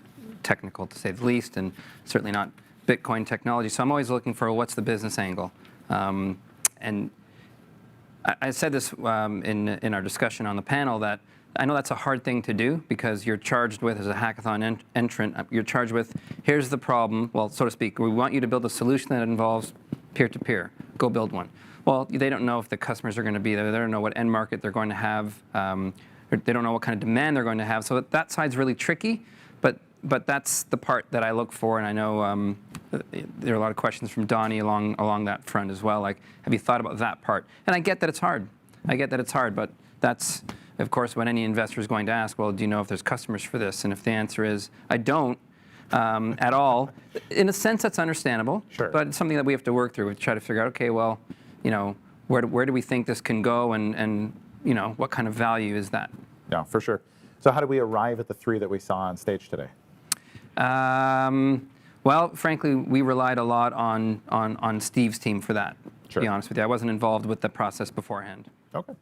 technical, to say the least, and certainly not Bitcoin technology. So I'm always looking for what's the business angle. And I said this in our discussion on the panel that I know that's a hard thing to do because you're charged with, as a hackathon entrant, you're charged with, here's the problem, well, so to speak, we want you to build a solution that involves peer-to-peer. Go build one. Well, they don't know if the customers are going to be there. They don't know what end market they're going to have. They don't know what kind of demand they're going to have. So that side's really tricky, but that's the part that I look for. And I know there are a lot of questions from Donnie along that front as well. Like, have you thought about that part? And I get that it's hard. But that's, of course, what any investor is going to ask. Well, do you know if there's customers for this? And if the answer is, I don't, at all, in a sense, that's understandable. Sure. But it's something that we have to work through. We try to figure out, okay, well, where do we think this can go, and what kind of value is that? Yeah, for sure. So how do we arrive at the three that we saw on stage today? Well, frankly, we relied a lot on Steve's team for that, to be honest with you. I wasn't involved with the process beforehand. Okay.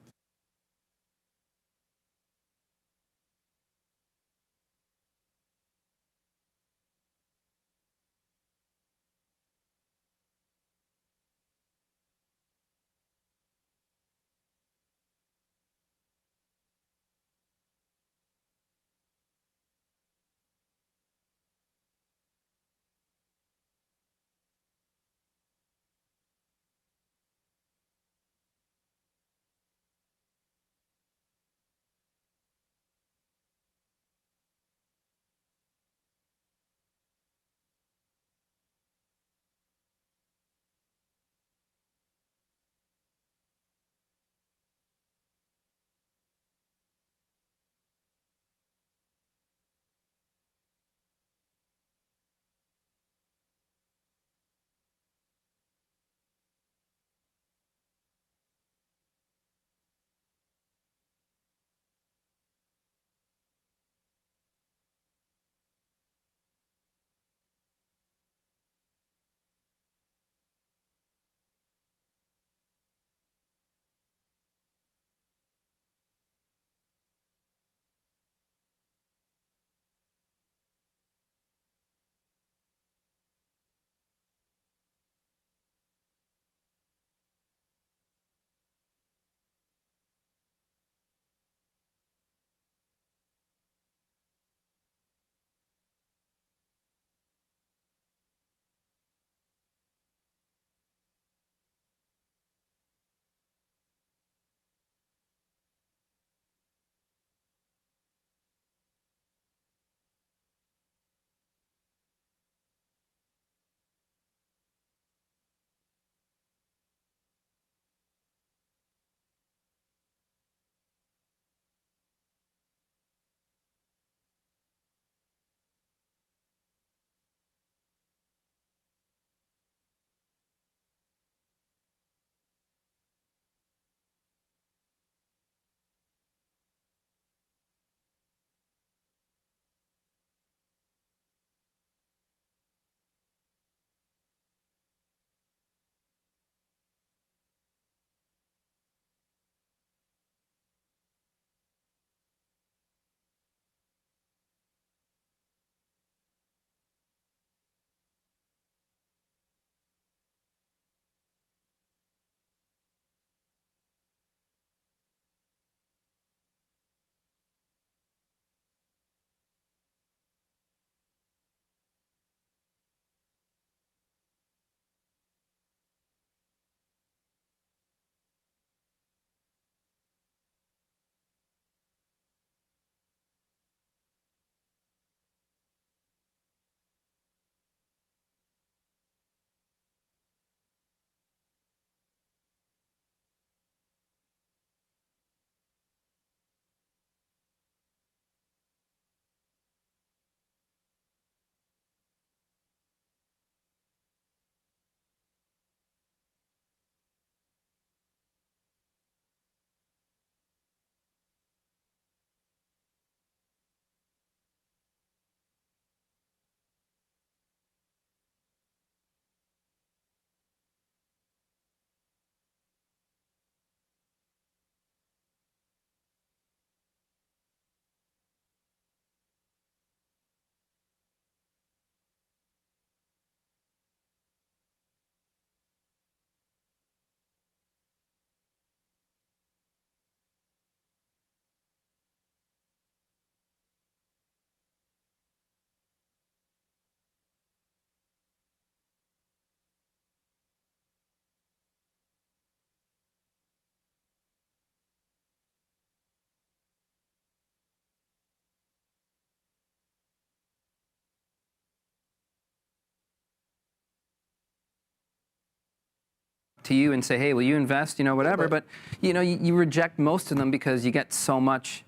to you and say, hey, will you invest, whatever. But, you reject most of them because you get so much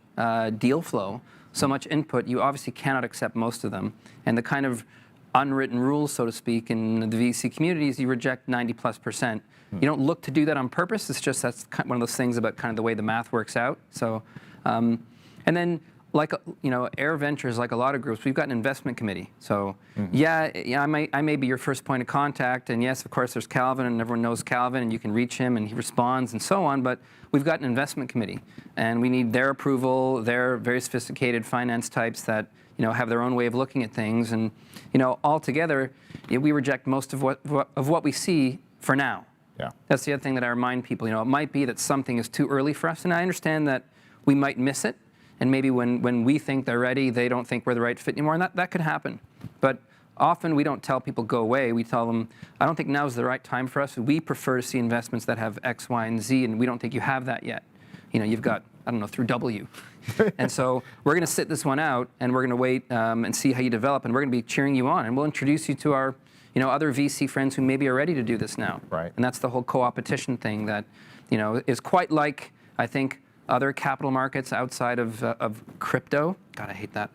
deal flow, so much input. You obviously cannot accept most of them. And the kind of unwritten rules, so to speak, in the VC communities, you reject 90+%. You don't look to do that on purpose. It's just that's one of those things about kind of the way the math works out. So, and then like Air Ventures, like a lot of groups, we've got an investment committee. So I may be your first point of contact, and yes, of course, there's Calvin, and everyone knows Calvin, and you can reach him, and he responds, and so on. But we've got an investment committee, and we need their approval. They're very sophisticated finance types that have their own way of looking at things, and altogether, we reject most of what we see for now. Yeah. That's the other thing that I remind people. It might be that something is too early for us, and I understand that we might miss it, and maybe when we think they're ready, they don't think we're the right fit anymore, and that could happen. But often we don't tell people go away. We tell them, I don't think now's the right time for us. We prefer to see investments that have X, Y, and Z, and we don't think you have that yet. You've got, I don't know, through W. And so we're going to sit this one out, and we're going to wait and see how you develop, and we're going to be cheering you on, and we'll introduce you to our other VC friends who maybe are ready to do this now. Right. And that's the whole co-opetition thing that, is quite like, I think, other capital markets outside of crypto. God, I hate that.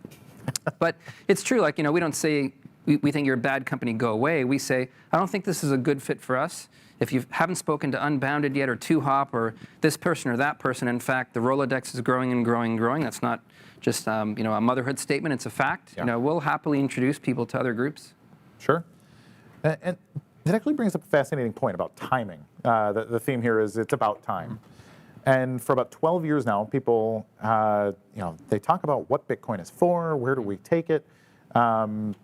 But it's true, like, we don't say, we think you're a bad company, go away. We say, I don't think this is a good fit for us. If you haven't spoken to Unbounded yet, or 2Hop, or this person or that person, in fact, the Rolodex is growing and growing and growing. That's not just a motherhood statement, it's a fact. Yeah. We'll happily introduce people to other groups. Sure. And it actually brings up a fascinating point about timing. The theme here is it's about time. And for about 12 years now, people, they talk about what Bitcoin is for, where do we take it.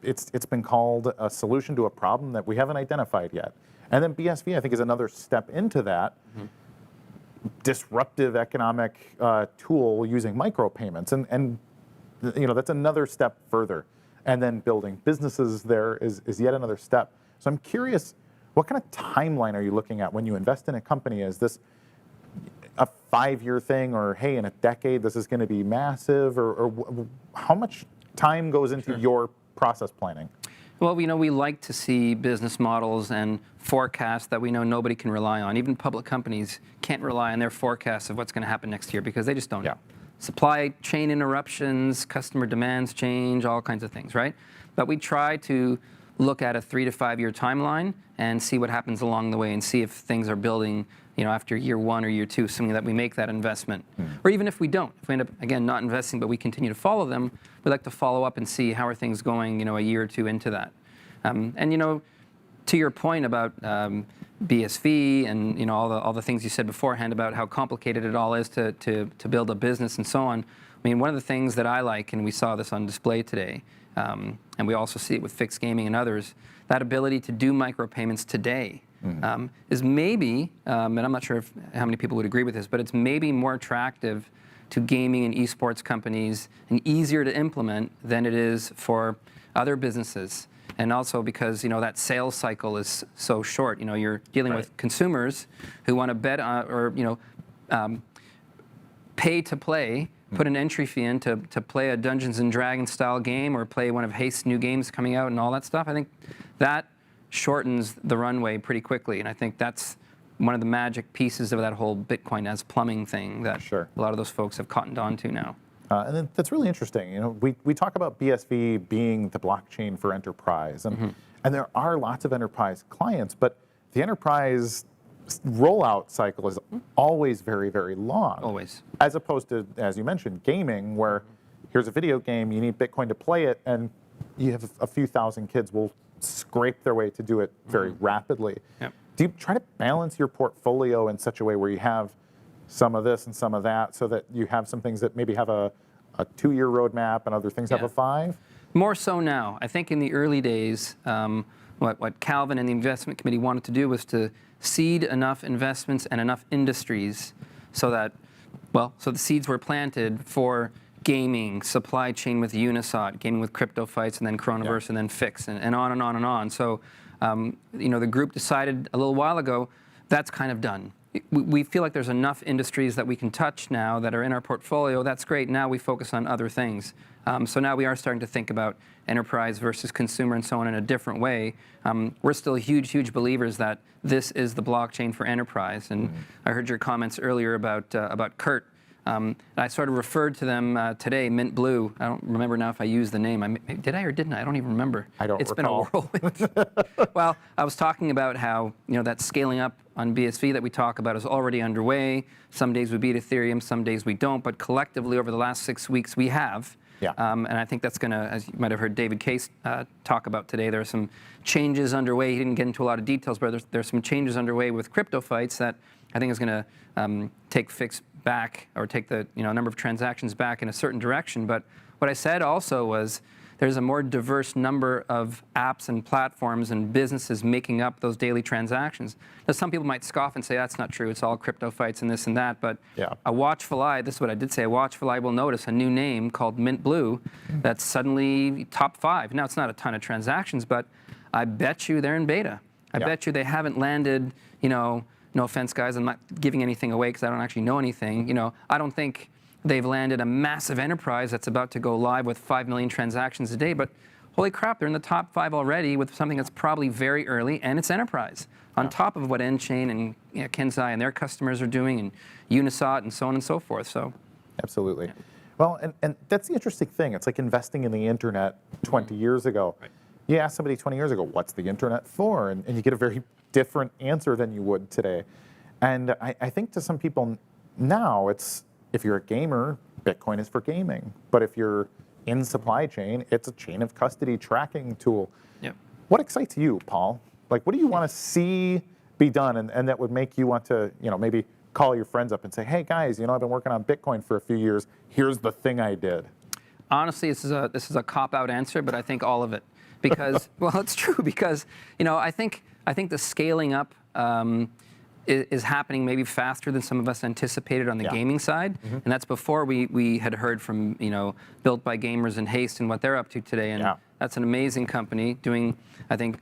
It's been called a solution to a problem that we haven't identified yet. And then BSV, I think, is another step into that disruptive economic tool using micropayments. And that's another step further. And then building businesses there is yet another step. So I'm curious, what kind of timeline are you looking at when you invest in a company? Is this a 5-year thing, or hey, in a decade this is going to be massive, or how much time goes into your process planning? Well, we like to see business models and forecasts that we know nobody can rely on. Even public companies can't rely on their forecasts of what's going to happen next year because they just don't know. Supply chain interruptions, customer demands change, all kinds of things, right? But we try to look at a 3 to 5 year timeline and see what happens along the way, and see if things are building, after year 1 or year 2, assuming that we make that investment. Or even if we don't, if we end up, again, not investing, but we continue to follow them, we like to follow up and see how are things going, a year or 2 into that. And to your point about BSV and all the things you said beforehand about how complicated it all is to build a business and so on. I mean, one of the things that I like, and we saw this on display today, and we also see it with fixed gaming and others, that ability to do micropayments today is maybe, and I'm not sure how many people would agree with this, but it's maybe more attractive to gaming and esports companies and easier to implement than it is for other businesses. And also because that sales cycle is so short. You're dealing with consumers who want to bet on, or pay to play, put an entry fee in to play a Dungeons and Dragons style game, or play one of Haste's new games coming out and all that stuff. I think that shortens the runway pretty quickly, and I think that's one of the magic pieces of that whole Bitcoin as plumbing thing that a lot of those folks have cottoned on to now. And then that's really interesting. We talk about BSV being the blockchain for enterprise, and there are lots of enterprise clients, but the enterprise rollout cycle is always very, very long. Always. As opposed to, as you mentioned, gaming, where here's a video game, you need Bitcoin to play it, and you have a few thousand kids will scrape their way to do it very rapidly. Yep. Do you try to balance your portfolio in such a way where you have some of this and some of that, so that you have some things that maybe have a 2-year roadmap and other things have a 5? More so now. I think in the early days, what Calvin and the investment committee wanted to do was to seed enough investments and enough industries so that, so the seeds were planted for gaming, supply chain with Unisat, gaming with crypto fights, and then Chronoverse, and then Fix, and on and on and on. So, the group decided a little while ago that's kind of done. we feel like there's enough industries that we can touch now that are in our portfolio. That's great. Now we focus on other things. So now we are starting to think about enterprise versus consumer and so on in a different way. We're still huge believers that this is the blockchain for enterprise. And I heard your comments earlier about Kurt. I sort of referred to them today, Mint Blue. I don't remember now if I used the name. Did I or didn't I? I don't even remember. I don't recall. It's been a whirlwind. Well, I was talking about how that scaling up on BSV that we talk about is already underway. Some days we beat Ethereum, some days we don't. But collectively, over the last 6 weeks, we have. Yeah. And I think that's going to, as you might have heard David Case talk about today, there are some changes underway. He didn't get into a lot of details, but there's some changes underway with crypto fights that I think is going to take FIX back, or take the number of transactions back in a certain direction. But what I said also was there's a more diverse number of apps and platforms and businesses making up those daily transactions. Now, some people might scoff and say that's not true. It's all crypto fights and this and that. But a watchful eye, this is what I did say, a watchful eye will notice a new name called Mint Blue that's suddenly top 5. Now, it's not a ton of transactions, but I bet you they're in beta. I bet you they haven't landed, no offense, guys, I'm not giving anything away because I don't actually know anything. I don't think they've landed a massive enterprise that's about to go live with 5 million transactions a day, but holy crap, they're in the top 5 already with something that's probably very early, and it's enterprise. On top of what nChain and Kensai and their customers are doing, and Unisat and so on and so forth. So, absolutely. Well, and that's the interesting thing. It's like investing in the internet 20 years ago. Right. You ask somebody 20 years ago, what's the internet for? And you get a very different answer than you would today. And I think to some people now, it's, if you're a gamer, Bitcoin is for gaming. But if you're in supply chain, it's a chain of custody tracking tool. Yep. What excites you, Paul? Like, what do you want to see be done, and that would make you want to, maybe call your friends up and say, hey guys, I've been working on Bitcoin for a few years. Here's the thing I did. Honestly, this is a cop-out answer, but I think all of it, because well, it's true, because I think the scaling up is happening maybe faster than some of us anticipated on the gaming side, and that's before we had heard from Built by Gamers and Haste and what they're up to today, and that's an amazing company doing, I think,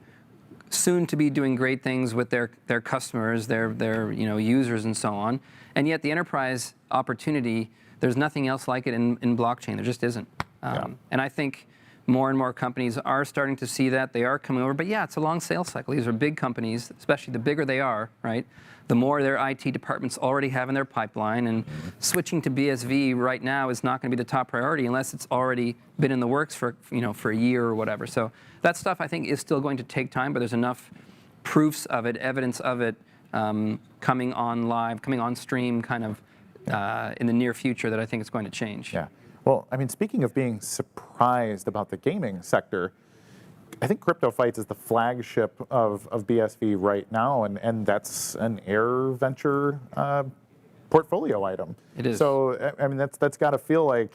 soon to be doing great things with their customers, their users and so on, and yet the enterprise opportunity, there's nothing else like it in blockchain. There just isn't, and I think more and more companies are starting to see that. They are coming over, but yeah, it's a long sales cycle. These are big companies, especially the bigger they are, right? The more their IT departments already have in their pipeline, and switching to BSV right now is not going to be the top priority unless it's already been in the works for a year or whatever. So that stuff I think is still going to take time, but there's enough proofs of it, evidence of it coming on live, coming on stream kind of in the near future that I think it's going to change. Yeah. Well, I mean, speaking of being surprised about the gaming sector, I think Crypto Fights is the flagship of BSV right now, and that's an Air Venture portfolio item. It is. So, I mean, that's got to feel like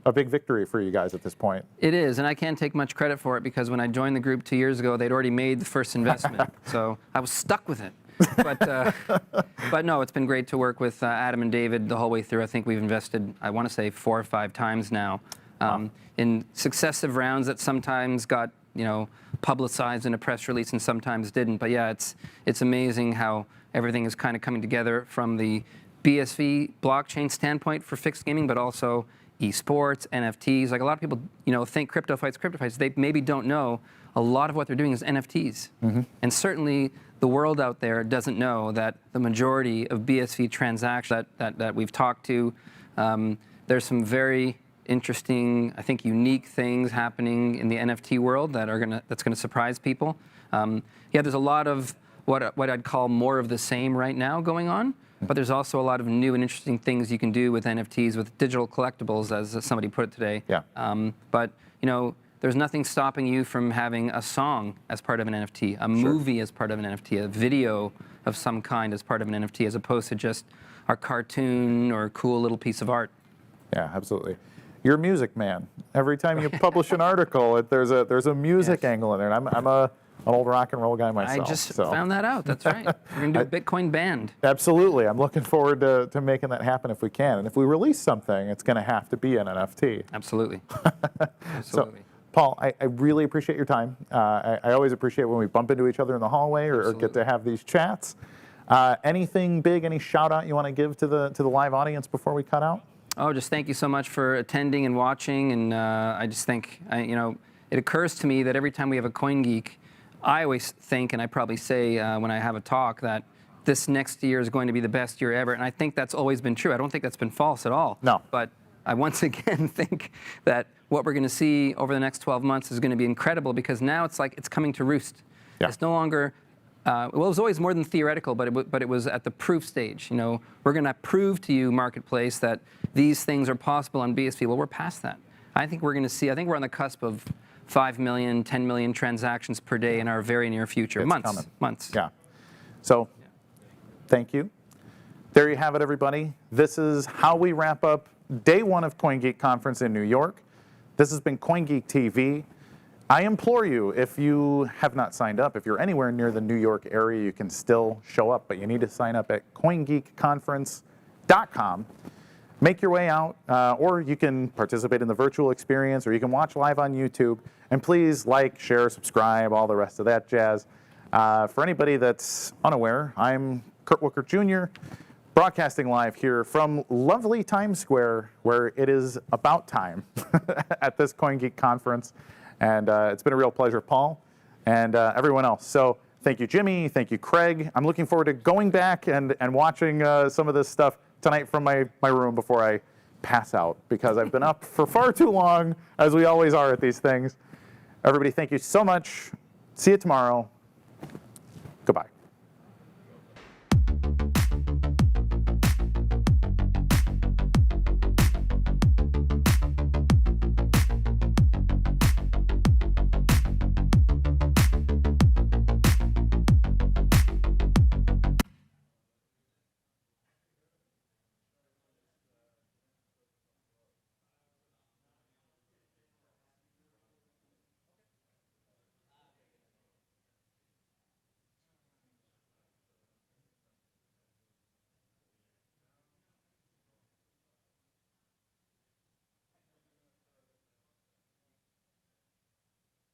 a big victory for you guys at this point. It is, and I can't take much credit for it because when I joined the group 2 years ago, they'd already made the first investment, so I was stuck with it. But no, it's been great to work with Adam and David the whole way through. I think we've invested, I want to say, 4 or 5 times now in successive rounds that sometimes got publicized in a press release and sometimes didn't. But yeah, it's amazing how everything is kind of coming together from the BSV blockchain standpoint for fixed gaming, but also esports, NFTs. Like a lot of people, think crypto fights. They maybe don't know a lot of what they're doing is NFTs. And certainly the world out there doesn't know that the majority of BSV transactions that we've talked to, there's some very interesting, I think, unique things happening in the NFT world that's gonna surprise people. There's a lot of what I'd call more of the same right now going on, but there's also a lot of new and interesting things you can do with NFTs, with digital collectibles, as somebody put it today. But there's nothing stopping you from having a song as part of an NFT, a movie as part of an NFT, a video of some kind as part of an NFT, as opposed to just a cartoon or a cool little piece of art. Yeah, absolutely. You're a music man. Every time you publish an article, there's a music angle in there. And I'm an old rock and roll guy myself. I just found that out. That's right. We're going to do a Bitcoin band. Absolutely. I'm looking forward to making that happen if we can. And if we release something, it's going to have to be an NFT. Absolutely. So, Absolutely. Paul, I really appreciate your time. I always appreciate when we bump into each other in the hallway or get to have these chats. Anything big, any shout out you want to give to the live audience before we cut out? Oh, just thank you so much for attending and watching. And I just think, it occurs to me that every time we have a CoinGeek, I always think, and I probably say when I have a talk, that this next year is going to be the best year ever. And I think that's always been true. I don't think that's been false at all. No. But I once again think that what we're going to see over the next 12 months is going to be incredible, because now it's like it's coming to roost. Yeah. It's no longer, well, it was always more than theoretical, but it was at the proof stage. We're going to prove to you, marketplace, that these things are possible on BSV. Well, we're past that. I think we're going to see, I think we're on the cusp of 5 million, 10 million transactions per day in our very near future. It's months. coming. Months. Yeah. So, thank you. There you have it, everybody. This is how we wrap up day 1 of CoinGeek Conference in New York. This has been CoinGeek TV. I implore you, if you have not signed up, if you're anywhere near the New York area, you can still show up, but you need to sign up at CoinGeekConference.com. Make your way out, or you can participate in the virtual experience, or you can watch live on YouTube. And please like, share, subscribe, all the rest of that jazz. For anybody that's unaware, I'm Kurt Wooker Jr., broadcasting live here from lovely Times Square, where it is about time at this CoinGeek conference. And it's been a real pleasure, Paul, and everyone else. So thank you, Jimmy. Thank you, Craig. I'm looking forward to going back and watching some of this stuff tonight from my room before I pass out, because I've been up for far too long, as we always are at these things. Everybody, thank you so much. See you tomorrow. Goodbye.